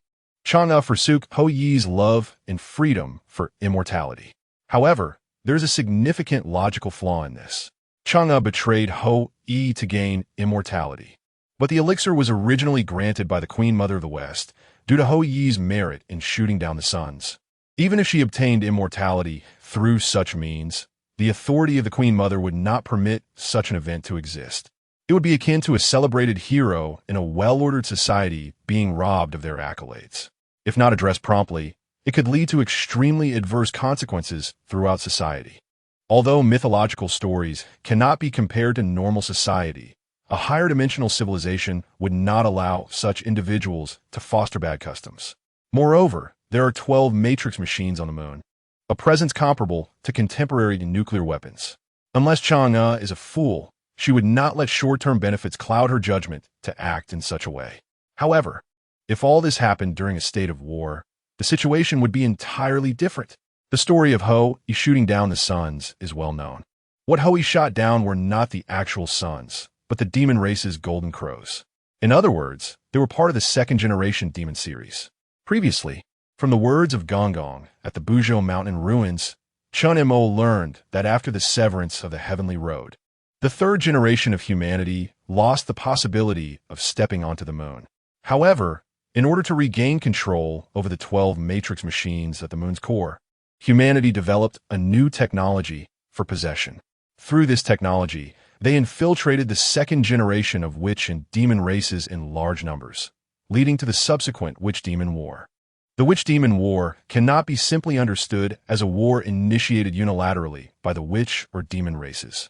Chang'e forsook Hou Yi's love and freedom for immortality. However, there is a significant logical flaw in this. Chang'e betrayed Hou Yi to gain immortality, but the elixir was originally granted by the Queen Mother of the West due to Hou Yi's merit in shooting down the suns. Even if she obtained immortality through such means, the authority of the Queen Mother would not permit such an event to exist. It would be akin to a celebrated hero in a well-ordered society being robbed of their accolades. If not addressed promptly, it could lead to extremely adverse consequences throughout society. Although mythological stories cannot be compared to normal society, a higher dimensional civilization would not allow such individuals to foster bad customs. Moreover, there are 12 matrix machines on the moon, a presence comparable to contemporary nuclear weapons. Unless Chang'e is a fool, she would not let short-term benefits cloud her judgment to act in such a way. However, if all this happened during a state of war, the situation would be entirely different. The story of Hou Yi shooting down the suns is well known. What Hou Yi shot down were not the actual suns, but the demon race's golden crows. In other words, they were part of the second-generation demon series. Previously, from the words of Gong at the Buzhou Mountain ruins, Chen Mo learned that after the severance of the Heavenly Road, the third generation of humanity lost the possibility of stepping onto the moon. However, in order to regain control over the 12 matrix machines at the moon's core, humanity developed a new technology for possession. Through this technology, they infiltrated the second generation of witch and demon races in large numbers, leading to the subsequent Witch-Demon War. The Witch-Demon War cannot be simply understood as a war initiated unilaterally by the witch or demon races,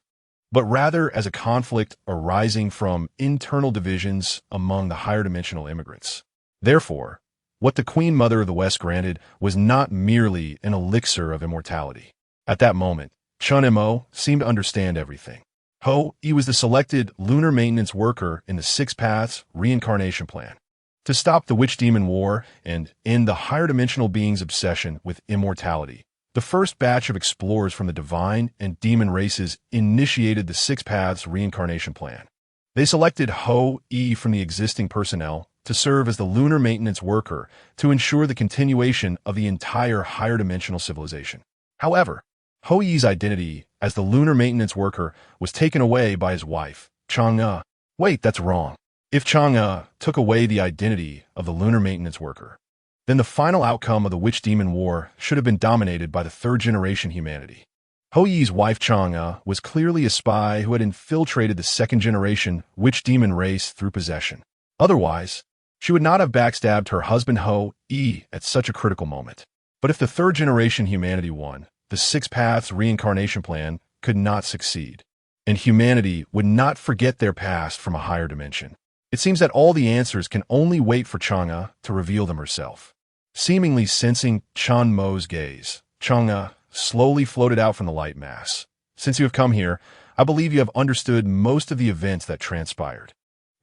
but rather as a conflict arising from internal divisions among the higher dimensional immigrants. Therefore, what the Queen Mother of the West granted was not merely an elixir of immortality. At that moment, Chen Mo seemed to understand everything. Hou Yi was the selected lunar maintenance worker in the Six Paths reincarnation plan. To stop the Witch-Demon War and end the higher dimensional being's obsession with immortality, the first batch of explorers from the divine and demon races initiated the Six Paths reincarnation plan. They selected Hou Yi from the existing personnel to serve as the lunar maintenance worker to ensure the continuation of the entire higher dimensional civilization. However, Hou Yi's identity as the lunar maintenance worker was taken away by his wife, Chang'e. Wait, that's wrong. If Chang'e took away the identity of the lunar maintenance worker, then the final outcome of the Witch-Demon War should have been dominated by the third-generation humanity. Hou Yi's wife Chang'e was clearly a spy who had infiltrated the second-generation Witch-Demon race through possession. Otherwise, she would not have backstabbed her husband Ho-E at such a critical moment. But if the third-generation humanity won, the Six Paths reincarnation plan could not succeed, and humanity would not forget their past from a higher dimension. It seems that all the answers can only wait for Chang'e to reveal them herself. Seemingly sensing Chen Mo's gaze, Chang'e slowly floated out from the light mass. Since you have come here, I believe you have understood most of the events that transpired.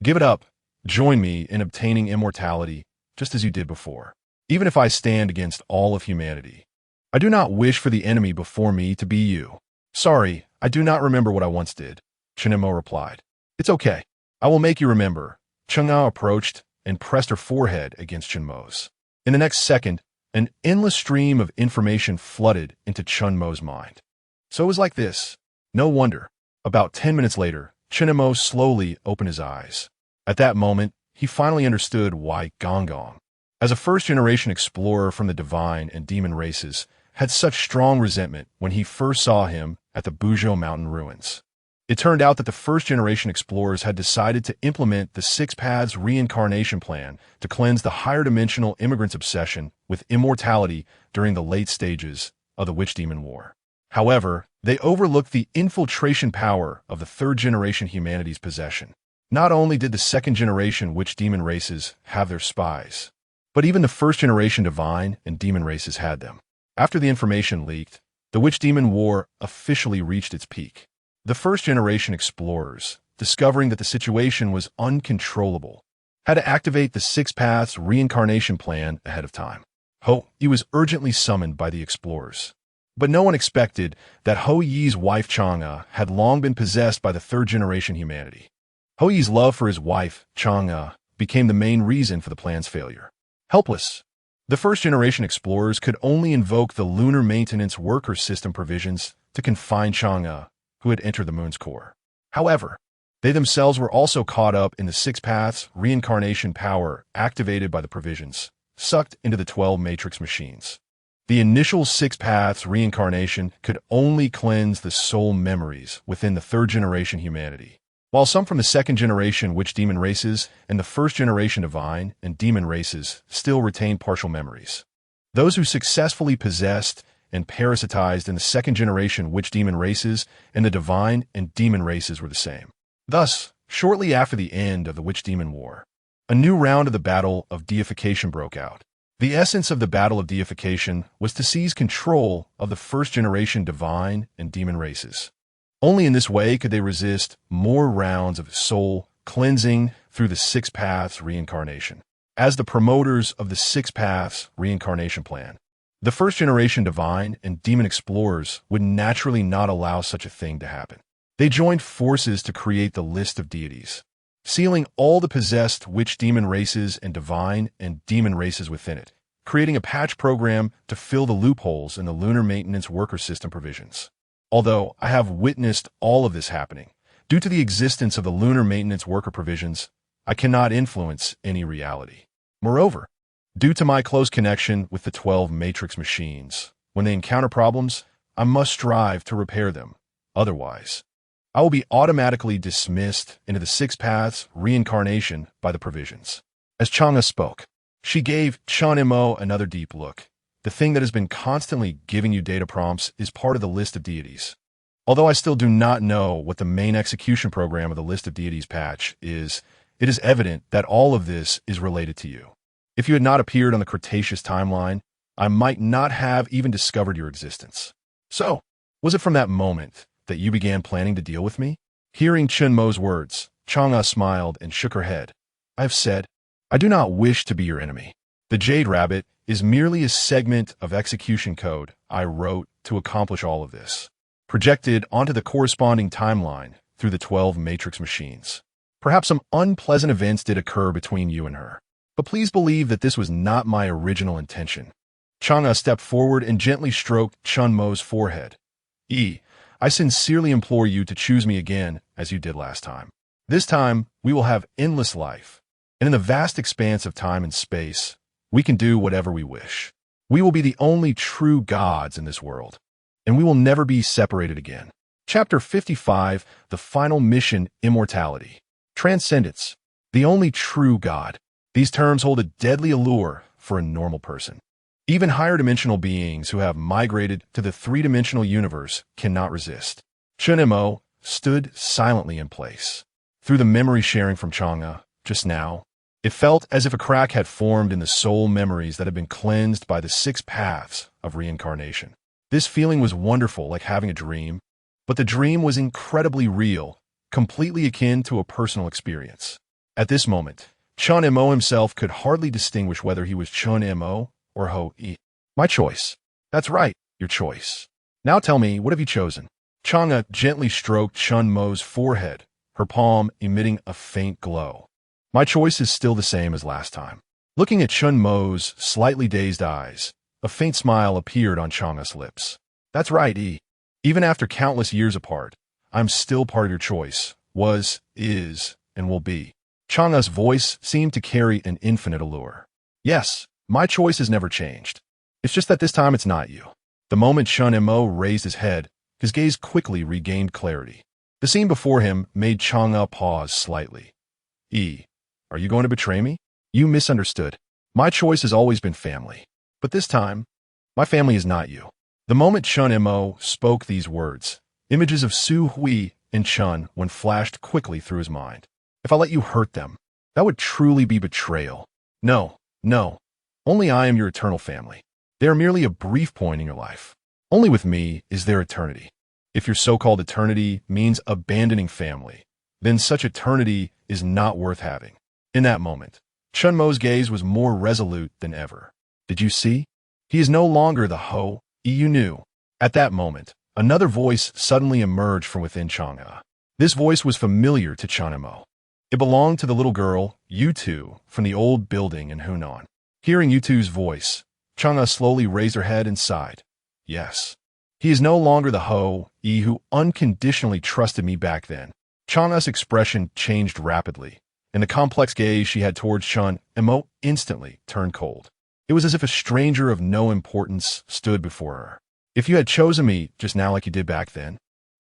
Give it up. Join me in obtaining immortality, just as you did before. Even if I stand against all of humanity, I do not wish for the enemy before me to be you. Sorry, I do not remember what I once did, Chen Mo replied. It's okay. I will make you remember. Chang'e approached and pressed her forehead against Chen Mo's. In the next second, an endless stream of information flooded into Chen Mo's mind. So it was like this. No wonder. About 10 minutes later, Chen Mo slowly opened his eyes. At that moment, he finally understood why Gong Gong, as a first-generation explorer from the divine and demon races, had such strong resentment when he first saw him at the Buzhou Mountain ruins. It turned out that the first-generation explorers had decided to implement the Six Paths reincarnation plan to cleanse the higher-dimensional immigrant's obsession with immortality during the late stages of the Witch-Demon War. However, they overlooked the infiltration power of the third-generation humanity's possession. Not only did the second-generation Witch-Demon races have their spies, but even the first-generation divine and demon races had them. After the information leaked, the Witch-Demon War officially reached its peak. The first-generation explorers, discovering that the situation was uncontrollable, had to activate the Six Paths reincarnation plan ahead of time. Ho-E was urgently summoned by the explorers. But no one expected that Ho-Yi's wife Chang'e had long been possessed by the third-generation humanity. Ho-Yi's love for his wife, Chang'e, became the main reason for the plan's failure. Helpless, the first-generation explorers could only invoke the lunar maintenance worker system provisions to confine Chang'e, who had entered the moon's core. However, they themselves were also caught up in the Six Paths reincarnation power activated by the provisions, sucked into the 12 matrix machines. The initial Six Paths reincarnation could only cleanse the soul memories within the third-generation humanity, while some from the second-generation Witch-Demon races and the first-generation divine and demon races still retained partial memories. Those who successfully possessed and parasitized in the second-generation Witch-Demon races and the divine and demon races were the same. Thus, shortly after the end of the Witch-Demon War, a new round of the Battle of Deification broke out. The essence of the Battle of Deification was to seize control of the first-generation divine and demon races. Only in this way could they resist more rounds of soul cleansing through the Six Paths reincarnation. As the promoters of the Six Paths reincarnation plan, the first-generation divine and demon explorers would naturally not allow such a thing to happen. They joined forces to create the list of deities, sealing all the possessed witch-demon races and divine and demon races within it, creating a patch program to fill the loopholes in the lunar maintenance worker system provisions. Although I have witnessed all of this happening, due to the existence of the lunar maintenance worker provisions, I cannot influence any reality. Moreover, due to my close connection with the 12 matrix machines, when they encounter problems, I must strive to repair them. Otherwise, I will be automatically dismissed into the Six Paths reincarnation by the provisions. As Chang'e spoke, she gave Chen Mo another deep look. The thing that has been constantly giving you data prompts is part of the list of deities. Although I still do not know what the main execution program of the list of deities patch is, it is evident that all of this is related to you. If you had not appeared on the Cretaceous timeline, I might not have even discovered your existence. So, was it from that moment that you began planning to deal with me? Hearing Chen Mo's words, Chang'e smiled and shook her head. I have said, I do not wish to be your enemy. The Jade Rabbit is merely a segment of execution code I wrote to accomplish all of this, projected onto the corresponding timeline through the 12 matrix machines. Perhaps some unpleasant events did occur between you and her, but please believe that this was not my original intention. Chang'e stepped forward and gently stroked Chen Mo's forehead. I sincerely implore you to choose me again as you did last time. This time, we will have endless life, and in the vast expanse of time and space, we can do whatever we wish. We will be the only true gods in this world, and we will never be separated again. Chapter 55, The Final Mission, Immortality. Transcendence. the only true God. These terms hold a deadly allure for a normal person. Even higher dimensional beings who have migrated to the three-dimensional universe cannot resist. Chen Mo stood silently in place. Through the memory sharing from Chang'e just now, it felt as if a crack had formed in the soul memories that had been cleansed by the 6 paths of reincarnation. This feeling was wonderful, like having a dream, but the dream was incredibly real, completely akin to a personal experience. At this moment, Chen Mo himself could hardly distinguish whether he was Chen Mo or Ho-E. My choice. That's right, your choice. Now tell me, what have you chosen? Chang'e gently stroked Chen Mo's forehead, her palm emitting a faint glow. My choice is still the same as last time. Looking at Chen Mo's slightly dazed eyes, a faint smile appeared on Chang'e's lips. That's right, E. Even after countless years apart, I'm still part of your choice. Was, is, and will be. Chang'e's voice seemed to carry an infinite allure. Yes, my choice has never changed. It's just that this time it's not you. The moment Chen Mo raised his head, his gaze quickly regained clarity. The scene before him made Chang'e pause slightly. E, are you going to betray me? You misunderstood. My choice has always been family. But this time, my family is not you. The moment Chen Mo spoke these words, images of Su Hui and Chen Wen flashed quickly through his mind. If I let you hurt them, that would truly be betrayal. No, no. Only I am your eternal family. They are merely a brief point in your life. Only with me is there eternity. If your so-called eternity means abandoning family, then such eternity is not worth having. In that moment, Chen Mo's gaze was more resolute than ever. Did you see? He is no longer the Ho you knew. At that moment, another voice suddenly emerged from within Chang'e. This voice was familiar to Chen Mo. It belonged to the little girl, Yu-Tu, from the old building in Hunan. Hearing Yu-Tu's voice, Chang'e slowly raised her head and sighed. Yes. He is no longer the Ho-E who unconditionally trusted me back then. Chang'e's expression changed rapidly, and the complex gaze she had towards Chen Mo instantly turned cold. It was as if a stranger of no importance stood before her. If you had chosen me just now like you did back then,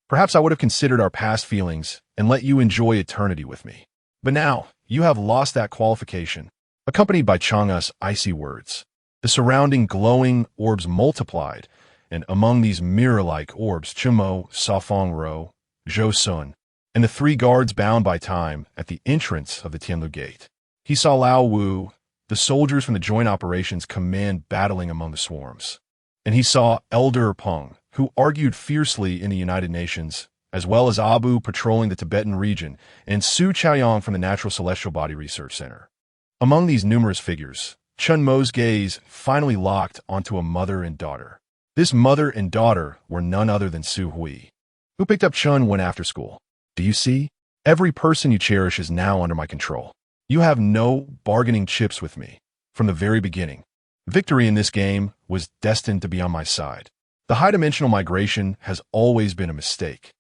perhaps I would have considered our past feelings and let you enjoy eternity with me. But now, you have lost that qualification. Accompanied by Chang'e's icy words, the surrounding glowing orbs multiplied, and among these mirror-like orbs, Chen Mo saw Feng Ro, Zhou Sun, and the 3 guards bound by time at the entrance of the Tianlu Gate. He saw Lao Wu, the soldiers from the Joint Operations Command battling among the swarms. And he saw Elder Peng, who argued fiercely in the United Nations, as well as Abu patrolling the Tibetan region, and Su Chaoyang from the Natural Celestial Body Research Center. Among these numerous figures, Chen Mo's gaze finally locked onto a mother and daughter. This mother and daughter were none other than Su Hui, who picked up Chen Wen after school. Do you see? Every person you cherish is now under my control. You have no bargaining chips with me. From the very beginning, victory in this game was destined to be on my side. The high-dimensional migration has always been a mistake.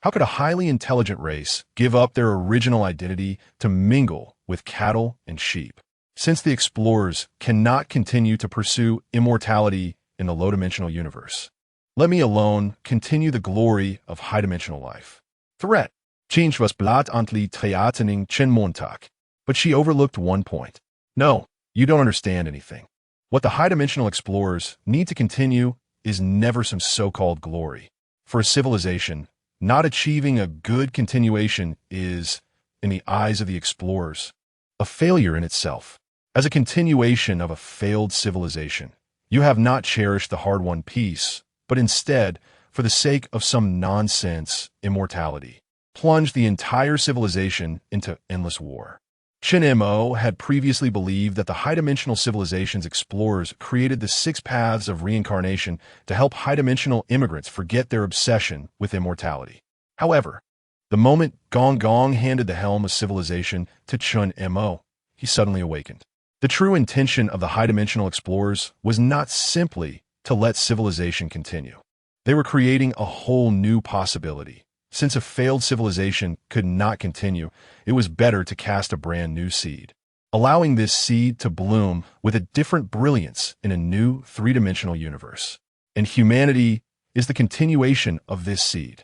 How could a highly intelligent race give up their original identity to mingle with cattle and sheep? Since the explorers cannot continue to pursue immortality in the low-dimensional universe, let me alone continue the glory of high-dimensional life. Threat. Change was blatt antli treatening Chen Montag. But she overlooked one point. No, you don't understand anything. What the high-dimensional explorers need to continue is never some so-called glory. For a civilization, not achieving a good continuation is, in the eyes of the explorers, a failure in itself. As a continuation of a failed civilization, you have not cherished the hard-won peace, but instead, for the sake of some nonsense immortality, plunged the entire civilization into endless war. Chen Mo had previously believed that the high-dimensional civilization's explorers created the 6 paths of reincarnation to help high-dimensional immigrants forget their obsession with immortality. However, the moment Gong Gong handed the helm of civilization to Chen Mo, he suddenly awakened. The true intention of the high-dimensional explorers was not simply to let civilization continue. They were creating a whole new possibility. Since a failed civilization could not continue, it was better to cast a brand new seed, allowing this seed to bloom with a different brilliance in a new 3-dimensional universe. And humanity is the continuation of this seed.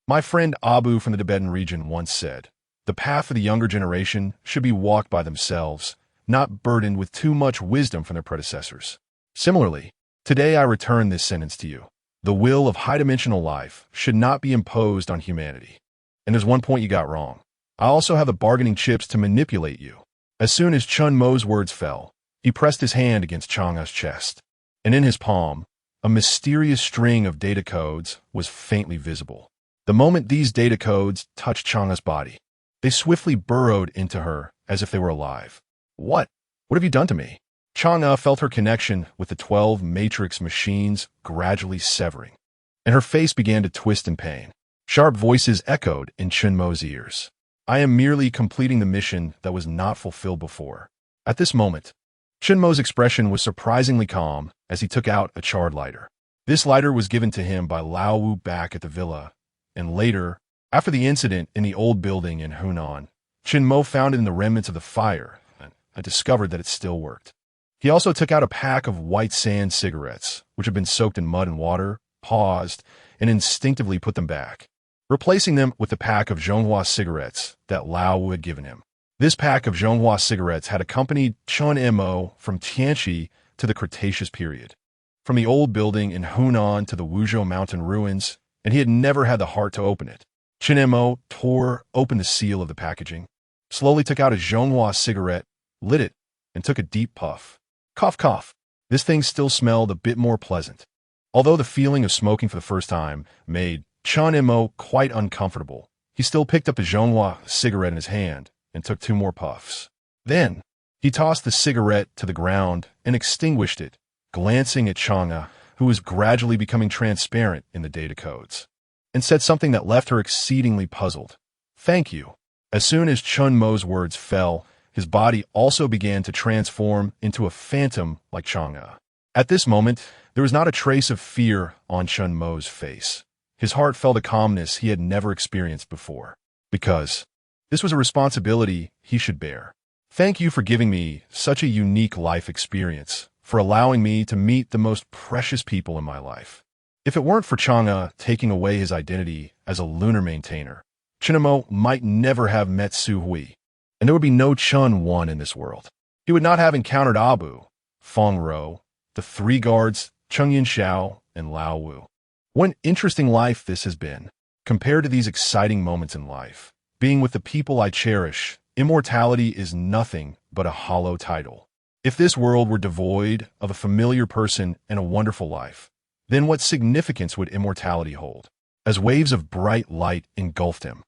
My friend Abu from the Tibetan region once said, The path for the younger generation should be walked by themselves, not burdened with too much wisdom from their predecessors. Similarly, today I return this sentence to you. The will of high-dimensional life should not be imposed on humanity. And there's one point you got wrong. I also have the bargaining chips to manipulate you. As soon as Chen Mo's words fell, he pressed his hand against Chang'e's chest, and in his palm, a mysterious string of data codes was faintly visible. The moment these data codes touched Chang'e's body, they swiftly burrowed into her as if they were alive. What? What have you done to me? Chang'e felt her connection with the 12 matrix machines gradually severing, and her face began to twist in pain. Sharp voices echoed in Chen Mo's ears. I am merely completing the mission that was not fulfilled before. At this moment, Chen Mo's expression was surprisingly calm as he took out a charred lighter. This lighter was given to him by Lao Wu back at the villa, and later, after the incident in the old building in Hunan, Chen Mo found it in the remnants of the fire and discovered that it still worked. He also took out a pack of white sand cigarettes, which had been soaked in mud and water, paused, and instinctively put them back, replacing them with the pack of Zhonghua cigarettes that Lao Wu had given him. This pack of Zhonghua cigarettes had accompanied Chen Mo from Tianqi to the Cretaceous period, from the old building in Hunan to the Wuzhou mountain ruins, and he had never had the heart to open it. Chen Mo tore open the seal of the packaging, slowly took out a Zhonghua cigarette, lit it, and took a deep puff. Cough, cough. This thing still smelled a bit more pleasant, although the feeling of smoking for the first time made Chen Mo quite uncomfortable. He still picked up the Zhonghua cigarette in his hand and took 2 more puffs. Then, he tossed the cigarette to the ground and extinguished it, glancing at Chang'e, who was gradually becoming transparent in the data codes, and said something that left her exceedingly puzzled. Thank you. As soon as Chen Mo's words fell, his body also began to transform into a phantom like Chang'e. At this moment, there was not a trace of fear on Chen Mo's face. His heart felt a calmness he had never experienced before, because this was a responsibility he should bear. Thank you for giving me such a unique life experience, for allowing me to meet the most precious people in my life. If it weren't for Chang'e taking away his identity as a lunar maintainer, Chen Mo might never have met Su Hui, and there would be no Chen Wen in this world. He would not have encountered Abu, Feng Rou, the 3 guards, Cheng Yinxiao, and Lao Wu. What an interesting life this has been. Compared to these exciting moments in life, being with the people I cherish, immortality is nothing but a hollow title. If this world were devoid of a familiar person and a wonderful life, then what significance would immortality hold? As waves of bright light engulfed him,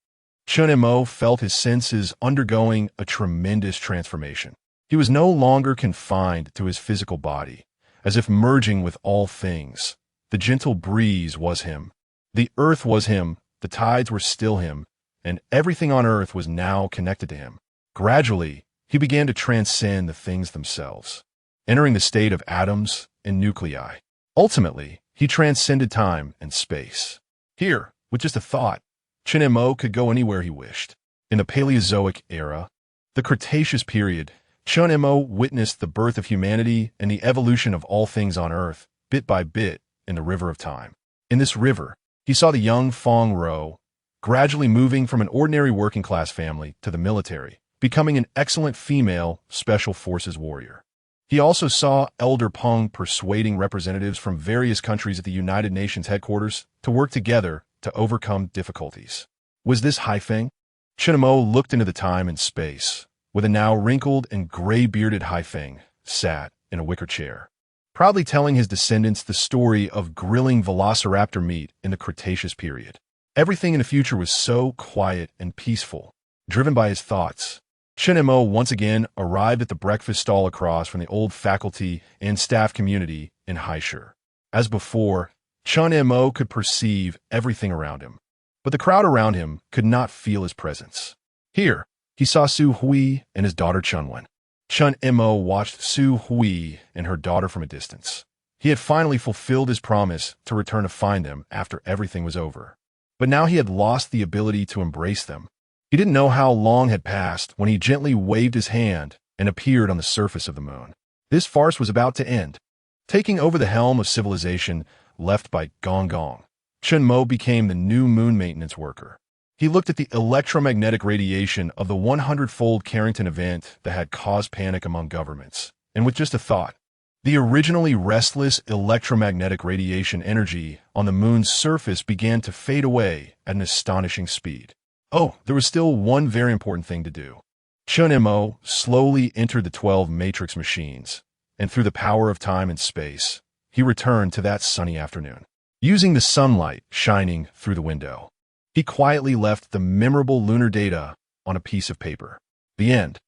Chen Mo felt his senses undergoing a tremendous transformation. He was no longer confined to his physical body, as if merging with all things. The gentle breeze was him. The earth was him. The tides were still him. And everything on earth was now connected to him. Gradually, he began to transcend the things themselves, entering the state of atoms and nuclei. Ultimately, he transcended time and space. Here, with just a thought, Chen Mo could go anywhere he wished. In the Paleozoic era, the Cretaceous period, Chen Mo witnessed the birth of humanity and the evolution of all things on Earth, bit by bit, in the river of time. In this river, he saw the young Feng Rou gradually moving from an ordinary working-class family to the military, becoming an excellent female special forces warrior. He also saw Elder Peng persuading representatives from various countries at the United Nations headquarters to work together to overcome difficulties. Was this Haifeng? Chen Mo looked into the time and space, with a now wrinkled and gray-bearded Haifeng sat in a wicker chair, proudly telling his descendants the story of grilling velociraptor meat in the Cretaceous period. Everything in the future was so quiet and peaceful, driven by his thoughts. Chen Mo once again arrived at the breakfast stall across from the old faculty and staff community in Haishur. As before, Chen Mo could perceive everything around him, but the crowd around him could not feel his presence. Here, he saw Su Hui and his daughter Chen Wen. Chen Mo watched Su Hui and her daughter from a distance. He had finally fulfilled his promise to return to find them after everything was over. But now he had lost the ability to embrace them. He didn't know how long had passed when he gently waved his hand and appeared on the surface of the moon. This farce was about to end. Taking over the helm of civilization left by Gong Gong, Chen Mo became the new moon maintenance worker. He looked at the electromagnetic radiation of the 100-fold Carrington event that had caused panic among governments, and with just a thought, the originally restless electromagnetic radiation energy on the moon's surface began to fade away at an astonishing speed. Oh, there was still one very important thing to do. Chen Mo slowly entered the 12 matrix machines, and through the power of time and space, he returned to that sunny afternoon. Using the sunlight shining through the window, he quietly left the memorable lunar data on a piece of paper. The end.